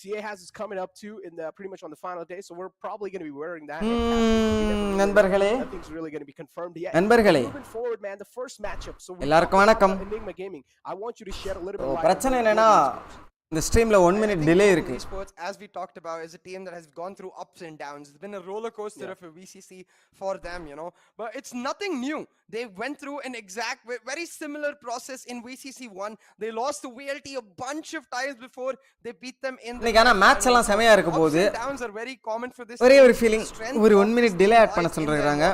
CA has is coming up too in the pretty much on the final day, so we're probably going to be wearing that. நண்பர்களே Nothing's really going to be confirmed yet. நண்பர்களே Moving forward, man, the first matchup. So எல்லாருக்கும் வணக்கம். Enigma Gaming. I want you to shed a little bit light. பிரச்சனை என்னன்னா இந்த ஸ்ட்ரீம்ல 1 minute delay இருக்கு. Esports, as we talked about, is a team that has gone through ups and downs. It's been a roller coaster of a VCC for them, you know. But it's nothing new. They went through an exact, very similar process in VCC1. They lost to VLT a bunch of times before they beat them in the. இன்னைக்கு ஆனா match எல்லாம் செமையா இருக்க போகுது. Downs are very common for this. ஒரே ஒரு feeling ஒரு 1 minute delay add பண்ண சொல்றாங்க.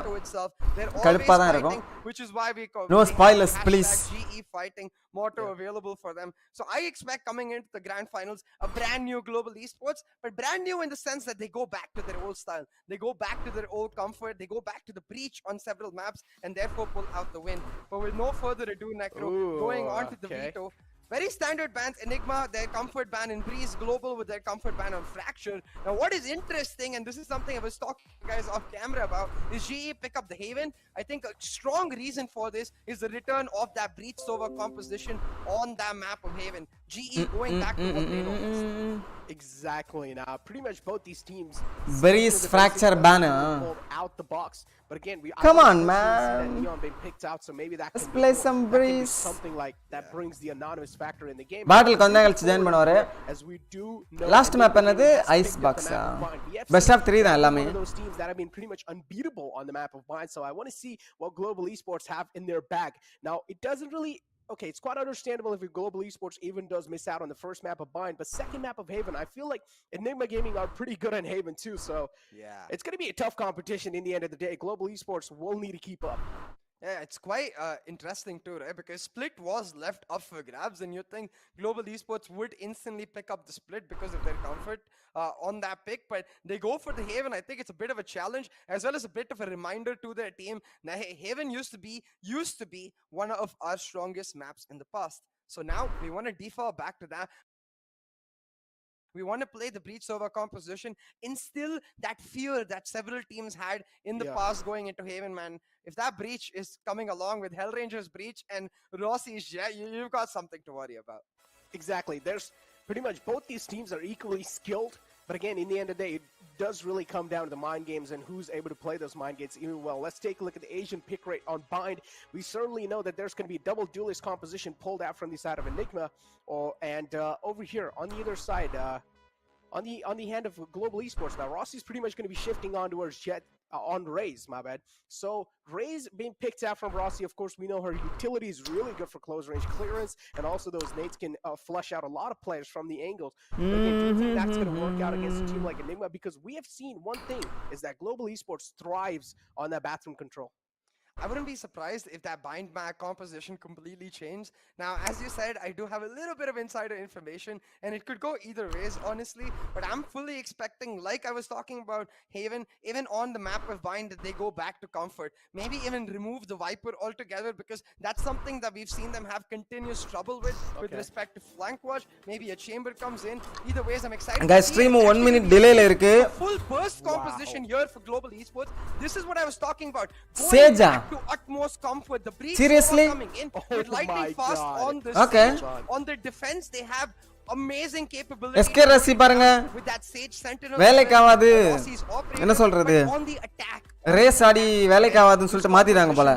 கடுப்பா தான் இருக்கும். Which is why we call no spoilers please. GE fighting motto available for them. So I expect coming into the grand finals a brand new global esports, but brand new in the sense that they go back to their old style, they go back to their old comfort, they go back to the breach on several maps and therefore pull out the win. But with no further ado, Necro, going on to the veto. Very standard bans. Enigma, their comfort ban in Breeze, Global with their comfort ban on Fracture. Now what is interesting, and this is something I was talking to guys off camera about, is GE pick up the Haven. I think a strong reason for this is the return of that Breach Sova composition on that map of Haven. GE going back to what they know. Exactly. Now pretty much both these teams Breeze Fracture banner out the box. But again, come on man, Neon been picked out, so maybe that let's play some Breeze, something like that brings the anonymous factor in the game. battle konda galchu join பண்ணுவாரு. As we do know, last map என்னது ice box best of 3 தான் எல்லாமே. Those teams that have been pretty much unbeatable on the map of Bind, so I want to see what Global Esports have in their bag. Now it doesn't really, okay, it's quite understandable if your Global Esports even does miss out on the first map of Bind, but second map of Haven, I feel like Enigma Gaming are pretty good on Haven too, so yeah, it's going to be a tough competition in the end of the day. Global Esports will need to keep up. Yeah, it's quite interesting too, right? Because Split was left up for grabs, and you think Global Esports would instantly pick up the Split because of their comfort on that pick, but they go for the Haven. I think it's a bit of a challenge as well as a bit of a reminder to their team. Now, Haven used to be one of our strongest maps in the past. So now we want to defer back to that. We want to play the Breach Sova composition, instill that fear that several teams had in the past going into Haven, man. If that Breach is coming along with Hellranger's Breach and Rossi's Jet, you've got something to worry about. Exactly. There's pretty much both these teams are equally skilled, but again, in the end of the day, it does really come down to the mind games and who's able to play those mind games even well. Let's take a look at the Asian pick rate on Bind. We certainly know that there's going to be a double duelist composition pulled out from the side of Enigma, and over here on the other side, on the hand of Global Esports, now Rossi's pretty much going to be shifting on towards Jet. On Raze, my bad. So Raze being picked out from Rossi, of course, we know her utility is really good for close range clearance, and also those nades can flush out a lot of players from the angles. But again, do you think that's going to work out against a team like Enigma? Because we have seen one thing, is that Global Esports thrives on that bathroom control. I wouldn't be surprised if that bind map composition completely changed. Now, as you said, I do have a little bit of insider information, and it could go either ways, honestly. But I'm fully expecting, like I was talking about Haven, even on the map of bind, that they go back to comfort. Maybe even remove the Viper altogether, because that's something that we've seen them have continuous trouble with respect to flank watch. Maybe a chamber comes in. Either ways, I'm excited. Guys, stream 1 minute delay la irukku. Full burst composition here for Global Esports. This is what I was talking about. Seja to utmost comfort. The Breach seriously coming in with lightning fast on the stage. On their defense, they have amazing capability. SK Rasi பாருங்க, with that Sage Sentinel வேலைக்கு ஆகாது. என்ன சொல்றது, on the attack race ஆடி வேலைக்கு ஆகாதுன்னு சொல்லிட்டு மாத்திட்டாங்க போல.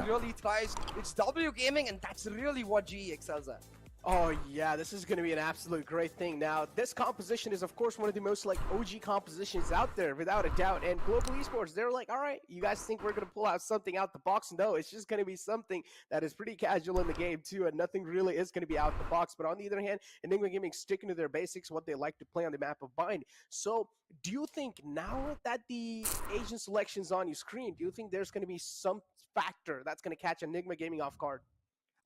It's W gaming, and that's really what GE excels at. Oh yeah, this is going to be an absolute great thing. Now, this composition is of course one of the most like OG compositions out there, without a doubt. And Global Esports, they're like, all right, you guys think we're going to pull out something out the box? No, it's just going to be something that is pretty casual in the game too, and nothing really is going to be out the box. But on the other hand, Enigma Gaming sticking to their basics, what they like to play on the map of Bind. So, do you think now that the Asian selection's on your screen, do you think there's going to be some factor that's going to catch Enigma Gaming off guard?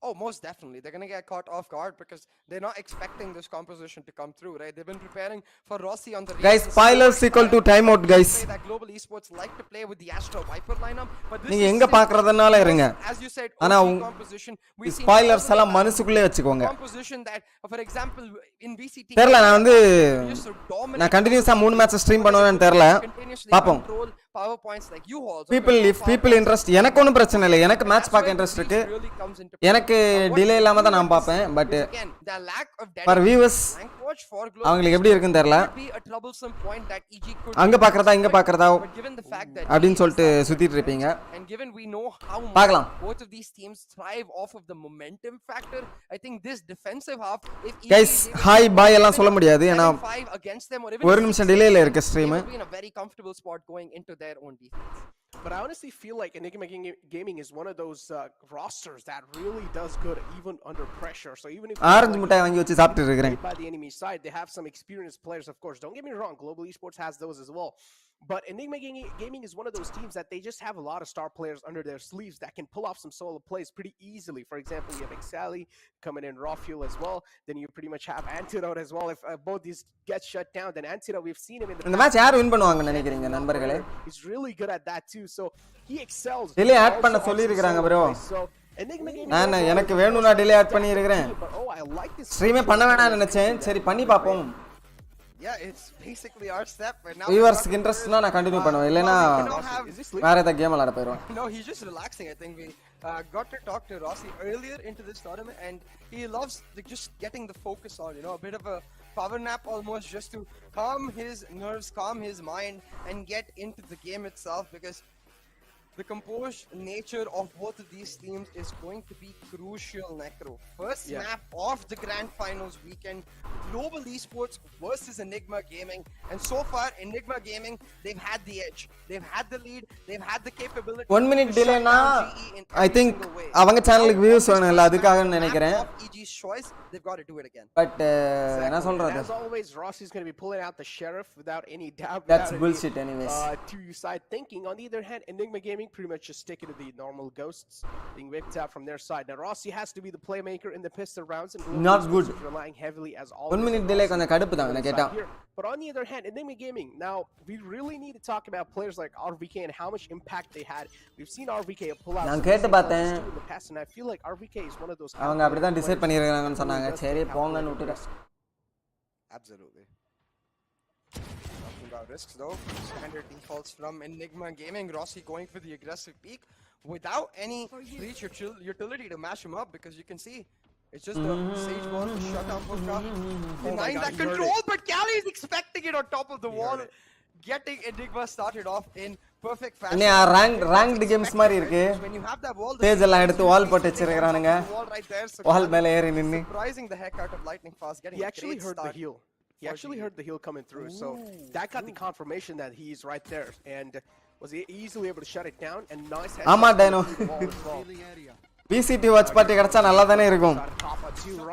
Oh, most definitely. They're going to get caught off guard because they're not expecting this composition to come through, right? They've been preparing for Rossi on the guys, spoilers equal to timeout, guys. That Global Esports like to play with the Astro Viper lineup, but this நீங்க எங்க பார்க்கறதனால இருங்க. As you said, ஆனா composition we see spoilers எல்லாம் மனசுக்குள்ளே வச்சுக்கோங்க. Composition that, for example, in VCT தெரியல, நான் கண்டினியூஸா 3 மேட்ச் ஸ்ட்ரீம் பண்ணுவேன்னு தெரியல, பாப்போம். PowerPoints like you also people interest, எனக்கு ஒண்ணும் பிரச்சனை இல்லை, எனக்கு மேட்ச் பார்க்க இன்ட்ரஸ்ட் இருக்கு, எனக்கு டிலே இல்லாம தான் நான் பாப்பேன். பட் for viewers அவங்களுக்கு எப்படி இருக்குன்னு தெரியல. be a troublesome point that EG could அங்க பாக்குறதா இங்க பாக்குறதா but given the fact that அப்படினு சொல்லிட்டு சுத்திட்டு இருப்பீங்க and given we know how பார்க்கலாம் both of these teams thrive off of the momentum factor, I think this defensive half if guys hi bye எல்லாம் சொல்ல முடியாது ஏனா 5 against them or even ஒரு நிமிஷம் டிலேல இருக்கு stream in a very comfortable spot going into their own defense. But I honestly feel like Enigma Gaming is one of those rosters that really does good even under pressure. So even if orange முட்டாய் வாங்கி வச்சு சாப்பிட்டு இருக்கேன் by the enemy side, they have some experienced players, of course. Don't get me wrong, Global Esports has those as well. But Enigma Gaming is one of those teams that they just have a lot of star players under their sleeves that can pull off some solo plays pretty easily. For example, you have Exali coming in raw fuel as well. Then you pretty much have Antidote as well. If both these get shut down, then Antidote, we've seen him in the இந்த match யார் win பண்ணுவாங்க நினைக்கிறீங்க நண்பர்களே? He's really good at that too. So he excels. Delay add பண்ண சொல்லி இருக்காங்க bro. நான் எனக்கு வேணும்னா டிலே ஆட் பண்ணி இருக்கேன். ஸ்ட்ரீமே பண்ண வேணாம்னு நினைச்சேன். சரி பண்ணி பாப்போம். Yeah, it's basically our step but now viewers இன்ட்ரஸ்ட்னா நான் கண்டினியூ பண்ணுவேன் இல்லனா வேற ஏதாவது கேம் விளையாட போயிடுவேன். No, he's just relaxing. I think we got to talk to Rossi earlier into this tournament and he loves just getting the focus on, you know, a bit of a power nap almost just to calm his nerves, calm his mind and get into the game itself because the composed nature of both of these teams is going to be crucial, Necro. First map of the grand finals weekend, Global Esports versus Enigma Gaming. And so far, Enigma Gaming, they've had the edge. They've had the lead. They've had the capability. 1 minute delay na I think அவங்க சேனலுக்கு views வேணும் இல்ல அதுக்காக நினைக்கிறேன். EG's choice, they've got to do it again. But என்ன சொல்றது? As always, Rossi's going to be pulling out the sheriff without any doubt. That's bullshit anyways. To your side thinking. On the other hand, Enigma Gaming pretty much just sticking to the normal ghosts being whipped out from their side. Now Rossi has to be the playmaker in the pistol rounds and not good. Relying heavily as always. 1 minute delay கொஞ்சம் கடுப்பு தான் நான் கேட்டா. But on the other hand, Enigma Gaming, now we really need to talk about players like RVK and how much impact they had. We've seen RVK pull out நான் கேட்டு பார்த்தேன். in the past and I feel like RVK is one of those அவங்க அப்படி தான் decide பண்ணிருக்காங்கன்னு சொன்னாங்க. சரி போங்கன்னு விட்டுட்டேன். Absolutely. Talking about risks though, standard defaults from Enigma Gaming. Rossi going for the aggressive peak without any breach utility to mash him up because you can see it's just the Sage Ball to shut down Pushka. Denying that control, but Cali is expecting it on top of the wall. Getting Enigma started off in perfect fashion. இன்னே ranked games மாதிரி இருக்கு. When you have that wall, page எல்லாம் எடுத்து வால் போட்டு வச்சிருக்கானுங்க. வால் மேல ஏறி நின்னு. Surprising the heck out of Lightning Fast getting he actually heard the heal. He actually heard the heal coming through, so that got the confirmation that he's right there and was easily able to shut it down and nice head. ஆமா dino. VCT watch party கிடைச்சா நல்லா தானே இருக்கும்.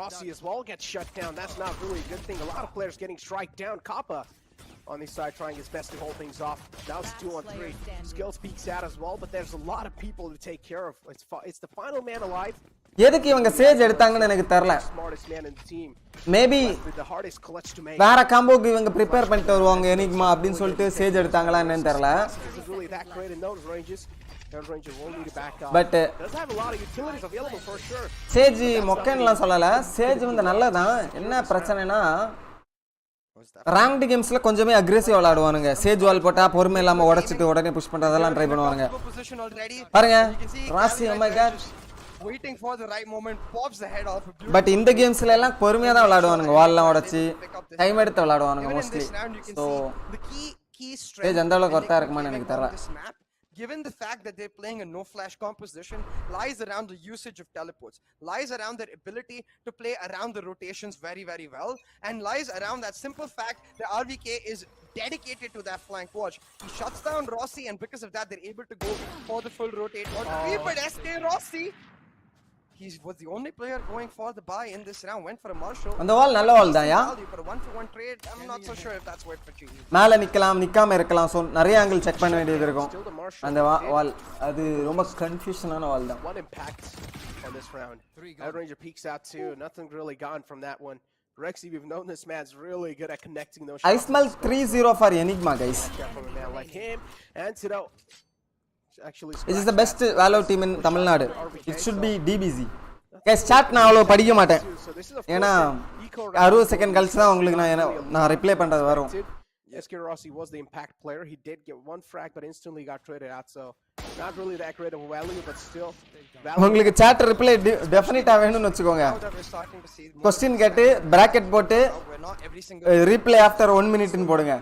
Rossi as well gets shut down. That's not really a good thing. A lot of players getting strike down. Kappa on the side trying his best to hold things off. Now it's 2-on-3. Skills peeks out as well, but there's a lot of people to take care of. It's the final man alive. எதுக்கு இவங்க Sage எடுத்தாங்கன்னு எனக்கு தெரியல. Maybe வேற காம்போக்கு இவங்க prepare பண்ணிட்டு வருவாங்க enigma அப்படினு சொல்லிட்டு சேஜ் எடுத்தாங்களா என்னன்னு தெரியல. பட் சேஜ் மொக்கன்லாம் சொல்லல. சேஜ் வந்து நல்லதான். என்ன பிரச்சனைனா ranked gamesல கொஞ்சமே அக்ரெசிவ் விளையாடுவானுங்க. சேஜ் வால் போட்டா பொறுமை இல்லாம உடைச்சிட்டு உடனே புஷ் பண்றதெல்லாம் ட்ரை பண்ணுவாங்க. பாருங்க ராசி oh my god waiting for the right moment pops the head off. But இந்த கேம்ஸ்ல எல்லாம் பொறுமையா தான் விளையாடுவானுங்க. வால்லாம் உடைச்சி டைம் எடுத்து விளையாடுவானுங்க mostly. So the key strength அந்த அளவுக்கு வர்த்தா இருக்குமான்னு எனக்கு தெரியல. Given the fact that they're playing a no flash composition, lies around the usage of teleports, lies around their ability to play around the rotations very very well, and lies around that simple fact that RVK is dedicated to that flank watch. He shuts down Rossi and because of that they're able to go for the full rotate or but SK Rossi, he was the only player going for the buy in this round. Went for a Marshall. அந்த வால் நல்ல வால் தான் யா. For a 1-for-1 trade, I'm not so sure if that's worth for GE. மேல நிக்கலாம் நிக்காம இருக்கலாம். So நிறைய angle check பண்ண வேண்டியது இருக்கும். அந்த வால் அது ரொம்ப கன்ஃபியூஷனான வால் தான். One impact on this round. Outranger peeks out too. Nothing really gone from that one. Rexy, we've known this man's really good at connecting those shots. I smell 3-0 for Enigma guys. From a man like him and actually this is the best Valorant team in Tamil Nadu. It should be DBZ. Guys chat நான் அவ்வளவு படிக்க மாட்டேன். ஏனா 60 second கழிச்சு தான் உங்களுக்கு நான் reply பண்றது வரும். SK Rossi was the impact player. He did get one frag, but instantly got traded out. So not really that great of a value, but still. உங்களுக்கு chat reply டெஃபினட்டா வேணும்னு வெச்சுக்கோங்க. क्वेश्चन கேட்டு bracket போட்டு replay after 1 minute ன்னு போடுங்க.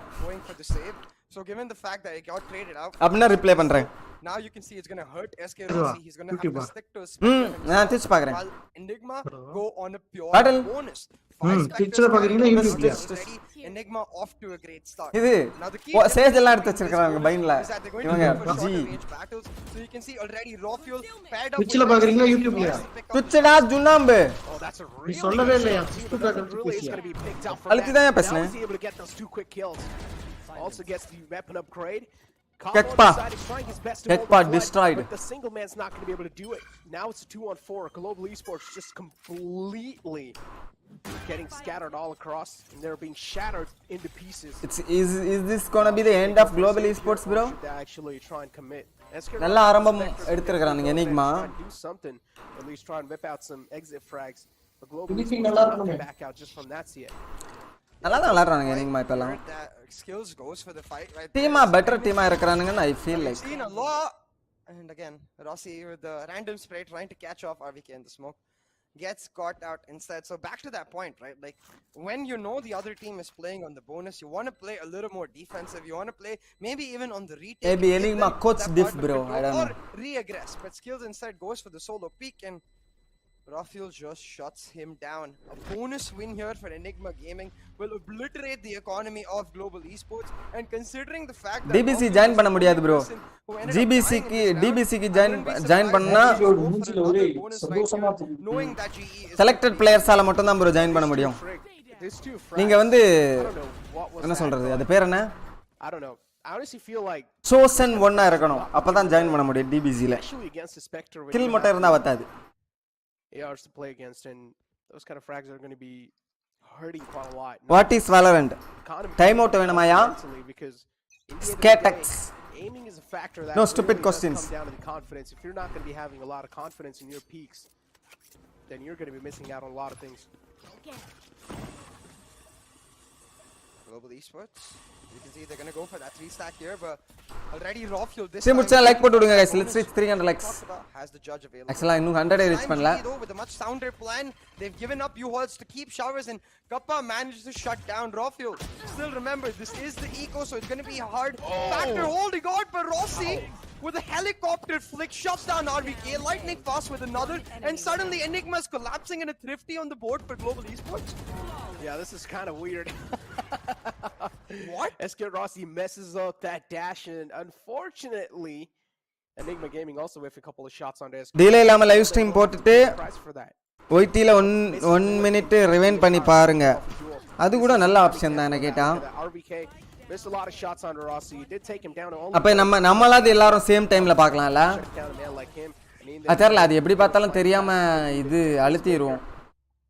So given the fact that it got traded out, அப்படினா reply பண்றேன். now you can see it's going to hurt SK Rossi. He's going to have to stick to his நான் திச்சு பார்க்கறேன். Enigma go on a pure bonus. திச்சுல பாக்குறீங்களா யூடியூப்ல? Enigma off to a great start. இது Sage எல்லாம் எடுத்து வச்சிருக்காங்க பைன்ல. இவங்க G so you can see already raw fuel paired up. திச்சுல பாக்குறீங்களா யூடியூப்ல? துச்சடா ஜுன்னாம்பு. Oh, that's a நீ சொல்லவே இல்லையா? அழுத்தி தான் பேசுனேன். Also gets the weapon upgrade. Kekpa destroyed. But the single man's not going to be able to do it. Now it's a 2-on-4. Global Esports just completely getting scattered all across, and they're being shattered into pieces. Is this going to be the end of Global Esports, bro? They actually try and commit. நல்ல ஆரம்பம் எடுத்துக்கறானுங்க Enigma. Do something. At least try and whip out some exit frags. But Global Esports not back out just from that yet. நல்லா தான் விளையாடுறானுங்க Enigma இப்பலாம். Skills goes for the fight right. டீமா better டீமா இருக்கறானுங்கன்னு I feel like. Seen a lot. And again, Rossi with the random spray trying to catch off RVK in the smoke. Gets caught out instead. So back to that point, right? Like when you know the other team is playing on the bonus, you want to play a little more defensive. You want to play maybe even on the retake. Maybe Enigma coach diff, bro. I don't know. Or re-aggress. But Skills instead goes for the solo peek, and Rafael just shuts him down. A bonus win here for Enigma Gaming will obliterate the economy of Global Esports. And considering the fact that DBC join பண்ண முடியாது bro. DBC க்கு join பண்ணா selected players ஆல மட்டும் தான் bro join பண்ண முடியும். நீங்க வந்து என்ன சொல்றது? அது பேர் என்ன? I don't know. I honestly feel like chosen one இருக்கணும். அப்பதான் join பண்ண முடியும் DBC ல. Kill மட்டும் இருந்தா பத்தாது. ARs to play against, and those kind of frags are going to be hurting quite a lot. What is Valorant? Timeout வேணுமாயா? Skatex. Aiming is a factor that no stupid questions. Come down to the confidence. If you're not going to be having a lot of confidence in your peaks, then you're going to be missing out on a lot of things. Global Esports. You can see they're going to go for that 3-stack here, but already raw fuel this time. முடிச்சா like போட்டு விடுங்க guys. Let's reach 300 likes. Has the judge available. Actually இன்னும் 100 reach பண்ணல. With a much sounder plan, they've given up U-Halls to keep showers, and Kappa managed to shut down raw fuel. Still remember, this is the eco, so it's going to be hard. Factor holding on, but Rossi with a helicopter flick shuts down RVK. Lightning fast with another, and suddenly Enigma's collapsing in a thrifty on the board for Global Esports. Yeah, this is kind of weird. What? SK Rossi messes up that dash, and unfortunately, Enigma Gaming also with a couple of shots on SK. Delay இல்லாம live stream போட்டுட்டு OIT ல 1 minute rewind பண்ணி பாருங்க. அது கூட நல்ல option தான் எனக்கு கேட்டா. RVK missed a lot of shots on Rossi. He did take him down. அப்ப நம்மளாது எல்லாரும் சேம் டைம்ல பார்க்கலாம்ல. அதெல்லாம் அது எப்படி பார்த்தாலும் தெரியாம இது அழுத்திரும்.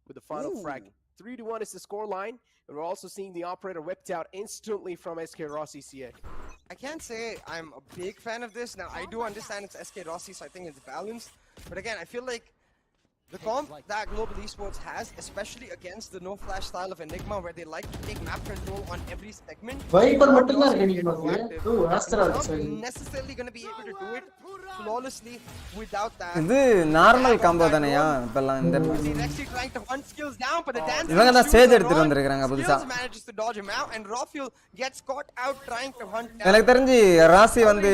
With the final frag. 3-1 is the score line. And we're also seeing the operator whipped out instantly from SK Rossi CA. I can't say I'm a big fan of this. Now, I do understand it's SK Rossi, so I think it's balanced. But again, I feel like the comp that Global Esports has, especially against the no-flash style of Enigma, where they like to take map control on every segment, necessarily going to be able to do it flawlessly without that. இது normal combo தானேயா இப்பலாம் இந்த actually trying to hunt Skills down, but the dance இவங்க தான் stage எடுத்துட்டு வந்திருக்காங்க புதுசா. manages to dodge him out, and Rafael gets caught out trying to hunt down. எனக்கு தெரிஞ்சு ராசி வந்து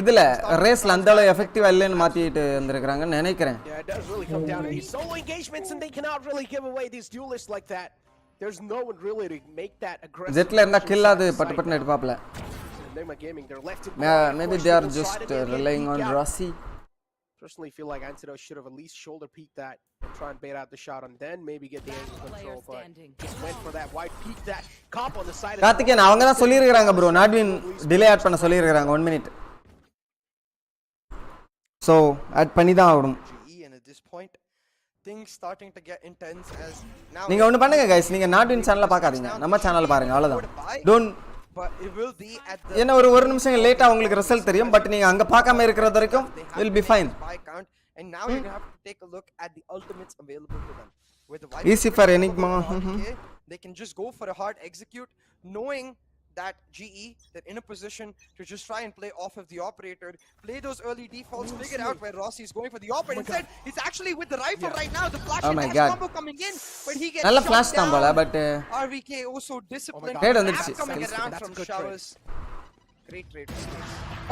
இதுல ரேஸ்ல அந்த அளவு எஃபெக்டிவா இல்லன்னு மாத்திட்டு வந்திருக்காங்கன்னு நினைக்கிறேன். Yeah, it does really come down to these solo engagements, and they cannot really give away these duelists like that. There's no one really to make that aggressive. ஜெட்ல இருந்தா கில் ஆது பட்டு பட்டு எடுப்பாப்ல. Enigma Gaming, they're left to maybe they are just relying on Rossi. Personally feel like Antido should have at least shoulder peeked that and try and bait out the shot and then maybe get the angle control, but just went for that wide peek, that cop on the side. Karthikeyan அவங்க தான் சொல்லி இருக்காங்க bro, நாட்வின் delay add பண்ண சொல்லி இருக்காங்க 1 minute. So add பண்ணி தான் ஆகணும். And at this point things starting to get intense as now நீங்க ஒன்னு பண்ணுங்க guys, நீங்க நாட்வின் சேனலை பார்க்காதீங்க, நம்ம சேனல் பாருங்க அவ்வளவுதான். Don't but it will be at the என்ன ஒரு நிமிஷம் லேட்டா உங்களுக்கு ரிசல்ட் தெரியும், பட் நீங்க அங்க பார்க்காம இருக்கிறது வரைக்கும் will be fine. And now you're going to have to take a look at the ultimates available to them. With the easy for Enigma. they can just go for a hard execute, knowing that GE, they're in a position to just try and play off of the operator, play those early defaults, figure out where Rossi is going for the operator. Instead, he's actually with the rifle right now. The flash and dash combo coming in, but he gets நல்ல shot flash down. தான் போல but RVK also disciplined. God. வந்துருச்சு. Coming around from showers. Great trade.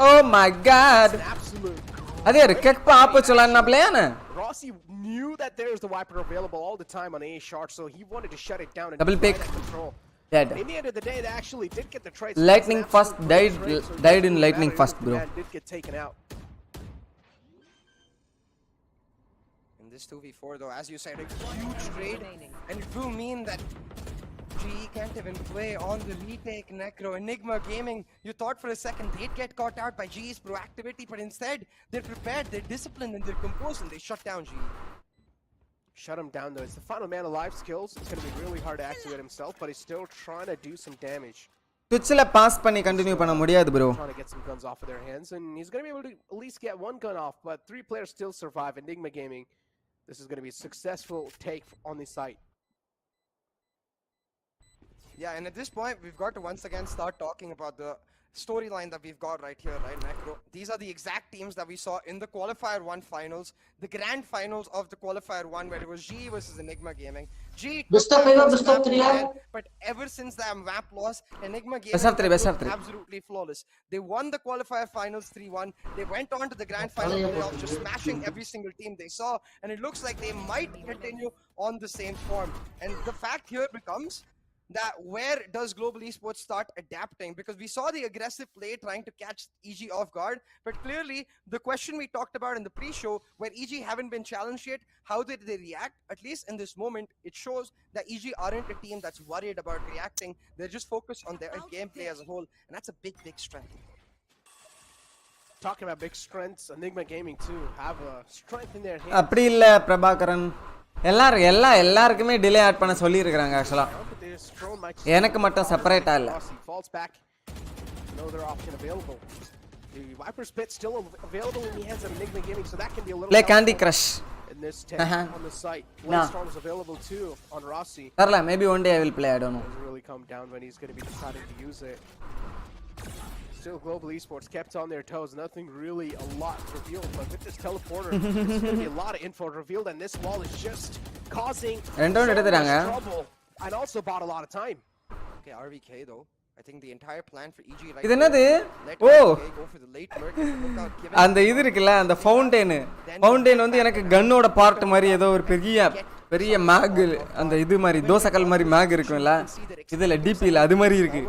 Oh my god Absolute. அதே kick பாப்ப சொல்லன்னா பிளேயானே Rossi knew that there's the Viper available all the time on A shot, so he wanted to shut it down and Double try pick. that control. dead In the end of the day, they actually did get the trades. Lightning That's an fast absolute died great trade, so it died in doesn't lightning matter fast if the bro man did get taken out. In this 2v4 though, as you said, a huge trade, and it will mean that GE can't even play on the retake. Necro, Enigma Gaming, you thought for a second they'd get caught out by GE's proactivity, but instead they're prepared, they're disciplined, and they're composed, and they shut down GE. Shut him down though. It's the final man alive skills. It's going to be really hard to activate himself, but he's still trying to do some damage. ஸ்விட்ச்ல pass பண்ணி continue பண்ண முடியாது bro Trying to get some guns off of their hands, and he's going to be able to at least get one gun off, but 3 players still survive. Enigma Gaming, this is going to be a successful take on the site. Yeah, and at this point, we've got to once again start talking about the storyline that we've got right here, right, Necro? These are the exact teams that we saw in the Qualifier 1 finals, the grand finals of the Qualifier 1, where it was GE versus Enigma Gaming. GE Best of 5 or best of 3, yeah? but ever since that map loss, Enigma Gaming Best of 3, best of 3. absolutely flawless. They won the Qualifier finals 3-1. They went on to the grand final playoffs, just smashing every single team they saw, and it looks like they might continue on the same form. And the fact here becomes that where does Global Esports start adapting? Because we saw the aggressive play trying to catch EG off guard, but clearly the question we talked about in the pre-show, where EG haven't been challenged yet, how did they react? At least in this moment, it shows that EG aren't a team that's worried about reacting. They're just focused on their gameplay as a whole, and that's a big, big strength. Talking about big strengths, Enigma Gaming too have a strength in their hands. அப்படி இல்ல பிரபாகரன் எல்லாருக்குமே delay add பண்ண சொல்லி இருக்காங்க ஆக்சுவலா எனக்கு மட்டும் செப்பரேட்டா இல்ல Falls back. No other option available. The Viper's Pit still available in the hands of Enigma Gaming, so that can be a little play Candy Crush in this tech on the site. Storm is available too on Rossi. Tarla, maybe one day I will play, I don't know. Doesn't really come down when he's going to be deciding to use it. Still, Global Esports kept on their toes. Nothing really a lot revealed, but with this teleporter, there's going to be a lot of info revealed, and this wall is just causing so much trouble and also bought a lot of time. Okay, RVK though. I think the entire plan for EG right இது என்னது ஓ அந்த இது இருக்குல அந்த fountain வந்து எனக்கு கன்னோட part மாதிரி ஏதோ ஒரு பெரிய மேக் அந்த இது மாதிரி தோசைக்கல் மாதிரி மேக் இருக்கும்ல இதுல டிபில அது மாதிரி இருக்கு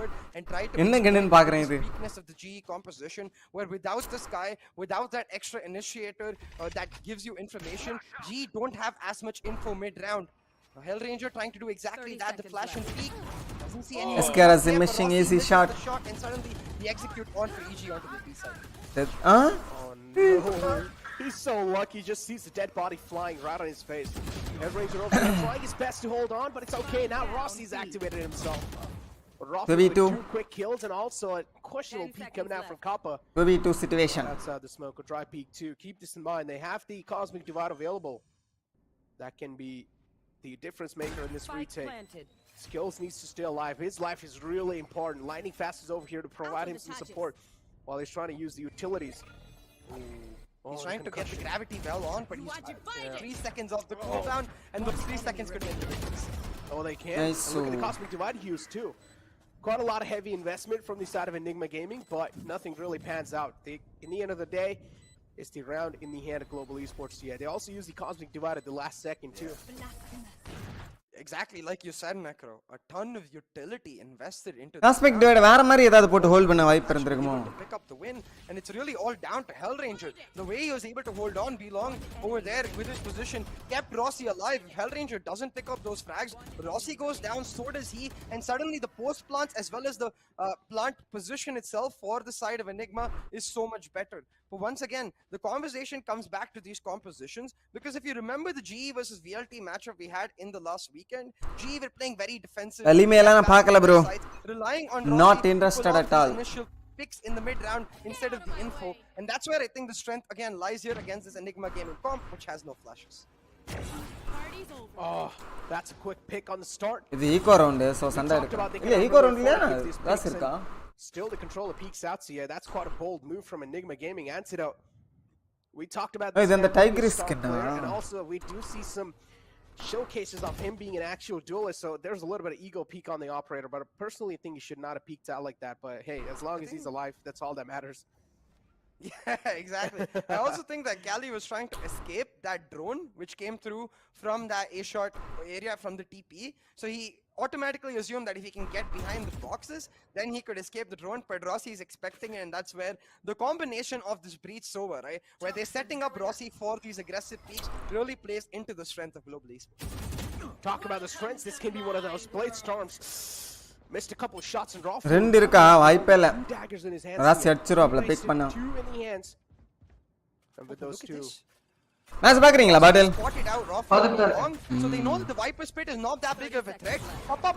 என்ன கன்னு பாக்குறேன் இது weakness of the GE composition, where without this guy, without that extra initiator that gives you information, GE don't have as much info mid round. Hellranger trying to do exactly that, the flash and peek. Doesn't see any. Escara is missing easy shot. And suddenly the execute on for EG onto the B side. Oh no. He's so lucky, just sees the dead body flying right on his face. Hellranger over there trying his best to hold on, but it's okay. Now Rossi's activated himself. Rossi with 2 quick kills and also a questionable peek coming out from Kappa. 2v2 situation. Outside the smoke, a dry peek too. Keep this in mind. They have the Cosmic Divide available. That can be the difference maker in this retake. Skills needs to stay alive. His life is really important. Lightning Fast is over here to provide him some support while he's trying to use the utilities. He's trying to get the gravity well on, but he's 3 seconds off the cooldown, and those 3 seconds could make the difference. Oh, they can. Nice. Look at the Cosmic Divide use too. Quite a lot of heavy investment from the side of Enigma Gaming, but nothing really pans out. In the end of the day, it's the round in the hand of Global Esports. Yeah, they also use the Cosmic Divide at the last second too. Exactly like you said, Necro. A ton of utility invested into Cosmic Divide வேற மாதிரி ஏதாவது போட்டு hold பண்ண வாய்ப்பு இருந்திருக்குமோ to pick up the win, and it's really all down to Hellranger. The way he was able to hold on belong over there with his position kept Rossi alive. If Hellranger doesn't pick up those frags, Rossi goes down, so does he, and suddenly the post plants as well as the plant position itself for the side of Enigma is so much better. But once again, the conversation comes back to these compositions, because if you remember the GE versus VLT matchup we had in the last weekend, GE were playing very defensive. Elimela na paakala bro. Relying on Not Rossi interested at all. Initial picks in the mid round instead of the info, and that's where I think the strength again lies here against this Enigma gaming comp, which has no flashes. Oh, that's a quick pick on the start. இது ego round so சண்டை இருக்கு இல்ல ego ரவுண்ட்ல ராஸ் இருக்கா Still the controller peeks out, so yeah, that's quite a bold move from Enigma Gaming. Antidote. We talked about this. Then the Tigris skin, and also we do see some showcases of him being an actual duelist, so there's a little bit of ego peek on the operator, but I personally think he should not have peeked out like that, but hey, as long as he's alive, that's all that matters. Yeah, exactly. I also think that Cali was trying to escape that drone which came through from that A-shot area from the TP. So he automatically assumed that if he can get behind the boxes, then he could escape the drone. But Rossi is expecting it, and that's where the combination of this breach over, right? Where they're setting up Rossi for these aggressive peaks really plays into the strength of Global Esports. Talk about the strengths. This can be one of those blade storms. Missed a couple shots and draw. ரெண்டு இருக்கா வாய்ப்பே இல்ல daggers in his hands. Raze அடிச்சிரோப்ல pick பண்ணா. Two in the hands. And with those two. Match பாக்குறீங்களா பாட்டில்? So they know that the Viper Spit is not that big of a threat.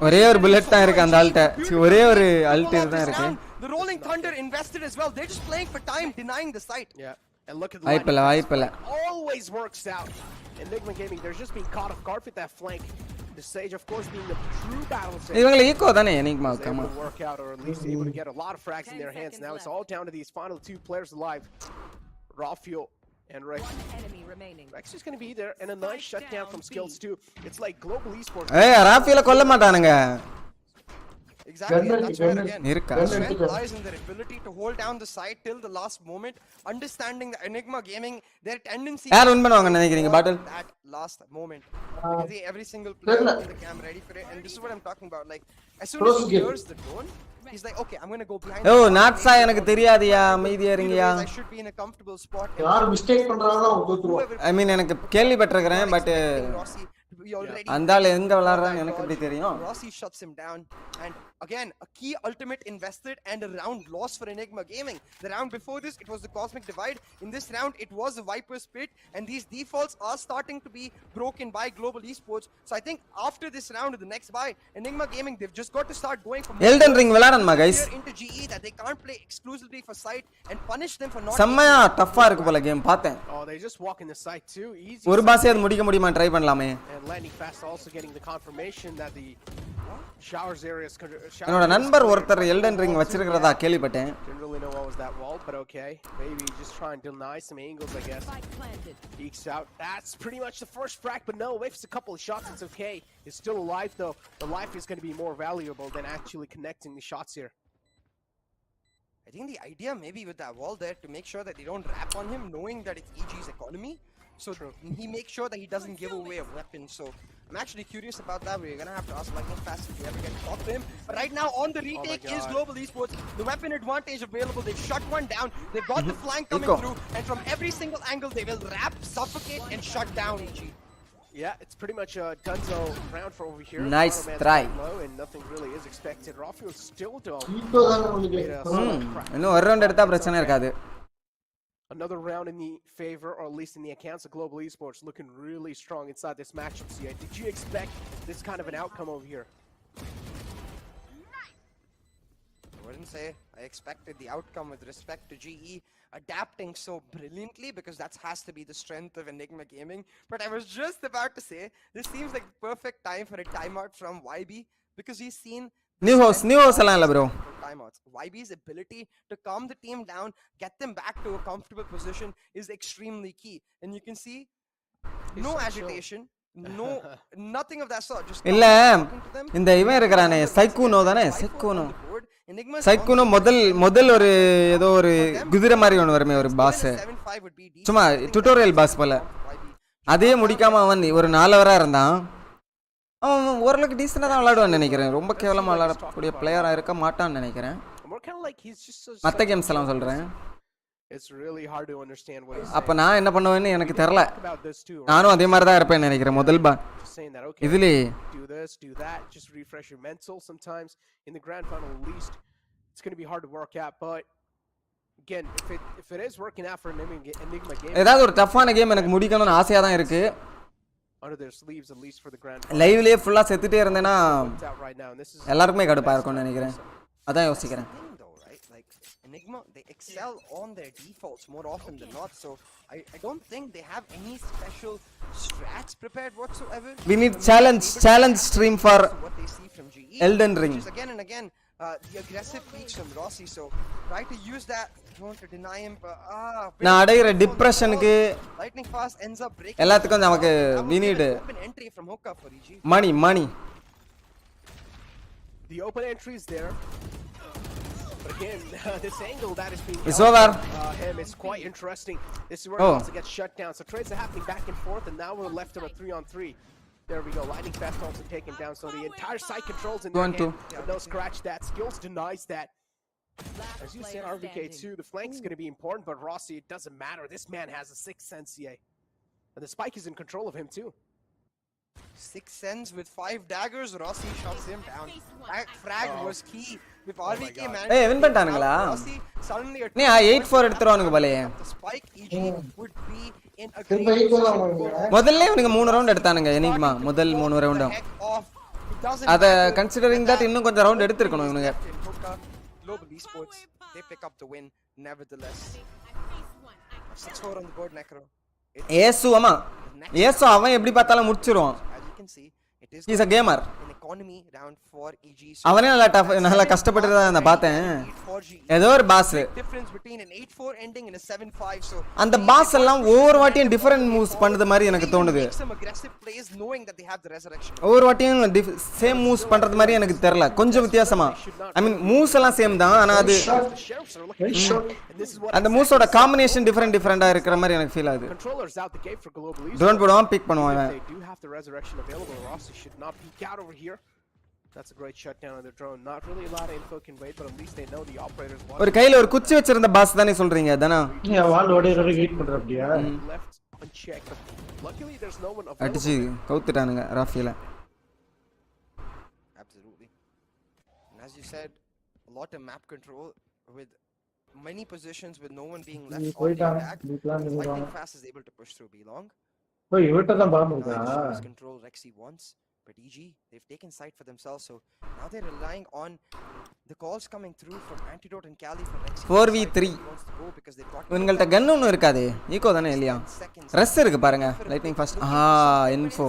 ஒரே ஒரு புல்லட் தான் இருக்கு அந்த ஆல்ட்ட. ஒரே ஒரு அல்ட் தான் இருக்கு. The Rolling Thunder invested as well. They're just playing for time, denying the site. Yeah. And look at the வாய்ப்பல. Always works out. Enigma Gaming, they're just being caught off guard with that flank. The Sage, of course, being the true battle sage. இவங்க ego தானே Enigma come on. Work out, or at least able to get a lot of frags in their hands. Now it's all down to these final two players alive. Raw Fuel and Rex. Rex is going to be there, and a nice shutdown from Skills too. It's like Global Esports. ஏய் ராஃபியல கொல்ல மாட்டானுங்க. Exactly, that's right again. இருக்கா? Strength lies in their ability to hold down the site till the last moment, understanding the Enigma Gaming, their tendency. யார் win பண்ணுவாங்க நினைக்கிறீங்க பாட்டில்? That last moment. You can see every single player in the cam ready for it, and this is what I'm talking about. Like, as soon as he hears the drone, he's like, okay, I'm going to go behind. ஓ நாட்ஸா எனக்கு தெரியாதியா அமைதியா இருங்கயா. I should be in a comfortable spot. யார் mistake பண்றாங்களோ அவங்க தோத்துருவாங்க. I mean எனக்கு கேள்விப்பட்டிருக்கேன் but அந்தால எங்க விளையாடுறான்னு எனக்கு எப்படி தெரியும்? Rossi shuts him down, and again a key ultimate invested and a round lost for Enigma Gaming. The round before this it was the Cosmic Divide. In this round it was the Viper Spit, and these defaults are starting to be broken by Global Esports. So I think after this round, the next buy, Enigma Gaming, they've just got to start going for Elden Ring விளையாடணுமா guys? into GE that they can't play exclusively for site and punish them for not. செம்மயா டஃப்பா இருக்கு போல game பார்த்தேன். Oh, they just walk in the site too easy. ஒரு பாஸே அது முடிக்க முடியுமா try பண்ணலாமே. And landing fast, also getting the confirmation that the showers areas. என்னோட நண்பர் ஒருத்தர் எல்டன் ரிங் வச்சிருக்கிறதா கேள்விப்பட்டேன். Didn't really know what was that wall, but okay. Maybe just trying to deny some angles, I guess. Peeks out. That's pretty much the first frag, but no, whiffs a couple of shots. It's okay. It's still alive though. The life is going to be more valuable than actually connecting the shots here. I think the idea maybe with that wall there to make sure that they don't wrap on him, knowing that it's EG's economy. So he makes sure that he doesn't give away a weapon. So I'm actually curious about that. We're gonna have to ask Lightning Fast if we ever get caught to him. But right now on the retake is Global Esports. The weapon advantage available. They've shut one down. They've got the flank coming through, and from every single angle they will wrap, suffocate, and shut down EG. Yeah, it's pretty much a Dunzo round for over here. Nice try. Low, and nothing really is expected. Rafield still don't. Eco தான உங்களுக்கு. இன்னும் ஒரு round எடுத்தா பிரச்சனை இருக்காது. Another round in the favor, or at least in the accounts of Global Esports, looking really strong inside this matchup. CA, did you expect this kind of an outcome over here? I wouldn't say I expected the outcome with respect to GE adapting so brilliantly, because that has to be the strength of Enigma Gaming. But I was just about to say, this seems like the perfect time for a timeout from YB, because he's seen new house எல்லாம் இல்ல bro. Timeouts. YB's ability to calm the team down, get them back to a comfortable position is extremely key. And you can see no agitation, no nothing of that sort. Just இல்ல இந்த இவன் இருக்கறானே சைக்கூனோ தானே சைக்கூனோ. சைக்கூனோ முதல் ஒரு ஏதோ ஒரு குதிரை மாதிரி ஒன்னு வருமே ஒரு பாஸ். சும்மா டுட்டோரியல் பாஸ் போல. அதே முடிக்காம அவன் ஒரு 4 வரா இருந்தான். அவன் ஓரளவுக்கு டீசெண்டா தான் விளையாடுவான்னு நினைக்கிறேன். ரொம்ப கேவலமா விளையாடக்கூடிய பிளேயரா இருக்க மாட்டான்னு நினைக்கிறேன். மத்த கேம்ஸ் எல்லாம் சொல்றேன். அப்ப நான் என்ன பண்ணுவேன்னு எனக்கு தெரியல. நானும் அதே மாதிரி தான் இருப்பேன்னு நினைக்கிறேன் முதல் பா. இதுல ஏதாவது ஒரு டஃப்பான கேம் எனக்கு முடிக்கணும்னு ஆசையா தான் இருக்கு. லைவ்லயே ஃபுல்லா செத்துட்டே இருந்தேனா எல்லாருக்குமே கடுப்பா இருக்கும்னு நினைக்கிறேன். அதான் யோசிக்கிறேன். Enigma, they excel on their defaults more often than not. So I don't think they have any special strats prepared whatsoever. We need So maybe challenge able to adapt stream for to what they see from GE, Elden which Ring. is again and again the aggressive peaks from Rossi. So try to use that. Don't want to deny him, but நான் அடைகிற டிப்ரெஷனுக்கு lightning fast ends up breaking. எல்லாத்துக்கும் நமக்கு That we was need an open entry from Hoka for EG. money. The open entry is there. But again, this angle that is being It's held over. from, him is quite interesting. This is where Oh. he also gets shut down. So trades are happening back and forth, and now we're left on a 3-on-3. There we go. Lightning fast also taken down. So the entire side controls in their 2-on-2. hand. But no scratch that. Skills denies that. As you said, RVK2, the flank is going to be important, but Rossi, it doesn't matter. This man has a 6th sense, CA. And the spike is in control of him, too. 6 sends with 5 daggers. Rossi shuts him down. That frag was key. With RVK managed ஏய் to win take பண்ணிட்டானுங்களா out Rossi, suddenly a நீ 8-4 எடுத்துருவானுங்க போலே the spike EG would be in a திரும்ப great equal position ஆவானுங்க. to go முதல்ல இவனுங்க 3 round எடுத்தானுங்க enigma முதல் 3 the ரவுண்டும் heck off. It doesn't அத matter considering that இன்னும் கொஞ்சம் ரவுண்ட் எடுத்துக்கணும் இவனுங்க left in Hoka. Global Esports, they pick up the win nevertheless. 6-4 on the board, Necro. ஏசு ஆமா ஏசு அவன் எப்படி பார்த்தாலும் முடிச்சிருவான் As you can see, it is He's a gamer. an economy round for EG. அவனே நல்லா கஷ்டப்பட்டு தான் நான் பார்த்தேன் ஏதோ ஒரு pass Difference between an 8-4 ending and a 7-5. So அந்த பாஸ் எல்லாம் ஒவ்வொரு வாட்டியும் டிஃபரெண்ட் மூவ்ஸ் பண்ணுது மாதிரி எனக்கு தோணுது make some aggressive plays knowing that they have the resurrection. ஒவ்வொரு வாட்டியும் சேம் மூவ்ஸ் பண்றது மாதிரி எனக்கு தெரியல கொஞ்சம் வித்தியாசமா ஐ மீன் மூவ்ஸ் எல்லாம் சேம் தான் ஆனா அது The sheriffs are looking short, and this is what அந்த மூவ்ஸோட காம்பினேஷன் டிஃபரெண்டா இருக்கிற மாதிரி எனக்கு ஃபீல் ஆகுது controllers out the gate for Global Esports. Drone போடுவான் பிக் பண்ணுவான் If இவன் they do have the resurrection available, Rossi should not peek out over here. That's a great shutdown of the drone. Not really a lot of info can wait, but at least they know the operators watching. ஒரு கையில ஒரு குச்சி வச்சிருந்த pass தானே சொல்றீங்க தானா நீ வால் ஓடி வெயிட் பண்ற அப்படியா Left unchecked. Luckily, there's no one அடிச்சு available. கவுத்துட்டானுங்க ராஃபில Absolutely. And as you said, a lot of map control with many positions with no one being left on the போயிட்டாங்க back. பிளான் Lightning பண்ணுவாங்க Fast is able to push through B-Long. போய் இவட்ட தான் பாம்பு Now இருக்கா he shows control Rexy once, but EG, they've taken sight for themselves, so now they're relying on the calls coming through from Antidote and Cali for Rexy. 4v3 He wants to go because they've got இவங்கள்ட்ட கன் ஒன்றும் இருக்காது ego தானே இல்லையா ரெஸ் இருக்கு பாருங்க lightning fast info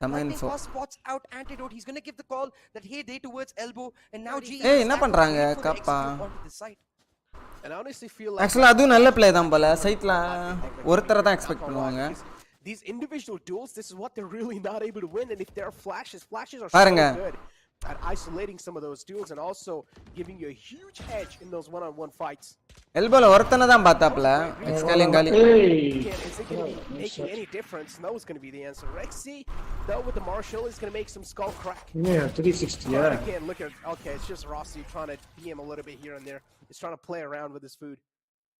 நம்ம Lightning info Fast spots out Antidote. He's gonna give the call that hey, they towards elbow, and now GE. ஏய் என்ன பண்றாங்க காப்பா onto the site. And I honestly feel like ஆக்சுவலா அதுவும் நல்ல பிளே தான் போல சைட்ல ஒருத்தரை தான் எக்ஸ்பெக்ட் பண்ணுவாங்க these individual duels, this is what they're really not able to win. And if there are flashes are பாருங்க. so good at isolating some of those duels and also giving you a huge edge in those one-on-one fights. எல்போல ஒருத்தனை தான் பார்த்தாப்ல எக்ஸ்காலிங் காலி ஏய் Again, is it going to be making any difference? No is going to be the answer. Rexy, though, with the Marshall, is going to make some skull crack. இன்னும் 360 யா But again, look at, okay, it's just Rossi trying to PM a little bit here and there. He's trying to play around with his food.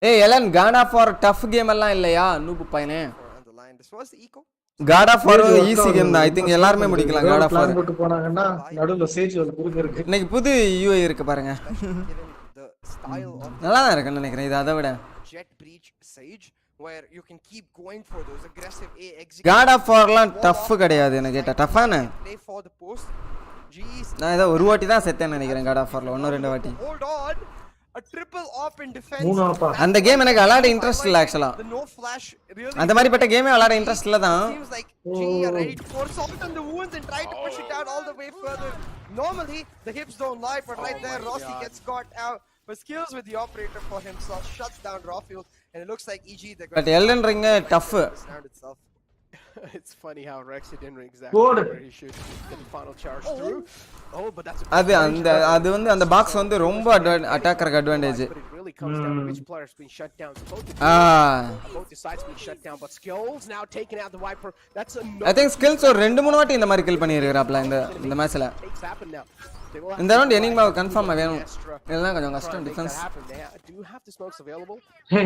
ஏய் எலன் got off for tough game எல்லாம் இல்லையா நூபு பையனே For on the line. This was the eco. Got off for easy game தான் I think எல்லாரும் முடிக்கலாம் God off for plan போட்டு போனாங்கன்னா நடுவுல சேஜ் வந்து குறுக்க இருக்கு இன்னைக்கு புது யூஐ இருக்கு பாருங்க Given the style of நல்லா தான் இருக்குன்னு நினைக்கிறேன் இது அதை விட Jet Breach Sage, where you can keep going for those aggressive A execute. God of ஃபார்லாம் டஃப் கிடையாது என்ன கேட்டா டஃப்பான Play for the post. G's நான் ஏதோ ஒரு வாட்டி தான் செத்தேன்னு நினைக்கிறேன் காட் ஆஃப் ஃபார்ல ஒன்னு ரெண்டு வாட்டி hold on. A triple off in defense. மூணு ஆப்பா அந்த கேம் எனக்கு விளையாட இன்ட்ரெஸ்ட் இல்ல ஆக்சுவலா The no flash really அந்த மாதிரிப்பட்ட கேமே விளையாட இன்ட்ரெஸ்ட் இல்ல தான் seems like G are ready to force off on the wounds and try to push it down all the way further. Normally the hips don't lie, but right there Rossi gets caught out. But skills with the operator for himself shuts down Rawfield, and it looks like EG they're but Elden ring tough round itself. It's funny how Rexy didn't exactly Good. where he should get the final charge through. Oh, but that's a அது அந்த அது வந்து அந்த box வந்து ரொம்ப அட்டாக்கருக்கு advantage but it really comes down to which player's being shut down. So both the sides being shut down, but skills now taking out the Viper. That's a I think skills ஒரு ரெண்டு மூணு வாட்டி இந்த மாதிரி kill பண்ணியிருக்கிறாப்ல இந்த மேட்ச்ல takes happen now. They will have இந்த to round do எனிங்மா கன்ஃபார்மா வேணும் extra இதெல்லாம் கொஞ்சம் try கஷ்டம் and make that defence happen. They do have the smokes available.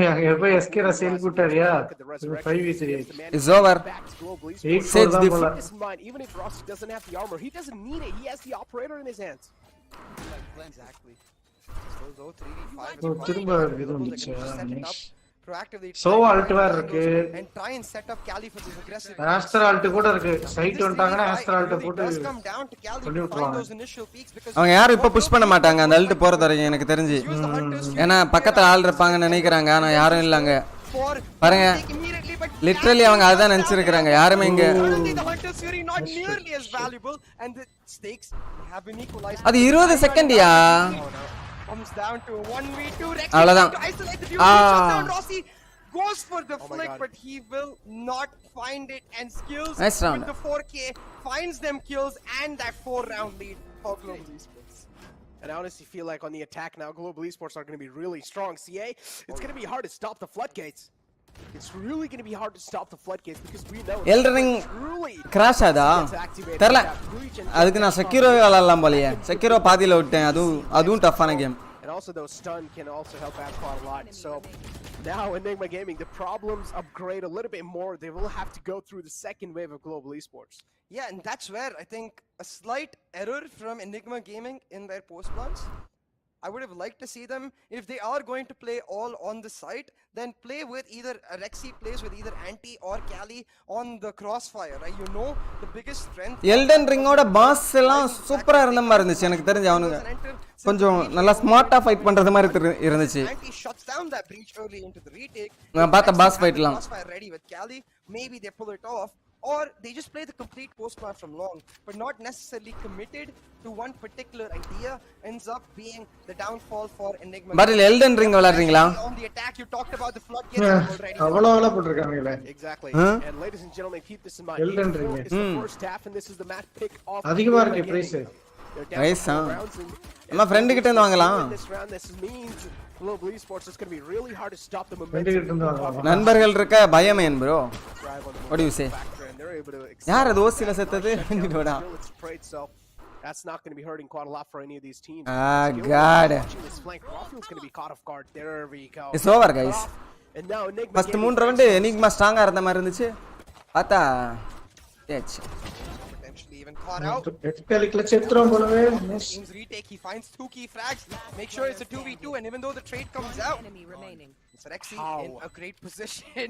அங்க போய் எஸ்கேரா sale Kataria Look at the resurrection. 5v3 The man It's over. back to Global Esports. 8 Sage 4 தான் diff- போல Keep this in mind, even if Rossi doesn't have the armor, he doesn't need it. He has the operator in his hands. Exactly. So though 3v5 O, is திரும்ப available, இது they're வந்துச்சு gonna set it up. proactively So try to alt find வேற angles இருக்கு. and try and set up Cali for this aggressive. Astra ult கூட இருக்கு. Side This வந்துட்டாங்கன்னா really Astra ult really போட்டு does come down to Cali பண்ணி to find விட்டுருவாங்க. those initial peaks because அவங்க யாரும் இப்போ what புஷ் பண்ண global மாட்டாங்க அந்த esports அல்ட் போறது வரைக்கும் எனக்கு தெரிஞ்சு use the hunters to ஏன்னா பக்கத்துல ஆள் இருப்பாங்கன்னு நினைக்கிறாங்க ஆனா யாரும் இல்லங்க for பாருங்க take immediately, but லிட்டரலி அவங்க அதான் நினைச்சிருக்காங்க யாருமே இங்க currently the hunters fury not nearly as valuable and the stakes have been equalized. அது 20 செகண்ட்யா Comes down to a 1v2. Rex is அவ்வளவுதான். trying to isolate the dude. He shuts down Rossi. Goes for the my flick, God. but he will not find it. And skills Nice round. with the 4K finds them kills and that 4-round lead for Global Esports. And I honestly feel like on the attack now, Global Esports are going to be really strong. CA, it's going to be hard to stop the floodgates. It's really going to be hard to stop the floodgates because we know எல்டரிங் truly crash ஆதா தெரியல அதுக்கு நான் செக்யூரோ விளையாடலாம் போலயே செக்யூரோ பாதியில விட்டேன் அதுவும் டஃப்பான game and also those stun can also help out quite a lot. So now Enigma Gaming, the problems upgrade a little bit more. They will have to go through the second wave of Global Esports. Yeah, and that's where I think a slight error from Enigma Gaming in their post plans. I would have liked to see them, if they are going to play all on the site, then play with either Rexy plays with either Anti or Cali on the crossfire, right? You know the biggest strength. Elden ரிங்கோட boss எல்லாம் சூப்பரா இருந்த மாதிரி இருந்துச்சு எனக்கு தெரிஞ்சு அவனுங்க கொஞ்சம் நல்லா ஸ்மார்ட்டா ஃபைட் பண்றது மாதிரி இருந்துச்சு Anti shuts down that breach early into the retake. நான் பார்த்த pass ஃபைட்லாம் Crossfire ready with Cali. Maybe they pull it off. Or they just play the complete post plan from long, but not necessarily committed to one particular idea, ends up being the downfall for Enigma. But Elden Ring விளையாடுறீங்களா On the attack, you talked about the floodgates already. அவ்வளவு போட்டுருக்காங்களே Exactly. Huh? And ladies and gentlemen, keep this in mind. Elden 8-4 Ring. is the first half, and this is the match pick off. அதிகமா இருக்கு price They're down Nice, to 4 huh? rounds, and நம்ம friend கிட்ட இருந்து வாங்கலாம் this round, this means Global Esports is going to be really hard to stop the ரெண்டு கிட்ட momentum. இருந்து வாங்கலாம் நண்பர்கள் இருக்க பயமேன் bro Drive on the What do you say? factor, and they're able to யார் அது accelerate ஓசில செத்தது என்னடா skill it's trade, so that's not going to be hurting quite a lot for any of these teams. Ah, Skill God. watching this flank. Rawfield's going to be caught off guard. There we go. It's over guys And now Enigma first Gaming 3 round Enigma ஸ்ட்ராங்கா இருந்த மாதிரி இருந்துச்சு பார்த்தா ஏச் Potentially even caught out. Exactly clutch எடுத்துறோம் போலவே Teams retake, he finds 2 key frags. Make sure it's a 2v2, and even though the trade comes out, Enemy remaining. it's Rexy How? in a great position.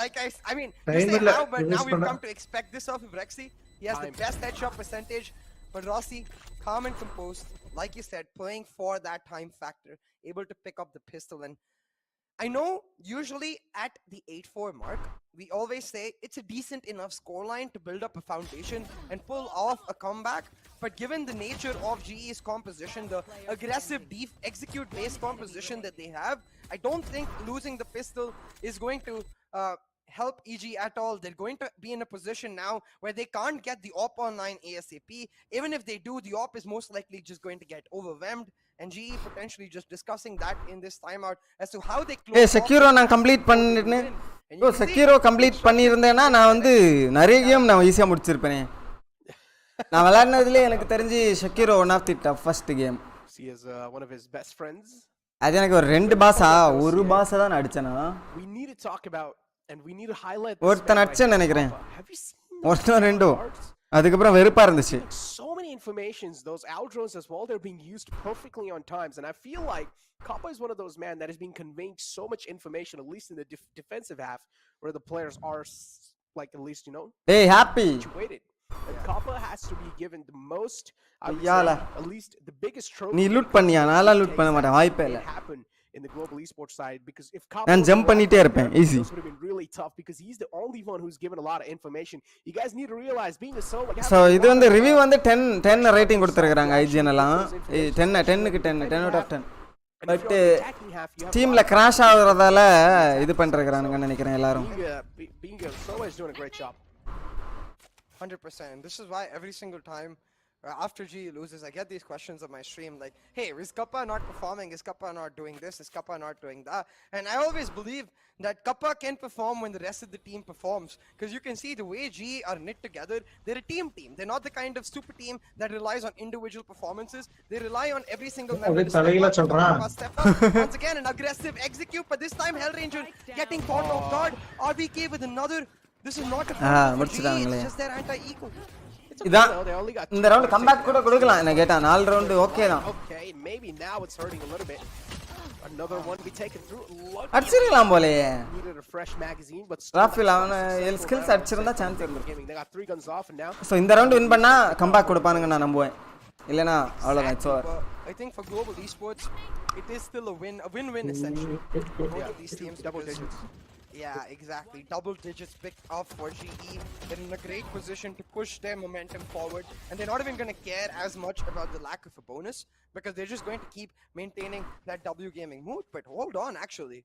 Like I mean, Time you say illa, how, but use now we've panna. come to expect this off of Rexy. He has the Time. best headshot percentage, but Rossi, calm and composed, like you said, playing for that time factor, able to pick up the pistol. And I know usually at the 8-4 mark, we always say it's a decent enough scoreline to build up a foundation and pull off a comeback. But given the nature of GE's composition, the aggressive deep execute based composition that they have, I don't think losing the pistol is going to help EG at all. They're going to be in a position now where they can't get the op online ASAP. Even if they do, the op is most likely just going to get overwhelmed. And GE potentially just discussing that in this timeout as to how they close. ஏய் செக்யூரோ நான் complete பண்ணிட்டேனே ஓ செக்யூரோ complete பண்ணியிருந்தேன்னா நான் வந்து நிறைய game நான் ஈஸியா முடிச்சிருப்பேனே நான் விளையாடுனதுல எனக்கு தெரிஞ்சு Sekiro one of the toughest game See as one of his best friends. அது எனக்கு ஒரு 2 பாஸா ஒரு பாஸை தான் அடிச்சேனா We need to talk about and we need to highlight ஒருத்தன் அடிச்சேன்னு நினைக்கிறேன் Have you seen ஒருத்தன் ரெண்டோ அதுக்கப்புறம் வெறுப்பா இருந்துச்சு so many informations, those outros as well, they're being used perfectly on times, and I feel like Kappa is one of those man that is being conveying so much information, at least in the defensive half, where the players are like at least ஏய் happy situated. And Kappa has to be given the most, I would say, Yala. at least the biggest trophy. நீ loot பண்ணியா நான்லாம் loot பண்ண மாட்டேன் வாய்ப்பே இல்ல happen in the global esports side, because if Kappa நான் jump பண்ணிட்டே இருப்பேன் easy this would have been really tough because he's the only one who's given a lot of information. You guys need to realize being a solo. So இது வந்து review வந்து 10 rating கொடுத்திருக்காங்க IGN எல்லாம் 10க்கு 10 out of 10 but டீம்ல crash ஆகுறதால இது பண்றாங்கன்னு நினைக்கிறேன் எல்லாரும் being a solo is doing a great job. 100%. This is why every single time after GE loses, I get these questions on my stream like, hey, is Kappa not performing? Is Kappa not doing this? Is Kappa not doing that? And I always believe that Kappa can perform when the rest of the team performs. Because you can see the way GE are knit together, they're a team. They're not the kind of stupid team that relies on individual performances. They rely on every single member to step up. Once again, an aggressive execute, but this time Hellranger getting caught off guard. RBK with another. This is not a problem for GE, it's just their anti-eco. இதான் இந்த round comeback கூட கொடுக்கலாம் என்ன கேட்டா 4 round okay தான் Okay, maybe now it's hurting a little bit. Another one be taken through. அடிச்சிரலாம் போலயே Needed a fresh magazine, but ராஃபில் அவன skills அடிச்சிருந்தா chance இருக்கு they got 3 guns off and now. So இந்த round win பண்ணா comeback கொடுப்பானுங்க நான் நம்புவேன் இல்லனா அவ்வளவுதான் it's over I think for global esports, it is still a win-win essentially. Both of these teams Double digits. Yeah, exactly. Double digits picked up for GE. They're in a great position to push their momentum forward, and they're not even going to care as much about the lack of a bonus because they're just going to keep maintaining that W gaming mood. But hold on, actually.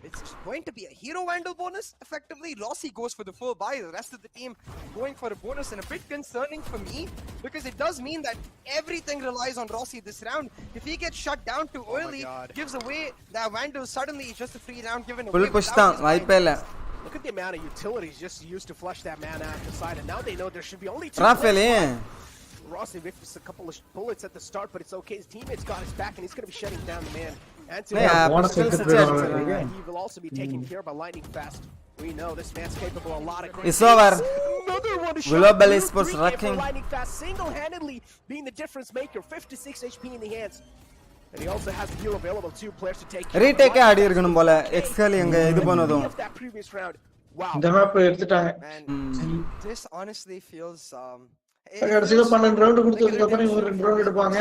It's going to be a hero vandal bonus. Effectively, Rossi goes for the full buy. The rest of the team going for a bonus, and a bit concerning for me because it does mean that everything relies on Rossi this round. If he gets shut down too early, gives away that vandal, suddenly it's just a free round given away. full push தான் வாய்ப்பே இல்ல Look at the amount of utilities just used to flush that man out the side, and now they know there should be only 2. ராஃபில் Rossi whiffs a couple of bullets at the start, but it's okay. His teammates got his back, and he's going to be shutting down the man. Yeah, bonus He will also be taken care of by lightning fast. We know this man's capable of a lot of great It's over. Another one to Global shot. Esports 3K wrecking. for lightning fast, single-handedly being the difference maker. 56 HP in the hands, and he also has the heal available. 2 players to take care ரீடேக்கே ஆடி இருக்கணும் போல எக்ஸ்கல் எங்க இது பண்ணதும் of that previous round. Wow. இந்த map எடுத்துட்டாங்க And this honestly feels கடைசில 12 round கொடுத்ததுக்கு அப்புறம் இவங்க 2 ரவுண்ட் எடுப்பாங்க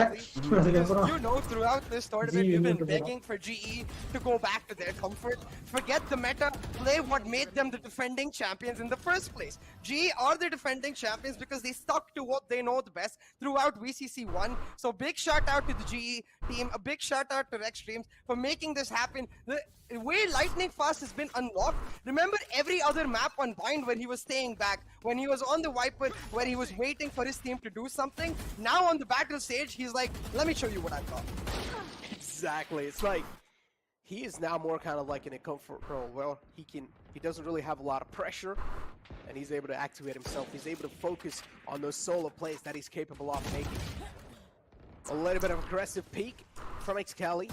அதுக்கப்புறம் you know, throughout this tournament we've been begging for GE to go back to their comfort, forget the meta, play what made them the defending champions in the first place. GE are the defending champions because they stuck to what they know the best throughout VCC1. So big shout out to the GE team, a big shout out to Rex Streams for making this happen. The way lightning fast has been unlocked, remember every other map on Bind where he was staying back, when he was on the Viper, where he was waiting for his team to do something. Now on the battle stage, he's like, let me show you what I've got. Exactly. It's like he is now more kind of like in a comfort role. Well, he doesn't really have a lot of pressure, and he's able to activate himself. He's able to focus on those solo plays that he's capable of making. A little bit of aggressive peek from Xcali,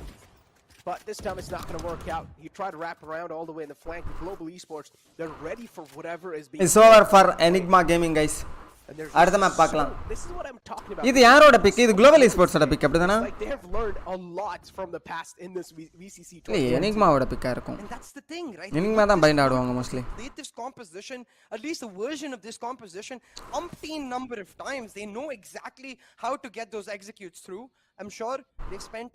but this time it's not going to work out. He tried to wrap around all the way in the flank with Global Esports. They're ready for whatever is being. It's over for Enigma Gaming, guys. அடுத்த map பார்க்கலாம் This is what I'm talking about. இது யாரோட big இது global esports ஓட big அப்படிதானா Like they have learned a lot from the past in this VCC இல்ல tournament. எனிக்மாவோட பிக்கா இருக்கும் And that's the thing, right? Enigma தான் பைண்ட் ஆடுவாங்க mostly Played this composition, at least a version of this composition, umpteen number of times. They know exactly how to get those executes through. I'm sure they've spent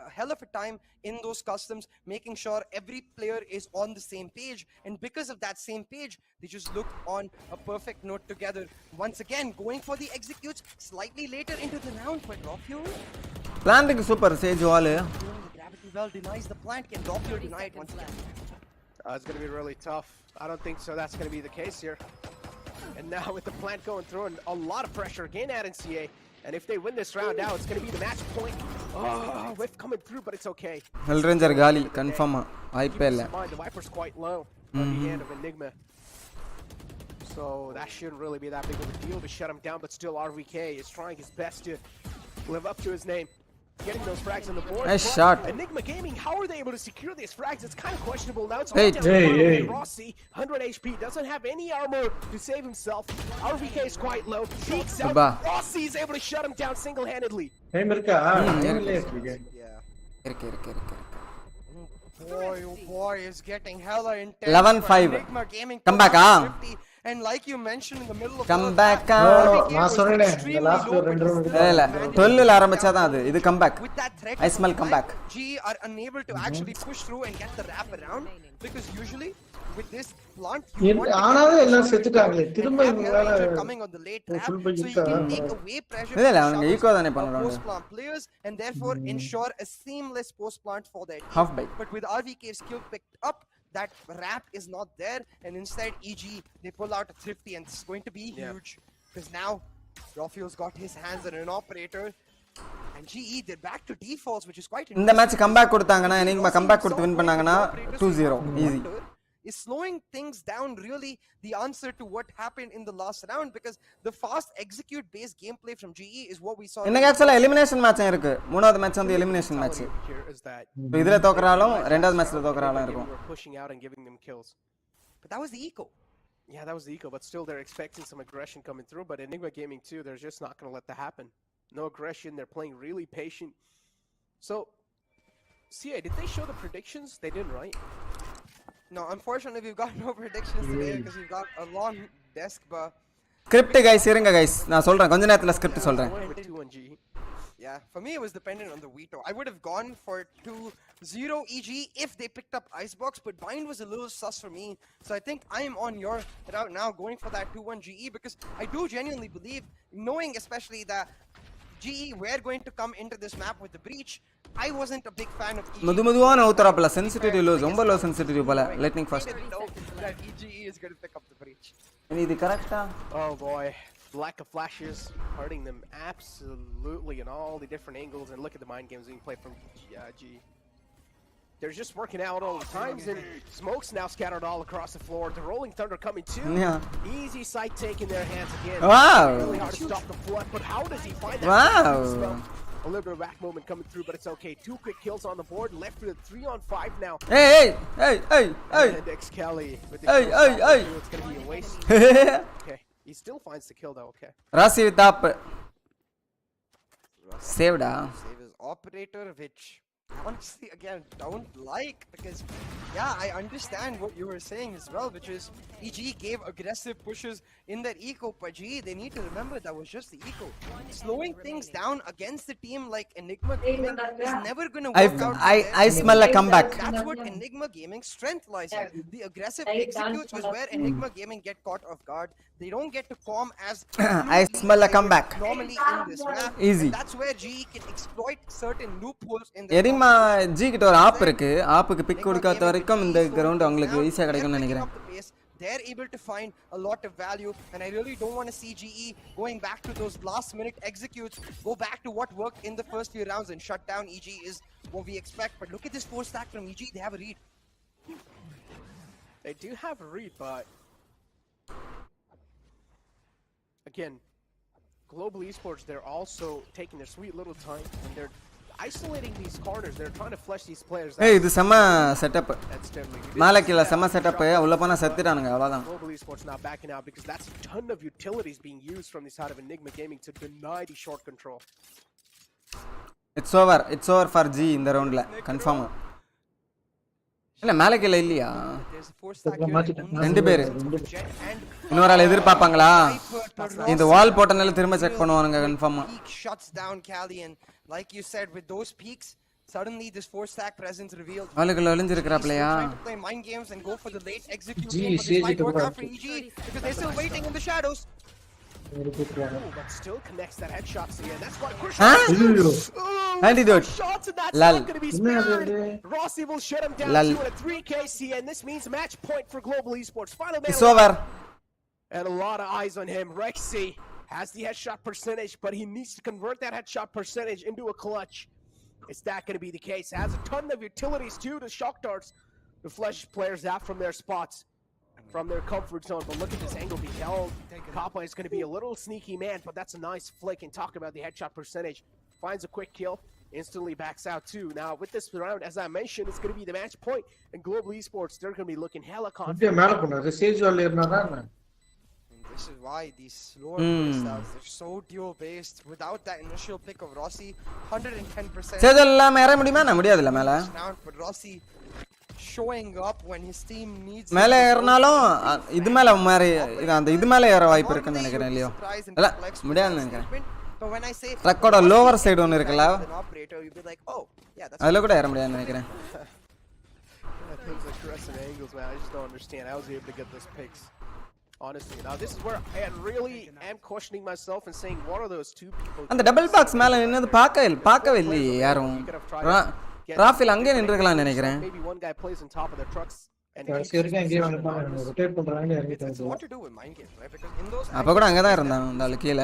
a hell of a time in those customs, making sure every player is on the same page, and because of that same page, they just look on a perfect note together. Once again, going for the executes slightly later into the round, but Rofio, பிளான்ட்க்கு super Sage wall the gravity well denies the plant. Can Rofio deny it once again? It's going to be really tough. I don't think so. That's going to be the case here. And now with the plant going through and a lot of pressure again at NCA. And if they win this round now, it's going to be the match point. Oh, whiff coming through, but it's okay. Hell ranger காலி கன்ஃபார்மா வாய்ப்பே இல்ல The Viper's quite low on the end of Enigma. So that shouldn't really be that big of a deal to shut him down, but still RVK is trying his best to live up to his name. Getting those frags on the board. Nice shot. Enigma Gaming, how are they able to secure these frags? It's kind of questionable. Now it's Hey, all down to hey. Rossi, 100 HP, doesn't have any armor to save himself. RVK is quite low. Peeks out. Abba. Rossi is able to shut him down single-handedly. Time இருக்கா டைம்ல இருக்கு Yeah. இருக்கு Oh boy, is getting hella intense. 11-5. Enigma Gaming Come back, 50, and like you mentioned in the middle of Come all back, that, ah. RVK நான் was சொன்னேனே, extremely இந்த last low, ஒரு 2 but round still இல்ல managed 12ல ஆரம்பிச்சாதான் அது இது come back with that threat I smell comeback. G are unable to actually push through and get the wrap around because usually with this plant you want to ஆனாலும் எல்லாம் செத்துட்டாங்களே திரும்ப have இவங்களால Hellraiser coming on the late wrap full so budget you can தான் take away pressure இல்ல from அவங்க showers ego தானே of பண்றாங்க post plant players and therefore ensure a seamless post plant for their team. Half bite. But with RVK's skill picked up, that wrap is not there, and instead EG they pull out a thrifty, and it's going to be huge because now Rofio's got his hands on an operator. And GE they're back to defaults, which is quite இந்த match come back கொடுத்தாங்கன்னா enigma come back கொடுத்து win பண்ணாங்கன்னா 2-0 easy is slowing things down really the answer to what happened in the last round because the fast execute based gameplay from GE is what we saw. இன்னைக்கு ஆக்சுவலா elimination match இருக்கு மூணாவது match வந்து elimination match Here is that இப்போ இதுல தோக்கறாலும் ரெண்டாவது மேட்ச்ல தோக்கறாலும் இருக்கும் we're pushing out and giving them kills. But that was the eco. Yeah, that was the eco, but still they're expecting some aggression coming through. But Enigma Gaming too, they're just not going to let that happen. No aggression. They're playing really patient. So, CA, did they show the predictions? They didn't, right? No, unfortunately, we've got no predictions today because we've got a long desk, but script guys இருங்க guys நான் சொல்றேன் கொஞ்ச நேரத்துல script சொல்றேன். Going with 2-1G. yeah, for me it was dependent on the veto. I would have gone for 2-0 EG if they picked up Icebox, but Bind was a little sus for me. So I think I am on your route now, going for that 2-1 GE, because I do genuinely believe, knowing especially that GE were going to come into this map with the breach, I wasn't a big fan of EG. மெதுமெதுவான ஊத்துறாப்ல sensitivity low ரொம்ப low sensitivity போல lightning fast. That EGE is going to pick up the breach. இது கரெக்ட்டா? Oh boy, lack of flashes hurting them absolutely in all the different angles, and look at the mind games being played from G. They're just working out all the times, and smoke's now scattered all across the floor. The Rolling Thunder coming too. Yeah. Easy sight take in their hands again. Wow. Really hard to stop the flood, but how does he find that? Wow. A little bit of back movement coming through, but it's okay. 2 quick kills on the board, left with a 3-on-5 now. Hey, hey, hey, hey, hey. And X Kelly with the Hey, kill hey, shot. hey. It's gonna be a waste. Okay, he still finds the kill though. Okay. ராசி with op சேவ்டா. Save his operator, which honestly again don't like, because yeah, I understand what you were saying as well, which is EG gave aggressive pushes in their eco, but gee, they need to remember that was just the eco. Slowing things down against the team like Enigma Gaming is never gonna work out. I smell a comeback. That's what Enigma Gaming's strength lies in. The aggressive executes was where Enigma Gaming get caught off guard. They don't get to form as I smell a comeback. normally in this map. Easy. And that's where GE can exploit certain loopholes in the எரிமா ஜி கிட்ட ஒரு app இருக்கு. ஆப்புக்கு big கொடுக்காத வரைக்கும் இந்த ground உங்களுக்கு ஈஸியா கிடைக்கும்னு நினைக்கிறேன். They're able to find a lot of value, and I really don't want to see GE going back to those last minute executes, go back to what worked in the first few rounds and shut down EG is what we expect. But look at this 4 stack from EG, they have a read. They do have a read, but again, Global Esports, they're also taking their sweet little time, and they're isolating these corners. They're trying to flush these players out. ஏய் இது செம setup. That's definitely மாலக்கில செம setup. உள்ள போனா செத்துறானுங்க அவ்வளவுதான். Global Esports now backing out because that's a ton of utilities being used from the side of Enigma Gaming to deny the short control. It's over for G இந்த ரவுண்ட்ல confirm. இல்ல மாலக்கில இல்லையா? There's a 4 stack here. ரெண்டு பேர். இன்னொரு ஆள் எதிர்பார்ப்பாங்களா? இந்த வால் போட்டனால திரும்ப செக் பண்ணுவானுங்க கன்ஃபார்மா. Peak shuts down Cali, and like you said, with those peaks, suddenly this 4 stack presence revealed. ஆளுக்குள்ள ஒளிஞ்சிருக்கறாப்லையா? Trying to play mind games and go for the late execute. Gee, But this might CG work out for EG because they're still waiting in the shadows. But still connects that headshot to the end. That's what Huh? Antidote. shots, and that's Lal. not going to be spared. Rossi will shut him down Lal. to a 3KC, and this means match point for Global Esports. Final man It's over. and a lot of eyes on him. Rexy has the headshot percentage, but he needs to convert that headshot percentage into a clutch. Is that going to be the case? Has a ton of utilities too to shock darts to flush players out from their spots, from their comfort zone. But look at this angle being held. Kappa is going to be a little sneaky man, but that's a nice flick. And talk about the headshot percentage. Finds a quick kill, instantly backs out too. Now with this round, as I mentioned, it's going to be the match point. And Global Esports, they're going to be looking hella confident. மேல போனாரு Sage வால்ல ஏறனாரா? This is why these slower playstyle, they're so dual based. Without that initial pick of Rossi, 110%. சேதெல்லாம் ஏற முடியுமா? நான் முடியாதுல மேல. Round, but Rossi showing up when his team needs. மேல ஏறனாலும் இது மேல மாதிரி அந்த இது மேல ஏற வாய்ப்பு இருக்குன்னு நினைக்கிறேன் இல்லையோ? இல்ல முடியாதுன்னு நினைக்கிறேன். But when I say record lower side ஒன்னு இருக்குல. Operator, you'll be like, "Oh, yeah, that's." அதுல கூட ஏற முடியாதுன்னு நினைக்கிறேன். Those aggressive angles, man. I just don't understand. I was able to get those picks. Honestly, now this is where I really am questioning myself and saying, what are those two people? அந்த double box மேல நின்னது பார்க்கவே இல்லையே யாரும். ராஃபில் அங்கே நின்றுக்கலாம் நினைக்கிறேன். Maybe one guy plays on top of their trucks and சரியா இங்கே வந்து ரொட்டேட் பண்றாங்க இறங்கிட்டாங்க. It's what to do with mind games, right? Because in those அப்ப கூட அங்க தான் இருந்தான் அந்த ஆளு கீழ.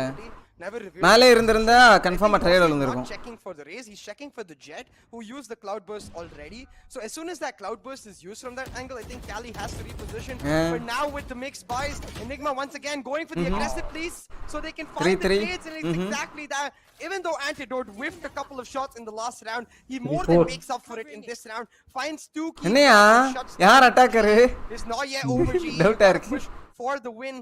never revealed. மேலே இருந்திருந்தா கன்ஃபார்மா ட்ரையல் விழுந்திருக்கும். He's not checking for the raise, he's checking for the jet who used the cloud burst already. So as soon as that cloud burst is used from that angle, I think Cali has to reposition. But now with the mixed buys, Enigma once again going for the aggressive plays so they can find the trades, and it's exactly that. Even though Antidote whiffed a couple of shots in the last round, he more than makes up for it in this round. Finds 2 keys. என்னையா யார் attacker? It's not yet over. டவுட்டா இருக்கு. for the win.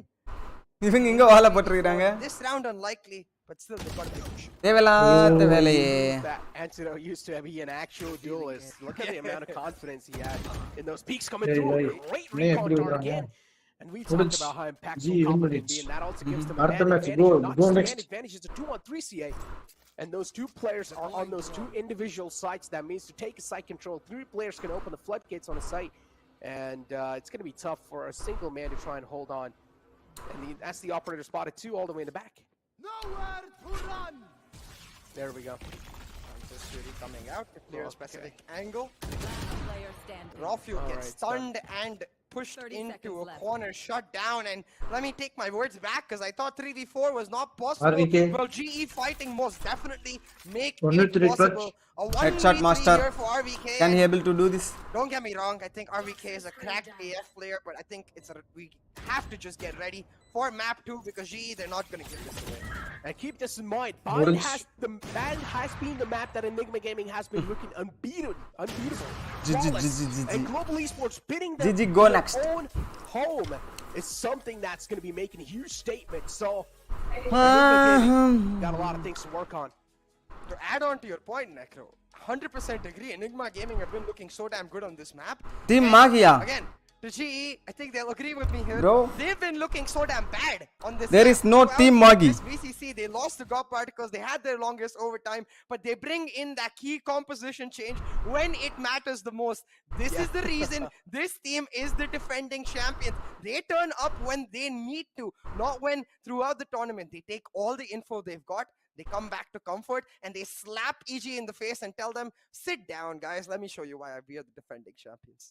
இவங்க இங்க வாழ போட்டுருக்காங்க. This round unlikely, but still they got a big push. தேவலாத வேலையே. That antidote used to be an actual duelist. Look at the amount of confidence he had in those peaks coming through. Great recon dart again. And we talked about how impactful Copa can be, and that also gives them a man advantage. Not just a man advantage, it's a 2-on-3 CA. And those two players are on those two individual sites. That means to take a site control, 3 players can open the floodgates on a site. And it's going to be tough for a single man to try and hold on. And that's the operator spotted 2 all the way in the back. Nowhere to run! There we go. Just really coming out to clear a specific angle. Rafu gets stunned and pushed into a corner, shut down, and let me take my words back because I thought 3v4 was not possible. RVK. Well, GE fighting most definitely make it 1v3 possible. A 1v3 Headshot master. here for RVK. Can he able to do this? Don't get me wrong, I think RVK is a cracked AF player, but I think we have to just get ready for map 2 because GE, they're not going to give this away. And keep this in mind, Bond has been the map that Enigma Gaming has been looking unbeatable. And Global Esports bidding them GG, go their next. own home is something that's going to be making a huge statement. So, got a lot of things to work on. To add on to your point, Necro, 100% agree. Enigma Gaming have been looking so damn good on this map. Team And Magia. Again, to GE, I think they'll agree with me here. Bro. They've been looking so damn bad on this There map. is no Throughout Team Magi. This VCC, they lost to God Particles. They had their longest overtime, but they bring in that key composition change when it matters the most. This is the reason this team is the defending champions. They turn up when they need to, not when throughout the tournament. They take all the info they've got. They come back to comfort and they slap EG in the face and tell them, sit down, guys. Let me show you why we are the defending champions.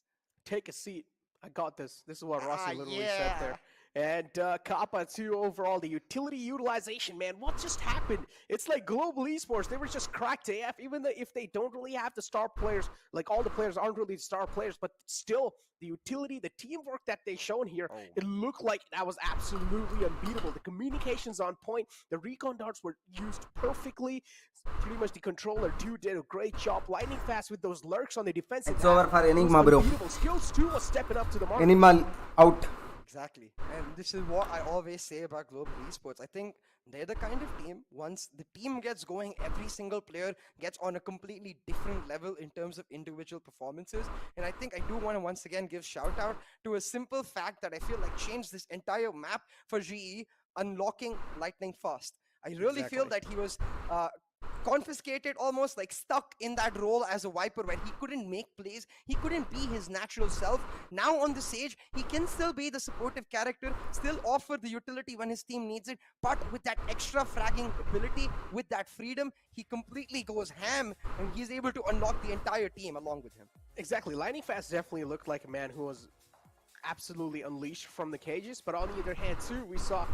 Take a seat. I got this. This is what Rossi literally yeah. said there. And Kappa 2 overall, the utility utilization, man, what just happened? It's like Global Esports, they were just cracked AF, even though if they don't really have the star players, like all the players aren't really star players, but still, the utility, the teamwork that they shown here, it looked like that was absolutely unbeatable. The communications on point, the recon darts were used perfectly. Pretty much the controller 2 did a great job, lightning fast with those lurks on the defensive. It's over for Enigma, bro. Skills 2 was stepping up to the mark. Enigma out. Exactly. And this is what I always say about Global Esports. I think they're the kind of team, once the team gets going, every single player gets on a completely different level in terms of individual performances. And I think I do want to once again give shout out to a simple fact that I feel like changed this entire map for GE, unlocking lightning fast. I really feel that he was confiscated, almost like stuck in that role as a Viper where he couldn't make plays, he couldn't be his natural self. Now on the Sage, he can still be the supportive character, still offer the utility when his team needs it, but with that extra fragging ability, with that freedom, he completely goes ham and he's able to unlock the entire team along with him. Exactly. Lightning Fast definitely looked like a man who was absolutely unleashed from the cages, but on the other hand too, we saw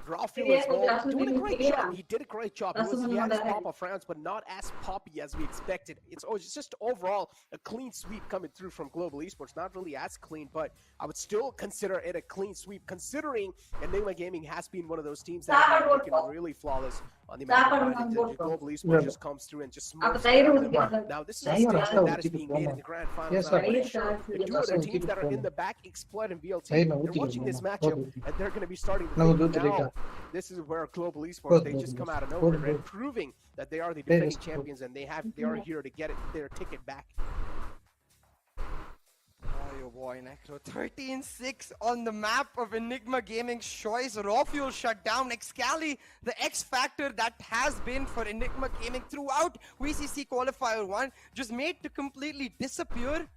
Rafu as well doing a great job. He did a great job. He had his pop-off rounds, but not as poppy as we expected. It's just overall a clean sweep coming through from Global Esports. Not really as clean, but I would still consider it a clean sweep, considering Enigma Gaming has been one of those teams that have been looking really flawless on the map. Global Esports just comes through and just smokes them. Now, this is a stage that is being made in the grand finals. I'm pretty sure the 2 other teams that are in the back, Exploit and VLT, they're watching this matchup, and they're going to be starting to think now. This is where Global Esports, they just come out of nowhere and proving that they are the defending champions and they are here to get their ticket back. Oh boy, Necro. 13-6 on the map of Enigma Gaming's choice. Raw Fuel shut down. Excali, the X factor that has been for Enigma Gaming throughout VCC Qualifier 1, just made to completely disappear.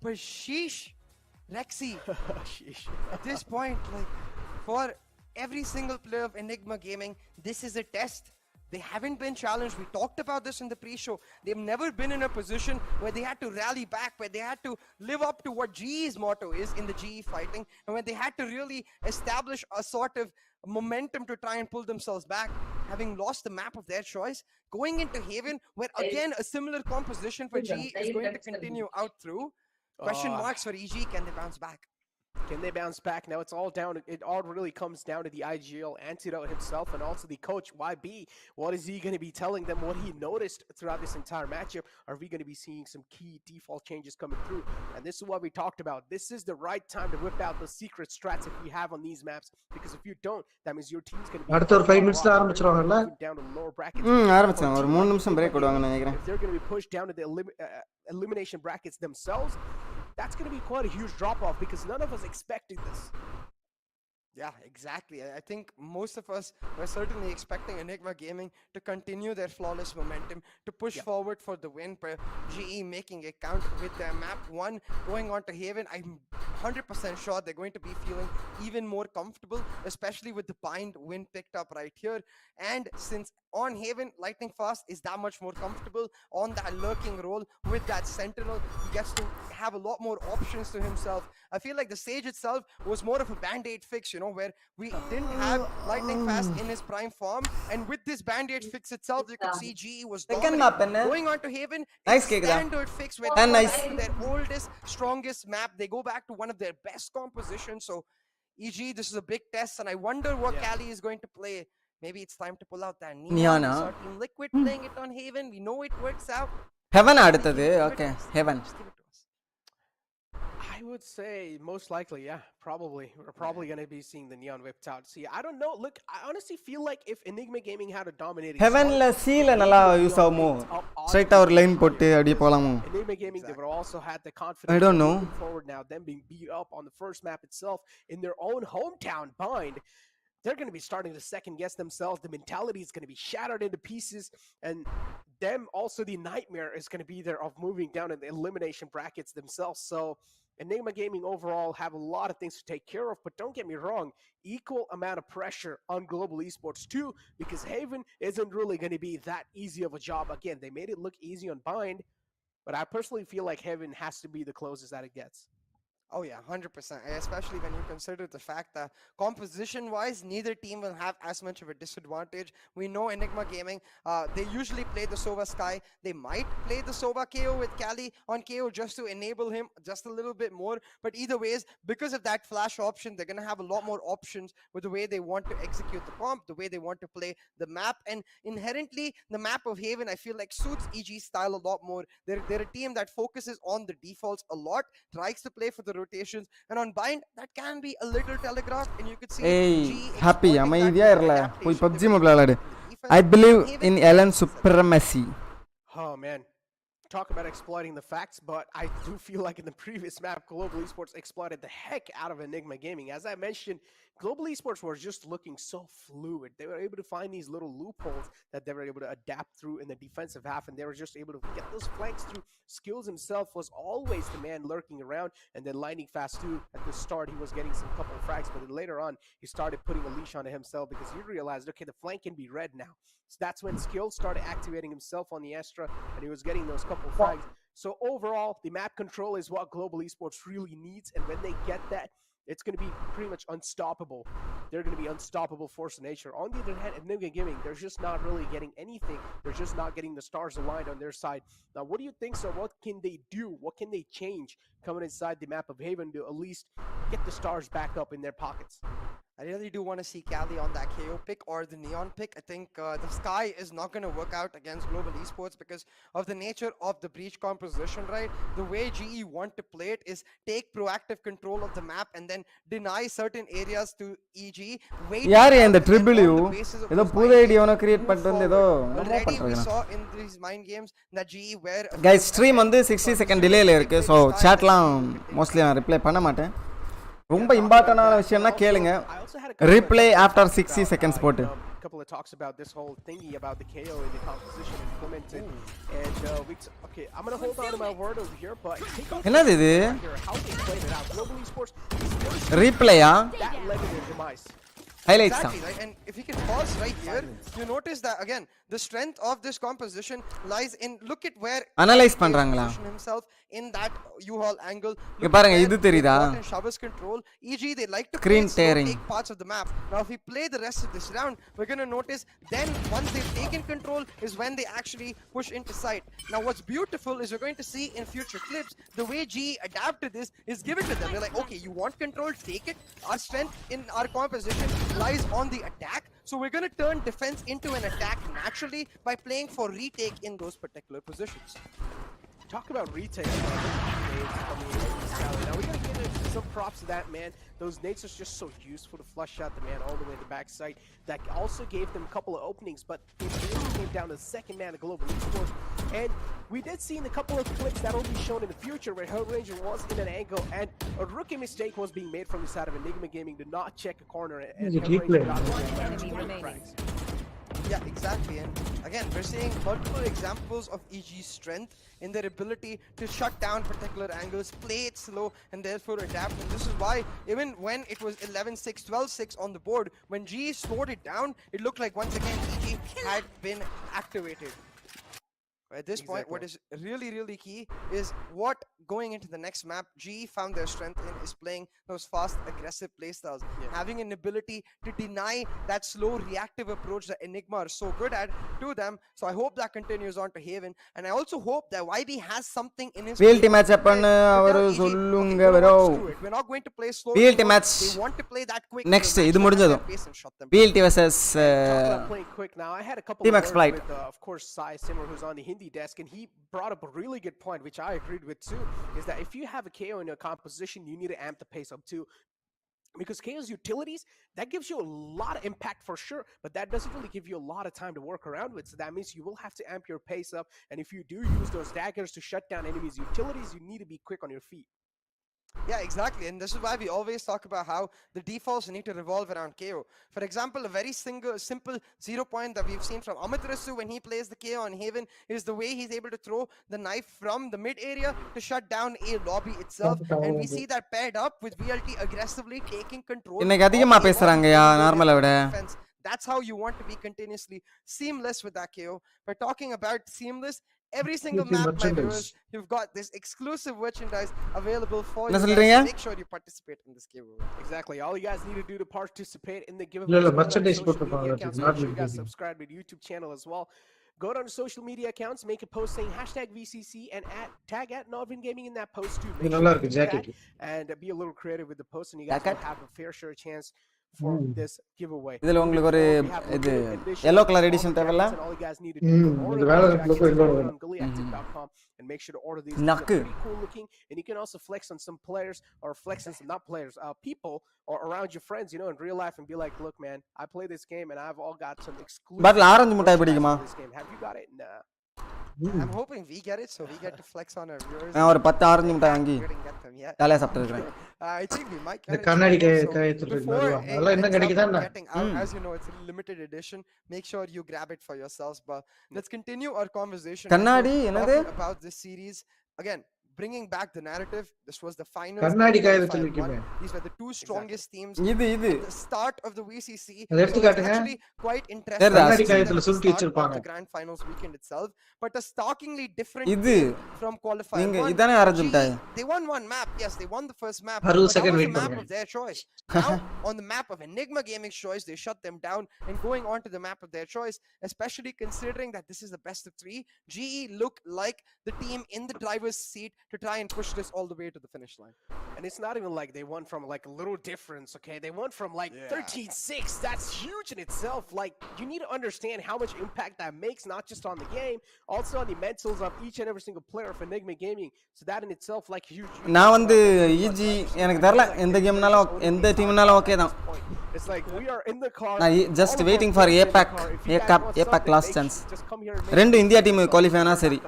But sheesh, Rexy, at this point, like, for every single player of Enigma Gaming, this is a test. They haven't been challenged. We talked about this in the pre-show. They've never been in a position where they had to rally back, where they had to live up to what GE's motto is in the GE fighting, and when they had to really establish a sort of momentum to try and pull themselves back, having lost the map of their choice, going into Haven, where again a similar composition for GE is going to continue out through. Question marks for EG, can they bounce back? Can they bounce back? Now it's all down. It all really comes down to the IGL antidote himself and also the coach YB. What is he going to be telling them? What he noticed throughout this entire matchup? Are we going to be seeing some key default changes coming through? And this is what we talked about. This is the right time to whip out the secret strats if you have on these maps. Because if you don't, that means your team's going to be அடுத்த ஒரு 5 மினிட்ஸ்ல ஆரம்பிச்சிருவாங்கல்ல down to lower brackets. ஆரம்பிச்சாங்க ஒரு 3 நிமிஷம் break விடுவாங்கன்னு நினைக்கிறேன். If they're going to be pushed down to the elimination brackets themselves, that's going to be quite a huge drop off because none of us expected this. Yeah, exactly. I think most of us were certainly expecting Enigma Gaming to continue their flawless momentum, to push forward for the win. GE making a count with their map 1 going on to Haven. I'm 100% sure they're going to be feeling even more comfortable, especially with the bind win picked up right here. And since on Haven, Lightning Fast is that much more comfortable on that lurking role with that Sentinel, he gets to have a lot more options to himself. I feel like the Sage itself was more of a band-aid fix, you know, where we didn't have Lightning Fast in his prime form, and with this band-aid fix itself, you could see GE was going on to Haven. Nice Standard fix where they go back to their oldest, strongest map. They go back to one of their best compositions. So, EG, this is a big test, and I wonder what Cali is going to play. Maybe it's time to pull out that Neon. We saw Team Liquid playing it on Haven. We know it works out. Heaven அடுத்தது. Okay, Heaven. I would say most likely, yeah, probably. We're probably going to be seeing the Neon whipped out. See, I don't know. Look, I honestly feel like if Enigma Gaming had a dominating Heavenல சீல நல்லா use ஆகுமோ ஸ்ட்ரைட்டா ஒரு line போட்டு அப்படியே போலாமோ Enigma Gaming, they would also had the confidence I don't know moving forward now, them being beat up on the first map itself in their own hometown bind. They're going to be starting to second guess themselves. The mentality is going to be shattered into pieces, and them also the nightmare is going to be there of moving down in the elimination brackets themselves. So Enigma Gaming overall have a lot of things to take care of, but don't get me wrong, equal amount of pressure on Global Esports too, because Haven isn't really going to be that easy of a job. Again, they made it look easy on Bind, but I personally feel like Haven has to be the closest that it gets. Oh yeah, 100%. Especially when you consider the fact that composition-wise, neither team will have as much of a disadvantage. We know Enigma Gaming, they usually play the Sova Sky. They might play the Sova KO with Cali on KO just to enable him just a little bit more. But either ways, because of that flash option, they're going to have a lot more options with the way they want to execute the comp, the way they want to play the map. And inherently, the map of Haven, I feel like suits EG's style a lot more. They're a team that focuses on the defaults a lot, tries to play for the rotations, and on Bind that can be a little telegraphed, and you could see happy அமைதியா இருல போய் PUBG mobile விளையாடு I believe in Ellen supremacy. Oh man, talk about exploiting the facts, but I do feel like in the previous map, Global Esports exploited the heck out of Enigma Gaming. As I mentioned, Global Esports were just looking so fluid. They were able to find these little loopholes that they were able to adapt through in the defensive half, and they were just able to get those flanks through. Skills himself was always the man lurking around, and then Lightning Fast too. At the start, he was getting some couple of frags, but then later on, he started putting a leash onto himself because he realized, okay, the flank can be red now. So that's when Skill started activating himself on the Astra, and he was getting those couple of frags. So overall, the map control is what Global Esports really needs, and when they get that, it's going to be pretty much unstoppable. They're going to be unstoppable force of nature. On the other hand, Enigma Gaming, they're just not really getting anything. They're just not getting the stars aligned on their side. Now, what do you think, sir? What can they do? What can they change coming inside the map of Haven to at least get the stars back up in their pockets? I really do want to see Cali on that KO pick or the Neon pick. I think the Sky is not going to work out against Global Esports because of the nature of the breach composition, right? The way GE want to play it is take proactive control of the map and then deny certain areas to EG. யார் இந்த triple you ஏதோ புது ID ஒன்னு create பண்ணிட்டு வந்து ஏதோ என்னமோ we பண்றாங்க saw in these mind games that GE were guys stream வந்து 60 செகண்ட் டிலேல இருக்கு சோ chatலாம் mostly நான் ரிப்ளை பண்ண மாட்டேன் ரொம்ப இம்பார்ட்டன்டான விஷயம்னா கேளுங்க ரிப்ளை ஆஃப்டர் 60 செகண்ட்ஸ் போட்டு couple of talks about this whole thingy about the KO in the composition implemented and okay I'm going to hold on to my word over here but என்னது இது how they played it out Global Esports ரிப்ளையா that led to their demise highlights exactly, right? And if you can pause right here, you notice that again the strength of this composition lies in look at where analyze பண்றாங்களா himself in that U-Haul angle. இங்க பாருங்க இது தெரியுதா Showers control. EG, they like to Screen tearing. take parts of the map. Now if we play the rest of this round, we're going to notice then once they've taken control is when they actually push into sight. Now what's beautiful is we're going to see in future clips the way GE adapt to this is give it to them. They're like, okay, you want control, take it. Our strength in our composition lies on the attack, so we're going to turn defense into an attack naturally by playing for retake in those particular positions. Talk about retake. Now we gotta give it some props to that, man. Those nades are just so useful to flush out the man all the way to the backside. That also gave them a couple of openings, but it really came down to the second man of Global Esports. And we did see in a couple of clips that will be shown in the future where Hellranger was in an angle and a rookie mistake was being made from the side of Enigma Gaming to not check a corner and Hellranger got Yeah, exactly. And again, we're seeing multiple examples of EG's strength in their ability to shut down particular angles, play it slow, and therefore adapt. And this is why even when it was 11-6, 12-6 on the board, when GE slowed it down, it looked like once again EG had been activated. At this point, what is really, really key is what going into the next map, GE found their strength in is playing those fast, aggressive playstyles. Having an ability to deny that slow, reactive approach that Enigma are so good at to them. So I hope that continues on to Haven. And I also hope that YB has something in his VLT match பண்ணு அவரு சொல்லுங்க bro we're not going to play slow. VLT match They want to play that quick. next இது முடிஞ்சதும் VLT versus playing quick now. I had a couple Team of Exploit. words with of course Sai Simmer, who's on the Hindi desk, and he brought up a really good point which I agreed with too, is that if you have a KO in your composition, you need to amp the pace up too. Because KO's utilities, that gives you a lot of impact for sure, but that doesn't really give you a lot of time to work around with. So that means you will have to amp your pace up, and if you do use those daggers to shut down enemies' utilities, you need to be quick on your feet. Yeah, exactly. And this is why we always talk about how the defaults need to revolve around KO. For example, a very simple 0 point that we've seen from Amit Rasu when he plays the KO on Haven is the way he's able to throw the knife from the mid area to shut down a lobby itself. And we see that paired up with VLT aggressively taking control. இன்னைக்கு அதிகமா பேசுறாங்கயா நார்மலா விட That's how you want to be continuously seamless with that KO. We're talking about seamless. Every single map, my viewers, you've got this exclusive merchandise available for you guys. Make sure you participate in this giveaway. Exactly. All you guys need to do to participate in the giveaway is merchandise make sure you guys subscribe to the YouTube channel as well. Go down to social media accounts, make a post saying #VCC and tag @Norvin Gaming in that post too. Make sure you do that and be a little creative with the post, and you guys will have a fair share chance for this giveaway. இதுல உங்களுக்கு ஒரு இது yellow color edition தேவையில்ல all you guys need to do இந்த Valorant logo இன்னொரு and make sure to order these. They're pretty cool looking, and you can also flex on some players or flex on some not players, people or around your friends, you know, in real life and be like, look man, I play this game and I've all got some exclusive பட்ல orange முட்டாய் பிடிக்குமா this game. Have you got it? Nah. I'm hoping we get it so we get to flex on our viewers. நான் ஒரு 10 orange முட்டாய் வாங்கி ஜாலியா சாப்பிட்டு இருக்கேன். I think we might the கண்ணாடி காயத்துல அதெல்லாம் என்ன கிடைக்குதா as you know, it's a limited edition. Make sure you grab it for yourselves. But let's continue our conversation கண்ணாடி என்னது about this series again. Bringing back the narrative, this was the final. These were the two strongest teams at the start of the VCC. So actually quite interesting. The grand finals weekend itself, but a starkingly different from qualifying one. They won one map. Yes, they won the first map. But that was the map of their choice. Now, on the map of Enigma Gaming's choice, they shut them down. And going on to the map of their choice, especially considering that this is the best of 3, GE look like the team in the driver's seat to try and push this all the way to the finish line. And it's not even like they won from like a little difference, okay? They won from like 13-6. That's huge in itself. Like, you need to understand how much impact that makes, not just on the game, also on the mentals of each and every single player of Enigma Gaming. So that in itself, like, huge. நான் வந்து EG எனக்கு தெரியல எந்த கேம்னாலும் எந்த டீம்னாலும் okay தான். It's like we are in the car. Just waiting for APAC last chance. ரெண்டு India team qualify ஆனா சரி.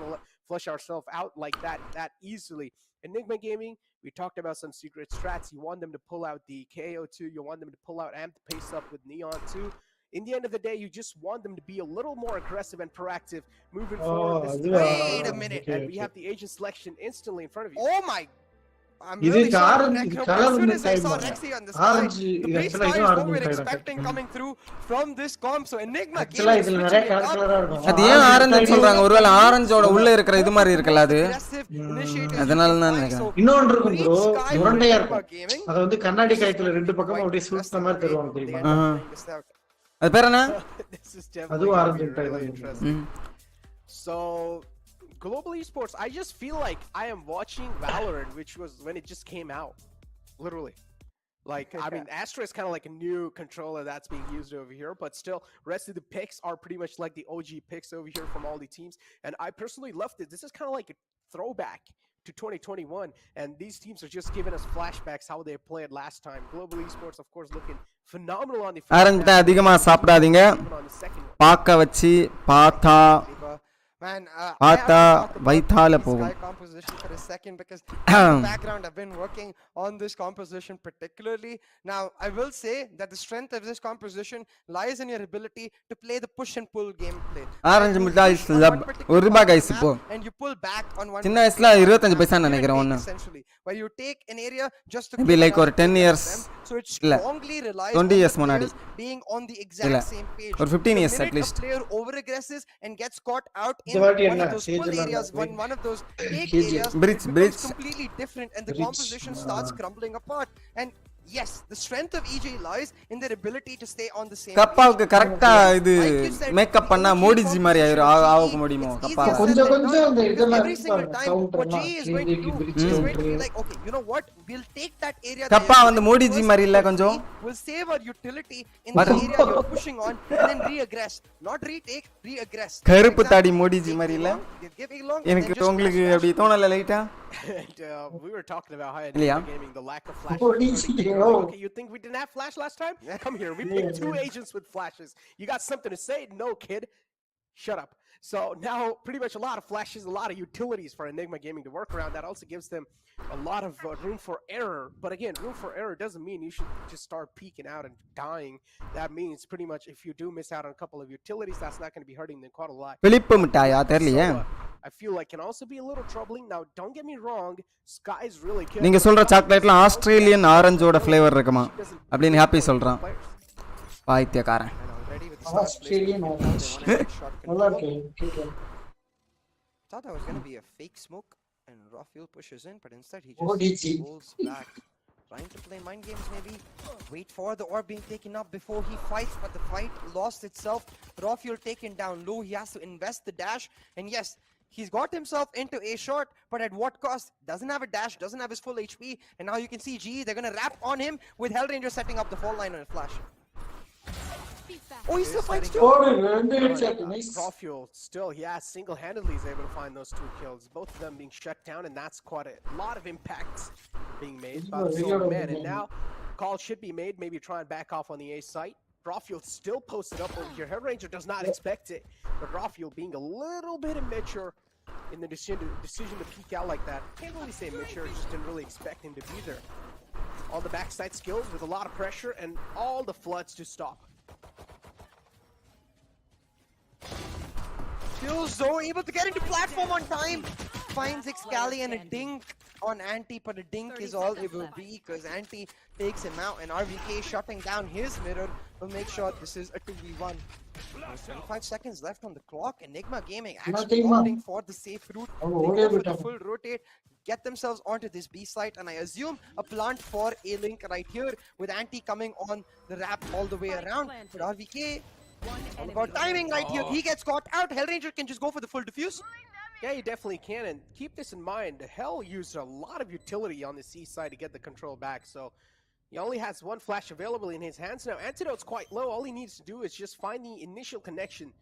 Flush ourselves out like that easily. Enigma Gaming, we talked about some secret strats. You want them to pull out the KO2. You want them to pull out amp the pace up with Neon 2. In the end of the day, you just want them to be a little more aggressive and proactive moving forward. Wait a minute. And we have the agent selection instantly in front of you. Oh my I'm This really is shocked, orange, Rexy, this but color as soon in as the I side, saw man. Rexy on the sky, Orange, the blue actually, sky இது is orange what we're side expecting actually. coming through from this comp. So Enigma Actually, Gaming இதுல switching நிறைய it colour up. கலரா இருக்கும். அது ஏன் Orange orange side சொல்றாங்க? ஒருவேளை Looks ஆரஞ்சோட so உள்ள இருக்கிற இது one மாதிரி of the இருக்குல்ல most அது? aggressive initiatives you அதனால can தான் find. நினைக்கிறேன். So இன்னொன்று இருக்கும் great ப்ரோ, sky for உருண்டையா Enigma இருக்கும். Gaming. அது வந்து கண்ணாடி This is காயத்துல going to ரெண்டு be பக்கம் quite அப்படியே சுத்த interesting மாதிரி the way தருவாங்க they தெரியுமா? end up playing this out. அது பேர் என்ன? This is definitely அதுவும் gonna ஆரஞ்சு be really தான். interesting. So, Global Esports, I just feel like I am watching Valorant, which was when it just came out. Literally. Like, I mean, Astra is kind of like a new controller that's being used over here, but still, rest of the picks are pretty much like the OG picks over here from all the teams. And I personally loved it. This is kind of like a throwback to 2021, and these teams are just giving us flashbacks how they played last time. Global Esports, of course, looking phenomenal on the first orange map, அதிகமா சாப்பிடாதீங்க. even on the second one. பார்க்க வச்சு பார்த்தா Man, I have to பார்த்தா talk about வைத்தால the போகும். sky composition for a second because in the background I've been working on this composition particularly. Now, I will say that the strength of this composition lies in your ability to play the push and pull gameplay. Orange You மிட்டாய் push on லப் one particular ஒரு ரூபாய் part of guys the இப்போ. map and you pull back on one சின்ன particular வயசுல part of the 25 map. Paisa Give and நினைக்கிறேன் take, ஒண்ணு. essentially, where you take an area just to Maybe kill like another ஒரு 10 player years. of them. So it இல்ல. strongly relies 20 on years the முன்னாடி. players being on the இல்ல. exact same page. ஒரு 15 The years at minute least. a player over aggresses and gets caught out in இந்த வாட்டி one என்ன of those Sage pull எல்லாம் areas, இல்ல. one of those take Cage. areas, Bridge, it becomes bridge. completely different and the Bridge. composition starts crumbling apart. And yes, the strength of EJ lies in their ability to stay on the same கப்பாவுக்கு page. கரெக்டா இது Like you said, makeup பண்ணா the Modiji மாதிரி composition ஆயிரும் of ஆக GE, முடியுமோ it's kappa? easier said கொஞ்சம் than கொஞ்சம் done, அந்த because இதெல்லாம் every single இருப்பாங்க. time what கவுண்டர்லாம் GE is going to do bridge is going to be counter. like, okay, you know what, we'll take that area that kappa you're வந்து going Modiji first மாதிரி இல்ல for கொஞ்சம். free, we'll save our utility in But- the area you're pushing on and then re-aggress. Not retake, re-aggress. கருப்பு For தாடி example, Modiji take மாதிரி A இல்ல? long, they give A long, and எனக்கு then just உங்களுக்கு flash, அப்படி flash. தோணல லைட்டா? And we were talking about how இல்லையா? Enigma Gaming, the lack of flashes. Oh, starting to easy, go, oh. like, okay, you think we didn't have flash last time? Come here. We picked two agents with flashes. You got something to say? No, kid. Shut up. So now, pretty much a lot of flashes, a lot of utilities for Enigma Gaming to work around. That also gives them a lot of room for error. But again, room for error doesn't mean you should just start peeking out and dying. That means pretty much if you do miss out on a couple of utilities, that's not going to be hurting them quite a lot. பிலிப்பு மிட்டாயா தெரியலையே? I feel like can also be a little troubling. Now, don't get me wrong, Sky's really good. நீங்க சொல்ற சாக்லேட்ல Australian ஆரஞ்சோட flavour இருக்குமா அப்படின்னு happy சொல்றான். பாய்த்தியக்காரன். Already with the start Australian placement, they orange. wanna take shot நல்லா control. இருக்கு கேக்க. Thought that was going to be a fake smoke and raw fuel pushes in, but instead he Oh, did just he? pulls back. Trying to play mind games maybe. Wait for the orb being taken up before he fights, but the fight lost itself. Raw fuel taken down low. He has to invest the dash. And yes, he's got himself into a short, but at what cost? Doesn't have a dash, doesn't have his full HP. And now you can see GE, they're going to wrap on him with Hellranger setting up the fall line on a flash. Oh, he still fights too. ஓடு ரெண்டு headshot nice. Raw Fuel still, yeah, single-handedly is able to find those two kills. Both of them being shut down, and that's quite a lot of impacts being made by the Silver Man. And now, call should be made, maybe try and back off on the A site. Raw Fuel still posted up over here. Hellranger does not expect it, but Raw Fuel being a little bit immature in the decision to peek out like that. Can't really say immature, just didn't really expect him to be there. On the backside skills with a lot of pressure and all the floods to stop. Kills though, able to get into platform on time. Finds Excali and a dink on Anti, but a dink is all it will be because Anti takes him out and RVK shutting down his mirror will make sure this is a 2v1. There's 25 seconds left on the clock. Enigma Gaming actually Enigma. opting for the safe route. Oh, They okay, go for the but- full rotate, get themselves onto this B site, and I assume a plant for A-Link right here with Anti coming on the wrap all the way around. But RVK, all about timing right here. He gets caught out. Hellranger can just go for the full defuse. Yeah, you definitely can, and keep this in mind. Hell used a lot of utility on the C side to get the control back, so he only has one flash available in his hands now. Antidote's quite low. All he needs to do is just find the initial connection,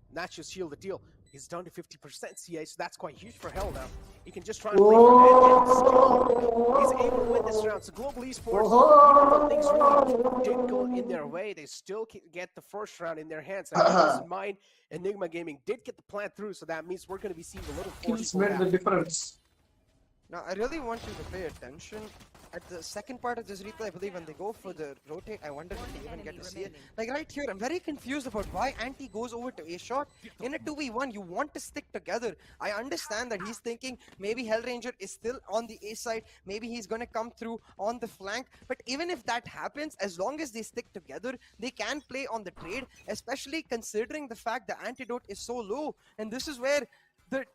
and that should seal the deal. He's down to 50% CA, so that's quite huge for Hell now. He can just try to play for it, and still, he's able to win this round. So Global Esports, even though things really didn't go in their way, they still get the first round in their hands. And keep this in mind, Enigma Gaming did get the plant through, so that means we're going to be seeing a little Kills forceful made the now. difference. Now, I really want you to pay attention. At the second part of this replay, I believe when they go for the rotate, I wonder if they even get to see it. Like right here, I'm very confused about why Anti goes over to A shot. In a 2v1, you want to stick together. I understand that he's thinking maybe Hellranger is still on the A side. Maybe he's going to come through on the flank. But even if that happens, as long as they stick together, they can play on the trade, especially considering the fact the antidote is so low. And this is where the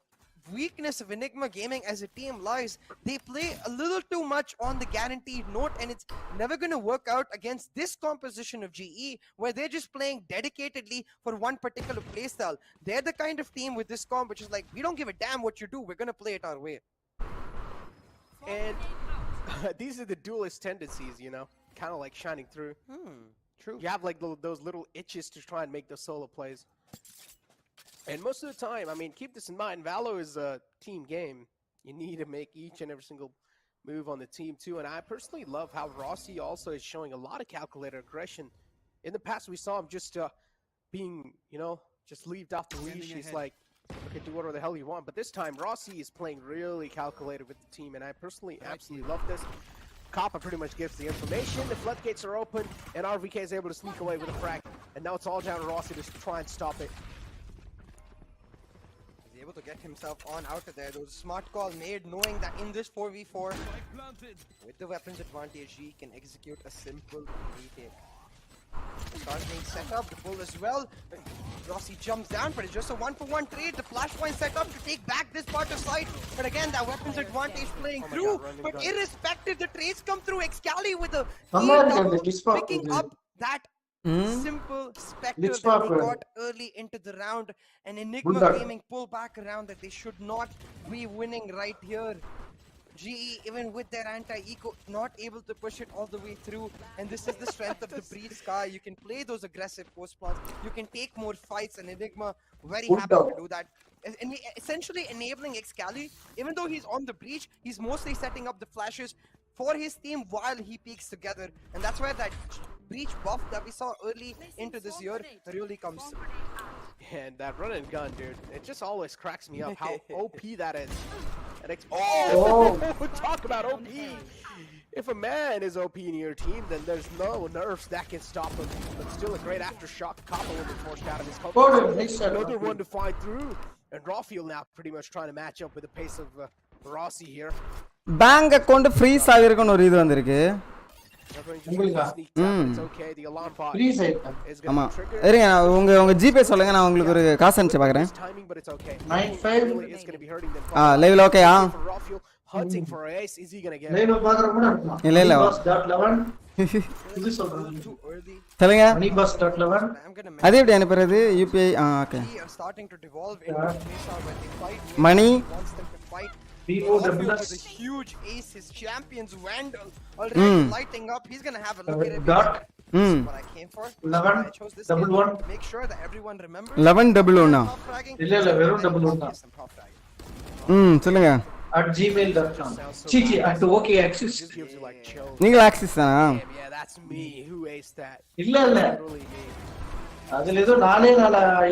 weakness of Enigma Gaming as a team lies. They play a little too much on the guaranteed note, and it's never going to work out against this composition of GE, where they're just playing dedicatedly for one particular playstyle. They're the kind of team with this comp which is like, we don't give a damn what you do, we're going to play it our way. And these are the duelist tendencies, you know, kind of like shining through. True. You have like those little itches to try and make the solo plays. And most of the time, I mean, keep this in mind, Valo is a team game. You need to make each and every single move on the team too. And I personally love how Rossi also is showing a lot of calculated aggression. In the past, we saw him just being, you know, just leaved off the leash. He's like, okay, do whatever the hell you want. But this time, Rossi is playing really calculated with the team. And I personally absolutely love this. Kappa pretty much gives the information. The floodgates are open. And RVK is able to sneak away with a frag. And now it's all down to Rossi to try and stop it. Able to get himself on out of there. There was a smart call made, knowing that in this 4v4, with the weapons advantage, he can execute a simple retake. Stars being set up, the pull as well. Rossi jumps down, but it's just a 1-for-1 trade. The flashpoint set up to take back this part of side. But again, that weapons advantage playing through. But irrespective, the trades come through. Excali with a picking up that simple spectre that we got early into the round. And Enigma Gaming pull back around that they should not be winning right here. GE, even with their anti-eco, not able to push it all the way through. And this is the strength of the Breed Sky. You can play those aggressive post plants. You can take more fights, and Enigma very happy to do that. And essentially enabling Excali, even though he's on the breach, he's mostly setting up the flashes for his team while he peeks together. And that's where that breach buff that we saw early into this year really comes through. And that run and gun, dude, it just always cracks me up how OP that is. Talk about OP! If a man is OP in your team, then there's no nerfs that can stop him. But still a great aftershock. Kappa will be forced out of his comfort. Another one to find through. And Rafael now pretty much trying to match up with the pace of Rossi here. Bank account freeze ஆகிருக்குன்னு ஒரு இது வந்திருக்கு. ஆமா இருங்க உங்க GPay சொல்லுங்க நான் உங்களுக்கு ஒரு காசு அனுப்பிச்சு பார்க்கறேன். லைவ்ல ஓகேயா? லைவ்ல பாக்குற கூட இருக்குமா? இல்ல இது சொல்றேன். சொல்லுங்க. moneyboss.11 அது எப்படி அனுப்புறது? UPI okay. Money BOWS a huge ace. His champions Vandal already lighting up. He's gonna have a look at it. What I came for. 1111. Make sure that everyone remembers. 1111. இல்ல வெறும் 11 தான். சொல்லுங்க. @gmail.com. Chichi at OK Axis. நீங்க axis தானா? Yeah, that's me. Who aced that? இல்ல. அதுல ஏதோ நாலே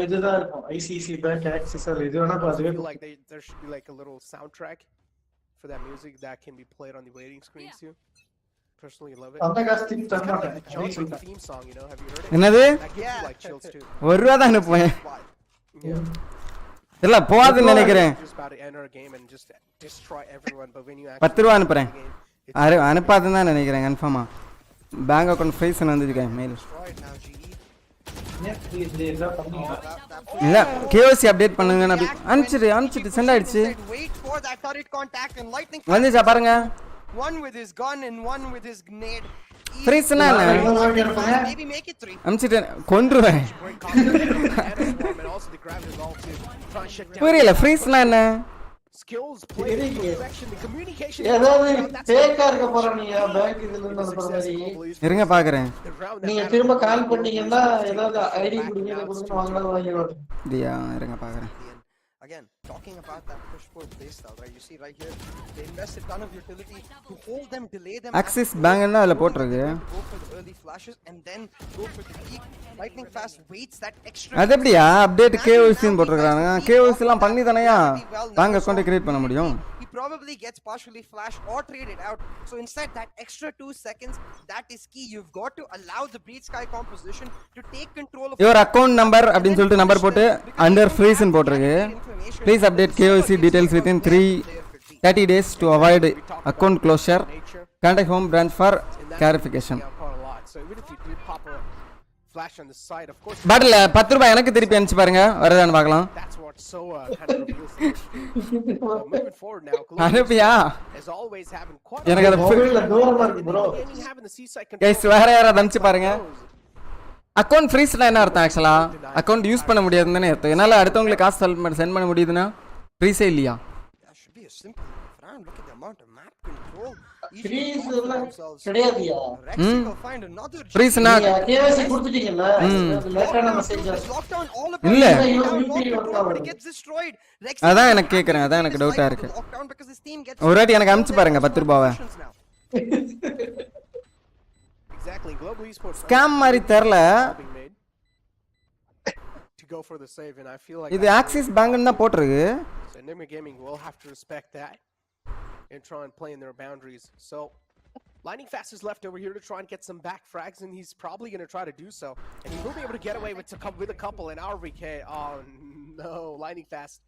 இதுதான் இருக்கும். ICC பேங்க் ஆக்சஸ் இது வேணா பாத்துவே. Like there should be like a little soundtrack for that music that can be played on the waiting screens too. Personally love it. அந்த costing It's kind of like the Johnson theme song, you know. Have you heard it? என்னது? That gives you like chills too. ஒரு ரூபா தான் அனுப்புவேன். இல்ல போவாதுன்னு நினைக்கிறேன். Just about to enter a game and just destroy everyone, but when you 10 ரூபா அனுப்புறேன். அனுப்பாதுன்னு தான் நினைக்கிறேன் கன்ஃபார்மா. பேங்க் அக்கவுண்ட் ஃப்ரீஸ் வந்துருக்கு மெயில். இல்ல KYC அப்டேட் பண்ணுங்க நான் அனுப்பிச்சிட்டு சென்ட் ஆயிடுச்சு. வந்துச்சா பாருங்க. One with his gun and one with his grenade. ஃப்ரீஸ்னா Maybe make it 3. அனுப்பிச்சிட்டு கொன்றுவேன். புரியல ஃப்ரீஸ்னா என்ன? skills play perfection the communication ஏதாவது ஃபேக்கா இருக்க போற நீங்க பேங்க் இதுல இருந்து அனுப்புற மாதிரி இருங்க பாக்குறேன். நீங்க திரும்ப கால் பண்ணீங்கன்னா ஏதாவது ஐடி கொடுங்க கொடுங்க வாங்கலாம் வாங்கிடுவாங்க. டியா இருங்க பாக்குறேன். Again talking about that push-pull playstyle, right? You see right here, they invested a ton of utility to hold them, delay them. Axis bang ன்னா அதுல போட்டுருக்கு. Go for the early flashes and then go for the peak. Lightning Fast waits that extra. அது எப்படியா update KOC ன்னு போட்டுருக்காங்க. KOC எல்லாம் பண்ணி தானயா bank account create பண்ண முடியும். He probably gets partially flashed or traded out. So instead that extra 2 seconds, that is key. You've got to allow the Breed Sky composition to take control of your account number அப்படினு சொல்லிட்டு number போட்டு under freeze ன்னு போட்டுருக்கு. Please update KOC details within 30 days to avoid account closure. Contact home branch for clarification. Flash on the side, of course. பட்ல 10 ரூபாய் எனக்கு திருப்பி அனுப்பி பாருங்க வரதான்னு பார்க்கலாம். That's what so kind of reveals moving forward now. அனுப்பியா as always having quite எனக்கு அது மொபைல்ல தூரமா இருக்கு bro. गाइस வேற யாராவது அனுப்பி பாருங்க. அக்கவுண்ட் ஃப்ரீஸ்னா என்ன அர்த்தம் ஆக்சுவலா? அக்கவுண்ட் யூஸ் பண்ண முடியாதுன்னு தானே அர்த்தம். என்னால அடுத்தவங்களுக்கு காசு சென்ட் பண்ண முடியுதுன்னா ஃப்ரீஸே இல்லையா? That should be a simple round. Look at the amount of map control. Freeze எல்லாம் கிடையாதுயா. Rexy will find another ஃப்ரீஸ்னா KOC கொடுத்துட்டீங்கல. லேட்டான மெசேஜ் lockdown all of இல்ல it gets destroyed. Rexy அதான் எனக்கு கேக்குறேன். அதான் எனக்கு டவுட்டா இருக்கு. lockdown because his team gets ஒரு வாட்டி எனக்கு அனுப்பி பாருங்க 10 ரூபாயை. exactly global esports ஸ்கேம் மாதிரி தெரியல. to go for the save and I feel like இது ஆக்சிஸ் பேங்க்னு தான் போட்டுருக்கு. so Enigma Gaming will have to respect that and try and play in their boundaries. So Lightning Fast is left over here to try and get some back frags, and he's probably going to try to do so. And he will be able to get away with a couple in RVK. Oh no, Lightning Fast.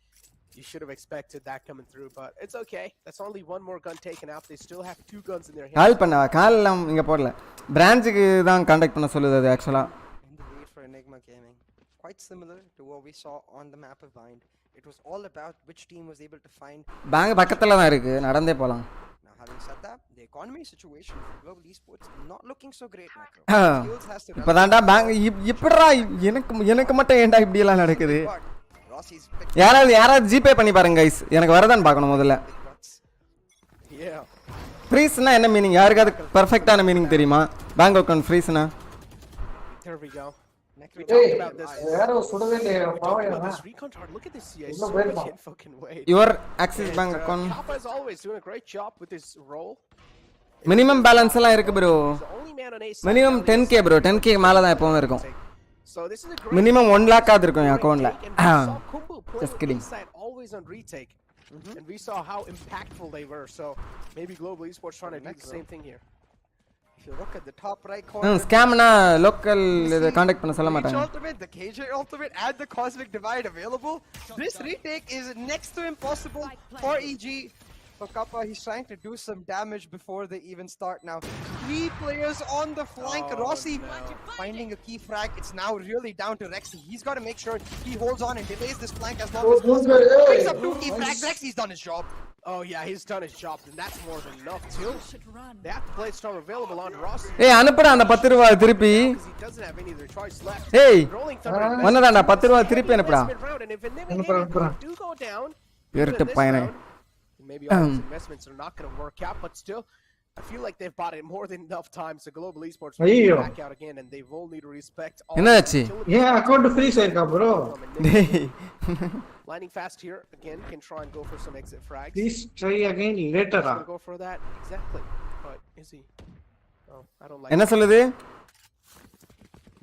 You should have expected that coming through, but it's okay. That's only one more gun taken out. They still have 2 guns in their hands. கால் பண்ணா கால் எல்லாம் இங்க போடல. பிரான்ச்சுக்கு தான் contact பண்ண சொல்லுது அது ஆக்சுவலா. In the lead for Enigma Gaming. Quite similar to what we saw on the map of Bind. It was all about which team was able to find. Bank பக்கத்துல தான் இருக்கு. நடந்தே போலாம். Now having said that, the economy situation for global esports not looking so great, Macro. Skills has to இப்பதான்டா bank இப்படிடா எனக்கு மட்டும் ஏன்டா இப்படி எல்லாம் நடக்குது? Rossi's யாராவது ஜிபே பண்ணி பாருங்க गाइस. எனக்கு வரதான்னு பார்க்கணும் முதல்ல. Yeah. ஃப்ரீஸ்னா என்ன மீனிங்? யாருக்காவது பெர்ஃபெக்ட்டான மீனிங் தெரியுமா? பேங்க் அக்கவுண்ட் ஃப்ரீஸ்னா? There we go. We talked about this. வேற சுடவே இல்லையா பாவயா. Look at this. Yeah, so much fucking weight. Your Axis Bank account. Kappa is always doing a great job with his role. Minimum balance எல்லாம் இருக்கு bro. Minimum 10k bro. 10k மேல தான் எப்பவும் இருக்கும். So this is a great minimum 1 lakh ஆது இருக்கும் என் அக்கவுண்ட்ல. Just kidding. Always on retake. And we saw how impactful they were. So maybe global esports trying to do the same thing here. If you look at the top right corner, ஸ்கேம்னா local இத contact பண்ண சொல்ல மாட்டாங்க. Ultimate, the KJ Ultimate and the Cosmic Divide available. This retake is next to impossible for EG. So Kappa, he's trying to do some damage before they even start now. 3 players on the flank. Rossi finding a key frag. It's now really down to Rexy. He's got to make sure he holds on and delays this flank as long as possible. Picks up 2 key frags. Rexy's done his job. Oh yeah, he's done his job, and that's more than enough too. They have to play star available on Rossi. ஏய் அனுப்புடா அந்த 10 ரூபாய் திருப்பி. He doesn't have any other choice left. ஏய் வந்தடா 10 ரூபாய் திருப்பி அனுப்புடா. Do go down. இருட்டு பையனே. Maybe all these investments are not going to work out, but still, I feel like they've bought it more than enough time. So global esports will back out again, and they will need to respect all. என்னாச்சு? ஏன் account freeze ஆயிருக்கா bro? Lightning Fast here again can try and go for some exit frags. Please try again later. Go for that exactly. But is he? Oh, I don't like. என்ன சொல்லுது?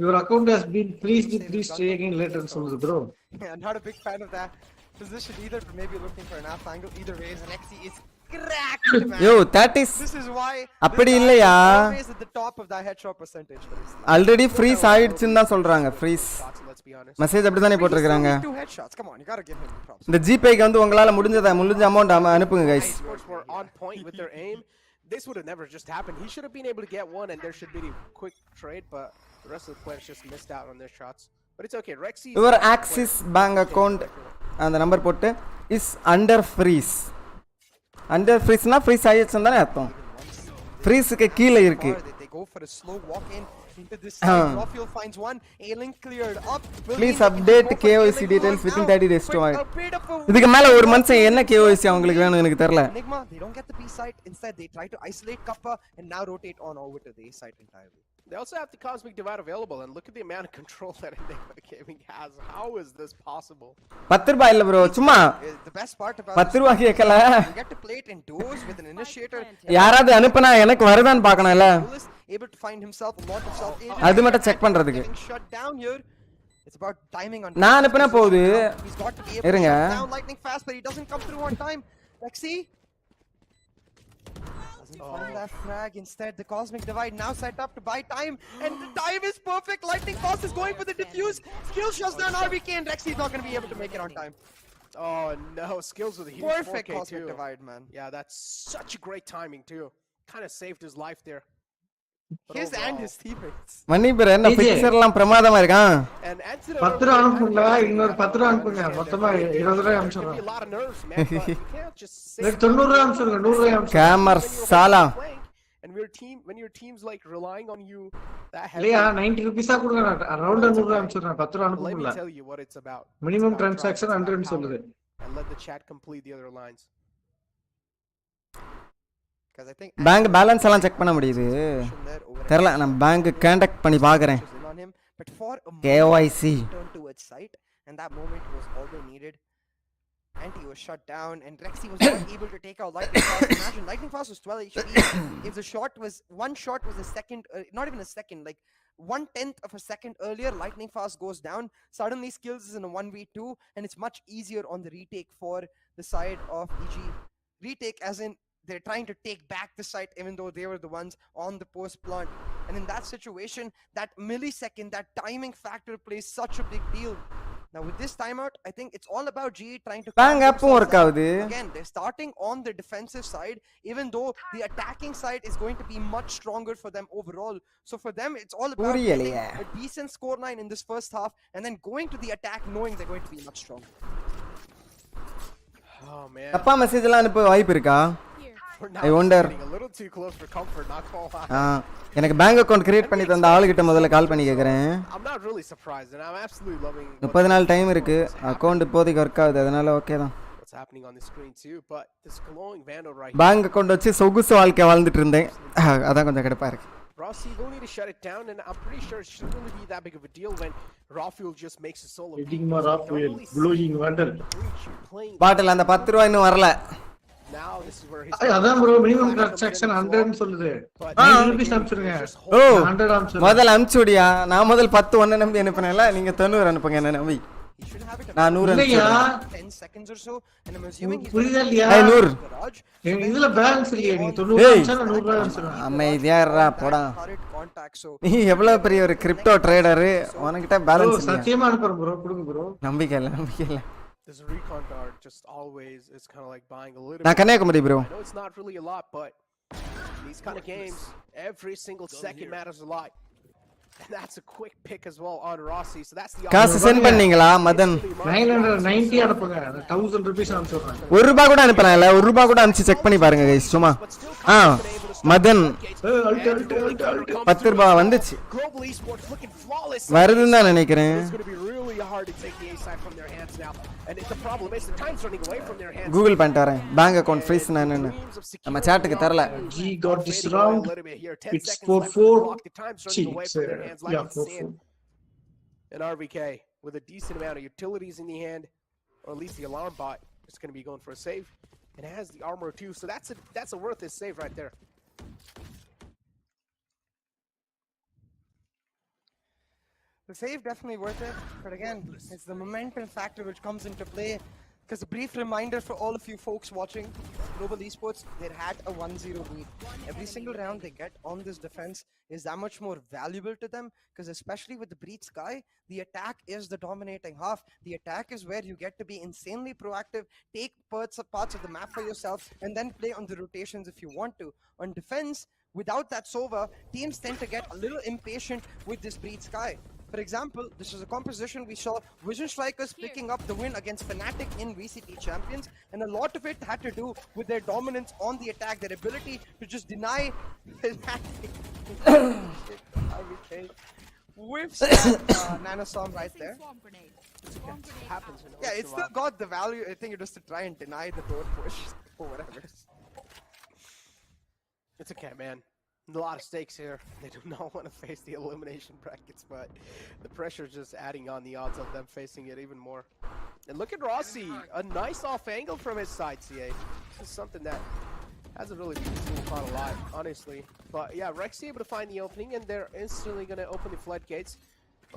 Your account has been freezed. Please try again later சொல்லுது bro. Yeah, not a big fan of that position either, but maybe looking for an half angle. Either way, Rexy is cracked, man. Yo, that is This is why அப்படி இல்லையா? always at the top of that headshot percentage. Already freeze ஆயிடுச்சுன்னு தான் சொல்றாங்க. Freeze message அப்படி தானே போட்டுருக்காங்க. 2 headshots. Come on, you got to give him props. இந்த ஜிபேக்கு வந்து உங்களால முடிஞ்ச அமௌண்ட் அனுப்புங்க guys. Esports were on point with their aim. This would have never just happened. He should have been able to get one, and there should be a quick trade, but the rest of the players just missed out on their shots. But it's okay. Rexy. Your Axis Bank account அந்த number போட்டு is under freeze. Under freeze னா freeze ஆயிடுச்சுன்னு தானே அர்த்தம். ஃப்ரீஸ்க்கு கீழ இருக்கு. They go for a slow walk in into this side. Rafael finds one. A-link cleared up. Please update KOC details within 30 days to avoid. இதுக்கு மேல ஒரு மனுஷன் என்ன KOC அவங்களுக்கு வேணும் எனக்கு தெரியல. Enigma, they don't get the B side. Instead, they try to isolate Kappa and now rotate on over to the A side entirely. They also have the Cosmic Divide available, and look at the amount of control that Enigma Gaming has. How is this possible? 10 ரூபாய் இல்ல bro சும்மா The best part about 10 ரூபாய் கேட்கல you get to play it in duos with an initiator. யாராவது அனுப்புனா எனக்கு வருதான்னு பார்க்கணும்ல Duelist able to find himself a lot of self அது மட்டும் செக் பண்றதுக்கு getting shut down here. It's about timing on நான் அனுப்புனா போகுது he's got to be able இருங்க. to shut down lightning fast, but he doesn't come through on time. Lexi doesn't find that frag. Instead, the Cosmic Divide now set up to buy time, and the time is perfect. Lightning fast is going for the diffuse. Skill shuts down RBK, and Lexi is not going to be able to make it on time. Oh no, skills with a huge Perfect 4K Cosmic too. Divide, man. Yeah, that's such a great timing too. Kind of saved his life there. But His and overall- his teammates. மணி பேர் என்ன picture எல்லாம் பிரமாதமா இருக்கான் And Antidote 10 ரூபா அனுப்புங்க இன்னொரு 10 ரூபா அனுப்புங்க மொத்தமா 20 ரூபாய் Give me அனுப்பிச்சுடுறேன் a lot of nerves, man. But you can't just say எனக்கு 90 ரூபாய் அனுப்பிச்சுடுங்க 100 ரூபாய் அனுப்பிச்சுடுங்க கேமர் சாலா and when your team's like relying on you that heavily. இல்லையா 90 ருபீஸா கொடுங்க அரௌண்ட் 100 ரூபாய் அனுப்பிச்சுடுறேன் 10 ரூபாய் Let me அனுப்புங்களா tell you what it's about. Minimum It's about drive, transaction it's about 100 சொல்லுது power. And let the chat complete the other lines. Because I think bank balance எல்லாம் check பண்ண முடியுது there over தெரியல நான் bank contact பண்ணி பார்க்கறேன் was in on him, but for a moment KYC he turned towards sight, and that moment was all they needed. And he was shut down, and Rexy was not able to take out Lightning Fast. Imagine Lightning Fast was 12 HP. If the shot was one shot was a second, not even a second, like 1/10 of a second earlier, Lightning Fast goes down. Suddenly, Skills is in a 1v2, and it's much easier on the retake for the side of EG. Retake, as in they're trying to take back the site, even though they were the ones on the post plant. And in that situation, that millisecond, that timing factor plays such a big deal. Now with this timeout, I think it's all about GE trying to bank calm ஆப்பும் themselves work down. ஆகுது Again, they're starting on the defensive side, even though the attacking side is going to be much stronger for them overall. So for them, it's all about getting புரியலையே. a decent score line in this first half, and then going to the attack knowing they're going to be much stronger. Oh man. தப்பா message எல்லாம் அனுப்ப வாய்ப்பு இருக்கா We're now I wonder. getting a little too close for comfort, not gonna lie. எனக்கு bank account create பண்ணி தந்த ஆளுகிட்ட முதல்ல கால் பண்ணி கேட்குறேன் I'm not really surprised, and I'm absolutely loving 30 நாள் டைம் இருக்கு அக்கவுண்ட் இப்போதைக்கு ஒர்க் ஆகுது அதனால ஓகே தான் what's happening on the screen too. But this glowing Vandal right bank account வச்சு சொகுசு வாழ்க்கை வாழ்ந்துட்டு இருந்தேன் அதான் கொஞ்சம் கடுப்பா இருக்கு Rossi will need to shut it down, and I'm pretty sure it shouldn't really be that big of a deal when Rafuel just makes a solo. எடிங்மா ராஃபுயல் ப்ளூயிங் வண்டல் Playing பாட்டில் அந்த 10 ரூபா இன்னும் வரல now, this is where he's அதான் bro minimum transaction 100 ன்னு சொல்லுது 90 ருபீஸ் அனுப்பிச்சுடுங்க ஓ 100 அனுப்பிச்சுடுங்க முதல்ல அனுப்பிச்சுடியா நான் முதல் 10 ஒன்னு நம்பி அனுப்புனேன்ல நீங்க 90 அனுப்புங்க என்ன நம்பி He should have it நான் 100 இல்லையா அனுப்பிச்சுடுறேன் 10 seconds or so, and I'm assuming he's புரியுதா இல்லையா ஏய் நூர் garage. இதுல பேலன்ஸ் இல்லையா நீங்க 90 ஏய். அனுப்பிச்சா 100 ரூபாய் அனுப்பிச்சுடுங்க அமைதியா இருடா போடா Current contact, so நீ எவ்வளவு பெரிய ஒரு கிரிப்டோ ட்ரேடர் உனக்கிட்ட ப்ரோ பேலன்ஸ் இல்லையா சத்தியமா அனுப்புறேன் ப்ரோ கொடுங்க ப்ரோ நம்பிக்கை இல்ல this recon guard just always is kind of like buying a little நான் Kanyakumari bro I know it's not really a lot, but in these kind of games, every single second matters a lot. And that's a quick pick as well on Rossi. So that's the காசு send பண்ணீங்களா மதன் 990 அனுப்புங்க 1000 rupees அனுப்பிச்சுடுறேன் 1 ரூபாய் கூட அனுப்பலாம் 1 ரூபாய் கூட அனுப்பிச்சு check பண்ணி பாருங்க guys சும்மா மதன் 10 ரூபாய் வந்துச்சு Global Esports looking flawless. வருதுன்னு தான் நினைக்கிறேன் It's going to be really hard to take the A side from their hands now. And the problem is the time's running away from their hands. Google பண்ணிட்டு வரேன் bank account freeze என்னன்னு நம்ம சாட்டுக்கு தரல G got this round. It's 4-4. Yeah, 4-4. And RVK with a decent amount of utilities in the hand, or at least the alarm bot is going to be going for a save, and it has the armor too. So that's a worth his save right there. the save definitely worth it, but again, it's the momentum factor which comes into play. Because a brief reminder for all of you folks watching Global Esports, they had a 1-0 lead. Every single round they get on this defense is that much more valuable to them, because especially with the Breed Sky, the attack is the dominating half. The attack is where you get to be insanely proactive, take parts of the map for yourself, and then play on the rotations if you want to. On defense, without that Sova, teams tend to get a little impatient with this Breed Sky. For example, this is a composition we saw Vision Strikers picking up the win against Fnatic in VCT Champions, and a lot of it had to do with their dominance on the attack, their ability to just deny Fnatic. Whiffs Nanostorm right there. Happens. Yeah, it still got the value. I think it was to try and deny the door push or whatever. It's okay, man. A lot of stakes here. They do not want to face the elimination brackets, but the pressure is just adding on the odds of them facing it even more. And look at Rossi, a nice off angle from his side, CA. This is something that hasn't really been seen upon a lot, honestly. But yeah, Rexy able to find the opening, and they're instantly going to open the floodgates.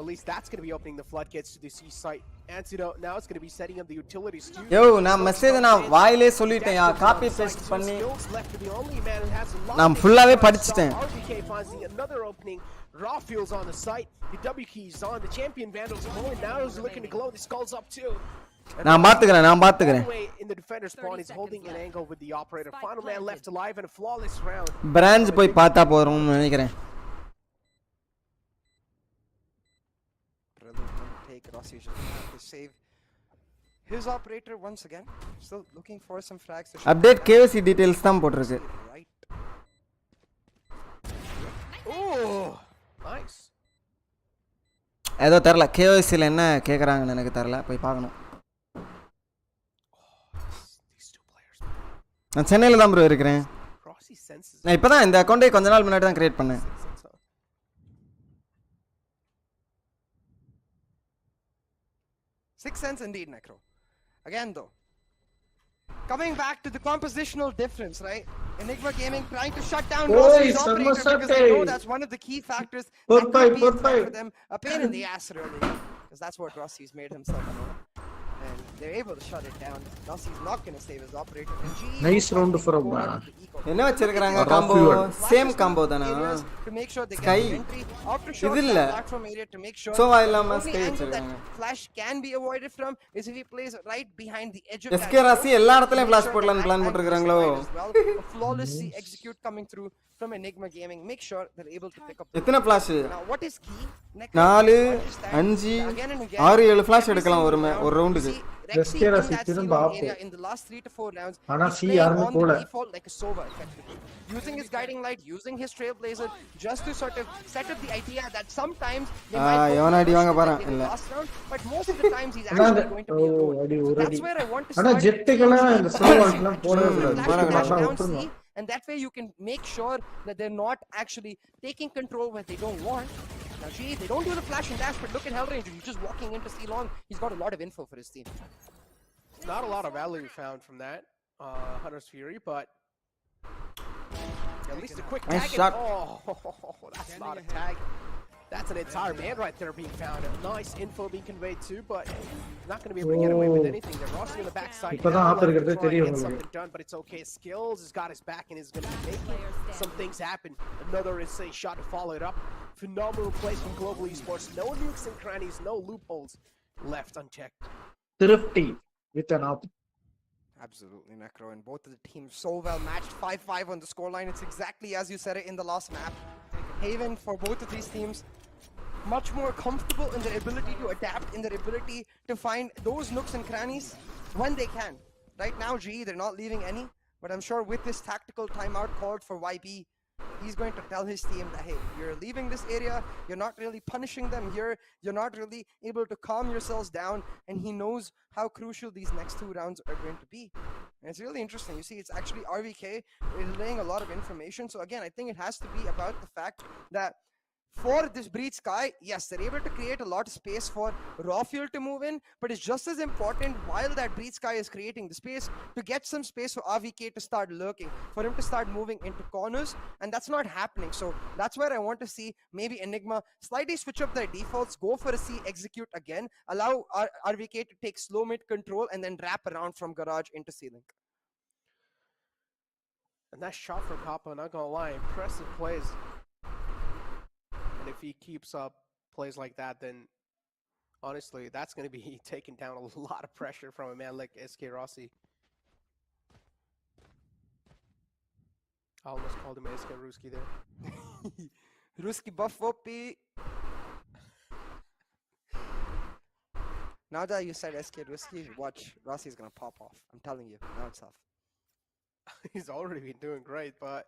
At least that's going to be opening the floodgates to the C site. Antidote now is going to be setting up the utilities too. Yo, நான் message நான் வாயிலே சொல்லிட்டேன் copy paste பண்ணி நான் ஃபுல்லாவே படிச்சிட்டேன். RVK finds another opening. Raw fuels on the site. The W keys on the champion Vandals of Poland now is looking to glow the skulls up too. நான் பாத்துக்கறேன். In the defender spawn is holding an angle with the operator. Final man left alive in a flawless round. Branch போய் பார்த்தா போறோம்னு நினைக்கிறேன். Rossi just have to save his operator once again. Still looking for some frags to update KOC details தான் போட்டுருக்கு. Right. Oh, nice. ஏதோ தெரியல KOC ல என்ன கேக்குறாங்கன்னு எனக்கு தெரியல, போய் பார்க்கணும். நான் சென்னையில தான் ப்ரோ இருக்கேன். நான் இப்பதான் இந்த அக்கவுண்டை கொஞ்ச நாள் முன்னாடி தான் கிரியேட் பண்ணேன். Sixth sense indeed, Necro. Again though, coming back to the compositional difference, right? Enigma Gaming trying to shut down Rossi's operator because they know that's one of the key factors that could be for them a pain in the ass really, because that's what Rossi's made himself known. And they're able to shut it down. Rossi's not going to save his operator. Nice round for a என்ன வச்சிருக்காங்க combo same combo தானா to make sure they Sky. get entry after short இதுல்ல platform area to make sure சோவா இல்லாம only sky angle வச்சிருக்காங்க. that flash can be avoided from is if he plays right behind the edge of SK ராசி எல்லா இடத்துலயும் flash போடலாம்னு plan போட்டுருக்காங்களோ. flawlessly execute coming through from Enigma Gaming. Make sure they're able to pick up எத்தனை flash? now what is key 4 5 6 7 flash எடுக்கலாம் ஒரு ரவுண்டுக்கு. SK Rasi in the last 3 to 4 rounds default like a Sova effectively, using his guiding light, using his trailblazer just to sort of set up the idea that sometimes they might அடி வாங்க பாறேன் in the last round, but most of the times he's actually going to be alone. That's where I want to start. ஜெட்டுகளா இந்த சோவாட்லாம் போடவே and that way you can make sure that they're not actually taking control when they don't want. Now, gee, they don't do the flash and dash, but look at Hellranger. He's just walking in to see long. He's got a lot of info for his team. Not a lot of value found from that, Hunter's Fury, but at least a quick tag. Oh, that's not a tag. That's an entire man right there being found. Nice info being conveyed too, but not going to be able to get away with anything. They're Rossi on the backside. Get something done, but it's okay. Skills has got his back and is going to be making some things happen. Another insane shot to follow it up. Phenomenal plays from Global Esports. No nukes and crannies, no loopholes left unchecked. Thrifty with an up. Absolutely, Necro, and both of the teams so well matched. 5-5 on the scoreline. It's exactly as you said it in the last map. Haven for both of these teams, much more comfortable in their ability to adapt, in their ability to find those nooks and crannies when they can. Right now, GE, they're not leaving any, but I'm sure with this tactical timeout called for YB, he's going to tell his team that, hey, you're leaving this area, you're not really punishing them here, you're not really able to calm yourselves down, and he knows how crucial these next 2 rounds are going to be. And it's really interesting. You see, it's actually RVK relaying a lot of information. So again, I think it has to be about the fact that for this Breach Sky, yes, they're able to create a lot of space for raw fuel to move in, but it's just as important while that Breach Sky is creating the space to get some space for RVK to start lurking, for him to start moving into corners, and that's not happening. So that's where I want to see maybe Enigma slightly switch up their defaults, go for a C, execute again, allow RVK to take slow mid control, and then wrap around from Garage into C-Link. And that shot from Papa, not gonna lie, impressive plays. And if he keeps up plays like that, then honestly, that's going to be taking down a lot of pressure from a man like SK Rossi. I almost called him SK Ruski there. Ruski buff Vopi. Now that you said SK Ruski, watch, Rossi's going to pop off. I'm telling you, now it's off. He's already been doing great, but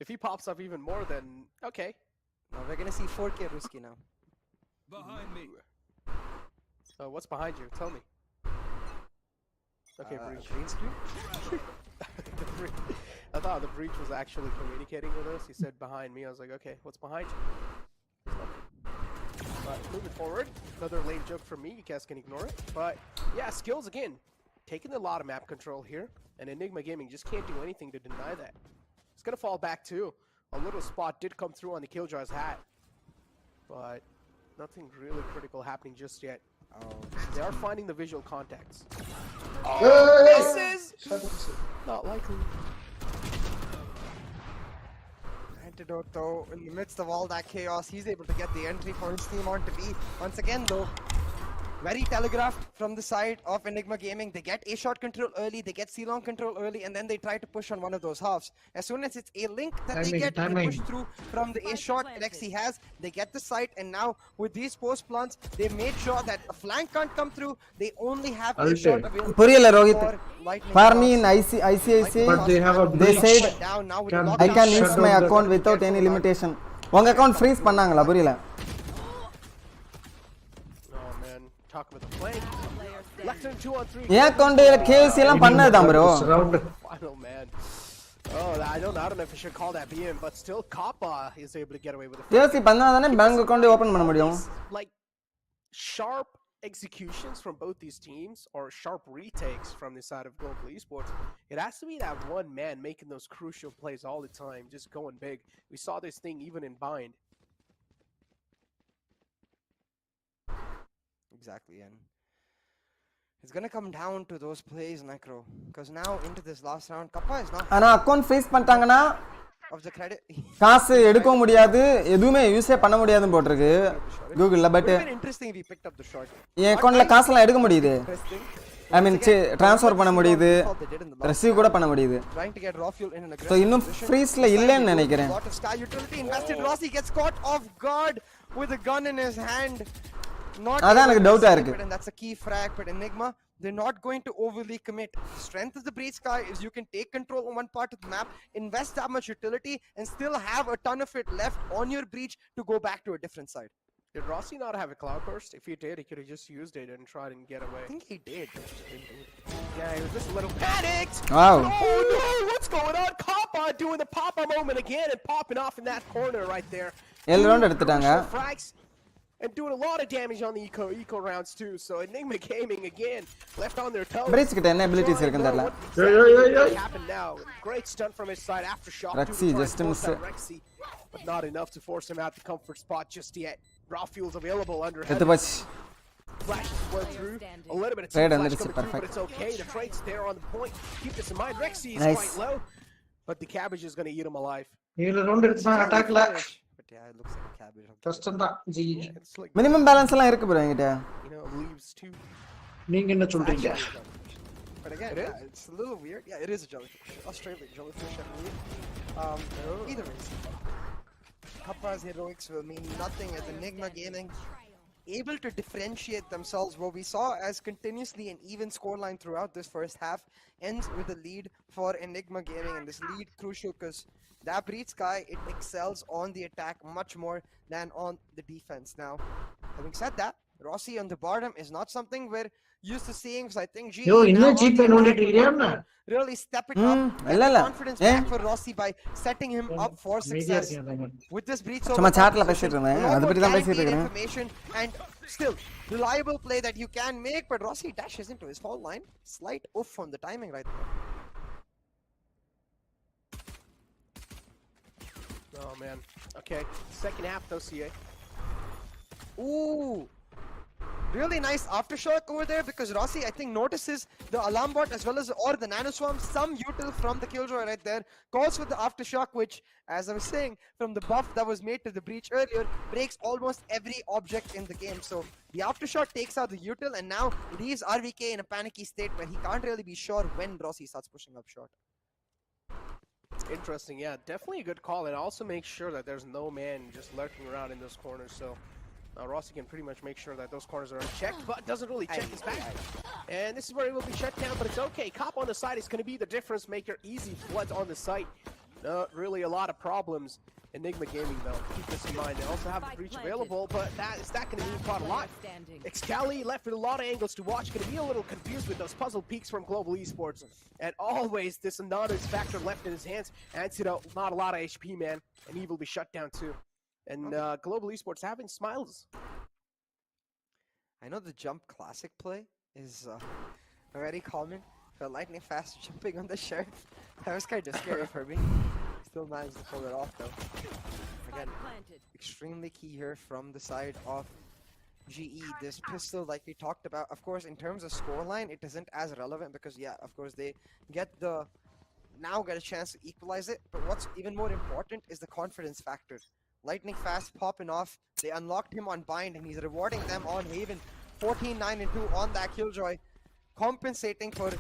if he pops up even more, then okay. Now we're gonna see 4K Ruski now. Behind me. What's behind you? Tell me. Okay, Breach. Green screen? I thought the breach was actually communicating with us. He said behind me. I was like, okay, what's behind you? But moving forward, another lame joke from me. You guys can ignore it. But yeah, skills again, taking a lot of map control here, and Enigma Gaming just can't do anything to deny that. It's gonna fall back too. A little spot did come through on the Killjoy's hat, but nothing really critical happening just yet. They are finding the visual contacts. Misses! Not likely. Antidote though, in the midst of all that chaos, he's able to get the entry for his team onto B. Once again though, very telegraphed from the side of Enigma Gaming. They get A shot control early, they get C long control early, and then they try to push on one of those halves. As soon as it's a link that they get, they push through from the A shot Rexy has. They get the site, and now with these post plants, they made sure that a flank can't come through. They only have A shot available புரியல Rohit. for lightning For me shots. in ICICI, But they have a they breach. said Down now with the Can I lockdown. can shut use down my the- account without any limitation. உங்க account freeze பண்ணாங்களா புரியல? Oh man, talking about the flank. Left and 2 on 3. என் அக்கவுண்ட்ல KFC எல்லாம் பண்ணதுதான் bro. This round. Final man. Oh, I don't know if I should call that BM, but still Kappa is able to get away with it. KFC பண்ணாதானே bank account open பண்ண முடியும். Like sharp executions from both these teams, or sharp retakes from the side of Global Esports. It has to be that one man making those crucial plays all the time, just going big. We saw this thing even in bind. Exactly, and it's gonna come down to those plays, Necro, because now into this last round, Kappa is not ஆனா account freeze பண்ணிட்டாங்கன்னா of the credit. காசு எடுக்க முடியாது, எதுவுமே யூஸே பண்ண முடியாதுன்னு போட்டுருக்கு கூகுள்ல. But Would have been interesting if he picked up the shot. என் அக்கவுண்ட்ல காசெல்லாம் எடுக்க முடியுது. Interesting. ஐ மீன் ட்ரான்ஸ்ஃபர் பண்ண முடியுது, They did in the last receive கூட பண்ண முடியுது. trying to get raw fuel in an so aggressive இன்னும் position. ஃப்ரீஸ்ல இல்லைன்னு நினைக்கிறேன். Lot of sky utility invested. Rossi gets caught off guard with a gun in his hand. Not அதான் able எனக்கு to டவுட்டா save இருக்கு. it, and that's a key frag. But Enigma, they're not going to overly commit. The strength of the breach sky is you can take control on one part of the map, invest that much utility, and still have a ton of it left on your breach to go back to a different side. Did Rossi not have a cloud burst? If he did, he could have just used it and tried and get away. I think he did. Yeah, he was just a little panicked. Wow. Oh no, what's going on? Kappa doing the Papa moment again and popping off in that corner right there. 7 round எடுத்துட்டாங்க. Crucial frags and doing a lot of damage on the eco rounds too. So Enigma Gaming again left on their toes. Breach கிட்ட என்ன abilities இருக்குன்னு தெரியல. What happened now? Great stunt from his side after shock. Rexy just missed it. Rexy, but not enough to force him out the comfort spot just yet. Raw fuel's available under எடுத்து heavy. போச்சு. Flashes went through. A little bit of Trade flash under coming the through, perfect. but it's okay. The trade's there on the point. Keep this in mind. Rexy is Nice. quite low, but the cabbage is going to eat him alive. 7 round எடுத்துனா அட்டாக்ல But yeah, it looks like a cabbage. கஷ்டம் தான் G. It's like, minimum balance எல்லாம் இருக்கு bro என்கிட்ட. leaves too. நீங்க என்ன சொல்றீங்க? But again, yeah, it's a little weird. Yeah, it is a jellyfish. Australian jellyfish, I believe. Either way, Kappa's heroics will mean nothing as Enigma Gaming able to differentiate themselves. What we saw as continuously an even scoreline throughout this first half ends with a lead for Enigma Gaming, and this lead crucial because that breach sky, it excels on the attack much more than on the defense. Now, having said that, Rossi on the bottom is not something we're used to seeing, so I think G யோ இன்னும் GPay நோண்டிட்டு இருக்கீங்க? really step it up, get இல்ல, the இல்ல. confidence ஏன்? back for Rossi by setting him up for அமைதியா success. இருக்கீங்க. With this breach சும்மா over chatல position, பேசிட்டு இருந்தேன். a lot அதை more பத்தி தான் பேசிட்டு guaranteed இருக்கேன். information, and still reliable play that you can make, but Rossi dashes into his foul line. Slight oof on the timing right there. Oh man. Okay. Second half though, CA. Ooh, really nice aftershock over there, because Rossi, I think, notices the alarm bot as well as the nano swarm. Some util from the killjoy right there, calls for the aftershock, which, as I was saying, from the buff that was made to the breach earlier, breaks almost every object in the game. So the aftershock takes out the util, and now leaves RVK in a panicky state where he can't really be sure when Rossi starts pushing up short. Interesting, yeah, definitely a good call, and also make sure that there's no man just lurking around in those corners. So Rossi can pretty much make sure that those corners are unchecked, but doesn't really check his back. And this is where he will be shut down, but it's okay. Cop on the side is going to be the difference maker. Easy flood on the site. Not really a lot of problems. Enigma Gaming, though, keep this in mind. They also have the breach available, but is that going to mean quite a lot? Excali left with a lot of angles to watch. Going to be a little confused with those puzzle peaks from Global Esports. And always, this anonymous factor left in his hands. Antidote, not a lot of HP, man. And he will be shut down, too. And Global Esports having smiles. I know the jump classic play is very common. The lightning fast jumping on the sheriff. That was kind of scary for me. Still managed to pull it off though. Again, extremely key here from the side of GE. This pistol, like we talked about, of course, in terms of scoreline, it isn't as relevant because, yeah, of course, they get a chance to equalize it. But what's even more important is the confidence factor. Lightning fast popping off. They unlocked him on bind, and he's rewarding them on Haven. 14-9-2 on that Killjoy, compensating for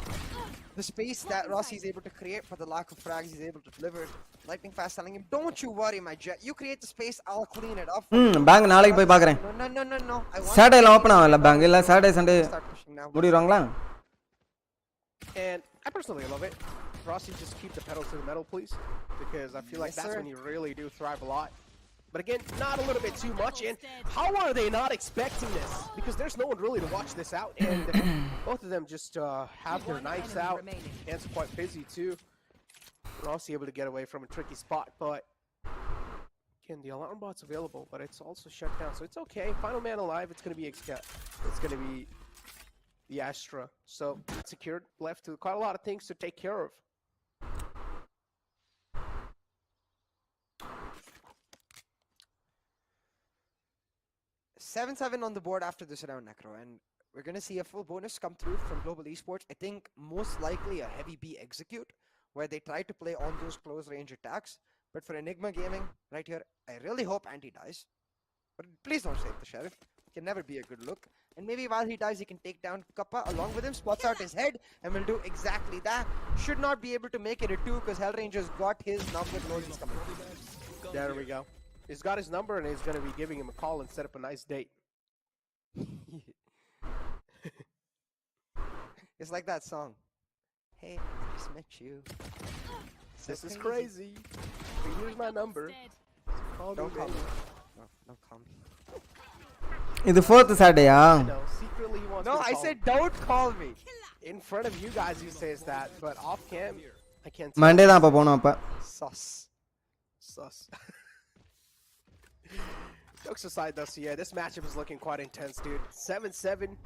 the space that Rossi is able to create for the lack of frags he's able to deliver. Lightning fast telling him, "Don't you worry, my jet. You create the space, I'll clean it up." Bank நாளைக்கு போய் பார்க்கறேன். No. சாட்டர்டேல open ஆகல bank இல்ல Saturday Sunday முடிறாங்களா? And I personally love it. Rossi, just keep the pedal to the metal, please, because I feel like that's when you really do thrive a lot. But again, not a little bit too much. And how are they not expecting this? Because there's no one really to watch this out. And both of them just have their knives out. Hands quite busy too. Rossi able to get away from a tricky spot. But again, the alarm bot's available, but it's also shut down. So it's okay. Final man alive. It's going to be it's going to be the Astra. So it's secured. Left to quite a lot of things to take care of. 7-7 on the board after this round, Necro, and we're going to see a full bonus come through from Global Esports. I think most likely a heavy B execute, where they try to play on those close range attacks. But for Enigma Gaming, right here, I really hope Anti dies. But please don't save the Sheriff. It can never be a good look. And maybe while he dies, he can take down Kappa along with him, spots out his head, and will do exactly that. Should not be able to make it a 2 because Hellranger's got his number, knows he's coming. There we go. He's got his number and he's going to be giving him a call and set up a nice date. It's like that song. Hey, I just met you. This is crazy. But here's my number. Don't call me. No, don't call me. இது 4th சாட்டர்டேயா? No, secretly he wants No, me to I call said him. don't call me. In front of you guys he says that, but off cam I can't. Monday தான் அப்ப போணும் அப்ப. Sus. Jokes aside though, so yeah, this matchup is looking quite intense, dude. 7-7.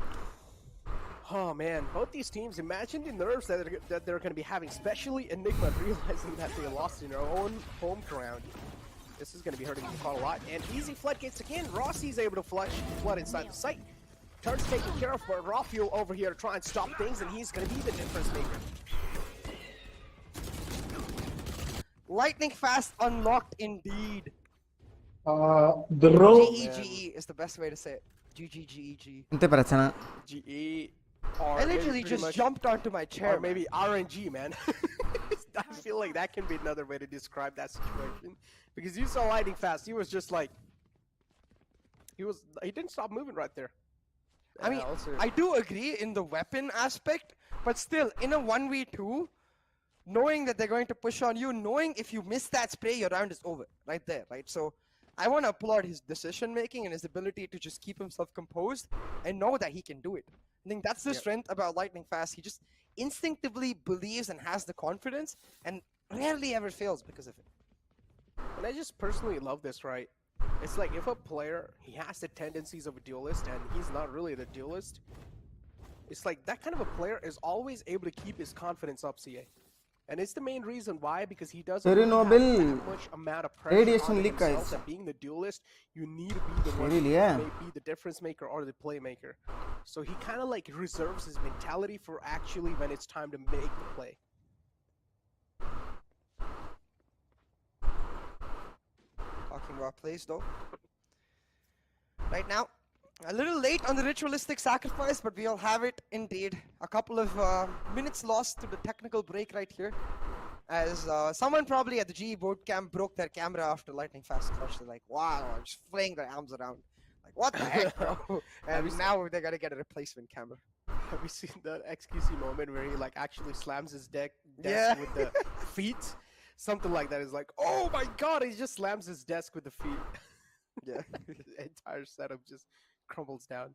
Oh man, both these teams, imagine the nerves that they're going to be having, especially Enigma realizing that they lost in their own home ground. This is going to be hurting the call a lot. And easy floodgates again. Rossi's able to flood inside the site. Turns taken care of, but Rafael over here to try and stop things, and he's going to be the difference maker. Lightning fast unlocked indeed. Bro. GEGE is the best way to say it. GGGEG. இந்த பிரச்சனை. GE. I literally just jumped onto my chair. Or maybe RNG, man. I feel like that can be another way to describe that situation. Because you saw Lightning fast, he was just like, he didn't stop moving right there. I mean, I do agree in the weapon aspect, but still, in a 1v2, knowing that they're going to push on you, knowing if you miss that spray, your round is over, right there, right? So, I want to applaud his decision making and his ability to just keep himself composed and know that he can do it. I think that's the strength about Lightning Fast. He just instinctively believes and has the confidence and rarely ever fails because of it. And I just personally love this, right? It's like if a player, he has the tendencies of a duelist and he's not really the duelist, it's like that kind of a player is always able to keep his confidence up, CA. And it's the main reason why, because he doesn't have that much amount of pressure Radiation on leak himself guys. that being the duelist, you need to be the one Really, who yeah. may be the difference maker or the playmaker. So he kind of like reserves his mentality for actually when it's time to make the play. Talking about plays though. Right now, a little late on the ritualistic sacrifice, but we'll have it indeed. A couple of minutes lost to the technical break right here. As someone probably at the GE board camp broke their camera after Lightning Fast clutch. They're like, wow, just flaying their arms around. Like, what the heck, bro? And now they gotta get a replacement camera. Have you seen that XQC moment where he like actually slams his desk Yeah. with the feet? something like that. Is like, oh my god, he just slams his desk with the feet. Yeah. The entire setup just crumbles down.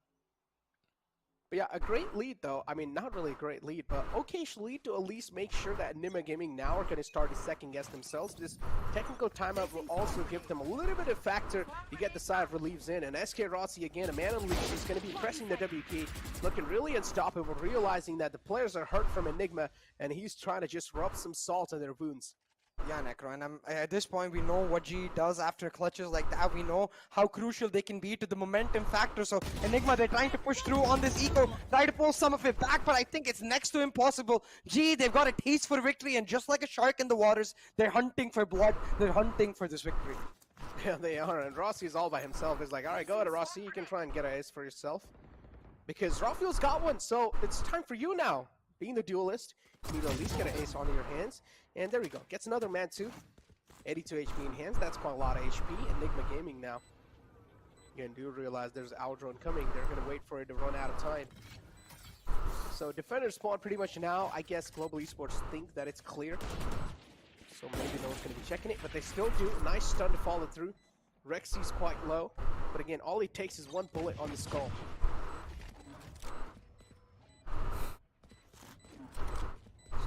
But yeah, a great lead though. I mean, not really a great lead, but okay-ish lead to at least make sure that Enigma Gaming now are going to start to second guess themselves. This technical timeout will also give them a little bit of factor to get the side relieves in. And SK Rossi, again, a man unleashed, is going to be pressing the WP, looking really unstoppable, realizing that the players are hurt from Enigma, and he's trying to just rub some salt on their wounds. Yeah, Necro, and at this point we know what G does after clutches like that. We know how crucial they can be to the momentum factor. So Enigma, they're trying to push through on this eco, try to pull some of it back, but I think it's next to impossible. G, they've got a taste for victory, and just like a shark in the waters, they're hunting for blood, they're hunting for this victory. Yeah, they are, and Rossi's all by himself. He's like, all right, go ahead, Rossi, you can try and get an ace for yourself. Because Rafael's got one, so it's time for you now. Being the duelist, you need to at least get an ace onto your hands. And there we go. Gets another man too. 82 HP in hands. That's quite a lot of HP. Enigma Gaming now. Again, do realize there's Owl Drone coming. They're going to wait for it to run out of time. So defenders spawn pretty much now. I guess Global Esports think that it's clear. So maybe no one's going to be checking it. But they still do. Nice stun to follow through. Rexy's quite low. But again, all he takes is one bullet on the skull.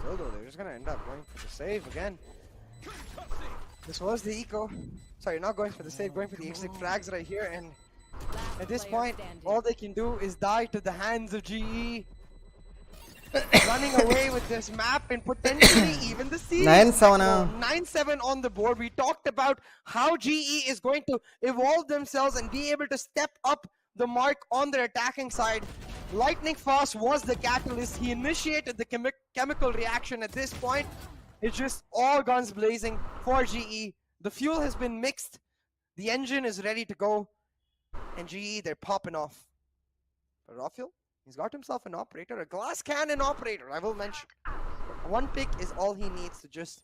Still though, they're just gonna end up going for the save again. This was the eco. Sorry, not going for the save, going for the exit frags right here, and at this point, all they can do is die to the hands of GE. Running away with this map and potentially even the series. 9-7. 9-7 on the board. We talked about how GE is going to evolve themselves and be able to step up the mark on their attacking side. Lightning Fast was the catalyst. He initiated the chemical reaction. At this point, it's just all guns blazing for GE. The fuel has been mixed. The engine is ready to go. And GE, they're popping off. But Rafael, he's got himself an operator, a glass cannon operator, I will mention. One pick is all he needs to just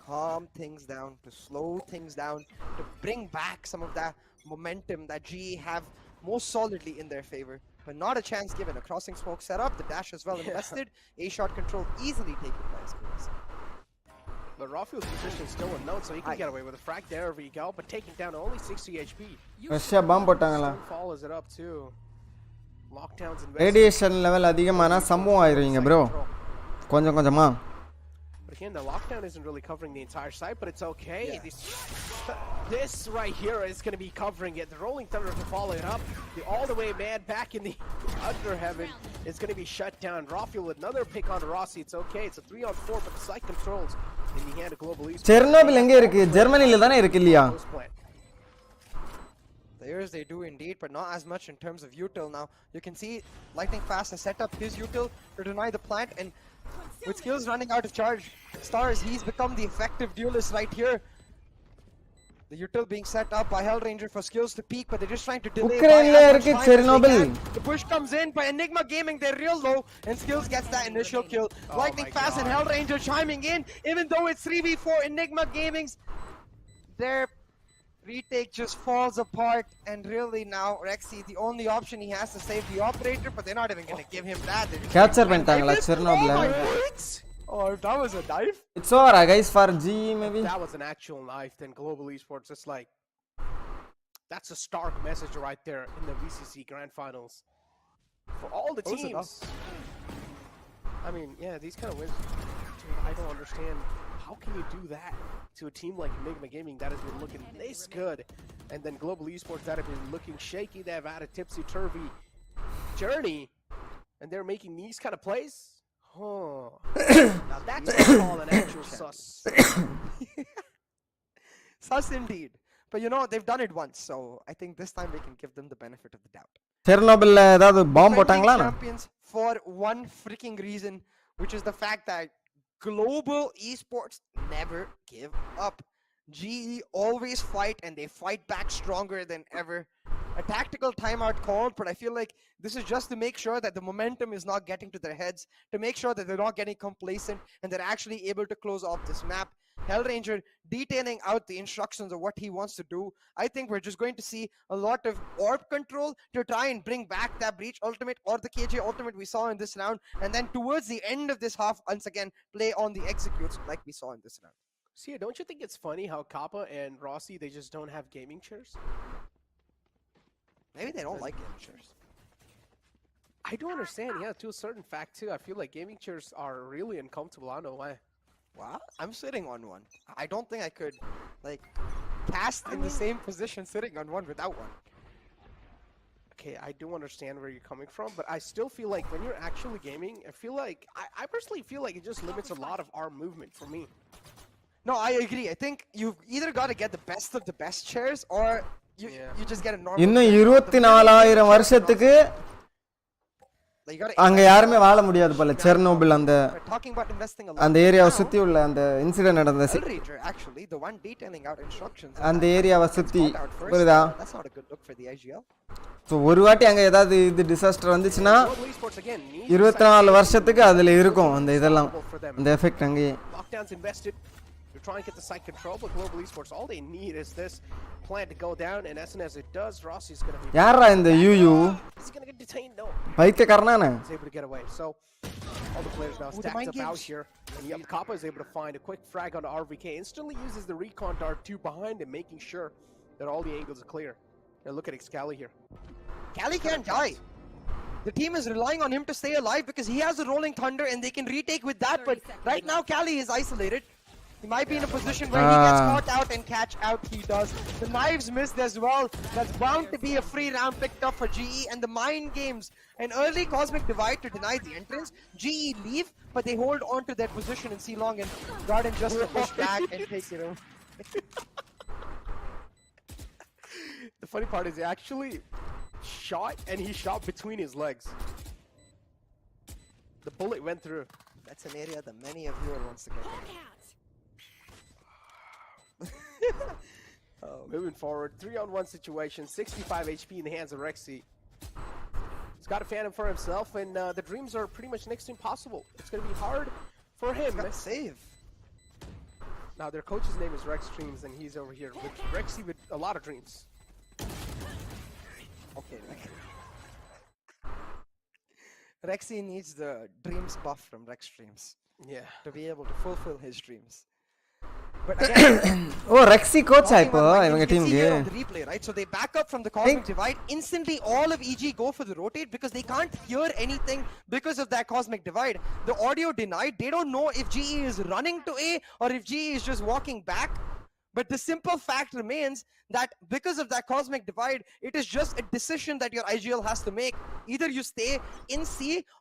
calm things down, to slow things down, to bring back some of that momentum that GE have most solidly in their favor. But not a chance given. A crossing smoke setup, the dash is well invested, A-shot control easily taken by Skills. But Rafael's position is still unknown, so he can get away with a frag there if he go, but taking down only 60 HP. Russia bomb போட்டாங்களா Follows it up too. Lockdowns and radiation level அதிகமானா சம்பவம் ஆயிருவீங்க bro கொஞ்சம் கொஞ்சமா. But again, the lockdown isn't really covering the entire site, but it's okay. Yeah. This right here is going to be covering it. The Rolling Thunder to follow it up. The all-the-way man back in the under heaven is going to be shut down. Rafael with another pick on Rossi. It's okay. It's a 3-on-4, but the site controls in the hand of Global Esports. Chernobyl எங்க இருக்கு? ஜெர்மனில தானே இருக்கு இல்லையா? Players, they do indeed, but not as much in terms of util now. You can see Lightning Fast has set up his util to deny the plant, and with Skills running out of charge, Stars, he's become the effective duelist right here. The util being set up by Hellranger for Skills to peek, but they're just trying to delay Ukraine by as much இருக்கு time as they Chernobyl. can. The push comes in by Enigma Gaming, they're real low, and Skills gets that initial kill. Lightning Fast and Hellranger chiming in, even though it's 3v4 Enigma Gaming's. Their retake just falls apart, and really now Rexy, the only option he has to save the operator, but they're not even going to give him that. Capture பண்ணிட்டாங்களா Chernobyl? Oh, that was a knife? It's over guys for GE maybe. That was an actual knife. Then Global Esports, it's like, that's a stark message right there in the VCC Grand Finals for all the teams. I mean, yeah, these kind of wins. Dude, I don't understand. How can you do that to a team like Enigma Gaming that has been looking this good, and then Global Esports that have been looking shaky? They've had a tipsy-turvy journey, and they're making these kind of plays. Oh, now that's what I call an actual sus. Sus indeed. But you know, they've done it once, so I think this time we can give them the benefit of the doubt. செர்னோபில்ல ஏதாவது bomb போட்டாங்களா? Champions for one freaking reason, which is the fact that Global Esports never give up. GE always fight, and they fight back stronger than ever. A tactical timeout called, but I feel like this is just to make sure that the momentum is not getting to their heads, to make sure that they're not getting complacent, and they're actually able to close off this map. Hellranger detailing out the instructions of what he wants to do. I think we're just going to see a lot of orb control to try and bring back that Breach ultimate or the KJ ultimate we saw in this round, and then towards the end of this half, once again, play on the executes like we saw in this round. See, don't you think it's funny how Kappa and Rossi, they just don't have gaming chairs? Maybe they don't like gaming chairs. I do understand, yeah, to a certain fact too. I feel like gaming chairs are really uncomfortable. I don't know why. Wow, I'm sitting on one. I don't think I could, like, cast in the same position sitting on one without one. Okay, I do understand where you're coming from, but I still feel like when you're actually gaming, I feel like, I personally feel like it just limits a lot of arm movement for me. No, I agree. I think you've either got to get the best of the best chairs, or you just get a normal. இன்னும் 24000 வருஷத்துக்கு Like, you gotta அங்க யாருமே வாழ முடியாது போல Chernobyl அந்த We're talking about investing a lot. அந்த ஏரியாவை சுத்தி உள்ள அந்த இன்சிடென்ட் நடந்த Ranger, actually, the one detailing out instructions. அந்த ஏரியாவை சுத்தி புரியுதா That's not a good look for the IGL. So ஒரு வாட்டி அங்க ஏதாவது இது டிசாஸ்டர் வந்துச்சுன்னா Global Esports again needs 24 வருஷத்துக்கு அதுல இருக்கும் அந்த இதெல்லாம் for them. அந்த எஃபெக்ட் அங்கேயே Lockdown's invested. They're trying to get the site control, but Global Esports, all they need is this plan to go down, and as soon as it does, Rossi's gonna be. யாரா இந்த UU He's gonna get detained. No, பைத்தியக்காரனானே he's able to get away. So all the players now stacked up out here, and yep, Kappa is able to find a quick frag on the RVK. Instantly uses the recon dart 2 behind him, making sure that all the angles are clear. Now look at Excali here. Cali can't die. The team is relying on him to stay alive because he has a rolling thunder and they can retake with that. But right now, Cali is isolated. He might be in a position where he gets caught out and catch out. He does. The knives missed as well. That's bound to be a free round picked up for GE. And the mind games, an early cosmic divide to deny the entrance. GE leave, but they hold on to their position and see long and Garden just to push back and take it over. The funny part is he actually shot, and he shot between his legs. The bullet went through. That's an area that many of you wants to get in. Moving forward, 3-on-1 situation, 65 HP in the hands of Rexy. He's got a Phantom for himself, and the dreams are pretty much next to impossible. It's going to be hard for him. Save. Now, their coach's name is Rex Dreams, and he's over here with Rexy with a lot of dreams. Okay, Rexy needs the dreams buff from Rex Dreams. Yeah. To be able to fulfill his dreams. But again, oh Rexy கோச்சா இப்போ இவங்க டீமுக்கு the replay, right? So they back up from the cosmic divide. Instantly, all of EG go for the rotate because they can't hear anything because of that cosmic divide. The audio denied. They don't know if GE is running to A or if GE is just walking back. But the simple fact remains that because of that cosmic divide, it is just a decision that your IGL has to make. Either you stay in C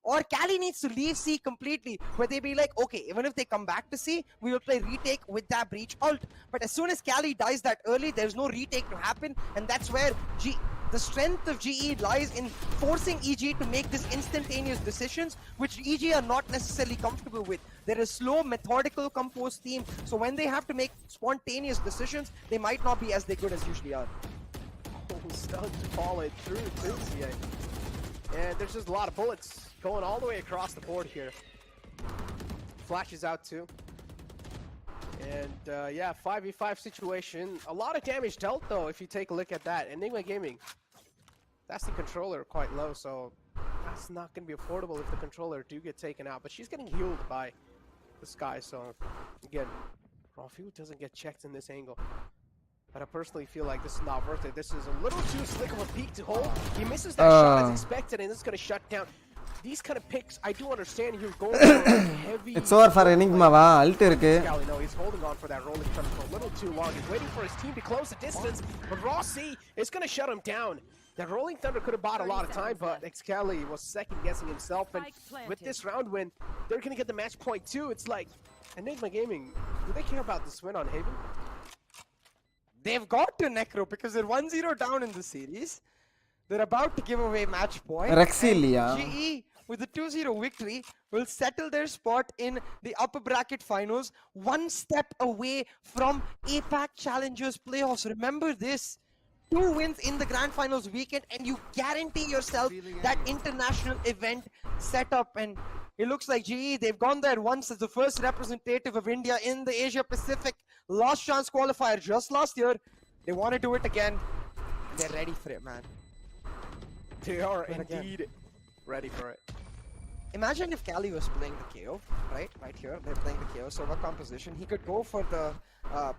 or Cali needs to leave C completely, where they be like, okay, even if they come back to C, we will play retake with that breach ult. But as soon as Cali dies that early, there's no retake to happen, and that's where the strength of GE lies in forcing EG to make these instantaneous decisions, which EG are not necessarily comfortable with. They're a slow, methodical, composed team, so when they have to make spontaneous decisions, they might not be as they good as usually are. Stunned to fall it through too, CA. And there's just a lot of bullets going all the way across the board here. Flashes out too. And yeah, 5v5 situation. A lot of damage dealt though, if you take a look at that. Enigma Gaming, that's the controller quite low, so that's not going to be affordable if the controller do get taken out. But she's getting healed by the Sky, so again, Rafu doesn't get checked in this angle. But I personally feel like this is not worth it. This is a little too slick of a peak to hold. He misses that shot as expected, and this is going to shut down. These kind of picks, I do understand you're going for heavy. It's over for Enigma va ult irukku. No, he's holding on for that rolling thunder for a little too long. He's waiting for his team to close the distance, but Rossi is going to shut him down. That rolling thunder could have bought a lot of time, but Excali was second guessing himself. And with this round win, they're going to get the match point too. It's like Enigma Gaming, do they care about this win on Haven? They've got to Necro because they're 1-0 down in the series. They're about to give away match point. Rexilia. GE, with the 2-0 victory, will settle their spot in the upper bracket finals, one step away from APAC Challengers playoffs. Remember this. 2 wins in the grand finals weekend and you guarantee yourself that international event setup. And it looks like GE, they've gone there once as the first representative of India in the Asia Pacific last chance qualifier just last year. They want to do it again. They're ready for it, man. They are indeed ready for it. imagine if Cali was playing the KO, right here, they're playing the KO, so what composition, he could go for the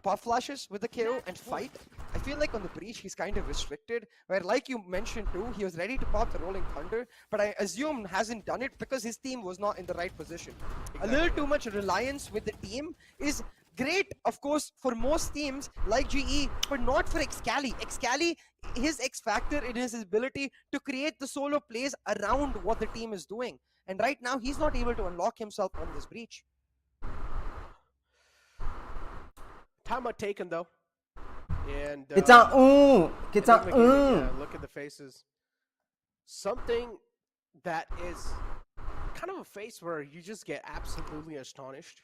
puff flashes with the KO and fight. I feel like on the breach, he's kind of restricted, where like you mentioned too, he was ready to pop the Rolling Thunder, but I assume hasn't done it because his team was not in the right position. A little too much reliance with the team is great, of course, for most teams like GE, but not for Excali. Excali, his X factor, it is his ability to create the solo plays around what the team is doing. And right now, he's not able to unlock himself on this breach. Timeout taken though. And look at the faces. Something that is kind of a face where you just get absolutely astonished.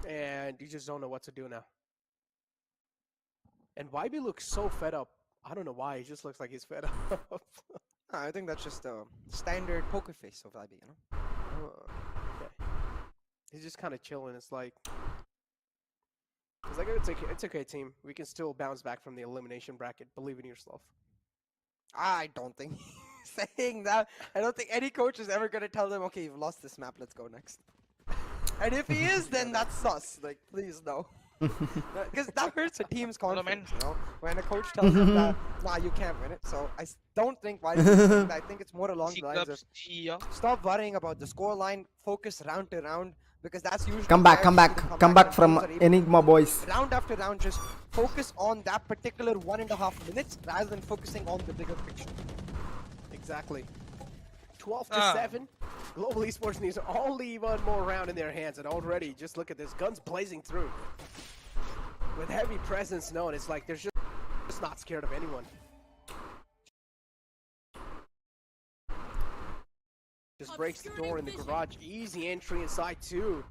And you just don't know what to do now. And YB looks so fed up. I don't know why. He just looks like he's fed up. I think that's just a standard poker face of YB, you know? Okay. He's just kind of chilling. It's like it's okay, team. We can still bounce back from the elimination bracket. Believe in yourself. I don't think he's saying that. I don't think any coach is ever going to tell them, okay, you've lost this map, let's go next. And if he is, then that's sus. Like, please no. Because that hurts a team's confidence, you know? When a coach tells them that, nah, you can't win it. So I don't think why he's saying that. I think it's more along the lines of stop worrying about the scoreline, focus round to round, because that's usually come back from Enigma boys. Round after round, just focus on that particular 1.5 minutes rather than focusing on the bigger picture. Exactly. 12-7. Global Esports needs only one more round in their hands, and already, just look at this, guns blazing through. With heavy presence known, it's like they're just not scared of anyone. Just breaks the door in the garage. Easy entry inside too.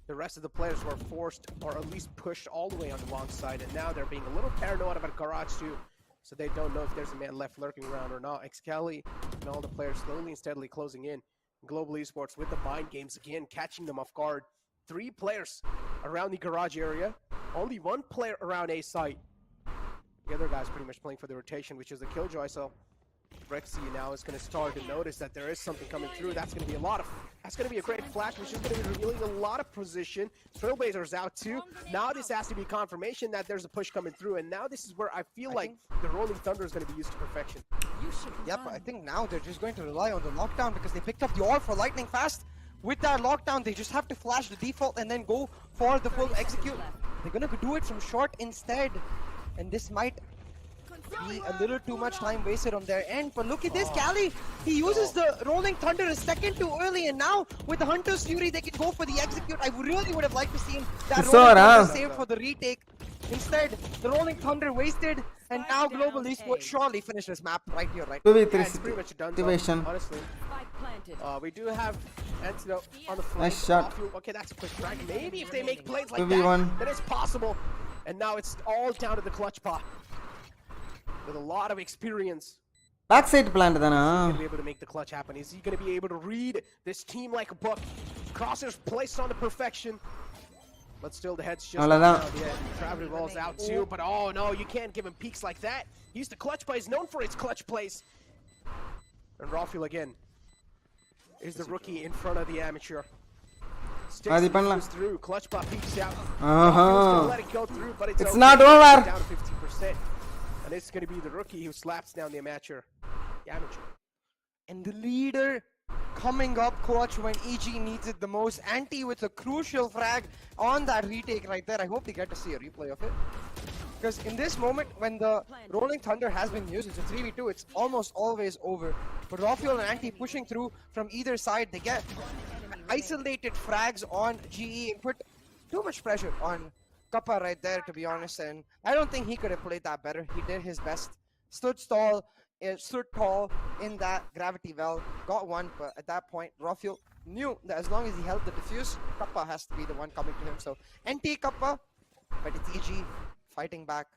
The rest of the players were forced, or at least pushed all the way on the long side, and now they're being a little paranoid about garage too. So they don't know if there's a man left lurking around or not. Excali and all the players slowly and steadily closing in. Global Esports with the mind games again, catching them off guard. 3 players around the garage area. Only 1 player around A site. The other guy's pretty much playing for the rotation, which is the Killjoy. So Rexy now is going to start to notice that there is something coming through. That's going to be that's going to be a great flash, which is going to be revealing a lot of position. Trailblazers out too. Now this has to be confirmation that there's a push coming through, and now this is where I feel like the Rolling Thunder is going to be used to perfection. Yep, I think now they're just going to rely on the lockdown because they picked up the orb for lightning fast. With that lockdown, they just have to flash the default and then go for the full execute. They're going to do it from short instead, and this might be a little too much time wasted on their end. But look at this, Cali. He uses the Rolling Thunder a second too early, and now with the Hunter's Fury, they can go for the execute. I really would have liked to see that Rolling Thunder saved for the retake. Instead, the Rolling Thunder wasted, and now Global Esports surely finish this map right here, right? It's pretty much done, honestly. We do have Antidote on the flank. Nice shot. Okay, that's a quick frag. Maybe if they make plays like that, then it's possible. And now it's all down to the clutch pop. With a lot of experience. Backside plant He's going to be able to make the clutch happen. Is he going to be able to read this team like a book? Crosshairs placed on the perfection. But still the head's just not out yet. Gravity rolls out too, but oh no, you can't give him peaks like that. He's the clutch play. He's known for his clutch plays. And Rafael again is the rookie in front of the amateur. Sticks through. Clutch pop peeks out. Let it go through, but it's not over. Down to 50%. And it's going to be the rookie who slaps down the amateur. And the leader coming up clutch when EG needs it the most. Anti with a crucial frag on that retake right there. I hope they get to see a replay of it. Because in this moment, when the Rolling Thunder has been used, it's a 3v2, it's almost always over. But Rafael and Anti pushing through from either side, they get isolated frags on GE and put too much pressure on Kappa right there, to be honest. And I don't think he could have played that better. He did his best. Stood tall in that gravity well, got one, but at that point, Rafael knew that as long as he held the defuse, Kappa has to be the one coming to him. So, NT Kappa, but it's EG fighting back.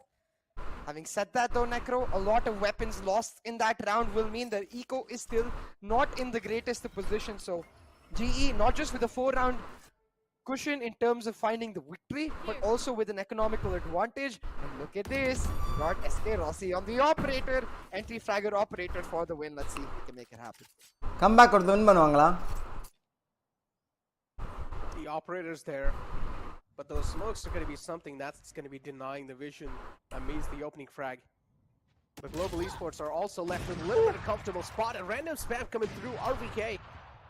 Having said that though, Necro, a lot of weapons lost in that round will mean that Eco is still not in the greatest position. So, GE, not just with a 4-round cushion in terms of finding the victory, but also with an economical advantage. And look at this, got SK Rossi on the operator, entry fragger operator for the win. Let's see if we can make it happen. Comeback or win பண்ணுவாங்களா? the operators there. But those smokes are going to be something that's going to be denying the vision. That means the opening frag. But Global Esports are also left with a little bit of comfortable spot. And random spam coming through. RVK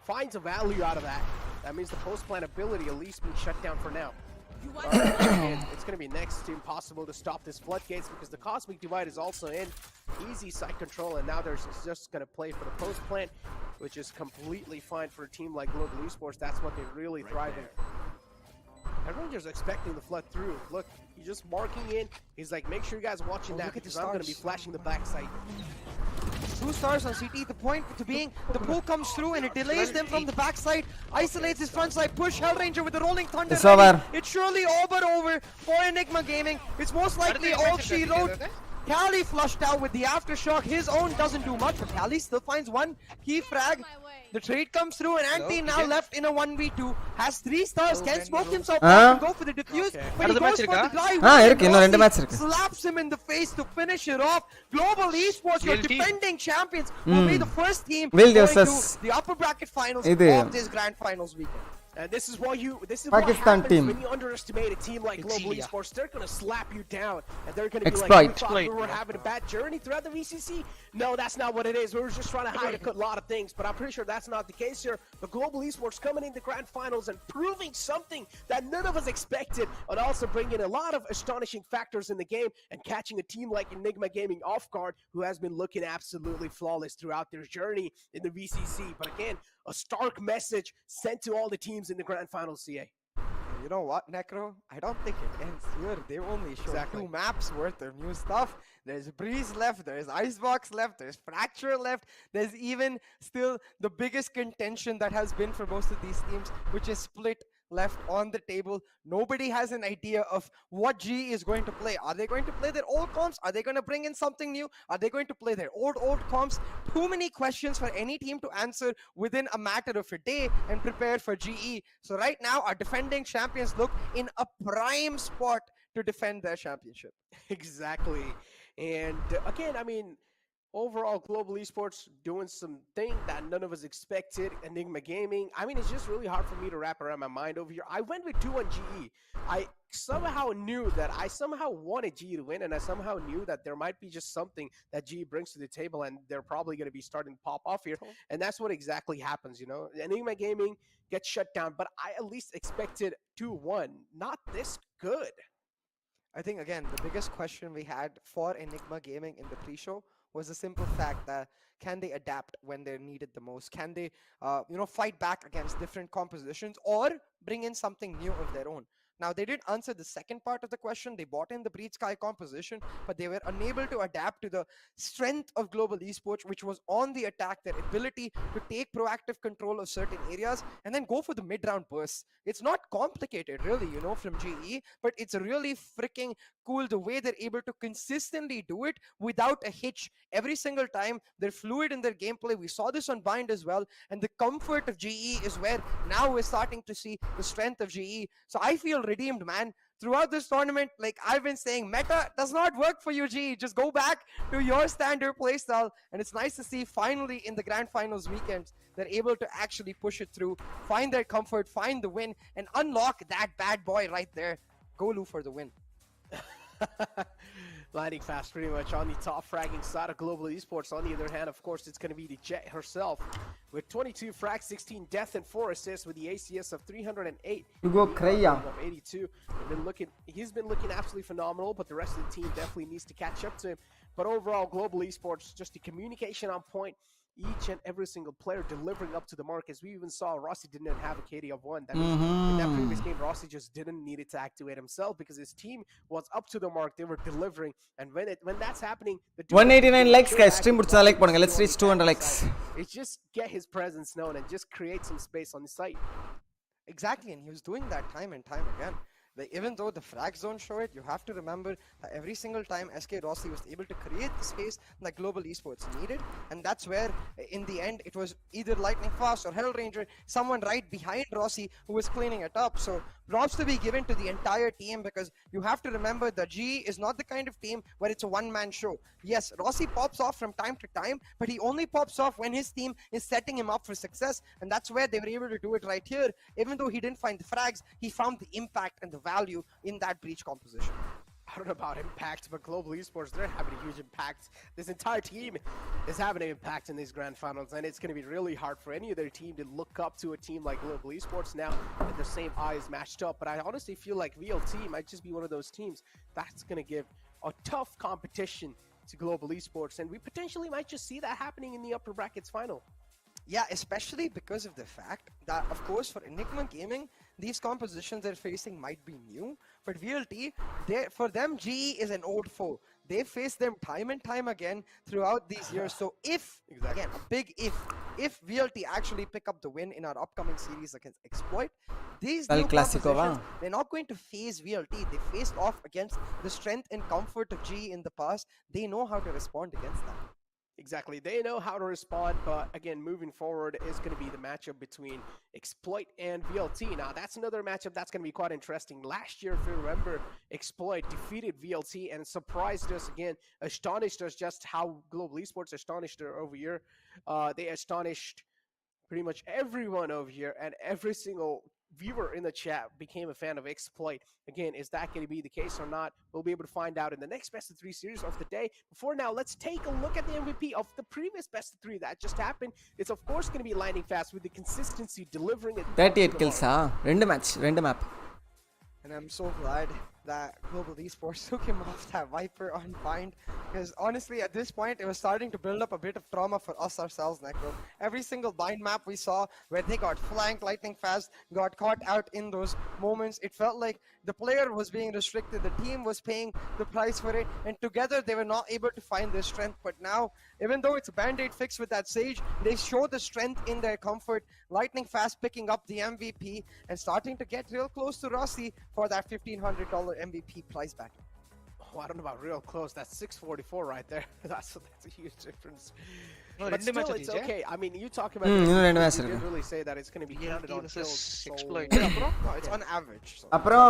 finds a value out of that. That means the post-plant ability at least being shut down for now. And it's going to be next to impossible to stop this floodgates because the Cosmic Divide is also in. Easy side control, and now they're just going to play for the post-plant, which is completely fine for a team like Global Esports. That's what they really thrive in. And Ranger's expecting the flood through. Look, he's just marking in. He's like, make sure you guys are watching that because I'm going to be flashing the backside. 2 stars on CT. The point to being the pull comes through and it delays them from the backside. Isolates his front side push. Hellranger with the rolling thunder. It's over. It's surely over for Enigma Gaming. It's most likely all she wrote. Cali flushed out with the aftershock. His own doesn't do much, but Cali still finds one key frag. The trade comes through and Anti now left in a 1v2. Has 3 stars, can smoke himself out to go for the defuse, but he goes for the drive. Slaps him in the face to finish it off. Global Esports, your defending champions, will be the first team going to the upper bracket finals of this grand finals weekend. And this is what Pakistan happens team. when you underestimate a team like Global Esports. They're going to slap you down, and they're going to be like, we thought we were having a bad journey throughout the VCC. No, that's not what it is. We were just trying to hide a lot of things, but I'm pretty sure that's not the case here. The Global Esports coming in the grand finals and proving something that none of us expected, and also bringing a lot of astonishing factors in the game and catching a team like Enigma Gaming off guard, who has been looking absolutely flawless throughout their journey in the VCC. But again, a stark message sent to all the teams in the grand finals, CA. You know what, Necro? I don't think it ends here. They only show 2 maps worth of new stuff. There's Breeze left, there's Icebox left, there's Fracture left. There's even still the biggest contention that has been for most of these teams, which is Split left on the table. Nobody has an idea of what G is going to play. Are they going to play their old comps? Are they going to bring in something new? Are they going to play their old comps? Too many questions for any team to answer within a matter of a day and prepare for GE. So right now, our defending champions look in a prime spot to defend their championship. Exactly. And again, I mean, overall, Global Esports doing something that none of us expected. Enigma Gaming. I mean, it's just really hard for me to wrap around my mind over here. I went with 2 on GE. I somehow knew that I somehow wanted GE to win, and I somehow knew that there might be just something that GE brings to the table, and they're probably going to be starting to pop off here. And that's what exactly happens, you know. Enigma Gaming gets shut down, but I at least expected 2-1. Not this good. I think, again, the biggest question we had for Enigma Gaming in the pre-show was the simple fact that can they adapt when they're needed the most? Can they, fight back against different compositions or bring in something new of their own? Now, they did answer the second part of the question. They bought in the Breed Sky composition, but they were unable to adapt to the strength of Global Esports, which was on the attack, their ability to take proactive control of certain areas and then go for the mid-round bursts. It's not complicated, really, from GE, but it's really freaking cool the way they're able to consistently do it without a hitch. Every single time, they're fluid in their gameplay. We saw this on Bind as well, and the comfort of GE is where now we're starting to see the strength of GE. So I feel redeemed, man. Throughout this tournament, like I've been saying, meta does not work for you, GE. Just go back to your standard playstyle, and it's nice to see finally in the grand finals weekends they're able to actually push it through, find their comfort, find the win, and unlock that bad boy right there. Go Lou for the win. Landing fast pretty much on the top fragging side of Global Esports. On the other hand, of course, it's going to be the Jet herself with 22 frags, 16 death, and 4 assists with the ACS of 308. Hugo Creia. 82. He's been looking absolutely phenomenal, but the rest of the team definitely needs to catch up to him. But overall, Global Esports, just the communication on point. Each and every single player delivering up to the mark. As we even saw, Rossi didn't have a KD of 1. That means in that previous game, Rossi just didn't need it to activate himself because his team was up to the mark. They were delivering, and when that's happening, the 189 likes, guys. Stream put like பண்ணுங்க. Let's reach 200 likes. It's just get his presence known and just create some space on the site. Exactly, and he was doing that time and time again. Like, even though the frags don't show it, you have to remember that every single time SK Rossi was able to create the space that Global Esports needed, and that's where, in the end, it was either Lightning Fast or Hell Ranger, someone right behind Rossi who was cleaning it up. So props to be given to the entire team, because you have to remember that G is not the kind of team where it's a one-man show. Yes, Rossi pops off from time to time, but he only pops off when his team is setting him up for success, and that's where they were able to do it right here. Even though he didn't find the frags, he found the impact and the value in that breach composition. I don't know about impact, but Global Esports, they're having a huge impact. This entire team is having an impact in these grand finals, and it's going to be really hard for any other team to look up to a team like Global Esports now that the same eyes matched up. But I honestly feel like VLT might just be one of those teams that's going to give a tough competition to Global Esports, and we potentially might just see that happening in the upper brackets final. Yeah, especially because of the fact that, of course, for Enigma Gaming, these compositions they're facing might be new, but VLT, for them, GE is an old foe. They've faced them time and time again throughout these years. So if, again, a big if VLT actually pick up the win in our upcoming series against Exploit, these new compositions, they're not going to face VLT. They faced off against the strength and comfort of GE in the past. They know how to respond against that. Exactly. They know how to respond, but again, moving forward is going to be the matchup between Exploit and VLT. Now, that's another matchup that's going to be quite interesting. Last year, if you remember, Exploit defeated VLT and surprised us again, astonished us just how Global Esports astonished her over here. They astonished pretty much everyone over here, and every single viewer in the chat became a fan of Exploit. Again, is that going to be the case or not? We'll be able to find out in the next best of 3 series of the day. Before now, let's take a look at the MVP of the previous best of 3 that just happened. It's of course going to be lightning fast with the consistency delivering it. 38 kills, random match, random map. And I'm so glad that Global Esports took him off that Viper on Bind, because honestly at this point it was starting to build up a bit of trauma for us ourselves, Necro. Every single Bind map we saw where they got flanked lightning fast, got caught out in those moments, it felt like the player was being restricted, the team was paying the price for it, and together they were not able to find their strength. But now, even though it's a band-aid fix with that Sage, they show the strength in their comfort. Lightning fast picking up the MVP and starting to get real close to Rossi for that $1,500 MVP prize battle. Oh, I don't know about real close. That's 644 right there. That's a huge difference. No, But still, it's okay. I mean, you talk about you didn't really say that it's going to be counted on kills. So Exploit. Yeah, bro. No, it's on average. So. அப்புறம்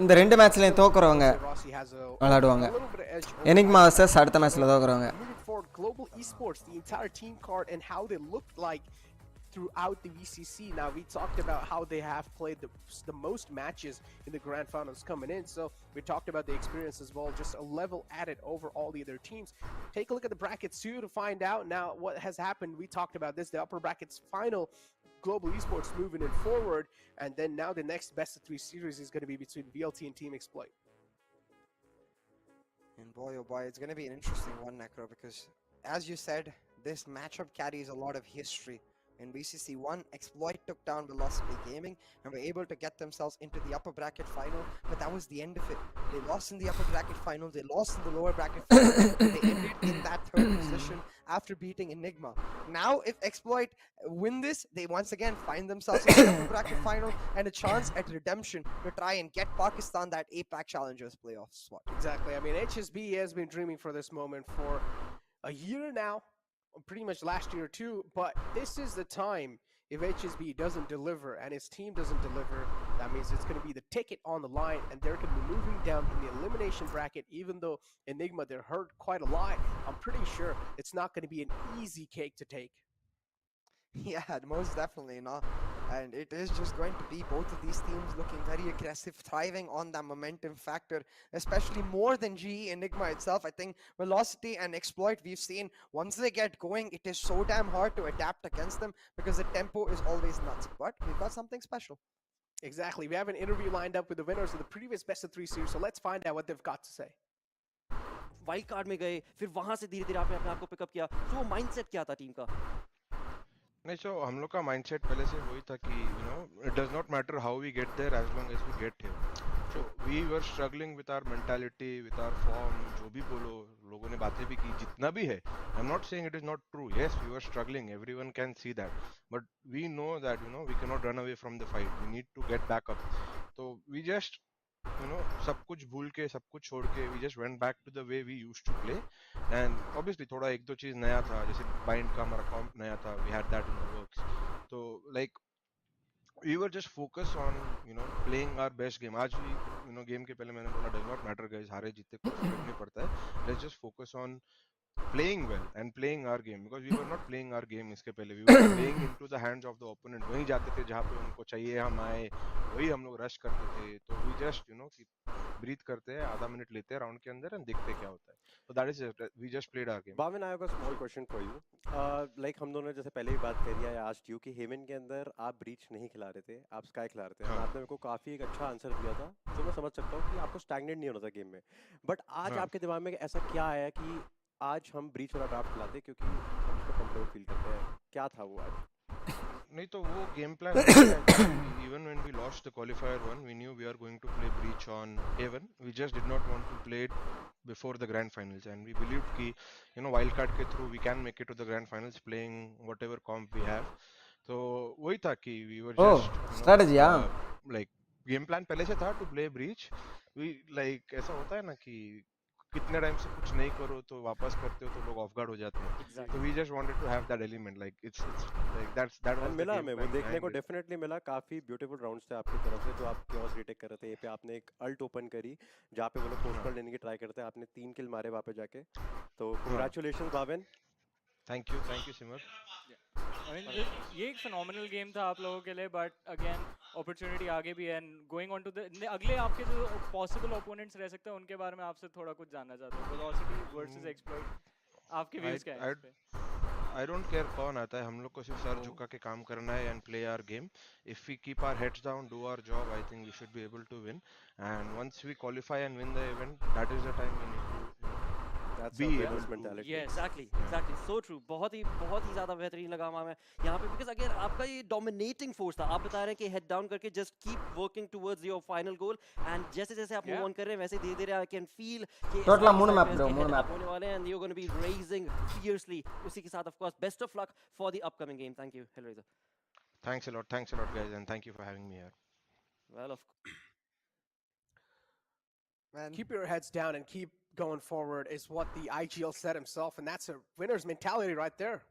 இந்த ரெண்டு மேட்ச்லயும் தோக்குறவங்க Rossi has a விளையாடுவாங்க. little bit of edge over Enigma versus அடுத்த மேட்ச்ல தோக்குறவங்க. moving forward, Global Esports, the entire team card and how they looked like throughout the VCC. Now, we talked about how they have played the most matches in the grand finals coming in. So we talked about the experience as well, just a level added over all the other teams. Take a look at the brackets too to find out now what has happened. We talked about this, the upper brackets final. Global Esports moving it forward, and then now the next best of 3 series is going to be between VLT and Team Exploit. And boy, oh boy, it's going to be an interesting one, Necro, because as you said, this matchup carries a lot of history. In VCC1, Exploit took down Velocity Gaming and were able to get themselves into the upper bracket final, but that was the end of it. They lost in the upper bracket final, they lost in the lower bracket final, and they ended in that 3rd position after beating Enigma. Now, if Exploit win this, they once again find themselves in the upper bracket final and a chance at redemption to try and get Pakistan that APAC Challengers playoff spot. Exactly. I mean, HSB has been dreaming for this moment for a year now. Pretty much last year too, but this is the time. If HSB doesn't deliver and his team doesn't deliver, that means it's going to be the ticket on the line, and they're going to be moving down in the elimination bracket. Even though Enigma, they're hurt quite a lot, I'm pretty sure it's not going to be an easy cake to take. Yeah, most definitely not. And it is just going to be both of these teams looking very aggressive, thriving on that momentum factor, especially more than GE Enigma itself. I think Velocity and Exploit, we've seen once they get going, it is so damn hard to adapt against them because the tempo is always nuts. But we've got something special. Exactly. We have an interview lined up with the winners of the previous best of 3 series, so let's find out what they've got to say. Wild card में गए, फिर वहां से धीरे धीरे आपने अपने आप को पिकअप किया, तो वो माइंडसेट क्या था टीम का? नहीं, so हम लोग का माइंडसेट पहले से वही था कि it does not matter how we get there as long as we get here. So we were struggling with our mentality, with our form, जो भी बोलो, लोगों ने बातें भी की, जितना भी है. I'm not saying it is not true. Yes, we were struggling. Everyone can see that. But we know that we cannot run away from the fight. We need to get back up. So we just सब कुछ भूल के, सब कुछ छोड़ के, we just went back to the way we used to play. And obviously थोड़ा एक दो चीज नया था, जैसे bind का हमारा comp नया था, we had that in the works. So like we were just focused on playing our best game. आज भी game के पहले मैंने बोला does not matter guys, हारे जीते कुछ फर्क नहीं पड़ता है. Let's just focus on playing well and playing our game, because we were not playing our game इसके पहले. We were playing into the hands of the opponent. वहीं जाते थे जहाँ पे उनको चाहिए हम आए, वही हम लोग rush करते थे. तो we just breathe करते हैं, आधा मिनट लेते हैं राउंड के अंदर and देखते क्या होता है. So that is it. We just played our game. Bhavin, I have a small question for you. Like हम दोनों ने जैसे पहले भी बात करी है, I asked you कि हेवन के अंदर आप ब्रीच नहीं खिला रहे थे, आप स्काई खिला रहे थे. हाँ. आपने मेरे को काफी एक अच्छा आंसर दिया था, जो मैं समझ सकता हूँ कि आपको स्टैग्नेट नहीं होना था गेम में. बट आज हाँ. आपके दिमाग में ऐसा क्या आया कि आज हम ब्रीच वाला ड्राफ्ट खिलाते क्योंकि हम उसको कंट्रोल फील करते हैं? क्या था वो आज? नहीं तो वो game plan even when we lost the qualifier one, we knew we are going to play breach on Haven. We just did not want to play it before the grand finals, and we believed कि wildcard के through we can make it to the grand finals playing whatever comp we have. तो वही था कि we were just strategy like game plan पहले से था to play breach. We like ऐसा होता है ना कि कितने टाइम से कुछ नहीं करो तो वापस करते हो तो लोग ऑफ गार्ड हो जाते हैं. तो we just wanted to have that element, like it's like that was मिला हमें वो देखने को डेफिनेटली मिला. काफी ब्यूटीफुल राउंड्स थे आपकी तरफ से, जो आप क्योस रीटेक कर रहे थे. ये पे आपने एक अल्ट ओपन करी जहाँ पे वो लोग पोस्टल लेने की ट्राई करते हैं, आपने 3 किल मारे वहाँ पे जाके. तो congratulations Bhavin. Thank you Simar. I mean, ये एक phenomenal game था आप लोगों के लिए, but again opportunity आगे भी है. And going on to the अगले आपके जो possible opponents रह सकते हैं उनके बारे में आपसे थोड़ा कुछ जानना चाहता हूँ. Velocity versus Exploit, आपके views क्या हैं इस पे? I don't care कौन आता है, हम लोग को सिर्फ सर झुका के काम करना है and play our game. If we keep our heads down, do our job, I think we should be able to win. And once we qualify and win the event, that is the time we need to That's be a able winner's to. mentality. Yeah, exactly, so true. बहुत ही ज़्यादा बेहतरीन लगा हमें यहाँ पे, because again आपका ये dominating force था. आप बता रहे हैं कि head down करके just keep working towards your final goal, and जैसे जैसे आप move on कर रहे हैं वैसे धीरे-धीरे I can feel कि Total moon map head moon map होने वाले हैं, and you're going to be raising fiercely. उसी के साथ of course best of luck for the upcoming game. Thank you, Hellraiser. Thanks a lot guys, and thank you for having me here. Well, Man, Keep your heads down and keep going forward is what the IGL said himself, and that's a winner's mentality right there.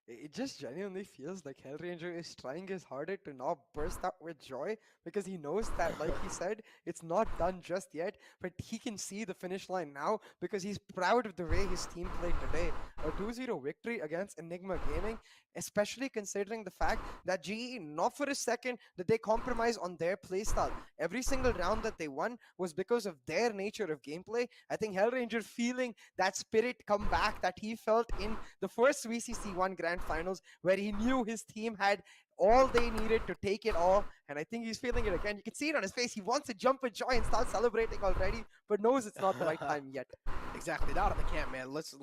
it just genuinely feels like Hellranger is trying his hardest to not burst out with joy, because he knows that, like he said, it's not done just yet, but he can see the finish line now because he's proud of the way his team played today. A 2-0 victory against Enigma Gaming, especially considering the fact that GE, not for a second did they compromise on their playstyle. Every single round that they won was because of their nature of gameplay. I think Hellranger feeling that spirit come back that he felt in the first VCC1 Grand Finals, where he knew his team had all they needed to take it all, and I think he's feeling it again. You can see it on his face. He wants to jump with joy and start celebrating already, but knows it's not the right time yet. Exactly, not in the camp, man. Listen,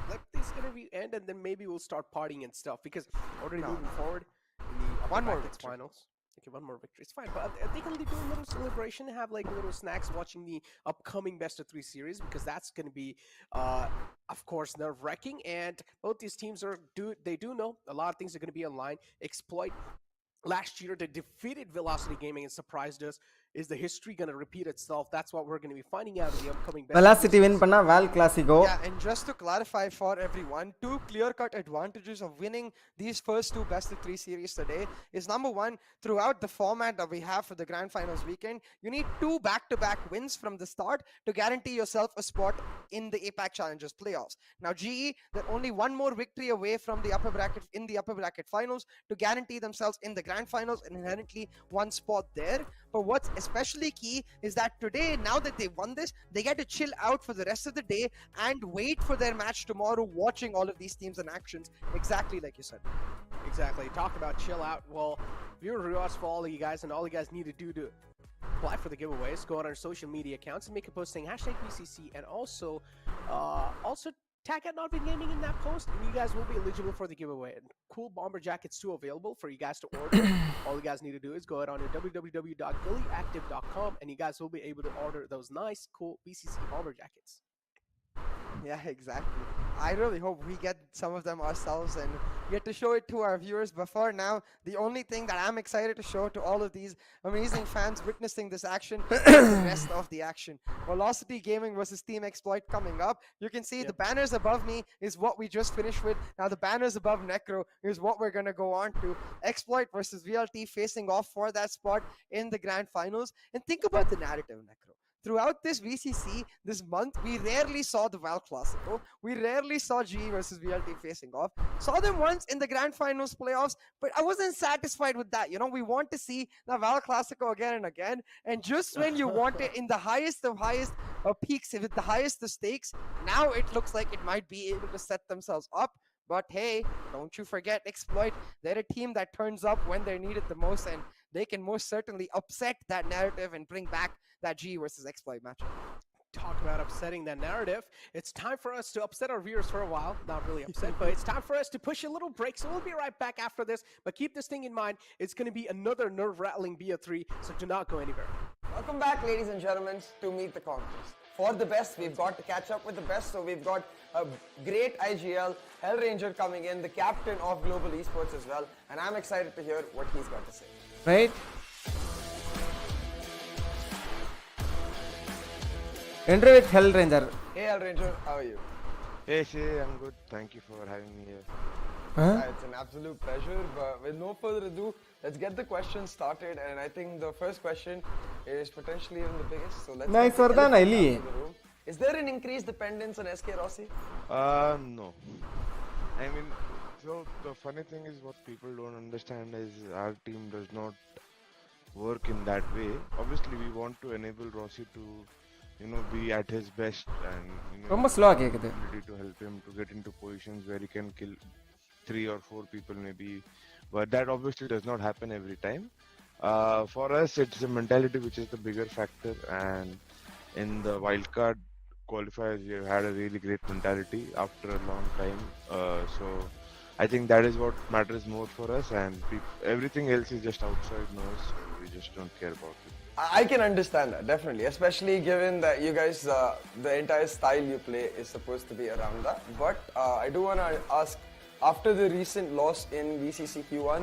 let this interview end, and then maybe we'll start partying and stuff, because already moving forward in the One more brackets victory. finals. Okay, one more victory. It's fine, but they can do a little celebration, have like little snacks watching the upcoming best of 3 series, because that's going to be, of course, nerve-wracking. And both these teams they do know a lot of things are going to be online. Exploit last year, they defeated Velocity Gaming and surprised us. Is the history going to repeat itself? That's what we're going to be finding out in the upcoming best. Velocity win பண்ணா Val Classico. Yeah, and just to clarify for everyone, 2 clear-cut advantages of winning these first 2 best-of-3 series today is, number one, throughout the format that we have for the Grand Finals weekend, you need 2 back-to-back wins from the start to guarantee yourself a spot in the APAC Challengers playoffs. Now, GE, they're only 1 more victory away from the upper bracket finals to guarantee themselves in the Grand Finals and inherently 1 spot there. But what's especially key is that today, now that they won this, they get to chill out for the rest of the day and wait for their match tomorrow, watching all of these teams in actions, exactly like you said. Exactly. Talk about chill out. Well, viewer rewards for all of you guys, and all you guys need to do to apply for the giveaways, go on our social media accounts and make a post saying #VCC, and also tag at Not Been Gaming in that post, and you guys will be eligible for the giveaway. And cool bomber jackets too available for you guys to order. All you guys need to do is go ahead on your www.gullyactive.com, and you guys will be able to order those nice, cool BCC bomber jackets. Yeah, exactly. I really hope we get some of them ourselves and get to show it to our viewers. But for now, the only thing that I'm excited to show to all of these amazing fans witnessing this action is the rest of the action. Velocity Gaming versus Team Exploit coming up. You can see the banners above me is what we just finished with. Now the banners above Necro is what we're going to go on to. Exploit versus VLT facing off for that spot in the grand finals. And think about the narrative, Necro. Throughout this VCC this month, we rarely saw the Val Classico. We rarely saw GE versus VLT facing off. Saw them once in the Grand Finals playoffs, but I wasn't satisfied with that. You know, we want to see the Val Classico again and again. And just when you want it in the highest of peaks, with the highest of stakes, now it looks like it might be able to set themselves up. But hey, don't you forget Exploit. They're a team that turns up when they're needed the most, and they can most certainly upset that narrative and bring back that G versus Exploit matchup. Talk about upsetting that narrative. It's time for us to upset our viewers for a while. Not really upset, but it's time for us to push a little break. So we'll be right back after this. But keep this thing in mind. It's going to be another nerve-rattling BO3, so do not go anywhere. Welcome back, ladies and gentlemen, to Meet the Conquest. For the best, we've got to catch up with the best. So we've got a great IGL, Hellranger coming in, the captain of Global Esports as well. And I'm excited to hear what he's got to say. Right? Enter with Hellranger. Hey Hellranger, how are you? Hey, Shay, I'm good. Thank you for having me here. It's an absolute pleasure. But with no further ado, let's get the questions started. And I think the first question is potentially even the biggest. So let's Nice, Vardhan, Ali. Is there an increased dependence on SK Rossi? No. I mean, so the funny thing is what people don't understand is our team does not work in that way. Obviously, we want to enable Rossi to, be at his best and, ரொம்ப ஸ்லோவா கேக்குது. to help him to get into positions where he can kill 3 or 4 people maybe. But that obviously does not happen every time. For us, it's the mentality which is the bigger factor, and in the wildcard qualifiers, we have had a really great mentality after a long time. So I think that is what matters more for us, and everything else is just outside noise. So we just don't care about it. I can understand that, definitely, especially given that you guys, the entire style you play is supposed to be around that. But I do want to ask, after the recent loss in VCC Q1,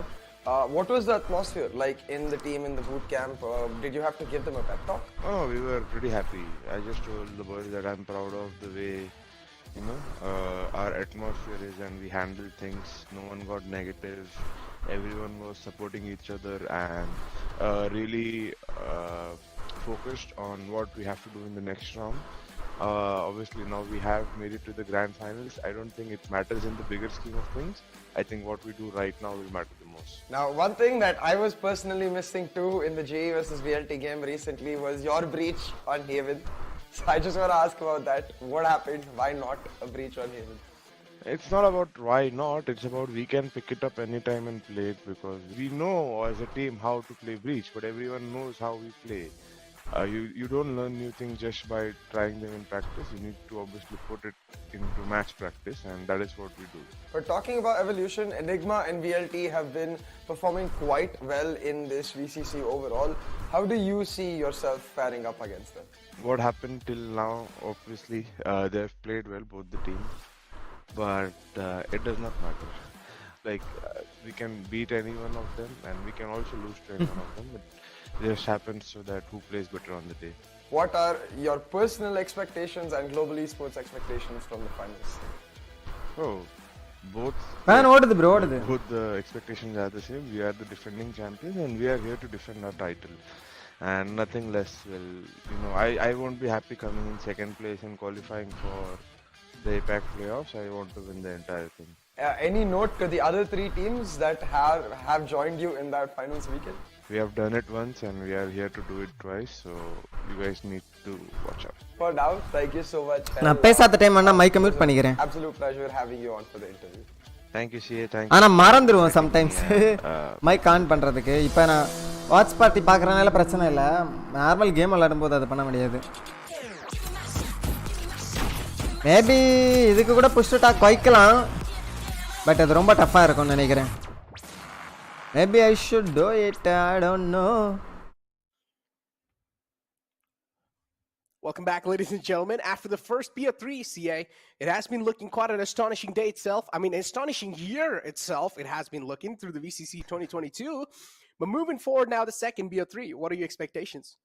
what was the atmosphere like in the team, in the boot camp? Did you have to give them a pep talk? Oh, we were pretty happy. I just told the boys that I'm proud of the way, our atmosphere is, and we handled things. No one got negative. Everyone was supporting each other and really focused on what we have to do in the next round. Obviously now we have made it to the grand finals. I don't think it matters in the bigger scheme of things. I think what we do right now will matter the most. Now, one thing that I was personally missing too in the GE versus VLT game recently was your breach on Haven. So I just want to ask about that. What happened? Why not a breach on Haven? It's not about why not, it's about we can pick it up anytime and play it, because we know as a team how to play breach, but everyone knows how we play. You don't learn new things just by trying them in practice. You need to obviously put it into match practice, and that is what we do. But talking about evolution, Enigma and VLT have been performing quite well in this VCC overall. How do you see yourself faring up against them? What happened till now, obviously, they've played well, both the teams, but it does not matter. Like, we can beat any one of them, and we can also lose to any one of them, but it just happens so that who plays better on the day. What are your personal expectations and Global Esports expectations from the finals? Oh, both the expectations are the same. We are the defending champions, and we are here to defend our title, and nothing less. Well, I won't be happy coming in second place and qualifying for the APAC playoffs. I want to win the entire thing. Any note to the other 3 teams that have joined you in that finals weekend? We have done it once, and we are here to do it twice, so you guys need to watch out. For now, thank you so much. நான் பேசாத time அண்ணா மைக்க mute பண்ணிக்கிறேன். Absolute pleasure having you on for the interview. Thank you, CA. Thank you. ஆனா மறந்துடுவோம் sometimes mic on பண்றதுக்கு. இப்போ நான் watch party பார்க்கறனால பிரச்சனை இல்ல. நார்மல் கேம் விளையாடும்போது அது பண்ண முடியாது. மேபி இதுக்கு கூட புஷ் டாக் வைக்கலாம், பட் அது ரொம்ப டஃப்பா இருக்கும்னு நினைக்கிறேன். Maybe I should do it, I don't know. Welcome back, ladies and gentlemen. After the first BO3 CA, it has been looking quite an astonishing day itself. I mean, an astonishing year itself. It has been looking through the VCC 2022. But moving forward now, the second BO3, what are your expectations?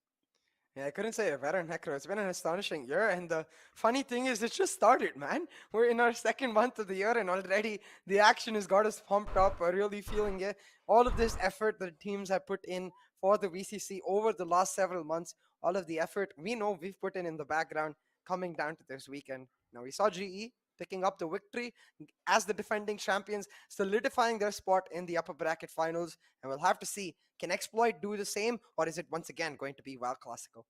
Yeah, I couldn't say it better, Necro. It's been an astonishing year, and the funny thing is, it just started, man. We're in our second month of the year, and already the action has got us pumped up. We're really feeling it. All of this effort that teams have put in for the VCC over the last several months, all of the effort we know we've put in the background, coming down to this weekend. Now, we saw GE picking up the victory as the defending champions, solidifying their spot in the upper bracket finals, and we'll have to see, can Exploit do the same, or is it once again going to be WoW Classical?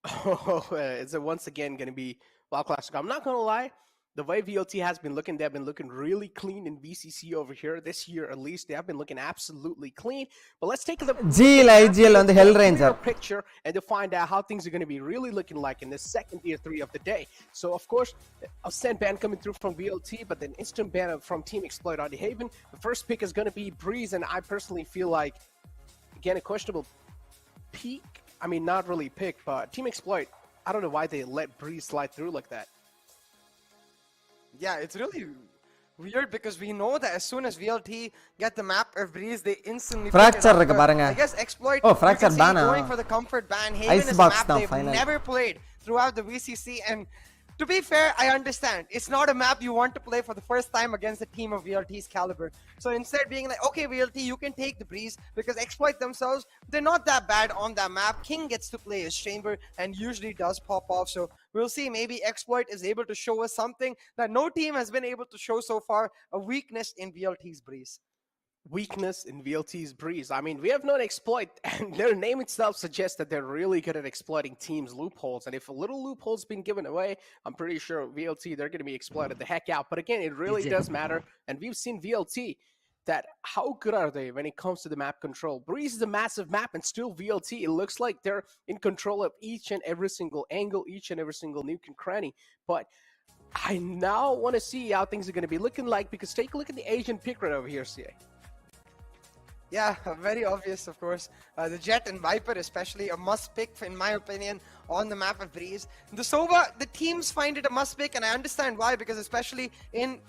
Oh, is it once again going to be WoW Classical? I'm not going to lie. The way VLT has been looking, they've been looking really clean in VCC over here. This year, at least, they have been looking absolutely clean. But let's take a look IGL on the Hell Ranger picture and to find out how things are going to be really looking like in this second tier 3 of the day. So, of course, a send ban coming through from VLT, but then instant ban from Team Exploit on the Haven. The first pick is going to be Breeze, and I personally feel like, again, a questionable peak. I mean, not really pick, but Team Exploit, I don't know why they let Breeze slide through like that. Yeah, it's really weird because we know that as soon as VLT get the map of Breeze, they instantly Fracture pick it up. பாருங்க. I guess Exploit, Oh, Fracture you can see ban going for the comfort ban. Haven is a Icebox map now, they've finally. never played throughout the VCC, and to be fair, I understand. It's not a map you want to play for the first time against a team of VLT's caliber. So instead being like, okay, VLT, you can take the Breeze, because Exploit themselves, they're not that bad on that map. King gets to play his chamber and usually does pop off. So we'll see, maybe Exploit is able to show us something that no team has been able to show so far, a weakness in VLT's Breeze. Weakness in VLT's Breeze. I mean, we have known Exploit, and their name itself suggests that they're really good at exploiting teams' loopholes. And if a little loophole's been given away, I'm pretty sure VLT, they're going to be exploited the heck out. But again, it really does matter. And we've seen VLT, that how good are they when it comes to the map control? Breeze is a massive map, and still VLT, it looks like they're in control of each and every single angle, each and every single nuke and cranny. But I now want to see how things are going to be looking like, because take a look at the Asian pick right over here, CA. Yeah, very obvious, of course. The Jet and Viper, especially, a must pick, in my opinion, on the map of Breeze. The Sova, the teams find it a must pick, and I understand why, because especially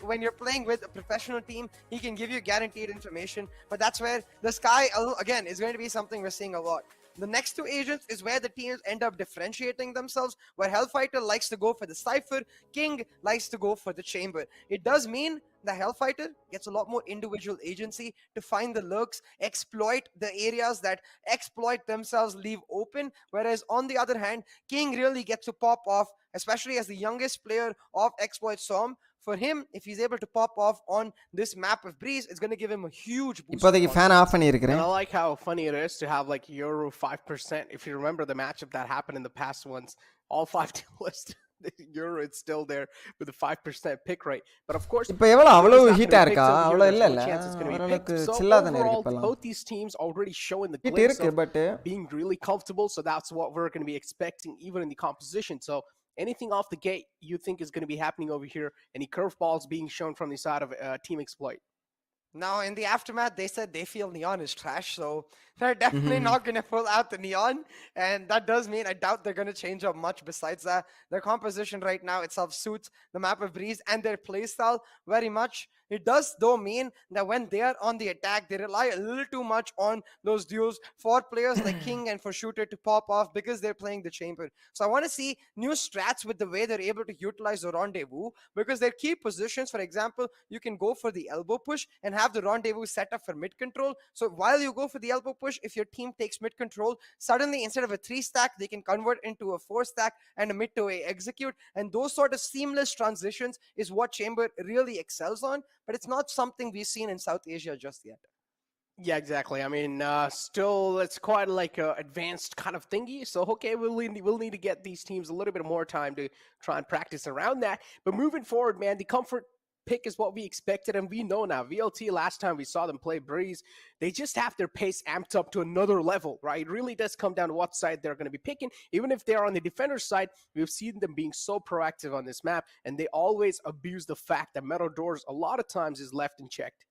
when you're playing with a professional team, he can give you guaranteed information. But that's where the Sky, again, is going to be something we're seeing a lot. The next two agents is where the teams end up differentiating themselves, where Hellfighter likes to go for the Cypher, King likes to go for the Chamber. It does mean the Hellfighter gets a lot more individual agency to find the lurks, exploit the areas that Exploit themselves leave open, whereas on the other hand, King really gets to pop off, especially as the youngest player of Exploit Storm. For him, if he's able to pop off on this map of Breeze, it's going to give him a huge boost. இப்போதைக்கு fan off And பண்ணியிருக்கிறேன். I like how funny it is to have like Euro 5%. If you remember the matchup that happened in the past ones, all 5 teams, Euro it's still there with a 5% pick rate. But of course, இப்போ எவ்வளவு அவ்வளவு Euro's not ஹீட்டா gonna be இருக்கா? picked till அவ்வளவு Euro, இல்ல there's இல்ல. no chance it's gonna be ஓரளவுக்கு picked. So சில்லா தானே இருக்கு overall, இப்பலாம். both these teams already showing the heat glimpse இருக்கு of but being really comfortable. So that's what we're going to be expecting even in the composition. So anything off the gate you think is going to be happening over here? Any curveballs being shown from the side of Team Exploit? Now, in the aftermath, they said they feel Neon is trash, so they're definitely not going to pull out the Neon. And that does mean I doubt they're going to change up much besides that. Their composition right now itself suits the map of Breeze and their playstyle very much. It does, though, mean that when they are on the attack, they rely a little too much on those duels for players like King and for Shooter to pop off because they're playing the Chamber. So I want to see new strats with the way they're able to utilize the Rendezvous, because their key positions, for example, you can go for the elbow push and have the Rendezvous set up for mid control. So while you go for the elbow push, if your team takes mid control, suddenly instead of a 3 stack, they can convert into a 4 stack and a mid to a execute. And those sort of seamless transitions is what Chamber really excels on. But it's not something we've seen in South Asia just yet. Yeah, exactly. I mean, still, it's quite like a advanced kind of thingy. So, okay, we'll need to get these teams a little bit more time to try and practice around that. But moving forward, man, the comfort pick is what we expected, and we know now. VLT, last time we saw them play Breeze, they just have their pace amped up to another level, right? It really does come down to what side they're going to be picking. Even if they're on the defender's side, we've seen them being so proactive on this map, and they always abuse the fact that Metal Doors a lot of times is left unchecked.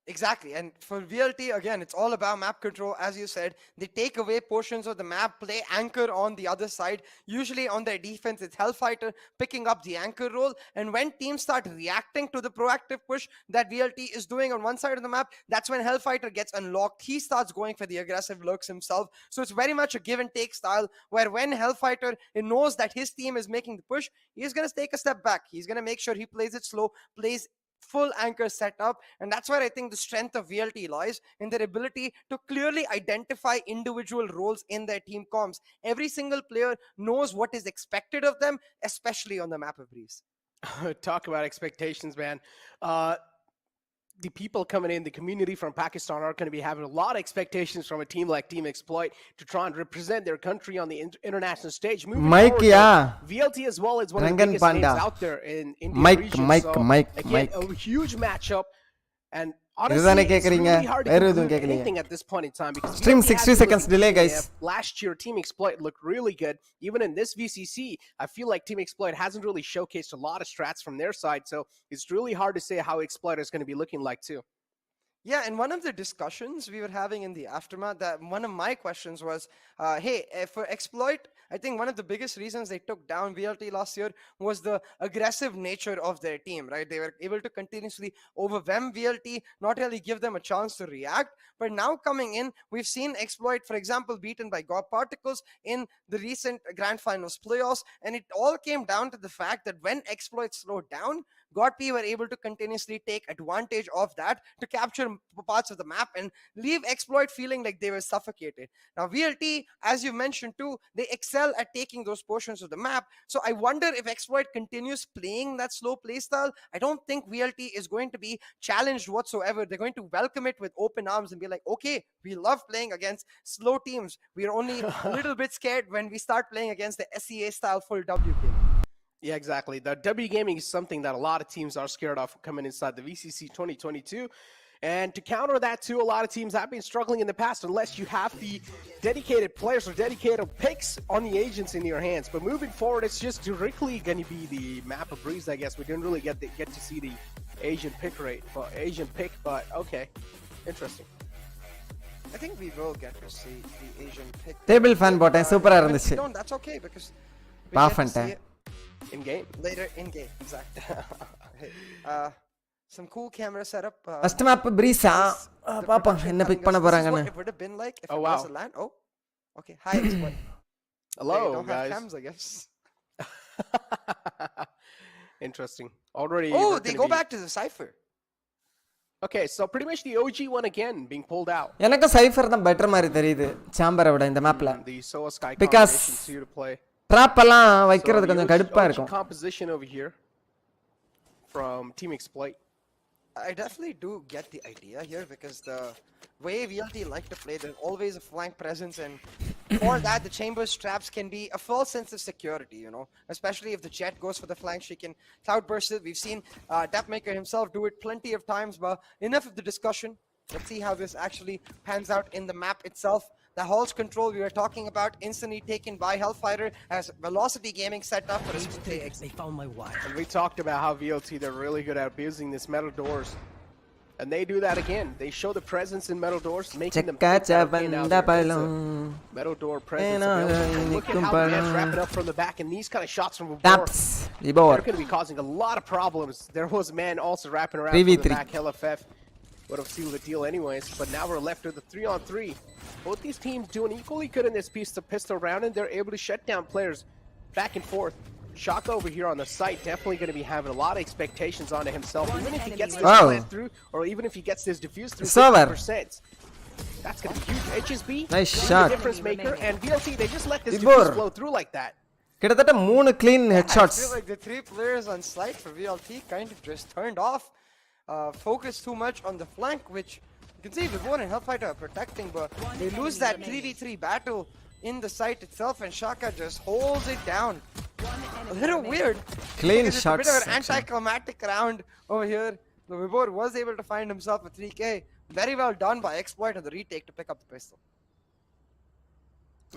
Exactly, and for VLT, again, it's all about map control. As you said, they take away portions of the map, play anchor on the other side. Usually on their defense, it's Hellfighter picking up the anchor role. And when teams start reacting to the proactive push that VLT is doing on one side of the map, that's when Hellfighter gets unlocked. He starts going for the aggressive lurks himself. So it's very much a give and take style, where when Hellfighter knows that his team is making the push, he's going to take a step back. He's going to make sure he plays it slow, plays full anchor setup, and that's where I think the strength of VLT lies, in their ability to clearly identify individual roles in their team comms. Every single player knows what is expected of them, especially on the map of Breeze. Talk about expectations, man. The people coming in, the community from Pakistan are going to be having a lot of expectations from a team like Team Exploit to try and represent their country on the international stage. Moving Mike, forward, yeah. VLT as well is one of the Rangan biggest Panda. names out there in India Mike, region. Mike, So, Mike, again, Mike. a huge matchup. And இதுதானே honestly, it's கேக்குறீங்க really hard to வேற எதுவும் conclude கேட்கலீங்க anything at this point in time because Stream VLT 60 has been seconds looking delay, good. guys. Last year, Team Exploit looked really good. Even in this VCC, I feel like Team Exploit hasn't really showcased a lot of strats from their side. So it's really hard to say how Exploit is going to be looking like too. Yeah, and one of the discussions we were having in the aftermath, that one of my questions was, hey, for Exploit, I think one of the biggest reasons they took down VLT last year was the aggressive nature of their team, right? They were able to continuously overwhelm VLT, not really give them a chance to react. But now coming in, we've seen Exploit, for example, beaten by God Particles in the recent Grand Finals playoffs. And it all came down to the fact that when Exploit slowed down, God P were able to continuously take advantage of that to capture parts of the map and leave Exploit feeling like they were suffocated. Now, VLT, as you mentioned too, they excel at taking those portions of the map. So I wonder if Exploit continues playing that slow playstyle. I don't think VLT is going to be challenged whatsoever. They're going to welcome it with open arms and be like, okay, we love playing against slow teams. We're only a little bit scared when we style playing against the SEA style full W game. Yeah, exactly. The W gaming is something that a lot of teams are scared of coming inside the VCC 2022. And to counter that too, a lot of teams have been struggling in the past unless you have the dedicated players or dedicated picks on the agents in your hands. But moving forward, it's just directly going to be the map of Breeze, I guess. We didn't really get to see the Asian pick rate, but okay. Interesting. I think we will get to see the Asian pick. Table fan bot, super If இருந்துச்சு. we don't, that's okay because we Pass get to see பண்ணிட்டேன். it in game. later in game, exactly. Hey, some cool camera setup. First map Breeze பாப்போம் என்ன big பண்ண போறாங்கன்னு. It would have been like if Oh, it wow. was a land. Oh, okay. Hi, Exploit. Hello, They don't guys. have cams, I guess. Interesting. Already. Oh, we're they gonna go be- back to the cipher. Okay, so pretty much the OG one again being pulled out. எனக்கு cipher தான் better மாதிரி தெரியுது சாம்பரை விட இந்த மேப்ல. The Soa Sky Because combination to play. Drop எல்லாம் So வைக்கிறது the கொஞ்சம் OG கடுப்பா இருக்கும். composition over here from Team Exploit. I definitely do get the idea here because the way VLT like to play, there's always a flank presence, and for that, the Chambers traps can be a false sense of security, you know, especially if the Jet goes for the flank, she can cloudburst it. We've seen Dapmaker himself do it plenty of times, but enough of the discussion. Let's see how this actually pans out in the map itself. The Hall's control we were talking about instantly taken by Hellfighter as Velocity Gaming set up for a They found my wife. And we talked about how VLT, they're really good at abusing this metal doors. And they do that again. They show the presence in metal doors, making them think that, okay, now there's a metal door presence available. Look at how the guys wrap it up from the back, and these kind of shots from Vibor, Taps. they're going to be causing a lot of problems. There was a man also wrapping around from the back. LFF would have sealed the deal anyways, but now we're left with a 3-on-3. Both these teams doing equally good in this piece of pistol round, and they're able to shut down players back and forth. Shaka over here on the site definitely going to be having a lot of expectations onto himself. Even if he gets this plant through, or even if he gets this diffuse through 50%, that's going to be huge. HSB, Nice shot. difference maker, and VLT, they just let this diffuse flow through like that. கிட்டத்தட்ட 3 clean I headshots. feel like the three players on site for VLT kind of just turned off, focused too much on the flank, which you can see Vibor and Hellfighter are protecting, but they lose that 3v3 battle in the site itself, and Shaka just holds it down. A little weird. Clean It's a shots. bit of an anticlimactic round over here. The Vibor was able to find himself a 3k. Very well done by Exploit on the retake to pick up the pistol.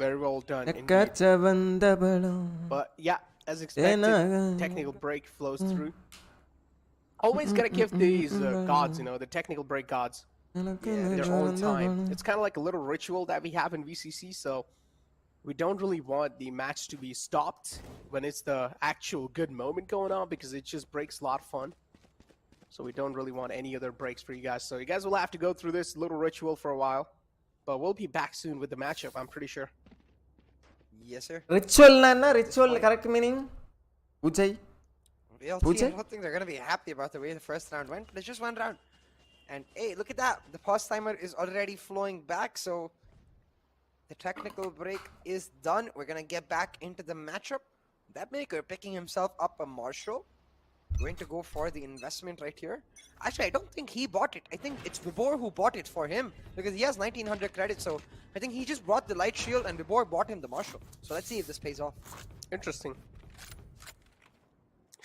Very well done. indeed. எக்கச்ச வந்த பலம். But yeah, as expected, technical break flows through. Always gotta give these gods, you know, the technical break gods, their own time. It's kind of like a little ritual that we have in VCC, so we don't really want the match to be stopped when it's the actual good moment going on, because it just breaks a lot of fun. So we don't really want any other breaks for you guys. So you guys will have to go through this little ritual for a while, but we'll be back soon with the matchup, I'm pretty sure. Yes, sir. Ritual na ritual correct meaning? Ujai. VLT, I don't think they're going to be happy about the way the first round went, but it's just one round. And hey, look at that. The pause timer is already flowing back, so the technical break is done. We're going to get back into the matchup. That maker picking himself up a Marshall. Going to go for the investment right here. Actually, I don't think he bought it. I think it's Vibor who bought it for him, because he has 1900 credits, so I think he just brought the light shield and Vibor bought him the Marshall. So let's see if this pays off. Interesting.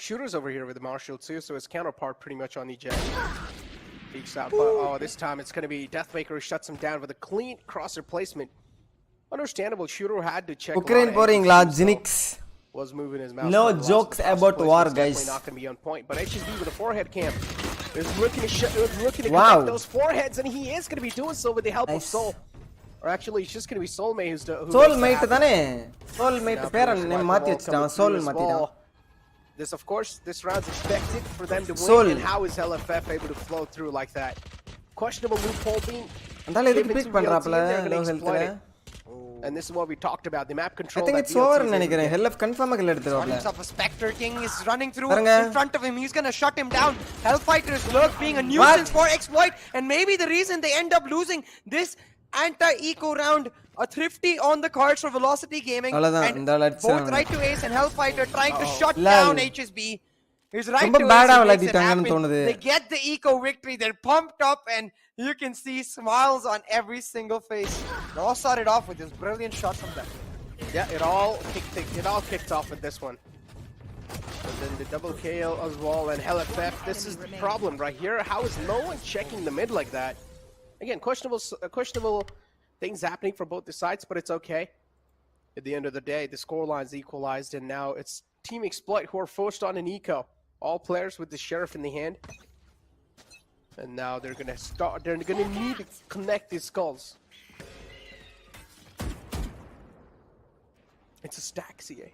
Shooter's over here with the Marshall too, so his counterpart pretty much on the jet. Peeks out, but oh, this time it's going to be Deathmaker who shuts him down with a clean crosser placement. Understandable, Shooter had to check. Ukraine போறீங்களா Jinx? Was moving his mouse. No jokes about war, guys. Not going to be on point, but HSB with a forehead camp is looking to connect those foreheads, and he is going to be doing so with the help of Soul. Or actually, it's just going to be Soulmate who's Soulmate தானே? Soulmate பேர name மாத்தி வச்சிட்டான். Soul மாத்திட்டான். This, of course, this round's expected for them to win, and how is LFF able to flow through like that? Questionable loophole being அந்தால எதுக்கு peek பண்றாப்ல low ஹெல்த்ல? And this is what we talked about, the map control. I think it's over நினைக்கிறேன். LF confirm kill எடுத்துறாப்ல. A Spectre King is running through in front of him. He's going to shut him down. Hellfighter's lurk being a nuisance for Exploit, and maybe the reason they end up losing this anti-eco round. A thrifty on the cards for Velocity Gaming, and both right to Ace and Hellfighter trying to shut down HSB. He's right to Ace. They get the eco victory. They're pumped up, and you can see smiles on every single face. They all started off with this brilliant shot from them. Yeah, it all kicked off with this one. And then the double KO as well, and LFF. This is the problem right here. How is no one checking the mid like that? Again, questionable things happening for both the sides, but it's okay. At the end of the day, the scoreline's equalized, and now it's Team Exploit who are forced on an eco. All players with the Sheriff in the hand. And now they're gonna need to connect these skulls. It's a stack, CA.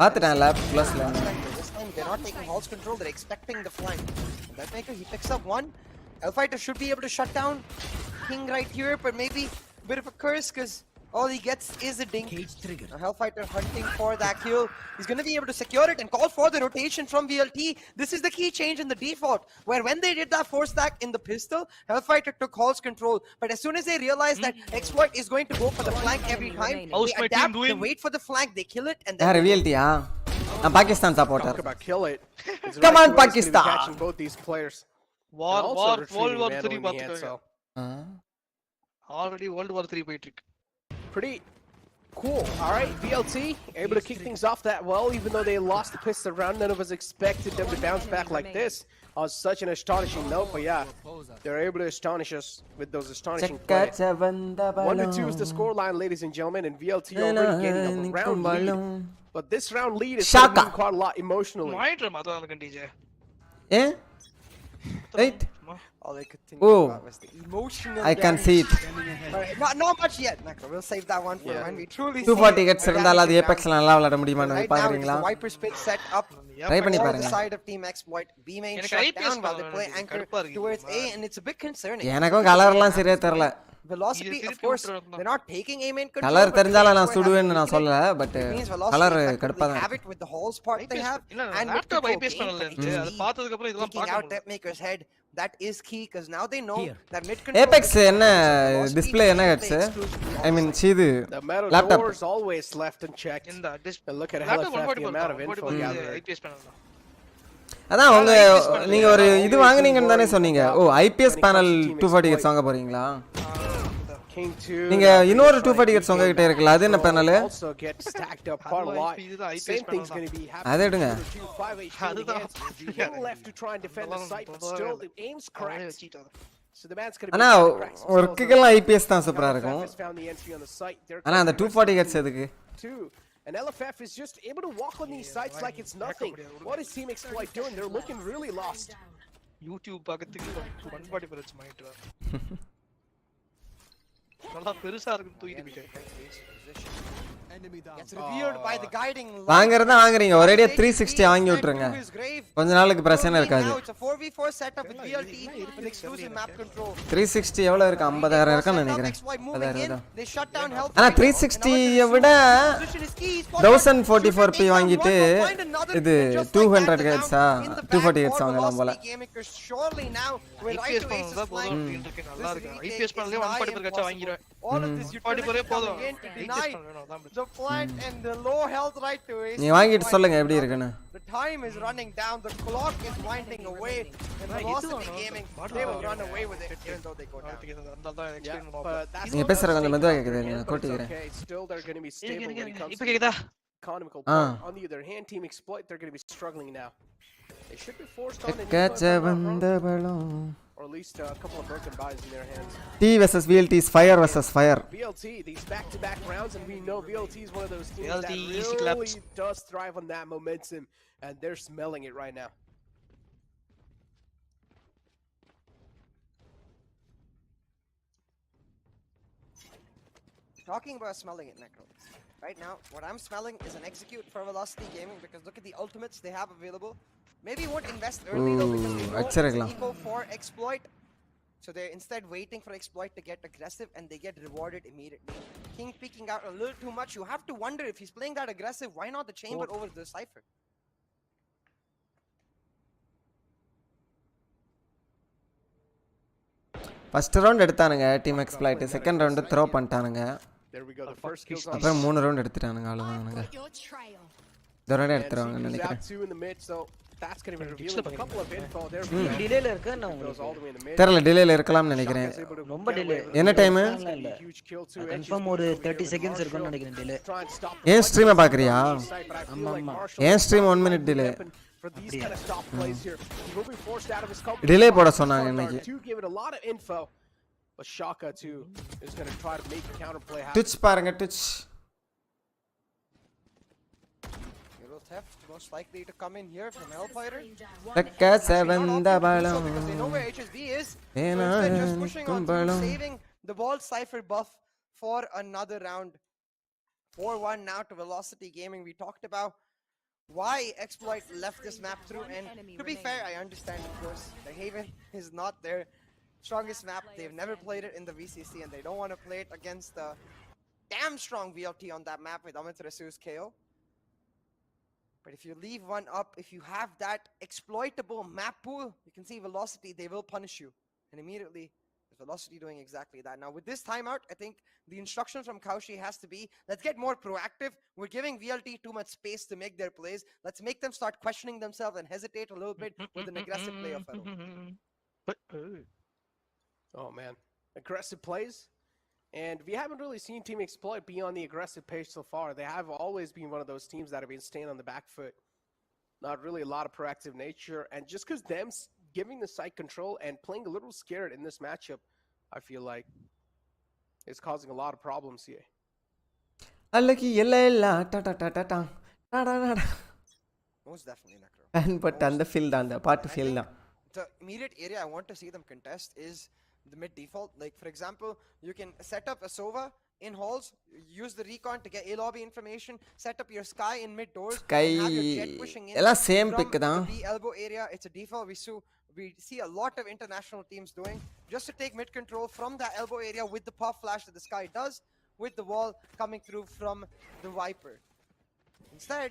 பாத்துட்டேன் lab ப்ளஸ்ல. This time they're not taking Hall's control, they're expecting the flank. That maker, he picks up one. Hellfighter should be able to shut down King right here, but maybe a bit of a curse, because all he gets is a dink. Now Hellfighter hunting for that kill. He's going to be able to secure it and call for the rotation from VLT. This is the key change in the default, where when they did that 4-stack in the pistol, Hellfighter took Hall's control. But as soon as they realized that Exploit is going to go for the flank every time, they adapt, they wait for the flank, they kill it, and then... VLT, I'm Pakistan supporter. Talk about kill it. Come on, Pakistan! Catching both these players. World War 3 already World War 3 போயிட்டு இருக்கு. Pretty cool. All right, VLT able to kick things off that well, even though they lost the pistol round. None of us expected them to bounce back like this on such an astonishing note. But yeah, they're able to astonish us with those astonishing plays. 1-2 is the score line, ladies and gentlemen, and VLT already getting a round lead. But this round lead is moving quite a lot emotionally. Eh? Right? All I could think Oh, about was the emotional I can see it. Not much yet, Macro. We'll save that one for when we truly 240 gets இருந்தால அது ஏபெக்ஸ்ல நல்லா விளையாட முடியுமான்னு பாக்குறீங்களா? Viper spit set up. Try பண்ணி On பாருங்க. the side of Team Exploit, B main shut down while they play anchor towards A, and it's a bit concerning. எனக்கும் கலர்லாம் சரியா தெரியல. Velocity, of course, they're not taking A main control. Colour தெரிஞ்சால நான் சுடுவேன்னு நான் சொல்லல, பட் கலர் கடுப்பா தான். Have it with the Halls part they have, and laptop IPS பண்ணல இருந்துச்சு. அது பார்த்ததுக்கு அப்புறம் இதெல்லாம் பார்க்க out Deathmaker's head. That is key, because now they know that mid control. Apex என்ன டிஸ்ப்ளே என்ன ஹெட்ஸ்? I mean சீது laptop is always left unchecked. And look at how the amount of info IPS பண்ணல. அதான் உங்க நீங்க ஒரு இது வாங்குனீங்கன்னு தானே சொன்னீங்க. ஓ IPS பேனல் 240 ஹெட்ஸ் வாங்க போறீங்களா? நீங்க இன்னொரு 240 ஹெட்ஸ் உங்க கிட்ட இருக்குல, அது என்ன பேனல்? அது எடுங்க. ஆனா ஒர்க்குக்கெல்லாம் IPS தான் சூப்பரா இருக்கும். ஆனா அந்த 240 ஹெட்ஸ் எதுக்கு? And LFF is just able to walk on these sites like it's nothing. What is Team Exploit doing? They're looking really lost. YouTube பக்கத்துக்கு 140 பிரச்சனை பண்ணிட்டு நல்லா பெருசா இருக்கு தூக்கிட்டு போயிட்டேன். Gets revealed by the guiding light. வாங்குறதா வாங்குறீங்க ஒரேடியா 360 வாங்கி விட்டுருங்க கொஞ்ச நாளுக்கு பிரச்சனை இருக்காது. Now it's a 4v4 setup with VLT with exclusive map control. 360 எவ்வளவு இருக்கு 50000 இருக்குன்னு நினைக்கிறேன். 50000 They shut down health. ஆனா 360 ஐ விட 1044p வாங்கிட்டு இது 200 Hz 240 Hz வாங்கலாம் போல. Surely now we're right to ace this flank. நல்லா இருக்கு. IPS பண்ணலே 140 கச்சா வாங்கிடுவேன். All of this utility போதும். deny the plant and the low health right to ace. நீ வாங்கிட்டு சொல்லுங்க எப்படி இருக்குன்னு. The time is running down, the clock is winding away, and Velocity Gaming, they will run away with it even though they go down. நீங்க பேசுறது கொஞ்சம் மெதுவா கேக்குது நான் கோட்டிக்கிறேன். Still they're going to be stable when it comes இப்ப கேக்குதா? economical part. On the other hand, Team Exploit, they're going to be struggling now. They should be forced on or at least a couple of broken buys in their hands. T versus VLT is fire versus fire. VLT, these back-to-back rounds, and we know VLT is one of those teams VLT that really does thrive on that momentum, and they're smelling it right now. Talking about smelling it, Necro. Right now, what I'm smelling is an execute for Velocity Gaming because look at the ultimates they have available. Maybe won't invest early though because they know it's equal for exploit. So they're instead waiting for exploit to get aggressive and they get rewarded immediately. King peeking out a little too much. You have to wonder if he's playing that aggressive, why not the chamber over the Cypher? First round எடுத்தானுங்க team exploit second round throw பண்ணிட்டானுங்க. அப்புறம் 3 round எடுத்துட்டானுங்க அவ்வளவுதானுங்க. இந்த round எடுத்துறாங்க நினைக்கிறேன். டிலேல இருக்கா நான் உங்களுக்கு தெரியல டிலேல இருக்கலாம்னு நினைக்கிறேன். ரொம்ப டிலே என்ன டைம்? கன்ஃபார்ம் ஒரு 30 செகண்ட்ஸ் இருக்கும்னு நினைக்கிறேன் டிலே. ஏன் ஸ்ட்ரீமை பாக்குறியா? ஆமா ஆமா ஏன் ஸ்ட்ரீம் 1 minute டிலே. டிலே போட சொன்னாங்க இன்னைக்கு. But Shaka too is going to try to make a counterplay happen. Twitch பாருங்க Twitch. Theft most likely to come in here from Hellfighter. Tekka 7 the balon. Because they know where HSB is. They're just pushing on to saving the ball Cypher buff for another round. 4-1 now to Velocity Gaming. We talked about why Exploit left this map through, and to be fair, I understand of course. The Haven is not their strongest map. They've never played it in the VCC and they don't want to play it against the damn strong VLT on that map with Amit Rasu's KO. But if you leave one up, if you have that exploitable map pool, you can see Velocity, they will punish you. And immediately, Velocity doing exactly that. Now with this timeout, I think the instruction from Kaushi has to be, let's get more proactive. We're giving VLT too much space to make their plays. Let's make them start questioning themselves and hesitate a little bit with an aggressive play of Fero. Oh man, aggressive plays, and we haven't really seen Team Exploit be on the aggressive page so far. They have always been one of those teams that have been staying on the back foot, not really a lot of proactive nature. And just because them giving the site control and playing a little scared in this matchup, I feel like it's causing a lot of problems here. Most definitely, Necro. But the field on the part field. The immediate area I want to see them contest is the mid default. Like for example, you can set up a Sova in halls, use the recon to get A lobby information, set up your Sky in mid doors, and have your jet pushing in same from pick the B elbow area. It's a default we see a lot of international teams doing, just to take mid control from that elbow area with the pop flash that the Sky does, with the wall coming through from the Viper. Instead,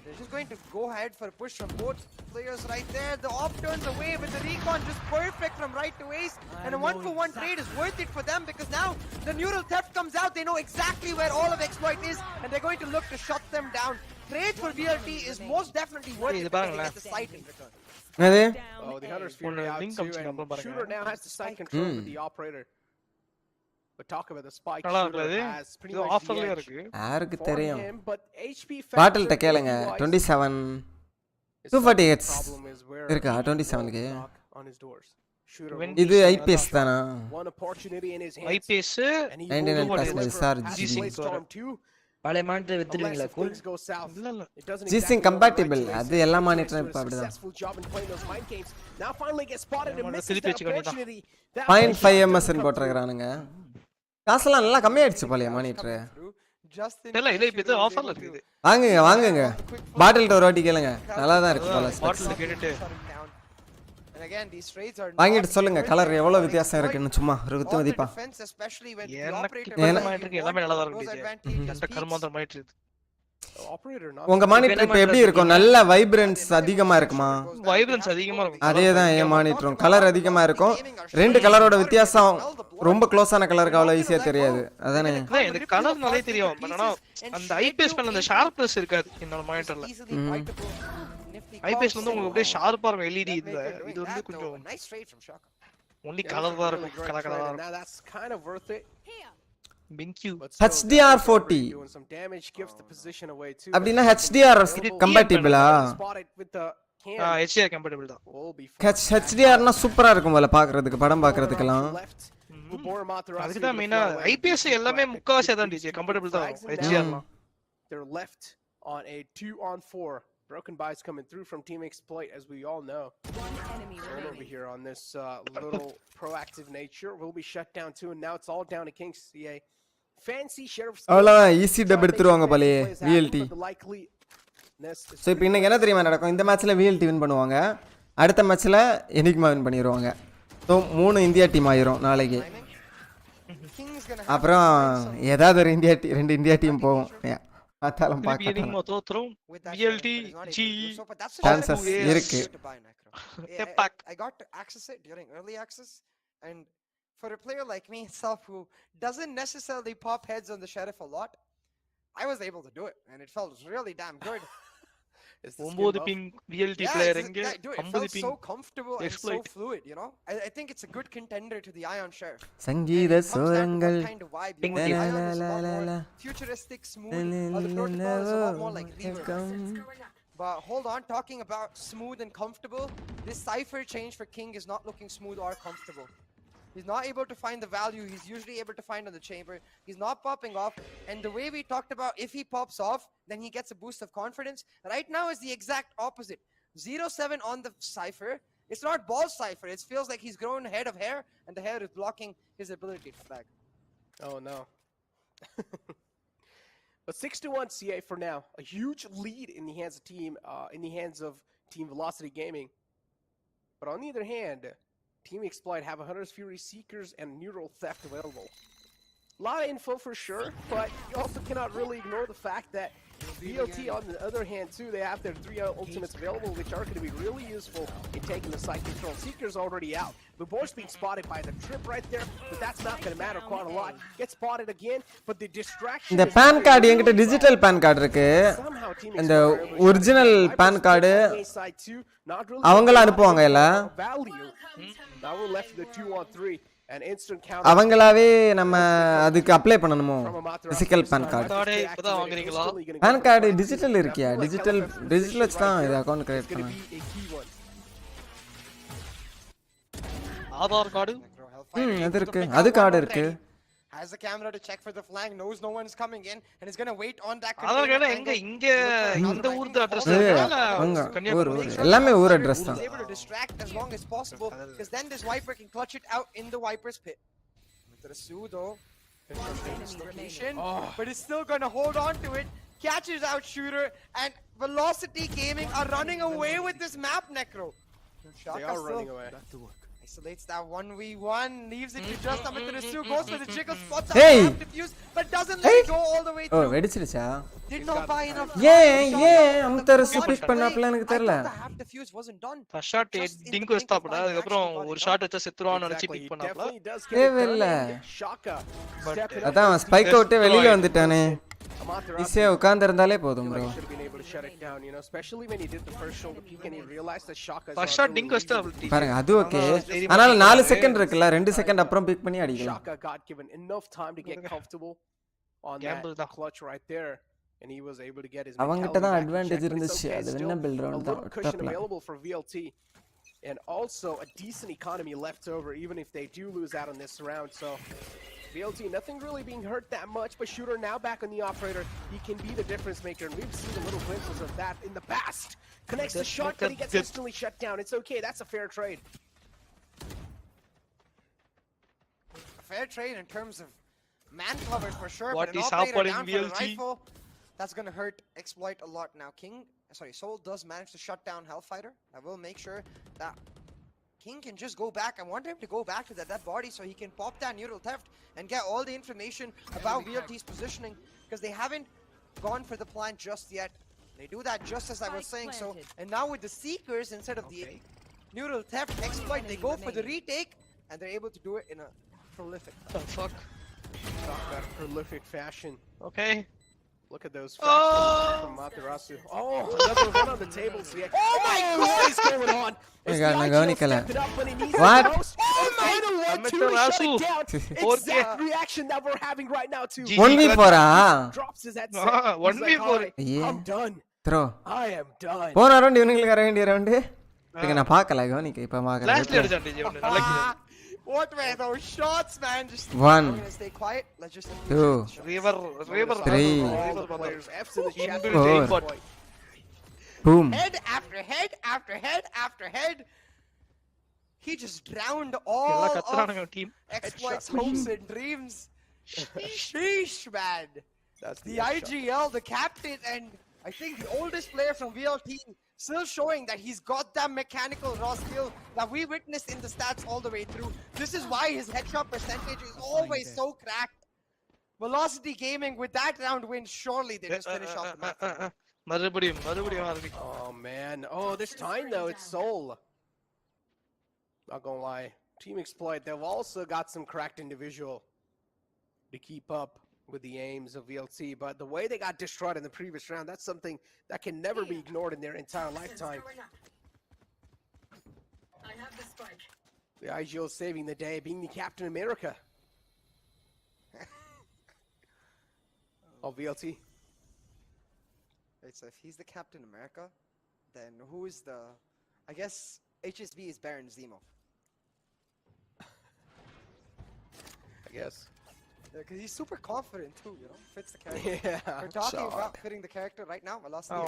they're just going to go ahead for a push from both players right there. The off turns away with the recon just perfect from right to ace. And a 1-for-1 trade is worth it for them because now the neural theft comes out. They know exactly where all of Exploit is and they're going to look to shut them down. Trade for VLT is most definitely worth it because they get the site in return. Oh, the Hunter's Fury out too, and Shooter now has the site control with the operator. But talk about the spike shooter has pretty much the edge for him, but HP Battle ta kelanga 27 240 hits irka 27 ke idu IPS dana one opportunity in his hands. IPS 99% charge. Storm 2, பழைய monitor வித்துடுவீங்களா cool இல்ல இல்ல ஜிசிங் compatible அது எல்லா மானிட்டரும் இப்போ அப்படிதான் திருப்பி வச்சுக்க வேண்டியதான் 0.5 ms போட்டிருக்கிறானுங்க காசெல்லாம் நல்லா கம்மியாயிடுச்சு போலயே மானிட்டர் இல்ல இல்ல இப்ப இது ஆஃபர்ல இருக்குது வாங்குங்க வாங்குங்க பாட்டில் ஒரு வாட்டி கேளுங்க நல்லா தான் இருக்கு போல பாட்டில் கேட்டுட்டு And again, these trades are வாங்கிட்டு சொல்லுங்க கலர் எவ்வளவு வித்தியாசம் இருக்குன்னு சும்மா ஒரு குத்து மதிப்பா defense, especially when the எனக்கு operator இப்ப மாயிட்டு எல்லாமே நல்லா தான் இருக்கு அந்த கர்மாந்தர மாயிட்டு உங்க மானிட்டர் இப்ப எப்படி இருக்கும் நல்ல வைப்ரன்ஸ் அதிகமா இருக்குமா வைப்ரன்ஸ் அதிகமா இருக்கும் அதேதான் என் மானிட்டரும் கலர் அதிகமா இருக்கும் ரெண்டு கலரோட வித்தியாசம் ரொம்ப க்ளோஸான கலருக்கு அவ்வளவு ஈஸியா தெரியாது அதானே எனக்கு கலர் நல்லா தெரியும் பட் ஆனா அந்த ஐபிஎஸ் பண்ண அந்த ஷார்ப்னஸ் இருக்காது என்னோட மானிட்டர்ல ஐபிஎஸ் வந்து உங்களுக்கு அப்படியே ஷார்ப்பா இருக்கும் எல்இடி இது வந்து கொஞ்சம் ஒன்லி கலர் தான் இருக்கும் கலர் கலரா இருக்கும் that's kind of worth it. HDR40 அப்படினா HDR கம்பேட்டிபிளா HDR கம்பேட்டிபிள் தான் HDRனா சூப்பரா இருக்கும் போல பார்க்கிறதுக்கு படம் பார்க்கிறதுக்குலாம் அதுக்கு தான் மெயினா ஐபிஎஸ் எல்லாமே முக்காவாசி அதான் டிஜே கம்பேட்டிபிள் தான் HDRலாம் they're left on a 2-on-4. Broken buys coming through from Team Exploit, as we all know. Over here on this little proactive nature, will be shut down too, and now it's all down to Kings CA. Fancy Sheriff's. அவ்வளவுதான் easy dub எடுத்துருவாங்க போலயே VLT. So இப்போ இன்னைக்கு என்ன தெரியுமா நடக்கும் இந்த மேட்ச்ல VLT வின் பண்ணுவாங்க அடுத்த மேட்ச்ல Enigma வின் பண்ணிடுவாங்க சோ 3 இந்தியா டீம் ஆயிரும் நாளைக்கு அப்புறம் ஏதாவது ஒரு ரெண்டு இந்தியா டீம் போகும் அதாலம் பார்க்கலாம் மொத்தம் VLT G சான்சஸ் இருக்கு I got to access it during early access, and for a player like me itself who doesn't necessarily pop heads on the Sheriff a lot, I was able to do it and it felt really damn good. 9 ping VLT player enga it felt so comfortable and so fluid, you know. I think it's a good contender to the Ion Sheriff. Sangeetha sorangal futuristic smooth, or the protocol is a lot more like Reaver. But hold on, talking about smooth and comfortable, this Cypher change for King is not looking smooth or comfortable. He's not able to find the value he's usually able to find on the chamber. He's not popping off. And the way we talked about, if he pops off, then he gets a boost of confidence. Right now is the exact opposite. 0-7 on the Cypher. It's not ball Cypher. It feels like he's grown a head of hair, and the hair is blocking his ability to flag. Oh, no. But 6-1 CA for now. A huge lead in the hands of Team Velocity Gaming. But on the other hand, Team Exploit have 100's Fury Seekers and Neural Theft available. A lot of info for sure, but you also cannot really ignore the fact that VLT on the other hand too, they have their 3 ultimates available, which are going to be really useful in taking the side control. Seeker's already out. Lubor's being spotted by the trip right there, but that's not going to matter quite a lot. Gets spotted again, but the distraction. இந்த PAN card என்கிட்ட digital PAN card இருக்கு இந்த original PAN card அவங்கள அனுப்புவாங்க இல்ல அவங்களாவே நம்ம அதுக்கு அப்ளை பண்ணணுமோ பிசிக்கல் PAN கார்டு இப்போதான் வாங்குறீங்களா PAN கார்டு டிஜிட்டல் இருக்கியா டிஜிட்டல் வச்சு தான் இது அக்கவுண்ட் கிரியேட் பண்ணேன் ஆதார் கார்டு அது இருக்கு அது கார்டு இருக்கு has the camera to check for the flank, knows no one's coming in, and is going to wait on that. அதான் கேட்டா எங்க இங்க இந்த ஊர்ல அட்ரஸ் ஊர் எல்லாமே ஊர் அட்ரஸ் தான். Able to distract as long as possible, because then this Viper can clutch it out in the Viper's pit. The Sudo, but it's still going to hold on to it. Catches out Shooter, and Velocity Gaming are running away with this map, Necro. They are running away. Isolates that 1v1, leaves it to just Amaterasu, goes for the jiggle, spots Hey! out defuse, but doesn't let it go all the way O through. வெடிச்சிருச்சா Did not buy enough. ஏன் அமத்தரசு big பண்ணாப்ல எனக்கு தெரியல Half defuse wasn't done. First shot டிங்க் வெஸ்டாப்டா அதுக்கு அப்புறம் ஒரு shot வச்சா செத்துறான்னு நினைச்சு பிக் பண்ணாப்ல தேவையில்ல அதான் ஸ்பைக் அவுட்டே வெளியில வந்துட்டானே ஈஸியா உட்கார்ந்து இருந்தாலே போதும் ப்ரோ ஃபர்ஸ்ட் ஷாட் டிங்க் வெஸ்டாப் பாருங்க அது ஓகே ஆனால 4 செகண்ட் இருக்குல 2 செகண்ட் அப்புறம் பிக் பண்ணி அடிக்கலாம் அவங்கிட்ட தான் அட்வான்டேஜ் இருந்துச்சு அது என்ன பில்ட் ரவுண்ட் தான் டாப்ல and also a decent economy left over even if they do lose out on this round. So VLT, nothing really being hurt that much, but Shooter now back on the operator. He can be the difference maker, and we've seen a little glimpses of that in the past. Connects the shot, but he gets instantly shut down. It's okay, that's a fair trade. A fair trade in terms of man coverage for sure, What but an is operator happening, down for the VLT? rifle, that's gonna hurt Exploit a lot now. Soul does manage to shut down Hellfighter. I will make sure that King can just go back. I want him to go back to that dead body so he can pop that neural theft and get all the information about VLT's positioning, because they haven't gone for the plant just yet. They do that just as I was saying. So, and now with the Seekers instead of the neural theft Exploit, they go for the retake, and they're able to do it in a prolific. The fuck? Talk about a prolific fashion. Okay. Look at those factions from Matarasu. Oh, another one on the tables here. Oh my god, what is going on? Is the IGL stepping up when he needs What? it most? Oh my god, two shut it down. Exact reaction that we're having right now too. 1v4 Drops his headset. Ah, He's like, 1v4. "Alright, Yeah. I'm done. Throw. I am done. போன round இவனுங்களுக்கு வர வேண்டிய round நான் பார்க்கல கவனிக்க இப்ப Last year பார்க்கல advantage இவனு நல்லா கிளி. What were those shots, man? Just One. we're gonna stay quiet. Let's just Two. River Three. Players F's in the chat. Inbuilt aimbot. boom head after head after head after head. He just drowned all எல்லா of கத்துறானுங்க team. Exploit's hopes and dreams. Sheesh, man. That's The IGL, the captain, and I think the oldest player from VLT, still showing that he's got that mechanical raw skill that we witnessed in the stats all the way through. This is why his headshot percentage is always so cracked. Velocity Gaming with that round win, surely they just finish off the match. மறுபடியும் ஆரம்பி. Oh man. Oh, this time though, it's Soul. Not gonna lie. Team Exploit, they've also got some cracked individual to keep up with the aims of VLT, but the way they got destroyed in the previous round, that's something that can never be ignored in their entire lifetime. I have the spike. The IGL saving the day, being the Captain America. Oh, VLT. Right, so if he's the Captain America, then who is the... I guess HSB is Baron Zemo. I guess. Because he's super confident too, you know, fits the character. Yeah, We're talking shot. about fitting the character right now. Velocity,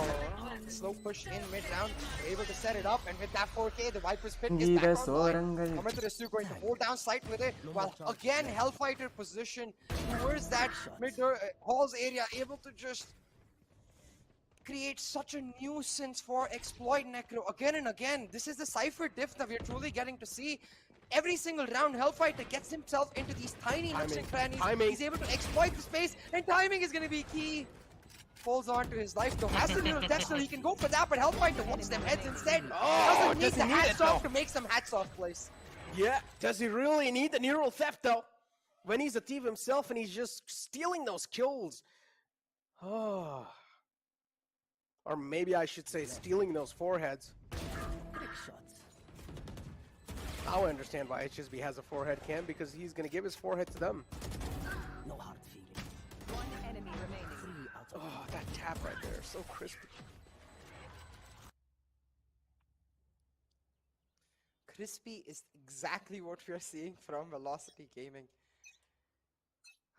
slow push in mid-round, able to set it up, and with that 4K, the Viper's Pit is back online. Amaterasu going to hold down sight with it, while again Hellfighter position towards that mid-halls area, able to just create such a nuisance for Exploit Necro again and again. This is the Cypher diff that we're truly getting to see. Every single round, Hellfighter gets himself into these tiny nooks and crannies. He's able to exploit the space, and timing is going to be key. Holds on to his life, though. Has the neural theft, so he can go for that, but Hellfighter wants them heads instead. Doesn't need the hats off to make some hats off plays. Yeah, does he really need the neural theft, though? When he's a thief himself and he's just stealing those kills. Oh. Or maybe I should say stealing those foreheads. Now I understand why HSB has a forehead cam, because he's going to give his forehead to them. No hard feeling. One enemy remaining. Oh, that tap right there, so crispy. Crispy is exactly what we are seeing from Velocity Gaming.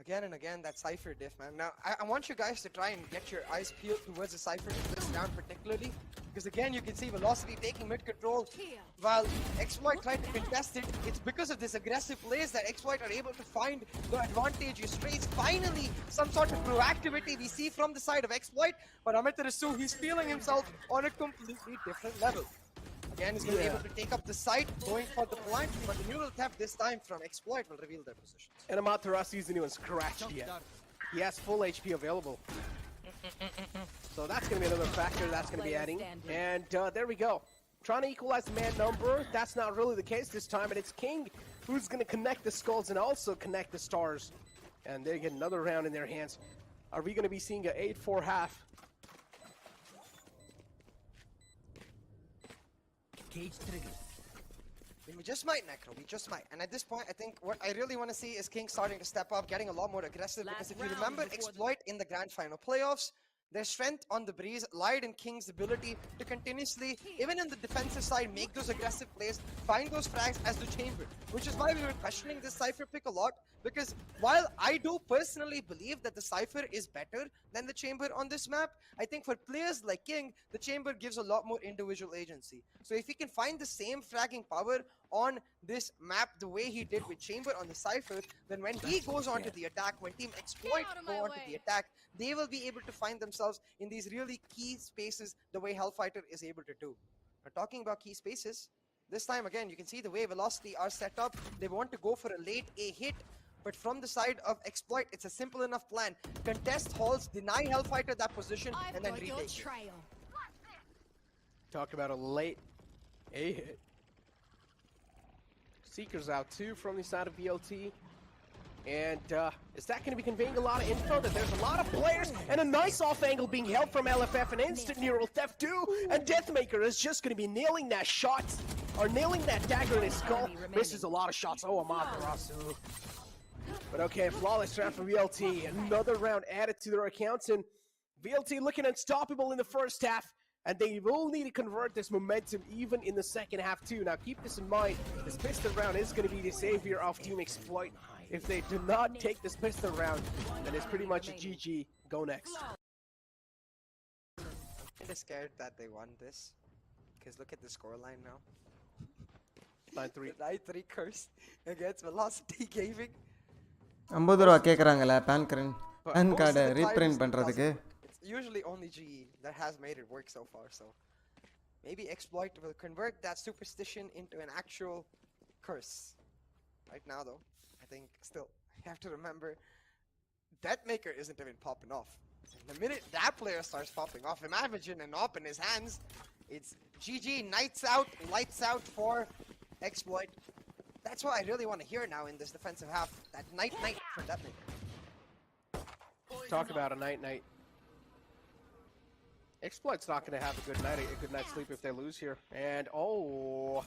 Again and again, that Cypher diff, man. Now, I want you guys to try and get your eyes peeled towards the Cypher diff this round particularly. Because again, you can see Velocity taking mid-control while Exploit tried to contest it. It's because of this aggressive plays that Exploit are able to find the advantageous trades. Finally, some sort of proactivity we see from the side of Exploit. But Amaterasu, he's feeling himself on a completely different level. Again, he's going to be able to take up the site, going for the plant, but the neural theft this time from Exploit will reveal their positions. And Amaterasu isn't even scratched yet. He has full HP available. So that's going to be another factor that's going to be adding. And there we go. Trying to equalize the man number. That's not really the case this time. And it's King who's going to connect the skulls and also connect the stars. And they get another round in their hands. Are we going to be seeing an 8-4 half? Cage trigger. We just might, Necro. We just might. And at this point, I think what I really want to see is King starting to step up, getting a lot more aggressive. Because if you remember Exploit in the Grand Final playoffs, Their strength on the breeze lied in King's ability to continuously, even in the defensive side, make those aggressive plays, find those frags as the chamber. Which is why we were questioning this Cypher pick a lot. Because while I do personally believe that the Cypher is better than the chamber on this map, I think for players like King, the chamber gives a lot more individual agency. So if he can find the same fragging power on this map the way he did with chamber on the Cypher, then when he goes onto the attack, when Team Exploit go onto the attack, they will be able to find themselves in these really key spaces the way Hellfighter is able to do. Now, talking about key spaces, this time again, you can see the way Velocity are set up. They want to go for a late A hit, but from the side of Exploit, it's a simple enough plan. Contest halls, deny Hellfighter that position, and then retake it. Talk about a late A hit. Seekers out too from the side of VLT. And is that going to be conveying a lot of info that there's a lot of players and a nice off angle being held from LFF, an instant neural theft too, and Deathmaker is just going to be nailing that shot, or nailing that dagger in his skull. Misses a lot of shots. Oh, Amaterasu. But okay, flawless round for VLT. Another round added to their accounts, and VLT looking unstoppable in the first half. And they will need to convert this momentum even in the second half too. Now keep this in mind, this pistol round is going to be the savior of Team Exploit. If they do not take this pistol round, then it's pretty much a GG. Go next. I'm kind of scared that they won this, because look at the scoreline now. 9-3. 9-3 curse against Velocity Gaming. 50 ரூபா கேக்குறாங்கல PAN கார்டை reprint பண்றதுக்கு. It's usually only GE that has made it work so far, so maybe Exploit will convert that superstition into an actual curse. Right now though, I think still you have to remember Deathmaker isn't even popping off. And the minute that player starts popping off, imagine an op in his hands, it's GG, lights out for Exploit. That's what I really want to hear now in this defensive half, that night for Deathmaker. Talk about a night. Exploit's not going to have a good night's sleep if they lose here. And oh,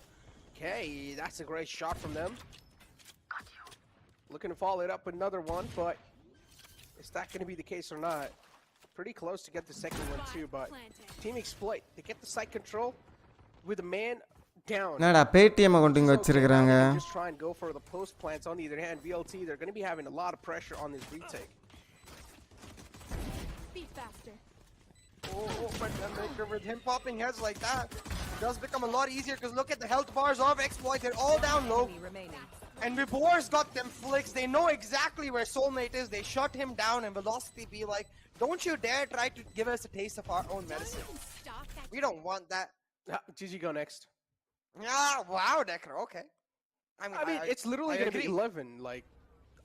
okay, that's a great shot from them. Looking to follow it up with another one, but is that going to be the case or not? Pretty close to get the second one too, but Team Exploit, they get the site control with a man down. என்னடா Paytm கொண்டு இங்க வச்சிருக்காங்க. Just try and go for the post plants. On the other hand, VLT, they're going to be having a lot of pressure on this retake. Be faster. Oh, but Deathmaker with him popping heads like that does become a lot easier, because look at the health bars of Exploit. They're all down low. And Vibor's got them flicks. They know exactly where Soulmate is. They shut him down, and Velocity be like, don't you dare try to give us a taste of our own medicine. We don't want that. GG go next. Ah, wow, Necro, okay. I mean, it's literally going to be 11, like...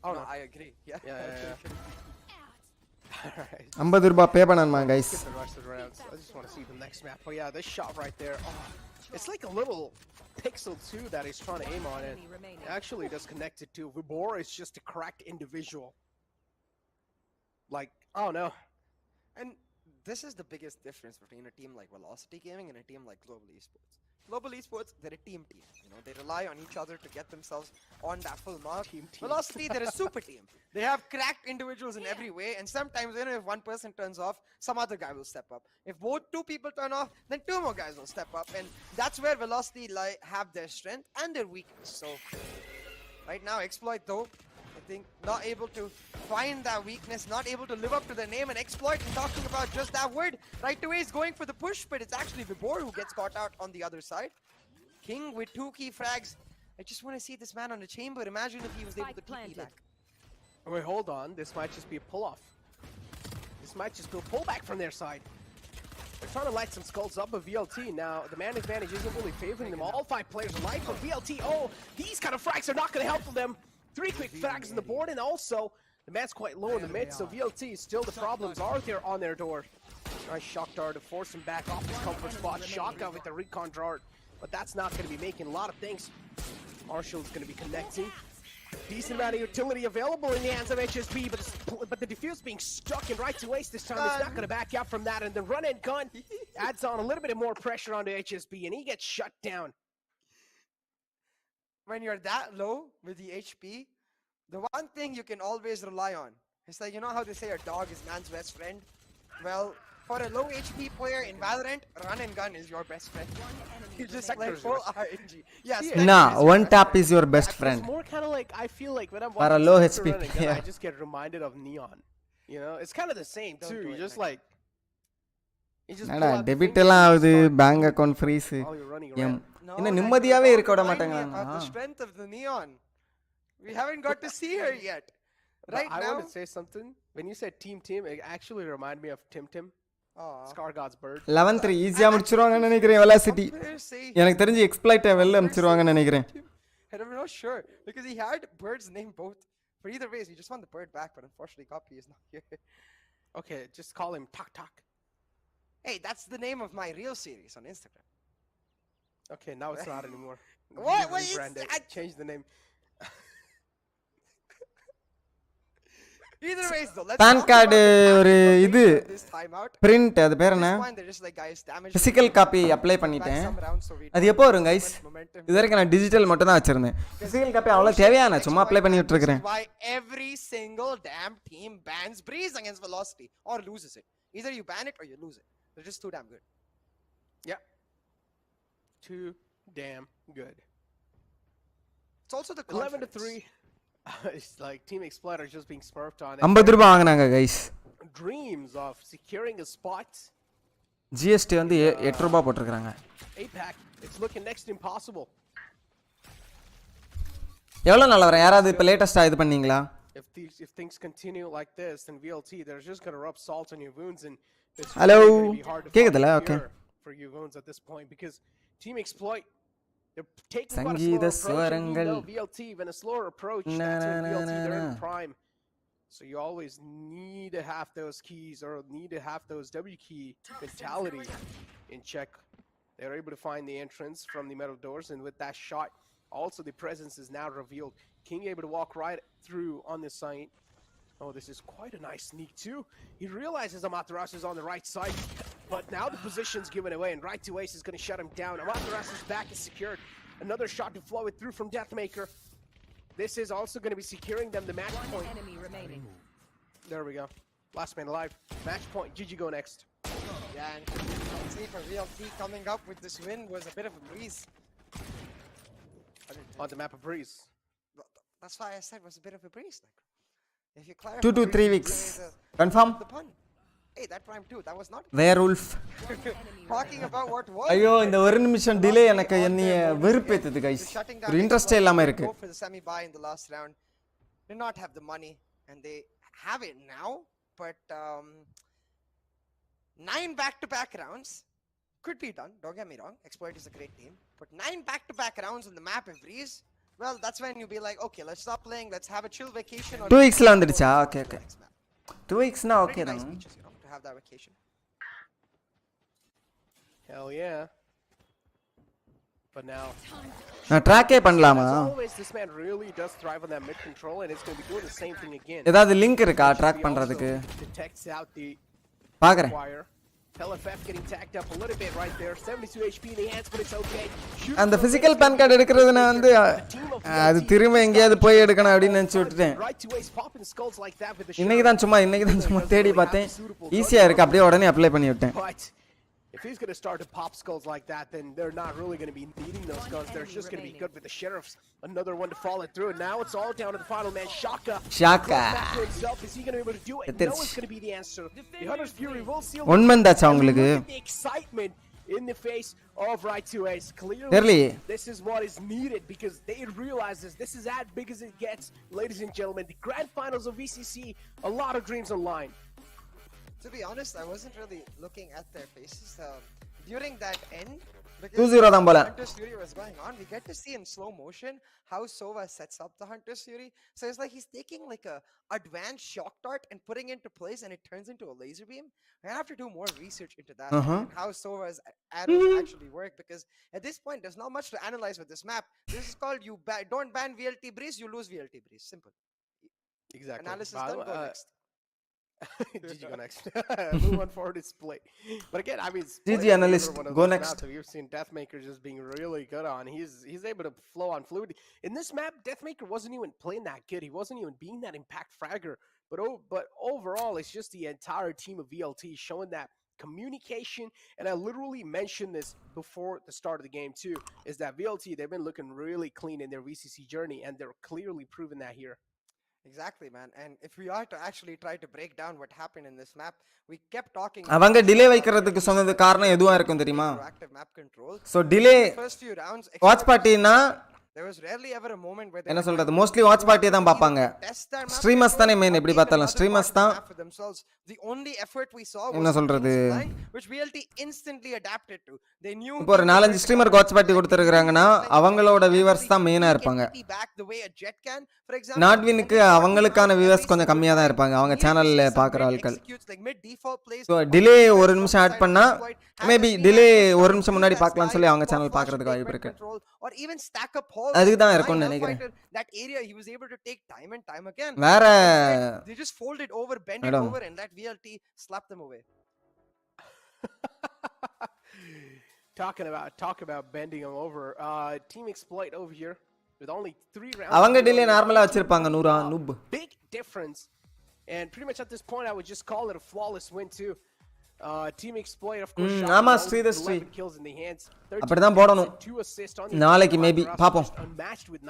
Oh, no, I agree. Yeah. Alright. 50 ரூபாய் பே பண்ணனுமா guys. Skip the rest of the rounds. I just want to see the next map. Oh yeah, this shot right there. Oh, it's like a little pixel too that he's trying to aim on it. Actually does connect it to Vibor is just a cracked individual. Like, oh no. And this is the biggest difference between a team like Velocity Gaming and a team like Global Esports. Global Esports, they're a team. You know, they rely on each other to get themselves on that full mark. Team. Velocity, they're a super team. They have cracked individuals in every way, and sometimes even if one person turns off, some other guy will step up. If two people turn off, then two more guys will step up, and that's where Velocity have their strength and their weakness. So right now, Exploit though, I think not able to find that weakness, not able to live up to their name, and Exploit is talking about just that word. Right away is going for the push, but it's actually Vibor who gets caught out on the other side. King with 2 key frags. I just want to see this man on the chamber. Imagine if he was able to TP back. Wait, hold on. This might just be a pull-off. This might just be a pullback from their side. They're trying to light some skulls up of VLT. Now, the man advantage isn't really favoring them. All 5 players are light, but VLT, oh, these kind of frags are not going to help them. 3 quick frags on the board, and also, the man's quite low in the mid, so VLT, still the problems are there on their door. Nice shock dart to force him back off his comfort spot. Shotgun with the recon dart, but that's not going to be making a lot of things. Marshall's going to be connecting. Decent amount of utility available in the hands of HSB, but the defuse being stuck in right to waste this time. He's not going to back out from that, and the run-and gun adds on a little bit more pressure onto HSB, and he gets shut down. When you're that low with the HP, the one thing you can always rely on, it's like, you know how they say a dog is man's best friend? Well, For a low HP player in Valorant, run and gun is your best friend. You just play full RNG. Yes. Nah, one tap is your best friend. It's more kind of like, I feel like when I'm For a watching low Spectre HP run and gun, player. I just get reminded of Neon. You know, it's kind of the same too. You just like, you just என்னடா pull out the debit fingers எல்லாம் and ஆகுது start bank moving account freeze while you're running around. என்ன நிம்மதியாவே இருக்க விட Remind me மாட்டாங்க about the strength of the Neon. We haven't got to see her yet. But Right I now. want to say something. When you said team, it actually reminded me of Tim. Scar God's bird. 11th ஈஸியா முடிச்சிருவாங்கன்னு நினைக்கிறேன் velocity எனக்கு தெரிஞ்சு exploit வெளில அனுப்பிச்சிருவாங்கன்னு நினைக்கிறேன் I'm not sure because he had birds named both. For either ways, we just want the bird back, but unfortunately, Copy is not here. Okay, just call him Tok. Hey, that's the name of my real series on Instagram. Okay, now it's not anymore. What? You What is rebranded. that? Change the name. Either ways, though, let's PAN talk card about the ஒரு tactical இது nature of this timeout. Print அது பேர் At என்ன this point, they're just like, guys, damage physical copy apply back பண்ணிட்டேன் some rounds so we அது don't எப்போ lose வரும் so guys much momentum. இது வரைக்கும் நான் டிஜிட்டல் மட்டும் தான் வச்சிருந்தேன் பிசிக்கல் காப்பி அவ்வளோ தேவையா நான் சும்மா அப்ளை பண்ணி விட்டுருக்கிறேன் Why every single damn team bans Breeze against Velocity or loses it. Either you ban it or you lose it. They're just too damn good. Yeah. Too damn good. It's also the 11-3. It's like Team Exploiter just being smurfed on. 50 ரூபாய் வாங்குனாங்க guys Dreams of securing a spot. GST வந்து 8 ரூபாய் போட்டுருக்காங்க APAC, it's looking next impossible. எவ்வளவு நாள் வரும் யாராவது இப்ப லேட்டஸ்டா இது பண்ணீங்களா If things continue like this, then VLT, they're just gonna rub salt on your wounds, and it's Hello. really gonna be hard to கேக்குதுல? find a Okay. cure for your wounds at this point because Team Exploit, they're taking quite a சங்கீத slower approach, and you ஸ்வரங்கள். know VLT, when a slower approach, Na, that's when na, VLT, na, they're in na. prime. So you always need to have those keys or need to have those W key mentality in check. They're able to find the entrance from the metal doors, and with that shot, also the presence is now revealed. King able to walk right through on this side. Oh, this is quite a nice sneak too. He realizes Amaterasu is on the right side, but now the position's given away, and right to ace is going to shut him down. Amaterasu's back is secured. Another shot to flow it through from Deathmaker. This is also going to be securing them the match point. Enemy remaining. There we go. Last man alive. Match point. GG go next. Yeah, and see for VLT coming up with this win was a bit of a breeze. On the map of Breeze. That's why I said it was a bit of a breeze. Like, if you clarify 2 to 3 weeks confirm the pun. Hey, that rhyme too. That was not werewolf talking about what was. ஐயோ இந்த ஒரு நிமிஷம் delay எனக்கு என்னைய வெறுப்பேத்துது guys ஒரு இன்ட்ரஸ்டே இல்லாம இருக்கு Go for the semi buy in the last round. Did not have the money, and they have it now. But 9 back-to-back rounds could be done. Don't get me wrong. Exploit is a great team, but 9 back-to-back rounds on the map of Breeze. Well, that's when you'll be like, okay, let's stop playing. Let's have a chill vacation. 2 weeksல வந்துடுச்சா okay okay 2 weeksனா okay Nice தான் beaches, you know, to have that vacation. Hell yeah. But now, நான் ட்ராக்கே பண்ணலாமா as always, this man really does thrive on that mid control, and it's going to be doing the same thing again. ஏதாவது link இருக்கா He track also பண்றதுக்கு detects out the பாக்குறேன் wire. LFF getting tagged up a little bit right there. 72 HP in the hands, but it's okay. அந்த physical pan card எடுக்கிறது நான் வந்து அது திரும்ப எங்கேயாவது போய் எடுக்கணும் அப்படின்னு நினைச்சு விட்டுட்டேன் Right to ace popping skulls like that with the இன்னைக்கு தான் சும்மா தேடி பார்த்தேன் ஈஸியா இருக்கு அப்படியே உடனே அப்ளை பண்ணி விட்டேன் But if he's going to start to pop skulls like that, then they're not really going to be needing those guns. They're just going to be good with the sheriffs. Another one to follow through. And now it's all down to the final man, Shaka. Shaka. Back to himself. Is he going to be able to do it? No, it's going to be the answer. The Hunter's Fury will seal the ஒன்மந்தாச்சா உங்களுக்கு Look at the excitement in the face of Right to Ace. Clearly, தெரியலையே this is what is needed because they realize this is as big as it gets. Ladies and gentlemen, the grand finals of VCC, a lot of dreams online. To be honest, I wasn't really looking at their faces during that end. 2-0 தான் போல Hunter's Fury was going on. We get to see in slow motion how Sova sets up the Hunter's Fury. So it's like he's taking like a advanced shock dart and putting it into place, and it turns into a laser beam. I have to do more research into that and how Sova's arrows actually work because at this point there's not much to analyze with this map. This is called don't ban VLT Breeze, you lose VLT Breeze. Simple. Exactly. Analysis done. Go next. GG go next. Move on forward is play. But again, I mean, GG Split is analyst, another one of go those next. maps that we've seen Deathmaker just being really good on. He's able to flow on fluid. In this map, Deathmaker wasn't even playing that good. He wasn't even being that impact fragger. But overall, it's just the entire team of VLT showing that communication, and I literally mentioned this before the start of the game too, is that VLT, they've been looking really clean in their VCC journey, and they're clearly proving that here. Exactly, man. And if we are to actually try to break down what happened in this map, we kept talking அவங்க delay வைக்கிறதுக்கு சொன்னது காரணம் எதுவா இருக்கும் தெரியுமா? proactive map control. So delay The first few rounds, watch பார்ட்டினா there was rarely ever a moment where என்ன சொல்றது, மோஸ்ட்லி வாட்ச் பார்ட்டியை தான் பார்ப்பாங்க. ஸ்ட்ரீமர்ஸ் தானே மெயின், எப்படி பார்த்தாலும் ஸ்ட்ரீமர்ஸ் தான். The only effort we saw என்ன was சொல்றது, which VLT instantly adapted to. They knew இப்போ ஒரு 4-5 ஸ்ட்ரீமருக்கு வாட்ச் பார்ட்டி கொடுத்துருக்காங்கன்னா அவங்களோட வியூவர்ஸ் தான் மெயினா இருப்பாங்க. நாட்வினுக்கு அவங்களுக்கான வியூவர்ஸ் கொஞ்சம் கம்மியா தான் இருப்பாங்க, அவங்க சேனல்ல பாக்குற ஆட்கள். ஸோ டிலே ஒரு நிமிஷம் ஆட் பண்ணா மேபி டிலே ஒரு நிமிஷம் முன்னாடி பார்க்கலாம்னு சொல்லி அவங்க சேனல் பார்க்கறதுக்கு வாய்ப்பு இருக்கு. அதுக்கு தான் இருக்கும்னு நினைக்கிறேன். வேற they just fold it over, bend it over, and let VLT slap them away. Talk about bending them over. Team Exploit over here with only 3 rounds. அவங்க டிலே நார்மலா வச்சிருப்பாங்க 100 noob. Big difference, and pretty much at this point I would just call it a flawless win too. Team Exploit of course ஆமா ஸ்ரீதஸ்ரீ kills in the hands. அப்படிதான் போடணும். நாளைக்கு maybe பாப்போம்.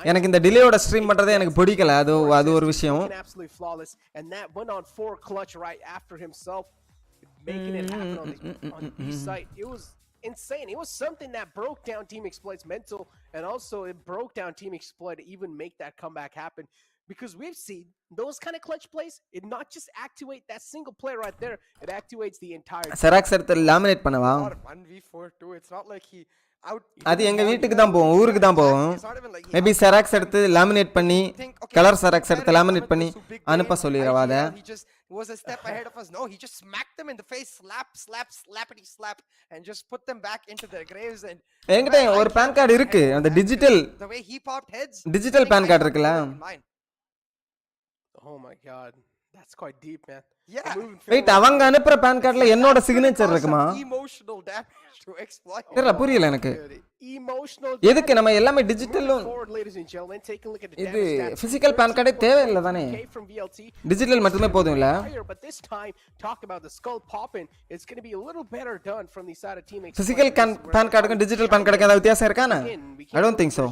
எனக்கு இந்த டிலேயோட ஸ்ட்ரீம் பண்றதே எனக்கு பிடிக்கல, அது ஒரு விஷயம். Absolutely flawless, and that went on 4 clutch right after himself, making it happen on the B side. It was insane. It was something that broke down Team Exploit's mental, and also it broke down Team Exploit to even make that comeback happen. Because we've seen those kind of clutch plays, it not just activate that single player right there, it activates the entire team. Xerox எடுத்து laminate பண்ணவா? 1v4 too. It's not like he out. அது எங்க வீட்டுக்கு தான் போவோம், ஊருக்கு தான் போவோம். மேபி செராக்ஸ் எடுத்து லேமினேட் பண்ணி, கலர் செராக்ஸ் எடுத்து லேமினேட் பண்ணி அனுப்ப சொல்லிரவாத. He just was a step ahead of us. No, he just smacked them in the face, slappity slap, and just put them back into their graves. And என்கிட்ட ஒரு பான் card இருக்கு, அந்த digital the way he popped heads, digital PAN card இருக்குல. Oh my god, that's quite deep, man. Yeah. Wait, அவங்க அனுப்புற பான் கார்டுல என்னோட signature இருக்குமா? Emotional damage to Exploit. தெரியல, புரியல எனக்கு. எதுக்கு நம்ம எல்லாமே டிஜிட்டலும், இது பிசிக்கல் பான் கார்டே தேவையில்லை தானே, டிஜிட்டல் மட்டுமே போதும் இல்ல? பிசிக்கல் பான் கார்டுக்கும் டிஜிட்டல் பான் கார்டுக்கும் ஏதாவது வித்தியாசம் இருக்கானே? I don't think so.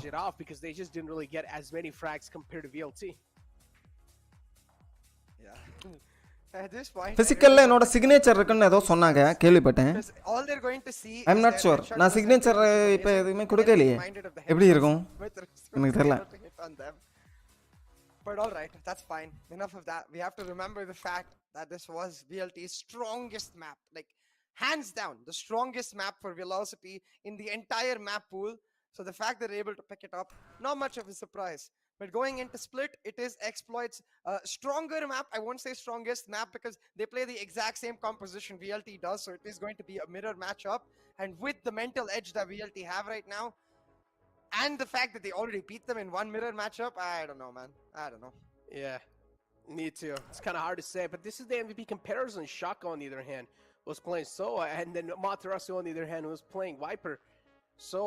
பிசிக்கல்ல என்னோட சிக்னேச்சர் இருக்குன்னு ஏதோ சொன்னாங்க, கேள்விப்பட்டேன். ஐ அம் நாட் ஷூர். நான் சிக்னேச்சர் இப்போ எதுவுமே கொடுக்கலையே, எப்படி இருக்கும் எனக்கு தெரியல. But all right, that's fine. Enough of that. We have to remember the fact that this was VLT's strongest map, like hands down the strongest map for velocity in the entire map pool. So the fact that they're able to pick it up, not much of a surprise. But going into Split, it is Exploit's stronger map. I won't say strongest map because they play the exact same composition VLT does. So it is going to be a mirror matchup. And with the mental edge that VLT have right now, and the fact that they already beat them in one mirror matchup, I don't know, man. I don't know. Yeah, me too. It's kind of hard to say. But this is the MVP comparison. Shaka, on the other hand, was playing Soa. And then Matarasu, on the other hand, was playing Viper. So,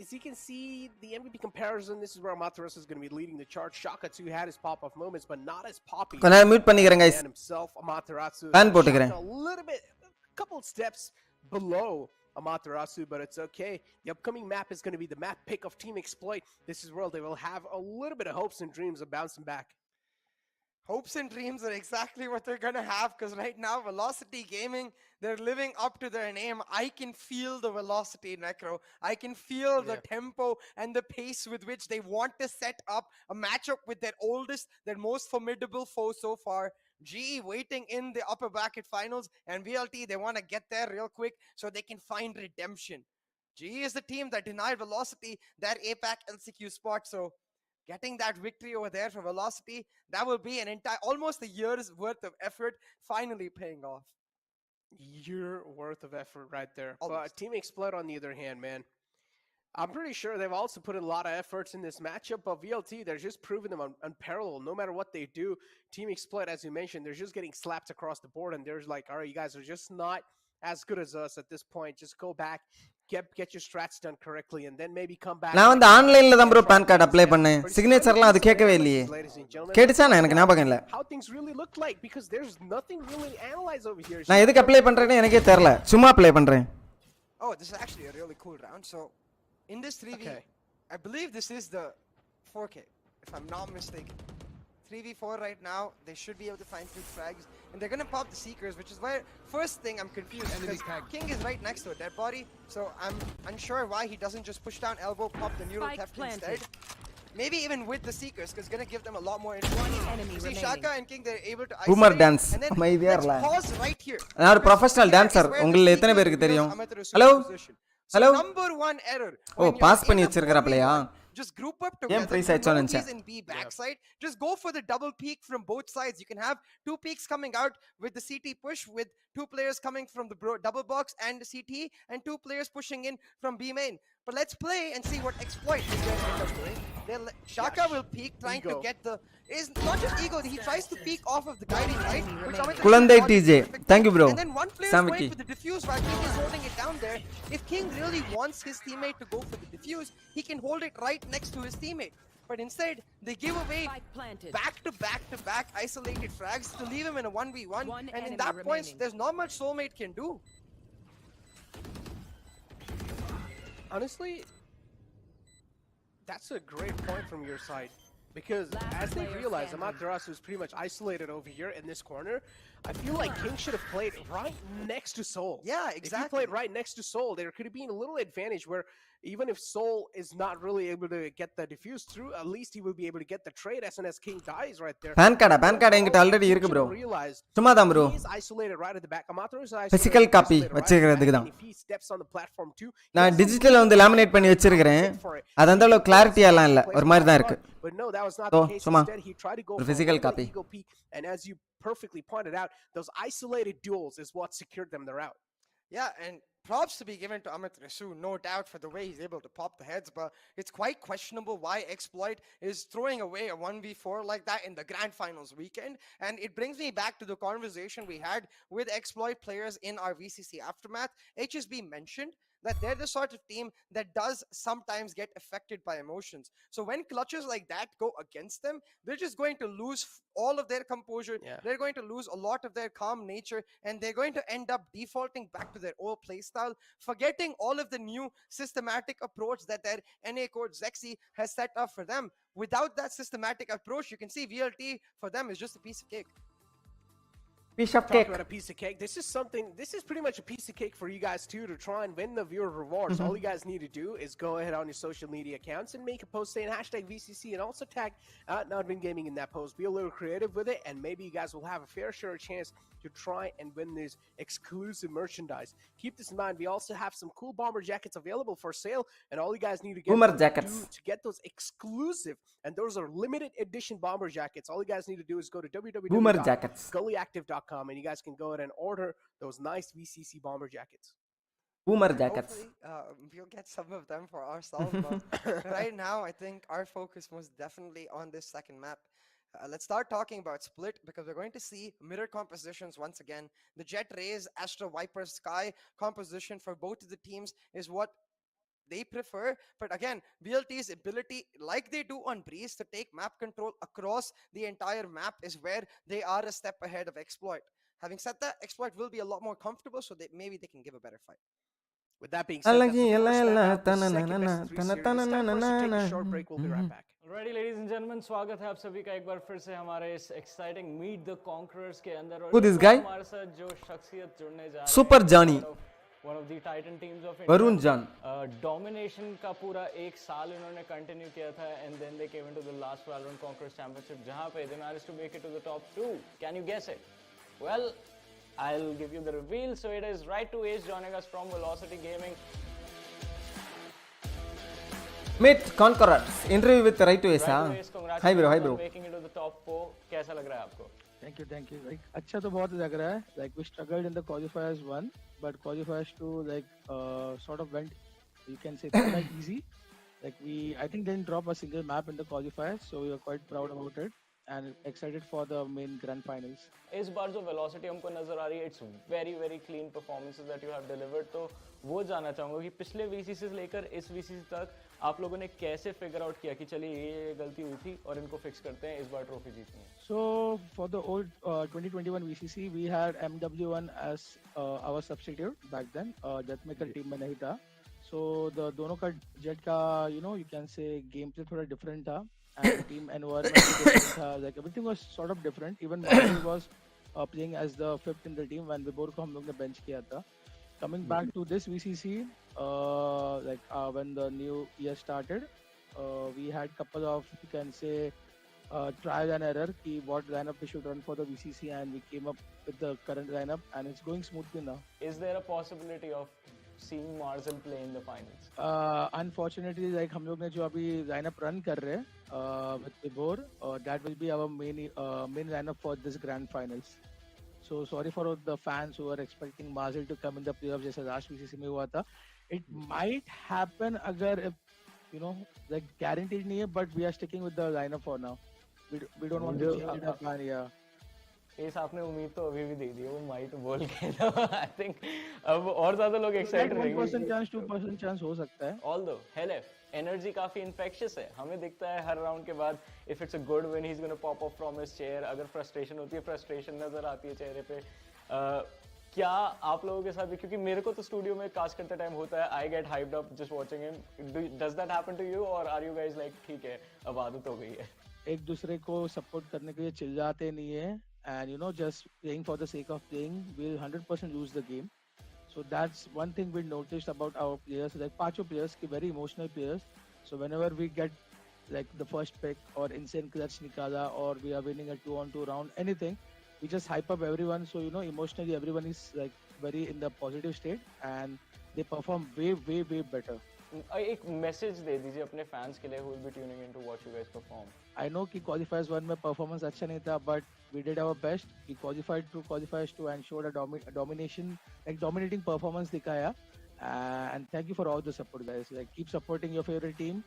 as you can see, the MVP comparison, this is where Matarasu is going to be leading the chart. Shaka too had his pop-off moments, but not as poppy. Can I mute பண்ணிக்கிறேன் guys? And himself, Amaterasu, Fan போட்டுக்கிறேன். a little bit, a couple steps below Amaterasu, but it's okay. The upcoming map is going to be the map pick of Team Exploit. This is where they will have a little bit of hopes and dreams of bouncing back. Hopes and dreams are exactly what they're going to have, because right now, Velocity Gaming, they're living up to their name. I can feel the velocity, Necro. I can feel the tempo and the pace with which they want to set up a matchup with their oldest, their most formidable foe so far. GE waiting in the upper bracket finals, and VLT, they want to get there real quick so they can find redemption. GE is the team that denied Velocity their APAC LCQ spot, so getting that victory over there for Velocity, that will be an entire, almost a year's worth of effort finally paying off. Year worth of effort right there. Almost. But Team Exploit, on the other hand, man, I'm pretty sure they've also put in a lot of efforts in this matchup. But VLT, they're just proving them unparalleled. No matter what they do, Team Exploit, as you mentioned, they're just getting slapped across the board. And there's like, all right, you guys are just not as good as us at this point. Just go back, get your strats done correctly, and then maybe come back. நான் வந்து ஆன்லைன்ல தான் bro pan card apply பண்ணேன். சிக்னேச்சர்லாம் அது கேட்கவே இல்லையே. கேட்டுச்சா எனக்கு ஞாபகம் இல்ல. How things really look like because there's nothing really to analyze over here. நான் எதுக்கு அப்ளை பண்றேன்னு எனக்கே தெரியல. சும்மா அப்ளை பண்றேன். Oh, this is actually a really cool round. So in this 3v, I believe this is the 4K, if I'm not mistaken. 3v4 right now, they should be able to find 2 frags, and they're gonna pop the Seekers, which is why first thing I'm confused because King is right next to a dead body, so I'm unsure why he doesn't just push down elbow, pop the neural theft instead. Maybe even with the Seekers, because it's gonna give them a lot more information. See, Shaka and King, they're able to Boomer isolate, dance. and then let's pause right here. நான் ஒரு professional dancer. உங்களுக்கு எத்தனை பேருக்கு தெரியும்? Hello hello Number 1 error. ஓ pass பண்ணி வச்சிருக்கறப்பலையா? Just group up together. He's in B backside. Just go for the double peek from both sides. You can have 2 peeks coming out with the CT push, with 2 players coming from the double box and the CT, and 2 players pushing in from B main. But let's play and see what exploit is going to end up doing. Shaka will peek, trying to get the. Is not just ego. He tries to peek off of the guiding light. Kulandai TJ, thank you bro. And then one player is going for the diffuse while King is holding it down there. If King really wants his teammate to go for the diffuse, he can hold it right next to his teammate. But instead, they give away back isolated frags to leave him in a 1v1. And in that point, there's not much Soulmate can do. Honestly, that's a great point from your side. Because as they realize Amaterasu is pretty much isolated over here in this corner, I feel like King should have played right next to Soul. Yeah, exactly. If he played right next to Soul, there could have been a little advantage where even if Soul is not really able to get the diffuse through, at least he will be able to get the trade as soon as King dies right there. pan card என்கிட்ட already இருக்கு bro. சும்மா தான் bro. He is isolated right at the back. Amaterasu is isolated. Physical copy வச்சிருக்கிறதுக்கு தான். If he steps on the platform too, நான் டிஜிட்டல்ல வந்து laminate பண்ணி வச்சிருக்கேன். அது அந்த அளவு கிளாரிட்டியாலாம் இல்ல. ஒரு மாதிரி தான் இருக்கு. But no, that was not the case. Instead, he tried to go for physical copy. Ego peek, and as you perfectly pointed out, those isolated duels is what secured them the route. Yeah, and props to be given to Amaterasu, no doubt, for the way he's able to pop the heads, but it's quite questionable why Exploit is throwing away a 1v4 like that in the Grand Finals weekend. And it brings me back to the conversation we had with Exploit players in our VCC Aftermath. HSB mentioned that they're the sort of team that does sometimes get affected by emotions. So when clutches like that go against them, they're just going to lose all of their composure. Yeah. They're going to lose a lot of their calm nature, and they're going to end up defaulting back to their old playstyle, forgetting all of the new systematic approach that their NA coach Zexy has set up for them. Without that systematic approach, you can see VLT for them is just a piece of cake. Piece of Talk cake. about a piece of cake. This is pretty much a piece of cake for you guys too, to try and win the viewer rewards. All you guys need to do is go ahead on your social media accounts and make a post saying #VCC and also tag Nodwin Gaming in that post. Be a little creative with it, and maybe you guys will have a fair share chance to try and win this exclusive merchandise. Keep this in mind. We also have some cool bomber jackets available for sale, and all you guys need to Boomer jackets. to get those exclusive, and those are limited edition bomber jackets. All you guys need to do is go to Boomer jackets. www.gullyactive.com, and you guys can go ahead and order those nice VCC bomber jackets. Boomer jackets. Hopefully, we'll get some of them for ourselves, but right now I think our focus was definitely on this second map. Let's start talking about Split, because we're going to see mirror compositions once again. The Jet Rays, Astra Viper Sky composition for both of the teams is what they prefer. But again, VLT's ability, like they do on Breeze, to take map control across the entire map is where they are a step ahead of Exploit. Having said that, Exploit will be a lot more comfortable, so maybe they can give a better fight. With that being said, that's the first map out, the second best of 3 series. It's time for us to take a short break. We'll be right back. Alrighty, ladies and gentlemen, स्वागत है आप सभी का एक बार फिर से हमारे इस exciting Meet the Conquerors के अंदर। और Who this guy? हमारे साथ जो शख्सियत जुड़ने जा रहे हैं, Super Johnny. one of the Titan teams of India. Varun Jan. Domination का पूरा 1 साल इन्होंने continue किया था, and then they came into the last Valorant Conquerors Championship, जहाँ पे they managed to make it to the top 2. Can you guess it? Well, I'll give you the reveal. So it is Right to Ace joining us from Velocity Gaming. Meet Conquerors. Interview with Right to Ace. Hi bro, hi bro. Making it to the top 4. कैसा लग रहा है आपको? Thank you. Like अच्छा तो बहुत लग रहा है. Like we struggled in the qualifiers 1, but qualifiers 2 like sort of went, you can say, quite easy. Like I think didn't drop a single map in the qualifiers, so we were quite proud about it. and excited for the main grand finals. इस बार जो velocity हमको नजर आ रही है, it's very very clean performances that you have delivered. तो वो जानना चाहूंगा कि पिछले वीसीसी से लेकर इस वीसीसी तक आप लोगों ने कैसे फिगर आउट किया कि चलिए ये गलती हुई थी और इनको फिक्स करते हैं, इस बार ट्रॉफी जीतनी है. So for the old 2021 VCC, we had MW1 as our substitute back then. Jetmaker team में नहीं था. So the दोनों का jet का you can say gameplay थोड़ा different था, and team environment भी different था. Like everything was sort of different. Even Marvel was playing as the fifth in the team when Vibor को हम लोग ने bench किया था. Coming back to this VCC, when the new year started, we had couple of, you can say, trial and error ki what lineup we should run for the VCC, and we came up with the current lineup and it's going smoothly now. Is there a possibility of seeing Marzel play in the finals? Unfortunately, like हम लोग ने जो अभी lineup run कर रहे हैं with Vibor, that will be our main lineup for this grand finals. So sorry for all the fans who are expecting Marzel to come in the playoffs जैसे last VCC में हुआ था. It might happen अगर if like guaranteed नहीं है, but we are sticking with the lineup for now. We don't want to change the plan. Yeah. इस आपने उम्मीद तो अभी भी दे दी है वो माइट बोल के. आई थिंक अब और ज्यादा लोग एक्साइटेड रहेंगे. 1% chance 2% chance हो सकता है. Although LF एनर्जी काफी इन्फेक्शियस है, हमें दिखता है हर राउंड के बाद if it's a good win he is gonna pop up from his chair. अगर फ्रस्ट्रेशन होती है, फ्रस्ट्रेशन नजर आती है चेहरे पे. क्या आप लोगों के साथ भी, क्योंकि मेरे को तो स्टूडियो में कास्ट करते टाइम होता है, I get hyped up just watching him. Does that happen to you और आर यू गाइस लाइक ठीक है अब आदत हो गई है? एक दूसरे को सपोर्ट करने के लिए चिल्लाते नहीं है, and just playing for the sake of playing, we'll 100% lose the game. So that's one thing we noticed about our players, like Pacho players, very emotional players. So whenever we get like the first pick or insane clutch nikala, or we are winning a 2-on-2 round, anything, we just hype up everyone. So emotionally everyone is like very in the positive state, and they perform way better. एक message दे दीजिए अपने fans के लिए who will be tuning in to watch you guys perform. I know कि qualifiers 1 में performance अच्छा नहीं था, but we did our best. We qualified to qualifiers 2 and showed a domination, like dominating performance दिखाया. And thank you for all the support, guys. Like keep supporting your favorite team,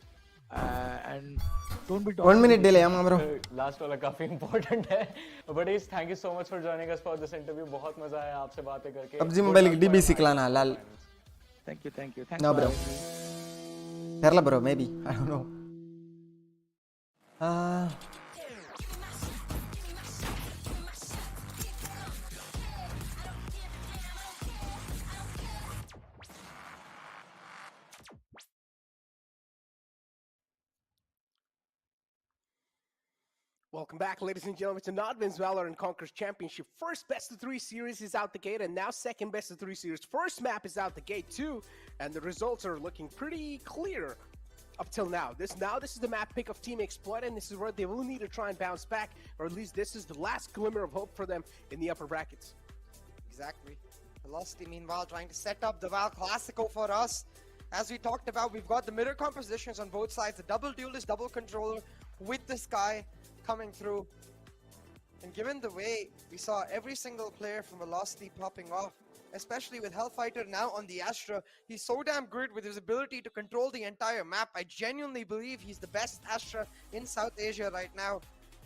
and don't be. 1 minute delay, I'm bro. Last वाला काफी important है. But thank you so much for joining us for this interview. बहुत मजा आया आपसे बातें करके. PUBG Mobile की DB सिखलाना लाल. Thank you. Thanks. No bro. Kerala bro, maybe. I don't know. Welcome back, ladies and gentlemen, to Nodvin's Valorant Conquers Championship. First best of 3 series is out the gate, and now second best of 3 series. First map is out the gate too, and the results are looking pretty clear up till now. This is the map pick of Team Exploit, and this is where they will need to try and bounce back, or at least this is the last glimmer of hope for them in the upper brackets. Exactly. Velocity, meanwhile, trying to set up the Val Classico for us. As we talked about, we've got the mirror compositions on both sides, the double duelist, double controller with the Sky coming through. And given the way we saw every single player from Velocity popping off, especially with Hellfighter now on the Astra, he's so damn good with his ability to control the entire map. I genuinely believe he's the best Astra in South Asia right now.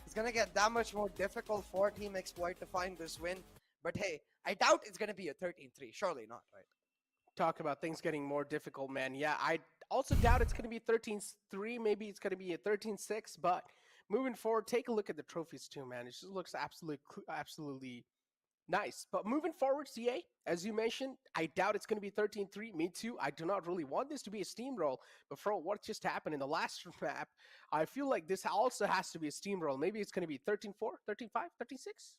It's gonna get that much more difficult for Team Exploit to find this win. But hey, I doubt it's gonna be a 13-3. Surely not, right? Talk about things getting more difficult, man. Yeah, I also doubt it's gonna be 13-3. Maybe it's gonna be a 13-6, but moving forward, take a look at the trophies too, man. It just looks absolutely nice. But moving forward, CA, as you mentioned, I doubt it's going to be 13-3. Me too. I do not really want this to be a steamroll. But for what just happened in the last map, I feel like this also has to be a steamroll. Maybe it's going to be 13-4, 13-5, 13-6.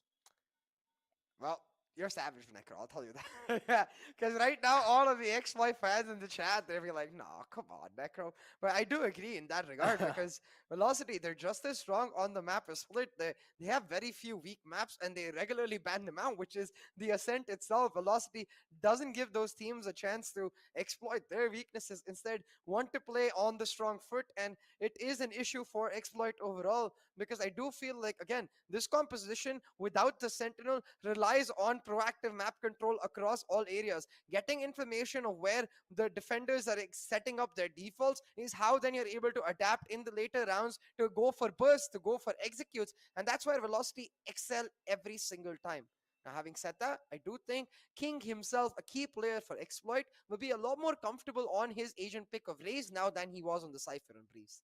Well, you're savage, Necro, I'll tell you that. Yeah, because right now, all of the Exploit fans in the chat, they'll be like, nah, come on, Necro. But I do agree in that regard, because Velocity, they're just as strong on the map as Split. They have very few weak maps, and they regularly ban them out, which is the Ascent itself. Velocity doesn't give those teams a chance to exploit their weaknesses. Instead, want to play on the strong foot, and it is an issue for Exploit overall, because I do feel like, again, this composition without the Sentinel relies on proactive map control across all areas. Getting information of where the defenders are setting up their defaults is how then you're able to adapt in the later rounds to go for bursts, to go for executes, and that's where Velocity excel every single time. Now, having said that, I do think King himself, a key player for Exploit, will be a lot more comfortable on his Asian pick of Raze now than he was on the Cypher and Breeze.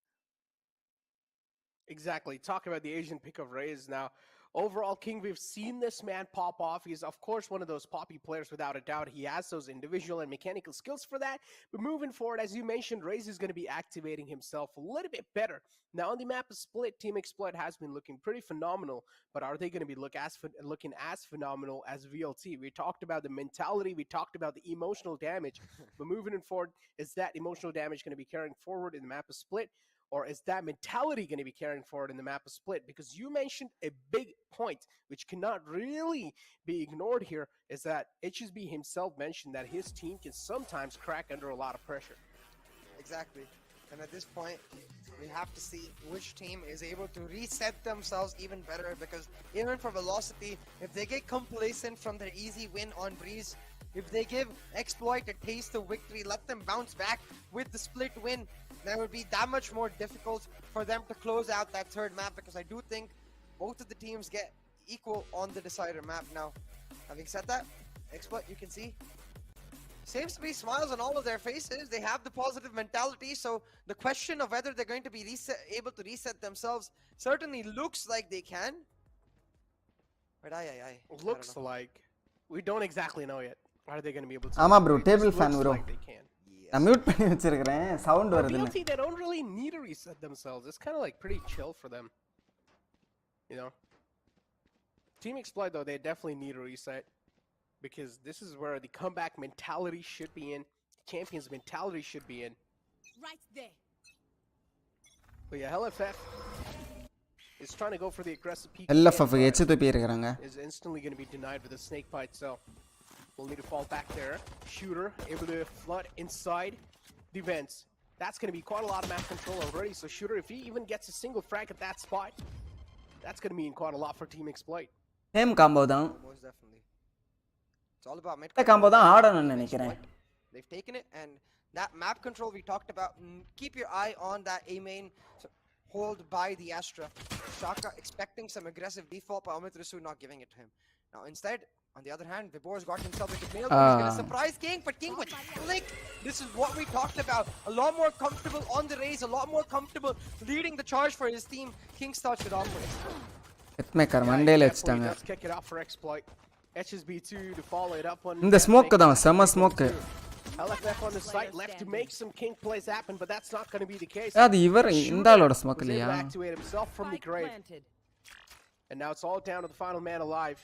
Exactly. Talk about the Asian pick of Raze now. Overall, King, we've seen this man pop off. He's, of course, one of those poppy players without a doubt. He has those individual and mechanical skills for that. But moving forward, as you mentioned, Raze is going to be activating himself a little bit better. Now, on the map of Split, Team Exploit has been looking pretty phenomenal. But are they going to be looking as phenomenal as VLT? We talked about the mentality. We talked about the emotional damage. But moving forward, is that emotional damage going to be carrying forward in the map of Split? Or is that mentality going to be carrying forward in the map of Split? Because you mentioned a big point, which cannot really be ignored here, is that HSB himself mentioned that his team can sometimes crack under a lot of pressure. Exactly. And at this point, we have to see which team is able to reset themselves even better, because even for Velocity, if they get complacent from their easy win on Breeze, if they give Exploit a taste of victory, let them bounce back with the Split win, then it would be that much more difficult for them to close out that third map, because I do think both of the teams get equal on the decider map now. Having said that, Exploit, you can see, seems to be smiles on all of their faces. They have the positive mentality, so the question of whether they're going to be able to reset themselves certainly looks like they can. But Looks like. We don't exactly know yet. Are they going to be able to? ஆமா bro, It just table looks fan bro. like they can. நான் mute பண்ணி வச்சிருக்கேன் sound For வருதுன்னு. VLT, they don't really need to reset themselves. It's kind of like pretty chill for them. You know? Team Exploit, though, they definitely need a reset. Because this is where the comeback mentality should be in. Champions mentality should be in. Right there. But yeah, LFF is trying to go for the aggressive peak. LFF Hess Tupi இருக்காங்க. Is instantly going to be denied with a snake bite, so we'll need to fall back there. Shooter able to flood inside the vents. That's going to be quite a lot of map control already. So Shooter, if he even gets a single frag at that spot, that's going to mean quite a lot for Team Exploit. Same combo தான். Most definitely. It's all about mid. இந்த combo தான் ஆடணும்னு நினைக்கிறேன். They've taken it, and that map control we talked about, keep your eye on that A main hold by the Astra. Shaka expecting some aggressive default, but Amit Rasu not giving it to him. Now instead, on the other hand, Vibor's got himself into nail. He's going to surprise King, but King with flick. This is what we talked about. A lot more comfortable on the raise, a lot more comfortable leading the charge for his team. King starts with operate. Hitmaker Monday வச்சிட்டாங்க. Let's kick it off for Exploit. HSB2 to follow it up on. இந்த smoke தான் செம smoke. LFF on the site left to make some King plays happen, but that's not going to be the case. அது இவர் இந்த ஆளோட smoke இல்லையா? Activate himself from the grave. And now it's all down to the final man alive.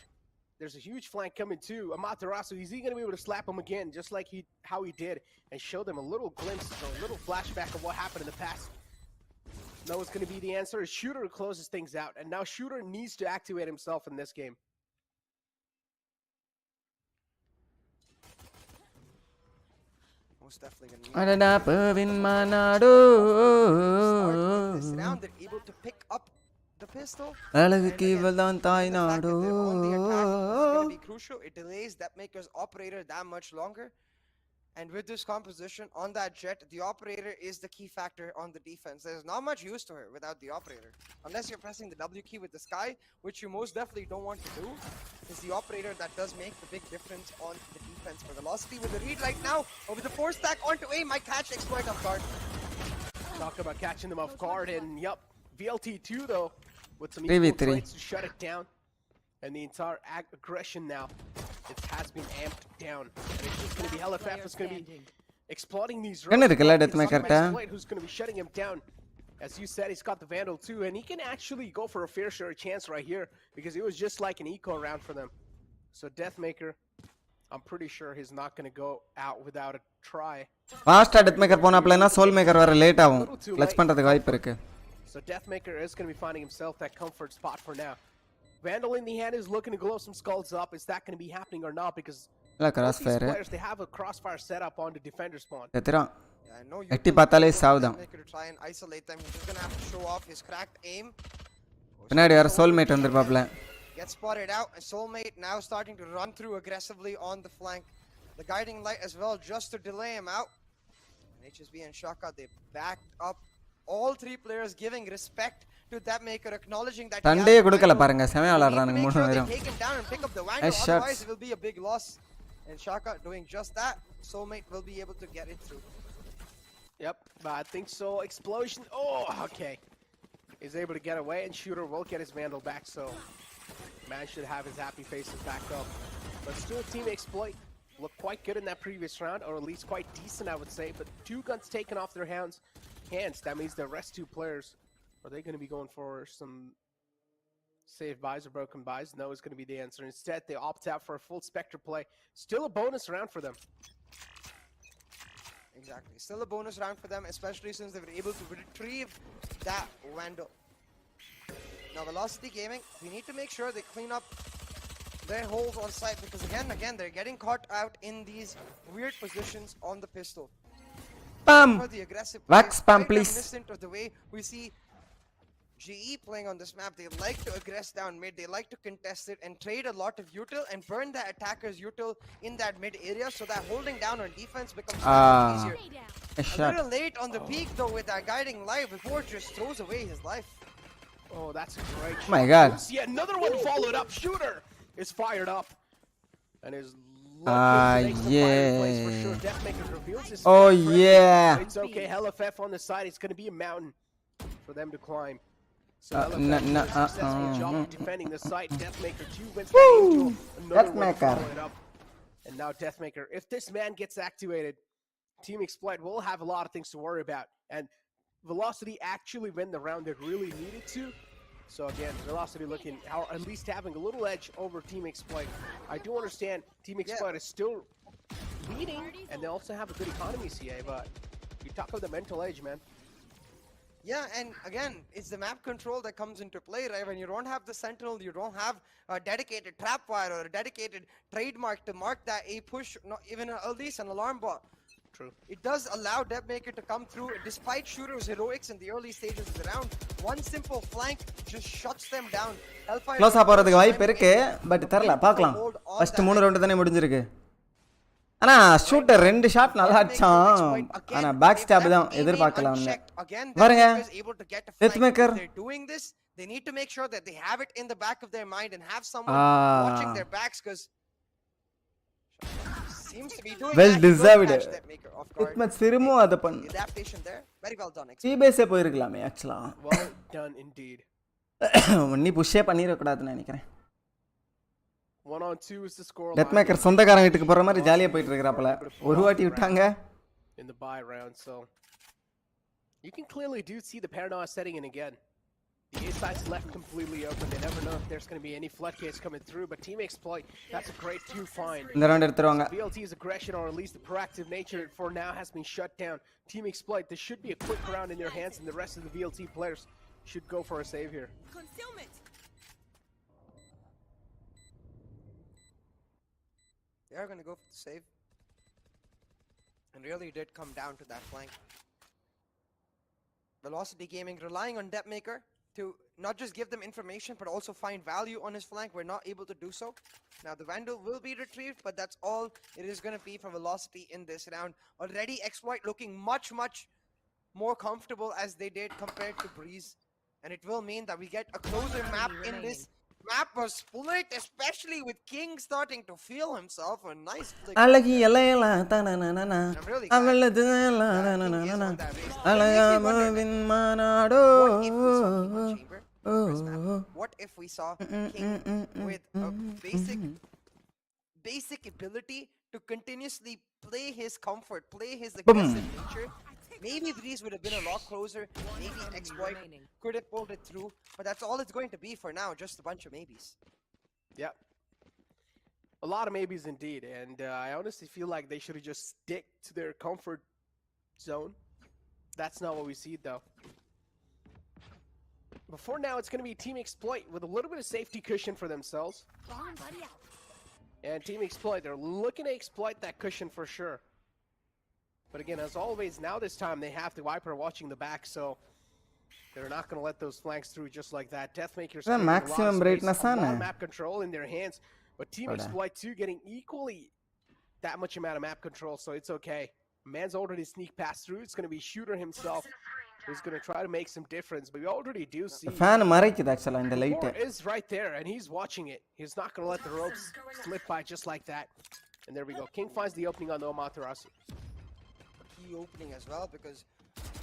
There's a huge flank coming too. Amaterasu, is he going to be able to slap him again, just like how he did, and show them a little glimpse, a little flashback of what happened in the past? No, it's going to be the answer. Shooter closes things out, and now Shooter needs to activate himself in this game. Most definitely going to need அடடா Bhavin மனாடோ. this round. They're able to pick up the pistol. அழகுக்கு இவள் தான் தாய் நாடோ. It's going to be crucial. It delays that maker's operator that much longer. And with this composition on that jet, the operator is the key factor on the defense. There's not much use to her without the operator. Unless you're pressing the W key with the sky, which you most definitely don't want to do, is the operator that does make the big difference on the defense. For Velocity with the read right now, over the 4 stack onto A, might catch Exploit off guard. Talk about catching them off guard, and yup, VLT2 though, with some 3v3 equal traits to shut it down. And the entire aggression now, it has been amped down. And it's just going to be LFF who's going to be exploiting these roads. என்ன இருக்குல்ல Deathmaker ட்ட? Who's going to be shutting him down. As you said, he's got the Vandal too, and he can actually go for a fair share chance right here, because it was just like an eco round for them. So Deathmaker, I'm pretty sure he's not going to go out without a try. ஃபாஸ்டா Deathmaker போனாப்லனா Soulmaker வர late ஆகும். Clutch பண்றதுக்கு வாய்ப்பு இருக்கு. So Deathmaker is going to be finding himself that comfort spot for now. Vandal in the hand is looking to glow some skulls up. Is that going to be happening or not? Because crossfire. These players, they have a crossfire set up on the defender spawn. எத்திரான் எட்டி பார்த்தாலே சாவுதான். Try and isolate them. He's just going to have to show off his cracked aim. பின்னாடி வர Soulmate வந்திருப்பாப்ல. Gets spotted out, and Soulmate now starting to run through aggressively on the flank. The guiding light as well, just to delay him out. And HSB and Shaka, they backed up. All three players giving respect to Depmaker, acknowledging that தண்டே கொடுக்கல பாருங்க செமையா விளையாடுறானுங்க மூணு பேரும் take him down and pick up the Vandal, Nice shots. otherwise it will be a big loss. And Shaka doing just that. Soulmate will be able to get it through. Yep, I think so. Explosion. Oh, okay. He's able to get away, and Shooter will get his Vandal back, so man should have his happy faces back up. But still, Team Exploit looked quite good in that previous round, or at least quite decent, I would say. But 2 guns taken off their hands. That means the rest 2 players, are they going to be going for some save buys or broken buys? No is going to be the answer. Instead, they opt out for a full Spectre play. Still a bonus round for them. Exactly. Still a bonus round for them, especially since they were able to retrieve that Vandal. Now, Velocity Gaming, we need to make sure they clean up their holes on site, because again, they're getting caught out in these weird positions on the pistol. Spam! For the aggressive Wax play, spam, quite please. reminiscent of the way we see GE playing on this map. They like to aggress down mid, they like to contest it and trade a lot of util and burn the attacker's util in that mid area, so that holding down on defense becomes much easier. A little late on the peak though with that guiding light before it just throws away his life. Oh, that's a great shot. My God. Yeah, another one followed up. Shooter is fired up. And is fireplace for sure. Deathmaker reveals his Oh, strength. yeah. It's okay. LFF on the side. It's going to be a mountain for them to climb. So successful job of defending the site. Deathmaker 2 wins that angel. Another one followed up. And now Deathmaker. If this man gets activated, Team Exploit will have a lot of things to worry about. And Velocity actually win the round they really needed to. So again, Velocity looking, or at least having a little edge over Team Exploit. I do understand Team Exploit is still leading, and they also have a good economy, CA, but you talk about the mental edge, man. Yeah, and again, it's the map control that comes into play, right? When you don't have the Sentinel, you don't have a dedicated trapwire or a dedicated trademark to mark that a push, not even at least an alarm bot. True. It does allow Depmaker to come through, despite Shooter's heroics in the early stages of the round. One simple flank just shuts them down. Close போறதுக்கு வாய்ப்பு இருக்கு, but தெரியல பார்க்கலாம். First 3 round தானே முடிஞ்சிருக்கு. ஆனா shooter 2 shot நல்லா அடிச்சான். ஆனா பேக் ஸ்டாப் தான் எதிர்பார்க்கலாம். பாருங்க Deathmaker. They need to make sure that they have it in the back of their mind and have someone watching their backs, because seems to be doing well deserved. Deathmaker திரும்ப அத பண்ணு. Adaptation there, very well done. சிபிஎஸ்ஏ போயிருக்கலாமே ஆக்சுவலா. Well done indeed. நீ புஷ்ஷே பண்ணிர கூடாதுன்னு நினைக்கிறேன். 1-on-2 is the score. Deathmaker சொந்தக்காரங்க வீட்டுக்கு போற மாதிரி ஜாலியா போயிட்டு இருக்கறாப்ல. ஒரு வாட்டி விட்டாங்க. In the buy round, so you can clearly see the paranoia setting in again. The A side's left completely open. They never know if there's going to be any floodgates coming through, but Team Exploit, that's a great 2 find. இந்த round எடுத்துருவாங்க. VLT's aggression, or at least the proactive nature for now, has been shut down. Team Exploit, this should be a quick round in their hands, and the rest of the VLT players should go for a save here. Concealment. They are going to go for the save. And really did come down to that flank. Velocity Gaming relying on Depmaker to not just give them information, but also find value on his flank. We're not able to do so. Now the Vandal will be retrieved, but that's all it is going to be for Velocity in this round. Already Exploit looking much more comfortable as they did compared to Breeze. And it will mean that we get a closer map in this. Map was split, especially with King starting to feel himself. A nice flick. அழகி எலையலா தனனனன அவளது லனனனன அழகாமவின் மானாடோ. What if we saw King with a basic ability to continuously play his comfort, play his aggressive nature? Maybe Breeze would have been a lot closer. Maybe Exploit could have pulled it through. But that's all it's going to be for now. Just a bunch of maybes. Yep. A lot of maybes indeed. And I honestly feel like they should have just stick to their comfort zone. That's not what we see though. But for now, it's going to be Team Exploit with a little bit of safety cushion for themselves. And Team Exploit, they're looking to exploit that cushion for sure. But again, as always, now this time they have the Viper watching the back, so They're not going to let those flanks through just like that. Deathmaker's The maximum brightness a lot ആണ്. of map control in their hands, but Team Exploit 2 getting equally that much amount of map control, so it's okay. Man's already sneak past through. It's going to be Shooter himself who's going to try to make some difference, but we already do see Fan மறைக்குது actually இந்த light. is right there, and he's watching it. He's not going to let the ropes slip by just like that. And there we go. King finds the opening on the Amaterasu. Key opening as well, because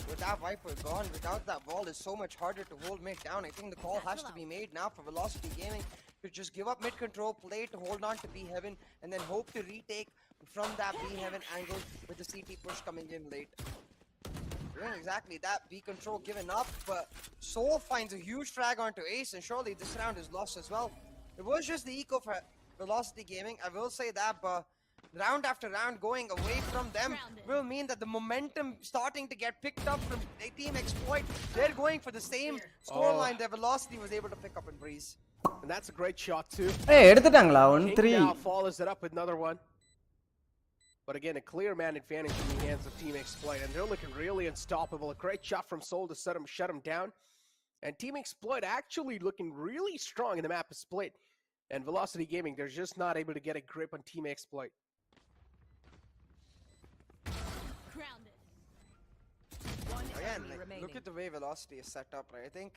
with that Viper gone, without that wall, it's so much harder to hold mid down. I think the call has to be made now for Velocity Gaming to just give up mid control, play to hold on to B Heaven, and then hope to retake from that B Heaven angle with the CT push coming in late. Doing exactly that, B control given up, but Soul finds a huge frag onto Ace, and surely this round is lost as well. It was just the eco for Velocity Gaming, I will say that, but round after round going away from them will mean that the momentum starting to get picked up from Team Exploit. They're going for the same scoreline that Velocity was able to pick up in Breeze. And that's a great shot too. ஏய் எடுத்துட்டாங்களா 1-3. Now follows it up with another one. But again, a clear man advantage in the hands of Team Exploit, and they're looking really unstoppable. A great shot from Soul to shut him down. And Team Exploit actually looking really strong in the map of Split. And Velocity Gaming, they're just not able to get a grip on Team Exploit. Again, look at the way Velocity is set up, right? I think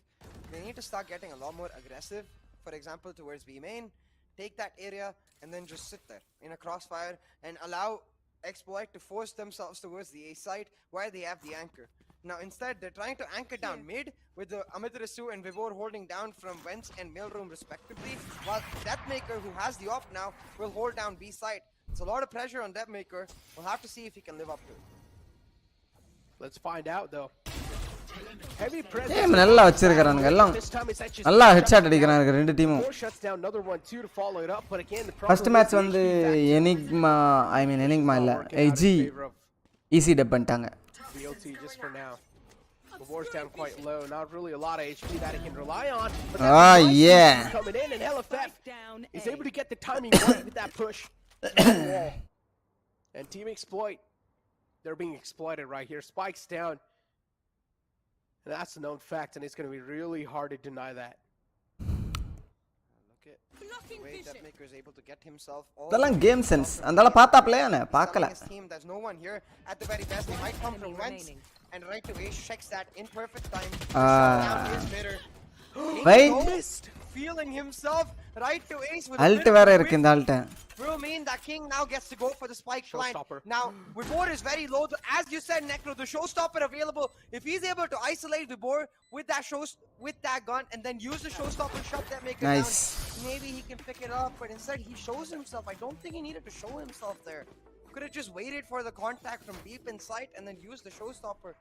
they need to start getting a lot more aggressive. For example, towards B main, take that area and then just sit there in a crossfire and allow Exploit to force themselves towards the A side where they have the anchor. Now instead, they're trying to anchor down mid with the Amaterasu and Vivor holding down from Vents and Mailroom respectively, while Deathmaker, who has the op now, will hold down B side. It's a lot of pressure on Deathmaker. We'll have to see if he can live up to it. Let's find out though. Heavy presence. ஏய் நல்லா வச்சிருக்கானுங்க எல்லாம். நல்லா headshot அடிக்கறாங்க ரெண்டு டீமும். First match வந்து Enigma, Enigma இல்ல. AG easy dub பண்ணிட்டாங்க. BLT just for now. The war's down quite low. Not really a lot of HP that he can rely on. Yeah. Coming in, and LFF is able to get the timing right with that push. And Team Exploit, they're being exploited right here. Spikes down. And that's a known fact, and it's going to be really hard to deny that. Look at the way Deathmaker is able to get himself all இதெல்லாம் game sense. அந்தால பார்த்தா ப்ளேயானே பார்க்கல. There's no one here at the very best. They might come from Vents, and right away checks that in perfect time. Wait. Feeling himself right to Ace with Alt வேற இருக்கு இந்த ஆல்ட்ட. Will mean that King now gets to go for the spike blind. Now, Vibor is very low. As you said, Necro, the showstopper available. If he's able to isolate Vibor with that gun and then use the showstopper, shut that maker down, maybe he can pick it up. But instead, he shows himself. I don't think he needed to show himself there. Could have just waited for the contact from deep in sight and then used the showstopper.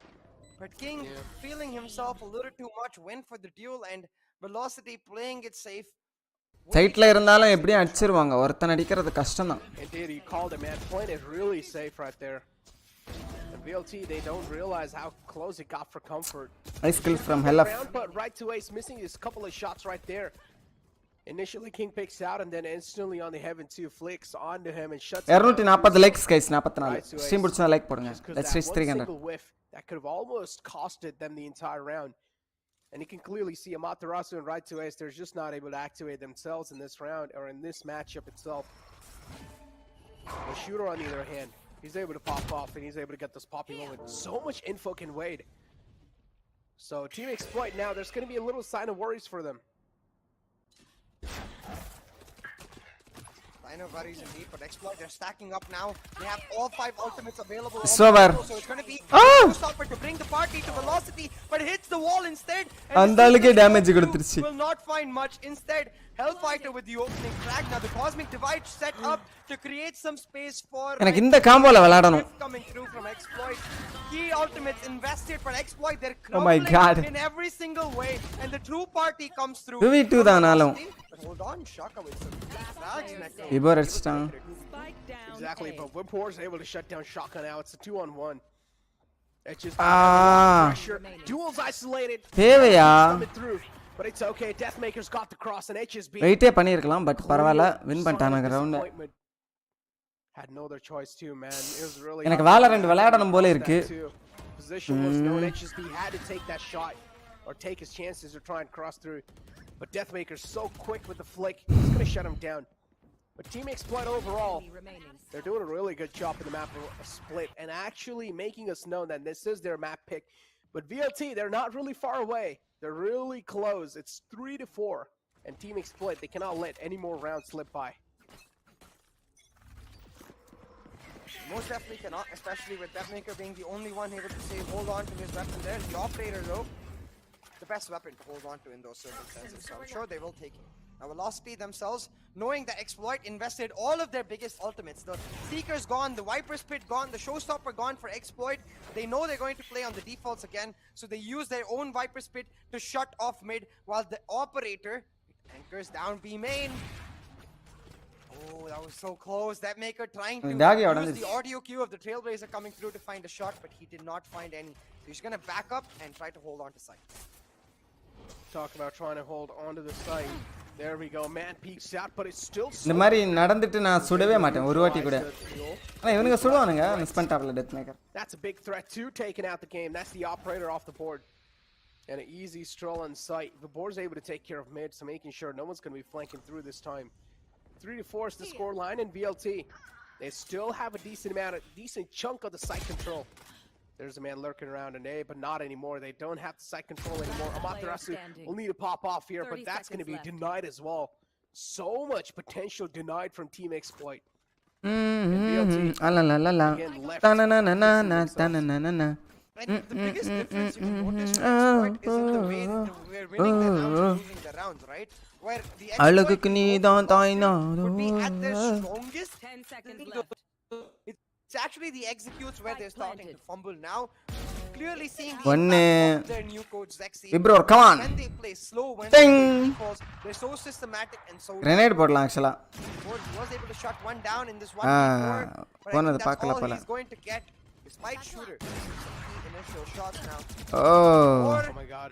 But King, feeling himself a little too much, went for the duel, and Velocity playing it safe. சைட்ல இருந்தாலும் எப்படியும் அடிச்சிருவாங்க. ஒருத்தன் அடிக்கிறது கஷ்டம் தான். Indeed, he called it, man. Playing it really safe right there. The VLT, they don't realize how close it got for comfort. Nice kill from Hellaf. But right to Ace, missing his couple of shots right there. Initially, King picks out, and then instantly on the Heaven 2 flicks onto him and shuts him down. 240 likes guys, 44. Stream பிடிச்சா like போடுங்க. Let's reach 300. That could have almost costed them the entire round. And you can clearly see Amaterasu and Right to Ace, they're just not able to activate themselves in this round or in this matchup itself. The Shooter, on the other hand, he's able to pop off and he's able to get this popping moment. So much info can wait. So Team Exploit now, there's going to be a little sign of worries for them. I know worries indeed, but Exploit, they're stacking up now. They have all 5 ultimates available. So it's going to be a stopper to bring the party to Velocity, but hits the wall instead. அந்த ஆளுக்கே damage கொடுத்துருச்சு. Will not find much. Instead, Hellfighter with the opening frag. Now the Cosmic Divide set up to create some space for எனக்கு இந்த காம்போல விளையாடணும். coming through from Exploit. Key ultimates invested for Exploit. They're crumbling in every single way, and the true party comes through. 2v2 தானாலும். Hold on, Shaka with some frags. Vibor அடிச்சிட்டான். Exactly, but Vibor is able to shut down Shaka now. It's a 2-on-1. It's just pressure. Duels isolated. தேவையா? But it's okay. Deathmaker's got the cross and HSB. வெயிட்டே பண்ணிருக்கலாம் but பரவாயில்லை win பண்ணிட்டாங்க round. Had no other choice too, man. It was really எனக்கு Valorant விளையாடணும் போல இருக்கு. Position was known. HSB had to take that shot. or take his chances to try and cross through. But Deathmaker's so quick with the flick, he's gonna shut him down. But Team Exploit overall, they're doing a really good job in the map of a split and actually making us know that this is their map pick. But VLT, they're not really far away. They're really close. It's 3-4. And Team Exploit, they cannot let any more rounds slip by. Most definitely cannot, especially with Deathmaker being the only one able to say hold on to his weapon there. The Operator, though, the best weapon to hold on to in those circumstances, so I'm sure they will take it. Now, Velocity themselves, knowing that Exploit invested all of their biggest ultimates. The Seeker's gone, the Viper's Pit gone, the Showstopper gone for Exploit. They know they're going to play on the defaults again, so they use their own Viper's Pit to shut off mid, while the Operator anchors down B main. Oh, that was so close. That Maker trying to use the audio cue of the Trailblazer coming through to find a shot, but he did not find any. So he's going to back up and try to hold on to site. Talk about trying to hold on to the site. There we go. Man peeks out, but it's still இந்த மாதிரி நடந்துட்டு நான் சுடவே மாட்டேன் ஒரு வாட்டி கூட. ஆனா இவனுங்க சுடுவானுங்க miss பண்ணிட்டாப்ல Deathmaker. That's a big threat too, taking out the game. That's the Operator off the board. And an easy stroll on sight. The board's able to take care of mid, so making sure no one's going to be flanking through this time. 3-4 is the score line in VLT. They still have a decent chunk of the site control. There's a man lurking around in A, but not anymore. They don't have the site control anymore. Amaterasu will need to pop off here, but that's going to be denied as well. So much potential denied from Team Exploit. And the biggest difference you can notice from Exploit is in the way that we're winning the rounds and losing the rounds, right? Where the Exploit would be at their strongest. 10 seconds left. It's actually the executes where they're starting to fumble now. Clearly seeing the One, impact of their new coach Zexy. Vibro, come on. When they play slow, when Ding. they play defaults, they're so systematic and so. Grenade போடலாம் actually. He was able to shut one down in this 1v4. But I think that's all he's going to get. His fight shooter. Initial shots now. Oh. Oh my god.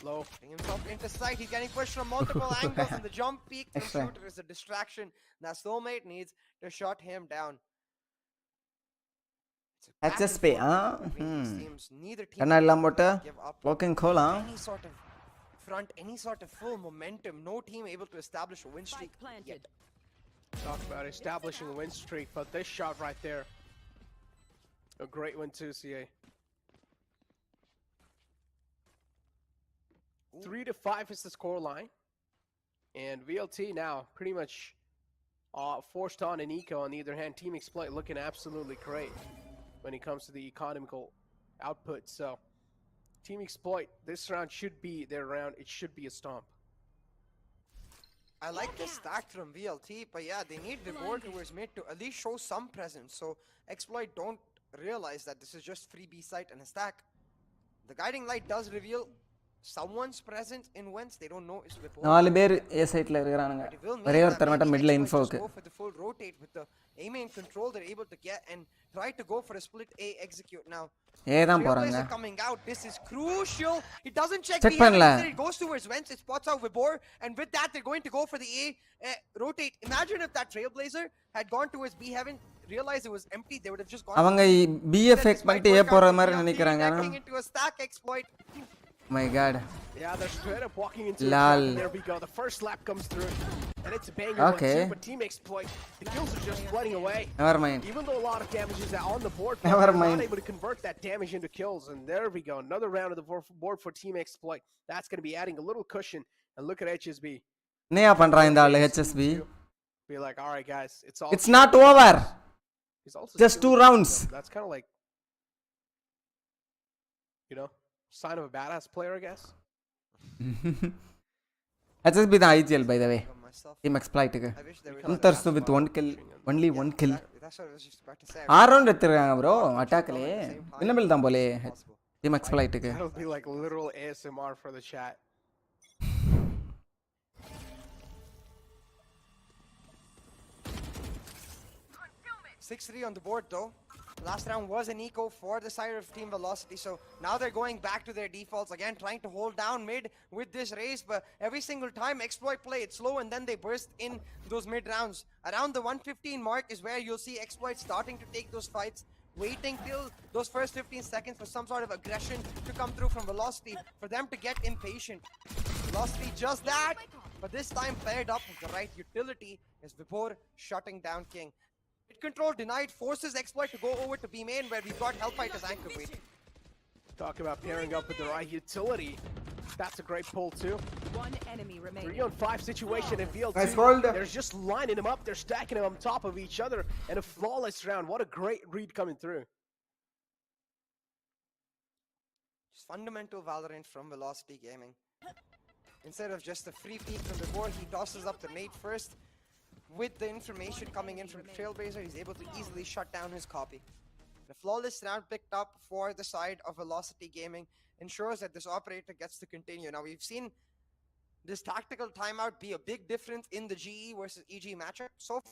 Low. Getting himself into sight. He's getting pushed from multiple angles, and the jump peek from shooter is a distraction. Now Soulmate needs to shut him down. HSP, கண்ணாடிலாம் போட்டு walking cool, Any sort of front, any sort of full momentum. No team able to establish a win streak yet. Talk about establishing a win streak, but this shot right there, a great one too, CA. 3-5 is the score line, and VLT now pretty much forced on an eco. On the other hand, Team Exploit looking absolutely great when it comes to the economical output. So Team Exploit, this round should be their round. It should be a stomp. I like the stack from VLT, but yeah, they need the board towards mid to at least show some presence. So Exploit don't realize that this is just free B site and a stack. The guiding light does reveal someone's presence in Wentz. They don't know it's with நாலு பேர் A siteல இருக்கானுங்க. ஒரே ஒருத்தர் மட்டும் midல infoக்கு. Go for the full rotate with the A main control they're able to get and try to go for a split A execute now. A தான் போறாங்க. Coming out. This is crucial. It doesn't check பண்ணல. It goes towards Wentz. It spots out Vibor, and with that they're going to go for the A rotate. Imagine if that Trailblazer had gone towards B heaven, realized it was empty, they would have just gone. அவங்க BFX பண்ணிட்டு A போற மாதிரி நினைக்கறாங்க. Into a stack exploit. My god. Yeah, they're straight up walking into Lol. it. There we go. The first lap comes through. And it's a banger Okay. one too, but Team Exploit, the kills are just flooding away. Never mind. Even though a lot of damage is on the board, Never they're mind. not able to convert that damage into kills. And there we go. Another round of the board for Team Exploit. That's going to be adding a little cushion. And look at HSB. என்னையா பண்றான் இந்த ஆளு HSB? Be like, all right, guys, it's not over. He's also just 2 rounds. That's kind of like, you know, sign of a badass player, I guess. HSB the IGL by the way. Team Exploit க்கு. Unters with 1 kill, only 1 kill. 6 round எடுத்துறாங்க bro அட்டாக்லயே. Winnable தான் போலே Team Exploit க்கு. That'll be like literal ASMR for the chat. $6-3 on the board though. Last round was an eco for the side of Team Velocity, so now they're going back to their defaults again, trying to hold down mid with this race, but every single time Exploit play it slow and then they burst in those mid rounds. Around the 115 mark is where you'll see Exploit starting to take those fights, waiting till those first 15 seconds for some sort of aggression to come through from Velocity, for them to get impatient. Velocity just that, but this time paired up with the right utility is Vibor shutting down King. Mid control denied, forces Exploit to go over to B main where we've got Hellfight as anchor waiting. Talk about pairing up with the right utility. That's a great pull too. One enemy remaining. 3-on-5 situation in VLT. Nice hold. They're just lining them up. They're stacking them on top of each other. And a flawless round. What a great read coming through. Just fundamental Valorant from Velocity Gaming. Instead of just a free peek from the board, he tosses up the nade first. With the information coming in from Trailblazer, he's able to easily shut down his copy. The flawless round picked up for the side of Velocity Gaming ensures that this operator gets to continue. Now, we've seen this tactical timeout be a big difference in the GE versus EG matchup. So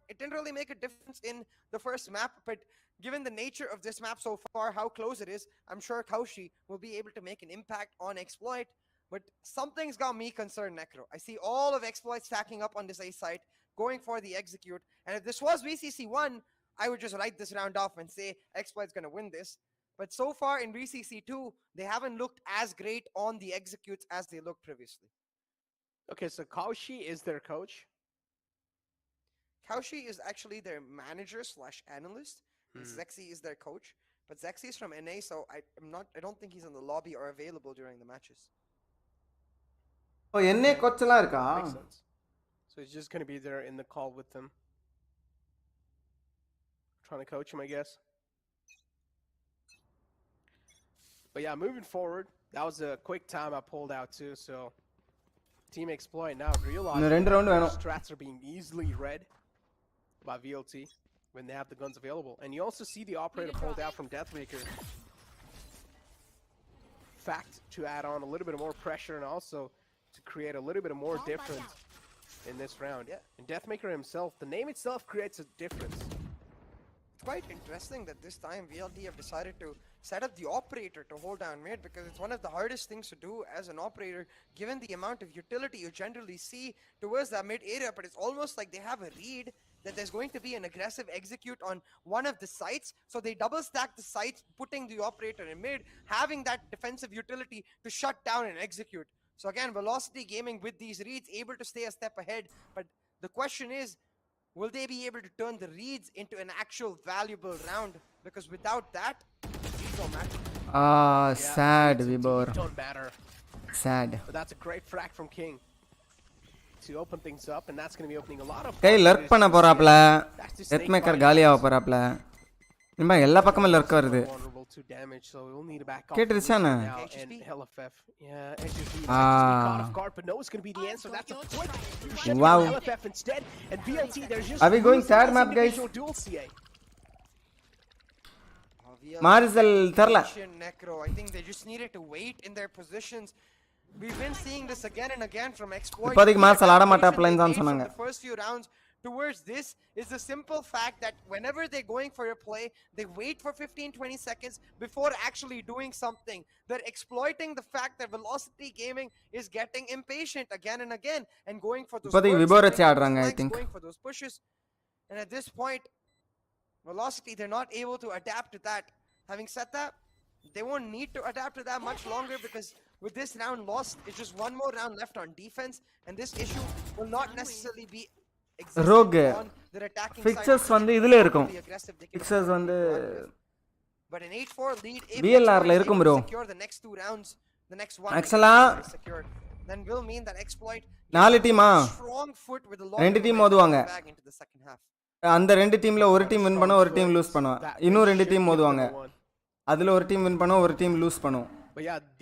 it didn't really make a difference in the first map, but given the nature of this map so far, how close it is, I'm sure Kaushi will be able to make an impact on Exploit. But something's got me concerned, Necro. I see all of Exploit stacking up on this A site, going for the execute. And if this was VCC1, I would just write this round off and say Exploit's going to win this. But so far in VCC2, they haven't looked as great on the executes as they looked previously. Okay, so Kaushi is their coach? Kaushi is actually their manager / analyst. And Zexy is their coach. But Zexy is from NA, so I don't think he's in the lobby or available during the matches. Oh, NA coach la irka. Makes sense. So he's just going to be there in the call with them. Trying to coach him, I guess. But yeah, moving forward, that was a quick time I pulled out too, so Team Exploit now realizing their strats are being easily read by VLT when they have the guns available. And you also see the operator pulled out from Deathmaker. Fact to add on a little bit of more pressure and also to create a little bit of more difference in this round. Yeah. And Deathmaker himself, the name itself creates a difference. It's quite interesting that this time VLT have decided to set up the operator to hold down mid, because it's one of the hardest things to do as an operator given the amount of utility you generally see towards that mid area. But it's almost like they have a read that there's going to be an aggressive execute on one of the sites, so they double stack the sites, putting the operator in mid, having that defensive utility to shut down and execute. So again, Velocity Gaming with these reads able to stay a step ahead, but the question is, will they be able to turn the reads into an actual valuable round? Because without that, these don't matter. Sad, Vibor. Don't matter. Sad. But that's a great frac from King to open things up, and that's going to be opening a lot of. Kay lurk பண்ண போறாப்ல. Deathmaker காலியாக போறாப்ல. நிம்மா எல்லா பக்கமும் lurk வருது. கேட்டுருச்சானே? Wow. Are we going third map, guys? Marzel terla. Necro, I think they just needed to wait in their positions. We've been seeing this again and again from Exploit. இப்போதைக்கு marshal ஆட மாட்டாப்ல தான் சொன்னாங்க. The first few rounds towards this is the simple fact that whenever they're going for a play, they wait for 15-20 seconds before actually doing something. They're exploiting the fact that Velocity Gaming is getting impatient again and again and going for those going for those pushes. And at this point, Velocity, they're not able to adapt to that. Having said that, they won't need to adapt to that much longer, because with this round lost, it's just one more round left on defense, and this issue will not necessarily be Rogue fixes வந்து இதுல இருக்கும். Fixes வந்து but an 8-4 lead VLR ல இருக்கும் bro. Secure the next two rounds, the next one secured, then will mean that Exploit நாலு டீமா strong foot with a ரெண்டு team மோதுவாங்க. into the second half. அந்த ரெண்டு டீம்ல ஒரு டீம் வின் பண்ணா ஒரு டீம் லூஸ் பண்ணுவா. இன்னும் ரெண்டு டீம் மோதுவாங்க. அதுல ஒரு டீம் வின் பண்ணா ஒரு டீம் லூஸ் பண்ணும்.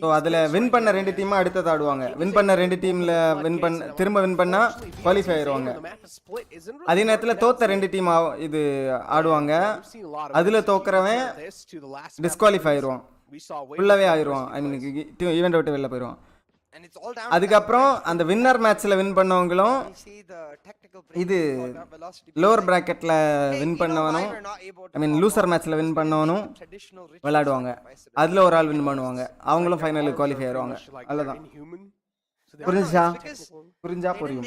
சோ அதுல வின் பண்ண ரெண்டு டீமா அடுத்து ஆடுவாங்க. வின் பண்ண ரெண்டு டீம்ல வின் பண்ண திரும்ப வின் பண்ணா குவாலிஃபை ஆயிருவாங்க. அதே நேரத்துல தோத்த ரெண்டு டீம் இது ஆடுவாங்க. அதுல தோக்கறவன் டிஸ்குவாலிஃபை ஆயிருவான். ஃபுல்லாவே ஆயிருவான். ஐ மீன் ஈவென்ட் விட்டு வெளிய போயிடுவான். அதுக்கப்புறம் அந்த வின்னர் மேட்ச்ல வின் பண்ணவங்களும் இது லோவர் பிராக்கெட்ல வின் பண்ணவனும் ஐ மீன் லூசர் மேட்ச்ல வின் பண்ணவனும் விளையாடுவாங்க. அதுல ஒரு ஆள் வின் பண்ணுவாங்க. அவங்களும் ஃபைனலுக்கு குவாலிஃபை ஆயிருவாங்க. அவ்வளவுதான். புரிஞ்சா புரியும்.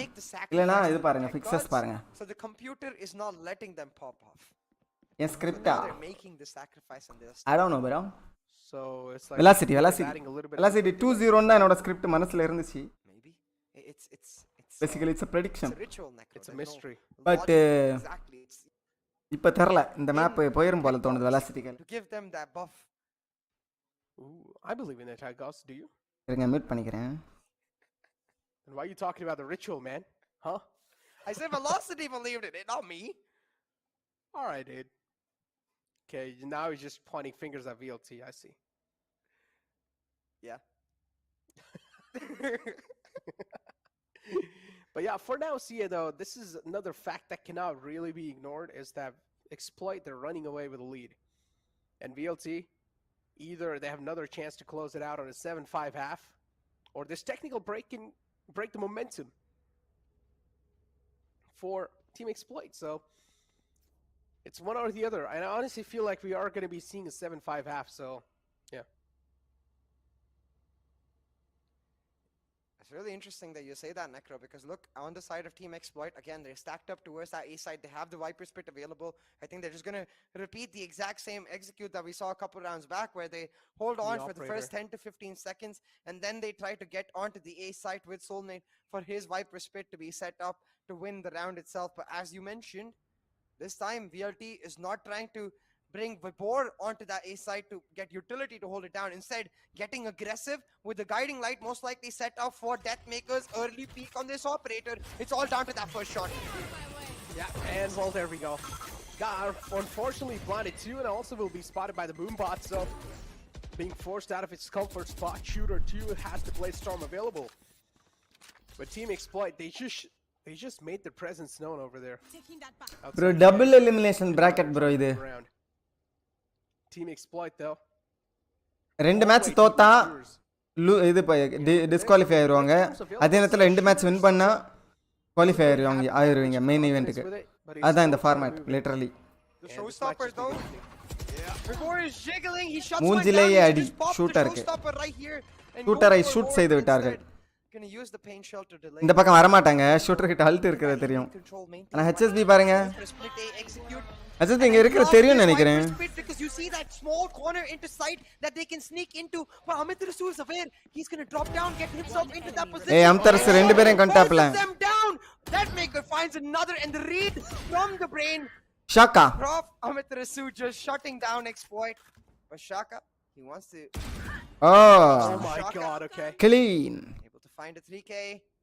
இல்லனா இது பாருங்க, ஃபிக்சஸ் பாருங்க. So the computer is not letting them pop off. N ஸ்கிரிப்டா They're making the sacrifice and they're I don't know bro. So it's like velocity adding a little bit velocity 20 ன்னு என்னோட ஸ்கிரிப்ட் மனசுல இருந்துச்சு. maybe it's basically it's a prediction. it's a ritual, Necro. It's a mystery. But Exactly. It's இப்ப தெரியல இந்த map போயிரும் போல தோணுது வெலாசிட்டிக்கு. to give them that buff. Ooh, I believe in it, Goss. Do you? இருங்க mute பண்ணிக்கிறேன். And why are you talking about the ritual, man? Huh? I said Velocity believed in it, not me. All right, dude. Okay, now he's just pointing fingers at VLT. I see. Yeah. But yeah, for now, Sia, though, this is another fact that cannot really be ignored, is that Exploit, they're running away with a lead. And VLT, either they have another chance to close it out on a 7-5 half, or this technical break can break the momentum for Team Exploit. So it's one or the other. I honestly feel like we are going to be seeing a 7-5 half, so yeah. It's really interesting that you say that, Necro, because look, on the side of Team Exploit, again, they're stacked up towards that A side. They have the Viper Spit available. I think they're just going to repeat the exact same execute that we saw a couple rounds back, where they hold on for the first 10 to 15 seconds, and then they try to get onto the A site with Soulmate for his Viper Spit to be set up to win the round itself. But as you mentioned, this time VLT is not trying to bring Vibor onto that A side to get utility to hold it down. Instead, getting aggressive with the guiding light, most likely set up for Deathmaker's early peek on this operator. It's all down to that first shot. Yeah, and well, there we go. Got unfortunately blinded too, and also will be spotted by the Boombot, so being forced out of its comfort spot. Shooter 2 has the Blade Storm available. But Team Exploit, they just made their presence known over there. Bro, double elimination bracket bro இது. Team Exploit though. ரெண்டு match தோத்தா இது disqualify ஆயிருவாங்க. அதே நேரத்துல ரெண்டு match win பண்ணா qualify ஆயிருவீங்க main ஈவென்ட்க்கு. அதான் இந்த format literally. The showstopper though. Vibor is jiggling. He shuts மூஞ்சிலேயே அடி ஷூட்டருக்கு. ஷூட்டரை ஷூட் செய்து விட்டார்கள். Gonna use the pain shell to delay. இந்த பக்கம் வர மாட்டாங்க. ஷூட்டர் கிட்ட ஹெல்த் இருக்குது தெரியும். ஆனா HSB பாருங்க. HSB இங்க இருக்குது தெரியும் நினைக்கிறேன். Because you see that small corner into sight that they can sneak into. But Amitarasu is aware. He's gonna drop down, get himself into that position. ஏய் அம்தரஸ் ரெண்டு பேரையும் கண்டாப்ல. Them down. That maker finds another and the read from the brain. Shaka. Prof Amitarasu just shutting down Exploit. But Shaka, he wants to. Oh my god, okay. Clean. Find a 3k.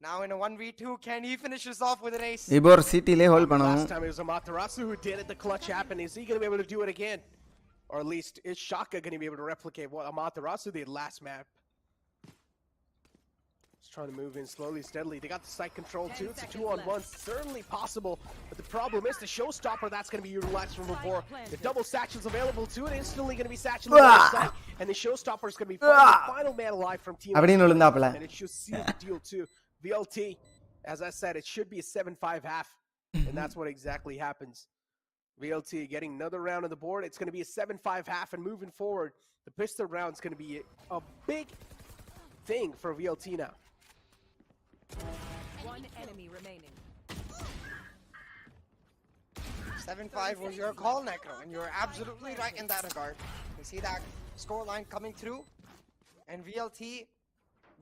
Now in a 1v2, can he finish this off with an ace? Ibor CT le hold பண்ணனும். Last time it was Amaterasu who did it. The clutch happened. Is he going to be able to do it again? Or at least is Shaka going to be able to replicate what Amaterasu did last map? Just trying to move in slowly, steadily. They got the site control too. It's a 2-on-1. Certainly possible. But the problem is the showstopper that's going to be utilized from before. The double satchel's available too. And instantly going to be satchel on the site. And the showstopper is going to be the final man alive from Team. And it should seal the deal too. VLT, as I said, it should be a 7-5 half. And that's what exactly happens. VLT getting another round on the board. It's going to be a 7-5 half. And moving forward, the pistol round is going to be a big thing for VLT now. One enemy remaining. 7-5 was your call, Necro, and you're absolutely right in that regard. You see that scoreline coming through, and VLT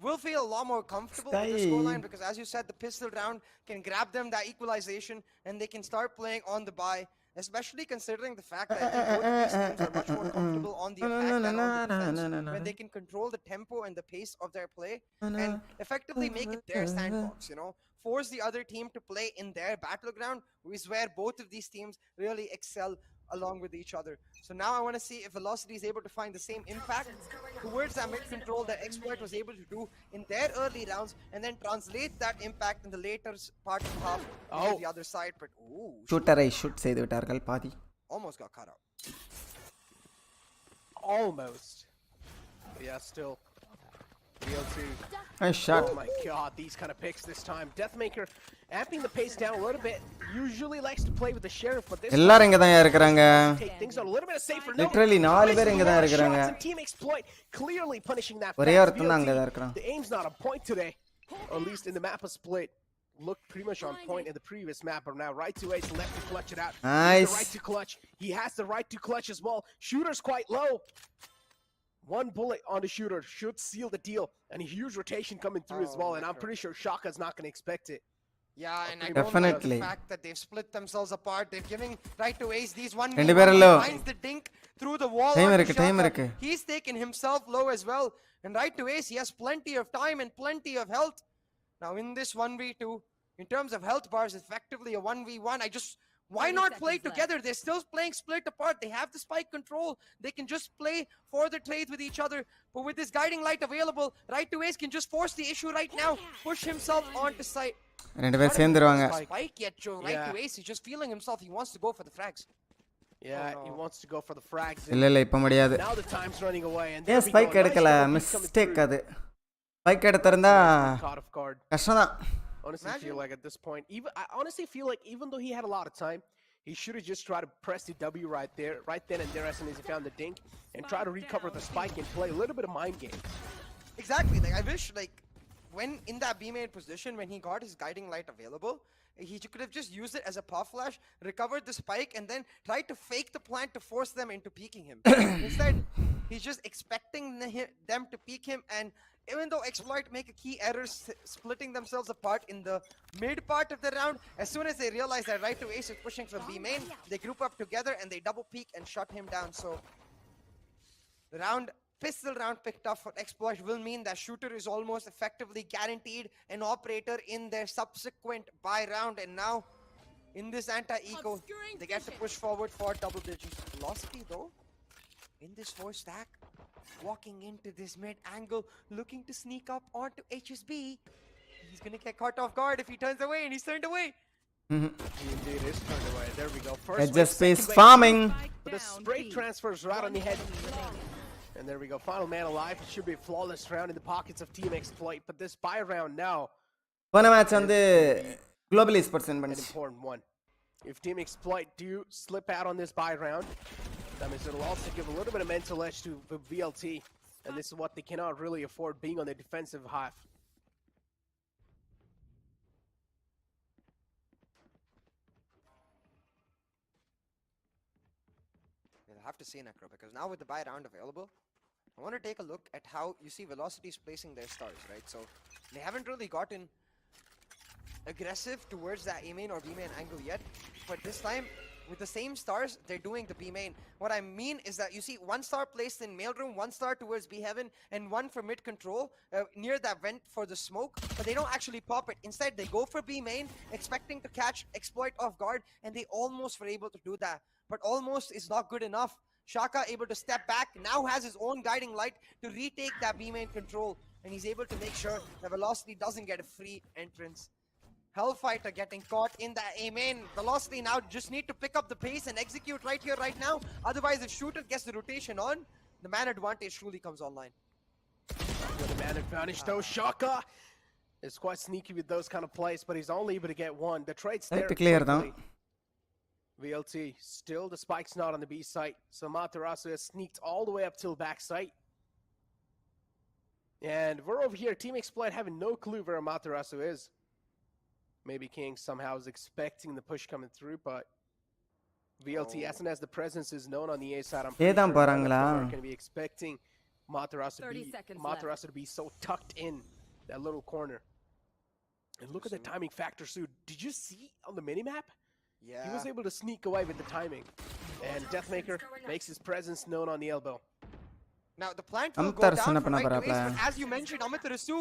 will feel a lot more comfortable with the scoreline because, as you said, the pistol round can grab them that equalization, and they can start playing on the buy. Especially considering the fact that both of these teams are much more comfortable on the attack than on the defense, when they can control the tempo and the pace of their play and effectively make it their sandbox, you know, force the other team to play in their battleground, is where both of these teams really excel along with each other. So now I want to see if Velocity is able to find the same impact towards that mid control that Exploit was able to do in their early rounds, and then translate that impact in the later part of the half to the other side. But shooter-ஐ shoot செய்து விட்டார்கள் பாதி. Almost got caught out. Almost. Yeah, still. VLT. Nice shot. Oh my god, these kind of picks this time. Deathmaker amping the pace down a little bit. Usually likes to play with the sheriff, but this எல்லாரும் இங்க தான் இருக்காங்க. take things on a little bit of safer note. Literally 4 பேர் இங்க தான் இருக்காங்க. Team Exploit clearly punishing that. ஒரே ஒருத்தன் தான் அங்க தான் இருக்கான். The aim's not on point today. Or at least in the map of split. looked pretty much on point in the previous map, but now right to ace, left to clutch it out. Nice. The right to clutch. He has the right to clutch as well. Shooter's quite low. One bullet on the shooter should seal the deal, and a huge rotation coming through as well. And I'm pretty sure Shaka's not going to expect it. Yeah, and I Definitely. don't like the fact that they've split themselves apart. They're giving right to ace. These one ரெண்டு பேரும் low. finds the dink through the wall. Time onto இருக்கு, time Shaka. இருக்கு. He's taken himself low as well. And right to ace, he has plenty of time and plenty of health. Now in this 1v2, in terms of health bars, effectively a 1v1. Why not play together? They're still playing split apart. They have the spike control. They can just play for the trades with each other. But with this guiding light available, right to ace can just force the issue right now. Push himself onto site. ரெண்டு பேர் சேர்ந்துருவாங்க. Spike yet, Joe. Right to ace, he's just feeling himself. He wants to go for the frags. Yeah, he wants to go for the frags. இல்ல இப்ப முடியாது. Now the time's running away and ஏன் spike எடுக்கல? Mistake அது. Spike எடுத்திருந்தா கஷ்டம்தான். Honestly, I feel like at this point, I honestly feel like even though he had a lot of time, he should have just tried to press the W right then and there as soon as he found the dink, and try to recover the spike and play a little bit of mind games. Exactly. Like I wish, like when in that B main position, when he got his guiding light available, he could have just used it as a pop flash, recovered the spike, and then tried to fake the plant to force them into peeking him. Instead, he's just expecting them to peek him, and even though Exploit make a key error splitting themselves apart in the mid part of the round, as soon as they realize that right to ace is pushing from B main, they group up together and they double peek and shut him down. So the pistol round picked up for Exploit will mean that shooter is almost effectively guaranteed an operator in their subsequent buy round. And now in this anti-eco, they get to push forward for double digits. Velocity though, in this 4 stack, walking into this mid angle, looking to sneak up onto HSB. He's gonna get caught off guard if he turns away, and he's turned away. He indeed is turned away. There we go. First It's just wave, space second wave. farming. But the spray transfers right on the head. And there we go. Final man alive. It should be a flawless round in the pockets of Team Exploit. But this buy round now. போன match வந்து global esports win An பண்ணுச்சு. important one. If Team Exploit do slip out on this buy round, that means it'll also give a little bit of mental edge to the VLT. And this is what they cannot really afford, being on the defensive half. We'll have to see Necro, because now with the buy round available, I want to take a look at how you see Velocity is placing their stars, right? So they haven't really gotten aggressive towards that A main or B main angle yet, but this time with the same stars, they're doing the B main. What I mean is that you see 1 star placed in mailroom, 1 star towards B heaven, and 1 for mid control near that vent for the smoke, but they don't actually pop it. Instead, they go for B main, expecting to catch Exploit off guard, and they almost were able to do that. But almost is not good enough. Shaka able to step back, now has his own guiding light to retake that B main control, and he's able to make sure that Velocity doesn't get a free entrance. Hellfighter getting caught in the A main. Velocity now just need to pick up the pace and execute right here, right now. Otherwise, if Shooter gets the rotation on, the man advantage truly comes online. With the man advantage though, Shaka is quite sneaky with those kind of plays, but he's only able to get one. The trade's there. Clear தான். VLT, still the spike's not on the B site, so Matarasu has sneaked all the way up till back site. And we're over here, Team Exploit having no clue where Matarasu is. Maybe King somehow is expecting the push coming through, but VLT, as soon as the presence is known on the A side, I'm pretty sure they're going to be expecting Matarasu to be so tucked in that little corner. And look at the timing factor, Sue. Did you see on the minimap? Yeah. He was able to sneak away with the timing. And Deathmaker makes his presence known on the elbow. Now the plant will go down for right to ace, but as you mentioned, Amitarasu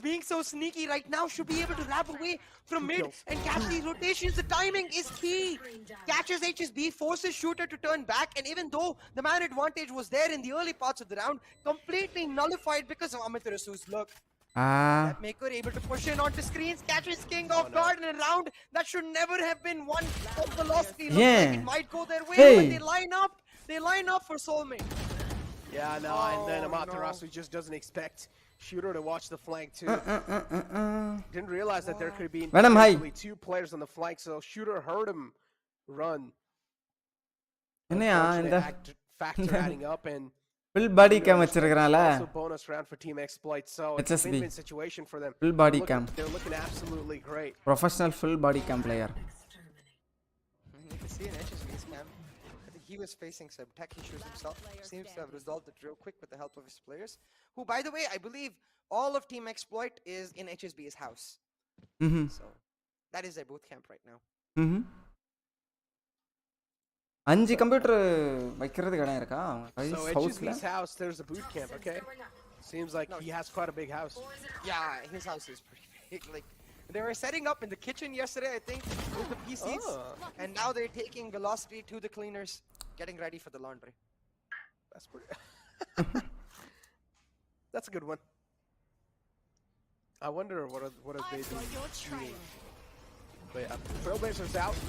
being so sneaky right now should be able to wrap away from mid and catch these rotations. The timing is key. Catches HSB, forces Shooter to turn back, and even though the man advantage was there in the early parts of the round, completely nullified because of Amitarazu's luck. Maker able to push in onto screens, catches King off guard in a round that should never have been won. Of Velocity looks like it might go their way, but they line up for soulmate. Yeah, no, and then Amaterasu just doesn't expect Shooter to watch the flank too. Didn't realize that there could be only 2 players on the flank, so Shooter heard him run. என்னையா இந்த factor adding up, and Full body cam வச்சிருக்கறான்ல. Also bonus round for Team Exploit, so it's a HSB. win-win situation for them. Full body cam. They're looking absolutely great. Professional full body cam player. You can see in HSB's cam, I think he was facing some tech issues himself. Seems to have resolved it real quick with the help of his players. Who, by the way, I believe all of Team Exploit is in HSB's house. So that is their boot camp right now. 5 computer வைக்கிறதுக்கு இடம் இருக்கா? So HSB's house, there's a boot camp, okay? Seems like he has quite a big house. Yeah, his house is pretty big. Like they were setting up in the kitchen yesterday, I think, with the PCs, and now they're taking Velocity to the cleaners, getting ready for the laundry. That's pretty. That's a good one. I wonder what are they doing. But yeah, Trailblazers out.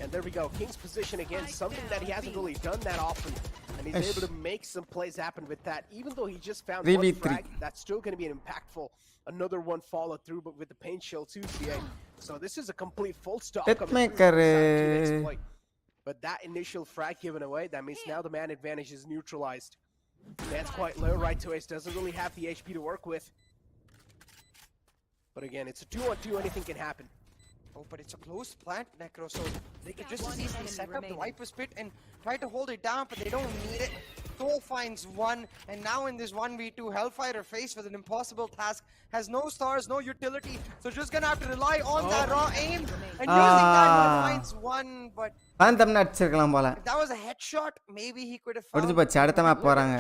And there we go. King's position again, something that he hasn't really done that often. And he's able to make some plays happen with that. Even though he just found 3v3. one frag, that's still going to be an impactful. Another one followed through, but with the paint shield too, CA. So this is a complete full stop coming through from Team Exploit. But that initial frag given away, that means now the man advantage is neutralized. Man's quite low, right to ace, doesn't really have the HP to work with. But again, it's a 2-on-2, anything can happen. Oh, but it's a closed plant, Necro, so they could just as easily set up the Viper's Pit and try to hold it down, but they don't need it. Thor finds one, and now in this 1v2, Hellfighter faced with an impossible task, has no stars, no utility, so just gonna have to rely on that raw aim, and using that one finds one, but Phantom அடிச்சிருக்கலாம் போல. if that was a headshot, maybe he could have முடிஞ்சு found. போச்சு, அடுத்த map போறாங்க.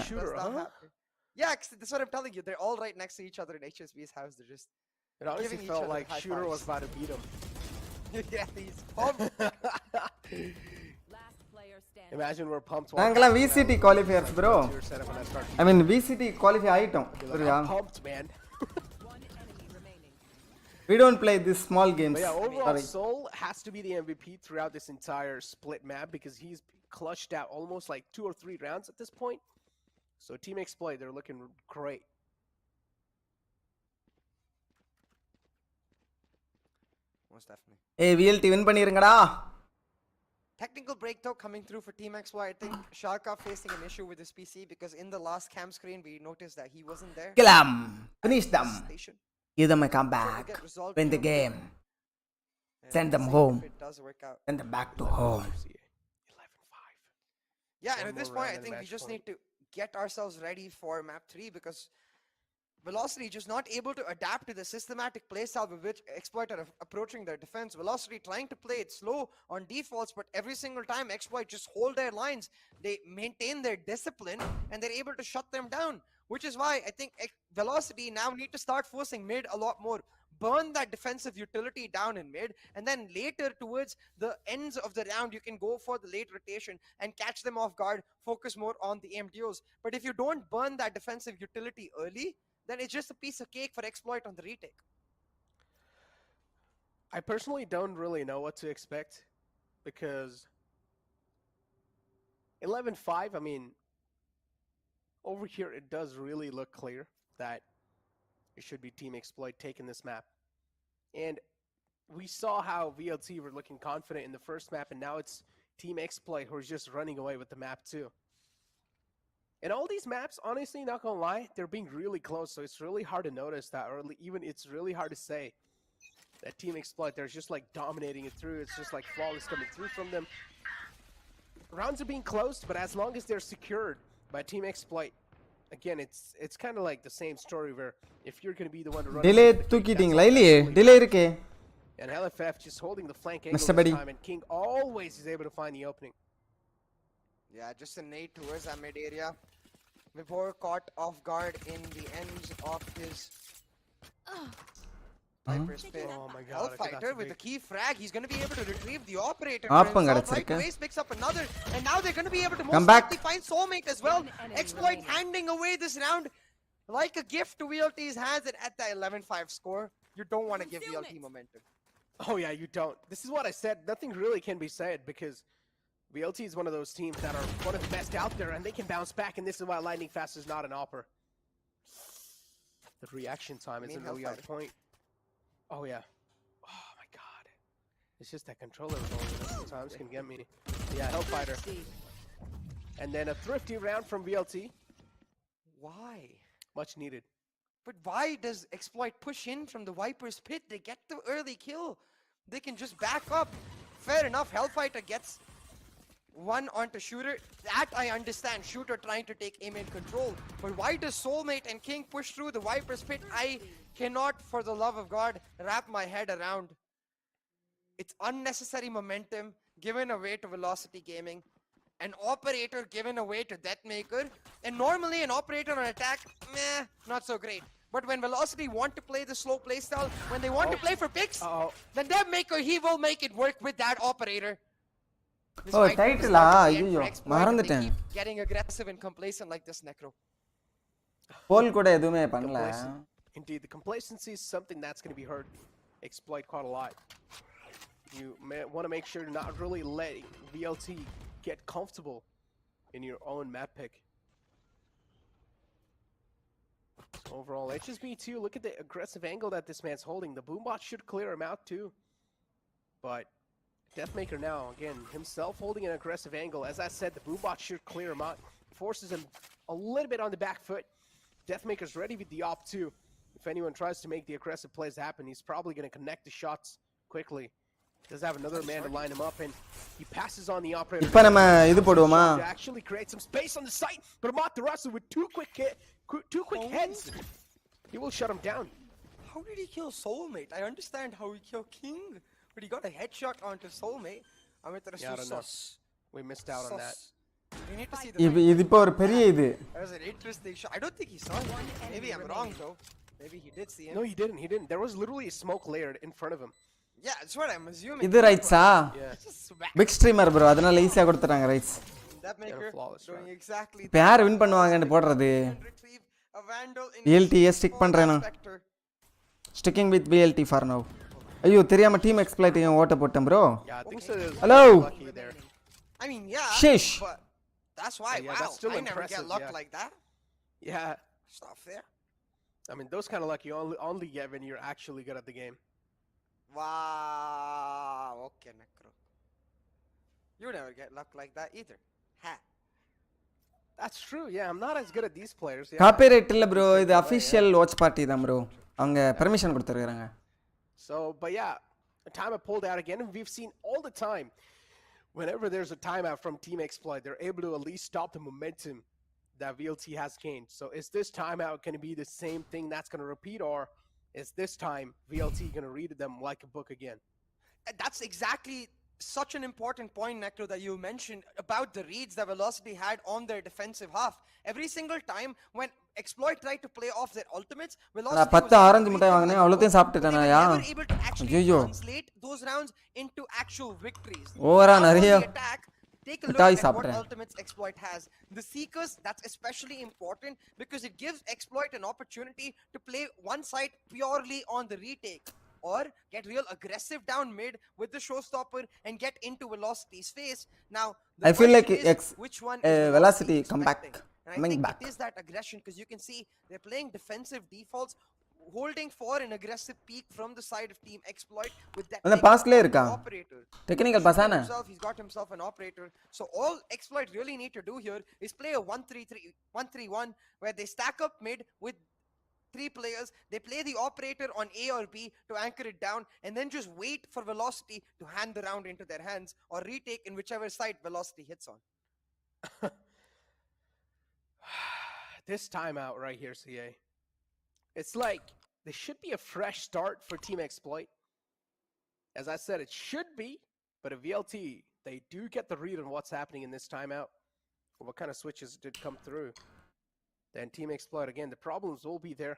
Yeah, that's what I'm telling you, they're all right next to each other in HSB's house, they're just It honestly felt like Shooter was about to beat him. Yeah, he's pumped. Imagine we're pumped. நாங்கலாம் VCT qualifiers bro. I mean VCT qualify ஆயிட்டோம். புரியுதா? Pumped, man. We don't play these small games. But yeah, overall Soul has to be the MVP throughout this entire split map because he's clutched out almost like 2 or 3 rounds at this point. So Team Exploit, they're looking great. Most definitely. Hey, VLT win பண்ணிருங்கடா. Technical breakthrough coming through for Team XY. I think Sharka facing an issue with his PC because in the last cam screen we noticed that he wasn't there. Kill them. Finish them. Give them a comeback. Win the game. Send them home. It does work out. Send them back to home. 11-5. Yeah, and at this point I think we just need to get ourselves ready for map 3 because Velocity just not able to adapt to the systematic playstyle with which Exploit are approaching their defense. Velocity trying to play it slow on defaults, but every single time Exploit just hold their lines, they maintain their discipline and they're able to shut them down. Which is why I think Velocity now need to start forcing mid a lot more. Burn that defensive utility down in mid, and then later towards the ends of the round, you can go for the late rotation and catch them off guard, focus more on the MDOs. But if you don't burn that defensive utility early, then it's just a piece of cake for Exploit on the retake. I personally don't really know what to expect because 11-5, I mean, over here it does really look clear that it should be Team Exploit taking this map. And we saw how VLT were looking confident in the first map, and now it's Team Exploit who's just running away with the map too. And all these maps, honestly, not gonna lie, they're being really close, so it's really hard to notice that, or even it's really hard to say that Team Exploit, they're just like dominating it through. It's just like flawless coming through from them. Rounds are being closed, but as long as they're secured by Team Exploit, again, it's kind of like the same story where if you're gonna be the one to run. Delay தூக்கிட்டீங்களா இல்லையே? Delay இருக்கே. And LFF just holding the flank angle this time, and King always is able to find the opening. Yeah, just a nade towards that mid area. Vibhor caught off guard in the ends of his Viper's Pit. Oh my god. Hellfighter with the key frag. He's going to be able to retrieve the operator. Right away picks up another. And now they're going to be able to most likely find Soulmate as well. Exploit handing away this round like a gift to VLT's hands. And at the 11-5 score, you don't want to give VLT momentum. Oh yeah, you don't. This is what I said. Nothing really can be said because VLT is one of those teams that are one of the best out there, and they can bounce back, and this is why Lightning Fast is not an opera. The reaction time isn't really on point. Oh, yeah. Oh, my God. It's just that controller sometimes can get me. Yeah, Hellfighter. And then a thrifty round from VLT. Why? Much needed. But why does Exploit push in from the Viper's pit? They get the early kill. They can just back up. Fair enough, Hellfighter gets one onto Shooter. That I understand, Shooter trying to take aim and control. But why does Soulmate and King push through the Viper's pit? I cannot, for the love of God, wrap my head around. It's unnecessary momentum given away to Velocity Gaming. An operator given away to Deathmaker. And normally an operator on attack, meh, not so great. But when Velocity want to play the slow playstyle, when they want to play for picks, then Deathmaker, he will make it work with that operator. Oh, title ஐயோ மறந்துட்டேன். Getting aggressive and complacent like this, Necro. போல் கூட எதுவுமே பண்ணல. Indeed, the complacency is something that's going to be hurt. Exploit quite a lot. You want to make sure to not really let VLT get comfortable in your own map pick. So overall, HSB2, look at the aggressive angle that this man's holding. The boombot should clear him out too. But Deathmaker now, again, himself holding an aggressive angle. As I said, the boombot should clear him out. Forces him a little bit on the back foot. Deathmaker's ready with the op too. If anyone tries to make the aggressive plays happen, he's probably going to connect the shots quickly. Does have another man to line him up, and he passes on the operator. இப்போ நம்ம இது போடுவோமா? To actually create some space on the site, but Amaterasu with two quick heads, he will shut him down. How did he kill Soulmate? I understand how he killed King, but he got a headshot onto Soulmate. Amaterasu sus. We missed out on that. We need to see the இது இப்போ ஒரு பெரிய இது. That was an interesting shot. I don't think he saw it. Maybe I'm wrong though. Maybe he did see him. No, he didn't. There was literally a smoke layer in front of him. Yeah, that's what I'm assuming. இது ரைட்ஸா? Big streamer bro, அதனால ஈஸியா கொடுத்துறாங்க rights. Deathmaker doing exactly. இப்போ யார் win பண்ணுவாங்கன்னு போடுறது? VLT stick பண்றேனா? Sticking with VLT for now. ஐயோ தெரியாம டீம் எக்ஸ்ப்ளாய்ட் ஏன் ஓட்ட போட்டேன் bro. Yeah, I think so. Hello. I mean, yeah. Shish. But that's why. Yeah, wow, that's still I never get luck like that. Yeah. It's not fair. I mean, those kind of luck you only get when you're actually good at the game. Wow. Okay, Necro. You never get luck like that either. Ha. That's true. Yeah, I'm not as good at these players. Yeah. Copyright இல்ல bro, இது official watch party தான் bro. அவங்க permission கொடுத்திருக்காங்க. So, but yeah, a timeout pulled out again, and we've seen all the time, whenever there's a timeout from Team Exploit, they're able to at least stop the momentum that VLT has gained. So is this timeout going to be the same thing that's going to repeat, or is this time VLT going to read them like a book again? That's exactly such an important point, Necro, that you mentioned about the reads that Velocity had on their defensive half. Every single time when Exploit tried to play off their ultimates, Velocity was orange மிட்டாய் வாங்குனேன் அவ்வளவுதையும் சாப்பிட்டுட்டானயா? able to actually translate those rounds into actual victories. ஓவரா நிறைய Take a look at what ultimates Exploit has. The Seekers, that's especially important because it gives Exploit an opportunity to play one side purely on the retake, or get real aggressive down mid with the showstopper and get into Velocity's face. Now, I feel like which one Velocity come back. And I think it is that aggression because you can see they're playing defensive defaults, holding for an aggressive peak from the side of Team Exploit with that operator. Technical pass ana. He's got himself an operator. So all Exploit really need to do here is play a 1-3-1 where they stack up mid with 3 players. They play the operator on A or B to anchor it down, and then just wait for Velocity to hand the round into their hands or retake in whichever side Velocity hits on. This timeout right here, CA. It's like there should be a fresh start for Team Exploit. As I said, it should be, but at VLT, they do get the read on what's happening in this timeout. What kind of switches did come through? Then Team Exploit, again, the problems will be there.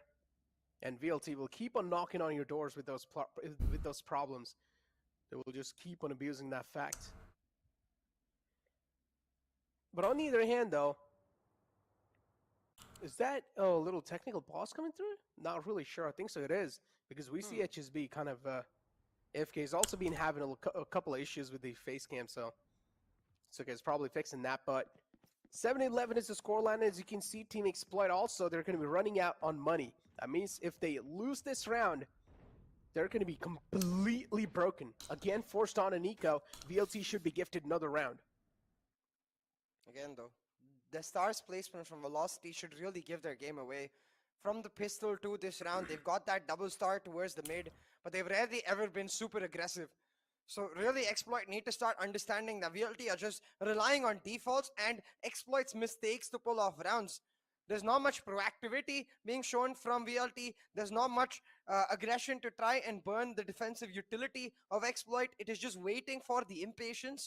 And VLT will keep on knocking on your doors with those problems. They will just keep on abusing that fact. But on the other hand, though, is that a little technical pause coming through? Not really sure. I think so it is. Because we see HSB kind of... AFK has also been having a couple of issues with the face cam, so... It's okay, it's probably fixing that, but... 7-11 is the scoreline. As you can see, Team Exploit also, they're going to be running out on money. That means if they lose this round, they're going to be completely broken. Again, forced on an eco. VLT should be gifted another round. Again, though, the Stars placement from Velocity should really give their game away. From the pistol to this round, they've got that double star towards the mid, but they've rarely ever been super aggressive. So really, Exploit need to start understanding that VLT are just relying on defaults and Exploit's mistakes to pull off rounds. There's not much proactivity being shown from VLT. There's not much aggression to try and burn the defensive utility of Exploit. It is just waiting for the impatience.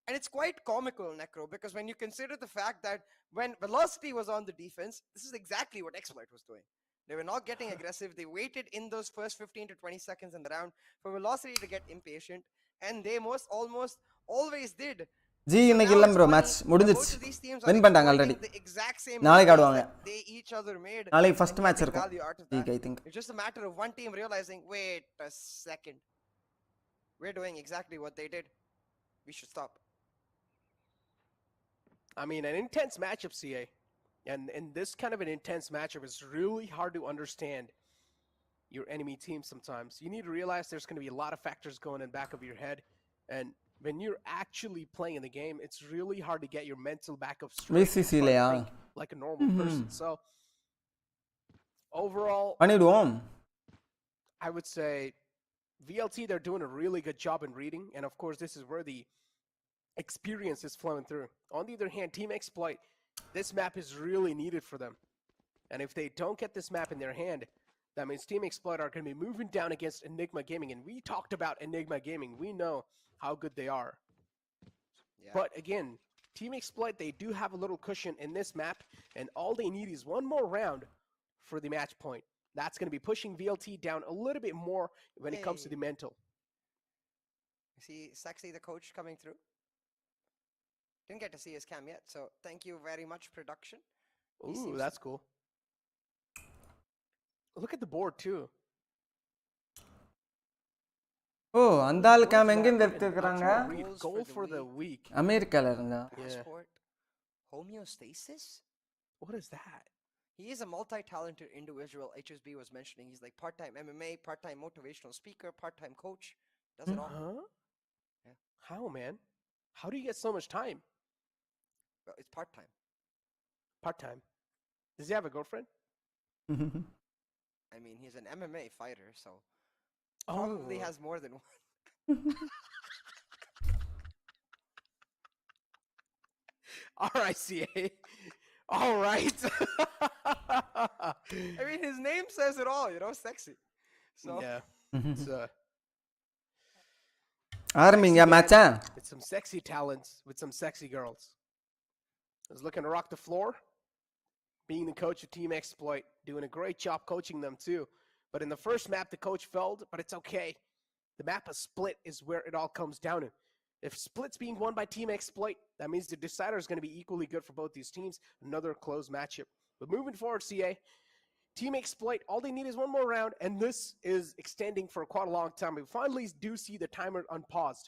And it's quite comical, Necro, because when you consider the fact that when Velocity was on the defense, this is exactly what Exploit was doing. They were not getting aggressive. They waited in those first 15 to 20 seconds in the round for Velocity to get impatient, and they almost always did. G இன்னைக்கு இல்ல bro match முடிஞ்சிச்சு win பண்ணிட்டாங்க already நாளைக்கு ஆடுவாங்க நாளைக்கு first match இருக்கும் G I think It's just a matter of one team realizing, wait a second, we're doing exactly what they did. We should stop. I mean, an intense matchup, CA. And this kind of an intense matchup is really hard to understand your enemy team sometimes. You need to realize there's going to be a lot of factors going in the back of your head. And when you're actually playing in the game, it's really hard to get your mental backup straight. VCC like a normal person. So, overall, I would say VLT, they're doing a really good job in reading. And of course, this is where the experience is flowing through. On the other hand, Team Exploit, this map is really needed for them. And if they don't get this map in their hand, that means Team Exploit are going to be moving down against Enigma Gaming. And we talked about Enigma Gaming. We know how good they are. Yeah. But again, Team Exploit, they do have a little cushion in this map. And all they need is one more round for the match point. That's going to be pushing VLT down a little bit more when it comes to the mental. You see Sexy, the coach, coming through. Didn't get to see his cam yet, so thank you very much, production. Ooh, that's cool. Look at the board too. Oh, அந்த ஆளு game எங்க இருந்து எடுத்துக்கறாங்க? Goal for the week. அமெரிக்கால இருந்தா. Passport. Homeostasis? What is that? He is a multi-talented individual. HSB was mentioning he's like part-time MMA, part-time motivational speaker, part-time coach. Does it all. Huh? Yeah. How, man? How do you get so much time? Well, it's part-time. Part-time. Does he have a girlfriend? I mean, he's an MMA fighter, so probably has more than one. All right, CA. All right. I mean, his name says it all, you know, Sexy. So yeah. Arming ya matcha. With some sexy talents, with some sexy girls. I was looking to rock the floor. Being the coach of Team Exploit, doing a great job coaching them too. But in the first map, the coach failed, but it's okay. The map of Split is where it all comes down to. If Split's being won by Team Exploit, that means the decider is going to be equally good for both these teams. Another close matchup. But moving forward, CA, Team Exploit, all they need is one more round, and this is extending for quite a long time. We finally do see the timer unpaused.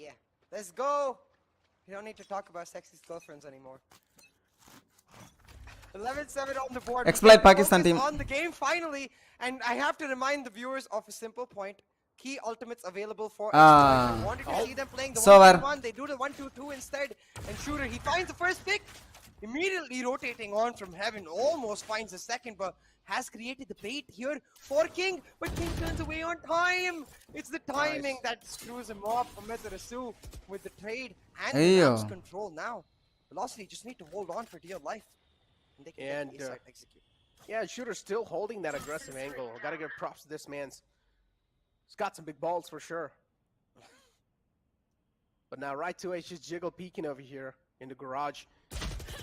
Yeah. Let's go. You don't need to talk about Sexy's girlfriends anymore. 11-7 on the board. Exploit Pakistan team. On the game finally, and I have to remind the viewers of a simple point. Key ultimates available for Exploit. I wanted to see them playing the 1-2-1. They do the 1-2-2 instead. And Shooter, he finds the first pick. Immediately rotating on from heaven. Almost finds the second, but has created the bait here for King. But King turns away on time. It's the timing that screws him off for Metarasu with the trade. And the map's control now. Velocity just need to hold on for dear life. And they can execute. Yeah, Shooter's still holding that aggressive angle. Gotta give props to this man's. He's got some big balls for sure. But now right to just Jiggle peeking over here in the garage.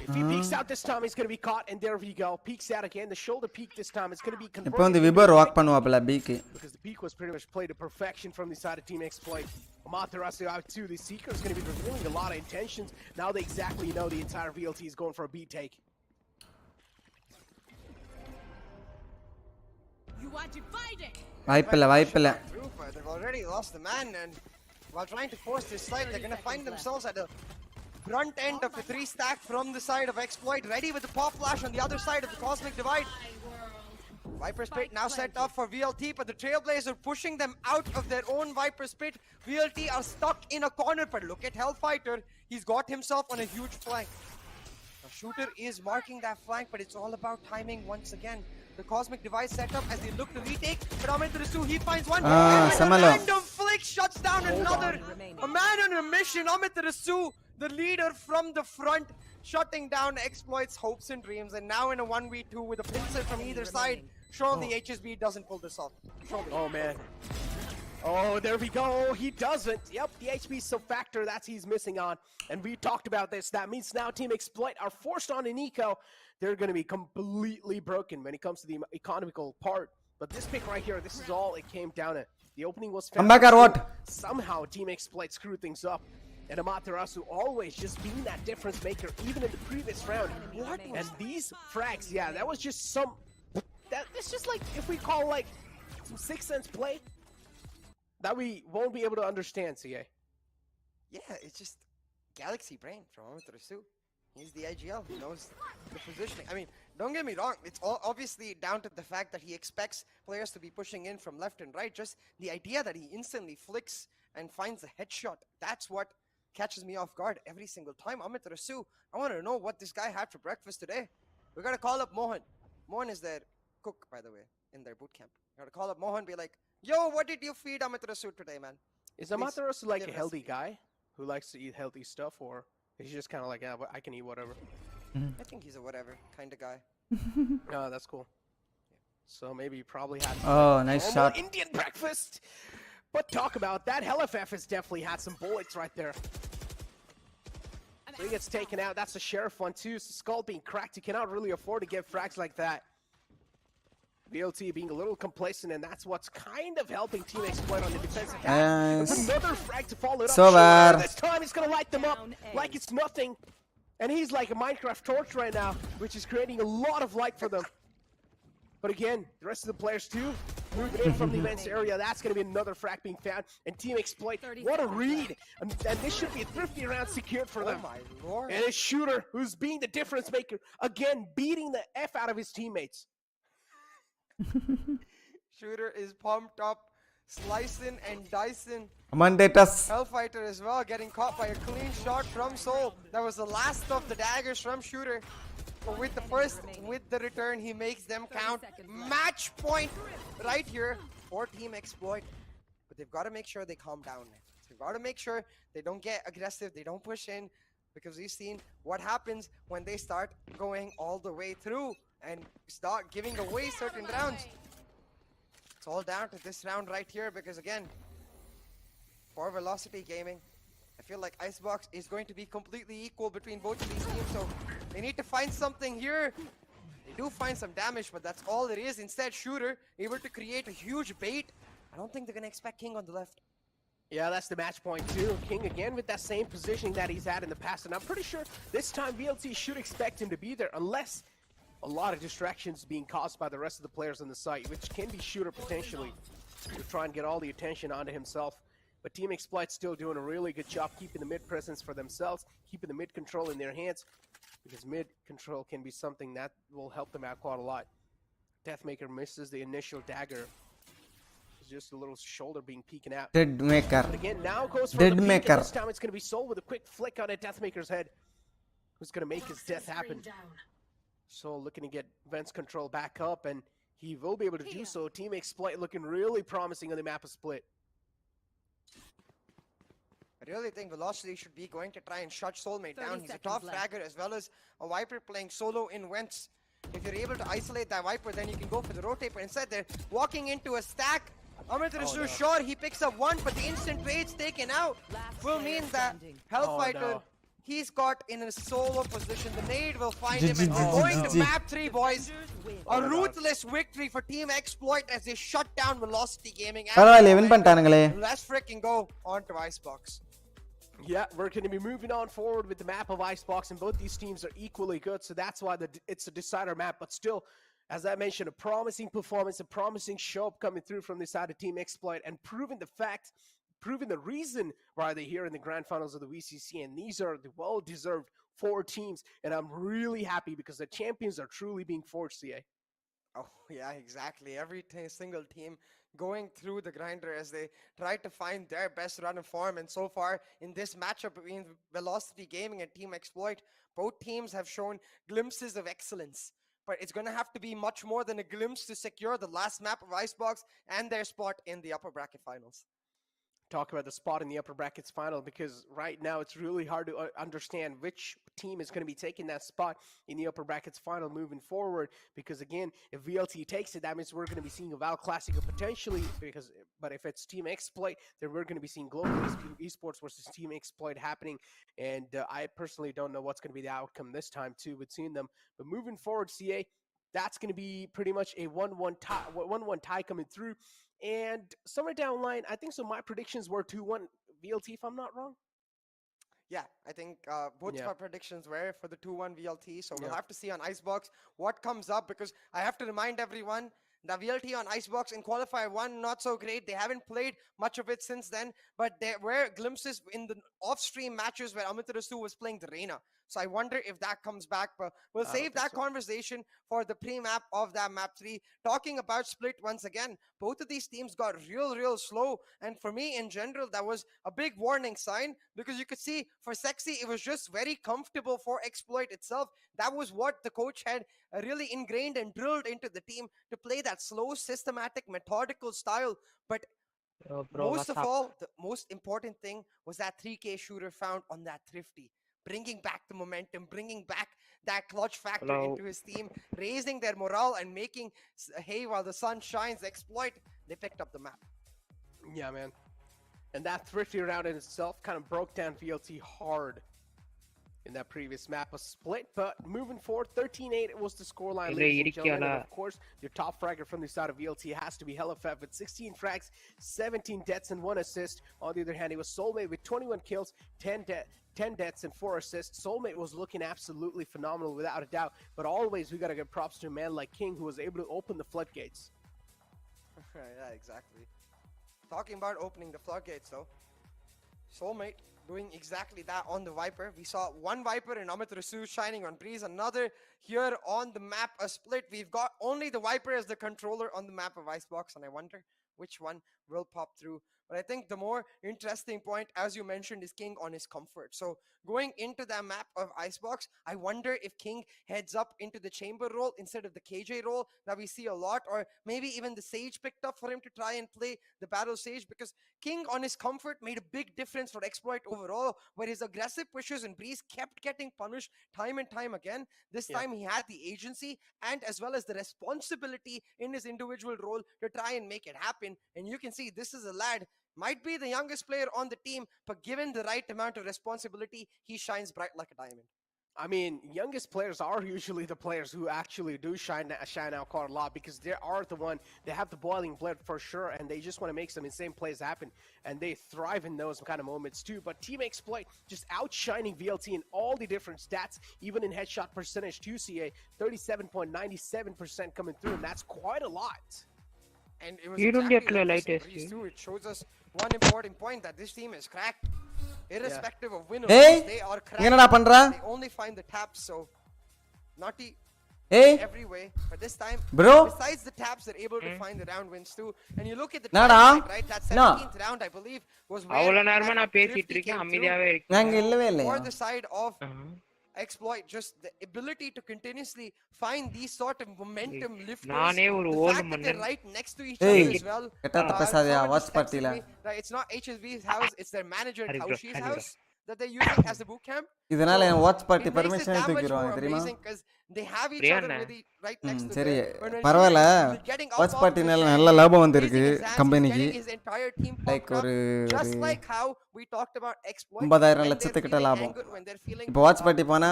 If he peeks out this time, he's going to be caught, and there we go. Peeks out again. The shoulder peek this time. It's going to be converted. இப்போ இந்த Viper walk பண்ணுவாப்ல பீக்கு. Because the peek was pretty much played to perfection from the side of Team Exploit. Amaterasu out too. The Seeker is going to be revealing a lot of intentions. Now they exactly know the entire VLT is going for a beat take. You are divided. வாய்ப்பில்லை வாய்ப்பில்லை. They've already lost the man, and while trying to force this side, they're going to find themselves at the front end of the 3-stack from the side of Exploit, ready with the pop flash on the other side of the Cosmic Divide. Viper's Pit now set up for VLT, but the Trailblazer pushing them out of their own Viper's Pit. VLT are stuck in a corner, but look at Hellfighter. He's got himself on a huge flank. The shooter is marking that flank, but it's all about timing once again. The Cosmic Device setup as they look to retake. But Amitarasu, he finds one. And with a random flick shuts down another. A man on a mission. Amitarasu, the leader from the front, shutting down Exploit's hopes and dreams. And now in a 1v2 with a pincer from either side. Surely HSB doesn't pull this off. Surely. Oh, man. Oh, there we go. He doesn't. Yep, the HP is a factor that he's missing on. And we talked about this. That means now Team Exploit are forced on an eco. They're going to be completely broken when it comes to the economical part. But this pick right here, this is all it came down to. The opening was Come back or what? Somehow Team Exploit screwed things up. And Amaterasu always just being that difference maker, even in the previous round. And these frags, yeah, that was just some... It's just like, if we call like some Sixth Sense play, that we won't be able to understand, CA. Yeah, it's just Galaxy Brain from Amaterasu. He's the IGL. He knows the positioning. I mean, don't get me wrong. It's all obviously down to the fact that he expects players to be pushing in from left and right. Just the idea that he instantly flicks and finds a headshot. That's what catches me off guard every single time. Amaterasu, I want to know what this guy had for breakfast today. We got to call up Mohan. Mohan is their cook, by the way, in their boot camp. We got to call up Mohan and be like, yo, what did you feed Amaterasu today, man? Is Amaterasu like a healthy guy who likes to eat healthy stuff, or he's just kind of like, yeah, I can eat whatever? I think he's a whatever kind of guy. Oh, that's cool. So maybe he probably had nice shot. Indian breakfast. But talk about that. HellFF has definitely had some bullets right there. So he gets taken out. That's the Sheriff one too. So Skull being cracked. You cannot really afford to get frags like that. VLT being a little complacent, and that's what's kind of helping Team Exploit on the defensive half. Another frag to follow it up. So bad. This time he's going to light them up like it's nothing. And he's like a Minecraft torch right now, which is creating a lot of light for them. But again, the rest of the players too, moving in from the events area. That's going to be another frag being found. And Team Exploit, what a read. And this should be a thrifty round secured for them. Oh my lord. And it's Shooter, who's being the difference maker. Again, beating the F out of his teammates. Shooter is pumped up, slicing and dicing. Mandatus. Hellfighter as well, getting caught by a clean shot from Soul. That was the last of the daggers from Shooter. But with the first, with the return, he makes them count. Match point right here for Team Exploit. But they've got to make sure they calm down. They've got to make sure they don't get aggressive, they don't push in. Because we've seen what happens when they start going all the way through and start giving away certain rounds. It's all down to this round right here because again, for Velocity Gaming, I feel like Icebox is going to be completely equal between both of these teams, so they need to find something here. They do find some damage, but that's all it is. Instead, Shooter able to create a huge bait. I don't think they're gonna expect King on the left. Yeah, that's the match point too. King again with that same positioning that he's had in the past, and I'm pretty sure this time VLT should expect him to be there unless a lot of distractions being caused by the rest of the players on the site, which can be Shooter potentially to try and get all the attention onto himself. But Team Exploit still doing a really good job keeping the mid presence for themselves, keeping the mid control in their hands, because mid control can be something that will help them out quite a lot. Deathmaker misses the initial dagger. It's just a little shoulder being peeking out. Deadmaker. But again, now goes for the peek, and this time it's going to be Soul with a quick flick on a Deathmaker's head, who's going to make his death happen. Soul looking to get Vent's control back up, and he will be able to do so. Team Exploit looking really promising on the map of Split. I really think Velocity should be going to try and shut Soulmate down. He's a top fragger as well as a Viper playing solo in Vents. If you're able to isolate that Viper, then you can go for the rotate, but instead they're walking into a stack. Amiterasu shot, he picks up one, but the instant trade's taken out. Will mean that Hellfighter, he's got in a solo position. The nade will find him, and we're going to map 3, boys. A ruthless victory for Team Exploit as they shut down Velocity Gaming. Let's freaking go on to Icebox. Yeah, we're going to be moving on forward with the map of Icebox, and both these teams are equally good, so that's why it's a decider map. But still, as I mentioned, a promising performance, a promising show up coming through from this side of Team Exploit, and proving the reason why they're here in the grand finals of the VCC, and these are the well-deserved 4 teams, and I'm really happy because the champions are truly being forged, CA. Oh, yeah, exactly. Every single team going through the grinder as they try to find their best run of form. And so far in this matchup between Velocity Gaming and Team Exploit, both teams have shown glimpses of excellence. But it's going to have to be much more than a glimpse to secure the last map of Icebox and their spot in the upper bracket finals. Talk about the spot in the upper brackets final, because right now it's really hard to understand which team is going to be taking that spot in the upper brackets final moving forward, because again, if VLT takes it, that means we're going to be seeing a Val Classic potentially, but if it's Team Exploit, then we're going to be seeing Global Esports versus Team Exploit happening, and I personally don't know what's going to be the outcome this time too with seeing them. But moving forward, CA, that's going to be pretty much a 1-1 tie coming through. And somewhere down the line, I think so my predictions were 2-1 VLT, if I'm not wrong. Yeah, I think both of our predictions were for the 2-1 VLT. So we'll have to see on Icebox what comes up, because I have to remind everyone that VLT on Icebox in Qualifier 1, not so great. They haven't played much of it since then, but there were glimpses in the off-stream matches where Amaterasu was playing the Reina. So I wonder if that comes back, but we'll save that conversation for the pre-map of that map 3. Talking about Split once again, both of these teams got real slow. And for me in general, that was a big warning sign, because you could see for Sexy, it was just very comfortable for Exploit itself. That was what the coach had really ingrained and drilled into the team, to play that slow, systematic, methodical style. But most of all, the most important thing was that 3K shooter found on that Thrifty. Bringing back the momentum, bringing back that clutch factor into his team, raising their morale and making hay while the sun shines. Exploit, they picked up the map. Yeah, man. And that Thrifty round in itself kind of broke down VLT hard in that previous map, a split. But moving forward, 13-8 was the scoreline, ladies and gentlemen. And of course, your top fragger from the side of VLT has to be HellaFev with 16 frags, 17 deaths, and 1 assist. On the other hand, it was Soulmate with 21 kills, 10 deaths and 4 assists. Soulmate was looking absolutely phenomenal without a doubt, but always we got to give props to a man like King, who was able to open the floodgates. Yeah, exactly. Talking about opening the floodgates though, Soulmate doing exactly that on the Viper. We saw one Viper in Amaterasu shining on Breeze, another here on the map, a split. We've got only the Viper as the controller on the map of Icebox, and I wonder which one will pop through. But I think the more interesting point, as you mentioned, is King on his comfort. So going into that map of Icebox, I wonder if King heads up into the chamber role instead of the KJ role that we see a lot, or maybe even the Sage picked up for him to try and play the battle Sage, because King on his comfort made a big difference for Exploit overall, where his aggressive pushes and Breeze kept getting punished time and time again. This time he had the agency and as well as the responsibility in his individual role to try and make it happen. And you can see this is a lad, might be the youngest player on the team, but given the right amount of responsibility, he shines bright like a diamond. I mean, youngest players are usually the players who actually do shine out quite a lot, because they are the one, they have the boiling blood for sure, and they just want to make some insane plays happen, and they thrive in those kind of moments too. But Team Exploit just outshining VLT in all the different stats, even in headshot percentage to CA, 37.97% coming through, and that's quite a lot. And it was exactly like it shows us one important point, that this team is cracked. Irrespective of win or lose, they are cracked. They only find the taps, so naughty every way. But this time, besides the taps, they're able to find the round wins too. And you look at the timeline, right? That 17th round, I believe, was where Thrifty came through for the side of Exploit. Just the ability to continuously find these sort of momentum lifters. The fact that they're right next to each other as well. It's not HSB's house, it's their manager Taushi's house that they're using as a boot camp. இதனால என் watch party permission தூக்கிடுவாங்க தெரியுமா? சரி பரவாயில்ல, watch பார்ட்டினால நல்ல லாபம் வந்திருக்கு கம்பெனிக்கு. Like ஒரு 50,000 லட்சத்துக்கிட்ட லாபம். இப்போ வாட்ச் பார்ட்டி போனா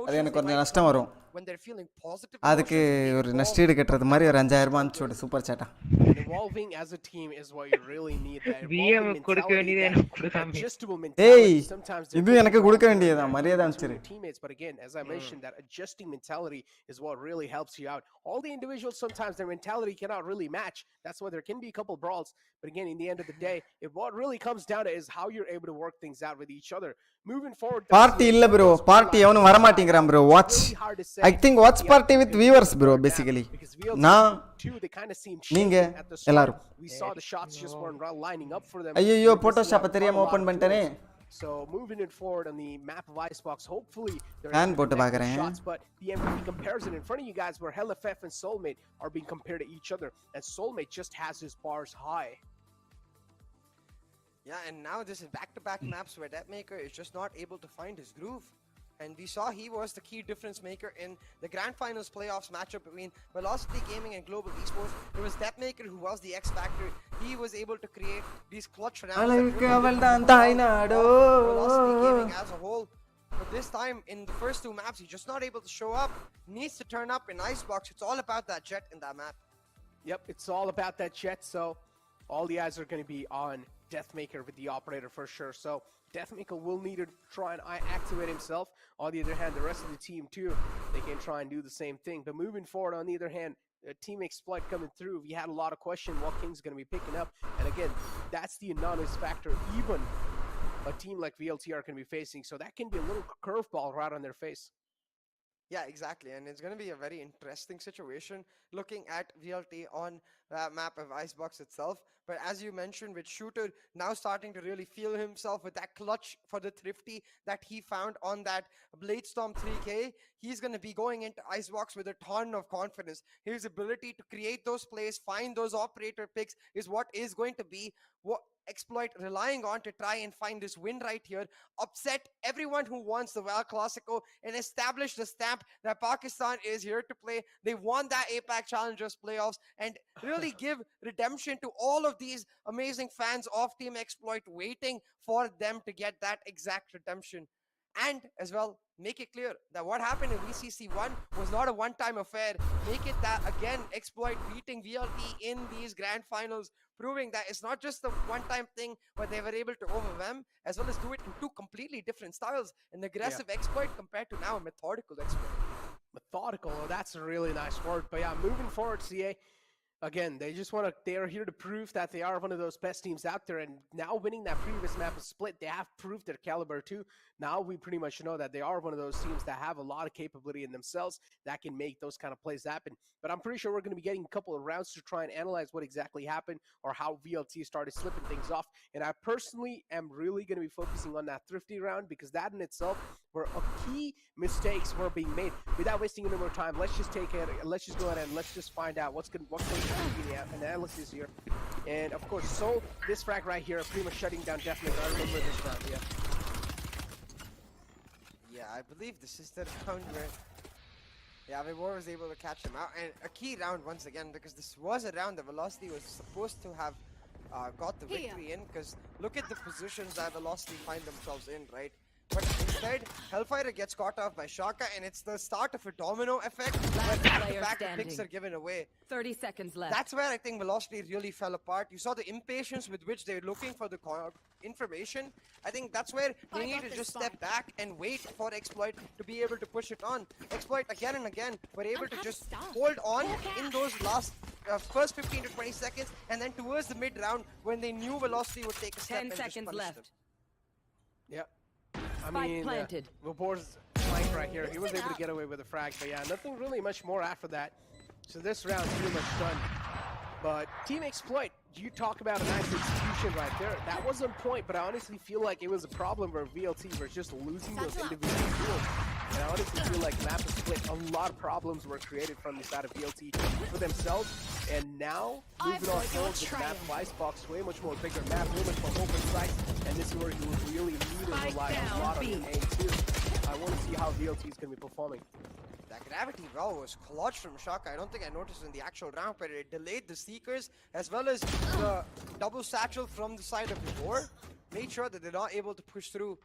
அது எனக்கு கொஞ்சம் நஷ்டம் வரும். அதுக்கு ஒரு நஷ்டீடு கட்டுறது மாதிரி ஒரு 5,000 ரூபாய் அனுப்பிச்சு விடு சூப்பர் சேட்டா. ஏய் இது எனக்கு கொடுக்க வேண்டியதா மரியாதை to அனுப்பிச்சிரு your teammates. But again, as I mentioned, that adjusting mentality is what really helps you out. All the individuals, sometimes their mentality cannot really match. That's why there can be a couple brawls. But again, in the end of the day, what really comes down to is how you're able to work things out with each other. Moving forward, party இல்ல bro party எவனும் வர மாட்டேங்கிறான் bro watch I think watch party with viewers bro basically நான் நீங்க எல்லாரும் we saw the shots just weren't lining up for them. ஐயோ Photoshop தெரியாம open பண்ணிட்டேனே. So moving it forward on the map of Icebox, hopefully they're hand போட்டு பார்க்கறேன். shots, but the MVP comparison in front of you guys where HellFF and Soulmate are being compared to each other, and Soulmate just has his bars high. Yeah, and now this is back-to-back maps where Deathmaker is just not able to find his groove. And we saw he was the key difference maker in the Grand Finals playoffs matchup between Velocity Gaming and Global Esports. It was Deathmaker who was the X factor. He was able to create these clutch rounds. Velocity Gaming as a whole. But this time, in the first two maps, he's just not able to show up. Needs to turn up in Icebox. It's all about that Jet in that map. Yep, it's all about that Jet. So all the eyes are going to be on Deathmaker with the operator for sure. So Deathmaker will need to try and activate himself. On the other hand, the rest of the team too, they can try and do the same thing. But moving forward, on the other hand, Team Exploit coming through, we had a lot of question what King's going to be picking up. And again, that's the anonymous factor even a team like VLT are going to be facing. So that can be a little curveball right on their face. Yeah, exactly. And it's going to be a very interesting situation looking at VLT on that map of Icebox itself. But as you mentioned, with Shooter now starting to really feel himself with that clutch for the Thrifty that he found on that Bladestorm 3K, he's going to be going into Icebox with a ton of confidence. His ability to create those plays, find those operator picks is what is going to be what Exploit relying on to try and find this win right here, upset everyone who wants the Val Classico and establish the stamp that Pakistan is here to play. They won that APAC Challengers playoffs and really give redemption to all of these amazing fans of Team Exploit waiting for them to get that exact redemption. And as well, make it clear that what happened in VCC1 was not a one-time affair. Make it that, again, Exploit beating VLT in these grand finals, proving that it's not just a one-time thing, but they were able to overwhelm, as well as do it in two completely different styles. An aggressive Exploit compared to now a methodical Exploit. Methodical, oh, that's a really nice word. But yeah, moving forward, CA, again, they are here to prove that they are one of those best teams out there, and now winning that previous map of Split, they have proved their caliber too. Now we pretty much know that they are one of those teams that have a lot of capability in themselves that can make those kind of plays happen. But I'm pretty sure we're going to be getting a couple of rounds to try and analyze what exactly happened or how VLT started slipping things off. And I personally am really going to be focusing on that Thrifty round because that in itself were key mistakes were being made. Without wasting any more time, let's just go ahead and let's just find out what's going to be the analysis here. And of course, so this frag right here, pretty much shutting down Deathmaker. I remember this round, yeah. Yeah, I believe this is the round where Vivor was able to catch him out. And a key round once again, because this was a round that Velocity was supposed to have got the victory in, because look at the positions that Velocity find themselves in, right? But instead, Hellfighter gets caught off by Shaka, and it's the start of a domino effect where back-to-back picks are given away. 30 seconds left. That's where I think Velocity really fell apart. You saw the impatience with which they were looking for the information. I think that's where they need to just step back and wait for Exploit to be able to push it on. Exploit again and again were able to just hold on in those last first 15 to 20 seconds, and then towards the mid-round when they knew Velocity would take a step 10 and seconds just punish left. them. Yep. I mean, Vapor's flank right here, he was able to get away with a frag, but yeah, nothing really much more after that. So this round's pretty much done. But Team Exploit, you talk about a nice execution right there. That was on point, but I honestly feel like it was a problem where VLT were just losing those individual duels. And I honestly feel like map of Split, a lot of problems were created from the side of VLT for themselves. And now, moving on forward with map of Icebox, way much more bigger map, way much more open sight. And this is where he would really need to rely a lot on the aim too. I want to see how VLT is going to be performing. That gravity well was clutch from Shaka. I don't think I noticed in the actual round, but it delayed the Seekers as well as the double satchel from the side of the door. Made sure that they're not able to push through.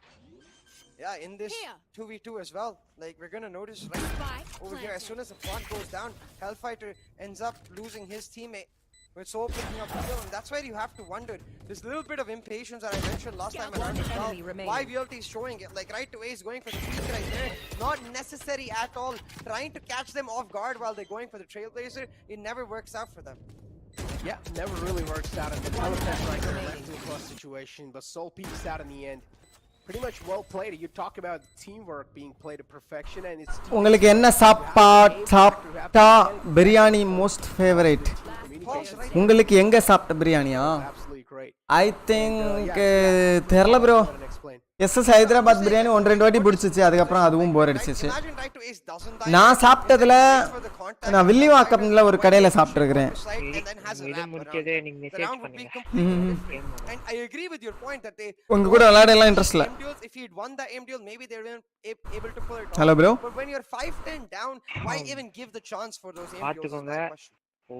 Yeah, in this 2v2 as well. Like, we're gonna notice right over here, as soon as the front goes down, Hellfighter ends up losing his teammate. with Soul picking up the kill, and that's where you have to wonder. This little bit of impatience that I mentioned last time around as well. Why VLT is showing it, like right away is going for the peak right there. Not necessary at all. Trying to catch them off guard while they're going for the Trailblazer, it never works out for them. Yeah, never really works out in the Elephant right there, left in a close situation, but Soul peaks out in the end. Pretty much well played. You talk about teamwork being played to perfection, and it's உங்களுக்கு என்ன சாப்பிட்டா biryani most favourite? உங்களுக்கு எங்க சாப்பிட்ட பிரியாணியா? I think தெரியல bro. SS Hyderabad biryani 1-2 வாட்டி பிடிச்சிச்சு, அதுக்கப்புறம் அதுவும் போர் அடிச்சிச்சு. நான் சாப்பிட்டதுல நான் வில்லிவாக்கம்ல ஒரு கடையில சாப்பிட்டுருக்கிறேன். உங்க கூட விளையாட எல்லாம் இன்ட்ரெஸ்ட் இல்ல. Hello bro. பாத்துக்கோங்க,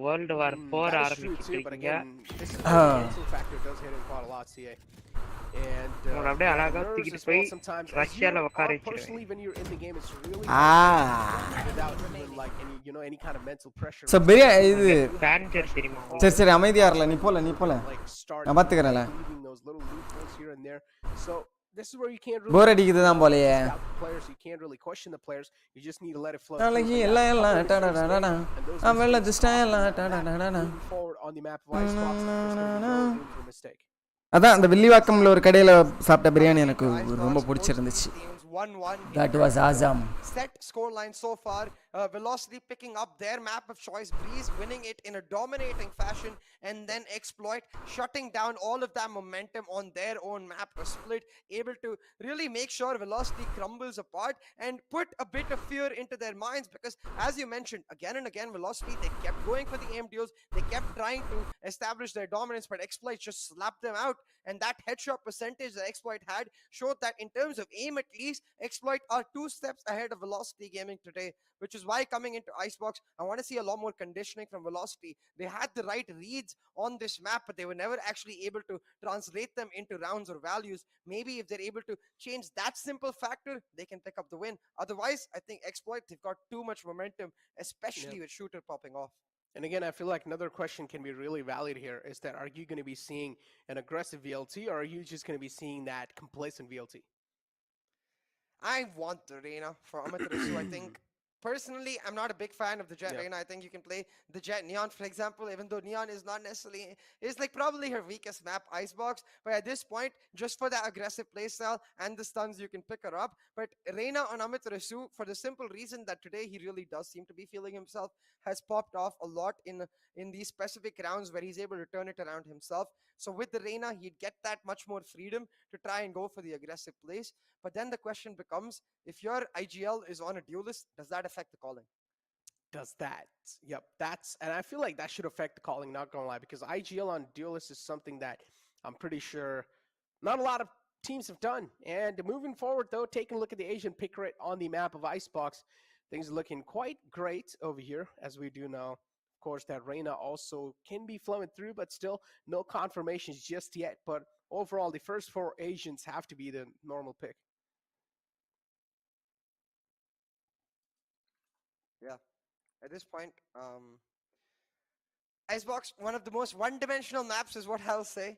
World War 4 ஆரம்பிச்சிருக்கீங்க. உங்களை அப்படியே அழகா தூக்கிட்டு போய் ரஷ்யால உட்கார வச்சிருவேன். இது சரி சரி அமைதியா இருல, நீ போல நான் பாத்துக்கறேன்ல. This is where you can't really போர் அடிக்குது தான் போலயே. You can't really question the players. You just need to let it flow. நாளைக்கு எல்லாம் டடடடடா அவள ஜஸ்ட் எல்லாம் டடடடடா forward on the map of Ice. அதான் அந்த வில்லிவாக்கம்ல ஒரு கடையில சாப்பிட்ட பிரியாணி எனக்கு ரொம்ப பிடிச்சிருந்துச்சு. 1-1. That was awesome. Set scoreline so far. Velocity picking up their map of choice. Breeze winning it in a dominating fashion, and then Exploit shutting down all of that momentum on their own map. A Split able to really make sure Velocity crumbles apart and put a bit of fear into their minds, because as you mentioned again and again, Velocity, they kept going for the aim deals. They kept trying to establish their dominance, but Exploit just slapped them out. And that headshot percentage that Exploit had showed that in terms of aim, at least Exploit are 2 steps ahead of Velocity Gaming today, which is why coming into Icebox, I want to see a lot more conditioning from Velocity. They had the right reads on this map, but they were never actually able to translate them into rounds or values. Maybe if they're able to change that simple factor, they can pick up the win. Otherwise, I think Exploit, they've got too much momentum, especially with Shooter popping off. And again, I feel like another question can be really valid here is that, are you going to be seeing an aggressive VLT, or are you just going to be seeing that complacent VLT? I want the Reina for Amaterasu. I think personally, I'm not a big fan of the Jet Reina. I think you can play the Jet Neon, for example, even though Neon is not necessarily, is like probably her weakest map, Icebox. But at this point, just for that aggressive playstyle and the stuns, you can pick her up. But Reina on Amaterasu, for the simple reason that today he really does seem to be feeling himself, has popped off a lot in these specific rounds where he's able to turn it around himself. So with the Reina, he'd get that much more freedom to try and go for the aggressive plays. But then the question becomes, if your IGL is on a duelist, does that affect the calling? Does that? Yep, and I feel like that should affect the calling, not gonna lie, because IGL on duelist is something that I'm pretty sure not a lot of teams have done. And moving forward, though, taking a look at the Asian pick rate on the map of Icebox, things are looking quite great over here, as we do know. Of course, that Reina also can be flowing through, but still no confirmations just yet. But overall, the first 4 Asians have to be the normal pick. Yeah, at this point, Icebox, one of the most one-dimensional maps is what I'll say.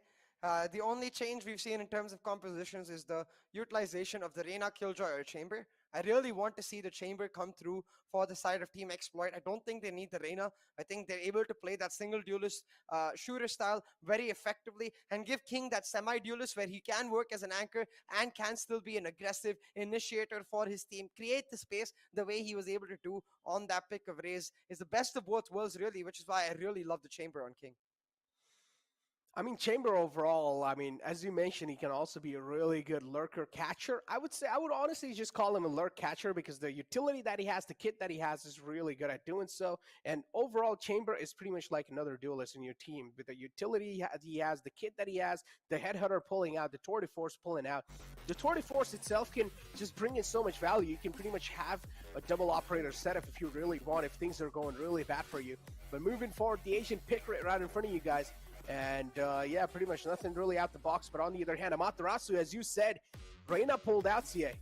The only change we've seen in terms of compositions is the utilization of the Reina, Killjoy, or Chamber. I really want to see the Chamber come through for the side of Team Exploit. I don't think they need the Reina. I think they're able to play that single duelist shooter style very effectively and give King that semi-duelist where he can work as an anchor and can still be an aggressive initiator for his team. Create the space the way he was able to do on that pick of Raze is the best of both worlds, really, which is why I really love the Chamber on King. I mean, Chamber overall, I mean, as you mentioned, he can also be a really good lurker catcher. I would honestly just call him a lurk catcher because the utility that he has, the kit that he has is really good at doing so. And overall, Chamber is pretty much like another duelist in your team. With the utility he has, the kit that he has, the headhunter pulling out, the tour de force pulling out. The tour de force itself can just bring in so much value. You can pretty much have a double operator setup if you really want, if things are going really bad for you. But moving forward, the Asian pick right in front of you guys. And yeah, pretty much nothing really out the box. But on the other hand, Amaterasu, as you said, Reina pulled out CA.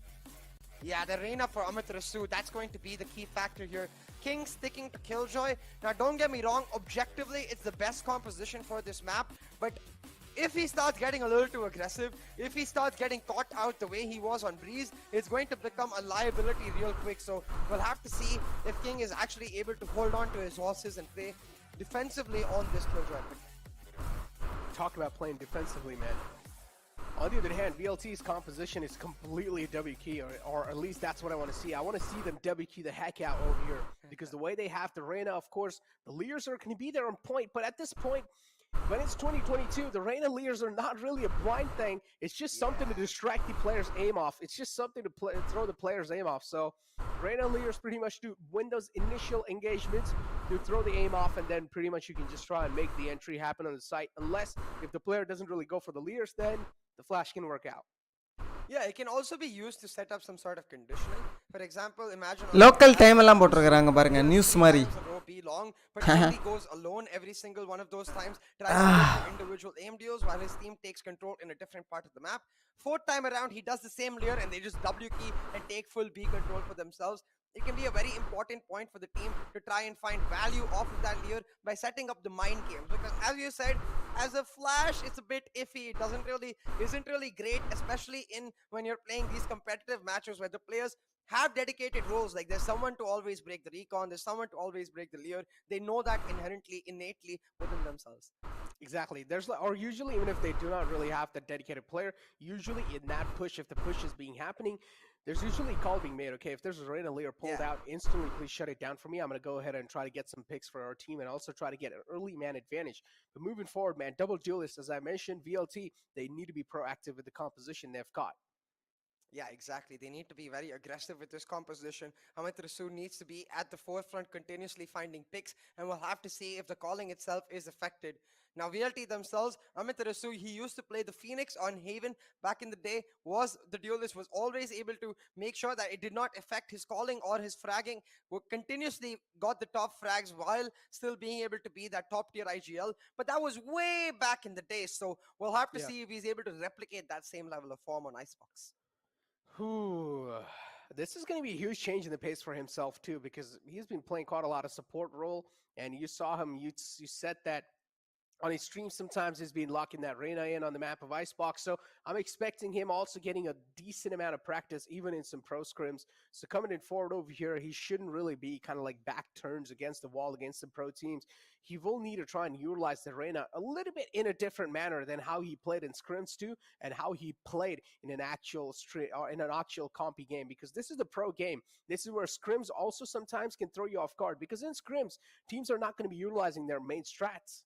Yeah, the Reina for Amaterasu, that's going to be the key factor here. King sticking to Killjoy. Now, don't get me wrong, objectively, it's the best composition for this map, but if he starts getting a little too aggressive, if he starts getting caught out the way he was on Breeze, it's going to become a liability real quick. So we'll have to see if King is actually able to hold on to his horses and play defensively on this Killjoy pick. Talk about playing defensively, man. On the other hand, VLT's composition is completely W key, or at least that's what I want to see. I want to see them W key the heck out over here, because the way they have the Reyna, of course, the Leers are going to be there on point, but at this point, when it's 2022, the Reyna Leers are not really a blind thing. It's just something to distract the player's aim off. It's just something to throw the player's aim off. So Reyna Leers pretty much do win those initial engagements, to throw the aim off, and then pretty much you can just try and make the entry happen on the site. Unless if the player doesn't really go for the Leers, then the flash can work out. Yeah, it can also be used to set up some sort of conditioning. For example, imagine local time எல்லாம் போட்டுருக்காங்க பாருங்க news மாதிரி. Be long, but only goes alone every single one of those times, tries to go for individual aim deals while his team takes control in a different part of the map. Fourth time around, he does the same Leer and they just W key and take full B control for themselves. It can be a very important point for the team to try and find value off of that Leer by setting up the mind games. Because as you said, as a flash, it's a bit iffy. It isn't really great, especially when you're playing these competitive matches where the players have dedicated roles. Like there's someone to always break the recon, there's someone to always break the Leer. They know that innately within themselves. Exactly. Or usually, even if they do not really have the dedicated player, usually in that push, if the push is happening, there's usually a call being made. Okay, if there's a Reyna Leer pulled out, instantly please shut it down for me. I'm going to go ahead and try to get some picks for our team and also try to get an early man advantage. But moving forward, man, double duelists, as I mentioned, VLT, they need to be proactive with the composition they've got. Yeah, exactly. They need to be very aggressive with this composition. Amit Rasool needs to be at the forefront, continuously finding picks, and we'll have to see if the calling itself is affected. Now, VLT themselves, Amit Rasool, he used to play the Phoenix on Haven back in the day, the duelist, was always able to make sure that it did not affect his calling or his fragging, continuously got the top frags while still being able to be that top tier IGL. But that was way back in the day, so we'll have to see if he's able to replicate that same level of form on Icebox. This is going to be a huge change in the pace for himself too, because he's been playing quite a lot of support role, and you saw him, you said that on his stream sometimes he's been locking that Reyna in on the map of Icebox, so I'm expecting him also getting a decent amount of practice even in some pro scrims. So coming in forward over here, he shouldn't really be kind of like back turns against the wall against some pro teams. He will need to try and utilize the Reyna a little bit in a different manner than how he played in scrims too, and how he played in an actual compy game, because this is the pro game. This is where scrims also sometimes can throw you off guard, because in scrims, teams are not going to be utilizing their main strats.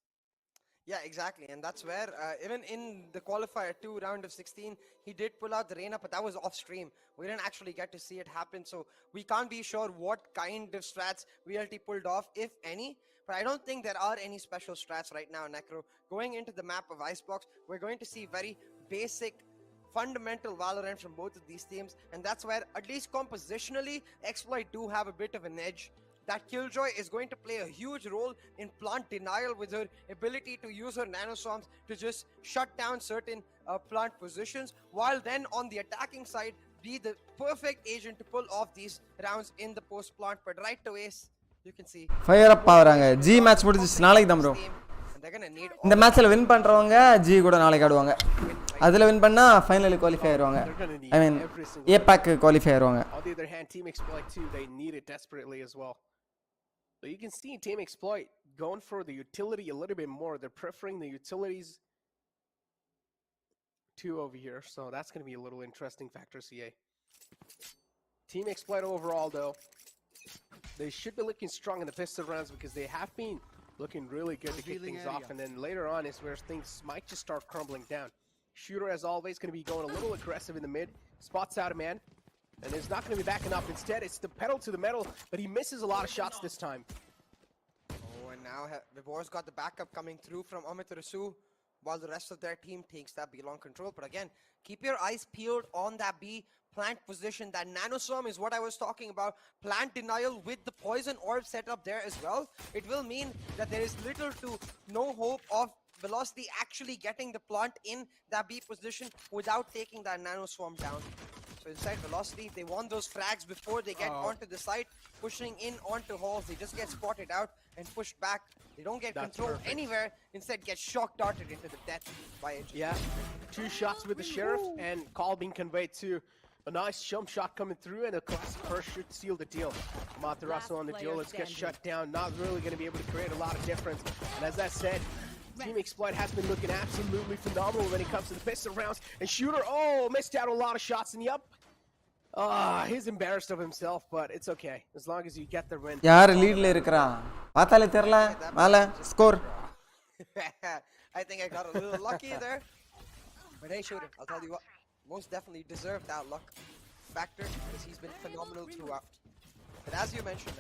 Yeah, exactly. And that's where, even in the qualifier 2 round of 16, he did pull out the Reyna, but that was off stream. We didn't actually get to see it happen. So we can't be sure what kind of strats VLT pulled off, if any. But I don't think there are any special strats right now, Necro. Going into the map of Icebox, we're going to see very basic, fundamental Valorant from both of these teams. And that's where, at least compositionally, Exploit do have a bit of an edge. That Killjoy is going to play a huge role in plant denial with her ability to use her nanoswarms to just shut down certain plant positions, while then on the attacking side be the perfect agent to pull off these rounds in the post plant. But right away, you can see fire up ஆவறாங்க. ஜி match முடிஞ்சிச்சு, நாளைக்கு தான் bro. இந்த மேட்ச்ல win பண்றவங்க G கூட நாளைக்கு ஆடுவாங்க. அதுல வின் பண்ணா ஃபைனல் குவாலிஃபை ஆயிருவாங்க. ஐ மீன் ஏபாக் குவாலிஃபை ஆயிருவாங்க. On the other hand, Team Exploit too, they need it desperately as well. So you can see Team Exploit going for the utility a little bit more. They're preferring the utilities too over here. So that's going to be a little interesting factor, CA. Team Exploit overall, though, they should be looking strong in the pistol rounds, because they have been looking really good to kick things off. And then later on is where things might just start crumbling down. Shooter, as always, going to be going a little aggressive in the mid. Spots out a man. And it's not going to be backing up. Instead, it's the pedal to the metal, but he misses a lot of shots this time. Oh, and now Vibor's got the backup coming through from Amit Rasool, while the rest of their team takes that B long control. But again, keep your eyes peeled on that B plant position. That nanoswarm is what I was talking about. Plant denial with the poison orb set up there as well. It will mean that there is little to no hope of Velocity actually getting the plant in that B position without taking that nanoswarm down. So inside velocity, they want those frags before they get onto the site, pushing in onto halls. They just get spotted out and pushed back. They don't get control anywhere. Instead, get shock darted into the death by it. Yeah, 2 shots with the Sheriff and call being conveyed to a nice jump shot coming through, and a classic first should seal the deal. Matarasu on the deal. Let's get shut down. Not really going to be able to create a lot of difference. And as I said, Team Exploit has been looking absolutely phenomenal when it comes to the pistol rounds. And Shooter, missed out on a lot of shots. And yup, he's embarrassed of himself, but it's okay. As long as you get the win. யார் லீட்ல இருக்கறா பார்த்தாலே தெரியல மேல score I think I got a little lucky there. But hey, Shooter, I'll tell you what, most definitely deserved that luck factor because he's been phenomenal throughout. But as you mentioned,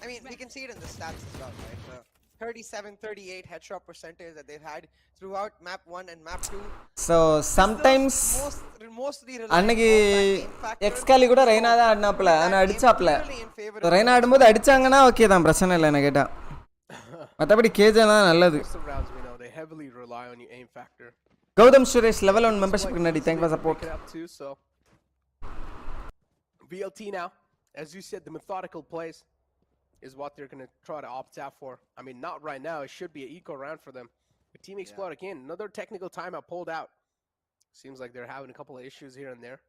I mean, we can see it in the stats as well, right? 37-38 headshot percentage that they've had throughout map 1 and map 2. So sometimes அன்னைக்கு எக்ஸ்காலி கூட ரெய்னா தான் ஆடினாப்ல ஆனா அடிச்சாப்ல ரெய்னா ஆடும்போது அடிச்சாங்கன்னா okay தான் பிரச்சனை இல்லை என்ன கேட்டா மற்றபடி கேஜே தான் நல்லது கௌதம் சுரேஷ் லெவல் 1 மெம்பர்ஷிப் நடி thank for support VLT now, as you said, the methodical plays is what they're going to try to opt out for. I mean, not right now. It should be an eco round for them. But Team Exploit again, another technical timeout pulled out. Seems like they're having a couple of issues here and there.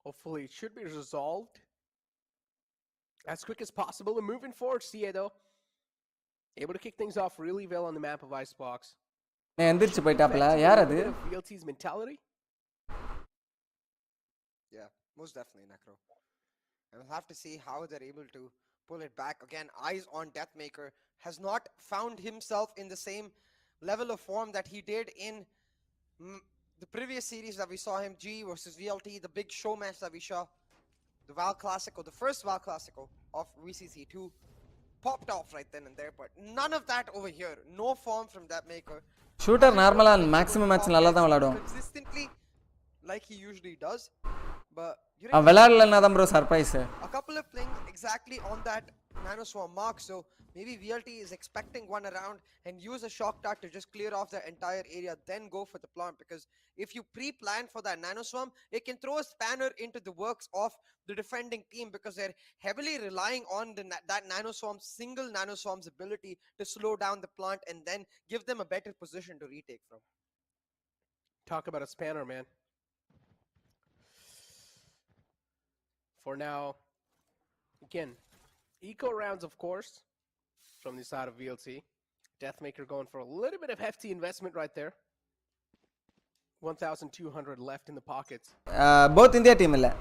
Hopefully it should be resolved as quick as possible. And moving forward, CA though, able to kick things off really well on the map of Icebox. எந்திரிச்சு போய்ட்டாப்ல யார் அது VLT's mentality? Yeah, most definitely Necro. And we'll have to see how they're able to pull it back. Again, eyes on Deathmaker has not found himself in the same level of form that he did in the previous series that we saw him, G versus VLT, the big show match that we saw, the Val Classico, the first Val Classico of VCC2, popped off right then and there, but none of that over here. No form from Deathmaker. Shooter normal and maximum match நல்லா தான் விளையாடுவான் consistently like he usually does. But விளையாடலன்னா தான் bro surprise. A couple of things exactly on that nanoswarm mark, so maybe VLT is expecting one around and use a shock dart to just clear off the entire area, then go for the plant, because if you pre-plan for that nanoswarm, it can throw a spanner into the works of the defending team, because they're heavily relying on that single nanoswarm's ability to slow down the plant and then give them a better position to retake from. Talk about a spanner, man. For now, again, eco rounds, of course, from the side of VLT. Deathmaker going for a little bit of hefty investment right there. 1,200 left in the pockets. Both India team illa.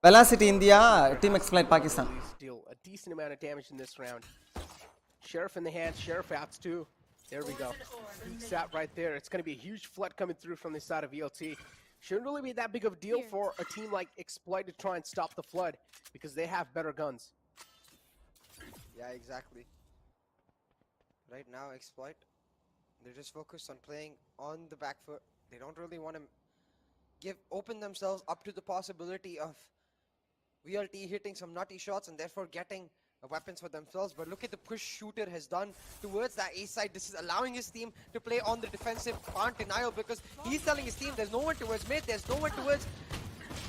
Velocity India, Team Exploit Pakistan. Deal a decent amount of damage in this round. Sheriff in the hand, Sheriff outs too. There we go. Sat right there. It's going to be a huge flood coming through from the side of VLT. Shouldn't really be that big of a deal for a team like Exploit to try and stop the flood, because they have better guns. Yeah, exactly. Right now, Exploit, they're just focused on playing on the back foot. They don't really want to open themselves up to the possibility of VLT hitting some nutty shots and therefore getting weapons for themselves. But look at the push Shooter has done towards that A side. This is allowing his team to play on the defensive can't denial, because he's telling his team there's no one towards mid, there's no one towards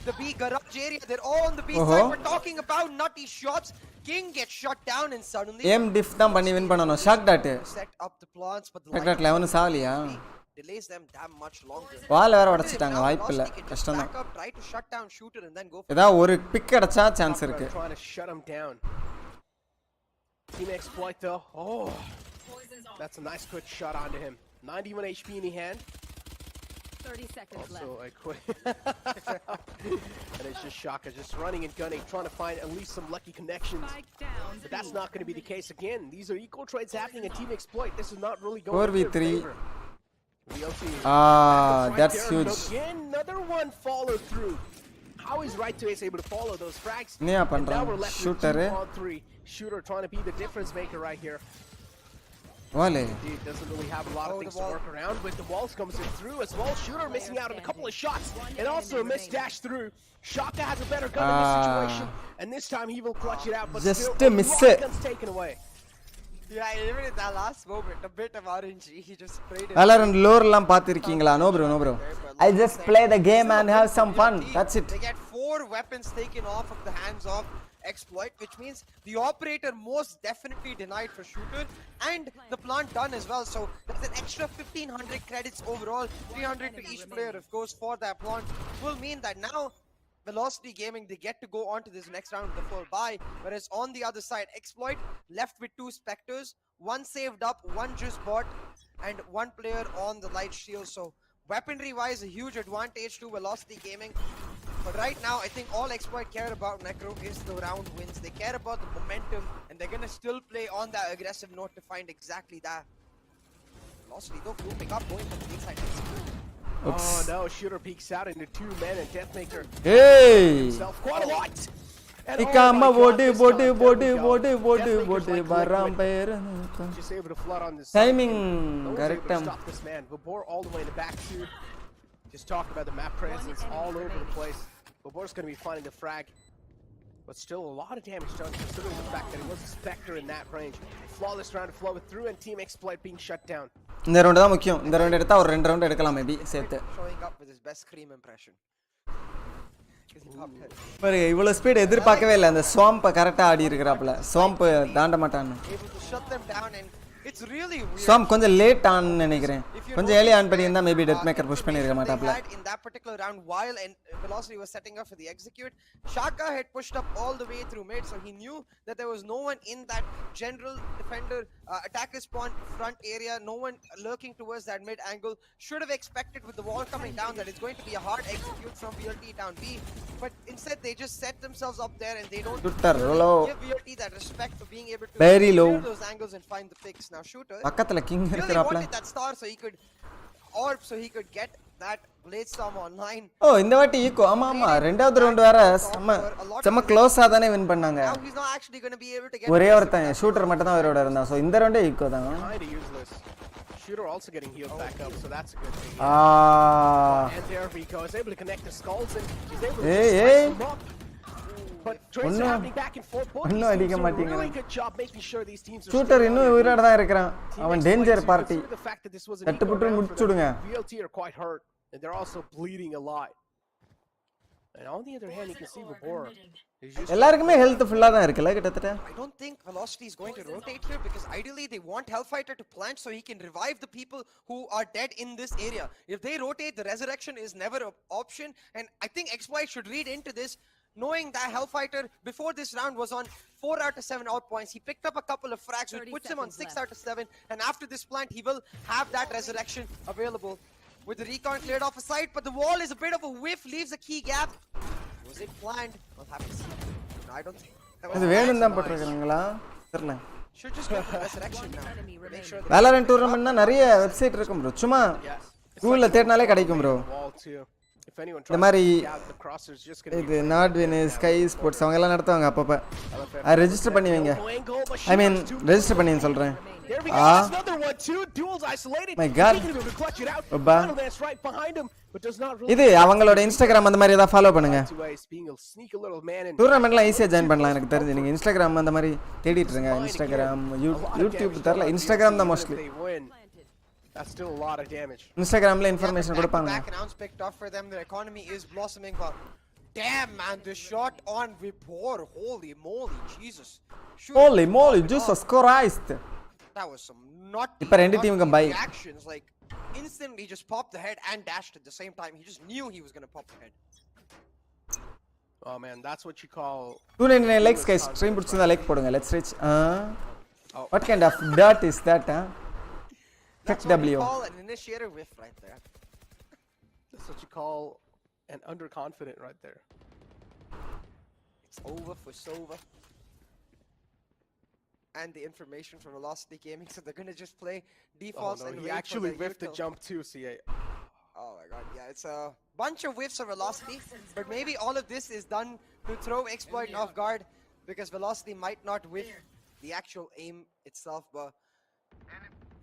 the B garage area. They're all on the B side. We're talking about nutty shots. King gets shut down and suddenly aim diff தான் பண்ணி win பண்ணனும் shock dart set up the plants, but shock dart 11 Savaliya delays them that much longer. வால் வேற உடைச்சிட்டாங்க வாய்ப்பு இல்ல கஷ்டம் தான் try to shut down Shooter and then go for ஏதா ஒரு பிக் அடிச்சா சான்ஸ் இருக்கு trying to shut him down. Team Exploit though, that's a nice quick shot onto him. 91 HP in the hand. 30 seconds also left. a quick and it's just Shaka just running and gunning, trying to find at least some lucky connections, but that's not going to be the case again. These are equal trades happening at Team Exploit. This is not really going 4v3. That's huge. Again, another one follow through. How is Right to Ace able to follow those frags? Now we're left Shooter with 2 on 3. Shooter trying to be the difference maker right here. Wale. Indeed, doesn't really have a lot of things to work around with. The walls comes in through as well. Shooter missing out on a couple of shots, and also a missed dash through. Shaka has a better gun in this situation, and this time he will clutch it out, but just still, miss it. Gun's taken away. Yeah, even in that last moment, a bit of RNG, he just sprayed it. Valorant lore எல்லாம் பாத்திருக்கீங்களா? No bro, no bro. I just play the game and have some fun. That's it. They get 4 weapons taken off of the hands of Exploit, which means the operator most definitely denied for shooter and the plant done as well. So that's an extra 1500 credits overall, 300 to each player of course for that plant. Will mean that now Velocity Gaming, they get to go on to this next round with the full buy, whereas on the other side, Exploit left with 2 Spectres, 1 saved up, 1 just bought, and 1 player on the light shield. So weaponry-wise, a huge advantage to Velocity Gaming. But right now, I think all Exploit care about Necro is the round wins. They care about the momentum, and they're gonna still play on that aggressive note to find exactly that. Velocity though, grouping up, going for the big side. Oh no, Shooter peeks out into 2 men and Deathmaker. Hey! Himself quite a lot. And Ikama bode baram just able to flood on this timing correct. Stop this man. Vabor all the way in the back too. Just talk about the map presence all over the place. Vabor's going to be finding the frag. But still a lot of damage done considering the fact that he was a Spectre in that range. Flawless round to flow through and Team Exploit being shut down. இந்த round தான் முக்கியம். இந்த round எடுத்தா ஒரு 2 round எடுக்கலாம் maybe சேர்த்து. Showing up with his best scream impression. பாரு இவ்வளவு ஸ்பீட் எதிர்பார்க்கவே இல்ல. அந்த ஸ்வாம்ப் கரெக்ட்டா ஆடி இருக்கறாப்ல. ஸ்வாம்ப் தாண்ட மாட்டான்னு. Able to shut them down and it's really weird. Swamp கொஞ்சம் லேட் ஆன் நினைக்கிறேன். கொஞ்சம் early ஆன் பண்ணியிருந்தா மேபி டெத்மேக்கர் புஷ் பண்ணிருக்க மாட்டாப்ல. In that particular round while Velocity was setting up for the execute, Shaka had pushed up all the way through mid, so he knew that there was no one in that general defender attacker spawn front area, no one lurking towards that mid angle. Should have expected with the wall coming down that it's going to be a hard execute from VLT down B, but instead they just set themselves up there and they don't give VLT that respect for being able to clear those angles and find the picks. Now Shooter பக்கத்துல king really இருக்கறாப்ல. wanted that star so he could orb so he could get that blade storm online. ஓ இந்த வாட்டி ego. ஆமா ஆமா ரெண்டாவது round வேற செம்ம க்ளோஸா தானே வின் பண்ணாங்க. Now he's not actually going to be able to get ஒரே ஒருத்தன் ஷூட்டர் மட்டும் தான் அவரோட இருந்தான். சோ இந்த ரவுண்டே ஈகோ தான். Shooter also getting healed back up, so that's a good thing. And there we go. He's able to connect the skulls and he's able to slice them up. But trades are happening back and forth. Both teams doing a really good job making sure these teams are shooter இன்னும் உயிரோட தான் இருக்கான். அவன் danger party. தட்டுப்புட்டு முடிச்சுடுங்க. VLT are quite hurt and they're also bleeding a lot. And on the other hand, you can see Vabor. எல்லாருக்குமே health ஃபுல்லா தான் இருக்குல கிட்டத்தட்ட. I don't think Velocity is going to rotate here because ideally they want Hellfighter to plant so he can revive the people who are dead in this area. If they rotate, the resurrection is never an option, and I think Exploit should read into this knowing that Hellfighter before this round was on 4 out of 7 out points. He picked up a couple of frags which puts him on 6 out of 7, and after this plant he will have that resurrection available. With the recon cleared off a side, but the wall is a bit of a whiff, leaves a key gap. Was it planned? We'll have to see. No, I don't think. இது வேணும் தான் போட்டுருக்காங்களா தெரியல. Should just go for resurrection now. Make sure Valorant டூர்னமெண்ட்னா நிறைய website இருக்கும் bro. சும்மா கூகுள்ல தேடினாலே கிடைக்கும் bro. இந்த மாதிரி இது நாட்வின் ஸ்கை ஸ்போர்ட்ஸ் அவங்க எல்லாம் நடத்துவாங்க அப்பப்ப. அது ரெஜிஸ்டர் பண்ணி வைங்க. ஐ மீன் ரெஜிஸ்டர் பண்ணி சொல்றேன். My god. இது அவங்களோட இன்ஸ்டாகிராம் அந்த மாதிரி ஏதாவது ஃபாலோ பண்ணுங்க. டூர்னமெண்ட்லாம் ஈஸியா ஜாயின் பண்ணலாம் எனக்கு தெரிஞ்சு. நீங்க இன்ஸ்டாகிராம் அந்த மாதிரி தேடிட்டு இருங்க. இன்ஸ்டாகிராம் யூடியூப் தெரியல. இன்ஸ்டாகிராம் தான் mostly. That's still a lot of damage. Instagramல information கொடுப்பாங்க. Accounts picked up for them. Their economy is blossoming. But damn man, the shot on Vibor. Holy moly, Jesus. Holy moly, Jesus Christ. That was some not இப்ப ரெண்டு டீமுக்கு by. Actions like instantly just popped the head and dashed at the same time. He just knew he was going to pop the head. Oh man, that's what you call 299 likes guys. Stream பிடிச்சிருந்தா like போடுங்க. Let's reach. What kind of dirt is that, huh? That's what you call an initiator whiff right there. That's what you call an underconfident right there. It's over for Sova. And the information from Velocity Gaming, so they're gonna just play defaults. Oh, no, he actually whiffed the jump too, CA. Oh my god, yeah, it's a bunch of whiffs of Velocity, but maybe all of this is done to throw Exploit off guard, because Velocity might not whiff the actual aim itself, but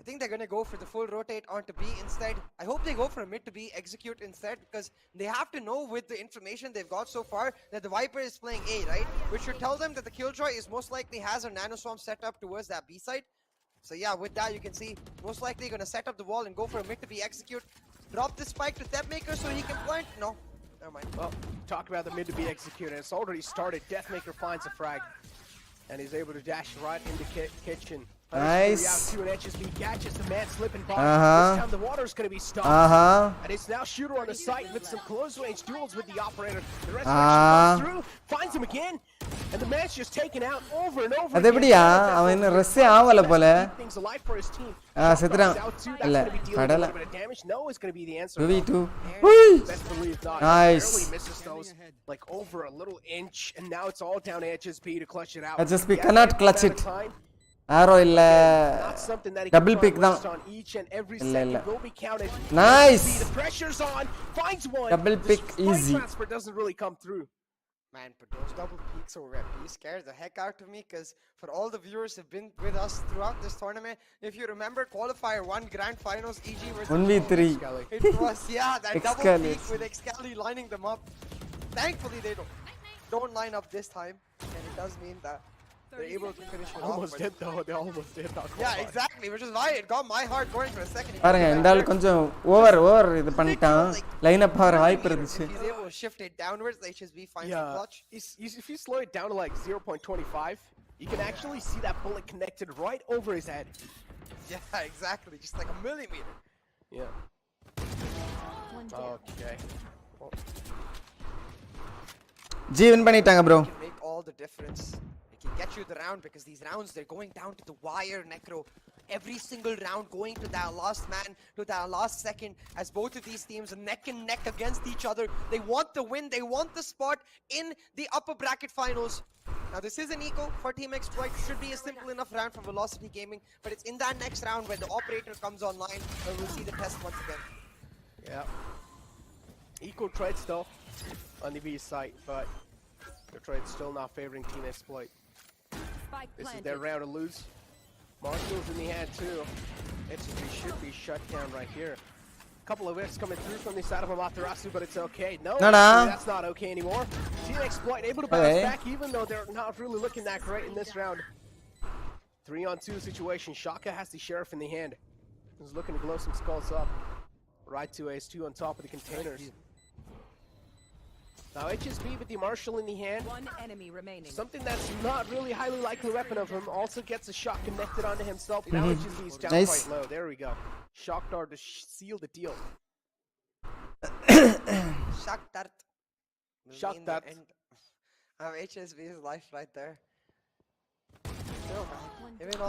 I think they're going to go for the full rotate onto B instead. I hope they go for a mid to B execute instead, because they have to know with the information they've got so far that the Viper is playing A, right? Which should tell them that the Killjoy is most likely has a Nano Swarm set up towards that B side. So yeah, with that you can see most likely gonna set up the wall and go for a mid to be execute. Drop the spike to Deathmaker so he can plant. No, never mind. Well, talk about the mid to be executed. It's already started. Deathmaker finds a frag, and he's able to dash right into kitchen. Nice. Out 2 and HSB catches the man slipping by. Uh-huh. This time the water's going to be stopped. Uh-huh. And it's now Shooter on the site with some close range duels with the operator. The rest comes through, finds him again, and the man's just taken out over and over. அதெப்படியா அவன் இன்னும் ரெஸ்ஸே ஆவல போல Things alive for his team. செத்துறான் இல்ல கடல Damage. No, it's going to be the answer. 2v2 Best believe not. Nice. Barely misses those, like over a little inch, and now it's all down to HSB to clutch it out. HSB cannot clutch it. Arrow இல்ல double pick தான் இல்ல இல்ல nice double pick easy. Doesn't really come through. Man, but those double peaks over at B scared the heck out of me, because for all the viewers who've been with us throughout this tournament, if you remember qualifier 1 grand finals EG versus 1v3 it was that double peak with Excali lining them up. Thankfully they don't line up this time, and it does mean that they're able to finish it almost off. Did though. They almost did. Yeah, exactly, which is why it got my heart going for a second. பாருங்க இந்த ஆளு கொஞ்சம் over இது பண்ணிட்டான் line up ஆற வாய்ப்பு இருந்துச்சு. He's able to shift it downwards. HSB finds the clutch. If you slow it down to like 0.25, you can actually see that bullet connected right over his head. Yeah, exactly, just like a millimeter. Yeah. Okay. ஜீவன் பண்ணிட்டாங்க bro. Make all the difference. Can get you the round, because these rounds they're going down to the wire, Necro. Every single round going to that last man, to that last second, as both of these teams are neck and neck against each other. They want the win, they want the spot in the upper bracket finals. Now this is an eco for Team Exploit. Should be a simple enough round for Velocity Gaming, but it's in that next round where the operator comes online where we'll see the test once again. Yeah. Equal trades though on the B site, but the trade's still not favoring Team Exploit. This is their round to lose. Marshall's in the hand too. It should be shut down right here. Couple of hits coming through from the side of Amaterasu, but it's okay. No, that's not okay anymore. Team Exploit able to bounce back, even though they're not really looking that great in this round. 3-on-2 situation. Shaka has the sheriff in the hand. He's looking to glow some skulls up. Right to Ace 2 on top of the containers. Now HSB with the Marshall in the hand. 1 enemy remaining. Something that's not really highly likely weapon of him. Also gets a shot connected onto himself. Now HSB's down quite low. There we go. Shock dart to seal the deal. Shock dart. Shock dart. HSB's life right there.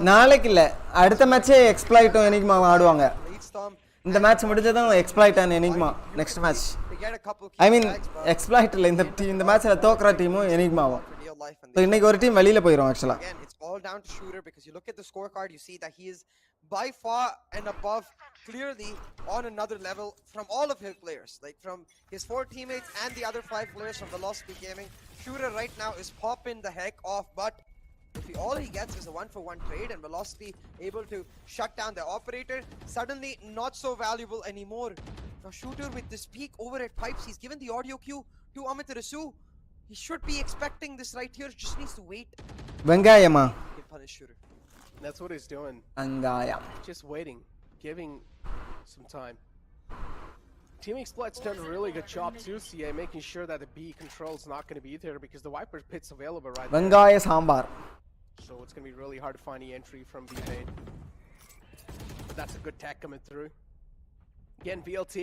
நாளைக்கு இல்ல அடுத்த மேட்சே எக்ஸ்ப்ளாய்ட்டும் enigma ஆடுவாங்க. இந்த match முடிஞ்சதும் exploit and enigma next match. I mean exploit இல்ல இந்த மேட்ச்ல தோக்குற டீமும் எனிக்மாவும். சோ இன்னைக்கு ஒரு டீம் வெளியில போயிரும் actually. It's all down to Shooter, because you look at the scorecard, you see that he is by far and above clearly on another level from all of his players, like from his 4 teammates and the other 5 players from Velocity Gaming. Shooter right now is popping the heck off, but if all he gets is a 1-for-1 trade and Velocity able to shut down the operator, suddenly not so valuable anymore. Now Shooter with this peak over at Pipes, he's given the audio cue to Amaterasu. He should be expecting this right here, just needs to wait. வெங்காயமா? He punish Shooter. That's what he's doing. வெங்காயம். Just waiting, giving some time. Team Exploit's done a really good job too, CA, making sure that the B control's not going to be there because the Viper pit's available right there. வெங்காய sambar. So it's going to be really hard to find the entry from B main. But that's a good tech coming through. Again, VLT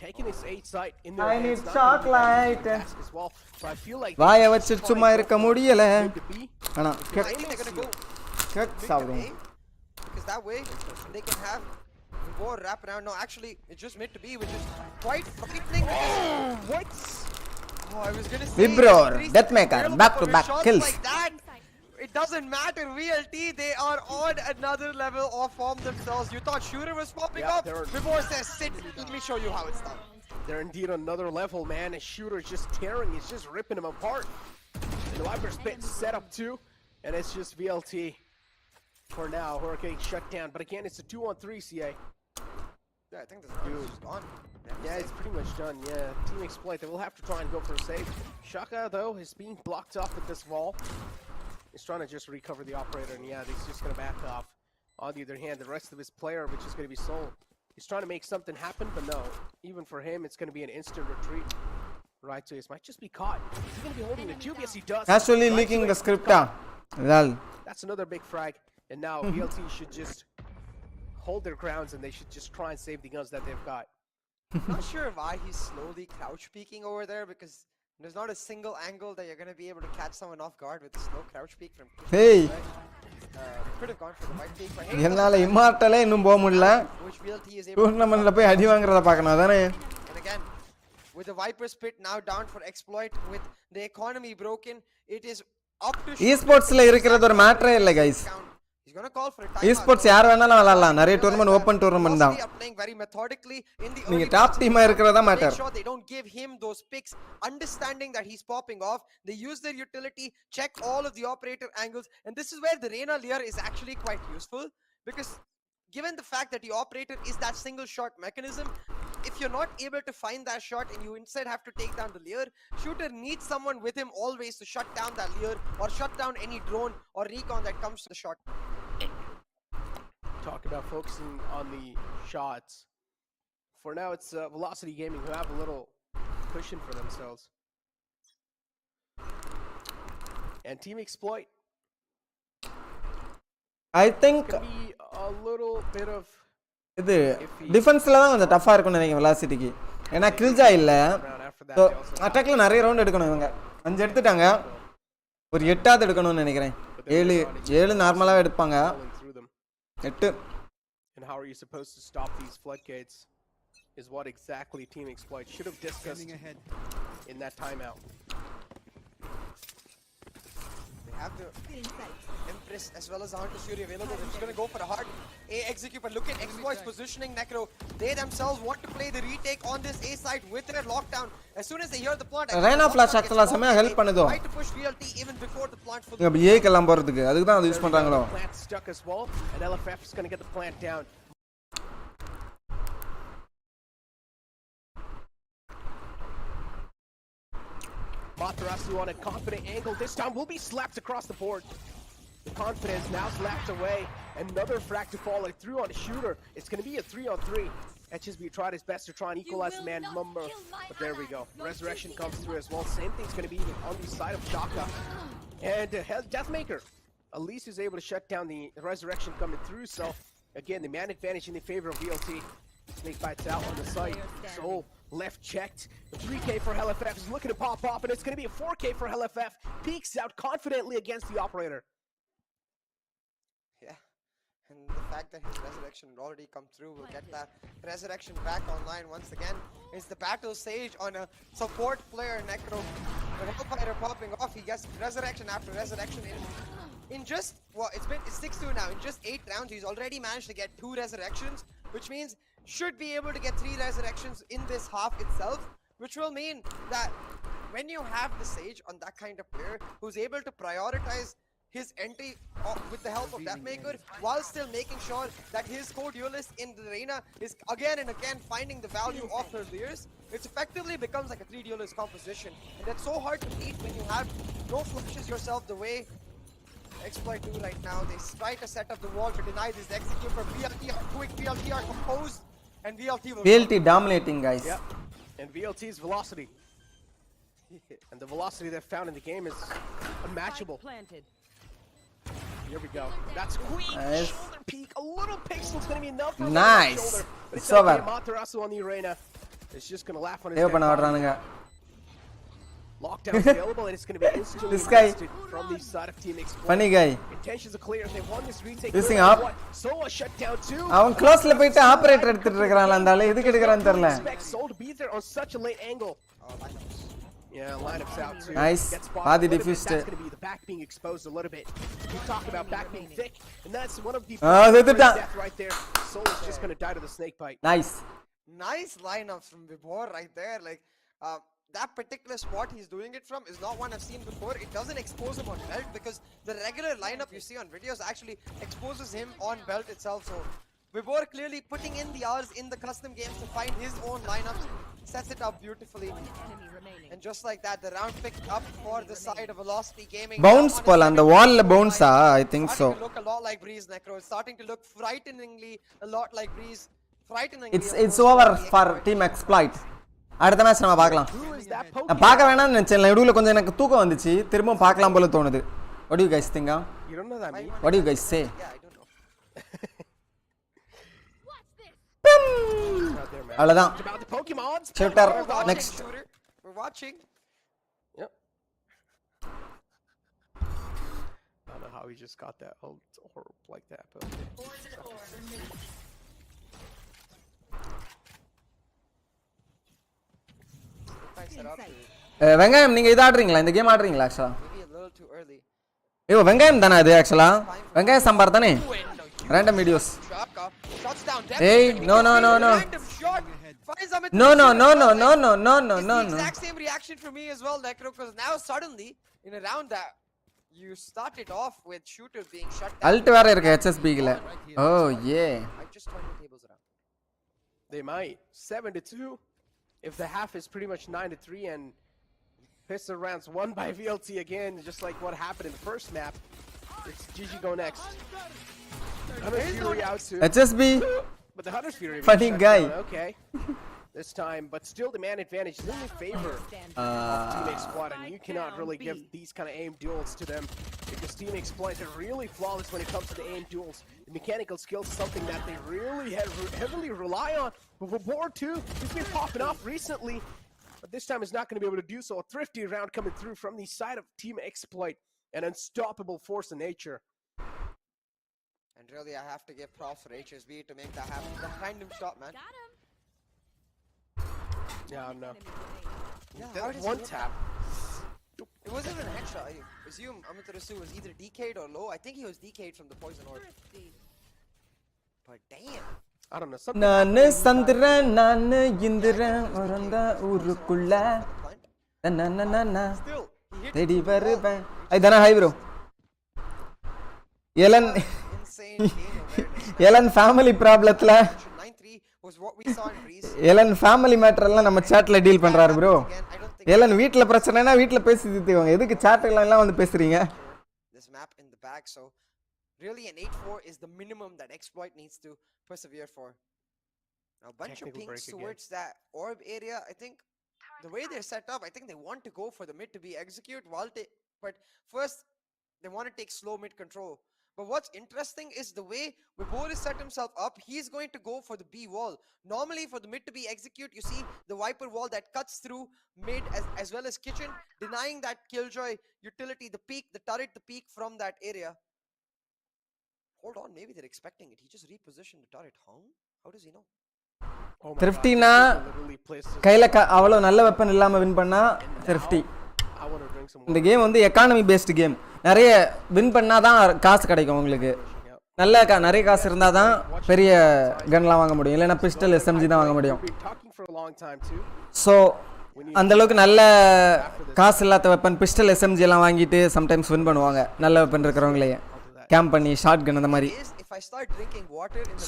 taking his 8 site in their I need chocolate as well. So I feel like வாயை வச்சு சும்மா இருக்க முடியல. ஆனா I think they're going to go cake சாப்பிடுவோம். Because that way they can have more wrap around. No, actually it's just mid to B, which is quite frightening. What? Oh, I was going to say Vibror, Deathmaker, back to back kills. Like that. It doesn't matter. VLT, they are on another level of form themselves. You thought Shooter was popping up? Vibor says, sit, let me show you how it's done. They're indeed on another level, man. And Shooter's just tearing, he's just ripping them apart. And the Viper's pit set up too, and it's just VLT for now, who are getting shut down. But again, it's a 2-on-3 CA. Yeah, I think this dude is gone. Yeah, it's pretty much done, yeah. Team Exploit, they will have to try and go for a save. Shaka, though, is being blocked off with this wall. He's trying to just recover the operator, and yeah, he's just going to back off. On the other hand, the rest of his player, which is going to be Soul, he's trying to make something happen, but no. Even for him, it's going to be an instant retreat. Right to his might just be caught. He's going to be holding the tube. Yes, he does. Actually leaking the script. That's another big frag. And now VLT should just hold their grounds and they should just try and save the guns that they've got. Not sure why he's slowly crouch peeking over there, because there's not a single angle that you're going to be able to catch someone off guard with a slow crouch peek from Hey. Could have gone for the white peek, but hey, என்னால இம்மார்ட்டலே இன்னும் போக முடியல. which VLT is able டூர்னமெண்ட்ல போய் அடி வாங்குறத பார்க்கணும் அதானே. And again, with the Viper spit now down for exploit, with the economy broken, it is up to Esportsல இருக்கிறது ஒரு மேட்டரே இல்ல guys. He's going to call for a timeout. Esports யார் வேணாலும் விளையாடலாம். நிறைய டூர்னமெண்ட் ஓபன் டூர்னமெண்ட் தான். Playing very methodically in the நீங்க top டீமா இருக்கிறதா matter. Make sure they don't give him those picks, understanding that he's popping off. They use their utility, check all of the operator angles, and this is where the Reyna Lear is actually quite useful, because given the fact that the operator is that single shot mechanism, if you're not able to find that shot and you instead have to take down the Lear, shooter needs someone with him always to shut down that Lear or shut down any drone or recon that comes to the shot. Talk about focusing on the shots. For now, it's Velocity Gaming who have a little cushion for themselves. And Team Exploit. I think be a little bit of இது டிஃபென்ஸ்ல தான் கொஞ்சம் டஃபா இருக்கும்னு நினைக்கிறேன் வெலாசிட்டிக்கு. ஏன்னா கில்ஜா இல்ல. So அட்டாக்ல நிறைய round எடுக்கணும் இவங்க. 5 எடுத்துட்டாங்க. ஒரு 8ஆவது எடுக்கணும்னு நினைக்கிறேன். 7 நார்மலாவே எடுப்பாங்க. 8. And how are you supposed to stop these floodgates is what exactly Team Exploit should have discussed in that timeout. They have the Empress as well as the Hunter Fury available. They're just going to go for a hard A execute, but look at Exploit's positioning, Necro. They themselves want to play the retake on this A side with their lockdown. As soon as they hear the plant, Reyna flash actually செமையா help பண்ணுதோ. Try to push VLT even before the plant for இங்க ஏ கெல்லாம் போறதுக்கு அதுக்கு தான் அது use பண்றாங்களோ. Plant stuck as well, and LFF is going to get the plant down. Matarasu on a confident angle. This time will be slapped across the board. The confidence now slapped away. Another frag to follow through on a shooter. It's going to be a 3-on-3. HSB tried his best to try and equalize the man number, but there we go. Resurrection comes through as well. Same thing's going to be on the side of Shaka. And Deathmaker, at least is able to shut down the Resurrection coming through. So, again, the man advantage in the favor of VLT. Snake bites out on the site. Soul left checked. The 3K for LFF is looking to pop up, and it's going to be a 4K for LFF. Peeks out confidently against the operator. Yeah, and the fact that his Resurrection had already come through will get that Resurrection back online once again. It's the Battle Sage on a support player, Necro. The Hellfighter popping off, he gets Resurrection after Resurrection in just, well, it's 6-2 now. In just 8 rounds, he's already managed to get 2 Resurrections, which means should be able to get 3 Resurrections in this half itself, which will mean that when you have the Sage on that kind of player who's able to prioritize his entry with the help of Deathmaker while still making sure that his co-duelist in the Reyna is again and again finding the value of her Lears, it effectively becomes like a 3 duelist composition, and that's so hard to beat when you have no flashes yourself the way Exploit do right now. They try to set up the wall to deny this execute for VLT. Quick VLT are composed, and VLT will VLT dominating, guys. Yep. And VLT's velocity. And the velocity they've found in the game is unmatchable. Here we go. That's quick. Nice. Shoulder peek. A little pixel's going to be enough for nice. Shoulder. But it's so okay. bad. Matarasu on the arena is just going to laugh on his head. Lockdown available, and it's going to be instantly this guy from the side of Team Exploit. Funny guy. Intentions are clear. They won this retake. This thing up. So a shutdown too. அவன் க்ளோஸ்ல போயிட்டு operator எடுத்துட்டு இருக்கான்ல அந்த ஆளு எதுக்கு எடுக்கறான்னு தெரியல. Soul to be there on such a late angle. Yeah, lineups out too. Nice. Body diffused. That's going to be the back being exposed a little bit. We talked about back being thick, and that's one of the death right there. Soul is just going to die to the snake bite. Nice. Nice lineups from Vibhor right there. Like that particular spot he's doing it from is not one I've seen before. It doesn't expose him on belt, because the regular lineup you see on videos actually exposes him on belt itself. So Vibor clearly putting in the hours in the custom games to find his own lineups, sets it up beautifully. And just like that, the round picked up for the side of Velocity Gaming. Bounce pala and the wall bounce I think so. Starting to look a lot like Breeze, Necro. It's starting to look frighteningly a lot like Breeze. It's over for team exploit. அடுத்த match நம்ம பார்க்கலாம். நான் பார்க்க வேணாம்னு நினைச்சேன். நடுவுல கொஞ்சம் எனக்கு தூக்கம் வந்துச்சு. திரும்ப பார்க்கலாம் போல தோணுது. What do you guys think? You don't know that mean? What do you guys say? Yeah, I don't know. அவ்வளவுதான். About the Pokemons. Shooter next. We're watching. Yep. I don't know how he just got that ult or like that, but வெங்காயம் நீங்க இது ஆடுறீங்களா? இந்த game ஆடுறீங்களா ஆக்சுவலா? Maybe a little too early. ஐயோ வெங்காயம் தானே அது ஆக்சுவலா? வெங்காய சாம்பார் தானே? Random videos. ஏய் no no no no. No no no no no no no no no no. Exact same reaction for me as well, Necro, because now suddenly in a round that you started off with shooter being shut down. Alt வேற இருக்கு HSB ல. Oh yeah. I just turned the tables around. they might 7-2 if the half is pretty much 9-3 and pistol rounds won by VLT again, just like what happened in the first map. It's GG go next. Hunter's Fury out too. HSB. But the Hunter's Fury. Funny guy. Okay. This time, but still the man advantage is in their favor. Team Squad, and you cannot really give these kind of aim duels to them because Team Exploit are really flawless when it comes to the aim duels. The mechanical skills is something that they really heavily rely on. But for Board 2, he's been popping off recently, but this time he's not going to be able to do so. A thrifty round coming through from the side of Team Exploit, an unstoppable force of nature. And really, I have to give props for HSB to make that happen. The random shot, man. Yeah, no. Yeah, That one tap. It wasn't even a headshot. I assume Amaterasu was either DK'd or low. I think he was DK'd from the poison orb. But damn. I don't know. நானு சந்திரன் நானு இந்திரன் வரந்த ஊருக்குள்ள நன்னனனன தேடி வருவேன் ஐதான hi bro Elon family ப்ராப்ளத்துல Elon family matter எல்லாம் நம்ம சாட்ல டீல் பண்றாரு ப்ரோ எலன் வீட்ல பிரச்சனைனா வீட்ல பேசி தீர்த்துவாங்க எதுக்கு சாட்ல எல்லாம் வந்து பேசுறீங்க This map in the bag, so really an 8-4 is the minimum that Exploit needs to persevere for. Now a bunch of pings towards that orb area. I think the way they're set up, I think they want to go for the mid to be execute while but first they want to take slow mid control. But what's interesting is the way Vibor has set himself up, he's going to go for the B wall. Normally for the mid to be execute, you see the Viper wall that cuts through mid as well as kitchen, denying that Killjoy utility, the peak, the turret, the peak from that area. Hold on, maybe they're expecting it. He just repositioned the turret. Huh? How does he know? Thriftyனா கையில அவ்வளோ நல்ல weapon இல்லாம win பண்ணா Thrifty. இந்த game வந்து economy based game நிறைய win பண்ணாதான் காசு கிடைக்கும் உங்களுக்கு நல்ல நிறைய காசு இருந்தாதான் பெரிய கன்லாம் வாங்க முடியும் இல்லைன்னா பிஸ்டல் எஸ்எம்ஜி தான் வாங்க முடியும் ஸோ அந்த அளவுக்கு நல்ல காசு இல்லாத வெப்பன் பிஸ்டல் எஸ்எம்ஜி எல்லாம் வாங்கிட்டு சம்டைம்ஸ் வின் பண்ணுவாங்க நல்ல வெப்பன் இருக்கிறவங்களே கேம்ப் பண்ணி ஷார்ட் கன் அந்த மாதிரி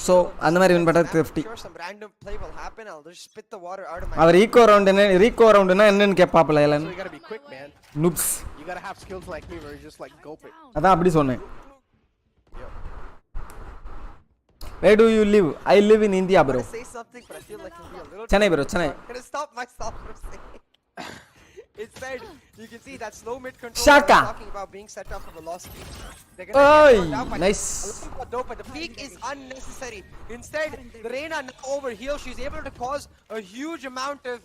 ஸோ அந்த மாதிரி வின் பண்ணுறது Thrifty அவர் ஈகோ ரவுண்டுன்னா என்னன்னு கேட்பாப்புல எலன் நூப்ஸ் அதான் அப்படி சொன்னேன் Where do you live? I live in India, bro. Chennai, bro. Chennai. Instead, you can see that slow mid control Shaka. talking about being set up for velocity. Oi, nice. But the peak is unnecessary. Instead, the Reina now over here, she's able to cause a huge amount of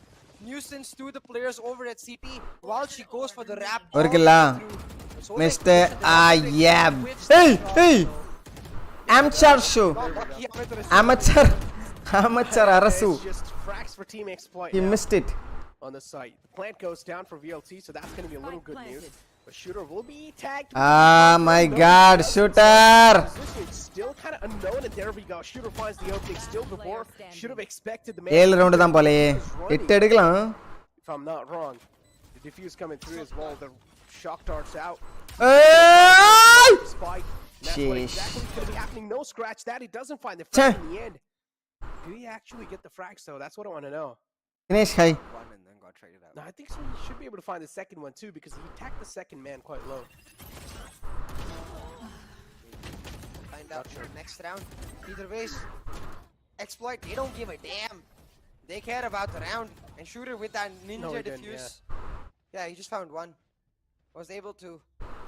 nuisance to the players over at CT while she goes for the wrap. Orkilla. Mr. Ayab. Hey. Amateur show. Amateur Arasu. He missed it. On the site. The plant goes down for VLT, so that's going to be a little good news. But Shooter will be tagged. Ah, my God, Shooter! Still kind of unknown, and there we go. Shooter finds the opening still before. Should have expected the man. 7 round தான் போலே 8 எடுக்கலாம். If I'm not wrong, the diffuse coming through as well. The shock darts out. Hey! Spike. That's what exactly is going to be happening. No scratch that. He doesn't find the frag in the end. Do he actually get the frags though? That's what I want to know. Dinesh, hi. One and then got traded out. No, I think so. He should be able to find the second one too because he attacked the second man quite low. Find out for next round. Either ways, Exploit, they don't give a damn. They care about the round. And Shooter with that ninja defuse. Yeah, he just found one. Was able to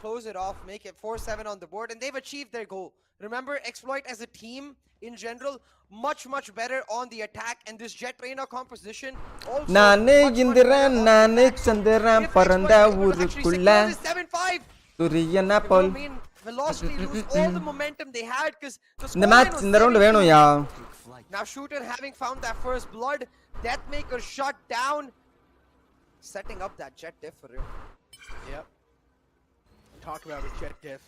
close it off, make it 4-7 on the board, and they've achieved their goal. Remember, Exploit as a team in general, much better on the attack, and this Jet Reina composition also நானே இந்திரன் நானே சந்திரன் பறந்த ஊருக்குள்ள சூரியனா போல் velocity lose all the momentum they had because இந்த match இந்த round வேணும்யா. Now Shooter having found that first blood, Deathmaker shut down, setting up that jet diff for real. Yep. Talk about the jet diff.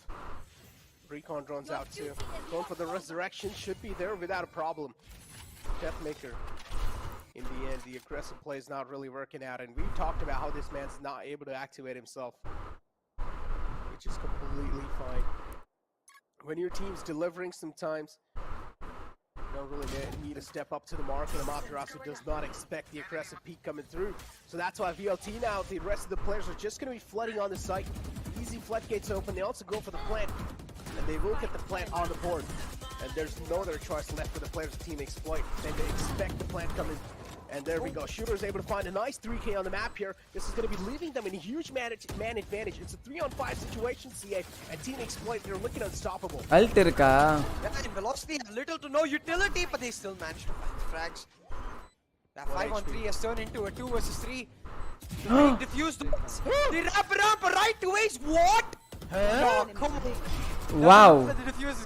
Recon drones out too. Going for the resurrection, should be there without a problem. Deathmaker. In the end, the aggressive play is not really working out, and we talked about how this man's not able to activate himself, which is completely fine. When your team's delivering sometimes, you don't really need to step up to the mark, and Amaterasu does not expect the aggressive peak coming through. So that's why VLT now, the rest of the players are just going to be flooding on the site. Easy floodgates open, they also go for the plant, and they will get the plant on the board. And there's no other choice left for the players of Team Exploit than to expect the plant coming. And there we go. Shooter is able to find a nice 3K on the map here. This is going to be leaving them in a huge man advantage. It's a 3-on-5 situation, CA. And Team Exploit, they're looking unstoppable. Alt irka. Yeah, Velocity has little to no utility, but they still managed to find the frags. That 5-on-3 has turned into a 2 versus 3. Diffused. They wrap it up right to ace. What? No, come on. Wow.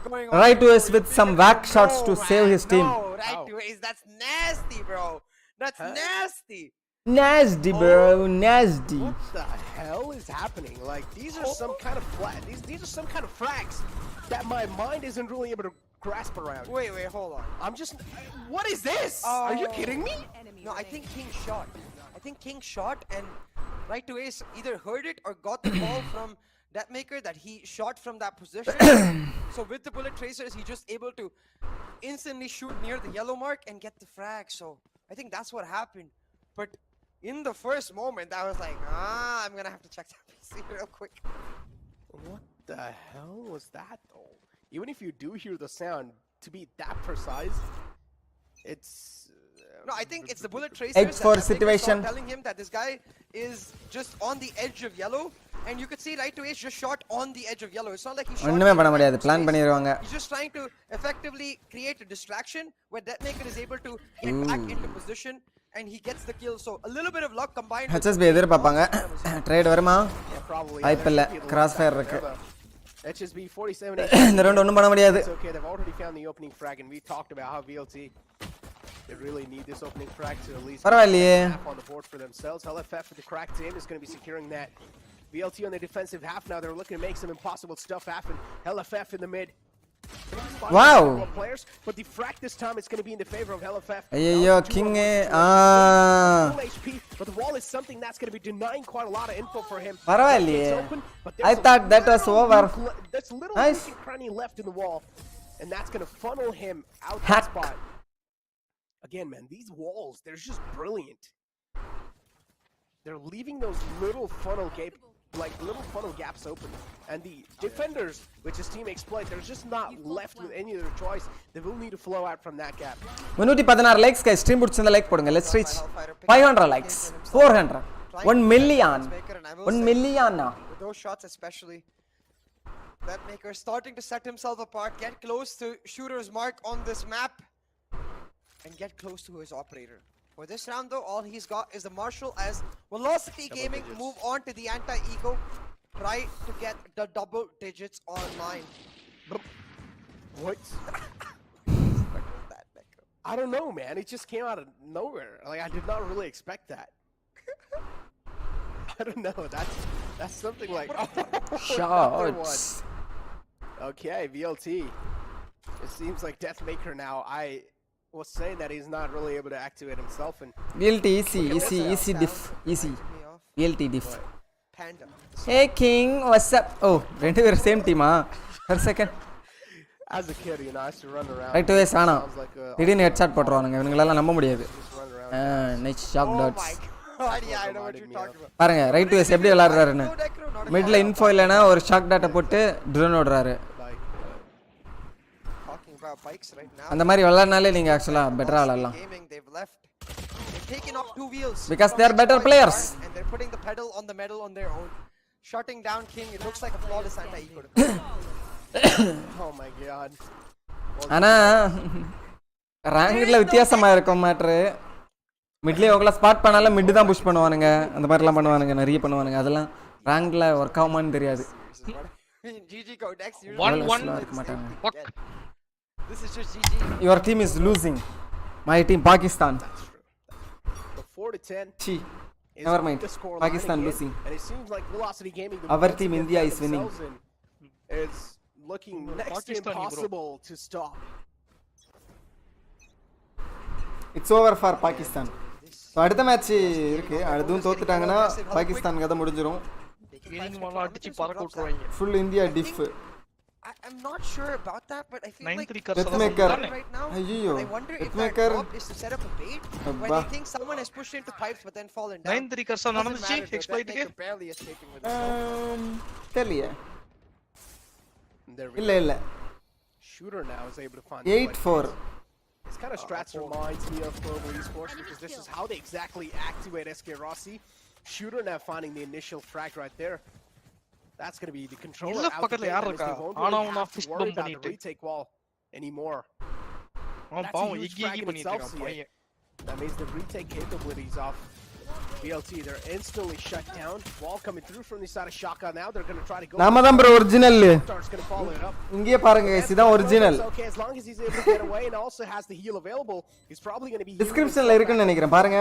Going on. Right to us with some whack shots to save his team. No, right to ace. That's nasty, bro. That's nasty. Nasty, bro. Nasty. What the hell is happening? Like, these are some kind of these are some kind of frags that my mind isn't really able to grasp around. Wait, hold on. I'm just... What is this? Are you kidding me? No, I think King shot. And right to ace either heard it or got the call from Deathmaker that he shot from that position. So with the bullet tracers, he just able to instantly shoot near the yellow mark and get the frag. So I think that's what happened. But in the first moment, I was like, I'm gonna have to check that PC real quick. What the hell was that though? Even if you do hear the sound, to be that precise, it's... No, I think it's the bullet tracers that situation telling him that this guy is just on the edge of yellow, and you could see right to ace just shot on the edge of yellow. It's not like he shot. ஒண்ணுமே பண்ண முடியாது, plan பண்ணிடுவாங்க. He's just trying to effectively create a distraction where Deathmaker is able to get back into position and he gets the kill. So a little bit of luck combined with HSB எதிர்பார்ப்பாங்க. Trade வருமா? IPL cross fire இருக்கு. HSB47 இந்த round ஒண்ணும் பண்ண முடியாது. It's okay, they've already found the opening frag, and we talked about how VLT they really need this opening frag to at least பரவாயில்லையே. on the board for themselves. LFF with the cracked in is going to be securing that. VLT on the defensive half now. They're looking to make some impossible stuff happen. LFF in the mid. Wow. Players, but the frag this time is going to be in the favor of LFF. ஐயோ king HP, but the wall is something that's going to be denying quite a lot of info for him. பரவாயில்லையே. I thought that was over. There's little nice cranny left in the wall, and that's going to funnel him out Hack. that spot. Again, man, these walls, they're just brilliant. They're leaving those little funnel gaps open. And the defenders, which is Team Exploit, they're just not left with any other choice. They will need to flow out from that gap. 316 likes guys, stream பிடிச்சிருந்தா like போடுங்க. Let's reach 500 likes. 400. 1 million. 1 million now. With those shots especially, Deathmaker starting to set himself apart, get close to Shooter's mark on this map, and get close to his operator. For this round though, all he's got is the Marshal as Velocity Gaming move on to the anti-ego, try to get the double digits online. What? I don't know, man. It just came out of nowhere. Like, I did not really expect that. I don't know. That's something like shots. Okay, VLT. It seems like Deathmaker now. I was saying that he's not really able to activate himself, and VLT easy diff easy. VLT diff. Panda. Hey King, what's up? Oh, rendu same team ah. Per second. As a kid, you know, I used to run around. Right ways ஆனா Sounds like a திடீர்னு headshot போட்டுருவானுங்க இவனுங்களெல்லாம் நம்ப முடியாது nice shock Oh டாட்ஸ் my god, yeah, I know what you're talking about. பாருங்க right ways எப்படி விளையாடுறாருன்னு மிட்ல info இல்லைன்னா ஒரு ஷாக் டாட்டை போட்டு ட்ரோன் ஓடுறாரு Talking about bikes right now. அந்த மாதிரி விளையாடினாலே நீங்க ஆக்சுவலா பெட்டரா விளையாடலாம் Gaming, they've left. They've taken off 2 wheels. Because they are better Exploit players. car, and they're putting the pedal on the metal on their own. Shutting down King, it looks like a flawless anti-eco. Oh my god. ஆனா ரேங்க்ல வித்தியாசமா இருக்கும் matter மிட்லயே உங்களை spot பண்ணால mid தான் push பண்ணுவானுங்க அந்த மாதிரிலாம் பண்ணுவானுங்க நிறைய பண்ணுவானுங்க அதெல்லாம் ரேங்க்ல ஒர்க் ஆகுமான்னு தெரியாது GG go next. 1-1. இருக்க மாட்டாங்க This is just GG. your team is losing my team Pakistan The 4-10. Chi. is Never mind. the score Pakistan line again, losing. And it seems like Velocity Gaming, the Our momentum team they've India got is winning. themselves in is looking next to Pakistani, bro. impossible to stop. It's over for Pakistan so அடுத்த match இருக்கு அதுவும் தோத்துட்டாங்கன்னா பாகிஸ்தான் கதை முடிஞ்சிடும் Enigma அடிச்சு பறக்க விட்டுருவாங்க. Full India diff I'm not sure about that, but I feel like 9-3 cursor Deathmaker. right now. ஐயோ I wonder if Deathmaker. that drop is to set up a bait when அப்பா. they think someone has pushed into pipes but then fallen down. 9-3 cursor நடந்துச்சு Doesn't matter, எக்ஸ்ப்ளாய்ட்க்கு Deathmaker barely escaping with himself. தெரியலையே There we இல்ல go. இல்ல Shooter now is able to find 8-4 This kind of strats reminds me of Global Esports because this is how they exactly activate SK Rossi. Shooter now finding the initial frag right there. That's going to be the controller இல்ல out the பக்கத்துல gate, யார் that means இருக்கா they won't ஆனா really அவனா have to fist worry pump about the பண்ணிட்டு retake wall anymore. அவன் That's a பாவம் huge இக்கி frag இக்கி in பண்ணிட்டு itself, இருக்கான் CA. பையன் That means the retake capabilities of BLT, they're instantly shut down. Wall coming through from the side of Shaka now. They're going to try to go. நாம தான் bro original Star's going to follow it up. இங்கே பாருங்க guys இதான் original Okay, as long as he's able to get away and also has the heal available, he's probably going to be டிஸ்கிரிப்ஷன்ல இருக்குன்னு நினைக்கிறேன் பாருங்க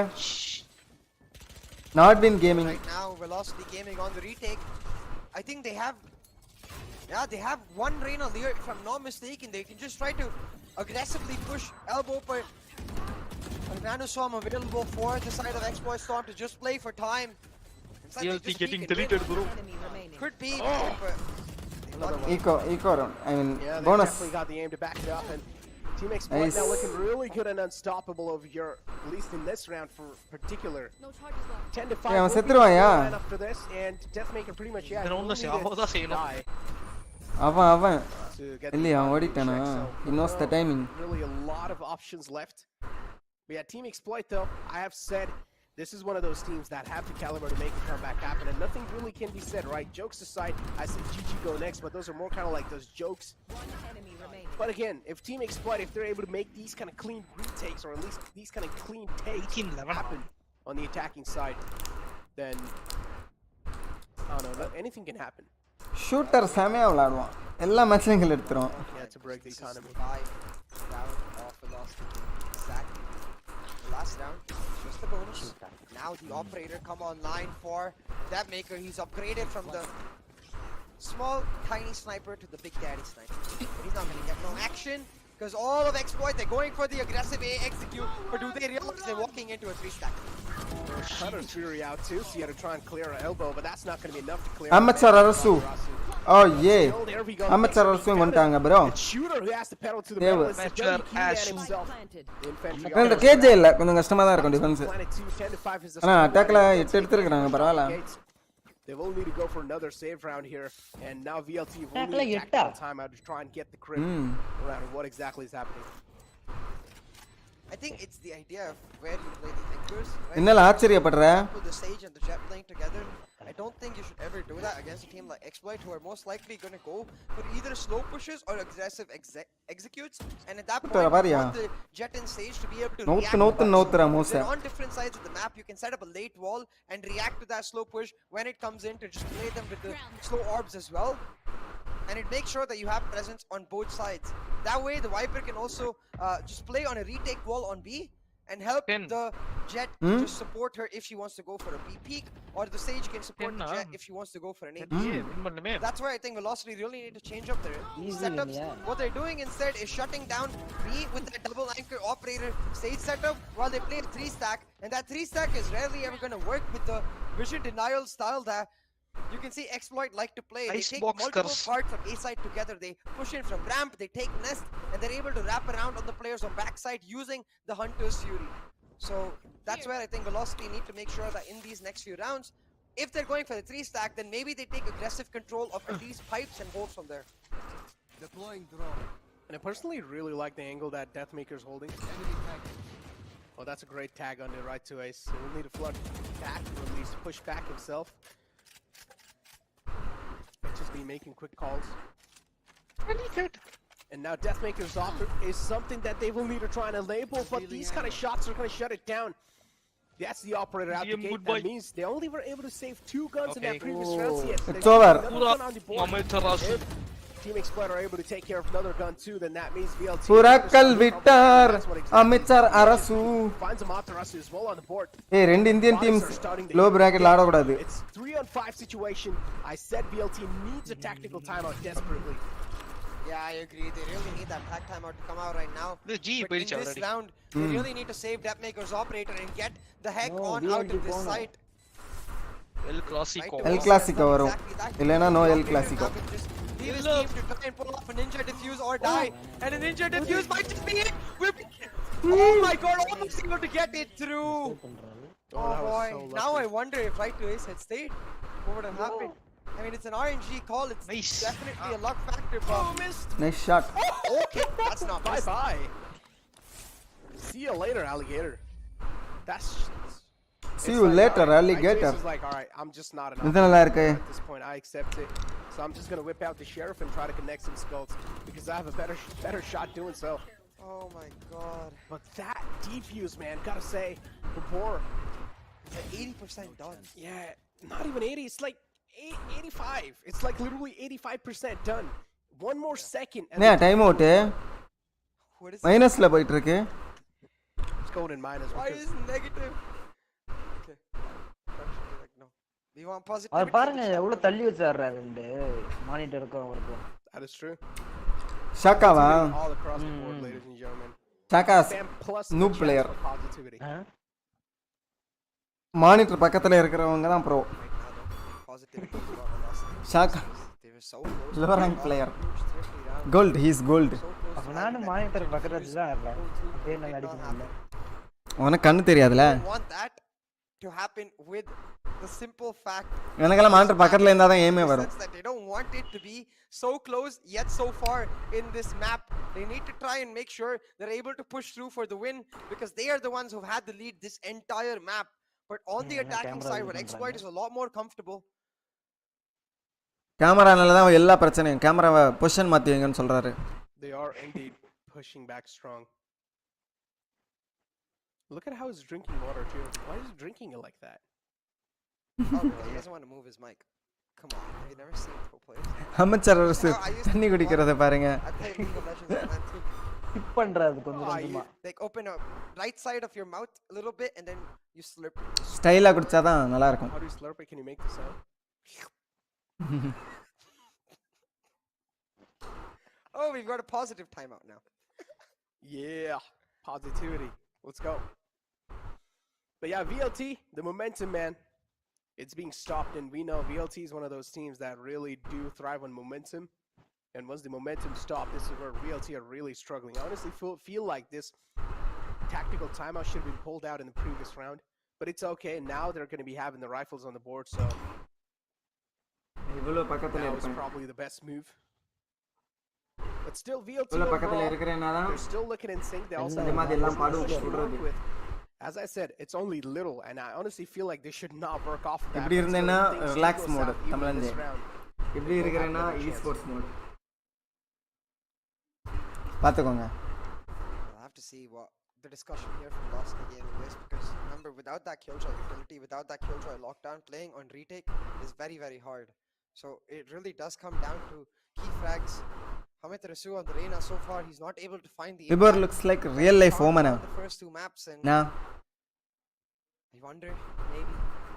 not been gaming Right now, Velocity Gaming on the retake. I think they have, yeah, they have one Reyna there. If I'm not mistaken, they can just try to aggressively push elbow, but Nanoswarm available for the side of Exploit Storm to just play for time. It's like they DLT just getting peek and deleted, wait. bro. Could be, but they've got eco round I mean Yeah, they bonus definitely got the aim to back it up, and Team Exploit Nice. now looking really good and unstoppable over here, at least in this round for particular. 10 to 5. அவன் will be the செத்துருவாயா? scoreline after this, and Deathmaker pretty much, yeah, இதனை he ஒண்ணு will need அவதான் to செய்யணும் die அவன் to get இல்லையா the அவன் final ஓடிட்டானா check, so he knows the timing really a lot of options left. But yeah, Team Exploit though, I have said this is one of those teams that have the caliber to make a comeback happen, and nothing really can be said, right? Jokes aside, I said GG go next, but those are more kind of like those jokes. But again, if Team Exploit, if they're able to make these kind of clean retakes, or at least these kind of clean takes happen on the attacking side, then I don't know, anything can happen. Shooter செமையா விளையாடுவான் எல்லா மேட்ச்லயும் kill எடுத்துரும் Yeah, to break the economy. round of Velocity. Exactly. The last round, just a bonus. Now the operator come online for Deathmaker. He's upgraded from the small, tiny sniper to the big daddy sniper. But he's not going to get no action because all of Exploit, they're going for the aggressive A execute. But do they realize they're walking into a 3-stack? Cutter's Fury out too, so you had to try and clear an elbow, but that's not going to be enough to clear. amateur அரசு ஓ ஏ amateur அரசு வந்துட்டாங்க bro Shooter who has to pedal to the They metal were- is Security Key and himself. The infantry இந்த K J இல்ல கொஞ்சம் கஷ்டமா தான் இருக்கும் defence Planet 2, 10 to 5 is the ஆனா score அட்டாக்ல line. 8 எடுத்துருக்காங்க பரவாயில்ல They will need to go for another save round here, and now VLT will Attackla need a etta. tactical timeout to try and get the grip around what exactly is happening. I think it's the idea of where you play the thinkers. Right? என்னல ஆச்சரியப்படுற Put the Sage and the Jet playing together. I don't think you should ever do that against a team like Exploit, who are most likely going to go for either slow pushes or aggressive executes. And at that point, you want the Jet and Sage to be able to react. நோத்துறா They're மோச on different sides of the map. You can set up a late wall and react to that slow push when it comes in to just play them with the slow orbs as well. And it makes sure that you have presence on both sides. That way, the Viper can also just play on a retake wall on B and help the Jet just support her if she wants to go for a B peak, or the Sage can support the Jet if she wants to go for an A peak. That's why I think Velocity really need to change up their setups. What they're doing instead is shutting down B with that double anchor operator Sage setup while they play a 3-stack, and that 3-stack is rarely ever going to work with the vision denial style that You can see Exploit like to play. They take Icebox multiple curse. parts of A side together. They push in from ramp, they take nest, and they're able to wrap around on the players on backside using the Hunter's Fury. So that's where I think Velocity need to make sure that in these next few rounds, if they're going for the 3 stack, then maybe they take aggressive control of at least pipes and holds from there. Deploying drone. And I personally really like the angle that Deathmaker's holding. Oh, that's a great tag on the right to Ace. So we'll need to flood back, or at least push back himself. Just be making quick calls. Really good. And now Deathmaker's offer is something that they will need to try and enable, but these kind of shots are going to shut it down. That's the operator out the gate. That means they only were able to save 2 guns in that previous round. Yes, It's over. Team Exploit are able to take care of another gun too, then that means VLT புறாக்கள் விட்டார் அமைச்சர் அரசு finds Amaterasu as well on the board. ஏய் ரெண்டு Indian teams low பிராக்கெட்ல ஆட கூடாது. It's 3-on-5 situation. I said VLT needs a tactical timeout desperately. Yeah, I agree. They really need that pack timeout to come out right now. The G but in this round, they really need to save Deathmaker's operator and get the heck on out of this site. El Clasico. El Clasico வரும். இல்லனா no El Clasico. These teams to try and pull off a ninja defuse or die, and a ninja defuse might just be it. Oh my god, almost able to get it through. Oh boy, now I wonder if right to Ace had stayed, what would have happened? I mean, it's an RNG call. It's definitely a luck factor, but missed. Nice shot. Okay, that's not bye bye. See you later, alligator. That's. See you later, alligator. Is like, all right, I'm just not enough. இது நல்லா இருக்கு. At this point, I accept it. So I'm just gonna whip out the sheriff and try to connect some skulls because I have a better shot doing so. Oh my god. But that defuse, man, gotta say, before 80% done. Yeah, not even 80. It's like 85. It's like literally 85% done. One more second. என்ன time out மைனஸ்ல போயிட்டு இருக்கு. It's going in minus. Why is negative? Okay. Like, no. We want positive. அவர் பாருங்க எவ்வளவு தள்ளி வச்சாருறாரு ரெண்டு மானிட்டருக்கும் அவருக்கும். That is true. ஷாக்காவா? All across the board, ladies and gentlemen. ஷாக்காஸ் noob player. Monitor பக்கத்துல இருக்கிறவங்க தான் ப்ரோ. ஷாக்கா low rank player. Gold, he is gold. அப்ப நானும் மானிட்டர் பக்கத்துல தான் இருக்கேன். அப்படியே நான் அடிக்கணும். உனக்கு கண்ணு தெரியாதுல? Want that to happen with the simple fact எனக்கெல்லாம் மானிட்டர் பக்கத்துல இருந்தா தான் ஏமே வரும். They don't want it to be so close yet so far in this map. They need to try and make sure they're able to push through for the win because they are the ones who've had the lead this entire map. But on the attacking side, where Exploit is a lot more comfortable. கேமரானால தான் எல்லா பிரச்சனையும். கேமராவை position மாத்தி வைங்கன்னு சொல்றாரு. They are indeed pushing back strong. Look at how he's drinking water too. Why is he drinking it like that? Oh, he doesn't want to move his mic. Come on, have you never seen pro players? அமைச்சர் அரசு தண்ணி குடிக்கிறத பாருங்க. I played League of Legends and man too. Dip பண்றது கொஞ்சம் கொஞ்சமா. Like open up right side of your mouth a little bit and then you slurp. ஸ்டைலா குடிச்சா தான் நல்லா இருக்கும். How do you slurp it? Can you make the sound? Oh, we've got a positive timeout now. Yeah, positivity. Let's go. But yeah, VLT, the momentum, man, it's being stopped, and we know VLT is one of those teams that really do thrive on momentum. And once the momentum stops, this is where VLT are really struggling. I honestly feel like this tactical timeout should have been pulled out in the previous round, but it's okay. Now they're going to be having the rifles on the board, so that was probably the best move. But still, VLT overall, they're still looking in sync. They also have with. As I said, it's only little, and I honestly feel like they should not work off of that. எப்படி இருந்தேன்னா relax mode தமிழன் எப்படி இருக்கறேன்னா esports mode பாத்துக்கோங்க. I'll have to see what the discussion here from last game is because remember, without that killjoy utility, without that killjoy lockdown, playing on retake is very, very hard. So it really does come down to key frags. Hamid Rasu on the Reina so far, he's not able to find the Vibor looks like real life woman now. The first 2 maps and nah. I wonder maybe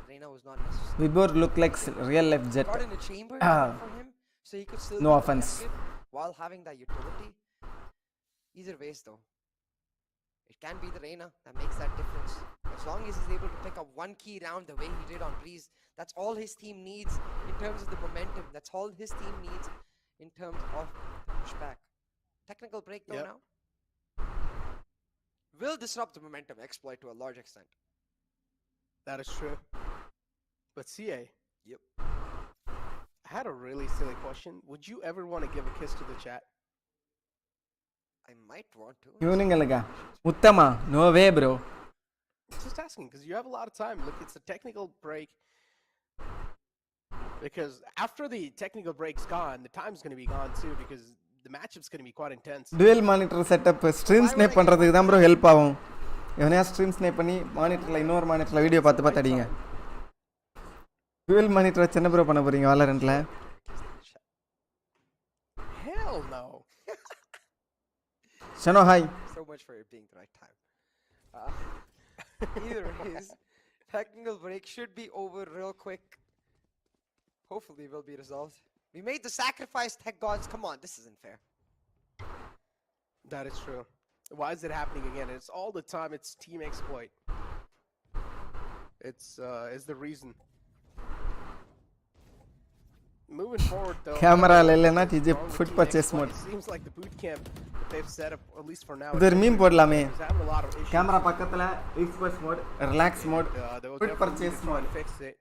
Reina was not necessary. Vibor look like real life jet. Got in a chamber for him so he could still no offense while having that utility. Either ways though, It can be the Reyna that makes that difference. As long as he's able to pick up one key round the way he did on Breeze, that's all his team needs in terms of the momentum. That's all his team needs in terms of the pushback. Technical break though now will disrupt the momentum exploit to a large extent. That is true. But CA. Yep. I had a really silly question. Would you ever want to give a kiss to the chat? I might want to. Evening Uttama. No way, bro. Just asking, because you have a lot of time. Look, it's a technical break. Because after the technical break's gone, the time's going to be gone too, because the matchup's going to be quite intense. Dual monitor setup stream snipe பண்றதுக்கு தான் bro help ஆகும். இவனே stream snipe பண்ணி மானிட்டர்ல இன்னொரு மானிட்டர்ல video பார்த்து அடிங்க. Dual monitor என்ன bro பண்ண போறீங்க Valorantல? Hell no. Shano hi. So much for it being the right time. Either ways, technical break should be over real quick. Hopefully it will be resolved. We made the sacrifice, tech gods. Come on, this isn't fair. That is true. Why is it happening again? It's all the time. It's team exploit. It's the reason. Moving forward though. Camera lelena TJ foot purchase mode. It seems like the boot camp that they've set up, at least for now. Idhar meme podlame. Having a lot of issues. Camera pakkathula Esports mode, relax mode, foot purchase mode. Fix it.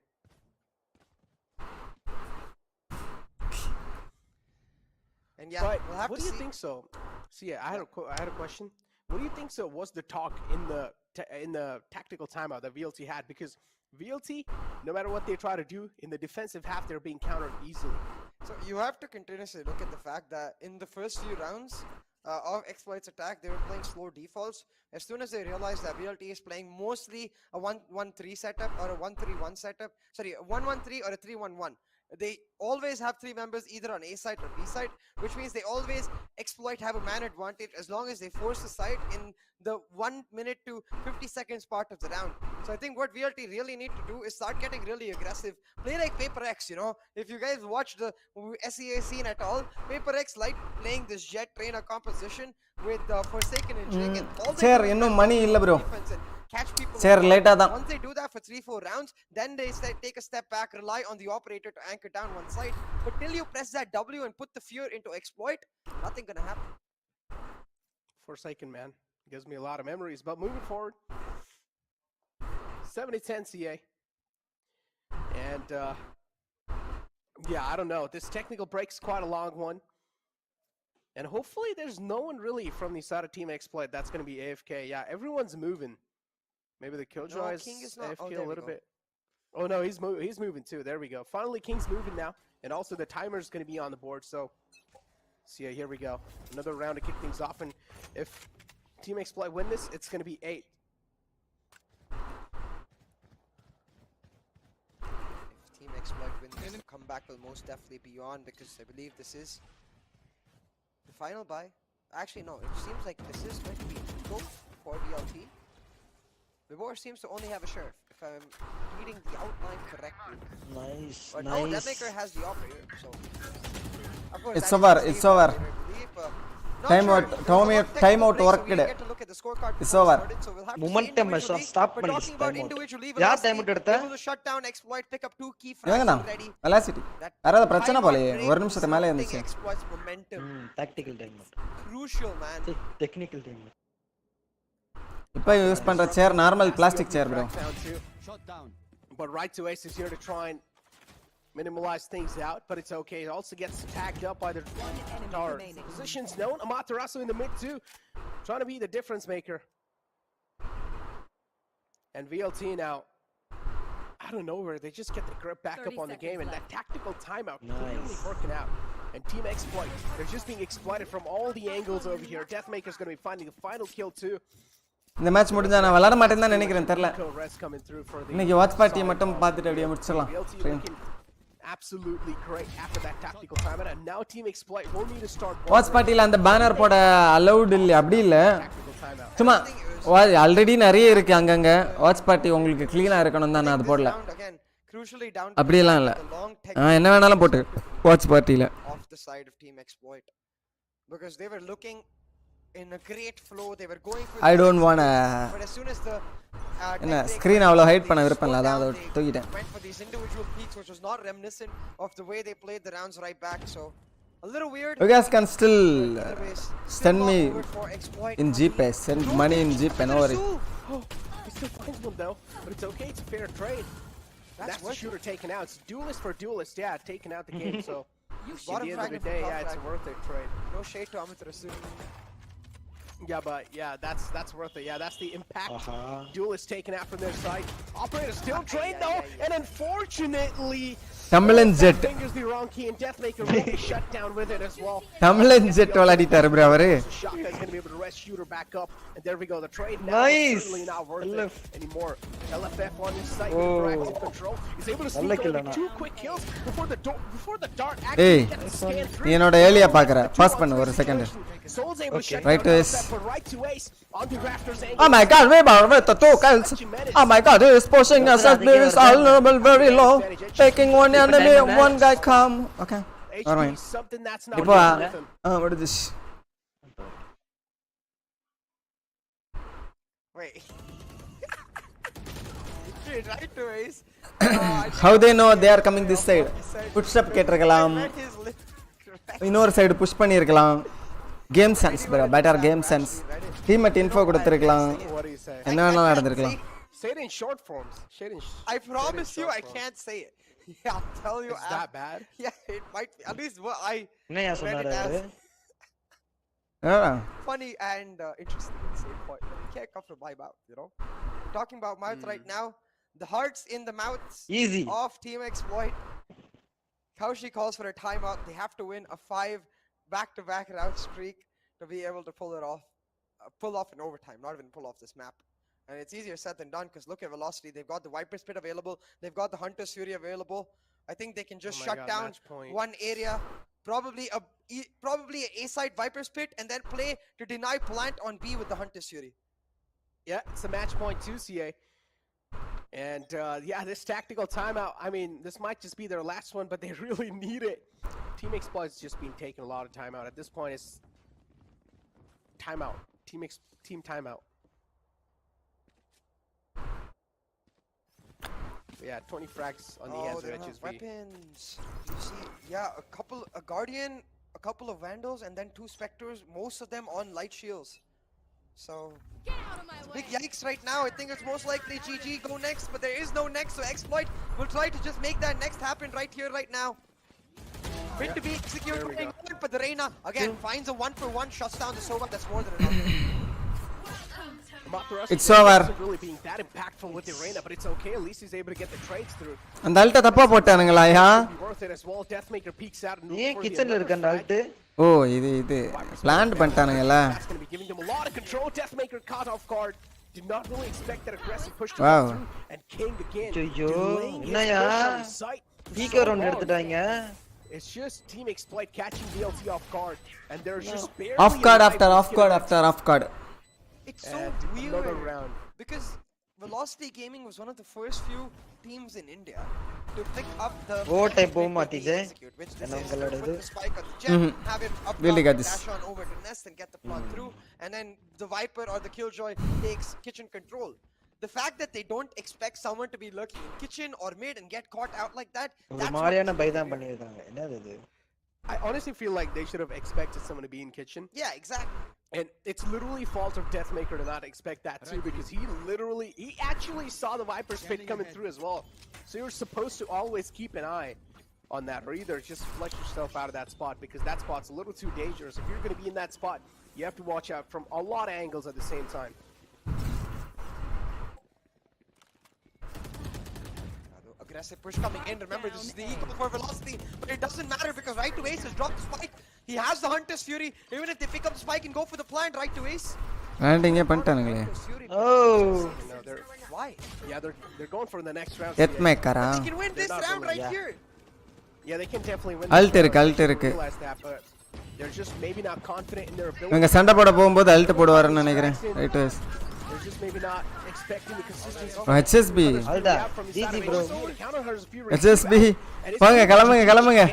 And yeah, but we'll have what to do you see. think so? See, I had a question. What do you think so was the talk in the tactical timeout that VLT had? Because VLT, no matter what they try to do in the defensive half, they're being countered easily. So you have to continuously look at the fact that in the first few rounds of Exploit's attack, they were playing slow defaults. As soon as they realized that VLT is playing mostly a 1-1-3 setup or a 1-3-1 setup, sorry, a 1-1-3 or a 3-1-1. They always have three members either on A side or B side, which means they always Exploit have a man advantage as long as they force the side in the 1 minute to 50 seconds part of the round. So I think what VLT really need to do is start getting really aggressive. Play like Paper X, you know. If you guys watch the SEA scene at all, Paper X like playing this jet trainer composition with Forsaken and Jake and all Sir, no money illa bro. Catch people. Sir, later da. Once they do that for 3-4 rounds, then they take a step back, rely on the operator to anchor down one side. But till you press that W and put the fear into Exploit, nothing gonna happen. Forsaken, man. Gives me a lot of memories. But moving forward, 70-10 CA. And yeah, I don't know. This technical break's quite a long one. And hopefully there's no one really from the side of Team Exploit that's going to be AFK. Yeah, everyone's moving. Maybe the Killjoy is AFK a little bit. Oh no, he's moving too. There we go. Finally, King's moving now. And also the timer's going to be on the board. So yeah, here we go. Another round to kick things off. And if Team Exploit win this, it's going to be 8. If Team Exploit win this, the comeback will most definitely be on, because I believe this is the final buy. Actually, no, it seems like this is going to be both for VLT. Vibor seems to only have a sheriff, if I'm reading the outline correctly. Nice, but nice. no, Deathmaker has the operator, so of course, It's over, it's over. Timeout worked. It's over. Momentum stop பண்ணிடுச்சு timeout. யார் timeout எடுத்தா? இவங்கண்ணா velocity யாராவது பிரச்சனை போலயே ஒரு நிமிஷத்து மேலே இருந்துச்சு. Tactical timeout. Crucial, man. Technical timeout. இப்போ யூஸ் பண்ற chair normal plastic chair bro. But right to Ace is here to try and minimize things out, but it's okay. It also gets tagged up by the tower. Positions known. Amaterasu in the mid too, trying to be the difference maker. And VLT now, out of nowhere, they just get the grip back up on the game, and that tactical timeout clearly working out. And Team Exploit, they're just being exploited from all the angles over here. Deathmaker's going to be finding the final kill too. இந்த match முடிஞ்சா நான் விளையாட மாட்டேன்னு தான் நினைக்கிறேன், தெரியல. இன்னைக்கு watch party மட்டும் பார்த்துட்டு அப்படியே முடிச்சிடலாம். Absolutely great after that tactical timeout, and now Team Exploit will need to start. Watch பார்ட்டில அந்த பேனர் போட அலௌட் இல்ல, அப்படி இல்ல. சும்மா ஆல்ரெடி நிறைய இருக்கு அங்கங்க. வாட்ச் பார்ட்டி உங்களுக்கு க்ளீனா இருக்கணும் தான் நான் அது போடல. அப்படி எல்லாம் இல்ல. என்ன வேணாலும் போட்டு watch பார்ட்டில. Off the side of Team Exploit, because they were looking in a great flow. They were going for I don't wanna but as soon as the என்ன ஸ்கிரீன் அவ்வளோ ஹைட் பண்ண விருப்பம் இல்லை அதான் அதை தூக்கிட்டேன். went for these individual peaks which was not reminiscent of the way they played the rounds right back. So a little weird. You guys can still send me in GPay, send money in GPay, no worry. Oh, he still finds one though, but it's okay, it's a fair trade. That's the shooter taken out. It's duelist for duelist, yeah, taking out the game, so at the end of the day, yeah, it's a worth it trade. No shade to Amit Rasul. Yeah, but yeah, that's worth it. Yeah, that's the impact. Duelist taken out from their side. Operator still trained though, and unfortunately, Tamilan Jet. Fingers the wrong key, and Deathmaker will be shut down with it as well. Tamilan Jet விளையாடிட்டாரு bro அவரு. Shaka is going to be able to rest shooter back up, and there we go. The trade now Nice. is certainly not worth it anymore. LFF on his side with proactive control. He's able to sneak over 2 quick kills before the dart actually gets the scan through. நீ என்னோட ஏலியா பாக்குற. Pass பண்ணு ஒரு second. Soul's able to shut Right down to ace. right to ace on the rafters angle. Oh my god, Weber with the 2 kills. Oh my god, he is pushing us as there is all level very low. Taking one enemy, one guy come. Okay. Alright. Something that's not Ipo what is this? Wait. Right to ace. How they know they are coming this side? Footstep கேட்டிருக்கலாம். இன்னொரு side push பண்ணிருக்கலாம். Game sense bro, better game sense. Teammate info கொடுத்திருக்கலாம். என்ன வேணாலும் நடந்திருக்கலாம். Say it in short forms. I promise you I can't say it. Yeah, I'll tell you. Is that bad? Yeah, it might be. At least what I என்னையா சொன்னாரு? Funny and interesting at the same point. But you can't come from my mouth, you know. Talking about mouth right now, the hearts in the mouths Easy. of Team Exploit. Kaushi calls for a timeout. They have to win a 5 back-to-back round streak to be able to pull it off. Pull off in overtime, not even pull off this map. And it's easier said than done because look at velocity. They've got the Viper's Pit available. They've got the Hunter's Fury available. I think they can just shut down one area. Probably a A-side Viper's Pit and then play to deny plant on B with the Hunter's Fury. Yeah, it's a match point too, CA. And yeah, this tactical timeout, I mean, this might just be their last one, but they really need it. Team Exploit's just been taking a lot of timeout. At this point, it's timeout. Team timeout. But yeah, 20 frags on the hands of HSB. Weapons. You see, yeah, a Guardian, a couple of Vandals, and then 2 Spectres, most of them on light shields. So, it's a big yikes right now. I think it's most likely GG go next, but there is no next, so Exploit will try to just make that next happen right here, right now. Bit to be executed, but the Reina, again, finds a 1-for-1, shuts down the Sova, that's more than enough. It's over. Really being that impactful with the Reina, but it's okay. At least he's able to get the trades through. அந்த அல்ட்ட தப்பா போட்டானுங்களா யா? Worth it as well. Deathmaker peeks out and ஏன் கிச்சன்ல இருக்க அந்த Alt? ஓ இது plan பண்ணிட்டானுங்களா? That's going to be giving them a lot of control. Deathmaker caught off guard. Did not really expect that aggressive push to come through and King again. ஐயோ என்னயா? Peak round எடுத்துட்டாங்க. It's just Team Exploit catching DLT off guard and they're just barely off guard after off guard. It's so weird because Velocity Gaming was one of the first few teams in India to pick up the which they put the spike on the jet, have it up dash on over to Nest and get the plot through, and then the Viper or the Killjoy takes kitchen control. The fact that they don't expect someone to be lurking in kitchen or mid and get caught out like that, I honestly feel like they should have expected someone to be in kitchen. Yeah, exactly. And it's literally fault of Deathmaker to not expect that too, because he actually saw the Viper's Pit coming through as well. So you're supposed to always keep an eye on that, or either just flex yourself out of that spot, because that spot's a little too dangerous. If you're going to be in that spot, you have to watch out from a lot of angles at the same time. Aggressive push coming in. Remember, this is the eco for Velocity, but it doesn't matter because right to ace has dropped the spike. He has the Hunter's Fury. Even if they pick up the spike and go for the plant, right to ace. Landing பண்ணிட்டானுங்களே. Oh. Why? Yeah, they're going for the next round. Deathmaker. They can win this round right here. Yeah, they can definitely win. Alt இருக்கு. They're just maybe not confident in their ability. இவங்க சண்டை போட போகும்போது Alt போடுவாருன்னு நினைக்கிறேன். Right to ace. They're just maybe not expecting the consistency. HSB. Alda, easy bro. HSB. வாங்க கிளம்புங்க.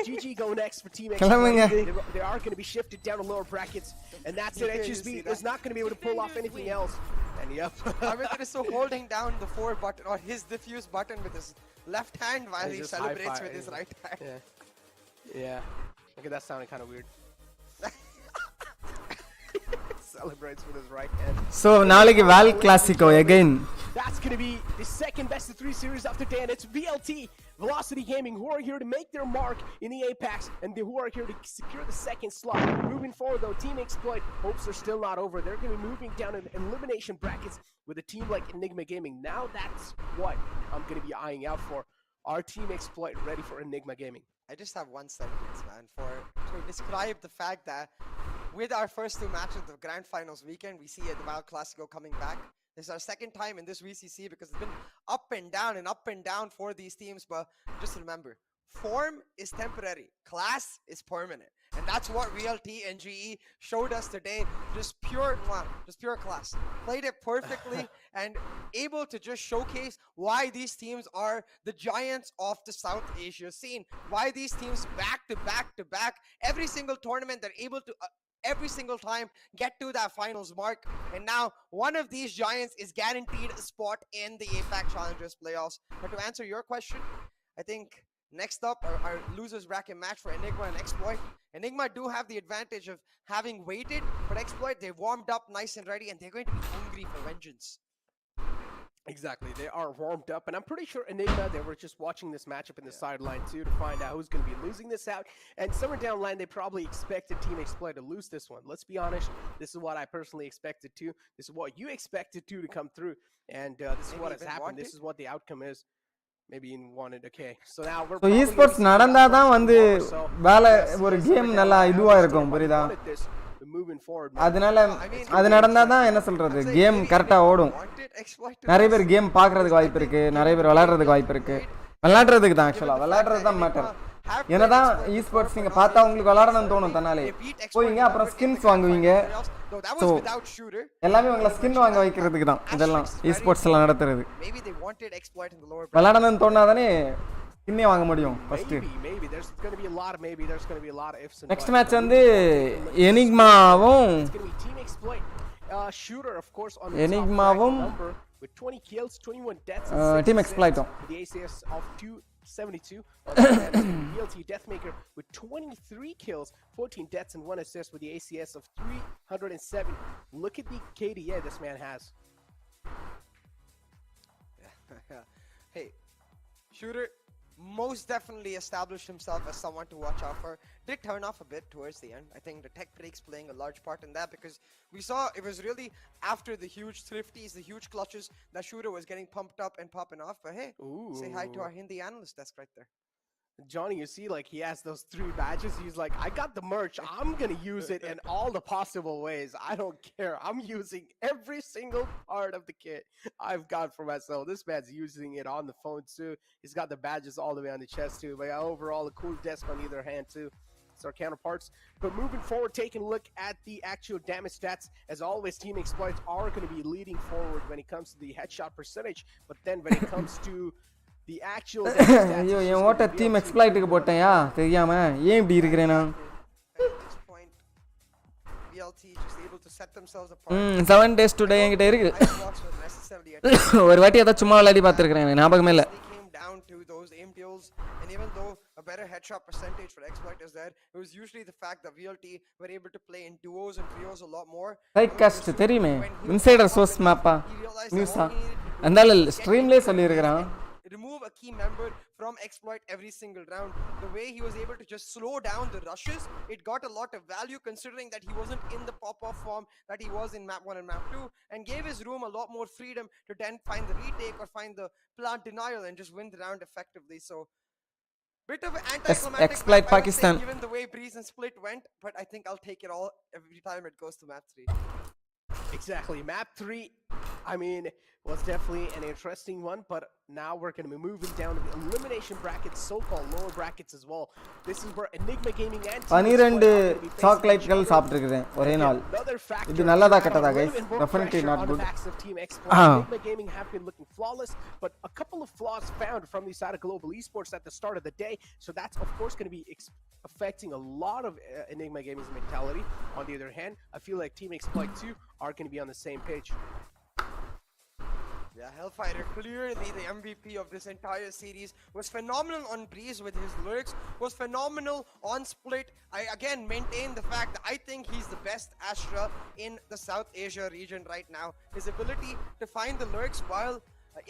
GG go next for Team கிளம்புங்க. Exploit. They are going to be shifted down to lower brackets, and that's it. HSB is not going to be able to pull off anything else. And yep. Arvinder is so holding down the 4 button or his diffuse button with his left hand while he just celebrates high-five. with his right hand. Yeah. Okay, that sounded kind of weird. Celebrates with his right hand. So நாளைக்கு Val Classico again. That's going to be the second best of 3 series after Dan. It's VLT, Velocity Gaming, who are here to make their mark in the Apex, and who are here to secure the second slot. Moving forward, though, Team Exploit hopes are still not over. They're going to be moving down in elimination brackets with a team like Enigma Gaming. Now that's what I'm going to be eyeing out for. Our Team Exploit ready for Enigma Gaming? I just have one sentence, man, to describe the fact that with our first 2 matches of the Grand Finals weekend, we see the Val Classico coming back. This is our second time in this VCC because it's been up and down for these teams. But just remember, form is temporary, class is permanent, and that's what VLT and GE showed us today. Just pure class. Played it perfectly and able to just showcase why these teams are the giants of the South Asia scene. Why these teams back to back, every single tournament they're able to. Every single time get to that finals mark, and now one of these giants is guaranteed a spot in the APAC Challengers playoffs. But to answer your question, I think next up our losers bracket match for Enigma and Exploit. Enigma do have the advantage of having waited, but Exploit, they warmed up nice and ready, and they're going to be hungry for vengeance. Exactly, they are warmed up, and I'm pretty sure Enigma, they were just watching this matchup in the sideline too to find out who's going to be losing this out. And somewhere down the line, they probably expected Team Exploit to lose this one. Let's be honest, this is what I personally expected to. This is what you expected to come through, and this is what has happened. This is what the outcome is. Maybe you wanted. Okay, so now we're. So esports நடந்தாதான் வந்து வேலை ஒரு game நல்லா இதுவா இருக்கும் புரியுதா? அதனால அது நடந்தாதான் என்ன சொல்றது கேம் கரெக்டா ஓடும். நிறைய பேர் கேம் பார்க்கறதுக்கு வாய்ப்பு இருக்கு, நிறைய பேர் விளையாடுறதுக்கு வாய்ப்பு இருக்கு. விளையாடுறதுக்கு தான் ஆக்சுவலா விளையாடுறது தான் மேட்டர். என்னதான் esports நீங்க பார்த்தா உங்களுக்கு விளையாடணும்னு தோணும் தன்னாலே. போவீங்க அப்புறம் ஸ்கின்ஸ் வாங்குவீங்க. சோ எல்லாமே உங்களை ஸ்கின் வாங்க வைக்கிறதுக்கு தான் இதெல்லாம் esportsல நடத்துறது. விளையாடணும்னு தோணாதானே ஸ்கின்னே வாங்க முடியும் ஃபர்ஸ்ட். நெக்ஸ்ட் மேட்ச் வந்து எனிக்மாவும் எனிக்மாவும் with 20 kills, 21 deaths, Team Exploit with the ACS of 272. VLT Deathmaker with 23 kills, 14 deaths, and 1 assist with the ACS of 307. Look at the KDA this man has. Hey, Shooter most definitely established himself as someone to watch out for. Did turn off a bit towards the end. I think the tech breaks playing a large part in that because we saw it was really after the huge thrifties, the huge clutches, that Shooter was getting pumped up and popping off. But hey, say hi to our Hindi analyst desk right there. Johnny, you see, like, he has those 3 badges. He's like, I got the merch. I'm going to use it in all the possible ways. I don't care. I'm using every single part of the kit I've got for myself. This man's using it on the phone, too. He's got the badges all the way on the chest, too. But overall, a cool desk on either hand, too. It's our counterparts. But moving forward, taking a look at the actual damage stats. As always, Team Exploits are going to be leading forward when it comes to the headshot percentage. But then when it comes to the actual ஐயோ என் ஓட்ட team எக்ஸ்ப்ளாய்ட்க்கு போட்டேன்யா தெரியாம ஏன் இப்படி இருக்கறேன் நான் VLT just able to set themselves apart. 7 days today என்கிட்ட இருக்கு ஒரு வாட்டி அத சும்மா விளையாடி பாத்துக்கறேன் ஞாபகமே இல்ல down to those aim deals, and even though a better headshot percentage for Exploit is there, it was usually the fact that VLT were able to play in duos and trios a lot more. ரைட்காஸ்ட் தெரியுமே insider source மேப்பா நியூஸா அந்தால ஸ்ட்ரீம்லயே சொல்லி இருக்கறான் remove a key member from Exploit every single round. The way he was able to just slow down the rushes, it got a lot of value considering that he wasn't in the pop-off form that he was in map 1 and map 2, and gave his room a lot more freedom to then find the retake or find the plant denial and just win the round effectively. So bit of an anticlimactic Exploit Pakistan given the way Breeze and Split went, but I think I'll take it all every time it goes to map 3. Exactly. Map 3, I mean, was definitely an interesting one, but now we're going to be moving down to the elimination brackets, so-called lower brackets as well. This is where Enigma Gaming and Team 12 சாக்லேட்கள் சாப்பிட்டுருக்கேன் ஒரே நாள். இது நல்லதா கெட்டதா guys? Definitely not good. Enigma Gaming have been looking flawless, but a couple of flaws found from the side of Global Esports at the start of the day. So that's of course going to be affecting a lot of Enigma Gaming's mentality. On the other hand, I feel like Team Exploit 2 are going to be on the same page. Yeah, Hellfighter, clearly the MVP of this entire series, was phenomenal on Breeze with his lyrics, was phenomenal on Split. I again maintain the fact that I think he's the best Astra in the South Asia region right now. His ability to find the lyrics while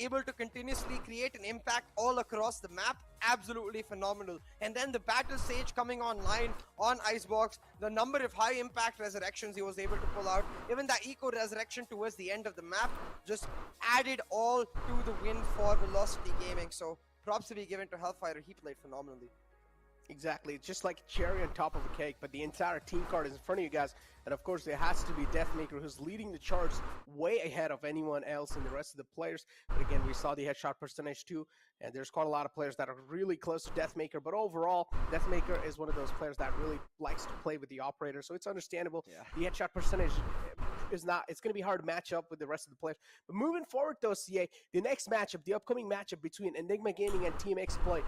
able to continuously create an impact all across the map, absolutely phenomenal. And then the battle stage coming online on Icebox, the number of high impact resurrections he was able to pull out, even that eco resurrection towards the end of the map just added all to the win for Velocity Gaming. So props to be given to Hellfighter, he played phenomenally. Exactly, it's just like cherry on top of a cake, but the entire team card is in front of you guys, and of course there has to be Deathmaker, who's leading the charts way ahead of anyone else and the rest of the players. But again, we saw the headshot percentage too, and there's quite a lot of players that are really close to Deathmaker, but overall, Deathmaker is one of those players that really likes to play with the operator, so it's understandable. The headshot percentage is not, it's going to be hard to match up with the rest of the players. But moving forward though, CA, the next matchup, the upcoming matchup between Enigma Gaming and Team Exploit,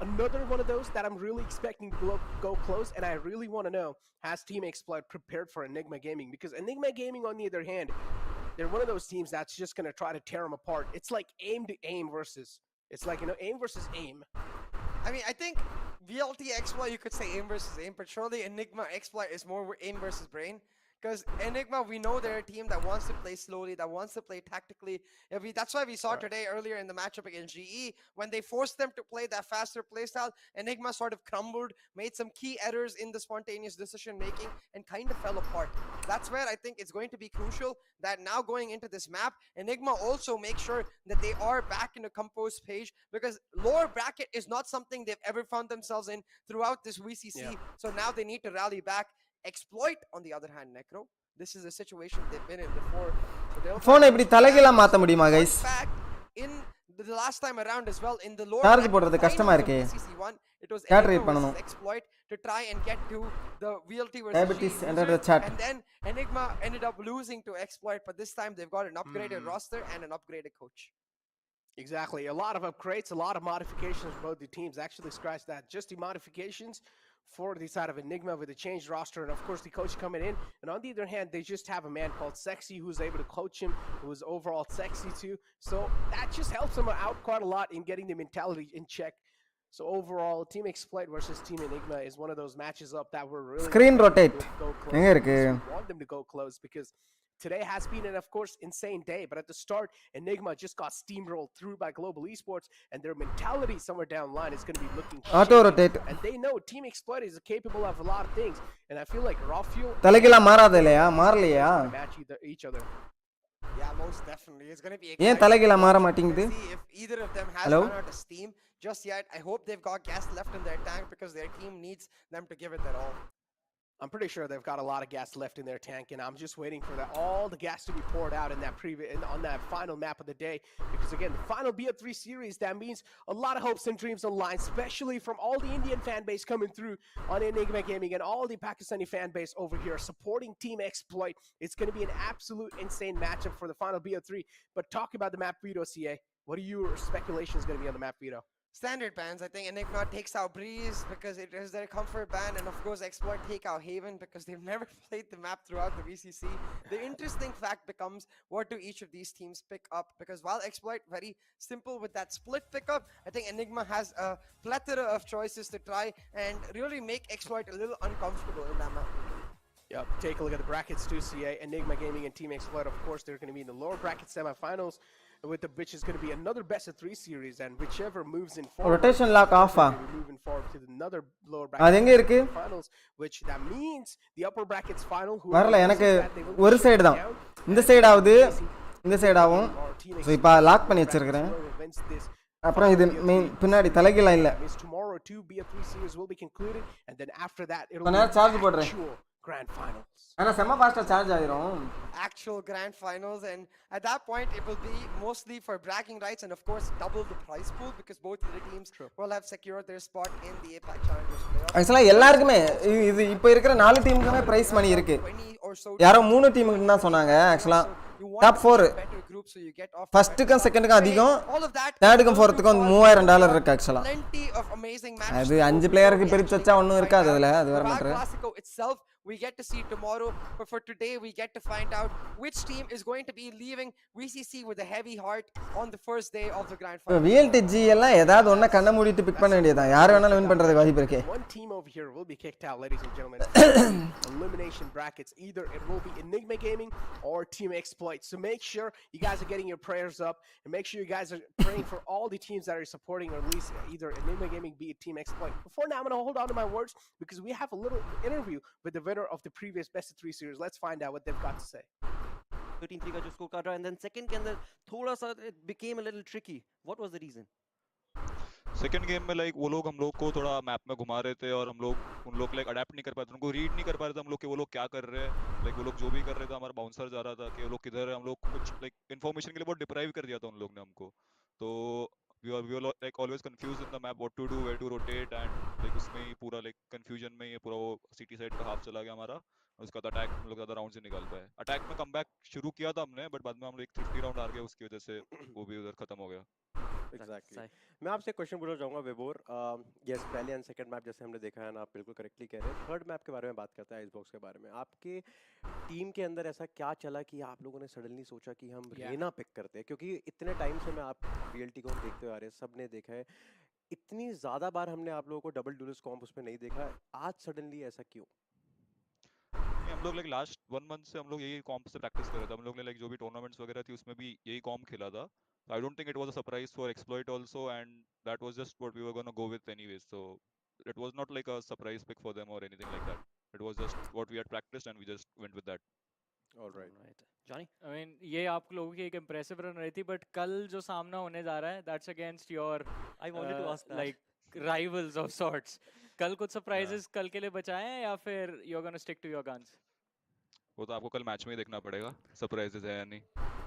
another one of those that I'm really expecting to go close, and I really want to know, has Team Exploit prepared for Enigma Gaming? Because Enigma Gaming, on the other hand, they're one of those teams that's just going to try to tear them apart. It's like aim to aim versus, it's like, you know, aim versus aim. I mean, I think VLT Exploit, you could say aim versus aim, but surely Enigma Exploit is more aim versus brain. Because Enigma, we know they're a team that wants to play slowly, that wants to play tactically. That's why we saw today earlier in the matchup against GE, when they forced them to play that faster playstyle, Enigma sort of crumbled, made some key errors in the spontaneous decision making, and kind of fell apart. That's where I think it's going to be crucial that now going into this map, Enigma also make sure that they are back in a composed page, because lower bracket is not something they've ever found themselves in throughout this VCC. So now they need to rally back. Exploit, on the other hand, Necro, this is a situation they've been in before. So phone எப்படி தலைகீழா மாத்த முடியுமா guys? In the last time around as well, in the lower charge போடுறது கஷ்டமா இருக்கே. it was கேட்டரேட் பண்ணனும். Exploit to try and get to the VLT Diabetes enter the chat. And then Enigma ended up losing to Exploit, but this time they've got an upgraded roster and an upgraded coach. Exactly, a lot of upgrades, a lot of modifications for both the teams. Actually, scratch that, just the modifications for the side of Enigma with the changed roster, and of course the coach coming in. And on the other hand, they just have a man called Sexy who's able to coach him, who is overall sexy too. So that just helps him out quite a lot in getting the mentality in check. So overall, Team Exploit versus Team Enigma is one of those matches up that we're really screen rotate. We want them to go close because today has been an, of course, insane day, but at the start, Enigma just got steamrolled through by Global Esports, and their mentality somewhere down the line is going to be looking auto rotate. And they know Team Exploit is capable of a lot of things, and I feel like raw fuel தலைகீழா மாறாதலையா மாறலையா match each other. Yeah, most definitely. It's going to be ஏன் தலைகீழா மாற மாட்டேங்குது? If either of them has run out of steam just yet, I hope they've got gas left in their tank, because their team needs them to give it their all. I'm pretty sure they've got a lot of gas left in their tank, and I'm just waiting for all the gas to be poured out in that on that final map of the day. Because again, the final BF3 series, that means a lot of hopes and dreams on the line, especially from all the Indian fan base coming through on Enigma Gaming and all the Pakistani fan base over here supporting Team Exploit. It's going to be an absolute insane matchup for the final BF3. But talk about the map veto, CA. What are your speculations going to be on the map veto? Standard bans. I think Enigma takes out Breeze because it is their comfort ban, and of course Exploit take out Haven because they've never played the map throughout the VCC. The interesting fact becomes, what do each of these teams pick up? Because while Exploit very simple with that split pickup, I think Enigma has a plethora of choices to try and really make Exploit a little uncomfortable in that map. Yep, take a look at the brackets too, CA. Enigma Gaming and Team Exploit, of course, they're going to be in the lower bracket semifinals, which is going to be another best of 3 series, and whichever moves in forward, rotation lock off moving forward to another lower அது எங்க இருக்கு bracket finals, which that means the upper brackets final. வரல எனக்கு ஒரு side தான், இந்த side ஆவுது இந்த சைடு ஆவும். சோ இப்போ லாக் பண்ணி வச்சிருக்கேன். அப்புறம் இது பின்னாடி தலைகீழா இல்ல. Tomorrow 2 BF3 series will be concluded, and then after that it'll be charge போடுறேன். grand finals. ஆனா செம்ம ஃபாஸ்டா சார்ஜ் ஆயிரும். Actual grand finals, and at that point it will be mostly for bragging rights and of course double the prize pool because both of the teams will have secured their spot in the APAC Challengers playoff. ஆக்சுவலா எல்லாருக்குமே இது இப்போ இருக்கிற 4 டீமுக்குமே prize money இருக்கு. யாரோ 3 டீமுக்கு தான் சொன்னாங்க. ஆக்சுவலா டாப் 4 ஃபர்ஸ்ட்டுக்கும் செகண்டுக்கும் அதிகம், தேர்டுக்கும் ஃபோர்த்துக்கும் $3000 இருக்கு ஆக்சுவலா. அது 5 பிளேயருக்கு பிரிச்சு வச்சா ஒண்ணும் இருக்காது அதுல, அது வேற matter. We get to see tomorrow, but for today we get to find out which team is going to be leaving VCC with a heavy heart on the first day of the grand final. VLTG எல்லாம் ஏதாவது ஒண்ண கண்ண மூடிட்டு big பண்ண வேண்டியதான். யார் வேணாலும் win பண்றதுக்கு வாய்ப்பு இருக்கு. One team over here will be kicked out, ladies and gentlemen. Elimination brackets. Either it will be Enigma Gaming or Team Exploit. So make sure you guys are getting your prayers up and make sure you guys are praying for all the teams that are supporting or at least either Enigma Gaming be Team Exploit. Before now, I'm going to hold on to my words because we have a little interview with the winner of the previous best of 3 series. Let's find out what they've got to say. 13-3 का जो score काट रहा है, and then second के अंदर थोड़ा सा it became a little tricky. What was the reason? Second game में लाइक वो लोग हम लोग को थोड़ा मैप में घुमा रहे थे और हम लोग उन लोग लाइक अडैप्ट नहीं कर पाए थे, उनको रीड नहीं कर पा रहे थे हम लोग कि वो लोग क्या कर रहे हैं. लाइक वो लोग जो भी कर रहे थे हमारा बाउंसर जा रहा था कि वो लोग किधर है, हम लोग कुछ लाइक इन्फॉर्मेशन के लिए बहुत डिप्राइव कर दिया था उन लोग ने हमको. तो we were like always confused in the map what to do, where to rotate, and like उसमें ही पूरा like confusion में ये पूरा वो सिटी साइड का हाफ चला गया हमारा. उसका अटैक हम लोग ज़्यादा राउंड से निकाल पाए. अटैक में कमबैक शुरू किया था हमने, बट बाद में हम लोग 3 राउंड हार गए, उसकी वजह से वो भी उधर खत्म हो गया. Exactly. मैं आपसे क्वेश्चन पूछना चाहूँगा विबोर. यस, पहले एंड सेकंड मैप जैसे हमने देखा है ना, आप बिल्कुल करेक्टली कह रहे हैं. थर्ड मैप के बारे में बात करते हैं, आइसबॉक्स के बारे में. आपके टीम के अंदर ऐसा क्या चला कि आप लोगों ने सडनली सोचा कि हम रेना पिक करते हैं? क्योंकि इतने टाइम से मैं आप VLT को देखते हुए आ रहे हैं, सबने देखा है, इतनी ज़्यादा बार हमने आप लोगों को डबल ड्यूलिस्ट कॉम्प उसमें नहीं देखा. आज सडनली ऐसा क्यों? हम लोग लाइक लास्ट 1 मंथ से हम लोग यही कॉम्प से प्रैक्टिस कर रहे थे. हम लोग ने लाइक जो भी टूर्नामेंट्स वगैरह थी उसमें भी यही कॉम्प खेला था. So I don't think it was a surprise for Exploit also, and that was just what we were going to go with anyways. So it was not like a surprise pick for them or anything like that. It was just what we had practiced and we just went with that. All right. Johnny? I mean, ये आप लोगों की एक impressive run रही थी, but कल जो सामना होने जा रहा है, that's against your I wanted to ask that. like rivals of sorts. कल कुछ surprises कल के लिए बचाए हैं या फिर you're going to stick to your guns? वो तो आपको कल मैच में ही देखना पड़ेगा, सरप्राइजेस है या नहीं.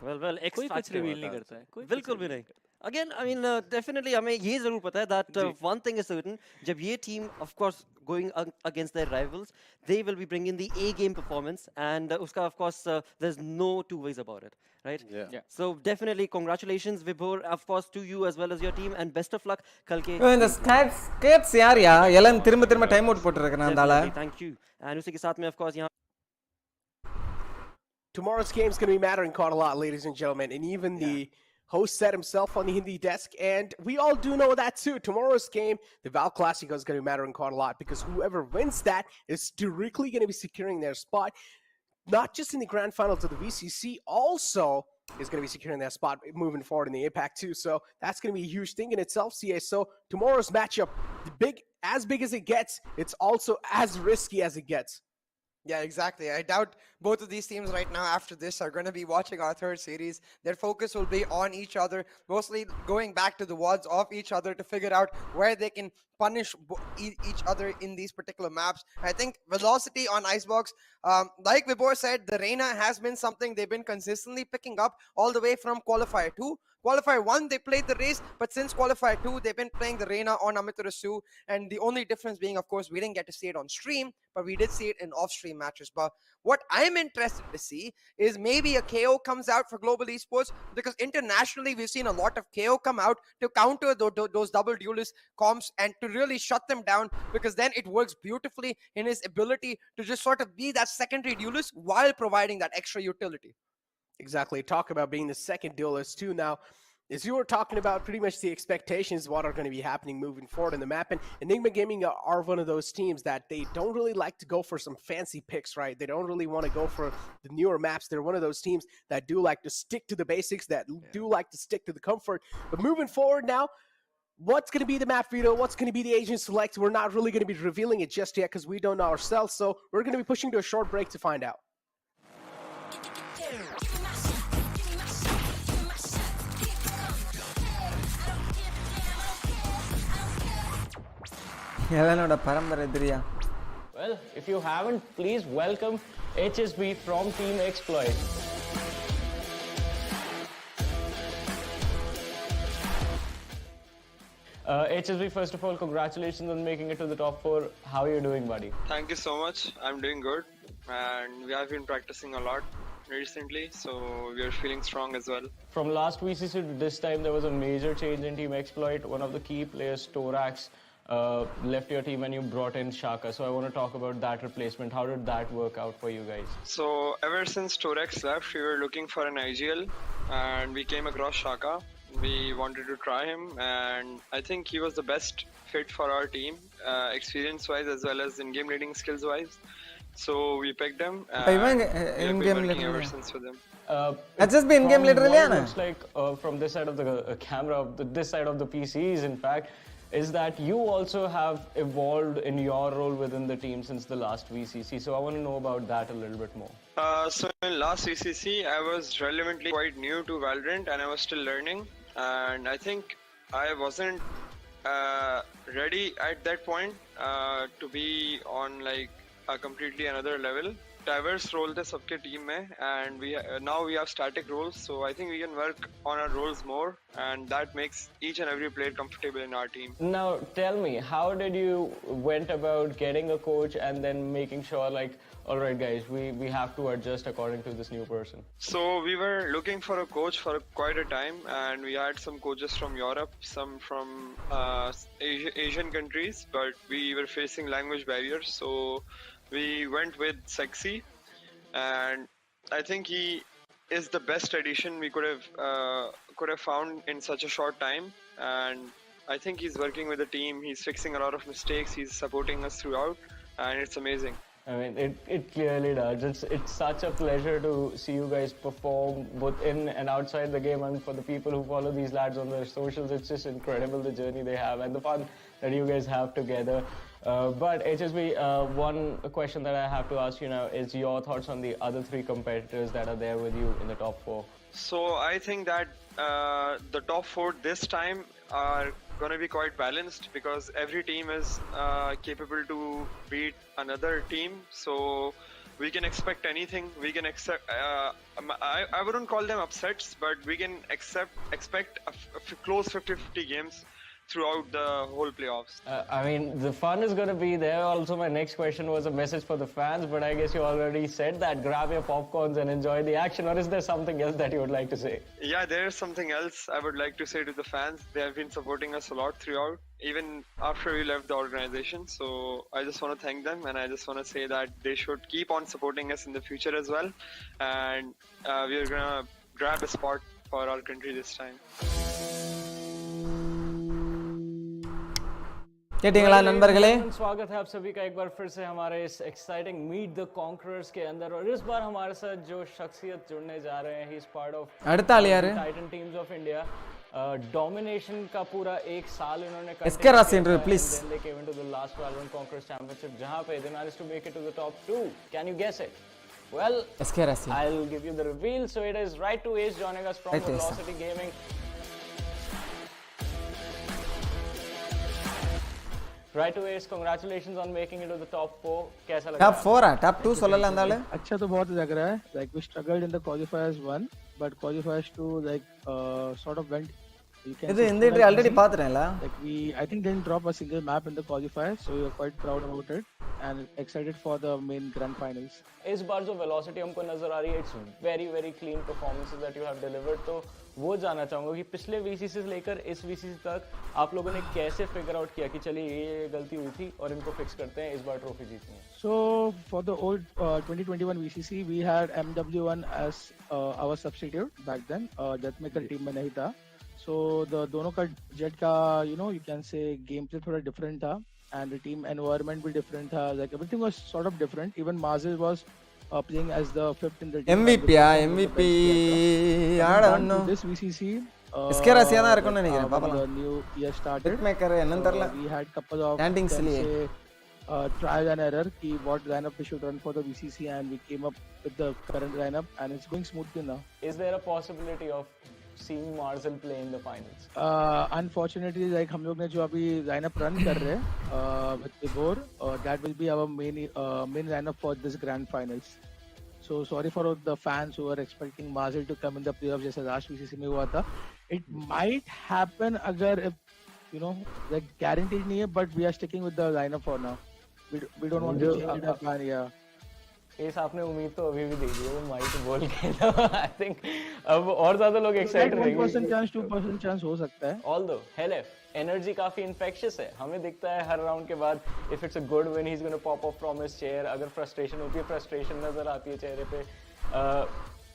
Well, X कोई कुछ factor रिवील होता नहीं है करता है, कोई बिल्कुल भी नहीं. Again, I mean, definitely हमें ये जरूर पता है that one thing is certain, जब ये team of course going against their rivals, they will be bringing the A game performance, and उसका of course there's no two ways about it, right? Yeah. So definitely congratulations Vibhor, of course to you as well as your team, and best of luck कल के. இந்த skates யாரியா எல்லாம் திரும்ப time out போட்டுருக்கேன் அந்தால. Thank you. And उसी के साथ में of course यहाँ Tomorrow's game is going to be mattering quite a lot, ladies and gentlemen, and even the host said himself on the Hindi desk, and we all do know that too. Tomorrow's game, the Val Classico, is going to be mattering quite a lot because whoever wins that is directly going to be securing their spot, not just in the grand finals of the VCC, also is going to be securing their spot moving forward in the APAC too. So that's going to be a huge thing in itself, CA. So tomorrow's matchup, as big as it gets, it's also as risky as it gets. Yeah, exactly. I doubt both of these teams right now after this are going to be watching our third series. Their focus will be on each other, mostly going back to the WODs of each other to figure out where they can punish each other in these particular maps. I think velocity on Icebox, like Vibor said, the Reyna has been something they've been consistently picking up all the way from Qualifier 2. Qualifier 1, they played the race, but since Qualifier 2, they've been playing the Reyna on Amaterasu, and the only difference being, of course, we didn't get to see it on stream, but we did see it in off-stream matches. But what I'm interested to see is maybe a KO comes out for Global Esports, because internationally, we've seen a lot of KO come out to counter those double duelist comps and to really shut them down, because then it works beautifully in his ability to just sort of be that secondary duelist while providing that extra utility. Exactly. Talk about being the second duelist too. Now, as you were talking about pretty much the expectations, what are going to be happening moving forward in the map, and Enigma Gaming are one of those teams that they don't really like to go for some fancy picks, right? They don't really want to go for the newer maps. They're one of those teams that do like to stick to the basics, that do like to stick to the comfort. But moving forward now, what's going to be the map veto? What's going to be the agent select? We're not really going to be revealing it just yet because we don't know ourselves. So we're going to be pushing to a short break to find out. எலனோட பரம்பரை எதிரியா Well, if you haven't, please welcome HSB from Team Exploit. HSB, first of all, congratulations on making it to the top 4. How are you doing, buddy? Thank you so much. I'm doing good, and we have been practicing a lot recently, so we are feeling strong as well. From last VCC to this time, there was a major change in Team Exploit. One of the key players, Torax, left your team and you brought in Shaka. So I want to talk about that replacement. How did that work out for you guys? So ever since Torax left, we were looking for an IGL, and we came across Shaka. We wanted to try him, and I think he was the best fit for our team, experience-wise as well as in-game leading skills-wise. So we picked him, and we have been working ever since with him. HSB in-game literally, looks like from this side of the camera, this side of the PCs, in fact, is that you also have evolved in your role within the team since the last VCC. So I want to know about that a little bit more. So in last VCC, I was relevantly quite new to Valorant, and I was still learning. And I think I wasn't ready at that point to be on like a completely another level. Diverse role the सबके team में, and now we have static roles, so I think we can work on our roles more, and that makes each and every player comfortable in our team. Now tell me, how did you went about getting a coach and then making sure like, all right guys, we have to adjust according to this new person? So we were looking for a coach for quite a time, and we had some coaches from Europe, some from Asian countries, but we were facing language barriers, so we went with Sexy, and I think he is the best addition we could have found in such a short time. And I think he's working with the team. He's fixing a lot of mistakes. He's supporting us throughout, and it's amazing. I mean, it clearly does. It's such a pleasure to see you guys perform both in and outside the game. And for the people who follow these lads on their socials, it's just incredible the journey they have and the fun that you guys have together. But HSB, one question that I have to ask you now is your thoughts on the other 3 competitors that are there with you in the top 4. So I think that the top 4 this time are going to be quite balanced, because every team is capable to beat another team. So we can expect anything. We can accept. I wouldn't call them upsets, but we can expect a close 50-50 games throughout the whole playoffs. I mean, the fun is going to be there. Also, my next question was a message for the fans, but I guess you already said that. Grab your popcorns and enjoy the action. Or is there something else that you would like to say? Yeah, there's something else I would like to say to the fans. They have been supporting us a lot throughout, even after we left the organization. So I just want to thank them, and I just want to say that they should keep on supporting us in the future as well. And we're going to grab a spot for our country this time. கேட்டிங்களா நண்பர்களே? स्वागत है आप सभी का एक बार फिर से हमारे इस एक्साइटिंग मीट द कॉन्करर्स के अंदर, और इस बार हमारे साथ जो शख्सियत जुड़ने जा रहे हैं, he is part of Titan teams of India. Domination का पूरा 1 साल इन्होंने इसके रास्ते interview please they came into the last Valorant Conquerors championship, जहां पे they managed to make it to the top 2। Can you guess it? Well, I'll give you the reveal. So it is Right to Ace joining us from Velocity Gaming. Right to Ace, congratulations on making it to the top 4. कैसा लगा? Top 4 है, top 2 சொல்லல अंदाले? अच्छा तो बहुत लग रहा है. Like we struggled in the qualifiers 1, but qualifiers 2 like sort of went. இது இந்த இன்ட்ரி ஆல்ரெடி பாத்துறேன்ல. Like I think didn't drop a single map in the qualifiers, so we are quite proud about it and excited for the main grand finals. इस बार जो velocity हमको नजर आ रही है, it's very very clean performances that you have delivered. तो वो जानना चाहूँगा कि पिछले VCC से लेकर इस VCC तक आप लोगों ने कैसे फिगर आउट किया कि चलिए ये गलती हुई थी और इनको फिक्स करते हैं, इस बार ट्रॉफी जीतनी है। So for the old 2021 VCC, we had MW1 as our substitute back then. Deathmaker team में नहीं था, so the दोनों का जेट का you can say gameplay थोड़ा different था, and the team environment भी different था. Like everything was sort of different. Even Mazil was playing as the 5th in the team. MVP I don't know. This VCC इसके रासिया ना रखो नहीं निकला पापा the new year started. मैं करे नंतरला we had couple of standings लिए trial and error कि what lineup we should run for the VCC, and we came up with the current lineup and it's going smoothly now. Is there a possibility of seeing Marzel play in the finals? Unfortunately, like हम लोग ने जो अभी lineup run कर रहे हैं with Vibor, that will be our main lineup for this grand finals. So sorry for all the fans who are expecting Marzel to come in the playoffs जैसे last VCC में हुआ था. It might happen अगर if like guaranteed नहीं है, but we are sticking with the lineup for now. We don't want to change the plan. Yeah. इस आपने उम्मीद तो अभी भी दे दी है वो माइक बोल के तो आई थिंक अब और ज्यादा लोग एक्साइटेड रहेंगे 1% चांस 2% चांस हो सकता है ऑल्दो हेलेफ एनर्जी काफी इन्फेक्शियस है हमें दिखता है हर राउंड के बाद if it's a good win he is gonna pop of from his chair अगर फ्रस्ट्रेशन होती है फ्रस्ट्रेशन नजर आती है चेहरे पे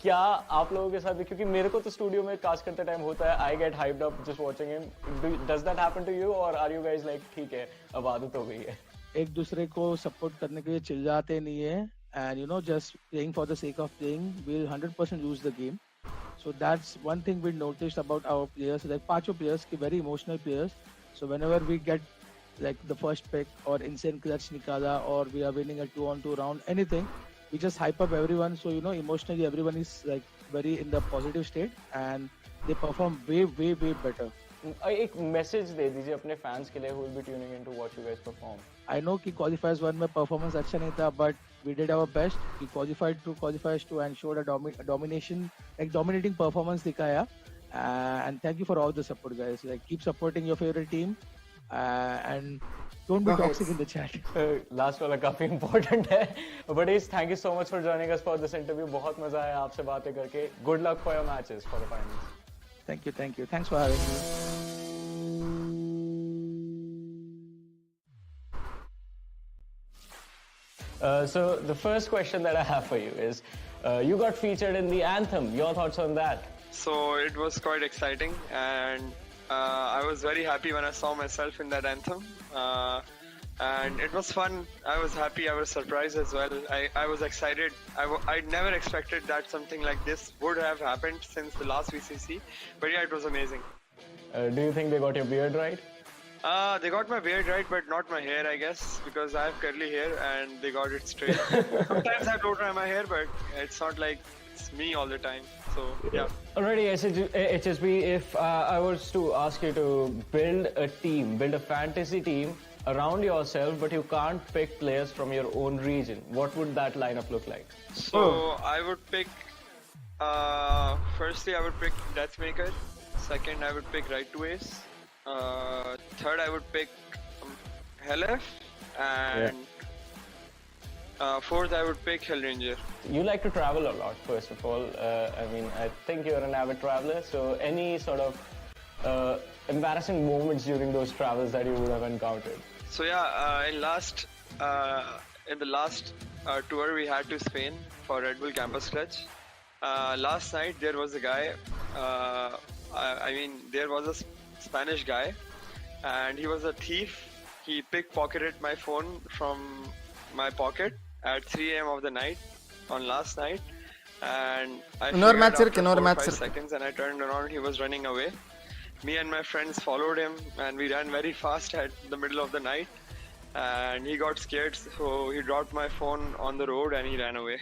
क्या आप लोगों के साथ भी क्योंकि मेरे को तो स्टूडियो में कास्ट करते टाइम होता है I get hyped up just watching him does that happen to you और आर यू गाइस लाइक ठीक है अब आदत हो गई है एक दूसरे को सपोर्ट करने के लिए चिल्लाते नहीं है and just playing for the sake of playing we'll 100% lose the game so that's one thing we noticed about our players like pacho players ki very emotional players so whenever we get like the first pick or insane clutch nikala or we are winning a 2-on-2 round anything we just hype up everyone so emotionally everyone is like very in the positive state and they perform way better एक message दे दीजिए अपने fans के लिए who will be tuning in to watch you guys perform I know कि qualifiers 1 में performance अच्छा नहीं था but we did our best we qualified to qualifiers 2 and showed a domination like dominating performance दिखाया and thank you for all the support guys like keep supporting your favorite team and don't be toxic in the chat last वाला काफी important है but thank you so much for joining us for this interview बहुत मजा आया आपसे बातें करके good luck for your matches for the finals thank you thanks for having me so the first question that I have for you is you got featured in the anthem your thoughts on that so it was quite exciting and I was very happy when I saw myself in that anthem and it was fun I was happy I was surprised as well I was excited I never expected that something like this would have happened since the last VCC but yeah it was amazing do you think they got your beard right they got my beard right, but not my hair, I guess, because I have curly hair and they got it straight. Sometimes I blow dry my hair, but it's not like it's me all the time. So, yeah. Alrighty, HSB, if I was to ask you to build a fantasy team around yourself, but you can't pick players from your own region, what would that lineup look like? So, I would pick, firstly, I would pick Deathmaker. Second, I would pick Right to Ace. Third, I would pick Helef, and fourth, I would pick Hellranger. You like to travel a lot, first of all. I mean, I think you're an avid traveler. So, any sort of embarrassing moments during those travels that you would have encountered? So yeah, in the last tour we had to Spain for Red Bull Campus Clutch. Last night there was a guy. I mean, there was a Spanish guy and he was a thief. He pickpocketed my phone from my pocket at 3 a.m. of the night on last night and I figured after 4 or 5 seconds and I turned around, he was running away. Me and my friends followed him and we ran very fast at the middle of the night and he got scared so he dropped my phone on the road and he ran away.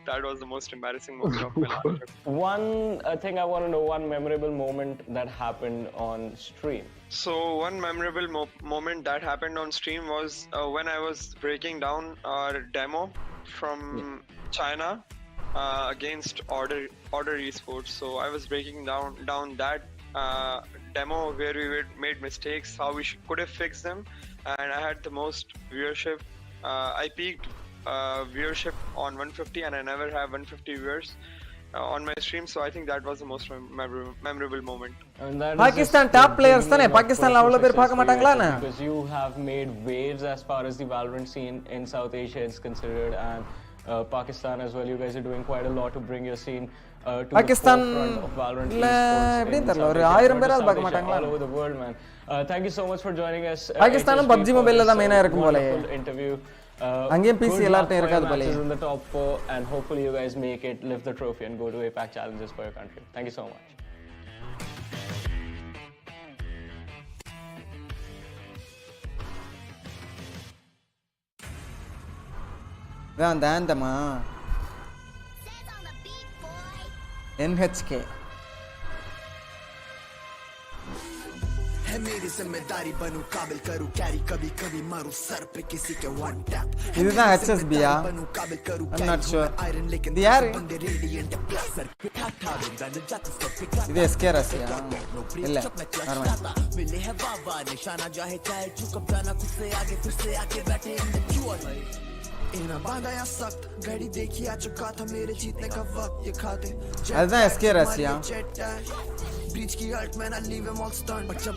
That was the most embarrassing moment of my life. One thing I want to know, one memorable moment that happened on stream. So one memorable moment that happened on stream was when I was breaking down our demo from China against Order Esports. So I was breaking down that demo where we made mistakes, how we could have fixed them, and I had the most viewership. I peaked viewership on 150 and I never have 150 viewers on my stream, so I think that was the most memorable moment. Pakistan top players thane Pakistan la avlo per paaka matangala na because you have made waves as far as the Valorant scene in South Asia is considered and Pakistan as well. You guys are doing quite a lot to bring your scene to Pakistan the forefront of Valorant esports in South Asia, all over the world, man. Thank you so much for joining us. Pakistan PUBG mobile la main irukum pole interview. Angem PC ellarthe irukadu pole in the top 4 and hopefully you guys make it, lift the trophy and go to APAC challenges for your country. Thank you so much. NHK இதுதான் HSBயா? I'm not sure. இது யாரு? இது SK Razia? இல்ல, அதுதான் SK Razia.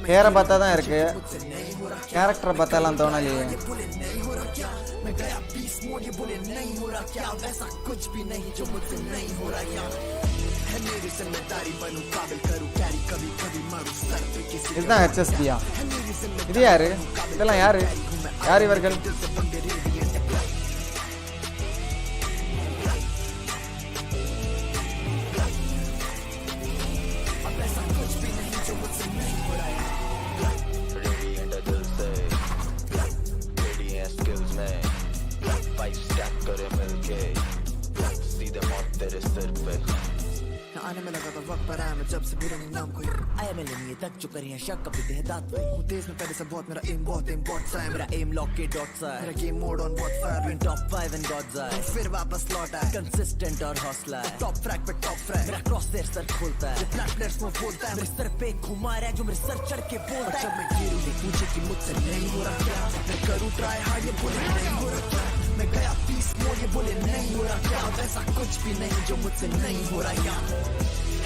பேரை பார்த்தா தான் இருக்கு, கேரக்டரை பார்த்தாலாம் தோணலையே. இதுதான் HSBயா? இது யாரு? இதெல்லாம் யாரு? யார் இவர்கள்? आने में लगा था वक्त पर आया मैं जब से बुरा नहीं नाम कोई आया मैं लेने तक चुका रही है शक कभी देहदात वही हूँ तेज में पहले से बहुत मेरा एम बहुत सा है मेरा एम लॉक के डॉट्स है मेरा गेम मोड ऑन बहुत fire in top 5 and gods है फिर वापस लौटा है कंसिस्टेंट और हौसला है टॉप फ्रैग पे टॉप फ्रैग मेरा क्रॉस देर सर खोलता है जितना प्लेयर्स को बोलता है मेरे सर पे घुमा रहा है जो मेरे सर चढ़ के बोलता है जब मैं गिरूं ये पूछे कि मुझसे नहीं हो रहा क्या मैं करूं ट्राई हार्ड ये बोले नहीं हो रहा क्या मैं गया पीस मोड ये बोले नहीं हो रहा क्या वैसा कुछ भी नहीं जो मुझसे नहीं हो रहा क्या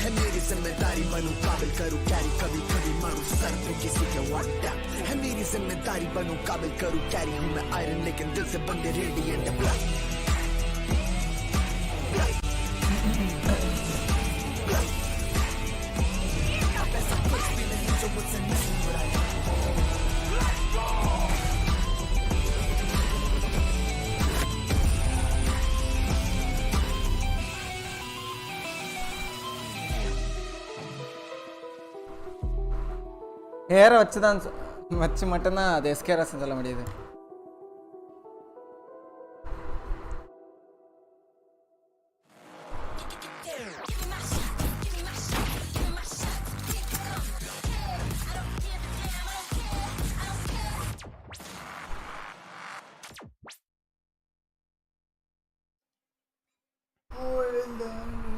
है मेरी जिम्मेदारी बनूं काबिल करूं कैरी कभी कभी मारूं सर पे किसी के वन टैप है मेरी जिम्मेदारी बनूं काबिल करूं कैरी हूं मैं आयरन लेकिन दिल से बंदे रेडिएंट ब्लैक ऐसा कुछ भी नहीं जो मुझसे नहीं हो रहा है ஹேரை வச்சு மட்டும்தான் அது SK ரசம் சொல்ல முடியுது.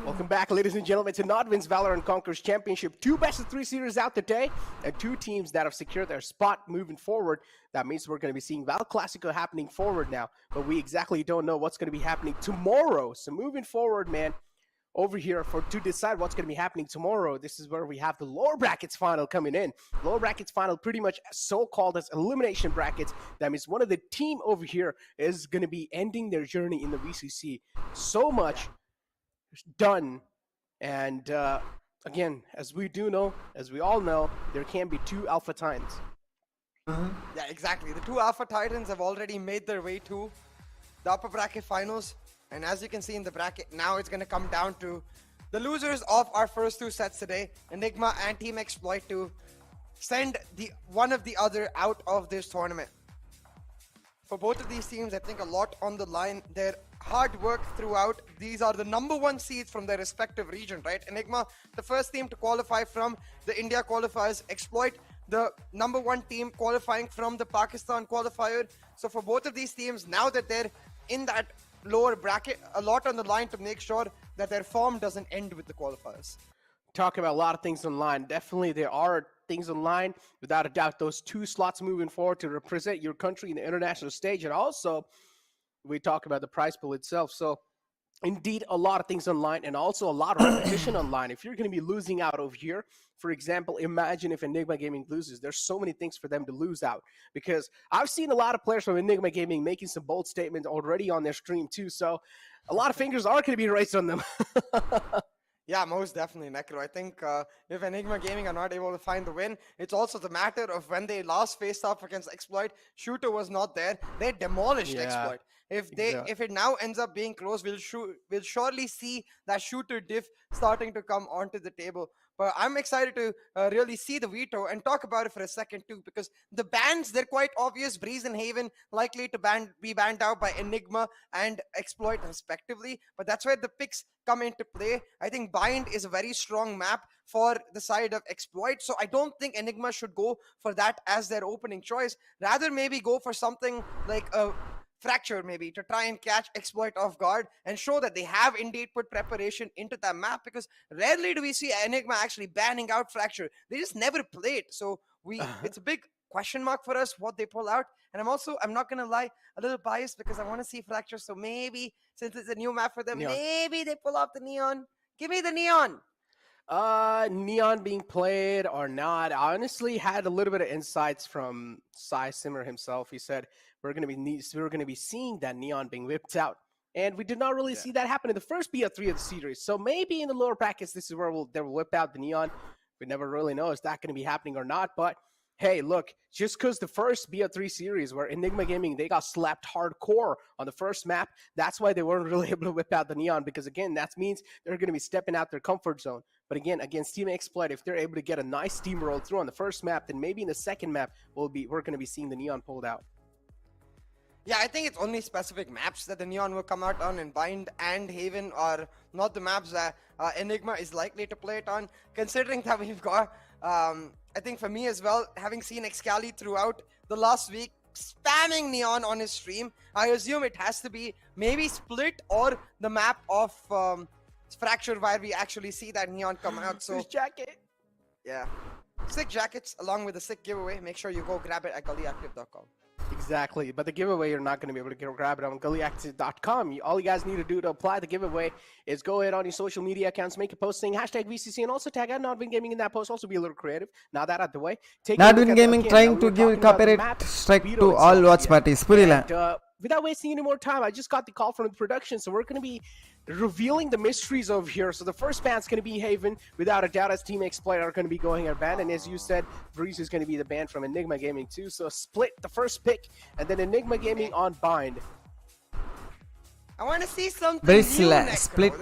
Welcome back, ladies and gentlemen, to Nodwin's Valorant Conquers Championship. 2 best-of-3 series out today, and 2 teams that have secured their spot moving forward. That means we're going to be seeing Val Classico happening forward now, but we exactly don't know what's going to be happening tomorrow. So moving forward, man, over here to decide what's going to be happening tomorrow, this is where we have the lower brackets final coming in. Lower brackets final pretty much so-called as elimination brackets. That means one of the team over here is going to be ending their journey in the VCC. So much done, and again, as we all know, there can be 2 Alpha Titans. Yeah, exactly. The 2 Alpha Titans have already made their way to the upper bracket finals, and as you can see in the bracket, now it's going to come down to the losers of our first 2 sets today, Enigma and Team Exploit, to send one of the other out of this tournament. For both of these teams, I think a lot on the line. Their hard work throughout. These are the #1 seeds from their respective region, right? Enigma, the first team to qualify from the India qualifiers. Exploit, the #1 team qualifying from the Pakistan qualifier. So for both of these teams, now that they're in that lower bracket, a lot on the line to make sure that their form doesn't end with the qualifiers. Talking about a lot of things online. Definitely there are things online. Without a doubt, those 2 slots moving forward to represent your country in the international stage. And also, we talk about the prize pool itself. So indeed, a lot of things online, and also a lot of competition online. If you're going to be losing out over here, for example, imagine if Enigma Gaming loses. There's so many things for them to lose out, because I've seen a lot of players from Enigma Gaming making some bold statements already on their stream too. So a lot of fingers are going to be raised on them. Yeah, most definitely, Necro. I think if Enigma Gaming are not able to find the win, it's also the matter of when they last faced off against Exploit, Shooter was not there. They demolished Exploit. If it now ends up being close, we'll surely see that shooter diff starting to come onto the table. But I'm excited to really see the veto and talk about it for a second too, because the bans, they're quite obvious. Breeze and Haven likely to be banned out by Enigma and Exploit respectively, but that's where the picks come into play. I think Bind is a very strong map for the side of Exploit, so I don't think Enigma should go for that as their opening choice. Rather, maybe go for something like a Fracture, maybe, to try and catch Exploit off guard and show that they have indeed put preparation into that map, because rarely do we see Enigma actually banning out Fracture. They just never play it. So it's a big question mark for us what they pull out. And I'm not gonna lie, a little biased because I want to see Fracture. So maybe, since it's a new map for them, maybe they pull out the Neon. Give me the Neon. Neon being played or not, I honestly had a little bit of insights from Sai Simmer himself. He said we're going to be seeing that Neon being whipped out, and we did not really see that happen in the first BF3 of the series. So maybe in the lower brackets, this is where they will whip out the Neon. We never really know is that going to be happening or not. But hey, look, just because the first BF3 series where Enigma Gaming, they got slapped hardcore on the first map, that's why they weren't really able to whip out the Neon, because again, that means they're going to be stepping out their comfort zone. But again, against Team Exploit, if they're able to get a nice steamroll through on the first map, then maybe in the second map, we're going to be seeing the Neon pulled out. Yeah, I think it's only specific maps that the Neon will come out on, and Bind and Haven are not the maps that Enigma is likely to play it on, considering that we've got, I think for me as well, having seen Excali throughout the last week, spamming Neon on his stream, I assume it has to be maybe Split or the map of Fracture where we actually see that Neon come out. So jacket. Yeah. Sick jackets along with a sick giveaway. Make sure you go grab it at gullyactive.com. Exactly, but the giveaway, you're not going to be able to grab it on gullyactive.com. All you guys need to do to apply the giveaway is go ahead on your social media accounts, make a post saying hashtag VCC, and also tag out Nodwin Gaming in that post. Also be a little creative. Now that out the way. Nodwin Gaming trying to give copyright strike to all watch parties. Without wasting any more time, I just got the call from the production, so we're going to be revealing the mysteries over here. So the first ban's going to be Haven, without a doubt, as Team Exploit are going to be going at ban. And as you said, Breeze is going to be the ban from Enigma Gaming too. So Split, the first pick, and then Enigma Gaming on Bind. I want to see something new, Split,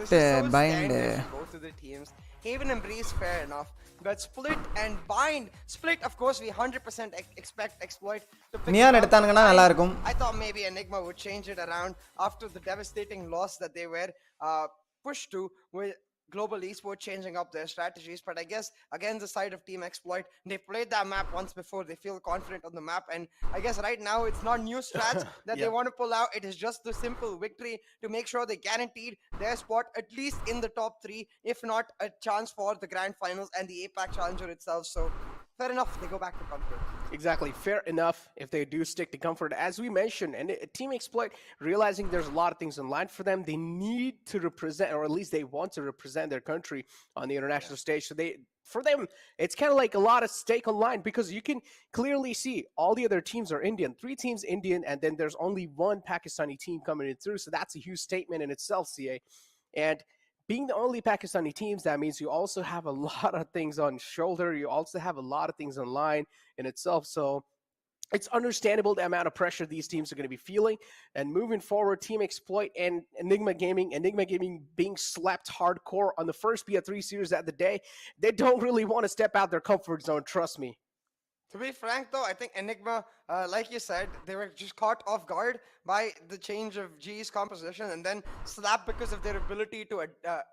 Bind. Both of the teams. Haven and Breeze, fair enough. But Split and Bind. Split, of course, we 100% expect Exploit to pick Neon it up. I thought maybe Enigma would change it around after the devastating loss that they were pushed to with Global Esports changing up their strategies. But I guess against the side of Team Exploit, they played that map once before. They feel confident on the map, and I guess right now it's not new strats that they want to pull out. It is just the simple victory to make sure they guaranteed their spot at least in the top 3, if not a chance for the grand finals and the APAC Challenger itself. So fair enough, they go back to comfort. Exactly, fair enough if they do stick to comfort. As we mentioned, and Team Exploit, realizing there's a lot of things in line for them, they need to represent, or at least they want to represent their country on the international stage. So for them, it's kind of like a lot of stake on line, because you can clearly see all the other teams are Indian. 3 teams Indian, and then there's only 1 Pakistani team coming in through. So that's a huge statement in itself, CA. And being the only Pakistani teams, that means you also have a lot of things on shoulder. You also have a lot of things on line in itself. So it's understandable the amount of pressure these teams are going to be feeling. And moving forward, Team Exploit and Enigma Gaming being slapped hardcore on the first BF3 series of the day, they don't really want to step out their comfort zone, trust me. To be frank, though, I think Enigma, like you said, they were just caught off guard by the change of G's composition and then slapped because of their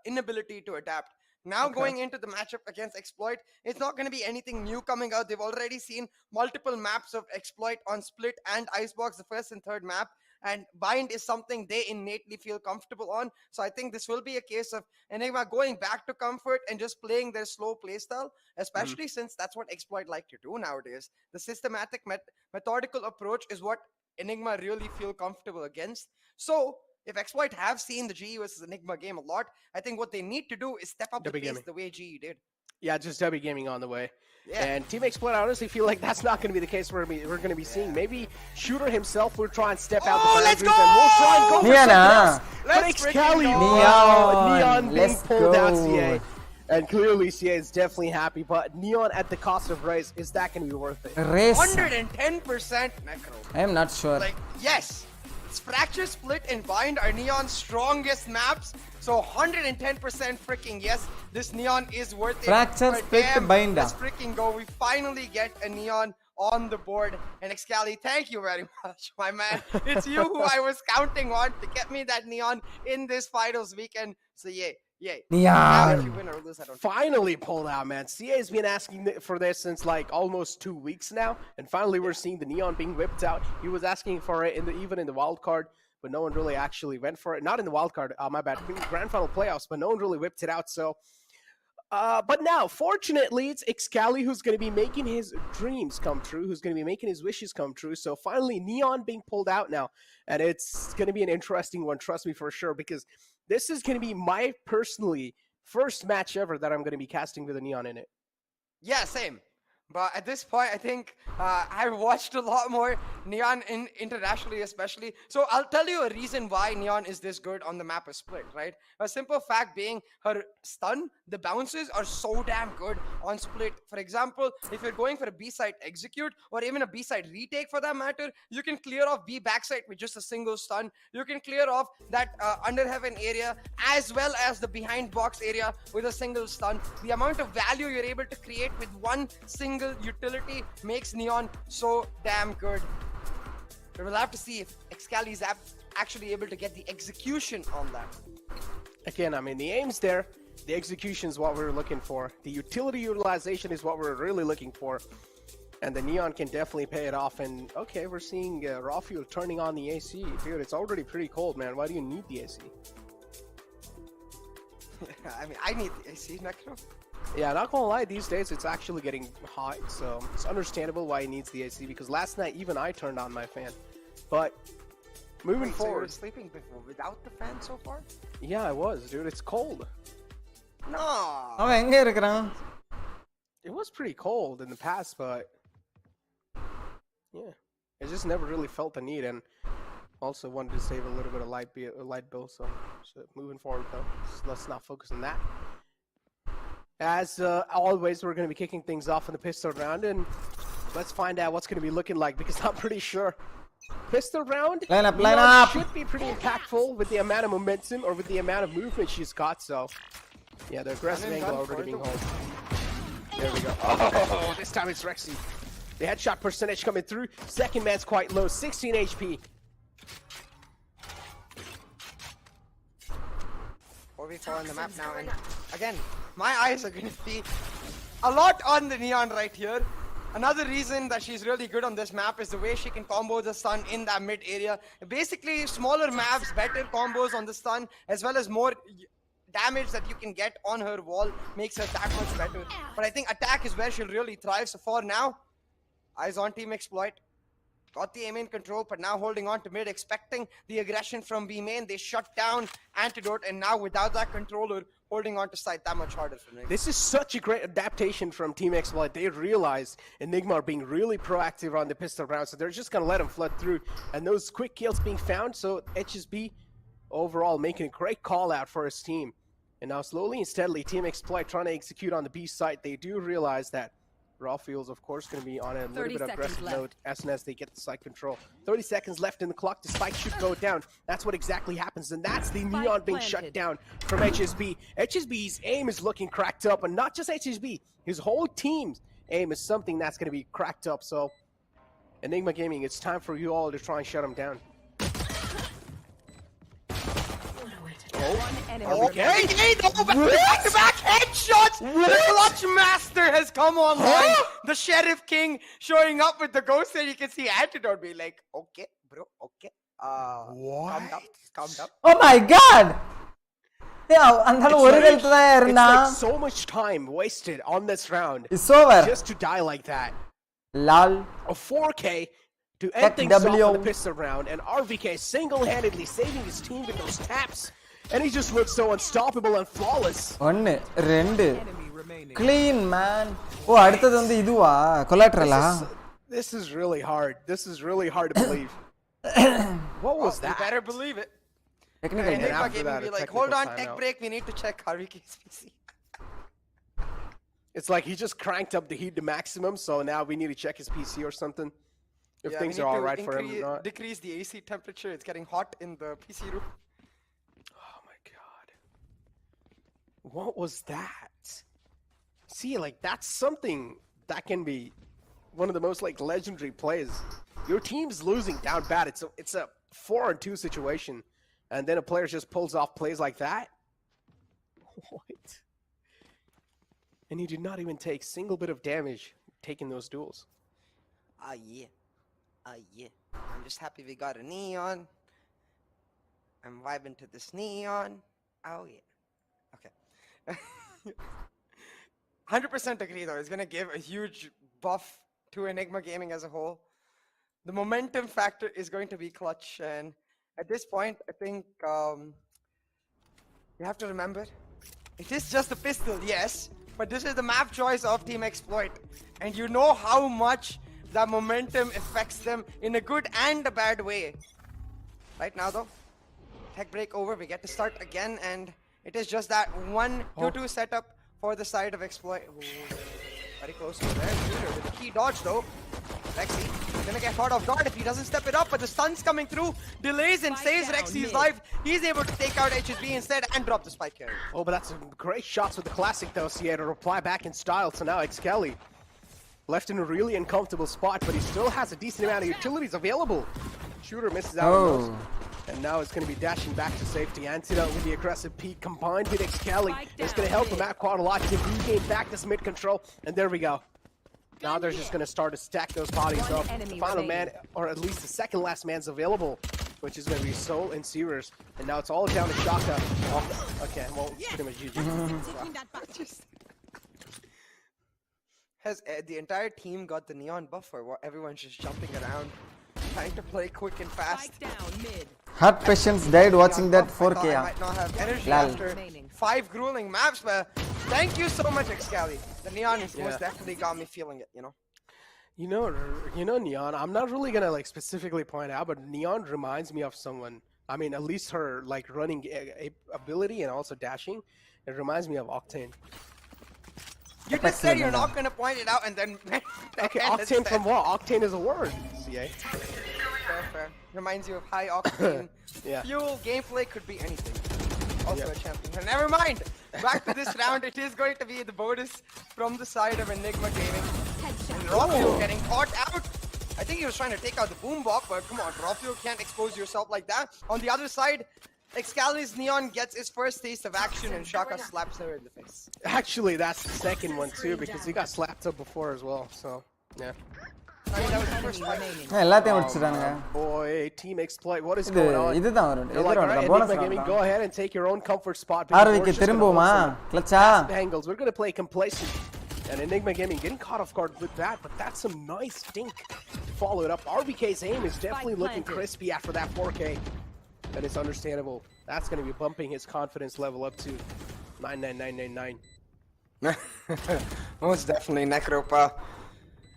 inability to adapt. Now going into the matchup against Exploit, it's not going to be anything new coming out. They've already seen multiple maps of Exploit on Split and Icebox, the first and third map. And Bind is something they innately feel comfortable on. So I think this will be a case of Enigma going back to comfort and just playing their slow playstyle, especially since that's what Exploit like to do nowadays. The systematic, methodical approach is what Enigma really feel comfortable against. So if Exploit have seen the GE versus Enigma game a lot, I think what they need to do is step up the pace the way GE did. Yeah, just W Gaming on the way. Yeah. And Team Exploit, I honestly feel like that's not going to be the case we're going to be seeing. Maybe Shooter himself will try and step out the boundaries, and we'll try and go for something else. But Excali, Neon being pulled out, CA. And clearly CA is definitely happy, but Neon at the cost of Race, is that going to be worth it? Race? 110% Necro. I am not sure. Like, yes. Fracture, Split, and Bind are Neon's strongest maps. So 110% freaking yes, this Neon is worth it. Fracture, But Split, damn, Bind. let's freaking go. We finally get a Neon on the board. And Excali, thank you very much, my man. It's you who I was counting on to get me that Neon in this finals weekend. So yeah. Yay. Neon. Now if you win or lose, I don't Finally pulled out, man. CA has been asking for this since like almost 2 weeks now, and finally we're seeing the Neon being whipped out. He was asking for it even in the wild card, but no one really actually went for it. Not in the wild card, my bad. Grand final playoffs, but no one really whipped it out. So, but now, fortunately, it's Excali who's going to be making his dreams come true, who's going to be making his wishes come true. So finally, Neon being pulled out now, and it's going to be an interesting one, trust me for sure, because this is going to be my personally first match ever that I'm going to be casting with a Neon in it. Yeah, same. But at this point, I think I've watched a lot more Neon internationally, especially. So I'll tell you a reason why Neon is this good on the map of Split, right? A simple fact being her stun, the bounces are so damn good on Split. For example, if you're going for a B-side execute or even a B-side retake for that matter, you can clear off B backside with just a single stun. You can clear off that under heaven area as well as the behind box area with a single stun. The amount of value you're able to create with one single utility makes Neon so damn good. But we'll have to see if Excali is actually able to get the execution on that. Again, I mean, the aim's there. The execution is what we're looking for. The utility utilization is what we're really looking for. And the Neon can definitely pay it off. And, okay, we're seeing Raw Fuel turning on the AC. Dude, it's already pretty cold, man. Why do you need the AC? I mean, I need the AC, Necro. Yeah, not gonna lie, these days it's actually getting hot, so it's understandable why he needs the AC, because last night even I turned on my fan. But moving Wait, forward... So you were sleeping before without the fan so far? Yeah, I was, dude. It's cold. No. அவன் எங்க இருக்கிறான்? It was pretty cold in the past, but yeah, I just never really felt the need, and also wanted to save a little bit of light bill. So moving forward, though, let's not focus on that. As always, we're going to be kicking things off in the pistol round, and let's find out what's going to be looking like, because I'm pretty sure pistol round line up should be pretty impactful with the amount of momentum or with the amount of movement she's got. So, yeah, the aggressive angle already being held. There we go. Oh, this time it's Rexy. The headshot percentage coming through. Second man's quite low, 16 HP. 4v4 on the map now, and again, my eyes are going to be a lot on the Neon right here. Another reason that she's really good on this map is the way she can combo the stun in that mid area. Basically, smaller maps, better combos on the stun, as well as more damage that you can get on her wall makes her that much better. But I think attack is where she'll really thrive. So for now, eyes on Team Exploit. Got the aim in control, but now holding on to mid, expecting the aggression from B main. They shut down Antidote, and now without that controller, holding on to side that much harder for Enigma. This is such a great adaptation from Team Exploit. They realize Enigma are being really proactive on the pistol round, so they're just going to let him flood through. And those quick kills being found, so HSB overall making a great call out for his team. And now slowly and steadily, Team Exploit trying to execute on the B side. They do realize that Raw Fuel's, of course, going to be on a little bit of aggressive note as soon as they get the side control. 30 seconds left in the clock. The spike should go down. That's what exactly happens, and that's the Neon being shut down from HSB. HSB's aim is looking cracked up, and not just HSB. His whole team's aim is something that's going to be cracked up. So, Enigma Gaming, it's time for you all to try and shut him down. Okay, back-to-back headshots! The Clutch Master has come online! The Sheriff King showing up with the ghost, and you can see Antidote be like, okay, bro, okay. What? Calm down. Oh my god! It's like so much time wasted on this round. It's over. Just to die like that. Lol. A 4K to end things off on the pistol round, and RVK single-handedly saving his team with those taps. And he just looks so unstoppable and flawless. 1 2 clean, man. Oh, அடுத்தது வந்து இதுவா collateral This is really hard. This is really hard to believe. What was that? You better believe it. Technical. And after that, be like, hold on, tech break. We need to check RVK's PC. It's like he just cranked up the heat to maximum, so now we need to check his PC or something. If Yeah, things we are need all to right for him or not. decrease the AC temperature. It's getting hot in the PC room. Oh my god. What was that? See, like, that's something that can be one of the most, like, legendary plays. Your team's losing down bad. It's a 4-on-2 situation. And then a player just pulls off plays like that? What? And he did not even take a single bit of damage taking those duels. Yeah. Yeah. I'm just happy we got a neon. I'm vibing to this neon. Oh, yeah. Okay. 100% agree, though. It's going to give a huge buff to Enigma Gaming as a whole. The momentum factor is going to be clutch. And at this point, I think you have to remember, it is just a pistol, yes. But this is the map choice of Team Exploit. And you know how much that momentum affects them in a good and a bad way. Right now, though, tech break over. We get to start again. And it is just that 1-2-2 setup for the side of Exploit. Ooh, very close over there. Shooter with a key dodge, though. Rexy gonna get caught off guard if he doesn't step it up, but the stun's coming through, delays and saves Rexy's life. He's able to take out HSB instead and drop the spike carry. Oh, but that's some great shots with the classic, though, CA, to reply back in style. So now Xkelly left in a really uncomfortable spot, but he still has a decent amount of utilities available. Shooter misses out on those. And now it's going to be dashing back to safety. Antidote with the aggressive peek combined with Xkelly is going to help him out quite a lot to regain back this mid control. And there we go. Now they're just going to start to stack those bodies up. The final man, or at least the second last man's available, which is going to be Soul and Sears. And now it's all down to Shaka. Oh, okay, well, it's pretty much GG. Has the entire team got the neon buff, or everyone's just jumping around, trying to play quick and fast? Heart patients died watching that 4K. I might not have energy after 5 grueling maps, but thank you so much, Xcali. The neon has most definitely got me feeling it, you know? You know, Neon, I'm not really going to, like, specifically point out, but Neon reminds me of someone. I mean, at least her, like, running ability and also dashing. It reminds me of Octane. You just said you're not going to point it out and then... Okay, Octane from what? Octane is a word, CA. Fair. Reminds you of high octane. Fuel gameplay could be anything. Also a champion. And never mind! Back to this round, it is going to be the bonus from the side of Enigma Gaming. And Rofio getting caught out. I think he was trying to take out the boom bop, but come on, Rofio can't expose yourself like that. On the other side, Excali's Neon gets his first taste of action and Shaka slaps her in the face. Actually, that's the second one too, because he got slapped up before as well, so, yeah. I mean, that was the first fight. Boy, Team Exploit, what is going on? They're like, alright, Enigma Gaming, go ahead and take your own comfort spot. Angles. We're going to play complacent. And Enigma Gaming getting caught off guard with that, but that's some nice dink to follow it up. RBK's aim is definitely looking crispy after that 4K. And it's understandable. That's going to be bumping his confidence level up to 99999. Most definitely, Necropa.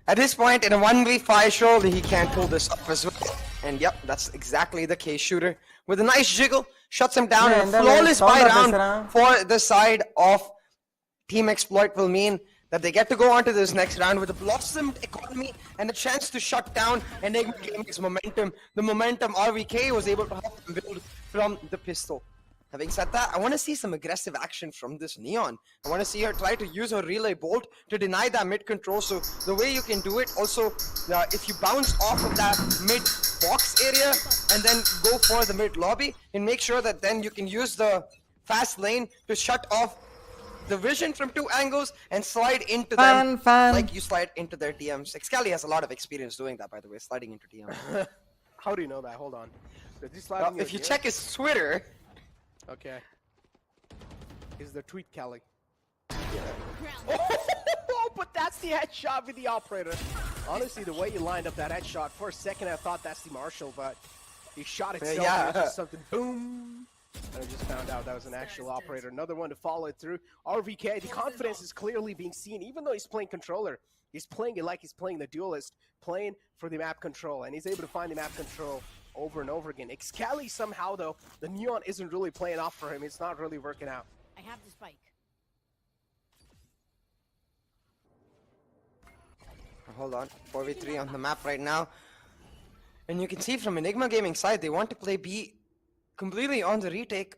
At this point, in a 1v5, surely he can't pull this off as well. And yep, that's exactly the case. Shooter with a nice jiggle, shuts him down, and a flawless buy round for the side of Team Exploit will mean that they get to go on to this next round with a blossomed economy and a chance to shut down Enigma Gaming's momentum. The momentum RVK was able to help them build from the pistol. Having said that, I want to see some aggressive action from this Neon. I want to see her try to use her relay bolt to deny that mid control. So the way you can do it, also, if you bounce off of that mid box area and then go for the mid lobby, and make sure that then you can use the fast lane to shut off the vision from 2 angles and slide into them like you slide into their DMs. Excali has a lot of experience doing that, by the way, sliding into DMs. How do you know that? Hold on. If you check his Twitter... Okay. Is the tweet Kelly? Oh, but that's the headshot with the operator. Honestly, the way you lined up that headshot, for a second I thought that's the Marshall, but he shot itself. Yeah. It was just something, boom. And I just found out that was an actual operator. Another one to follow it through. RVK, the confidence is clearly being seen, even though he's playing controller. He's playing it like he's playing the duelist, playing for the map control, and he's able to find the map control over and over again. Excali somehow, though, the Neon isn't really playing off for him. It's not really working out. I have the spike. Hold on. 4v3 on the map right now. And you can see from Enigma Gaming side, they want to play B completely on the retake,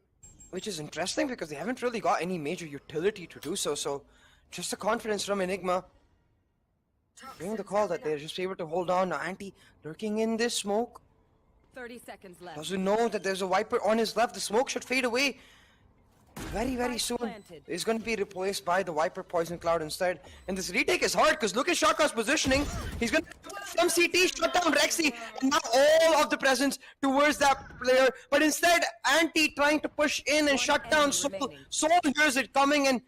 which is interesting because they haven't really got any major utility to do so. So just the confidence from Enigma, hearing the call that they're just able to hold on. Now Anti lurking in this smoke. 30 seconds left. Doesn't know that there's a Viper on his left. The smoke should fade away very soon. It's going to be replaced by the Viper Poison Cloud instead. And this retake is hard because look at Shaka's positioning. He's going to from CT shut down Rexy, and now all of the presence towards that player. But instead, Anti trying to push in and shut down Soul. Soul hears it coming, and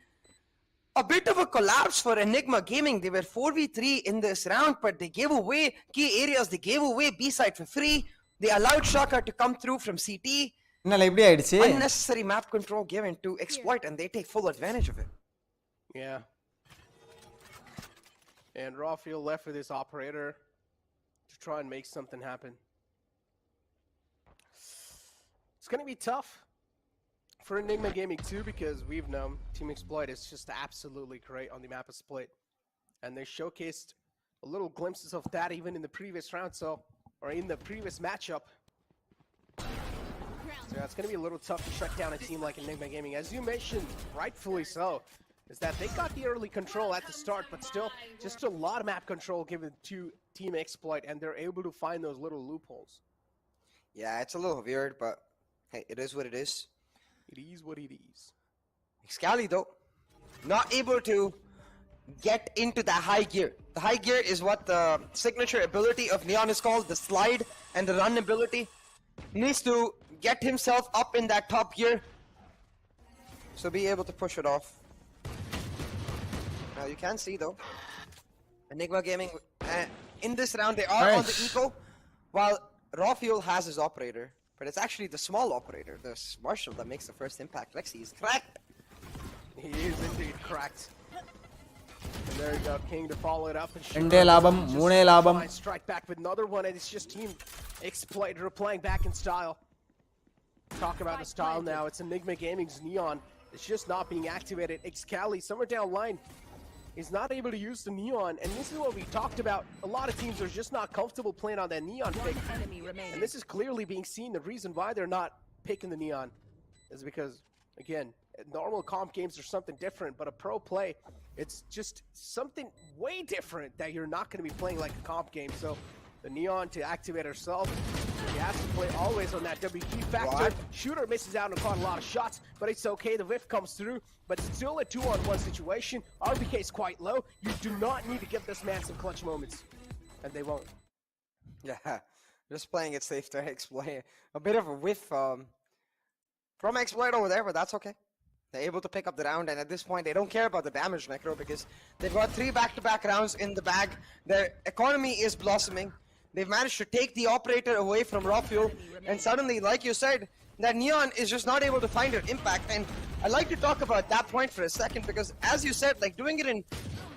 a bit of a collapse for Enigma Gaming. They were 4v3 in this round, but they gave away key areas. They gave away B side for free. They allowed Shaka to come through from CT. Unnecessary map control given to Exploit, and they take full advantage of it. Yeah. And Rafael left with his operator to try and make something happen. It's going to be tough for Enigma Gaming too, because we've known Team Exploit is just absolutely great on the map of Split. And they showcased a little glimpses of that even in the previous round, or in the previous matchup. So yeah, it's going to be a little tough to shut down a team like Enigma Gaming. As you mentioned, rightfully so, is that they got the early control at the start, but still just a lot of map control given to Team Exploit, and they're able to find those little loopholes. Yeah, it's a little weird, but hey, it is what it is. It is what it is. Excali, though, not able to get into the high gear. The high gear is what the signature ability of Neon is called, the slide and the run ability. He needs to get himself up in that top gear, so be able to push it off. Now you can see though, Enigma Gaming, in this round they are on the eco, while Rafael has his operator, but it's actually the small operator, the Marshall, that makes the first impact. Lexi is cracked. He is indeed cracked. And there you go, King to follow it up and strike back with another one, and it's just Team Exploit replaying back in style. Talk about the style now, it's Enigma Gaming's Neon. It's just not being activated. Excali, somewhere down line, is not able to use the Neon, and this is what we talked about. A lot of teams are just not comfortable playing on that Neon pick. And this is clearly being seen. The reason why they're not picking the Neon is because, again, normal comp games are something different, but a pro play, it's just something way different that you're not going to be playing like a comp game. So the Neon to activate herself, he has to play always on that WP factor. What? Shooter misses out and caught a lot of shots, but it's okay. The whiff comes through, but it's still a 2-on-1 situation. RBK is quite low. You do not need to give this man some clutch moments, and they won't. Yeah, just playing it safe to Exploit. A bit of a whiff from Exploit over there, but that's okay. They're able to pick up the round, and at this point, they don't care about the damage, Necro, because they've got 3 back-to-back rounds in the bag. Their economy is blossoming. They've managed to take the operator away from Rafael, and suddenly, like you said, that Neon is just not able to find her impact. And I'd like to talk about that point for a second, because as you said, like doing it in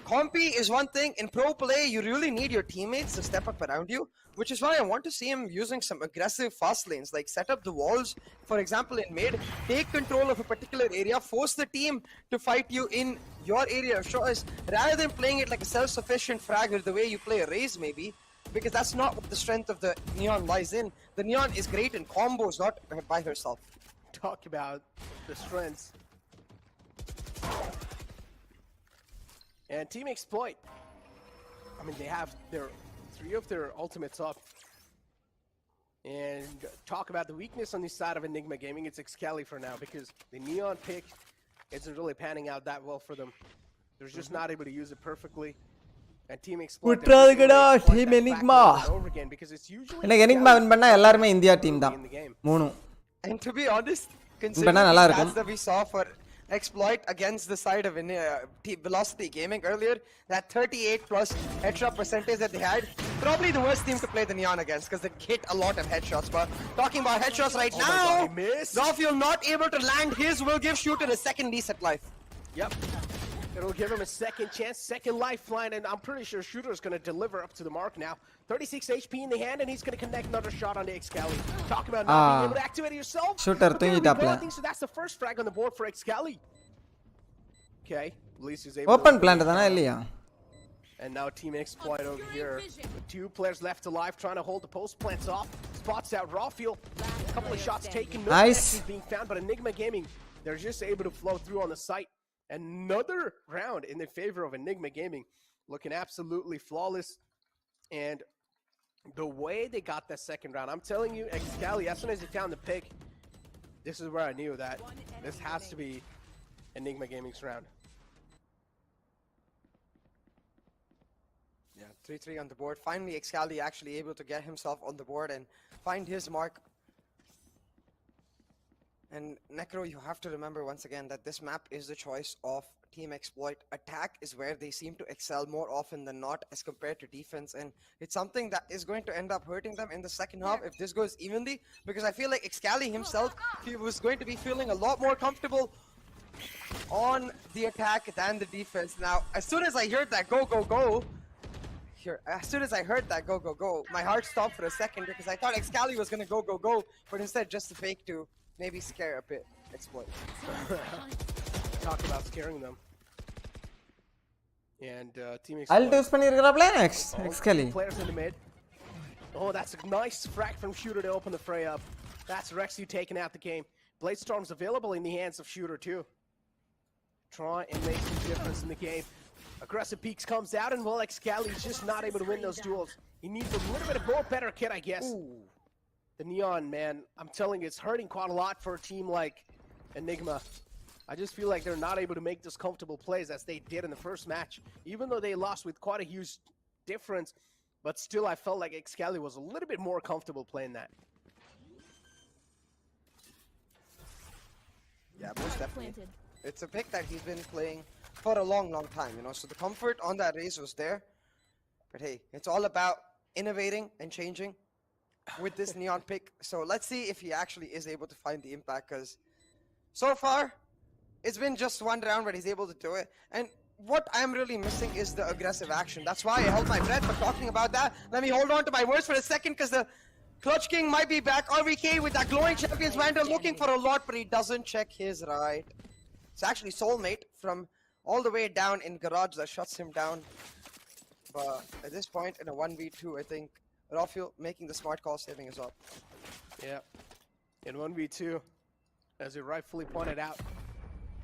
compy is one thing. In pro play, you really need your teammates to step up around you, which is why I want to see him using some aggressive fast lanes, like set up the walls, for example, in mid, take control of a particular area, force the team to fight you in your area of choice, rather than playing it like a self-sufficient fragger the way you play a Raze maybe, because that's not what the strength of the Neon lies in. The Neon is great in combos, not by herself. Talk about the strengths. And Team Exploit, I mean, they have 3 of their ultimates up. And talk about the weakness on the side of Enigma Gaming, it's Excali for now, because the Neon pick isn't really panning out that well for them. They're just not able to use it perfectly. And Team Exploit, Team Enigma. Enigma win பண்ணா எல்லாரும் India team தான் 3. And to be honest, considering the stats that we saw for Exploit against the side of Velocity Gaming earlier, that 38+ headshot percentage that they had, probably the worst team to play the Neon against, because they hit a lot of headshots. But talking about headshots right now, Rafael not able to land his will give Shooter a second decent life. Yep. It'll give him a second chance, second lifeline, and I'm pretty sure Shooter is going to deliver up to the mark now. 36 HP in the hand, and he's going to connect another shot on the Excali. Talk about not being able to activate yourself. Shooter தூங்கிட்டாப்ல. So that's the first frag on the board for Excali. Okay, at least he's able Open plant தானா இல்லையா? And now Team Exploit over here with 2 players left alive, trying to hold the post plants off. Spots out Rawfield. A couple of shots taken. No Nice. connections being found, but Enigma Gaming, they're just able to flow through on the site. Another round in the favor of Enigma Gaming, looking absolutely flawless. And the way they got that second round, I'm telling you, Excali, as soon as he found the pick, this is where I knew that this has to be Enigma Gaming's round. Yeah, 3-3 on the board. Finally, Excali actually able to get himself on the board and find his mark. And Necro, you have to remember once again that this map is the choice of Team Exploit. Attack is where they seem to excel more often than not as compared to defense, and it's something that is going to end up hurting them in the second half if this goes evenly, because I feel like Excali himself, he was going to be feeling a lot more comfortable on the attack than the defense. Now, as soon as I heard that go, go, go, my heart stopped for a second because I thought Excali was going to go, go, go, but instead just to fake to maybe scare a bit Exploit. Talk about scaring them. And Team Alt Exploit. use பண்ணிருக்கறாப்ல Excali. Players in the mid. Oh, that's a nice frag from Shooter to open the fray up. That's Rexy taking out the game. Bladestorm's available in the hands of Shooter too. Try and make some difference in the game. Aggressive Peaks comes out, and well, Excali's just not able to win those duels. He needs a little bit of more better kit, I guess. Ooh. The Neon, man, I'm telling you, it's hurting quite a lot for a team like Enigma. I just feel like they're not able to make those comfortable plays as they did in the first match, even though they lost with quite a huge difference. But still, I felt like Excali was a little bit more comfortable playing that. Yeah, most definitely. It's a pick that he's been playing for a long, long time, you know, so the comfort on that race was there. But hey, it's all about innovating and changing with this Neon pick. So let's see if he actually is able to find the impact, because so far, it's been just one round where he's able to do it. And what I'm really missing is the aggressive action. That's why I held my breath. But talking about that, let me hold on to my words for a second, because the Clutch King might be back. RVK with that glowing Champions Vandal looking for a lot, but he doesn't check his right. It's actually Soulmate from all the way down in Garage that shuts him down. But at this point, in a 1v2, I think Rafael making the smart call, saving us up. Yeah. In 1v2, as you rightfully pointed out,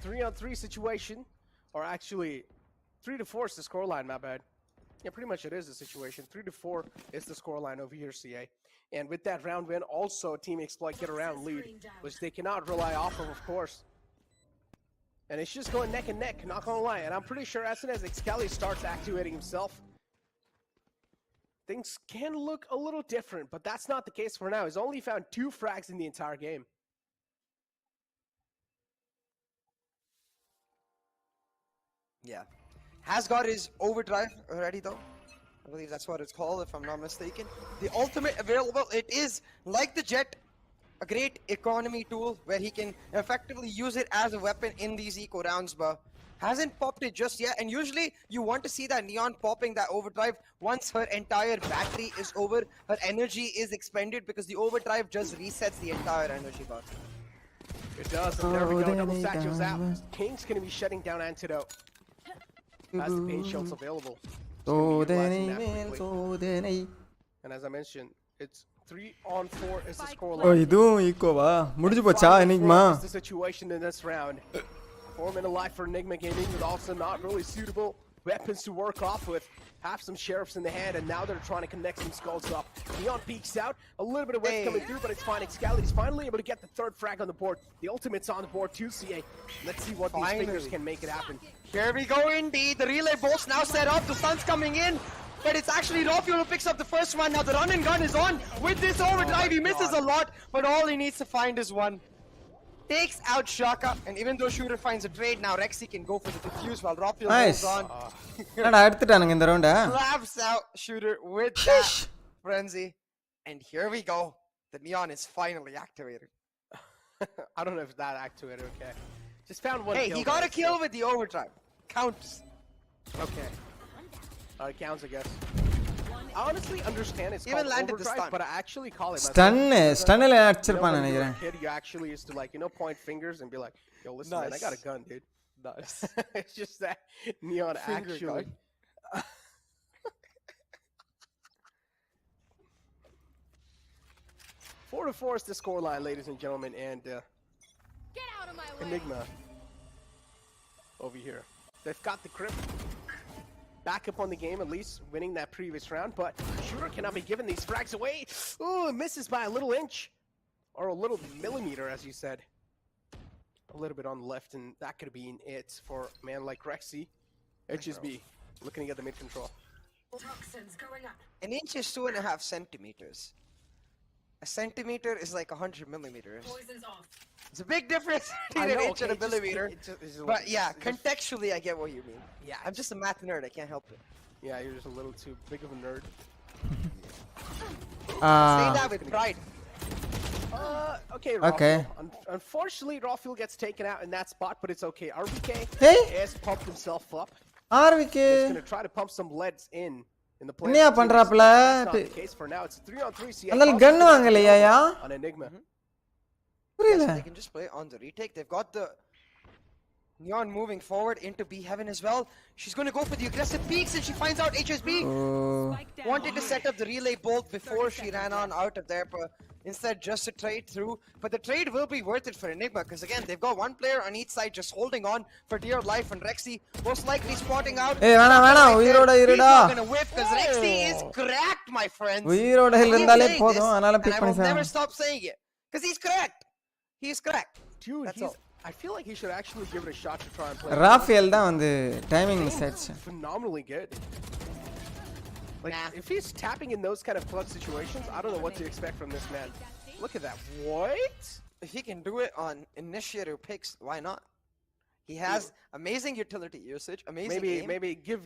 3-on-3 situation, or actually 3-4 is the scoreline, my bad. Yeah, pretty much it is the situation. 3-4 is the scoreline over here, CA. And with that round win, also Team Exploit get a round lead, which they cannot rely off of course. And it's just going neck and neck, not gonna lie. And I'm pretty sure as soon as Excali starts activating himself, things can look a little different, but that's not the case for now. He's only found 2 frags in the entire game. Yeah. Has got his overdrive already though. I believe that's what it's called if I'm not mistaken. The ultimate available, it is like the Jet, a great economy tool where he can effectively use it as a weapon in these eco rounds, but hasn't popped it just yet. And usually you want to see that Neon popping that overdrive once her entire battery is over, her energy is expended, because the overdrive just resets the entire energy bar. It does, and there we go, double stack goes out. King's gonna be shutting down Antidote. Has the paint shields available. And as I mentioned, it's 3-on-4 is the scoreline. Oh, இதுவும் ஈக்குவா முடிஞ்சு போச்சா Enigma? Is the situation in this round. 4-minute life for Enigma Gaming, with also not really suitable weapons to work off with. Have some sheriffs in the hand, and now they're trying to connect some skulls up. Neon peeks out, a little bit of web coming through, but it's fine. Excali is finally able to get the 3rd frag on the board. The ultimate's on the board too, CA. Let's see what these fingers can make it happen. Here we go indeed. The relay bolts now set up. The sun's coming in, but it's actually Rafael who picks up the first one. Now the run and gun is on. With this overdrive, he misses a lot, but all he needs to find is one. Takes out Shaka, and even though Shooter finds a trade, now Rexy can go for the defuse while Rafael goes on. என்னடா எடுத்துட்டானுங்க இந்த ரவுண்ட. Slaps out Shooter with that frenzy. And here we go. The Neon is finally activated. I don't know if that activated, okay. Just found one kill. Hey, he got a kill with the overdrive. Counts. Okay. It counts, I guess. I honestly understand it's Even called landed overdrive, the stun. but I actually call it Stunல அடிச்சிருப்பான் நினைக்கிறேன். You actually used to, like, you know, point fingers and be like, yo, listen, man, I got a gun, dude. Nice. It's just that Neon Finger actually. 4-4 is the scoreline, ladies and gentlemen, and Enigma over here. They've got the grip back up on the game, at least winning that previous round, but Shooter cannot be giving these frags away. Ooh, misses by a little inch, or a little millimeter, as you said. A little bit on the left, and that could have been it for a man like Rexy. HSB looking to get the mid control. An inch is 2.5 centimeters. A centimeter is like 100 millimeters. It's a big difference between an inch and a millimeter. But yeah, contextually, I get what you mean. Yeah, I'm just a math nerd. I can't help it. Yeah, you're just a little too big of a nerd. Say that with pride. Okay, Okay. Unfortunately, Rafael gets taken out in that spot, but it's okay. RVK has pumped himself up. RVK. He's gonna try to pump some leads in the play. என்னையா பண்றாப்ல? For now, it's a 3-on-3. அந்த கன் வாங்கலையா? On Enigma. புரியல. Yes, they can just play on the retake. They've got the Neon moving forward into B heaven as well. She's going to go for the aggressive peeks, and she finds out HSB wanted to set up the relay bolt before she ran on out of there, but instead just to trade through. But the trade will be worth it for Enigma, because again, they've got one player on each side just holding on for dear life, and Rexy most likely spotting out. Hey, வேணாம் உயிரோட இருடா. He's not going to whip, because Rexy is cracked, my friends. உயிரோட இருந்தாலே போதும், அதனால big I will பண்ணி never stop saying it, because he's cracked. He's cracked. Dude, I feel like he should actually give it a shot to try and play. Rafael தான் வந்து timing miss ஆச்சு. Phenomenally good. Like, if he's tapping in those kind of clutch situations, I don't know what to expect from this man. Look at that. What? If he can do it on initiative picks, why not? He has amazing utility usage, amazing aim. Maybe give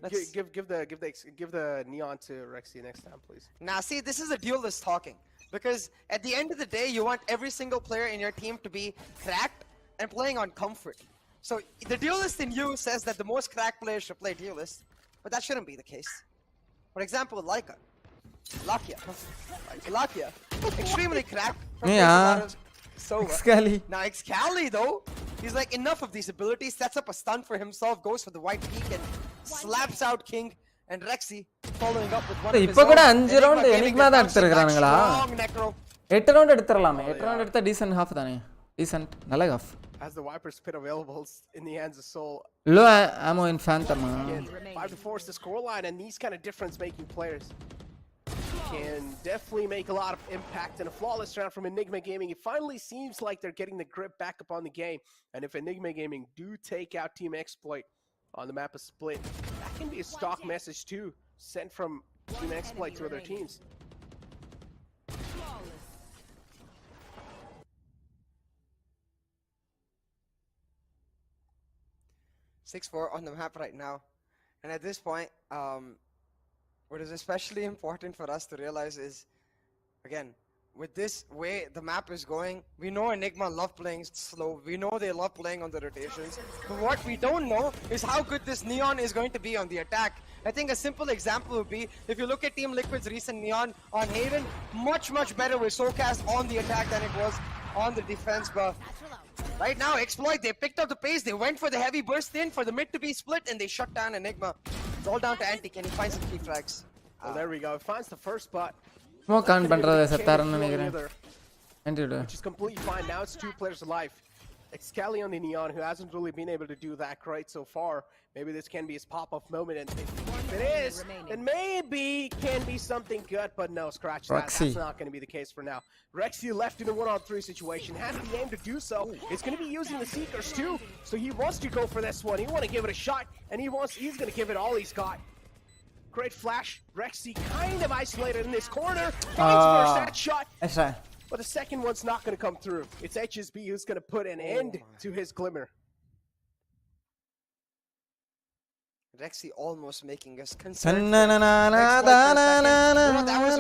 the Neon to Rexy next time, please. Now, see, this is a duelist talking, because at the end of the day, you want every single player in your team to be cracked and playing on comfort. So the duelist in you says that the most cracked players should play duelist, but that shouldn't be the case. For example, Lakia, extremely cracked. Yeah. Excali. Now Excali though, he's like enough of these abilities, sets up a stun for himself, goes for the white peak and slaps out King and Rexy, following up with one of his இப்போ கூட own. 5 round enigma தான் எடுத்துறானுங்களா? Strong necro. 8 round எடுத்துறலாமே. 8 round எடுத்தா descent half தானே. Decent, நல்ல half. As the Viper's pit available in the hands of Soul. Low ammo in Phantom. 5-4 is the scoreline, and these kind of difference-making players can definitely make a lot of impact. And a flawless round from Enigma Gaming. It finally seems like they're getting the grip back up on the game. And if Enigma Gaming do take out Team Exploit on the map of Split, that can be a stock message too, sent from Team Exploit to other teams. 6-4 on the map right now. And at this point, what is especially important for us to realize is, again, with this way the map is going, we know Enigma love playing slow. We know they love playing on the rotations. But what we don't know is how good this Neon is going to be on the attack. I think a simple example would be, if you look at Team Liquid's recent Neon on Haven, much better with Soulcast on the attack than it was on the defense. But right now, Exploit, they picked up the pace, they went for the heavy burst in for the mid to be split, and they shut down Enigma. It's all down to Anti. Can he find some key frags? Well, there we go. Finds the first spot. Smoke on பண்றத செத்தாருன்னு நினைக்கிறேன். Which is completely fine. Now it's 2 players alive. Excali on the Neon, who hasn't really been able to do that great so far. Maybe this can be his pop-off moment, and if it is, then maybe can be something good, but no, scratch that. Rexy. That's not going to be the case for now. Rexy left in a 1-on-3 situation, has the aim to do so. He's going to be using the Seekers too, so he wants to go for this one. He wants to give it a shot, and he's going to give it all he's got. Great flash. Rexy kind of isolated in this corner. Finds first that shot. That's right. But the second one's not going to come through. It's HSB who's going to put an end to his glimmer. Rexy almost making us concerned. That was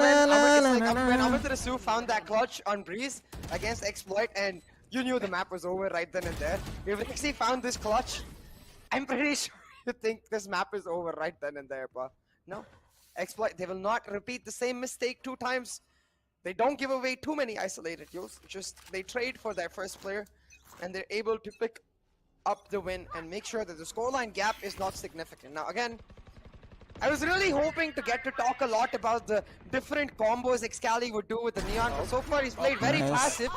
when Amaterasu found that clutch on Breeze against Exploit, and you knew the map was over right then and there. If Rexy found this clutch, I'm pretty sure you think this map is over right then and there, but no. Exploit, they will not repeat the same mistake 2 times. They don't give away too many isolated kills. Just they trade for their first player, and they're able to pick up the win and make sure that the scoreline gap is not significant. Now again, I was really hoping to get to talk a lot about the different combos Excali would do with the Neon, but so far he's played very passive.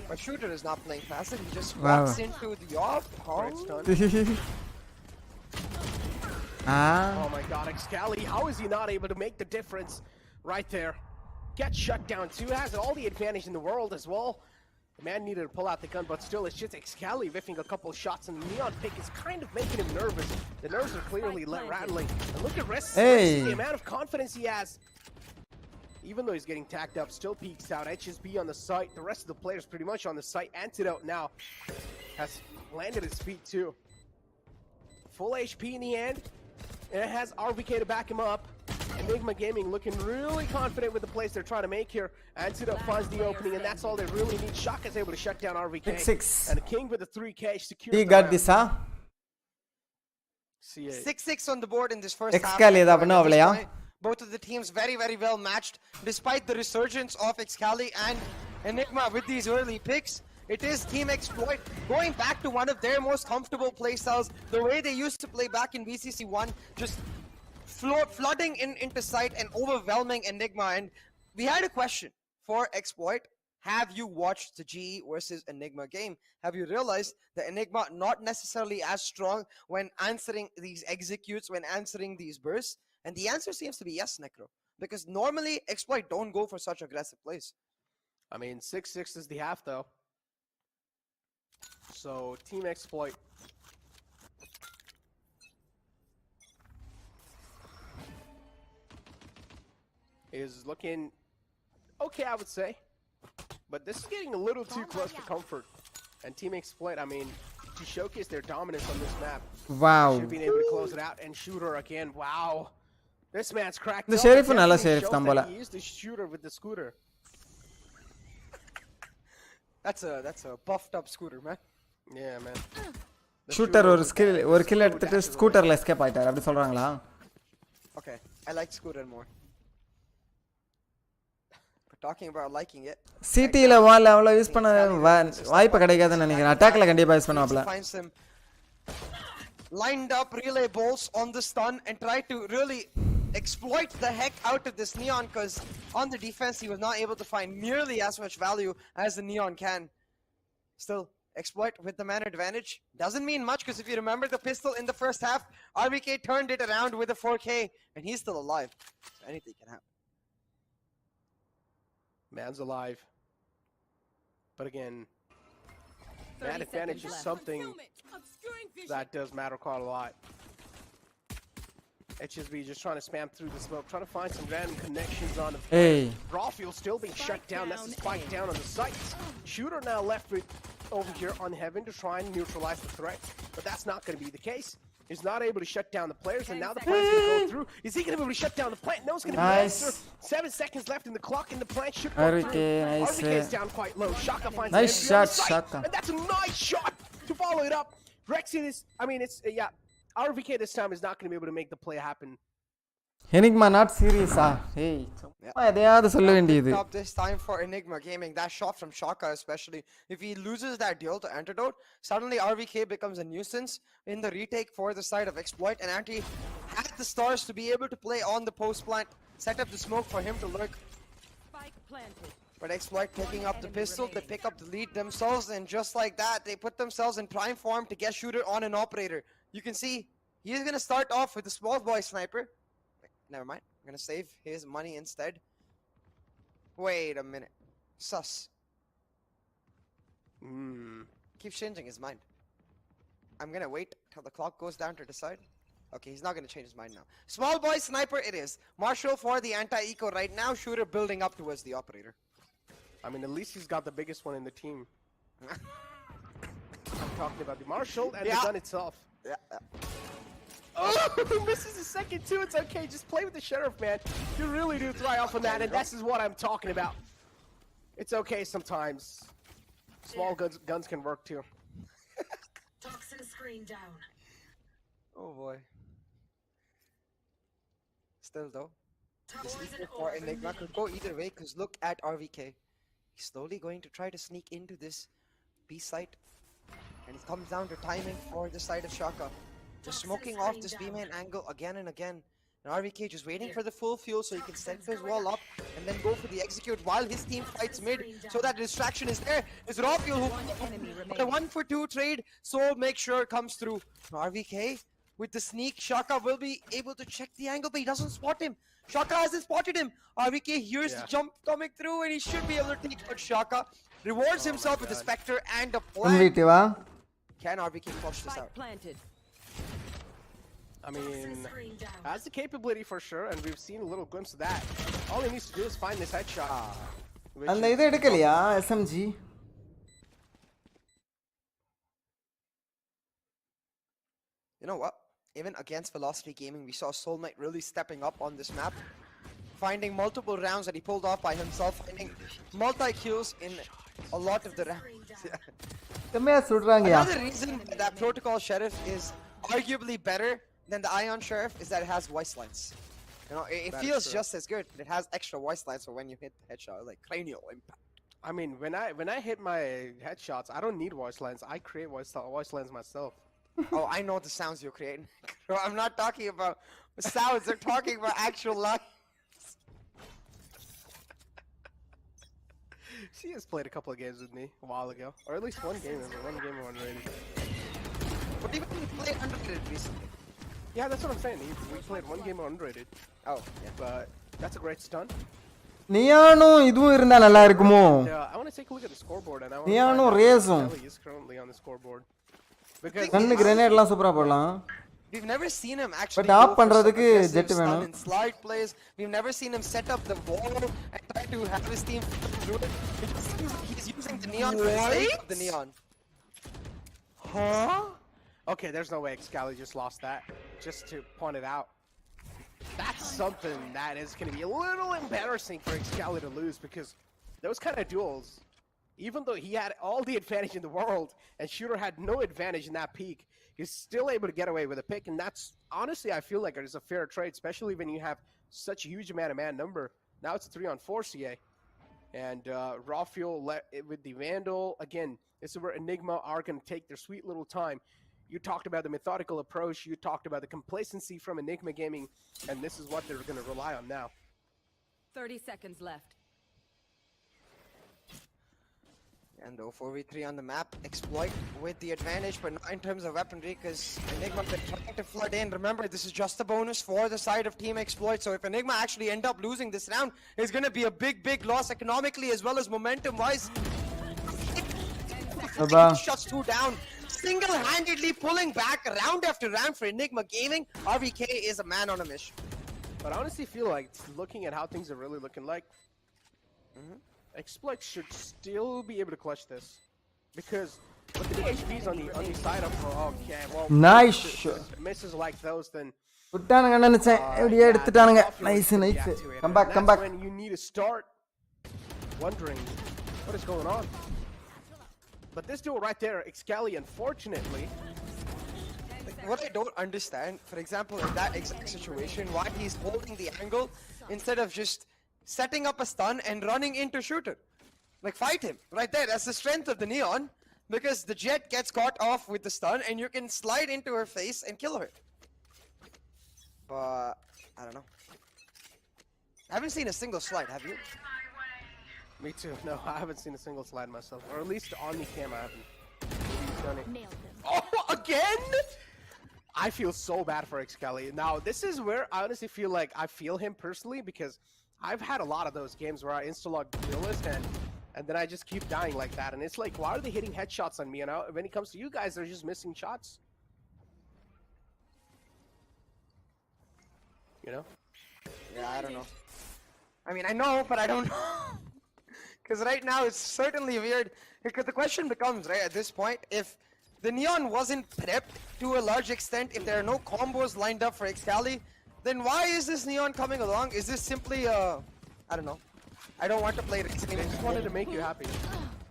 But Shooter is not playing passive, he just walks into the off. Oh my god, Excali, how is he not able to make the difference right there? Gets shut down too, has all the advantage in the world as well. The man needed to pull out the gun, but still it's just Excali whiffing a couple shots, and the Neon pick is kind of making him nervous. The nerves are clearly rattling. And look at Rest, the amount of confidence he has. Even though he's getting tacked up, still peeks out. HSB on the site, the rest of the players pretty much on the site. Antidote now has landed his feet too. Full HP in the end, and it has RVK to back him up. Enigma Gaming looking really confident with the plays they're trying to make here. Antidote finds the opening, and that's all they really need. Shaka is able to shut down RVK. 6-6. And King with a 3K secures He the got round. this, huh? 6-6 on the board in this first half. Excali ஏதா பண்ண அவளையா? Both of the teams very, very well matched. Despite the resurgence of Excali and Enigma with these early picks, it is Team Exploit going back to one of their most comfortable playstyles, the way they used to play back in VCC1, just flooding into sight and overwhelming Enigma. And we had a question for Exploit. Have you watched the GE versus Enigma game? Have you realized that Enigma not necessarily as strong when answering these executes, when answering these bursts? And the answer seems to be yes, Necro. Because normally Exploit don't go for such aggressive plays. I mean, 6-6 is the half though. So Team Exploit is looking okay, I would say, but this is getting a little too close for comfort. And Team Exploit, I mean, to showcase their dominance on this map, Wow. should be able to close it out. And Shooter again, wow, this man's cracked. The up. sheriff It nalla definitely sheriff shows தான் that போல. He used the shooter with the scooter. That's a buffed up scooter, man. Yeah, man. Shooter ஒரு kill எடுத்துட்டு ஸ்கூட்டர்ல escape ஆயிட்டார் அப்படி சொல்றாங்களா? Okay, I like scooter more. But talking about liking it. சிடில வால் அவ்வளோ use பண்ண வாய்ப்பு கிடைக்காதுன்னு நினைக்கிறேன். அட்டாக்ல கண்டிப்பா use பண்ணுவாப்ல. Find some lined up relay balls on the stun and try to really exploit the heck out of this Neon, because on the defense he was not able to find nearly as much value as the Neon can. Still, Exploit with the man advantage doesn't mean much, because if you remember the pistol in the first half, RVK turned it around with a 4K and he's still alive. So anything can happen. Man's alive. But again, man advantage is something that does matter quite a lot. HSB just trying to spam through the smoke, trying to find some random connections on the Hey. raw fuel still being shut down. That's the spike down on the sites. Shooter now left with over here on Heaven to try and neutralize the threat, but that's not going to be the case. He's not able to shut down the players, and now the plant's going to go through. Is he going to be able to shut down the plant? No, it's going to be the answer. 7 seconds left in the clock, and the plant should go through. RVK is down quite low. Shaka finds Nice shot, Shaka. And that's a nice shot to follow it up. Rexy is, I mean, it's, yeah, RVK this time is not going to be able to make the play happen. Enigma not serious hey சும்மா எதையாவது சொல்ல வேண்டியது. Up this time for Enigma Gaming, that shot from Shaka especially, if he loses that deal to Antidote, suddenly RVK becomes a nuisance in the retake for the side of Exploit, and Anti had the stars to be able to play on the post plant, set up the smoke for him to lurk. But Exploit picking up the pistol, they pick up the lead themselves, and just like that, they put themselves in prime form to get Shooter on an operator. You can see he's going to start off with a small boy sniper. Never mind. I'm gonna save his money instead. Wait a minute. Sus. Keeps changing his mind. I'm gonna wait till the clock goes down to decide. Okay, he's not gonna change his mind now. Small boy sniper it is. Marshall for the anti-eco right now. Shooter building up towards the operator. I mean, at least he's got the biggest one in the team. I'm talking about the Marshall and the gun itself. Yeah. Oh, misses a second too. It's okay. Just play with the sheriff, man. You really do thrive off on that, and this is what I'm talking about. It's okay sometimes. Small guns can work too. Toxin screen down. Oh boy. Still though, this for Enigma could go either way, because look at RVK. He's slowly going to try to sneak into this B site, and it comes down to timing for the side of Shaka. just smoking off this B main angle again and again. And RVK just waiting for the full fuel so he can send his wall up and then go for the execute while his team fights mid, so that distraction is there. It's raw fuel who the 1-for-2 trade, so make sure it comes through. RVK with the sneak, Shaka will be able to check the angle, but he doesn't spot him. Shaka hasn't spotted him. RVK hears the jump coming through and he should be able to take out Shaka. Rewards himself with the Spectre and a plan. Can RVK flush this out? I mean, has the capability for sure, and we've seen a little glimpse of that. All he needs to do is find this headshot. அந்த இது எடுக்கலையா SMG? You know what? Even against Velocity Gaming, we saw Soul Knight really stepping up on this map, finding multiple rounds that he pulled off by himself, finding multi-kills in a lot of the rounds. Another reason that Protocol Sheriff is arguably better than the Ion Sheriff is that it has voice lines. You know, it feels just as good, but it has extra voice lines for when you hit the headshot, like cranial impact. I mean, when I hit my headshots, I don't need voice lines. I create voice lines myself. Oh, I know the sounds you're creating. I'm not talking about sounds. They're talking about actual lines. She has played a couple of games with me a while ago, or at least one game unrated. But even we played unrated recently. Yeah, that's what I'm saying. We played one game unrated. Oh, yeah. But that's a great stun. Neon இதுவும் இருந்தா நல்லா இருக்குமோ? I want to take a look at the scoreboard and I want Neon Rayzum. Kelly is currently on the scoreboard. Because கண்ணு கிரேனேட்லாம் சூப்பரா போடலாம். We've never seen him actually. But ஆப் பண்றதுக்கு Jett வேணும். Slide plays. We've never seen him set up the wall and try to have his team through it. He's using the Neon to save the Neon. Huh? Okay, there's no way Excali just lost that. Just to point it out. That's something that is going to be a little embarrassing for Excali to lose, because those kind of duels, even though he had all the advantage in the world and Shooter had no advantage in that peak, he's still able to get away with a pick, and that's honestly, I feel like it is a fair trade, especially when you have such a huge man-to-man number. Now it's a 3-on-4 CA. And Raw Fuel with the Vandal, again, this is where Enigma are going to take their sweet little time. You talked about the methodical approach, you talked about the complacency from Enigma Gaming, and this is what they're going to rely on now. 30 seconds left. And though 4v3 on the map, Exploit with the advantage, but not in terms of weaponry, because Enigma been trying to flood in. Remember, this is just a bonus for the side of Team Exploit, so if Enigma actually end up losing this round, it's going to be a big loss economically as well as momentum-wise. Shuts 2 down, single-handedly pulling back round after round for Enigma Gaming. RVK is a man on a mission. But I honestly feel like, looking at how things are really looking like, Exploit should still be able to clutch this, because with the HPs on the side of okay, well, nice misses like those, then விட்டானுங்க நினைச்சேன் அப்படியே எடுத்துட்டானுங்க nice nice come back when you need to start wondering what is going on. But this duel right there, Excali, unfortunately, what I don't understand, for example, in that exact situation, why he's holding the angle instead of just setting up a stun and running into Shooter. Like, fight him right there. That's the strength of the Neon, because the Jet gets caught off with the stun and you can slide into her face and kill her. But I don't know. I haven't seen a single slide, have you? Me too. No, I haven't seen a single slide myself, or at least on the cam I haven't. Done it. Oh, again? I feel so bad for Excali. Now, this is where I honestly feel like I feel him personally, because I've had a lot of those games where I insta-log duelist and then I just keep dying like that. And it's like, why are they hitting headshots on me? And when it comes to you guys, they're just missing shots. You know? Yeah, I don't know. I mean, I know, but I don't know. Because right now it's certainly weird. Because the question becomes, right, at this point, if the Neon wasn't prepped to a large extent, if there are no combos lined up for Excali, then why is this Neon coming along? Is this simply I don't know. I don't want to play Resident Evil. I just wanted to make you happy.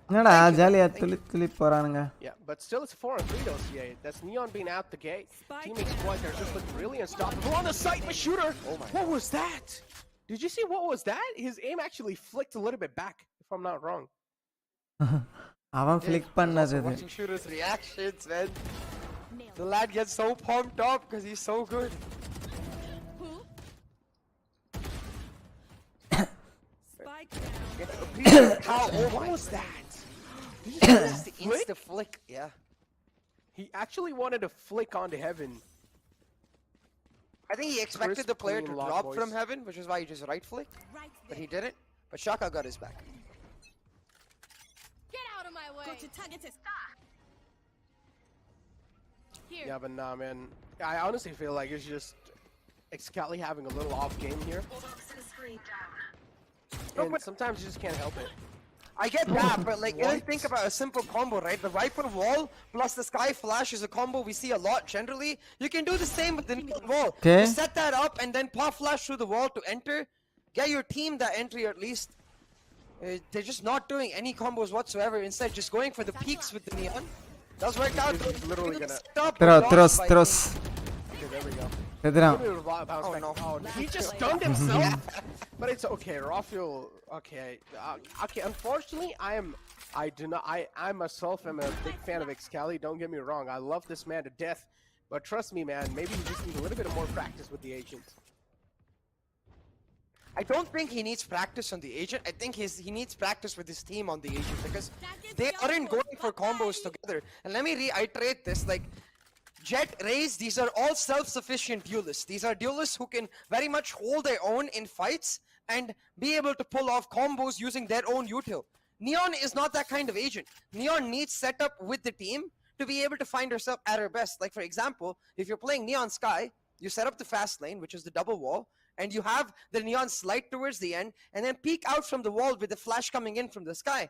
என்னடா ஜாலியா துளி போறானுங்க. Yeah, but still it's 4-3 though, CA. That's Neon being out the gate. Team Exploit are just looking really unstoppable on the site, but Shooter! Oh my what was that? Did you see what was that? His aim actually flicked a little bit back, if I'm not wrong. அவன் flick பண்ணது. Watching Shooter's reactions, man. The lad gets so pumped up because he's so good. How what was that? That's the insta flick. Yeah. He actually wanted to flick onto heaven. I think he expected Crisp, the player to clean lock, drop boys. from heaven, which is why he just right flicked. But he didn't. But Shaka got his back. Get out of my way. Got your target is here. Yeah, but nah, man. I honestly feel like it's just Excali having a little off game here. And sometimes you just can't help it. I get that, but like, if you think about a simple combo, right? The Viper wall plus the Sky Flash is a combo we see a lot generally. You can do the same with the Neon wall. Okay. Just set that up and then pop flash through the wall to enter. Get your team that entry at least. They're just not doing any combos whatsoever. Instead, just going for the peaks with the Neon. Does work out. Literally gonna Throws. Okay, there we go. Oh no. He just stunned himself. But it's okay. Rafael. Okay. Okay. Unfortunately, I'm myself am a big fan of Excali. Don't get me wrong. I love this man to death. But trust me, man. Maybe you just need a little bit more practice with the agent. I don't think he needs practice on the agent. I think he needs practice with his team on the agent because they aren't going for combos together. And let me reiterate this, like, Jet, Raze, these are all self-sufficient duelists. These are duelists who can very much hold their own in fights and be able to pull off combos using their own util. Neon is not that kind of agent. Neon needs setup with the team to be able to find herself at her best. Like, for example, if you're playing Neon Sky, you set up the fast lane, which is the double wall, and you have the Neon slide towards the end, and then peek out from the wall with the flash coming in from the sky.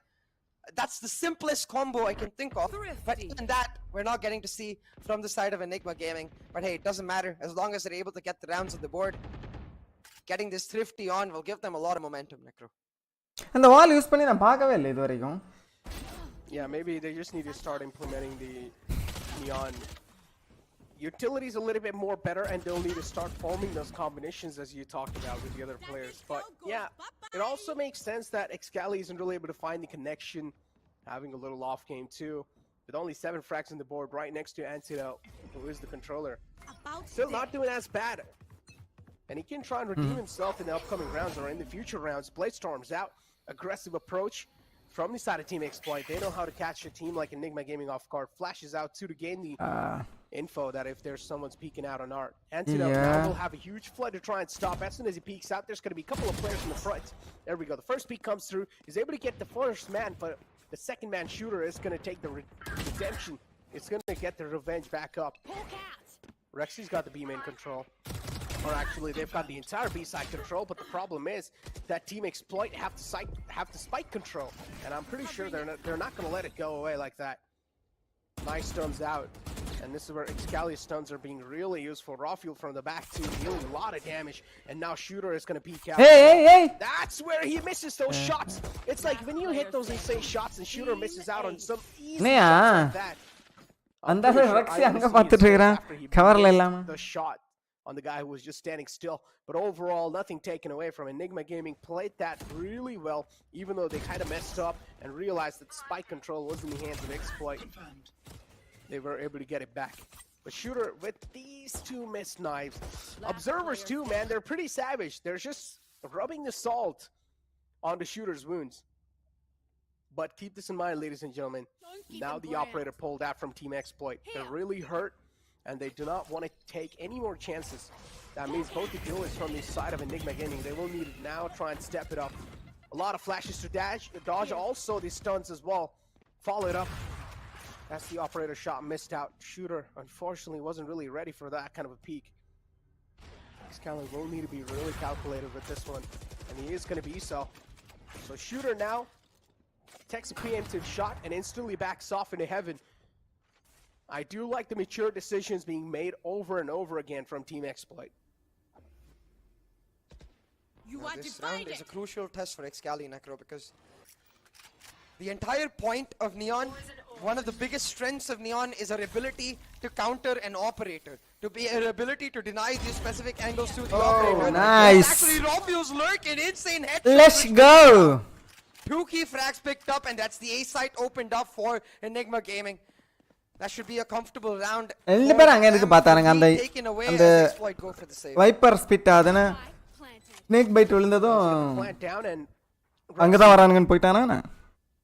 That's the simplest combo I can think of. But even that, we're not getting to see from the side of Enigma Gaming. But hey, it doesn't matter. As long as they're able to get the rounds on the board, getting this thrifty on will give them a lot of momentum, Necro. And the wall use பண்ணி நான் பார்க்கவே இல்லை இதுவரைக்கும். Yeah, maybe they just need to start implementing the Neon utilities a little bit more better, and they'll need to start forming those combinations as you talked about with the other players. But yeah, it also makes sense that Excali isn't really able to find the connection, having a little off game too, with only 7 frags on the board right next to Antidote, who is the controller. Still not doing as bad. And he can try and redeem himself in the upcoming rounds or in the future rounds. Bladestorm's out. Aggressive approach from the side of Team Exploit. They know how to catch a team like Enigma Gaming off guard. Flashes out too to gain the info that if there's someone's peeking out on Art. Antidote now will have a huge flood to try and stop. As soon as he peeks out, there's going to be a couple of players in the front. There we go. The first peek comes through. He's able to get the first man, but the second man shooter is going to take the redemption. It's going to get the revenge back up. Rexy's got the B main control. Or actually, they've got the entire B side control, but the problem is that Team Exploit have the spike control, and I'm pretty sure they're not going to let it go away like that. Nice stuns out, and this is where Excali's stuns are being really useful. Rafael from the back too, dealing a lot of damage, and now Shooter is going to peek out. Hey! That's where he misses those shots. It's like when you hit those insane shots and Shooter misses out on some easy shots like that. அந்த Rexy அங்க பார்த்துட்டு இருக்கறான் கவர்ல இல்லாம. The shot on the guy who was just standing still. But overall, nothing taken away from Enigma Gaming. Played that really well, even though they kind of messed up and realized that spike control was in the hands of Exploit. They were able to get it back. But Shooter with these 2 missed knives. Observers too, man, they're pretty savage. They're just rubbing the salt onto Shooter's wounds. But keep this in mind, ladies and gentlemen. Now the operator pulled out from Team Exploit. They're really hurt, and they do not want to take any more chances. That means both the duelists from the side of Enigma Gaming, they will need to now try and step it up. A lot of flashes to dodge, also the stuns as well. Follow it up. That's the operator shot missed out. Shooter, unfortunately, wasn't really ready for that kind of a peak. Excali will need to be really calculated with this one, and he is going to be so. So Shooter now takes a preemptive shot and instantly backs off into heaven. I do like the mature decisions being made over and over again from Team Exploit. This round is a crucial test for Excali, Necro, because the entire point of Neon, one of the biggest strengths of Neon is her ability to counter an operator, to be her ability to deny these specific angles to the operator. Nice. Actually, Rafael's lurking, insane headshot. Let's go. 2 key frags picked up, and that's the A site opened up for Enigma Gaming. That should be a comfortable round. ரெண்டு பேரும் அங்க எதுக்கு பார்த்தாங்க அந்த அந்த wiper split அதன snake byte விழுந்ததும் அங்க தான் வரானுங்கன்னு போய்ட்டானா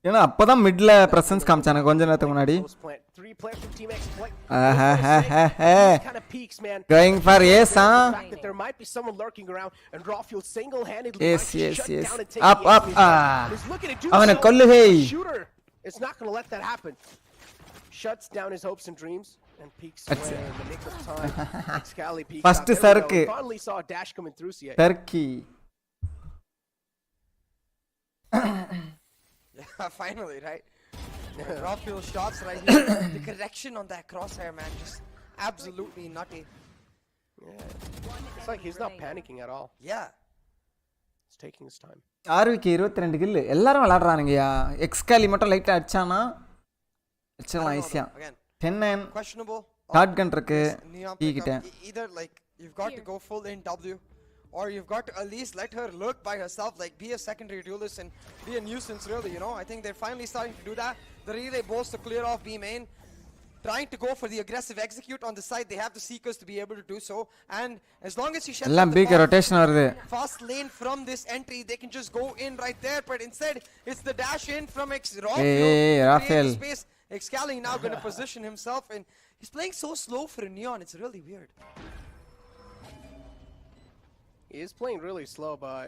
ஏன்னா அப்பதான் மிட்ல பிரசன்ஸ் காமிச்சாங்க கொஞ்ச நேரத்துக்கு முன்னாடி going for ace yes yes yes up up அவனை கொல்லு ஹே it's not going to let that happen. Shuts down his hopes and dreams and peeks away in the nick of time. Excali peeks first out. sarku Finally saw a dash coming through CA. Turkey. Yeah, finally, right? Raw fuel shots right here. The correction on that crosshair, man, just absolutely nutty. Yeah. It's like he's not panicking at all. Yeah. It's taking his time. ஆர்விக்கு 22 kill எல்லாரும் விளையாடுறானுங்கயா எக்ஸ்காலி மட்டும் லைட்டா அடிச்சானா அடிச்சலாம் ஈஸியா 10-9 questionable shot கன் இருக்கு கிட்ட either like you've got to go full in W or you've got to at least let her lurk by herself, like be a secondary duelist and be a nuisance really, you know. I think they're finally starting to do that. The relay balls to clear off B main, trying to go for the aggressive execute on the side. They have the seekers to be able to do so, and as long as he shuts down the rotation varudhu fast lane from this entry, they can just go in right there, but instead it's the dash in from Rafael space. Excali now going to position himself, and he's playing so slow for a Neon, it's really weird. He is playing really slow, but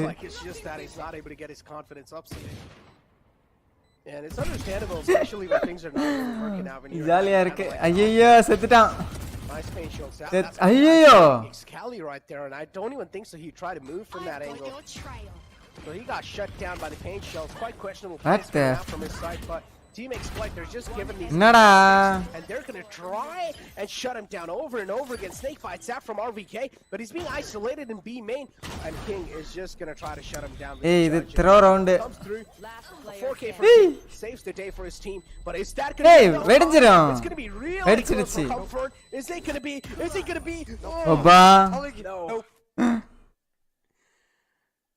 like it's just that he's not able to get his confidence up today. And it's understandable, especially when things are not really working out. When jolly-a irukku ayyo settutan nice paint shots. That's ayyo Excali right there, and I don't even think so he tried to move from that angle. So he got shut down by the paint shells. Quite questionable placement from his side, but Team Exploit, they're just giving these and they're going to try and shut him down over and over again. Snake bites out from RVK, but he's being isolated in B main, and King is just going to try to shut him down. Hey, the throw around comes through. 4K for saves the day for his team, but is that going to be it's going to be really close for comfort. Is it going to be no.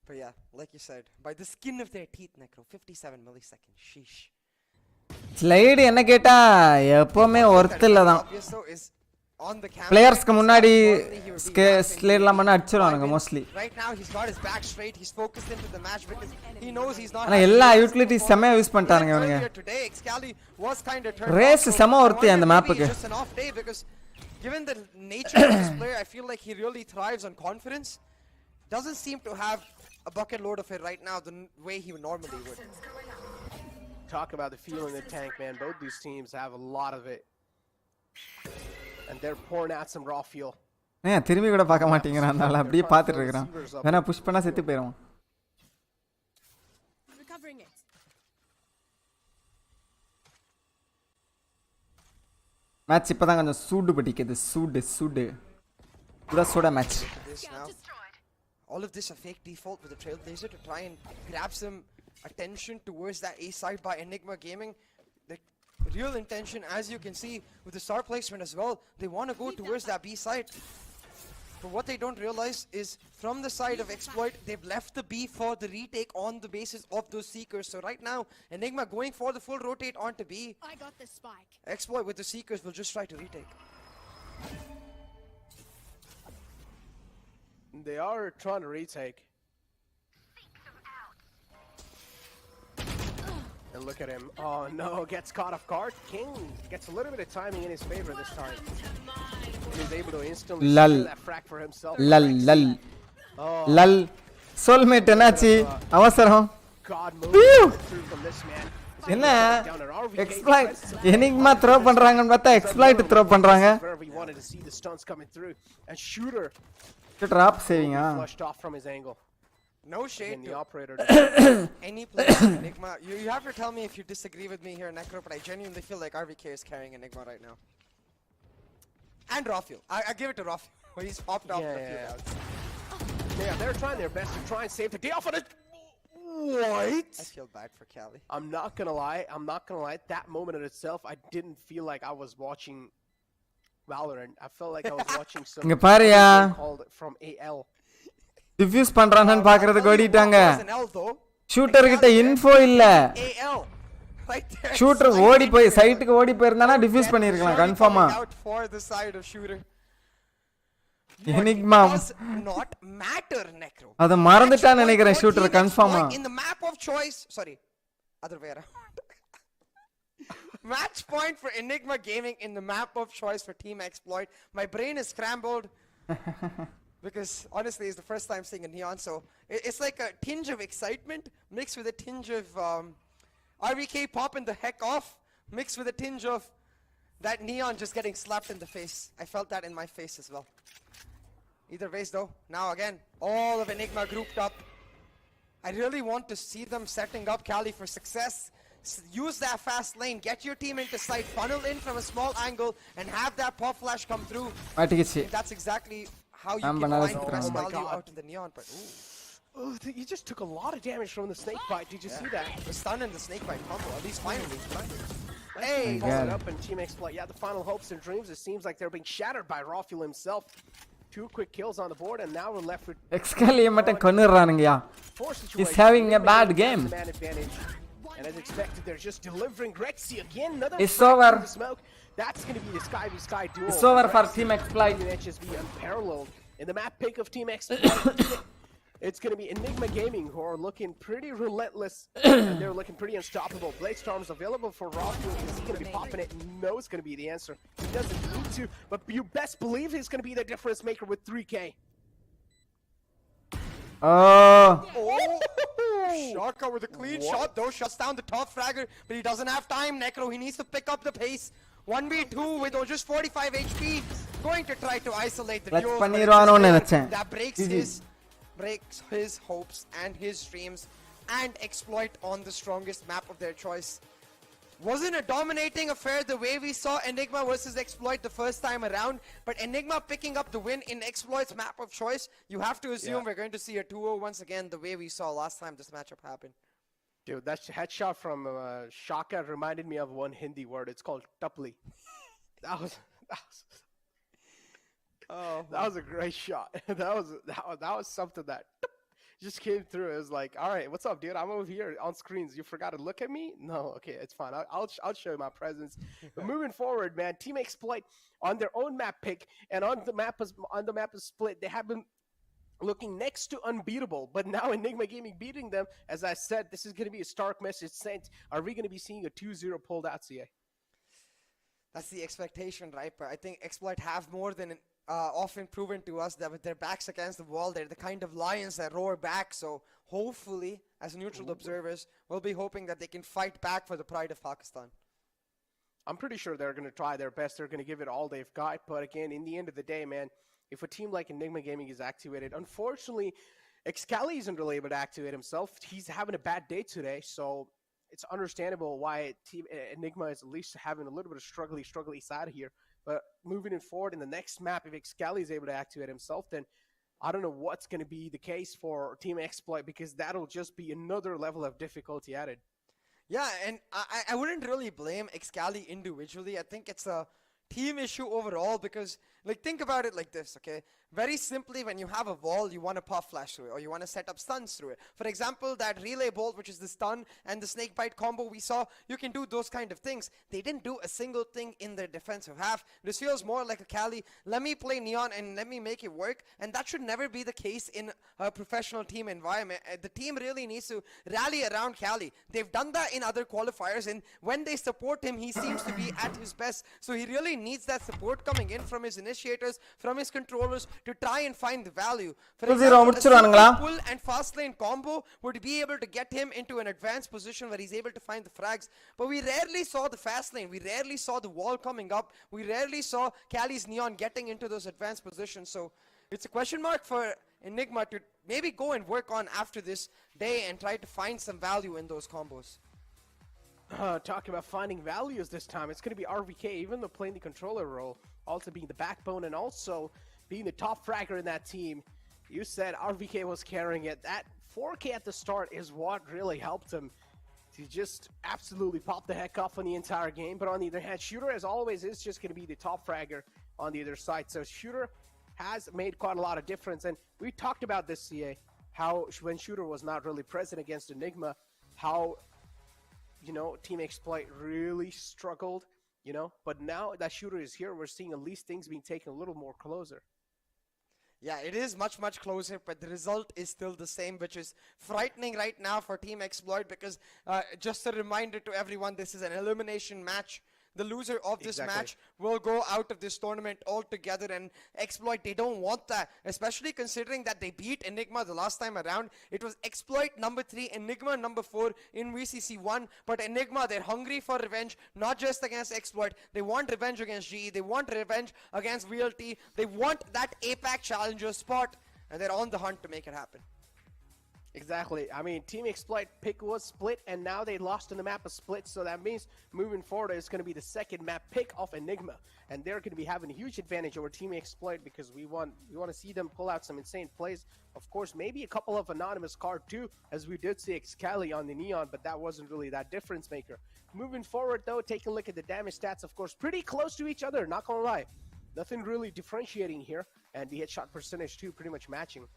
But yeah, like you said, by the skin of their teeth, Necro, 57 milliseconds. Sheesh. Slide என்ன கேட்டா எப்பவுமே worth இல்ல தான் பிளேயர்ஸ்க்கு முன்னாடி ஸ்லைட்லாம் பண்ண அடிச்சிடுவானுங்க mostly ஆனா எல்லா utilities செமையா யூஸ் பண்ணிட்டானுங்க இவனுங்க ரேஸ் செம ஒர்த்தி அந்த மேப்புக்கு given the nature of this player, I feel like he really thrives on confidence. Doesn't seem to have a bucket load of it right now the way he normally would. Talk about the fuel in the tank, man. Both these teams have a lot of it, and they're pouring out some raw fuel. திரும்பி கூட பார்க்க மாட்டேங்கிறான் அதனால அப்படியே பார்த்துட்டு இருக்கறான் வேணா push பண்ணா செத்து போயிடும் மேட்ச் இப்பதான் கொஞ்சம் சூடு பிடிக்குது சூடு சூட match all of this a fake default with the Trailblazer to try and grab some attention towards that A side by Enigma Gaming. The real intention, as you can see with the star placement as well, they want to go towards that B side. But what they don't realize is from the side of Exploit, they've left the B for the retake on the basis of those Seekers. So right now, Enigma going for the full rotate onto B. I got the spike. Exploit with the Seekers will just try to retake. They are trying to retake. And look at him. Oh no, gets caught off guard. King gets a little bit of timing in his favor this time. He's able to instantly steal that frag for himself. Lal. Soulmate enachi? Avasaram. God move through from this man. என்ன exploit enigma throw பண்றாங்கன்னு பார்த்தா exploit throw பண்றாங்க drop சேவிங்கா flushed off from his angle. No shade the operator. Any player in Enigma. You have to tell me if you disagree with me here, Necro, but I genuinely feel like RVK is carrying Enigma right now. And Rafael. I give it to Rafael. He's popped off the field. Yeah, they're trying their best to try and save the day off of it. What? I feel bad for Cali. I'm not gonna lie. At that moment in itself, I didn't feel like I was watching Valorant. I felt like I was watching some called from AL. Defuse பண்றானன்னு பார்க்கிறது கோடிட்டாங்க shooter கிட்ட info இல்ல right there. Shooter ஓடி போய் சைட்டுக்கு ஓடி போயிருந்தானா diffuse பண்ணிருக்கலாம் கன்ஃபார்மா. Out for the side of shooter. Enigma does not matter, Necro. அத மறந்துட்டான்னு நினைக்கிறேன் ஷூட்டர் கன்ஃபார்மா. In the map of choice, sorry, other way around. Match point for Enigma Gaming in the map of choice for Team Exploit. My brain is scrambled because honestly it's the first time seeing a Neon, so it's like a tinge of excitement mixed with a tinge of RVK popping the heck off mixed with a tinge of that Neon just getting slapped in the face. I felt that in my face as well. Either ways though, now again all of Enigma grouped up. I really want to see them setting up Cali for success. Use that fast lane, get your team into sight, funnel in from a small angle, and have that pop flash come through. That's exactly how you can find the best value out in the Neon. But he just took a lot of damage from the snake bite. Did you see that? The stun and the snake bite combo, at least finally. Hey, followed up and Team Exploit. Yeah, the final hopes and dreams. It seems like they're being shattered by Rafael himself. 2 quick kills on the board, and now we're left with. Excalibur konirraaningya. He's having a bad game. And as expected, they're just delivering Rexy again. Another it's over. Smoke. That's going to be the Sky v Sky duel. It's over for Team Exploit. HSV unparalleled. In the map pick of Team Exploit, it's going to be Enigma Gaming, who are looking pretty relentless. And they're looking pretty unstoppable. Blade Storm's available for Rafu. Is he going to be popping it? No, it's going to be the answer. He doesn't need to, but you best believe he's going to be the difference maker with 3K. Shaka with a clean shot though, shuts down the top fragger, but he doesn't have time, Necro. He needs to pick up the pace. 1v2 with just 45 HP, going to try to isolate the duo. That breaks his hopes and his dreams and Exploit on the strongest map of their choice. Wasn't a dominating affair the way we saw Enigma versus Exploit the first time around, but Enigma picking up the win in Exploit's map of choice, you have to assume we're going to see a 2-0 once again the way we saw last time this matchup happened. Dude, that headshot from Shaka reminded me of one Hindi word. It's called Tapli. That was a great shot. that was something that just came through. It was like, all right, what's up, dude? I'm over here on screens. You forgot to look at me? No, okay, it's fine. I'll show you my presence. But moving forward, man, Team Exploit on their own map pick and on the map is split. They have been looking next to unbeatable, but now Enigma Gaming beating them. As I said, this is going to be a stark message sent. Are we going to be seeing a 2-0 pulled out, CA? That's the expectation, right? But I think Exploit have more than often proven to us that with their backs against the wall, they're the kind of lions that roar back. So hopefully, as neutral observers, we'll be hoping that they can fight back for the pride of Pakistan. I'm pretty sure they're going to try their best. They're going to give it all they've got. But again, in the end of the day, man, if a team like Enigma Gaming is activated, unfortunately, Excali isn't really able to activate himself. He's having a bad day today, so it's understandable why Team Enigma is at least having a little bit of struggly side here. But moving it forward in the next map, if Excali is able to activate himself, then I don't know what's going to be the case for Team Exploit, because that'll just be another level of difficulty added. Yeah, and I wouldn't really blame Excali individually. I think it's a team issue overall because, like, think about it like this, okay? Very simply, when you have a wall, you want to pop flash through it, or you want to set up stuns through it. For example, that relay bolt, which is the stun and the snake bite combo we saw, you can do those kind of things. They didn't do a single thing in their defensive half. This feels more like a Cali, let me play Neon and let me make it work, and that should never be the case in a professional team environment. The team really needs to rally around Cali. They've done that in other qualifiers, and when they support him, he seems to be at his best. So he really needs that support coming in from his initiators, from his controllers, to try and find the value. For example, a simple pull and fast lane combo would be able to get him into an advanced position where he's able to find the frags. But we rarely saw the fast lane. We rarely saw the wall coming up. We rarely saw Cali's Neon getting into those advanced positions. So it's a question mark for Enigma to maybe go and work on after this day and try to find some value in those combos. Talking about finding values this time, it's going to be RVK, even though playing the controller role, also being the backbone and also being the top fragger in that team. You said RVK was carrying it. That 4K at the start is what really helped him to just absolutely pop the heck off on the entire game. But on the other hand, Shooter, as always, is just going to be the top fragger on the other side. So Shooter has made quite a lot of difference. And we talked about this, CA, how when Shooter was not really present against Enigma, how Team Exploit really struggled, but now that Shooter is here, we're seeing at least things being taken a little more closer. Yeah, it is much, much closer, but the result is still the same, which is frightening right now for Team Exploit because just a reminder to everyone, this is an elimination match. The loser of this match will go out of this tournament altogether, and Exploit, they don't want that, especially considering that they beat Enigma the last time around. It was Exploit number 3, Enigma number 4 in VCC1, but Enigma, they're hungry for revenge, not just against Exploit. They want revenge against GE, they want revenge against VLT, they want that APAC Challenger spot, and they're on the hunt to make it happen. Exactly. I mean, Team Exploit pick was split, and now they lost in the map of split, so that means moving forward it's going to be the second map pick of Enigma, and they're going to be having a huge advantage over Team Exploit because we want to see them pull out some insane plays. Of course, maybe a couple of anonymous card too, as we did see Excali on the Neon, but that wasn't really that difference maker. Moving forward though, taking a look at the damage stats, of course, pretty close to each other, not gonna lie. Nothing really differentiating here, and the headshot percentage too pretty much matching.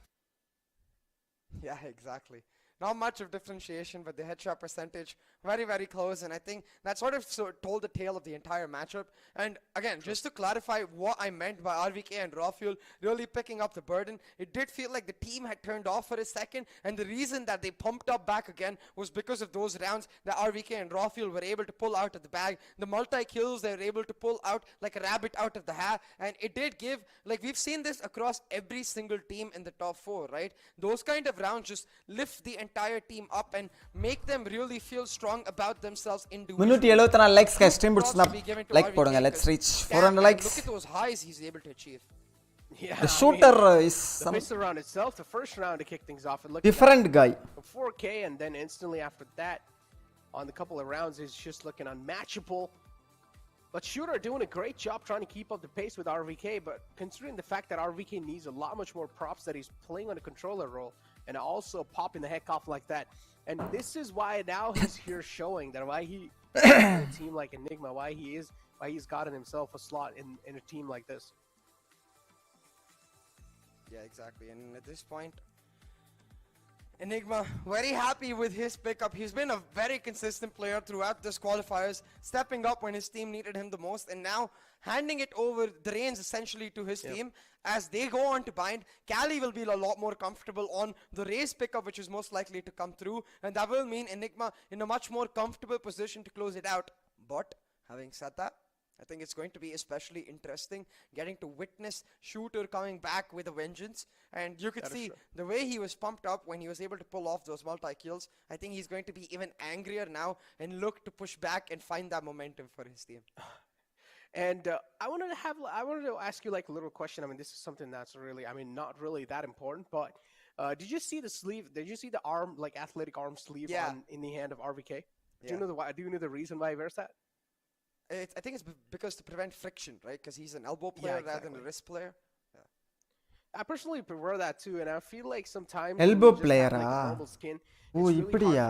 Yeah, exactly. Not much of differentiation, but the headshot percentage very, very close, and I think that sort of told the tale of the entire matchup. And again, just to clarify what I meant by RVK and Rafuel really picking up the burden, it did feel like the team had turned off for a second, and the reason that they pumped up back again was because of those rounds that RVK and Rafuel were able to pull out of the bag. The multi-kills they were able to pull out like a rabbit out of the hat, and it did give, like we've seen this across every single team in the top 4, right? Those kind of rounds just lift the entire team up and make them really feel strong about themselves individually. 374 likes guys, stream பிடிச்சினா like போடுங்க. Let's reach 400 likes. Look at those highs he's able to achieve. Yeah, The shooter is the pistol round itself, the first round to kick things off, and look different at guy. 4K, and then instantly after that, on the couple of rounds, is just looking unmatchable. But Shooter doing a great job trying to keep up the pace with RVK, but considering the fact that RVK needs a lot much more props, that he's playing on a controller role and also popping the heck off like that. And this is why now he's here showing that why he in a team like Enigma, why he's gotten himself a slot in a team like this. Yeah, exactly. And at this point, Enigma very happy with his pickup. He's been a very consistent player throughout this qualifiers, stepping up when his team needed him the most, and now handing it over the reins essentially to his team as they go on to bind. Cali will be a lot more comfortable on the race pickup, which is most likely to come through, and that will mean Enigma in a much more comfortable position to close it out. But having said that, I think it's going to be especially interesting getting to witness Shooter coming back with a vengeance. And you could see the way he was pumped up when he was able to pull off those multi-kills. I think he's going to be even angrier now and look to push back and find that momentum for his team. And I wanted to ask you like a little question. I mean, this is something that's really, I mean, not really that important, but did you see the sleeve? Did you see the arm, like athletic arm sleeve in the hand of RVK? Do you know the reason why he wears that? I think it's because to prevent friction, right? Because he's an elbow player rather than a wrist player. I personally prefer that too, and I feel like sometimes elbow player normal skin, oh இப்படியா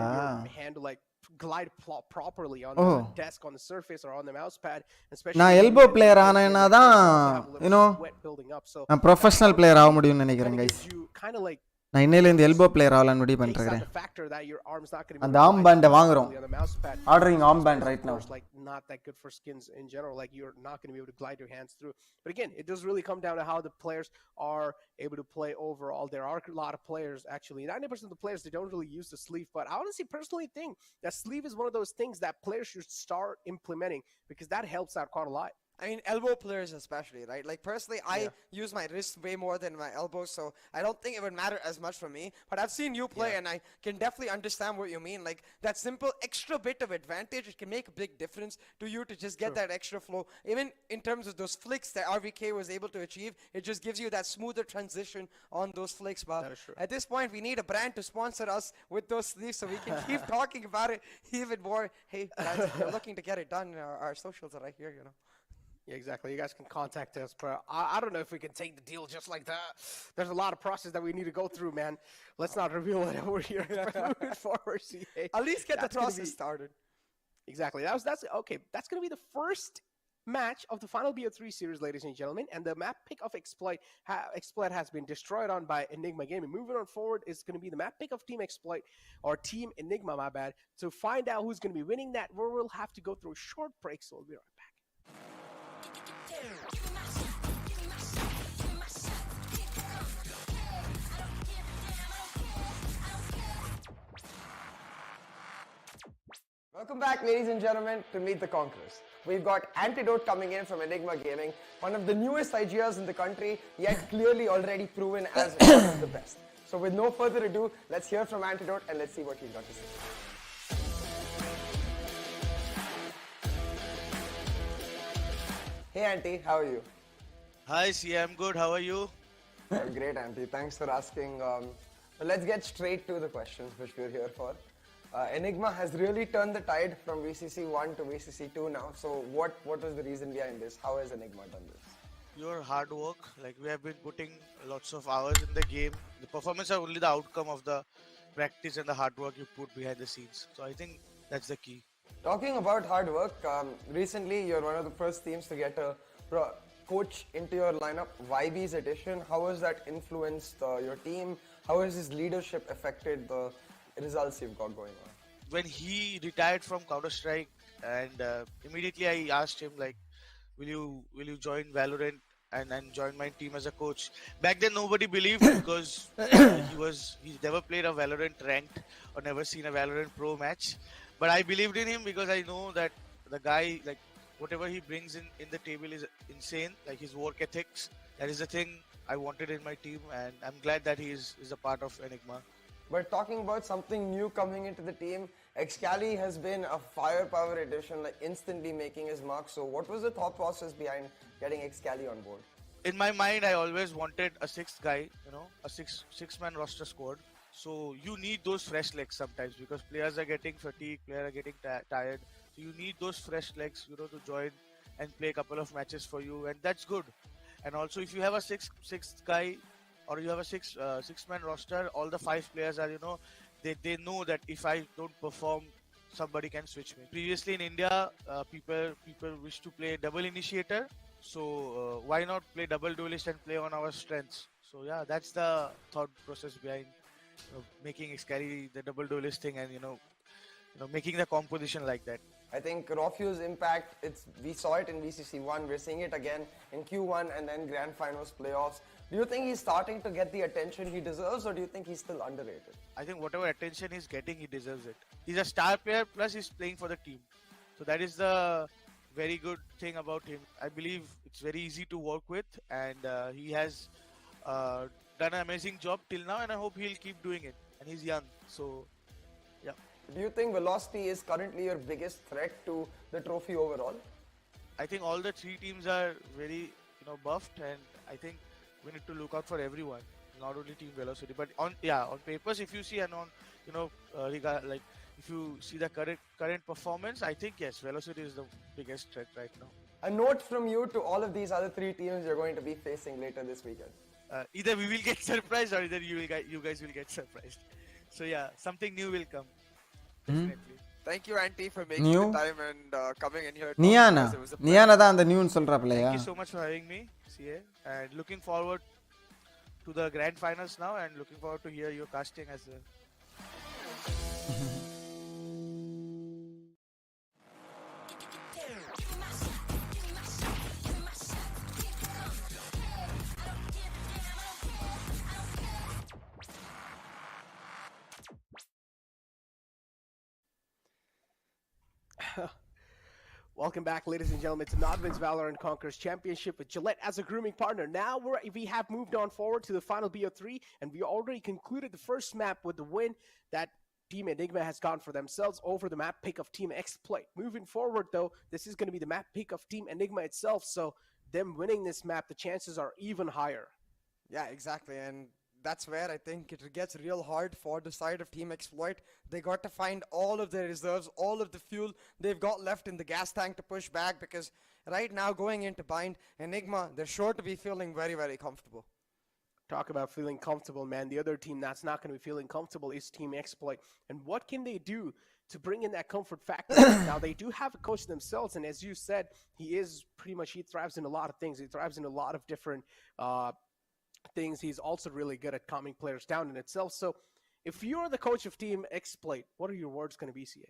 hand to like glide properly on the desk, on the surface, or on the mouse pad. Especially நான் elbow player ஆனேனா தான் நான் professional player ஆக முடியும்னு நினைக்கிறேன் guys. Kind of like நான் இன்னையில இந்த எல்போ பிளேயர் ஆகலாம்னு முடிவு பண்ணிருக்கேன். அந்த ஆர்ம் பேண்ட் வாங்குறோம். Ordering arm band right now. Like not that good for skins in general. Like you're not going to be able to glide your hands through. But again, it does really come down to how the players are able to play overall. There are a lot of players actually. 90% of the players, they don't really use the sleeve. But I honestly personally think that sleeve is one of those things that players should start implementing because that helps out quite a lot. I mean, elbow players especially, right? Like, personally, I use my wrist way more than my elbows, so I don't think it would matter as much for me. But I've seen you play, and I can definitely understand what you mean. Like, that simple extra bit of advantage, it can make a big difference to you to just get that extra flow. Even in terms of those flicks that RVK was able to achieve, it just gives you that smoother transition on those flicks. But at this point, we need a brand to sponsor us with those sleeves so we can keep talking about it even more. Hey, guys, if you're looking to get it done, our socials are right here, you know. Yeah, exactly. You guys can contact us, but I don't know if we can take the deal just like that. There's a lot of process that we need to go through, man. Let's not reveal it over here. Moving forward, CA. At least get the process started. Exactly. That's okay. That's gonna be the first match of the final BO3 series, ladies and gentlemen. And the map pick of Exploit has been destroyed on by Enigma Gaming. Moving on forward is going to be the map pick of Team Exploit, or Team Enigma, my bad. To find out who's going to be winning that, we'll have to go through a short break, so we'll be right back. Welcome back, ladies and gentlemen, to Meet the Conquerors. We've got Antidote coming in from Enigma Gaming, one of the newest IGRs in the country, yet clearly already proven as one of the best. So with no further ado, let's hear from Antidote and let's see what he's got to say. Hey Auntie, how are you? Hi, C. I'm good. How are you? Great, Auntie. Thanks for asking. Well, let's get straight to the questions which we're here for. Enigma has really turned the tide from VCC1 to VCC2 now. So what was the reason behind this? How has Enigma done this? Your hard work. Like, we have been putting lots of hours in the game. The performance are only the outcome of the practice and the hard work you put behind the scenes. So I think that's the key. Talking about hard work, recently you're one of the first teams to get a coach into your lineup, YB's addition. How has that influenced your team? How has his leadership affected the results you've got going on? When he retired from Counter-Strike, and immediately I asked him, like, will you join Valorant and join my team as a coach? Back then nobody believed because he never played a Valorant ranked or never seen a Valorant pro match. But I believed in him because I know that the guy, like, whatever he brings in the table is insane. Like, his work ethics, that is the thing I wanted in my team, and I'm glad that he is a part of Enigma. But talking about something new coming into the team, Excali has been a firepower addition, like instantly making his mark. So what was the thought process behind getting Excali on board? In my mind, I always wanted a sixth guy, a six-man roster squad. So you need those fresh legs sometimes because players are getting fatigued, players are getting tired. So you need those fresh legs, to join and play a couple of matches for you, and that's good. And also, if you have a sixth guy, or you have a six-man roster, all the 5 players are, they know that if I don't perform, somebody can switch me. Previously in India, people wish to play double initiator, so why not play double duelist and play on our strengths? So yeah, that's the thought process behind making Excali the double duelist thing, and making the composition like that. I think Rofu's impact, we saw it in VCC1, we're seeing it again in Q1 and then Grand Finals playoffs. Do you think he's starting to get the attention he deserves, or do you think he's still underrated? I think whatever attention he's getting, he deserves it. He's a star player, plus he's playing for the team. So that is the very good thing about him. I believe it's very easy to work with, and he has done an amazing job till now, and I hope he'll keep doing it. And he's young, so yeah. Do you think Velocity is currently your biggest threat to the trophy overall? I think all the 3 teams are very, buffed, and I think we need to look out for everyone, not only Team Velocity. But on papers, if you see, and on if you see the current performance, I think yes, Velocity is the biggest threat right now. A note from you to all of these other 3 teams you're going to be facing later this weekend. Either we will get surprised, or either you guys will get surprised. So yeah, something new will come. Definitely. Thank you, Auntie, for making the time and coming in here. Niana தான் அந்த நியூன்னு சொல்றாப்லையா? Thank you so much for having me, CA, and looking forward to the grand finals now, and looking forward to hear your casting as well. Welcome back, ladies and gentlemen, to Nodvin's Valorant Conquerors Championship with Gillette as a grooming partner. Now we have moved on forward to the final BO3, and we already concluded the first map with the win that Team Enigma has gone for themselves over the map pick of Team Exploit. Moving forward, though, this is going to be the map pick of Team Enigma itself, so them winning this map, the chances are even higher. Yeah, exactly, and that's where I think it gets real hard for the side of Team Exploit. They got to find all of their reserves, all of the fuel they've got left in the gas tank to push back, because right now going into bind, Enigma, they're sure to be feeling very, very comfortable. Talk about feeling comfortable, man. The other team that's not going to be feeling comfortable is Team Exploit. And what can they do to bring in that comfort factor. Now they do have a coach themselves, and as you said, he thrives in a lot of things. He thrives in a lot of different things. He's also really good at calming players down in itself. So if you're the coach of Team Exploit, what are your words going to be, CA?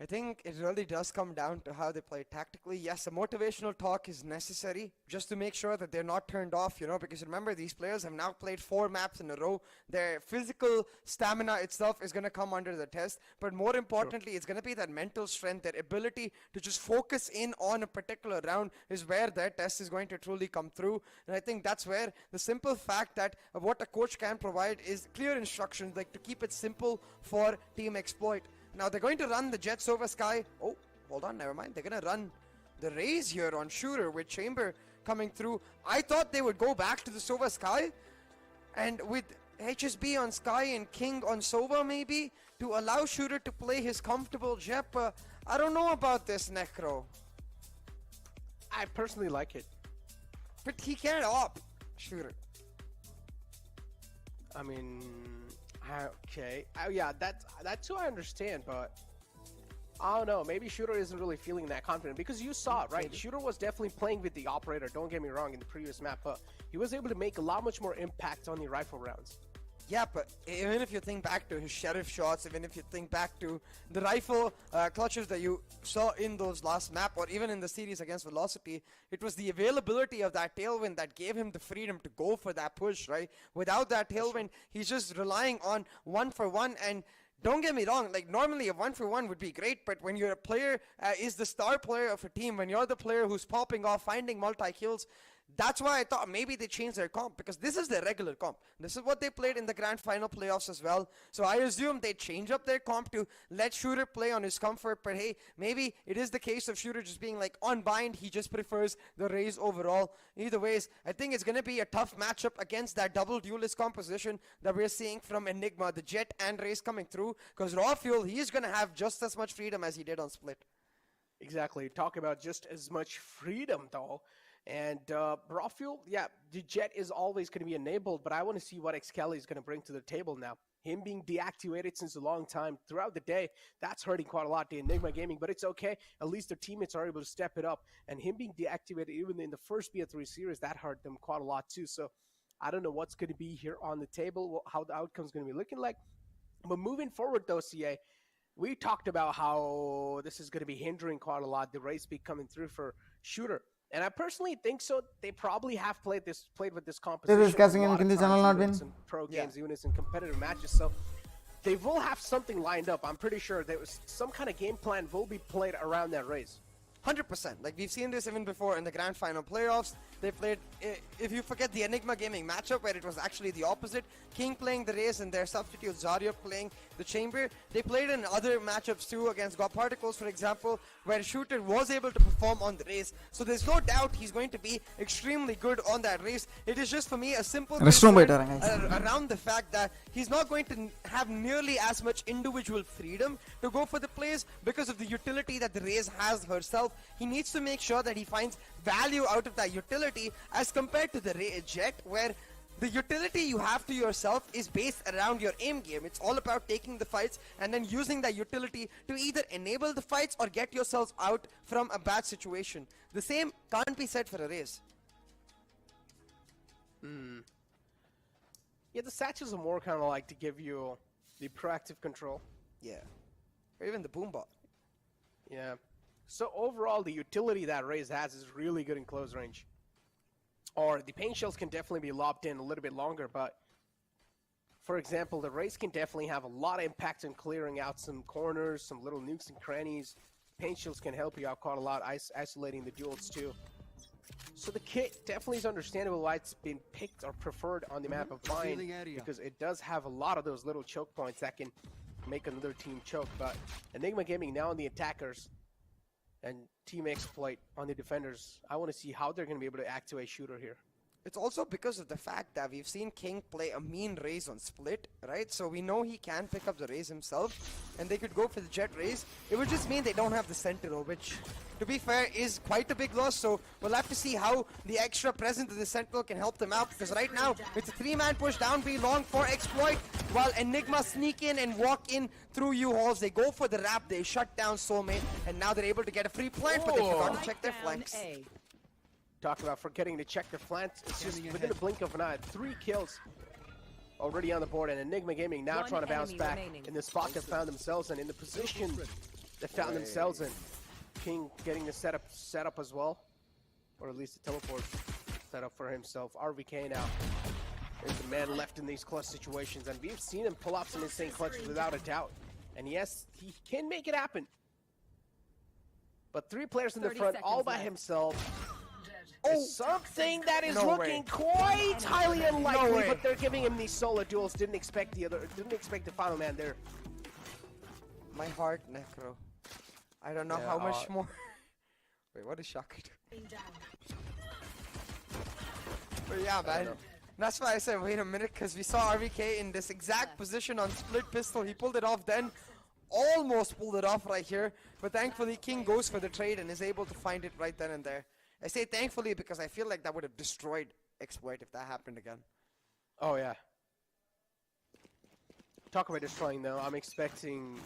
I think it really does come down to how they play tactically. Yes, a motivational talk is necessary just to make sure that they're not turned off, because remember, these players have now played 4 maps in a row. Their physical stamina itself is going to come under the test, but more importantly, it's going to be that mental strength, their ability to just focus in on a particular round is where their test is going to truly come through. And I think that's where the simple fact that what a coach can provide is clear instructions, like to keep it simple for Team Exploit. Now they're going to run the Jets over Sky. Oh, hold on, never mind. They're going to run the Raze here on Shooter with Chamber coming through. I thought they would go back to the Sova Sky, and with HSB on Sky and King on Sova maybe, to allow Shooter to play his comfortable Jep. I don't know about this, Necro. I personally like it. But he can't op Shooter. I mean... Okay. Yeah, that's who I understand, but I don't know. Maybe Shooter isn't really feeling that confident because you saw it, right? Shooter was definitely playing with the operator. Don't get me wrong, in the previous map, but he was able to make a lot much more impact on the rifle rounds. Yeah, but even if you think back to his sheriff shots, even if you think back to the rifle clutches that you saw in those last map, or even in the series against Velocity, it was the availability of that tailwind that gave him the freedom to go for that push, right? Without that tailwind, he's just relying on 1-for-1, and don't get me wrong, like normally a 1-for-1 would be great, but when you're a player, is the star player of a team, when you're the player who's popping off, finding multi-kills, that's why I thought maybe they changed their comp, because this is their regular comp. This is what they played in the grand final playoffs as well. So I assume they change up their comp to let Shooter play on his comfort. But hey, maybe it is the case of Shooter just being like on bind. He just prefers the Raze overall. Either ways, I think it's going to be a tough matchup against that double duelist composition that we're seeing from Enigma, the Jet and Raze coming through. Because Raw Fuel, he's going to have just as much freedom as he did on Split. Exactly. Talk about just as much freedom, though. And Raw Fuel, yeah, the Jet is always going to be enabled, but I want to see what Excali is going to bring to the table now. Him being deactivated since a long time throughout the day, that's hurting quite a lot to Enigma Gaming, but it's okay. At least their teammates are able to step it up. And him being deactivated even in the first BO3 series, that hurt them quite a lot too. So I don't know what's going to be here on the table, how the outcome is going to be looking like. But moving forward, though, CA, we talked about how this is going to be hindering quite a lot, the race speed coming through for Shooter. And I personally think so. They probably have played with this composition. This is discussing in Hindi channel not been. In pro games, even in competitive matches. So they will have something lined up. I'm pretty sure there was some kind of game plan will be played around that race. 100%. Like we've seen this even before in the grand final playoffs. They played, if you forget the Enigma Gaming matchup where it was actually the opposite, King playing the Raze and their substitute Zarya playing the Chamber. They played in other matchups too against God Particles, for example, where Shooter was able to perform on the Raze. So there's no doubt he's going to be extremely good on that race. It is just for me a simple concern around the fact that he's not going to have nearly as much individual freedom to go for the plays because of the utility that the Raze has herself. He needs to make sure that he finds value out of that utility as compared to the Jet, where the utility you have to yourself is based around your aim game. It's all about taking the fights and then using that utility to either enable the fights or get yourselves out from a bad situation. The same can't be said for a Raze. Yeah, the satchels are more kind of like to give you the proactive control. Yeah. Or even the boombot. Yeah. So overall, the utility that Raze has is really good in close range. Or the paint shells can definitely be lobbed in a little bit longer, but for example, the Raze can definitely have a lot of impact in clearing out some corners, some little nukes and crannies. Paint shells can help you out quite a lot, isolating the duels too. So the kit definitely is understandable why it's been picked or preferred on the map of Bind, because it does have a lot of those little choke points that can make another team choke. But Enigma Gaming now on the attackers and Team Exploit on the defenders. I want to see how they're going to be able to activate Shooter here. It's also because of the fact that we've seen King play a mean raise on split, right? So we know he can pick up the raise himself, and they could go for the jet raise. It would just mean they don't have the Sentinel, which, to be fair, is quite a big loss. So we'll have to see how the extra presence of the Sentinel can help them out, because right now it's a 3-man push down B long for Exploit, while Enigma sneak in and walk in through U-Halls. They go for the wrap, they shut down Soulmate, and now they're able to get a free plant, but they forgot to check their flanks. Talk about forgetting to check their flanks. It's just within a blink of an eye. 3 kills already on the board, and Enigma Gaming now trying to bounce back in the spot they found themselves in the position they found themselves in. King getting the setup as well, or at least the teleport set up for himself. RVK now is the man left in these clutch situations, and we've seen him pull off some insane clutches without a doubt. And yes, he can make it happen. But 3 players in the front all by himself. Something that is looking quite highly unlikely, but they're giving him these solo duels. Didn't expect the final man there. My heart, Necro. I don't know how much more. Wait, what is Shaka doing? But yeah, man. That's why I said wait a minute, because we saw RVK in this exact position on split pistol. He pulled it off then. Almost pulled it off right here. But thankfully, King goes for the trade and is able to find it right then and there. I say thankfully because I feel like that would have destroyed Exploit if that happened again. Oh, yeah. Talk about destroying, though. I'm expecting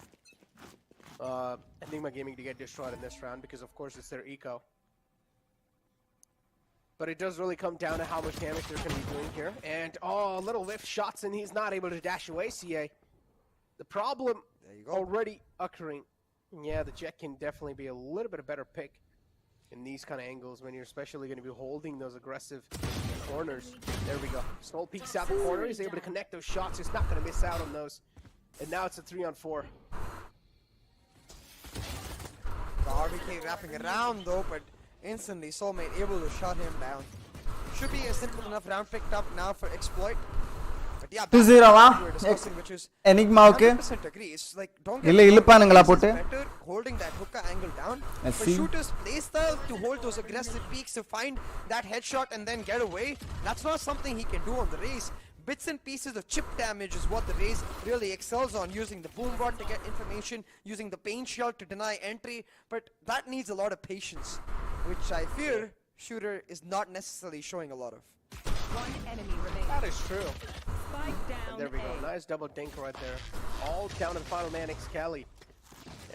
Enigma Gaming to get destroyed in this round because, of course, it's their eco. But it does really come down to how much damage they're going to be doing here. And, oh, little lift shots, and he's not able to dash away, CA. The problem already occurring. Yeah, the Jet can definitely be a little bit a better pick in these kind of angles when you're especially going to be holding those aggressive corners. There we go. Snow peeks out the corner. He's able to connect those shots. He's not going to miss out on those. And now it's a 3-on-4. The RVK wrapping around though, but instantly Soulmate able to shut him down. Should be a simple enough round picked up now for Exploit. But yeah, 2-0 Enigmaவுக்கு இல்ல இழுப்பானுங்களா போட்டு holding that hookah angle down. For shooters play style to hold those aggressive peaks to find that headshot and then get away. That's not something he can do on the race. Bits and pieces of chip damage is what the race really excels on, using the boom rod to get information, using the pain shell to deny entry, but that needs a lot of patience, which I fear Shooter is not necessarily showing a lot of. One enemy remains. That is true. And there we go. Nice double dink right there. All down to the final man, Excali.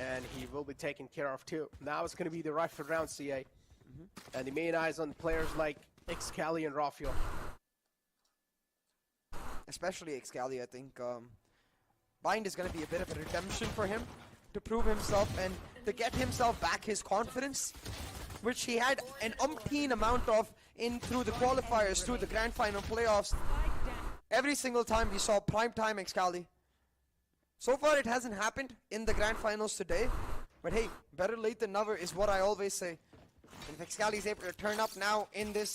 And he will be taken care of too. Now it's going to be the Rifle round, CA. And the main eyes on players like Excali and Rafael. Especially Excali, I think. Bind is going to be a bit of a redemption for him to prove himself and to get himself back his confidence, which he had an umpteen amount of in through the qualifiers, through the grand final playoffs. Every single time we saw prime time Excali. So far it hasn't happened in the grand finals today, but hey, better late than never is what I always say. If Excali is able to turn up now in this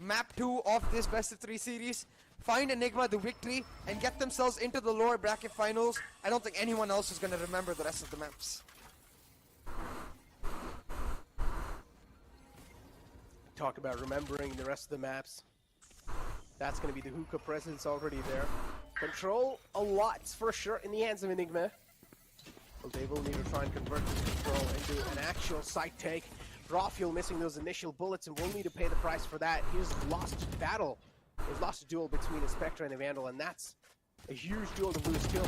map 2 of this best of 3 series, find Enigma the victory and get themselves into the lower bracket finals, I don't think anyone else is going to remember the rest of the maps. Talk about remembering the rest of the maps. That's going to be the hookah presence already there. Control a lot for sure in the hands of Enigma. Well, they will need to try and convert this control into an actual sight take. Rafael missing those initial bullets and will need to pay the price for that. He's lost battle. He's lost a duel between the Spectre and the Vandal, and that's a huge duel to lose too.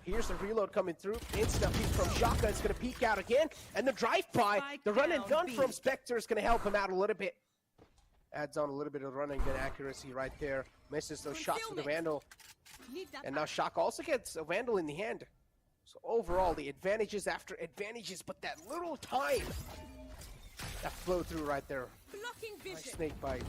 Here's the reload coming through. Instant peek from Shaka. It's going to peek out again. And the drive-by, the run and gun from Spectre is going to help him out a little bit. Adds on a little bit of running gun accuracy right there. Misses those shots with the Vandal. And now Shaka also gets a Vandal in the hand. So overall, the advantages after advantages, but that little time that flow through right there. Nice snake bite.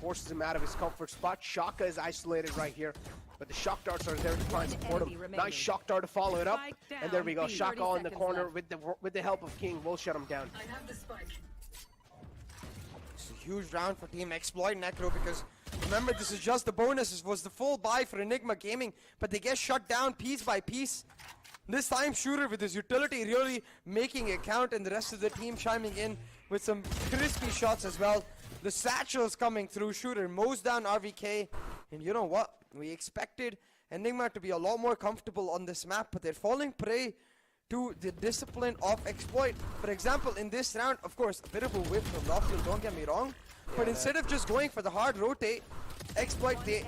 Forces him out of his comfort spot. Shaka is isolated right here. But the shock darts are there to try and support him. Nice shock dart to follow it up. And there we go. Shaka in the corner with the help of King will shut him down. I have the spike. It's a huge round for Team Exploit Necro because remember this is just the bonus. This was the full buy for Enigma Gaming, but they get shut down piece by piece. This time Shooter with his utility really making it count, and the rest of the team chiming in with some crispy shots as well. The satchels coming through. Shooter mows down RVK. And you know what? We expected Enigma to be a lot more comfortable on this map, but they're falling prey to the discipline of Exploit. For example, in this round, of course, a bit of a whip from Rafael, don't get me wrong. But instead of just going for the hard rotate, Exploit, they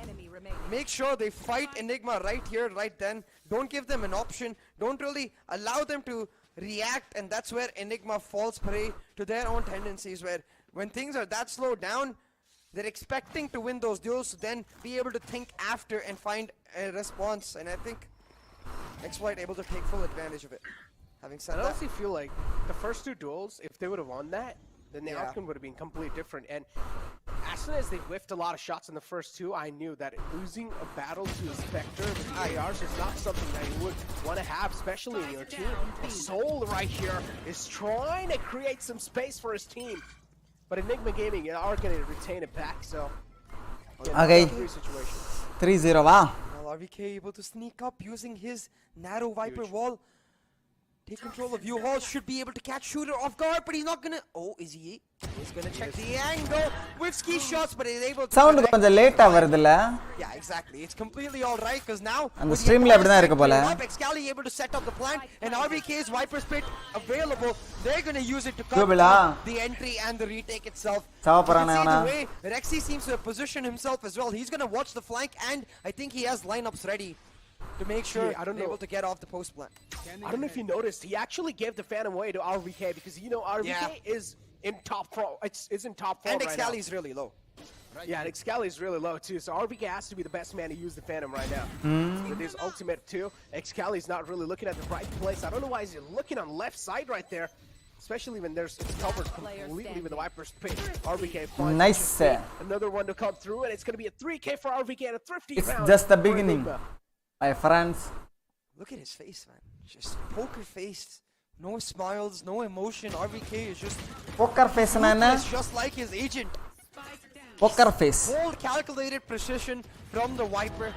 make sure they fight Enigma right here, right then. Don't give them an option. Don't really allow them to react, and that's where Enigma falls prey to their own tendencies, where when things are that slowed down, they're expecting to win those duels, to then be able to think after and find a response. And I think Exploit able to take full advantage of it. Having said I that, honestly feel like the first two duels, if they would have won that, then the Yeah. outcome would have been completely different. And as soon as they whiffed a lot of shots in the first two, I knew that losing a battle to a Spectre with the ARs is not something that you would want to have, especially in your team. Soul right here is trying to create some space for his team. But Enigma Gaming are going to retain it back, so... yeah, Okay. 3-0 va. well, RVK able to sneak up using his narrow Viper wall. Take control of U-Haul, should be able to catch Shooter off guard, but he's not gonna... Oh, is he? He's gonna check the angle with ski shots, but he's able to... Sound connect. கொஞ்சம் லேட்டா வருதுல. Yeah, exactly. It's completely alright, because now... அந்த with the streamல அப்படி தான் இருக்கு போல. Excali able to set up the plant, and RVK's Viper Spit available. They're gonna use it to cut Kubila. the entry and the retake itself. சாவ You can போறானே see அவனா. the way Rexy seems to have positioned himself as well. He's gonna watch the flank, and I think he has lineups ready to make sure I don't they're know. able to get off the post plant. I don't know if you noticed, he actually gave the Phantom away to RVK because RVK is in top form. It's in top form And right Excali now. is really low. Yeah, and Excali is really low too, so RVK has to be the best man to use the Phantom right now. With his ultimate too, Excali's not really looking at the right place. I don't know why he's looking on left side right there, especially when it's covered completely with the Viper's pit. RVK finds Nice. another one to come through, and it's going to be a 3K for RVK and a thrifty It's round just the for beginning. Enigma. My friends. Look at his face, man. Just poker face. No smiles, no emotion. RVK is just... Poker face na enna? ruthless, just like his agent. Poker face. Bold, calculated precision from the Viper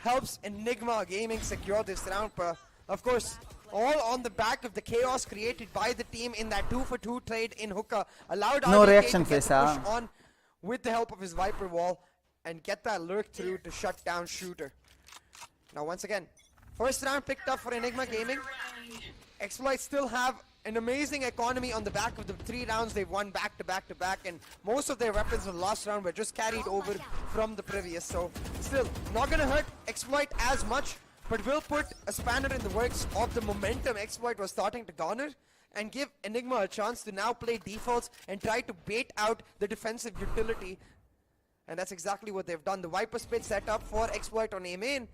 helps Enigma Gaming secure this round. But of course, all on the back of the chaos created by the team in that 2-for-2 trade in hookah allowed No RVK reaction to get face, the ah. push on with the help of his Viper wall and get that lurk through to shut down Shooter. Now once again, first round picked up for Enigma Gaming. Exploit still have an amazing economy on the back of the 3 rounds they've won back to back to back, and most of their weapons in the last round were just carried over from the previous. So still not gonna hurt Exploit as much, but will put a spanner in the works of the momentum Exploit was starting to garner and give Enigma a chance to now play defaults and try to bait out the defensive utility. And that's exactly what they've done. The Viper Spit set up for Exploit on A main.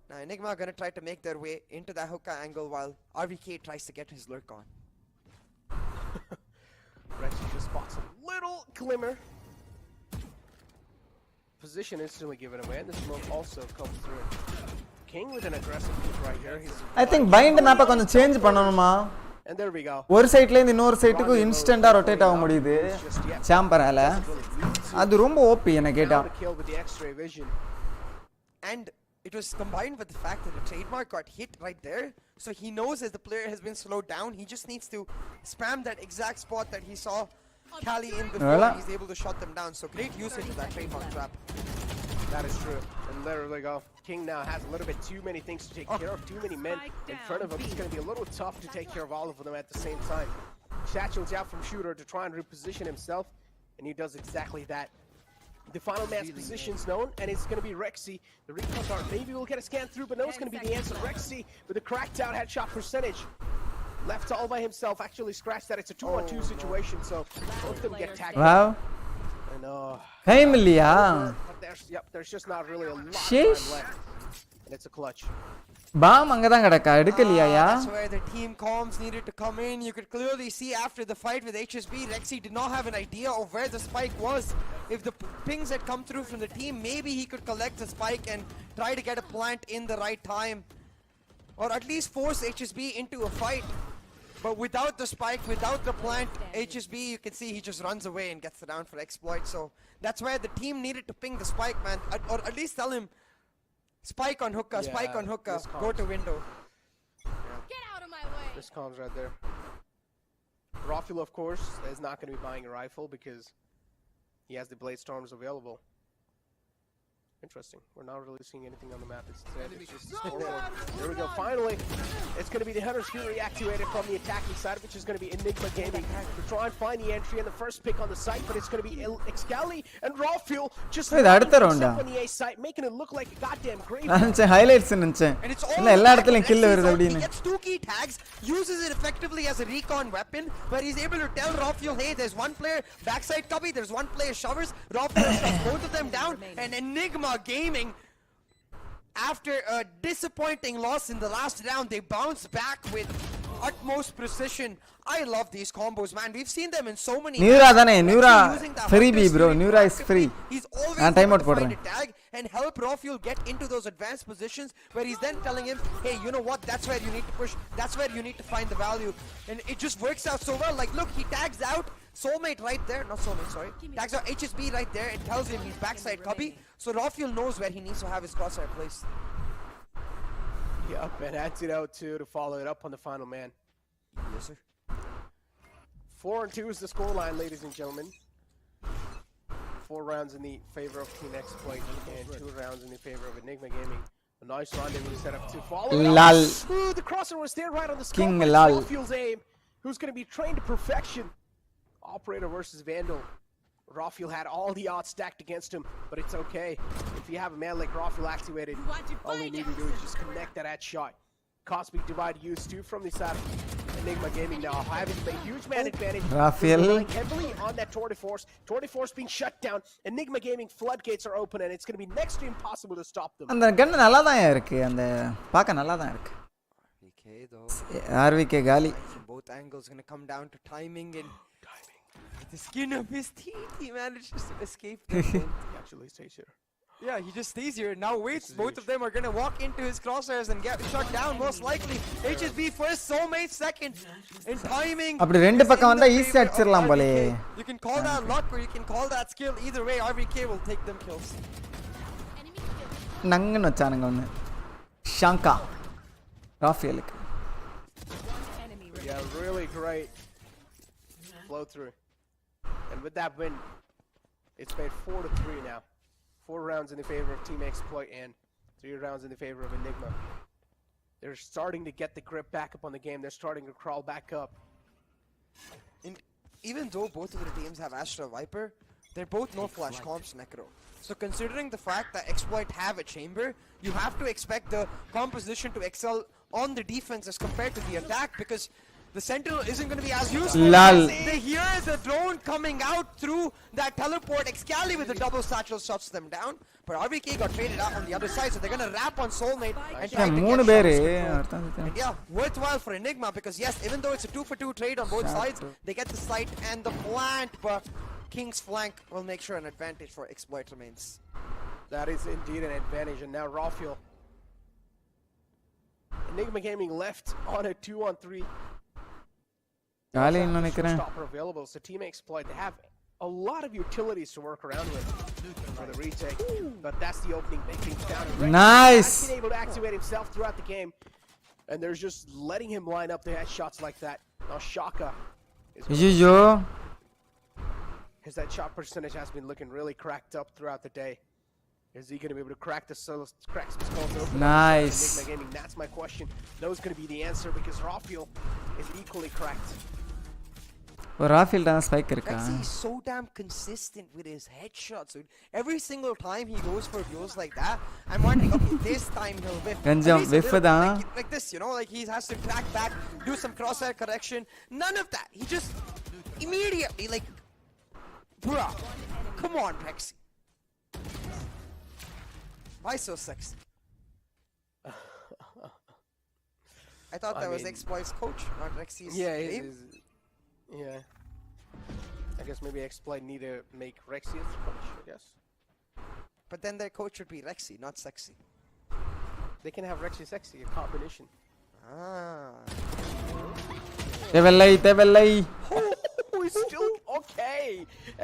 Now Enigma are gonna try to make their way into that hookah angle while RVK tries to get his lurk on. Rexy just spots a little glimmer. Position instantly given away, and the smoke also comes through. King with an aggressive pick right here. I think bind map கொஞ்சம் change பண்ணனுமா? And there we go. ஒரு சைடுல இருந்து இன்னொரு சைடுக்கு இன்ஸ்டன்ட்டா rotate ஆக முடியுது சாம்பரால. அது ரொம்ப ஓபி என்ன கேட்டா. And it was combined with the fact that the trademark got hit right there, so he knows as the player has been slowed down, he just needs to spam that exact spot that he saw Kali in before. He's able to shut them down. So great usage of that trademark trap. That is true. And there we go. King now has a little bit too many things to take care of, too many men in front of him. It's going to be a little tough to take care of all of them at the same time. Satchel's out from Shooter to try and reposition himself, and he does exactly that. The final man's position's known, and it's going to be Rexy. The recon card maybe we'll get a scan through, but no, it's going to be the answer. Rexy with a cracked out headshot percentage. Left all by himself, actually scratched that. It's a 2-on-2 situation, so both of them get tagged. Wow. I know. Time இல்லையா? There's just not really a lot of Sheesh. time left. And it's a clutch. Bomb அங்க தான் கிடக்கா எடுக்கலையா? That's where the team comms needed to come in. You could clearly see after the fight with HSB, Rexy did not have an idea of where the spike was. If the pings had come through from the team, maybe he could collect the spike and try to get a plant in the right time. Or at least force HSB into a fight. But without the spike, without the plant, HSB, you can see he just runs away and gets the down for Exploit. So that's where the team needed to ping the spike, man. Or at least tell him, spike on hookah, spike on hookah, go to window. Get out of my way. This comms right there. Rafael, of course, is not going to be buying a rifle because He has the Blade Storms available. Interesting. We're not really seeing anything on the map. It's just scoreboard. There we go. Finally, it's going to be the Hunter's Fury activated from the attacking side, which is going to be Enigma Gaming to try and find the entry and the first pick on the site, but it's going to be Excali and Rawfuel just Hey, that's the round. on the A site, making it look like a goddamn grave. Highlights and it's எல்லா இடத்துலயும் kill வருது He அப்படினு. gets 2 key tags, uses it effectively as a recon weapon, where he's able to tell Rawfuel, hey, there's one player backside cubby, there's one player showers. Rawfuel shuts both of them down, and Enigma Gaming, after a disappointing loss in the last round, they bounce back with utmost precision. I love these combos, man. We've seen them in so many. Neura dane, Neura free B bro. Neura is free. He's always and time out find a tag and help Rawfuel get into those advanced positions where he's then telling him, hey, you know what? That's where you need to push. That's where you need to find the value. And it just works out so well. Like, look, he tags out Soulmate right there. Not Soulmate, sorry. Tags out HSB right there and tells him he's backside cubby. So Rawfuel knows where he needs to have his crosshair placed. Yep, and Antidote too to follow it up on the final man. Yes, sir. 4-2 is the scoreline, ladies and gentlemen. 4 rounds in the favor of Team Exploit and 2 rounds in the favor of Enigma Gaming. A nice rendezvous set up to follow it Lal. up. Ooh, the crosser was there right on the scope. King Lal. Rawfuel's aim, who's going to be trained to perfection. Operator versus Vandal. Rawfuel had all the odds stacked against him, but it's okay. If you have a man like Rawfuel activated, all we need to do is just connect that headshot. Cosmic Divide used to from the side of Enigma Gaming now, having a huge man advantage. Rawfuel. Relying heavily on that Tour de Force. Tour de Force being shut down. Enigma Gaming floodgates are open, and it's going to be next to impossible to stop them. அந்த கன் நல்லா தான் இருக்கு. அந்த பாக்க நல்லா தான் இருக்கு. RVK though. RVK காலி. From both angles going to come down to timing and the skin of his teeth, he manages to escape. He actually stays here. Yeah, he just stays here and now waits. Both of them are going to walk into his crosshairs and get shut down most likely. HSB first, Soulmate second. In timing. அப்படி ரெண்டு பக்கம் வந்தா ஈஸியா அடிச்சிரலாம் போலே. You can call that luck or you can call that skill. Either way, RVK will take them kills. நங்கன்னு வச்சானுங்க ஒன்னு. ஷாங்கா. ராஃபியலுக்கு. Yeah, really great flow through. And with that win, it's made 4-3 now. 4 rounds in the favor of Team Exploit and 3 rounds in the favor of Enigma. They're starting to get the grip back up on the game. They're starting to crawl back up. And even though both of the teams have Astra Viper, they're both no flash comps Necro. So considering the fact that Exploit have a chamber, you have to expect the composition to excel on the defense as compared to the attack, because the Sentinel isn't going to be as useful. Lal. They hear the drone coming out through that teleport. Excali with the double satchel shuts them down. But RVK got traded out on the other side, so they're going to wrap on Soulmate and try to get shots. And yeah, worthwhile for Enigma, because yes, even though it's a 2-for-2 trade on both sides, they get the site and the plant, but King's flank will make sure an advantage for Exploit remains. That is indeed an advantage, and now Rawfuel. Enigma Gaming left on a 2-on-3. Stopper available, so Team Exploit, they have a lot of utilities to work around with for the retake, but that's the opening, big things down. Nice. He's been able to activate himself throughout the game, and they're just letting him line up the headshots like that. Now Shaka is his that shot percentage has been looking really cracked up throughout the day. Is he going to be able to crack some skulls open? Nice. Enigma Gaming, that's my question. Those going to be the answer, because Rawfuel is equally cracked. Rawfuel தான் spike இருக்கா? He's so damn consistent with his headshots, dude. Every single time he goes for views like that, I'm wondering, okay, this time he'll whiff. கொஞ்சம் whiff தான். Like this, you know, like he has to track back, do some crosshair correction. None of that. He just immediately, like, bruh, come on, Rexy. Why so sexy? I thought that was Exploit's coach, not Rexy's name. Yeah. I guess maybe Exploit need to make Rexy as coach, I guess. But then their coach would be Rexy, not sexy. They can have Rexy sexy, a combination. தேவல்லை. Oh, he's still okay.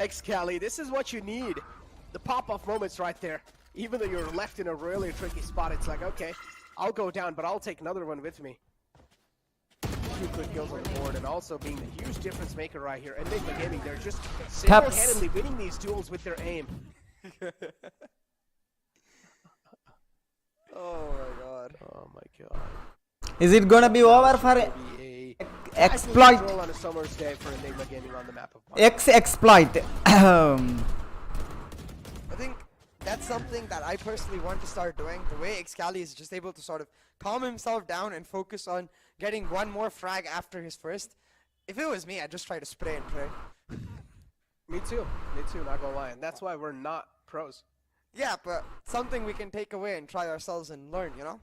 Excali, this is what you need. The pop-off moments right there. Even though you're left in a really tricky spot, it's like, okay, I'll go down, but I'll take another one with me. few quick kills on the board, and also being the huge difference maker right here. Enigma Gaming, they're just Taps. single-handedly winning these duels with their aim. Oh my god. Oh my god. Is it gonna be over for exploit? Control on a summer's day for Enigma Gaming on the map of Exploit. I think that's something that I personally want to start doing. The way Excali is just able to sort of calm himself down and focus on getting one more frag after his first. If it was me, I'd just try to spray and pray. Me too, not gonna lie. And that's why we're not pros. Yeah, but something we can take away and try ourselves and learn, you know?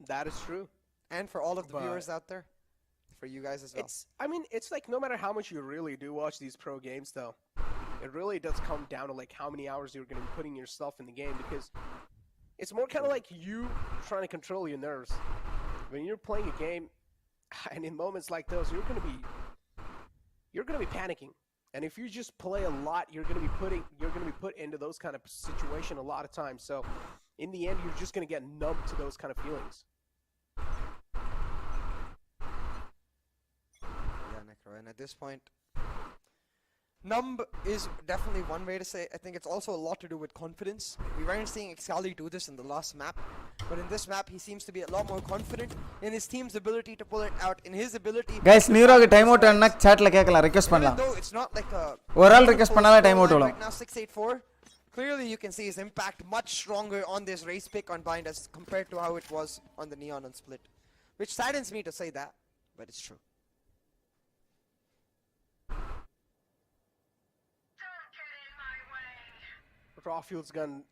That is true. And for all of the viewers out there, for you guys as well. It's like no matter how much you really do watch these pro games, though, it really does come down to like how many hours you're going to be putting yourself in the game, because it's more kind of like you trying to control your nerves. When you're playing a game, and in moments like those, you're going to be panicking. And if you just play a lot, you're going to be put into those kind of situation a lot of times. So in the end, you're just going to get numb to those kind of feelings. Yeah, Necro, and at this point, numb is definitely one way to say it. I think it's also a lot to do with confidence. We weren't seeing Excali do this in the last map, but in this map he seems to be a lot more confident in his team's ability to pull it out, in his ability. Guys, Neeroga timeout anna chatla kekala request Even pannalam. though it's not like a Oral request pannala timeout olam. right now 684. Clearly you can see his impact much stronger on this race pick on Bind as compared to how it was on the Neon on Split, which saddens me to say that, but it's true. Rawfield's gun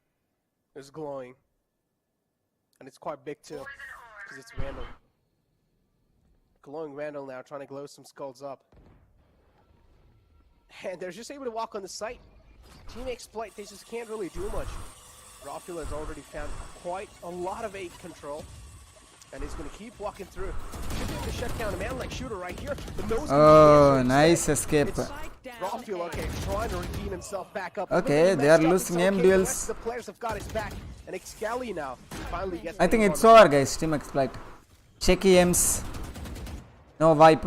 is glowing, and it's quite big too, because it's Vandal. Glowing Vandal now, trying to glow some skulls up. And they're just able to walk on the site. Team Exploit, they just can't really do much. Rawfield has already found quite a lot of 8 control, and he's going to keep walking through. Should be able to shut down a man like Shooter right here. The nose Oh, nice escape. Rawfield, okay, trying to redeem himself back up. Okay, they are losing aim duels. The players have got his back, and Excali now finally gets. I think it's over, guys. Team Exploit. Checky M's. No wipe.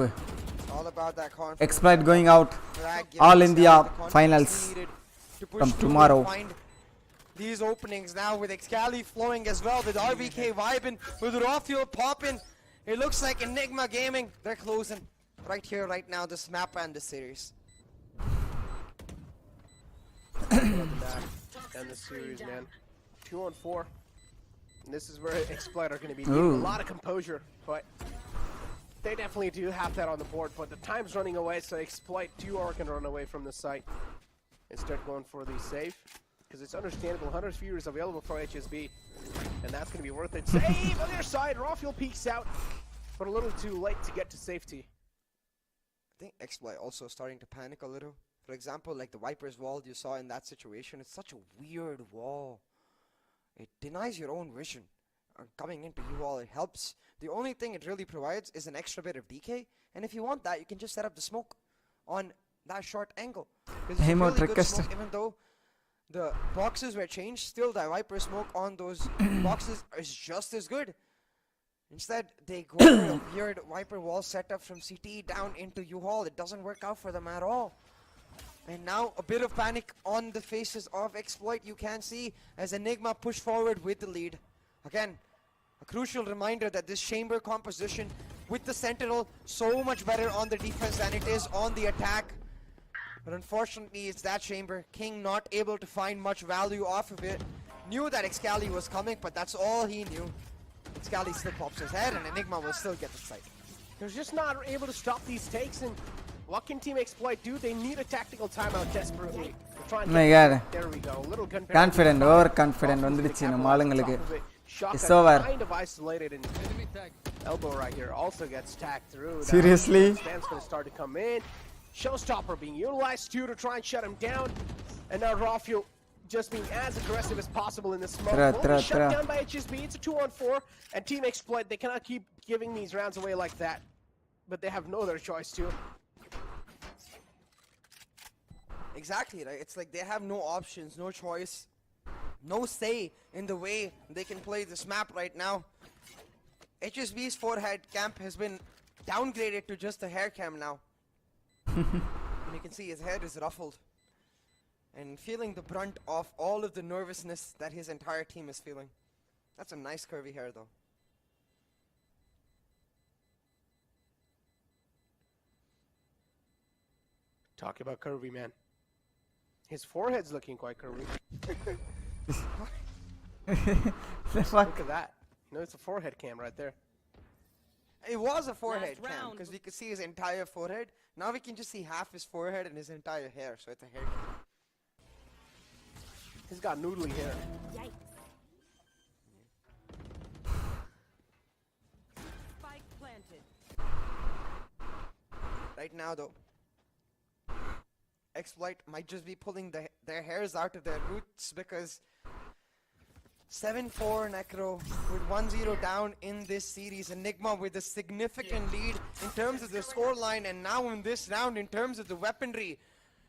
All about that confidence. Exploit going out. All India finals from tomorrow. These openings now with Excali flowing as well, with RVK vibing, with Rawfield popping. It looks like Enigma Gaming, they're closing right here, right now, this map and this series. And the series, man. 2-on-4. And this is where Exploit are going to be needing a lot of composure, but they definitely do have that on the board. But the time's running away, so Exploit 2 are going to run away from the site and start going for the save, because it's understandable. 100 viewers available for HSB, and that's going to be worth it. Save on their side. Rawfield peeks out, but a little too late to get to safety. I think Exploit also starting to panic a little. For example, like the Viper's wall you saw in that situation, it's such a weird wall. It denies your own vision. Coming into you all, it helps. The only thing it really provides is an extra bit of DK, and if you want that, you can just set up the smoke on that short angle. It's a really good smoke, even though the boxes were changed, still the Viper smoke on those boxes is just as good. Instead, they go for a weird Viper wall setup from CT down into U-Haul. It doesn't work out for them at all. And now a bit of panic on the faces of Exploit, you can see, as Enigma push forward with the lead. Again, a crucial reminder that this chamber composition with the Sentinel so much better on the defense than it is on the attack. But unfortunately, it's that chamber. King not able to find much value off of it. Knew that Excali was coming, but that's all he knew. Excali still pops his head, and Enigma will still get the site. They're just not able to stop these takes, and what can Team Exploit do? They need a tactical timeout desperately. Oh my god. There we go. Little gun Confident, overconfident வந்துடுச்சு நம்ம ஆளுங்களுக்கு. It's over. Kind of isolated, and elbow right here also gets tagged through. Seriously? Stand's going to start to come in. Showstopper being utilized too to try and shut him down, and now Rawfield just being as aggressive as possible in this smoke. Shut down by HSB. It's a 2-on-4, and Team Exploit, they cannot keep giving these rounds away like that, but they have no other choice too. Exactly, right? It's like they have no options, no choice, no say in the way they can play this map right now. HSB's forehead camp has been downgraded to just a hair cam now. And you can see his head is ruffled. And feeling the brunt of all of the nervousness that his entire team is feeling. That's a nice curvy hair though. Talk about curvy, man. His forehead's looking quite curvy. Look at that. You know, it's a forehead cam right there. It was a forehead cam because we could see his entire forehead. Now we can just see half his forehead and his entire hair, so it's a hair cam. He's got noodly hair. Yikes. Spike planted. Right now though, Exploit might just be pulling their hairs out of their roots because 7-4 Necro with 1-0 down in this series. Enigma with a significant lead in terms of the scoreline, and now in this round in terms of the weaponry.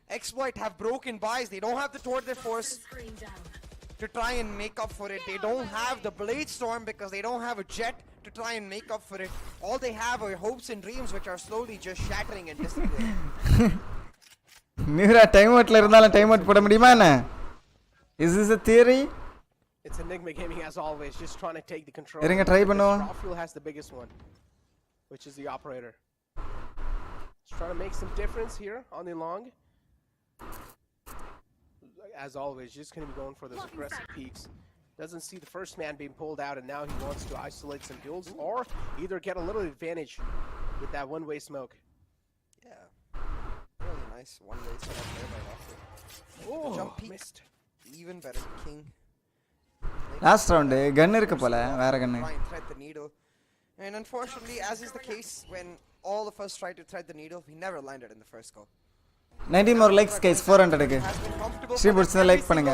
Exploit have broken buys. They don't have the Tour de Force to try and make up for it. They don't have the Blade Storm because they don't have a Jet to try and make up for it. All they have are hopes and dreams which are slowly just shattering and disappearing. Mira time out la irundala time out poda mudiyuma enna? Is this a theory? It's Enigma Gaming as always, just trying to take the control. Irunga try பண்ணுவோம். Rafael has the biggest one, which is the operator. He's trying to make some difference here on the long. As always, just going to be going for those aggressive peaks. Doesn't see the first man being pulled out, and now he wants to isolate some kills or either get a little advantage with that one-way smoke. Yeah. Really nice one-way setup there by Rafael. Oh, jump peak. Missed. Even better, King. Last round gun irukku pola vera gun. Try and thread the needle. And unfortunately, as is the case when all of us try to thread the needle, we never landed in the first goal. 19 more likes guys, 400 க்கு stream பிடிச்சா like பண்ணுங்க.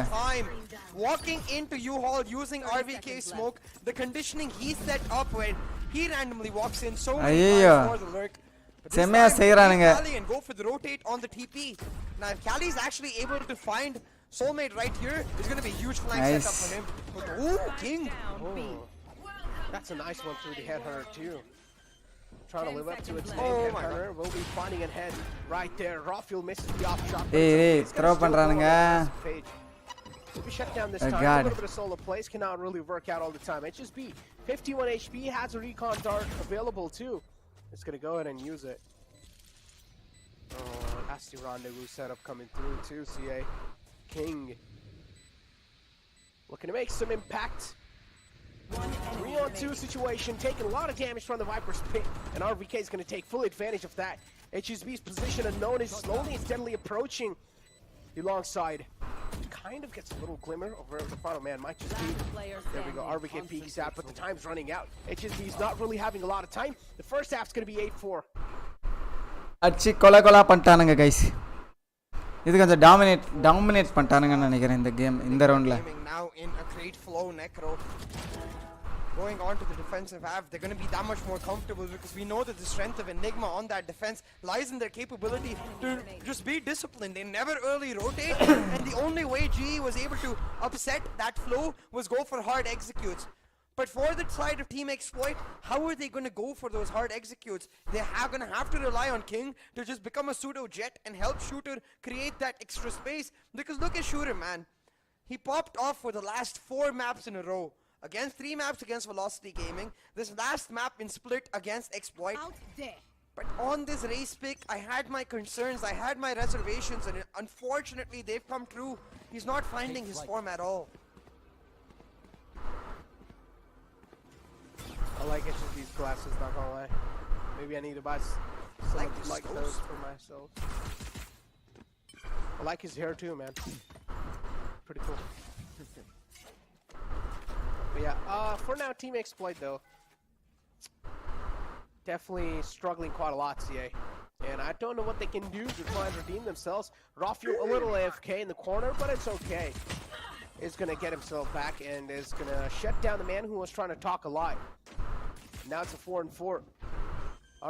Walking into U-Haul using RVK smoke, the conditioning he set up when he randomly walks in so many times for the lurk. செமையா செய்றானுங்க. And go for the rotate on the TP. Now if Cali is actually able to find Soulmate right here, it's going to be a huge flank setup for him. Ooh, King. Oh. That's a nice one through the headhunter too. Trying to live up to its name. Headhunter will be finding a head right there. Rafael misses the off shot. Hey, throw பண்றானுங்க. Will be shut down this time. A little bit of solo plays cannot really work out all the time. HSB 51 HP has a recon dart available too. It's going to go ahead and use it. Oh, that's the rendezvous setup coming through too, CA. King looking to make some impact. 3-on-2 situation, taking a lot of damage from the Viper's pit, and RVK is going to take full advantage of that. HSB's position unknown is slowly and steadily approaching the long side. Kind of gets a little glimmer of where the final man might just be. There we go, RVK peeks out, but the time's running out. HSB's not really having a lot of time. The first half's going to be 8-4. அச்சி கொலை பண்ணிட்டானுங்க guys. இது கொஞ்சம் dominate பண்ணிட்டானுங்கன்னு நினைக்கிறேன் இந்த game இந்த ரவுண்ட்ல. Now in a great flow, Necro going on to the defensive half. They're going to be that much more comfortable because we know that the strength of Enigma on that defense lies in their capability to just be disciplined. They never early rotate, and the only way GE was able to upset that flow was go for hard executes. But for the side of Team Exploit, how are they going to go for those hard executes? They're going to have to rely on King to just become a pseudo jet and help Shooter create that extra space. Because look at Shooter, man. He popped off for the last 4 maps in a row. Against 3 maps against Velocity Gaming. This last map in Split against Exploit. But on this race pick, I had my concerns, I had my reservations, and unfortunately they've come true. He's not finding his form at all. I like these glasses, not gonna lie. Maybe I need to buy some like those for myself. I like his hair too, man. Pretty cool. But yeah, for now, Team Exploit though, definitely struggling quite a lot, CA. And I don't know what they can do to try and redeem themselves. Rafael a little AFK in the corner, but it's okay. Is going to get himself back and is going to shut down the man who was trying to talk a lot. Now it's a 4-4.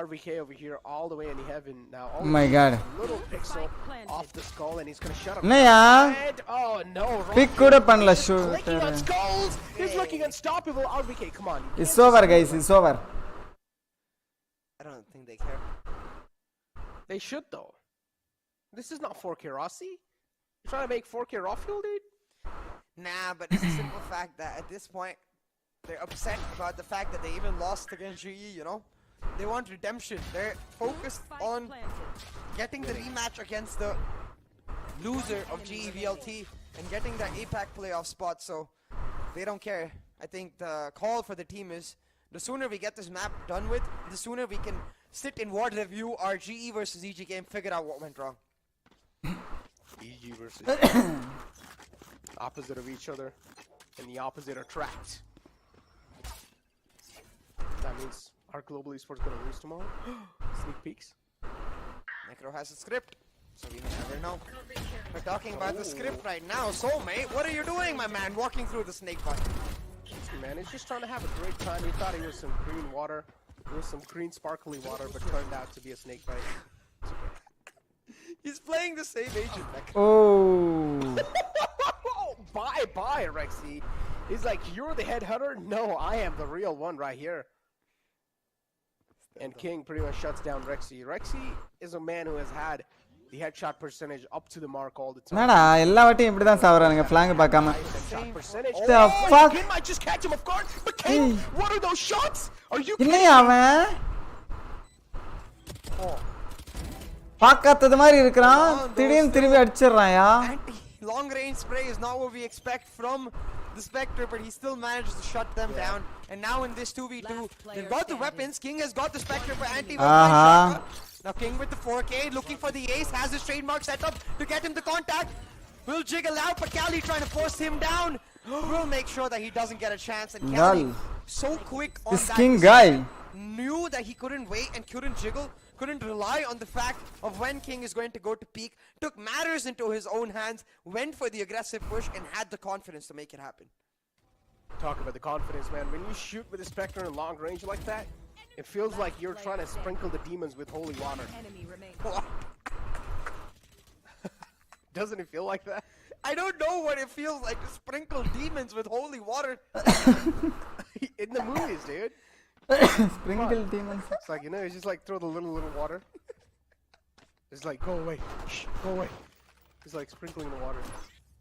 RVK over here all the way in heaven now. Oh my god. Little pixel off the skull and he's going to shut him down. Oh no. Pick kuda panla shoot. Clicking on skulls. He's looking unstoppable. RVK, come on. It's over guys, it's over. I don't think they care. They should though. This is not 4K Rossi. You're trying to make 4K Raw-Fuel, dude? Nah, but it's a simple fact that at this point, they're upset about the fact that they even lost against GE, you know? They want redemption. They're focused on getting the rematch against the loser of GE VLT and getting that APAC playoff spot, so they don't care. I think the call for the team is the sooner we get this map done with, the sooner we can sit in WARD review our GE versus EG game, figure out what went wrong. EG versus opposite of each other, and the opposite attract. That means our global esports gonna lose tomorrow. Sneak peeks. Necro has a script, so we never know. We're talking about the script right now. Soulmate, what are you doing, my man? Walking through the snake button. Man, he's just trying to have a great time. He thought he was some green water. It was some green sparkly water, but turned out to be a snake bite. It's okay. He's playing the same agent, Necro. Oh. Bye, Rexy. He's like, you're the headhunter? No, I am the real one right here. And King pretty much shuts down Rexy. Rexy is a man who has had the headshot percentage up to the mark all the time. என்னடா எல்லா வாட்டியும் இப்படி தான் சாவறானுங்க ஃப்ளாங் பார்க்காம. The fuck? King might just catch him off guard. But King, what are those shots? Are you இல்லையா அவன் பார்க்காதது மாதிரி இருக்கறான். திடீர்னு திரும்பி அடிச்சிடுறான்யா. Long range spray is not what we expect from the Spectre, but he still managed to shut them down. And now in this 2v2, they've got the weapons. King has got the Spectre for anti-weapon. Now King with the 4K, looking for the ace, has his trademark set up to get him the contact. Will jiggle out, but Cali trying to force him down. Will make sure that he doesn't get a chance. And Cali, so quick on This that King position, guy knew that he couldn't wait and couldn't jiggle, couldn't rely on the fact of when King is going to go to peak, took matters into his own hands, went for the aggressive push, and had the confidence to make it happen. Talk about the confidence, man. When you shoot with a Spectre in long range like that, it feels like you're trying to sprinkle the demons with holy water. Doesn't it feel like that? I don't know what it feels like to sprinkle demons with holy water. In the movies, dude. Sprinkle demons. It's like, you know, it's just like throw the little water. It's like, go away. Shh, go away. It's like sprinkling the water.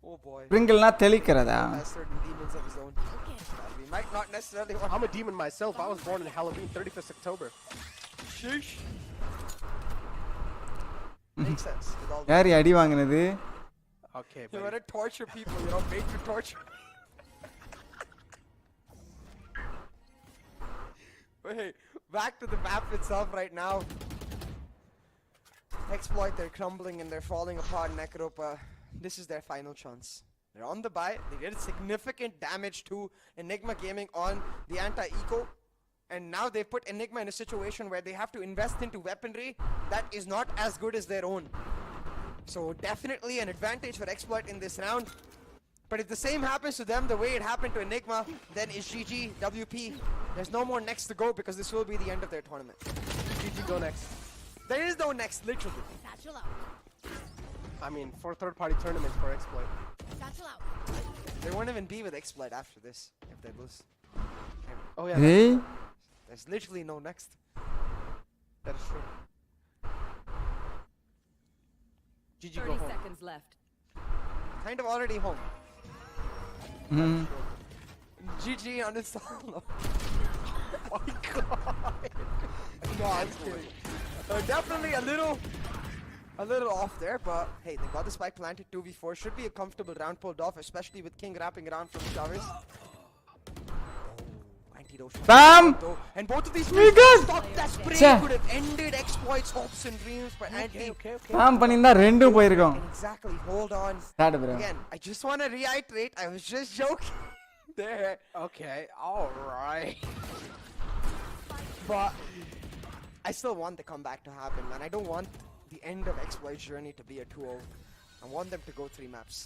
Oh boy. Sprinkleனா தெளிக்கிறதா? Has certain demons of his own. We might not necessarily want. I'm a demon myself. I was born in Halloween, 35th October. Sheesh. Makes sense. யார் அடி வாங்குனது? Okay, you want to torture people, you know, made to torture. Wait, back to the map itself right now. Exploit, they're crumbling and they're falling apart. Necropa, this is their final chance. They're on the buy. They did significant damage to Enigma Gaming on the anti-eco. And now they've put Enigma in a situation where they have to invest into weaponry that is not as good as their own. So definitely an advantage for Exploit in this round. But if the same happens to them the way it happened to Enigma, then it's GG, WP. There's no more next to go because this will be the end of their tournament. GG, go next. There is no next, literally. I mean, for third-party tournaments for Exploit. They won't even be with Exploit after this if they lose. Oh yeah. Hey? There's literally no next. That is true. GG, go 30 home. seconds left. Kind of already home. GG on his solo. Oh my god. No, I'm kidding. Definitely a little off there, but hey, they got the spike planted 2v4. Should be a comfortable round pulled off, especially with King wrapping around from Chavez. Bam! And both of these stop that spray could have ended Exploit's hopes and dreams, but Anti. Bam பண்ணிருந்தா ரெண்டும் போயிருக்கும். Exactly. Hold on. Again, I just want to reiterate, I was just joking there. Okay, alright. But I still want the comeback to happen, man. I don't want the end of Exploit's journey to be a 2-0. I want them to go 3 maps.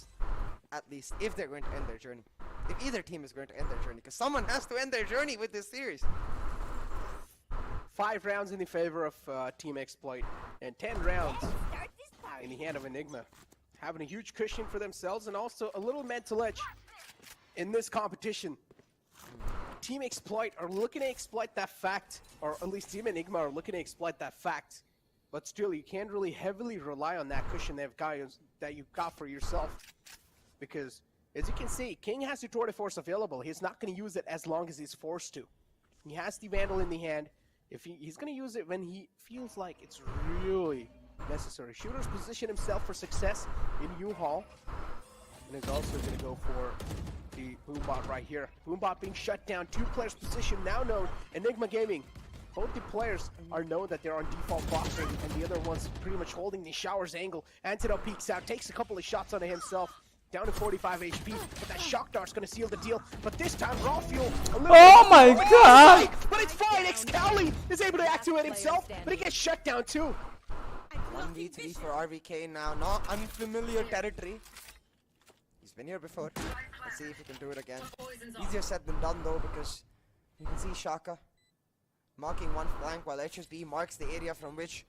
At least, if they're going to end their journey. If either team is going to end their journey. Because someone has to end their journey with this series. 5 rounds in the favor of Team Exploit. And 10 rounds in the hand of Enigma. Having a huge cushion for themselves and also a little mental edge in this competition. Team Exploit are looking to exploit that fact, or at least Team Enigma are looking to exploit that fact. But still, you can't really heavily rely on that cushion that you've got for yourself. Because, as you can see, King has the Tour de Force available. He's not going to use it as long as he's forced to. He has the Vandal in the hand. If he's going to use it when he feels like it's really necessary. Shooter's positioned himself for success in U-Haul. And is also going to go for the Boombot right here. Boombot being shut down. 2 players position now known. Enigma Gaming. Both the players are known that they're on default boxing, and the other one's pretty much holding the Showers angle. Antidot peeks out, takes a couple of shots onto himself. Down to 45 HP, but that shock dart's gonna seal the deal. But this time, raw fuel. Oh my god! But it's fine. Excali is able to activate himself, but he gets shut down too. 1v3 for RVK now, not unfamiliar territory. He's been here before. Let's see if he can do it again. Easier said than done though, because you can see Shaka marking one flank while HSB marks the area from which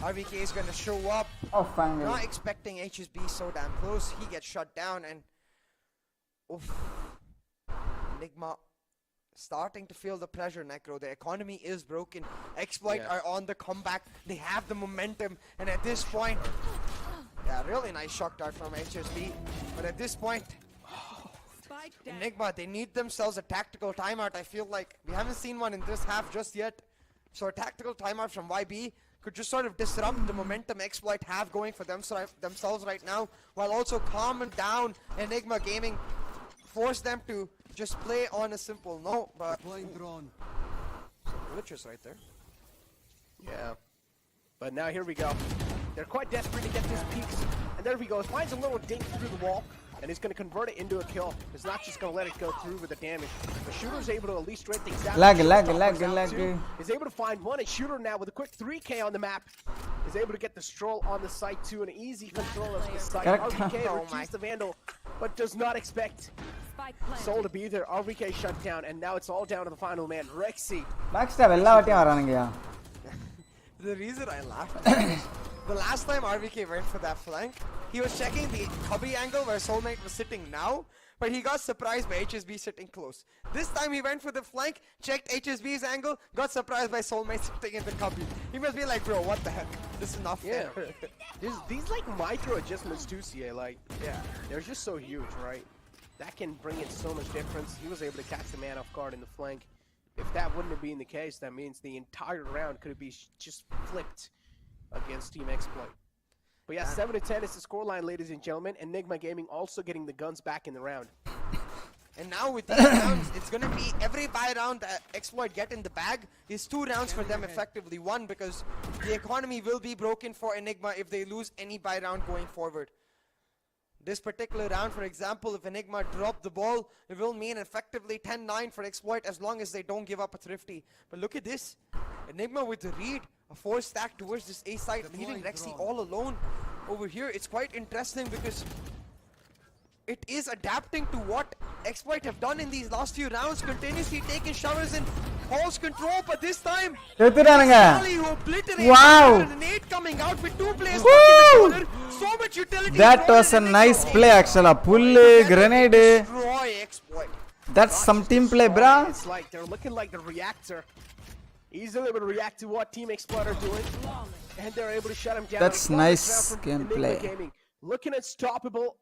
RVK is going to show up. Oh, finally. Not expecting HSB so damn close. He gets shut down and... Oof. Enigma starting to feel the pressure, Necro. The economy is broken. Exploit are on the comeback. They have the momentum. And at this point... Yeah, really nice shock dart from HSB. But at this point... Enigma, they need themselves a tactical timeout. I feel like we haven't seen one in this half just yet. So a tactical timeout from YB could just sort of disrupt the momentum Exploit have going for themselves right now, while also calming down Enigma Gaming, force them to just play on a simple note. But some glitches right there. Yeah, but now here we go. They're quite desperate to get this peaks, and there we go. It finds a little dink through the wall, and he's going to convert it into a kill. He's not just going to let it go through with the damage. The Shooter's able to at least rate things out. Lag. He's able to find one. And Shooter now with a quick 3K on the map is able to get the Stroll on the site too. An easy control of the site. RVK retrieves the Vandal, but does not expect Soul to be there. RVK shut down, and now it's all down to the final man, Rexy. The reason I laughed at this, the last time RVK went for that flank, he was checking the cubby angle where Soulmate was sitting now, but he got surprised by HSB sitting close. This time he went for the flank, checked HSB's angle, got surprised by Soulmate sitting in the cubby. He must be like, bro, what the heck? This is not fair. These like micro adjustments too, CA, like, they're just so huge, right? That can bring in so much difference. He was able to catch the man off guard in the flank. If that wouldn't have been the case, that means the entire round could have been just flipped against Team Exploit. But yeah, 7-10 is the scoreline, ladies and gentlemen. Enigma Gaming also getting the guns back in the round. And now with these rounds, it's going to be every buy round that Exploit get in the bag is 2 rounds for them effectively. 1, because the economy will be broken for Enigma if they lose any buy round going forward. This particular round, for example, if Enigma drop the ball, it will mean effectively 10-9 for Exploit as long as they don't give up a Thrifty. But look at this. Enigma with the read, a 4 stack towards this A side, leaving Rexy all alone over here. It's quite interesting because it is adapting to what Exploit have done in these last few rounds, continuously taking showers and Hall's control, but this time wow, coming out with 2 players stuck in the corner. So much utility. That was a nice play actually. Pull, grenade. That's some team play, bruh. It's like they're looking like the reactor. Easily able to react to what Team Exploit are doing, and they're able to shut him down. That's nice gameplay. Looking unstoppable.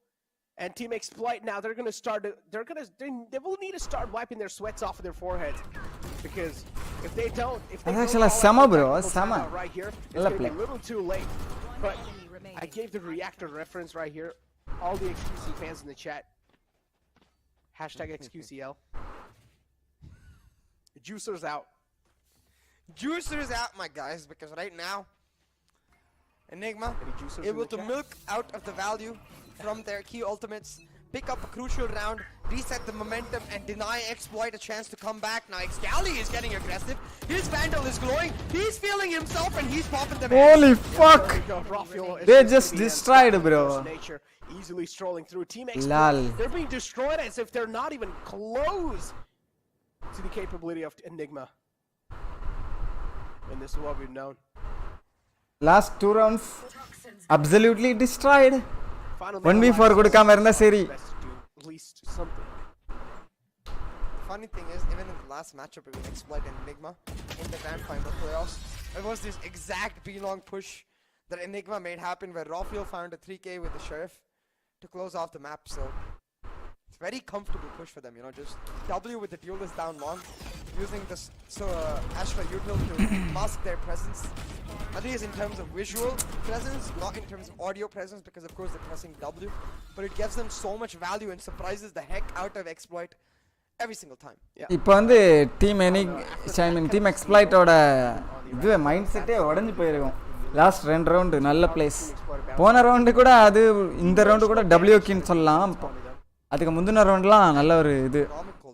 And Team Exploit now, they're gonna start. They will need to start wiping their sweats off of their foreheads, because if they don't, actually Sama, bro, Sama. Right here, it's gonna be a little too late. But I gave the reactor reference right here. All the XQC fans in the chat. Hashtag XQCL. Juicer's out. Juicer's out, my guys, because right now, Enigma able to milk out of the value from their key ultimates, pick up a crucial round, reset the momentum, and deny Exploit a chance to come back. Now Excali is getting aggressive. His Vandal is glowing. He's feeling himself, and he's popping them. Holy fuck! They just destroyed, bro. Easily strolling through. Team Exploit, they're being destroyed as if they're not even close to the capability of Enigma. And this is what we've known. Last 2 rounds, absolutely destroyed. 1v4 கொடுக்காம இருந்தா சரி. funny thing is, even in the last matchup between Exploit and Enigma in the grand final playoffs, it was this exact B-long push that Enigma made happen where Rafael found a 3k with the Sheriff to close off the map. So it's very comfortable push for them, you know, just W with the duelist down long, using this Astra util to mask their presence. At least in terms of visual presence, not in terms of audio presence, because of course they're pressing W, but it gives them so much value and surprises the heck out of Exploit every single time. இப்போ வந்து team எக்ஸ்ப்ளாய்ட்டோட இது mind செட்டே உடஞ்சி போயிருக்கும். Last 2 round நல்ல place. போன round கூட அது இந்த ரவுண்டு கூட WQன்னு சொல்லலாம். அதுக்கு முந்தின ரவுண்ட்லாம் நல்ல ஒரு இது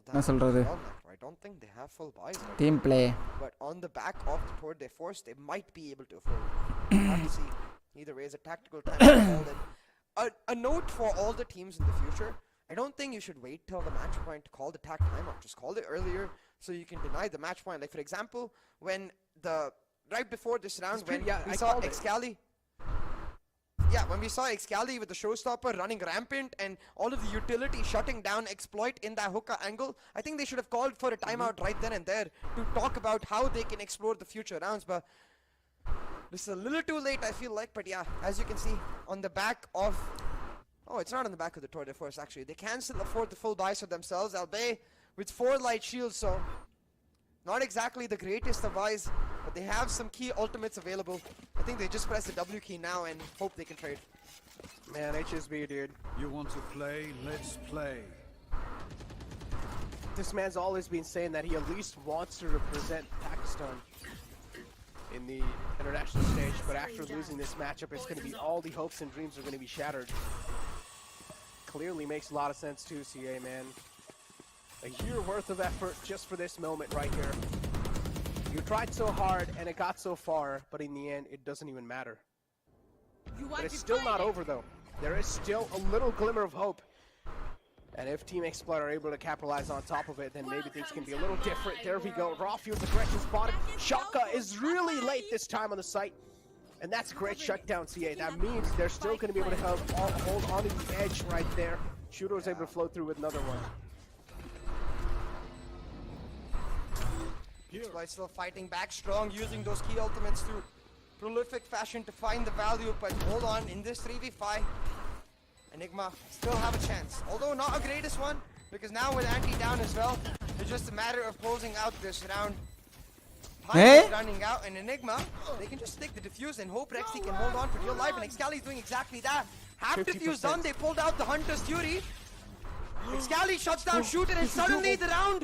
என்ன சொல்றது team play. But on the back of the tour de force, they might be able to afford it. Have to see. Either way, is a tactical time. A note for all the teams in the future: I don't think you should wait till the match point to call the tack timeout. Just call it earlier so you can deny the match point. Like for example, when right before this round, when we saw Excali. Yeah, when we saw Excali with the showstopper running rampant and all of the utility shutting down Exploit in that hookah angle, I think they should have called for a timeout right then and there to talk about how they can explore the future rounds. But this is a little too late, I feel like. But yeah, as you can see, on the back of... Oh, it's not on the back of the Tour de Force, actually. They can still afford the full buys for themselves. Albay with 4 light shields, so... Not exactly the greatest of buys, but they have some key ultimates available. I think they just press the W key now and hope they can trade. Man, HSB, dude. You want to play? Let's play. This man's always been saying that he at least wants to represent Pakistan in the international stage, but after losing this matchup, it's going to be all the hopes and dreams are going to be shattered. Clearly makes a lot of sense too, CA, man. A year worth of effort just for this moment right here. You tried so hard and it got so far, but in the end, it doesn't even matter. But it's still not over though. There is still a little glimmer of hope. And if Team Exploit are able to capitalize on top of it, then maybe things can be a little different. There we go. Rawfield's aggression spotted. Shaka is really late this time on the site. And that's a great shutdown, CA. That means they're still going to be able to hold on to the edge right there. Shooter was able to flow through with another one. Exploit still fighting back strong, using those key ultimates to prolific fashion to find the value, but hold on, in this 3v5, Enigma still have a chance. Although not a greatest one, because now with Anti down as well, it's just a matter of closing out this round. Time is running out, and Enigma, they can just stick the defuse and hope Rexy can hold on for dear life, and Excali is doing exactly that. Half defuse done, they pulled out the Hunter's Fury. Excali shuts down Shooter, and suddenly the round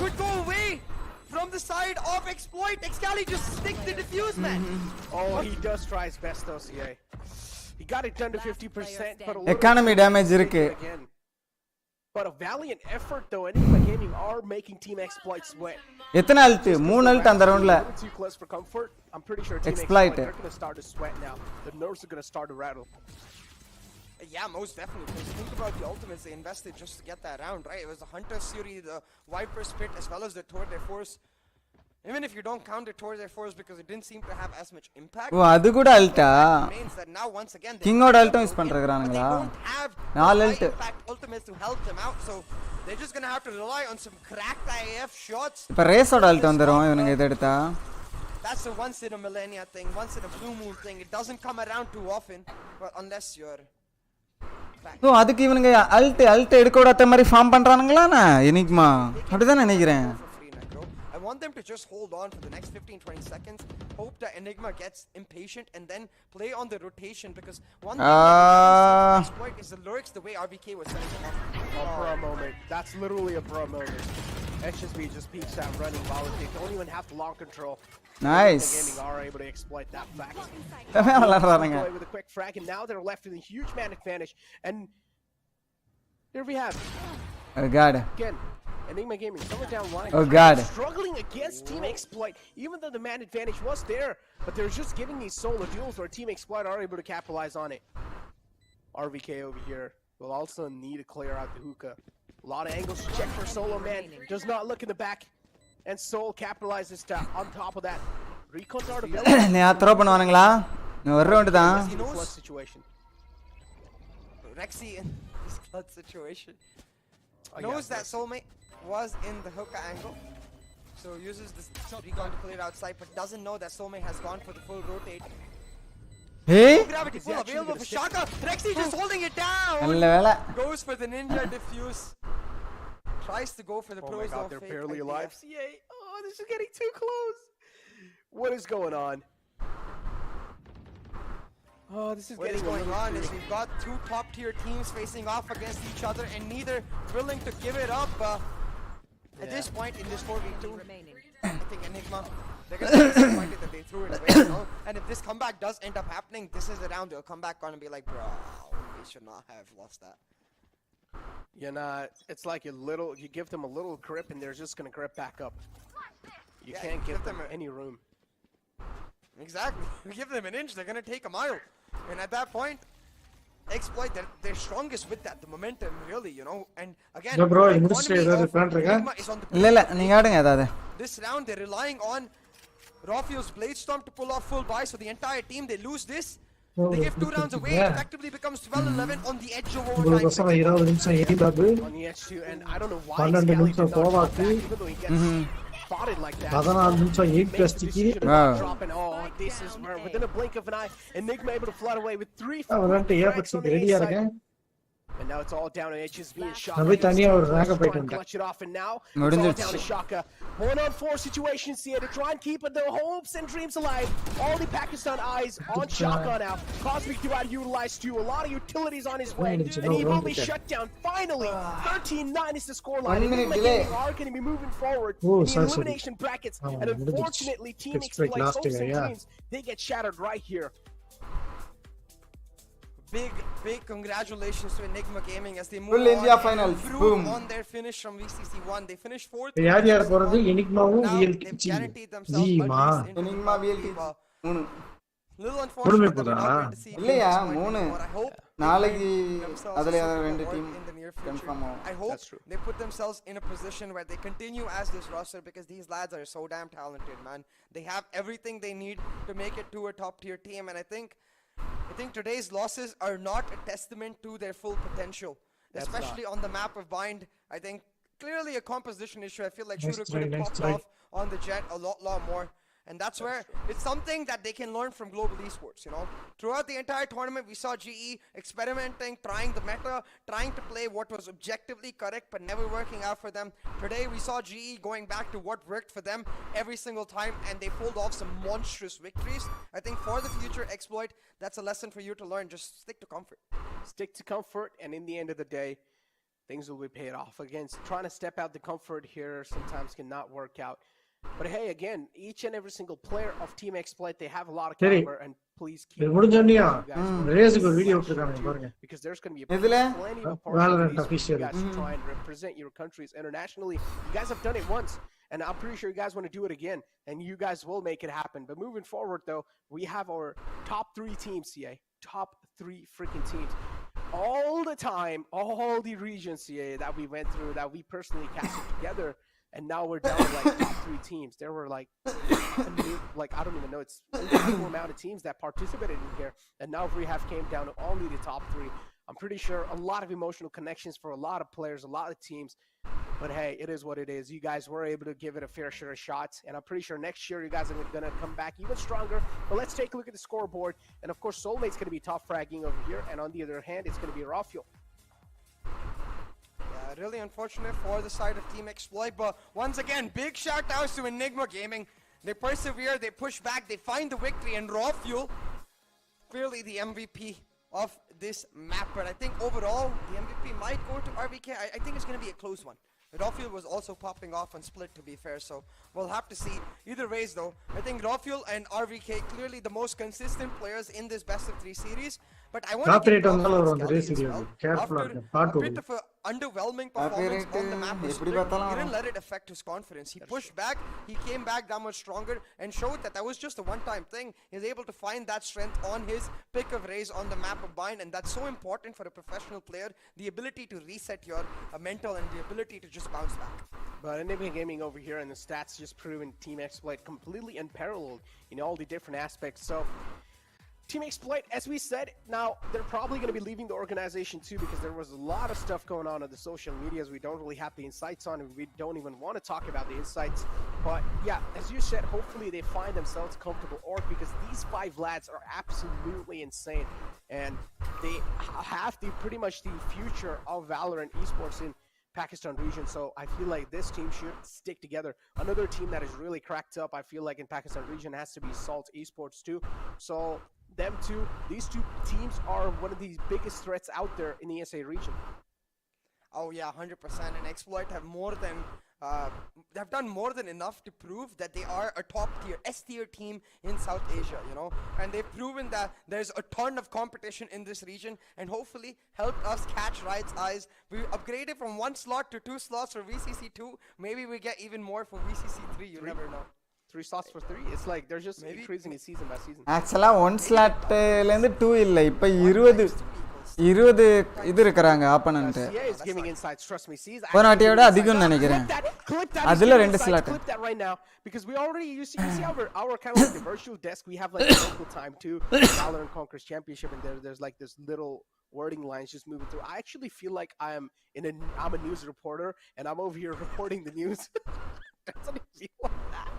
could go away. From the side of Exploit, Excali just stick the defuse, man. Oh, he does try his best though, CA. He got it done to 50%, but a little economy damage irukku. But a valiant effort though. Enigma Gaming are making Team Exploit sweat. எத்தனை Alt 3 Alt அந்த ரவுண்ட்ல. Too close for comfort. I'm pretty sure Team Exploit they're going to start to sweat now. The nerves are going to start to rattle. Yeah, most definitely. Because think about the ultimates they invested just to get that round, right? It was the Hunter's Fury, the Viper's Spit, as well as the Tour de Force. Even if you don't count the Tour de Force because it didn't seem to have as much impact. ஓ அது கூட அல்ட்டா means that now once again கிங்கோட அல்ட்டும் use பண்றாங்கங்களா 4 ult ultimates to help them out, so they're just going to have to rely on some cracked IAF shots. இப்ப ரேஸோட Alt வந்துரும் இவனுங்க இத எடுத்தா. That's a once in a millennia thing, once in a blue moon thing. It doesn't come around too often, but unless you're ஓ அதுக்கு இவனுங்க Alt எடுக்க விடாத மாதிரி ஃபார்ம் பண்றானுங்களானா எனிக்மா அப்படிதான் நினைக்கிறேன். I want them to just hold on for the next 15-20 seconds, hope that Enigma gets impatient and then play on the rotation, because one thing that Exploit is the lurks the way RBK was setting them up. A bro moment. That's literally a bro moment. HSB just peeks out running Valorant. They don't even have the long control. Nice. Gaming are able to exploit that fact. With a quick frag, and now they're left with a huge man advantage. And here we have. Oh God. Again, Enigma Gaming somewhere down the line. Oh God. Struggling against Team Exploit, even though the man advantage was there, but they're just giving these solo duels where Team Exploit are able to capitalize on it. RVK over here will also need to clear out the hookah. A lot of angles to check for Solo Man. Does not look in the back. And Soul capitalizes on top of that. Recon dart ability. நீ throw பண்ணுவானுங்களா? நான் ஒரு round தான். Situation. Rexy in this flood situation. Knows that soulmate. was in the hookah angle. So uses this recon to play it outside, but doesn't know that Soulmate has gone for the full rotate. Hey? Gravity pull available for Shaka. Rexy just holding it down. நல்ல வேளை. Goes for the ninja diffuse. Tries to go for the Oh pros. my god, they're barely alive. CA. Oh, this is getting too close. What is going on? Oh, this is What is going on is we've got two top-tier teams facing off against each other and neither willing to give it up. At this point in this 4v2, I think Enigma, they're going to be disappointed that they threw it away. You know? And if this comeback does end up happening, this is the round they'll come back on and be like, bro, we should not have lost that. You're not. It's like you give them a little grip and they're just going to grip back up. You can't give them any room. Exactly. You give them an inch, they're going to take a mile. And at that point, Exploit, they're strongest with that, the momentum, really, you know. And again, bro, Enigma is on the இல்ல நீங்க ஆடுங்க ஏதாவது. This round, they're relying on Rafiel's Blade Storm to pull off full buy, so the entire team, they lose this. They give 2 rounds away, it effectively becomes 12-11 on the edge of overtime. On the edge too, and I don't know why Scally did not drop back, even though he gets spotted like that. Dropping, oh, this is where within a blink of an eye, Enigma able to flood away with 3 frags on the A side. And now it's all down to HSV and Shaka. Clutch it off, and now it's all down to Shaka. 1-on-4 situation here to try and keep their hopes and dreams alive. All the Pakistan eyes on Shaka now. Cosmic Duat utilized too. A lot of utilities on his way, and he will be shut down. Finally, 13-9 is the scoreline. Enigma are going to be moving forward in the elimination brackets, and unfortunately, Team Exploit hopes and dreams, they get shattered right here. Big congratulations to Enigma Gaming as they move Full India on finals. and improve Boom. on their finish from VCC1. They finished 4th. யார் போறது எனிக்மாவும் Now VLT they've guaranteed G themselves மா at least into Enigma the VLT top 3. Little unfortunate that we're போதா? not going to see இல்லையா Team Exploit 3 anymore. I hope நாளைக்கு themselves அதுல some ரெண்டு more team in the near future. Confirm ஆகும். I hope they put themselves in a position where they continue as this roster because these lads are so damn talented, man. They have everything they need to make it to a top tier team, and I think today's losses are not a testament to their full potential, especially on the map of Bind. I think clearly a composition issue. I feel like Shooter could have popped off on the Jet a lot more. And that's where it's something that they can learn from Global Esports, you know. Throughout the entire tournament, we saw GE experimenting, trying the meta, trying to play what was objectively correct but never working out for them. Today, we saw GE going back to what worked for them every single time, and they pulled off some monstrous victories. I think for the future Exploit, that's a lesson for you to learn. Just stick to comfort. Stick to comfort, and in the end of the day, things will be paid off. Again, trying to step out the comfort here sometimes cannot work out. But hey, again, each and every single player of Team Exploit, they have a lot of caliber, and please keep முடிஞ்சோனியா ரேஸ்க்கு ஒரு video போட்டுருக்காங்க பாருங்க because there's going to be எதுல plenty of Valorant opportunities for you official guys to try and represent your countries internationally. You guys have done it once, and I'm pretty sure you guys want to do it again, and you guys will make it happen. But moving forward, though, we have our top 3 teams, CA. Top 3 freaking teams. All the time, all the regions, CA, that we went through, that we personally casted together, and now we're down to like top 3 teams. There were like I don't even know, it's an equal amount of teams that participated in here, and now we have came down to only the top 3. I'm pretty sure a lot of emotional connections for a lot of players, a lot of teams. But hey, it is what it is. You guys were able to give it a fair share of shots, and I'm pretty sure next year you guys are going to come back even stronger. But let's take a look at the scoreboard, and of course, Soulmate's going to be top fragging over here, and on the other hand, it's going to be Rafiel. Really unfortunate for the side of Team Exploit, but once again, big shout outs to Enigma Gaming. They persevere, they push back, they find the victory, and Rafiel, clearly the MVP of this map. But I think overall, the MVP might go to RVK. I think it's going to be a close one. Rafiel was also popping off on split, to be fair, so we'll have to see. Either ways, though, I think Rafiel and RVK clearly the most consistent players in this best of 3 series. But I want to give after a bit of an underwhelming performance on the map, he didn't let it affect his confidence. He pushed back, he came back that much stronger, and showed that was just a one-time thing. He's able to find that strength on his pick of Rays on the map of Bind, and that's so important for a professional player, the ability to reset your mental and the ability to just bounce back. But Enigma Gaming over here, and the stats just proven Team Exploit completely unparalleled in all the different aspects. So Team Exploit, as we said, now they're probably going to be leaving the organization too because there was a lot of stuff going on the social medias we don't really have the insights on, and we don't even want to talk about the insights. But yeah, as you said, hopefully they find themselves a comfortable org because these 5 lads are absolutely insane, and they have pretty much the future of Valorant esports in Pakistan region. So I feel like this team should stick together. Another team that is really cracked up, I feel like, in Pakistan region has to be Salt Esports too. So them two, these two teams are one of the biggest threats out there in the ESA region. Oh yeah, 100%. And Exploit have they've done more than enough to prove that they are a top tier, S-tier team in South Asia, you know. And they've proven that there's a ton of competition in this region, and hopefully helped us catch Riot's eyes. We upgraded from 1 slot to 2 slots for VCC2. Maybe we get even more for VCC3. You never know. 3 slots for 3. It's like they're just increasing it season by season. Actually 1 slot லேந்து 2 இல்ல இப்ப 20 இது இருக்காங்க opponent is giving insights, trust me. See, ஒரு வாட்டியோட அதிகம் நினைக்கிறேன் அதுல 2 slot clip that right now because we already you see our kind of like the virtual desk, we have like local time too. Valorant Conquers Championship, and there's like this little wording lines just moving through. I actually feel like I'm a news reporter and I'm over here reporting the news. Doesn't it feel like that?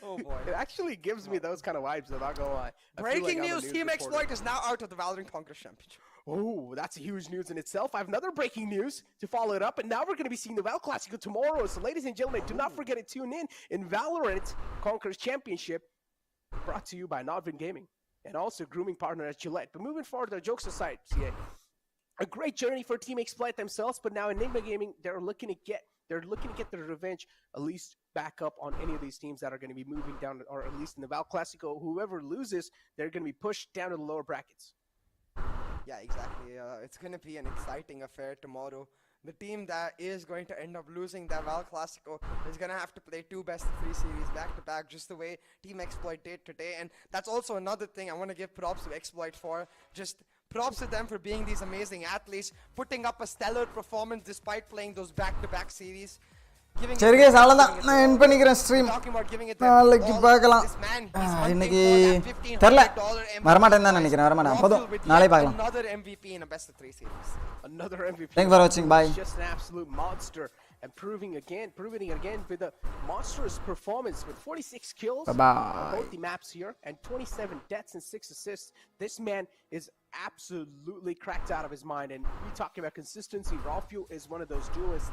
Oh boy. It actually gives me those kind of vibes, I'm not gonna lie. Breaking news, Team Exploit is now out of the Valorant Conquers Championship. Oh, that's a huge news in itself. I have another breaking news to follow it up, and now we're going to be seeing the Val Classico tomorrow. So ladies and gentlemen, do not forget to tune in Valorant Conquers Championship, brought to you by Nodvin Gaming, and also grooming partner at Gillette. But moving forward, their jokes aside, CA, a great journey for Team Exploit themselves, but now Enigma Gaming, they're looking to get their revenge, at least back up on any of these teams that are going to be moving down, or at least in the Val Classico. Whoever loses, they're going to be pushed down to the lower brackets. Yeah, exactly. It's going to be an exciting affair tomorrow. The team that is going to end up losing that Val Classico is going to have to play 2 best-of-3 series back-to-back, just the way Team Exploit did today. And that's also another thing I want to give props to Exploit for. Just props to them for being these amazing athletes, putting up a stellar performance despite playing those back-to-back series. சரி guys அவ்வளவுதான் நான் end பண்ணிக்கிறேன் stream நாளைக்கு பார்க்கலாம் இன்னைக்கு தெரியல வரமாட்டேன்னு தான் நினைக்கிறேன் வரமாட்டேன் போதும் நாளை பார்க்கலாம் Another MVP in a best of 3 series. Another MVP. Thank you for watching. Bye. Just an absolute monster, and proving it again with a monstrous performance with 46 kills on both the maps here and 27 deaths and 6 assists. This man is absolutely cracked out of his mind, and we talk about consistency. Raw Fuel is one of those duelists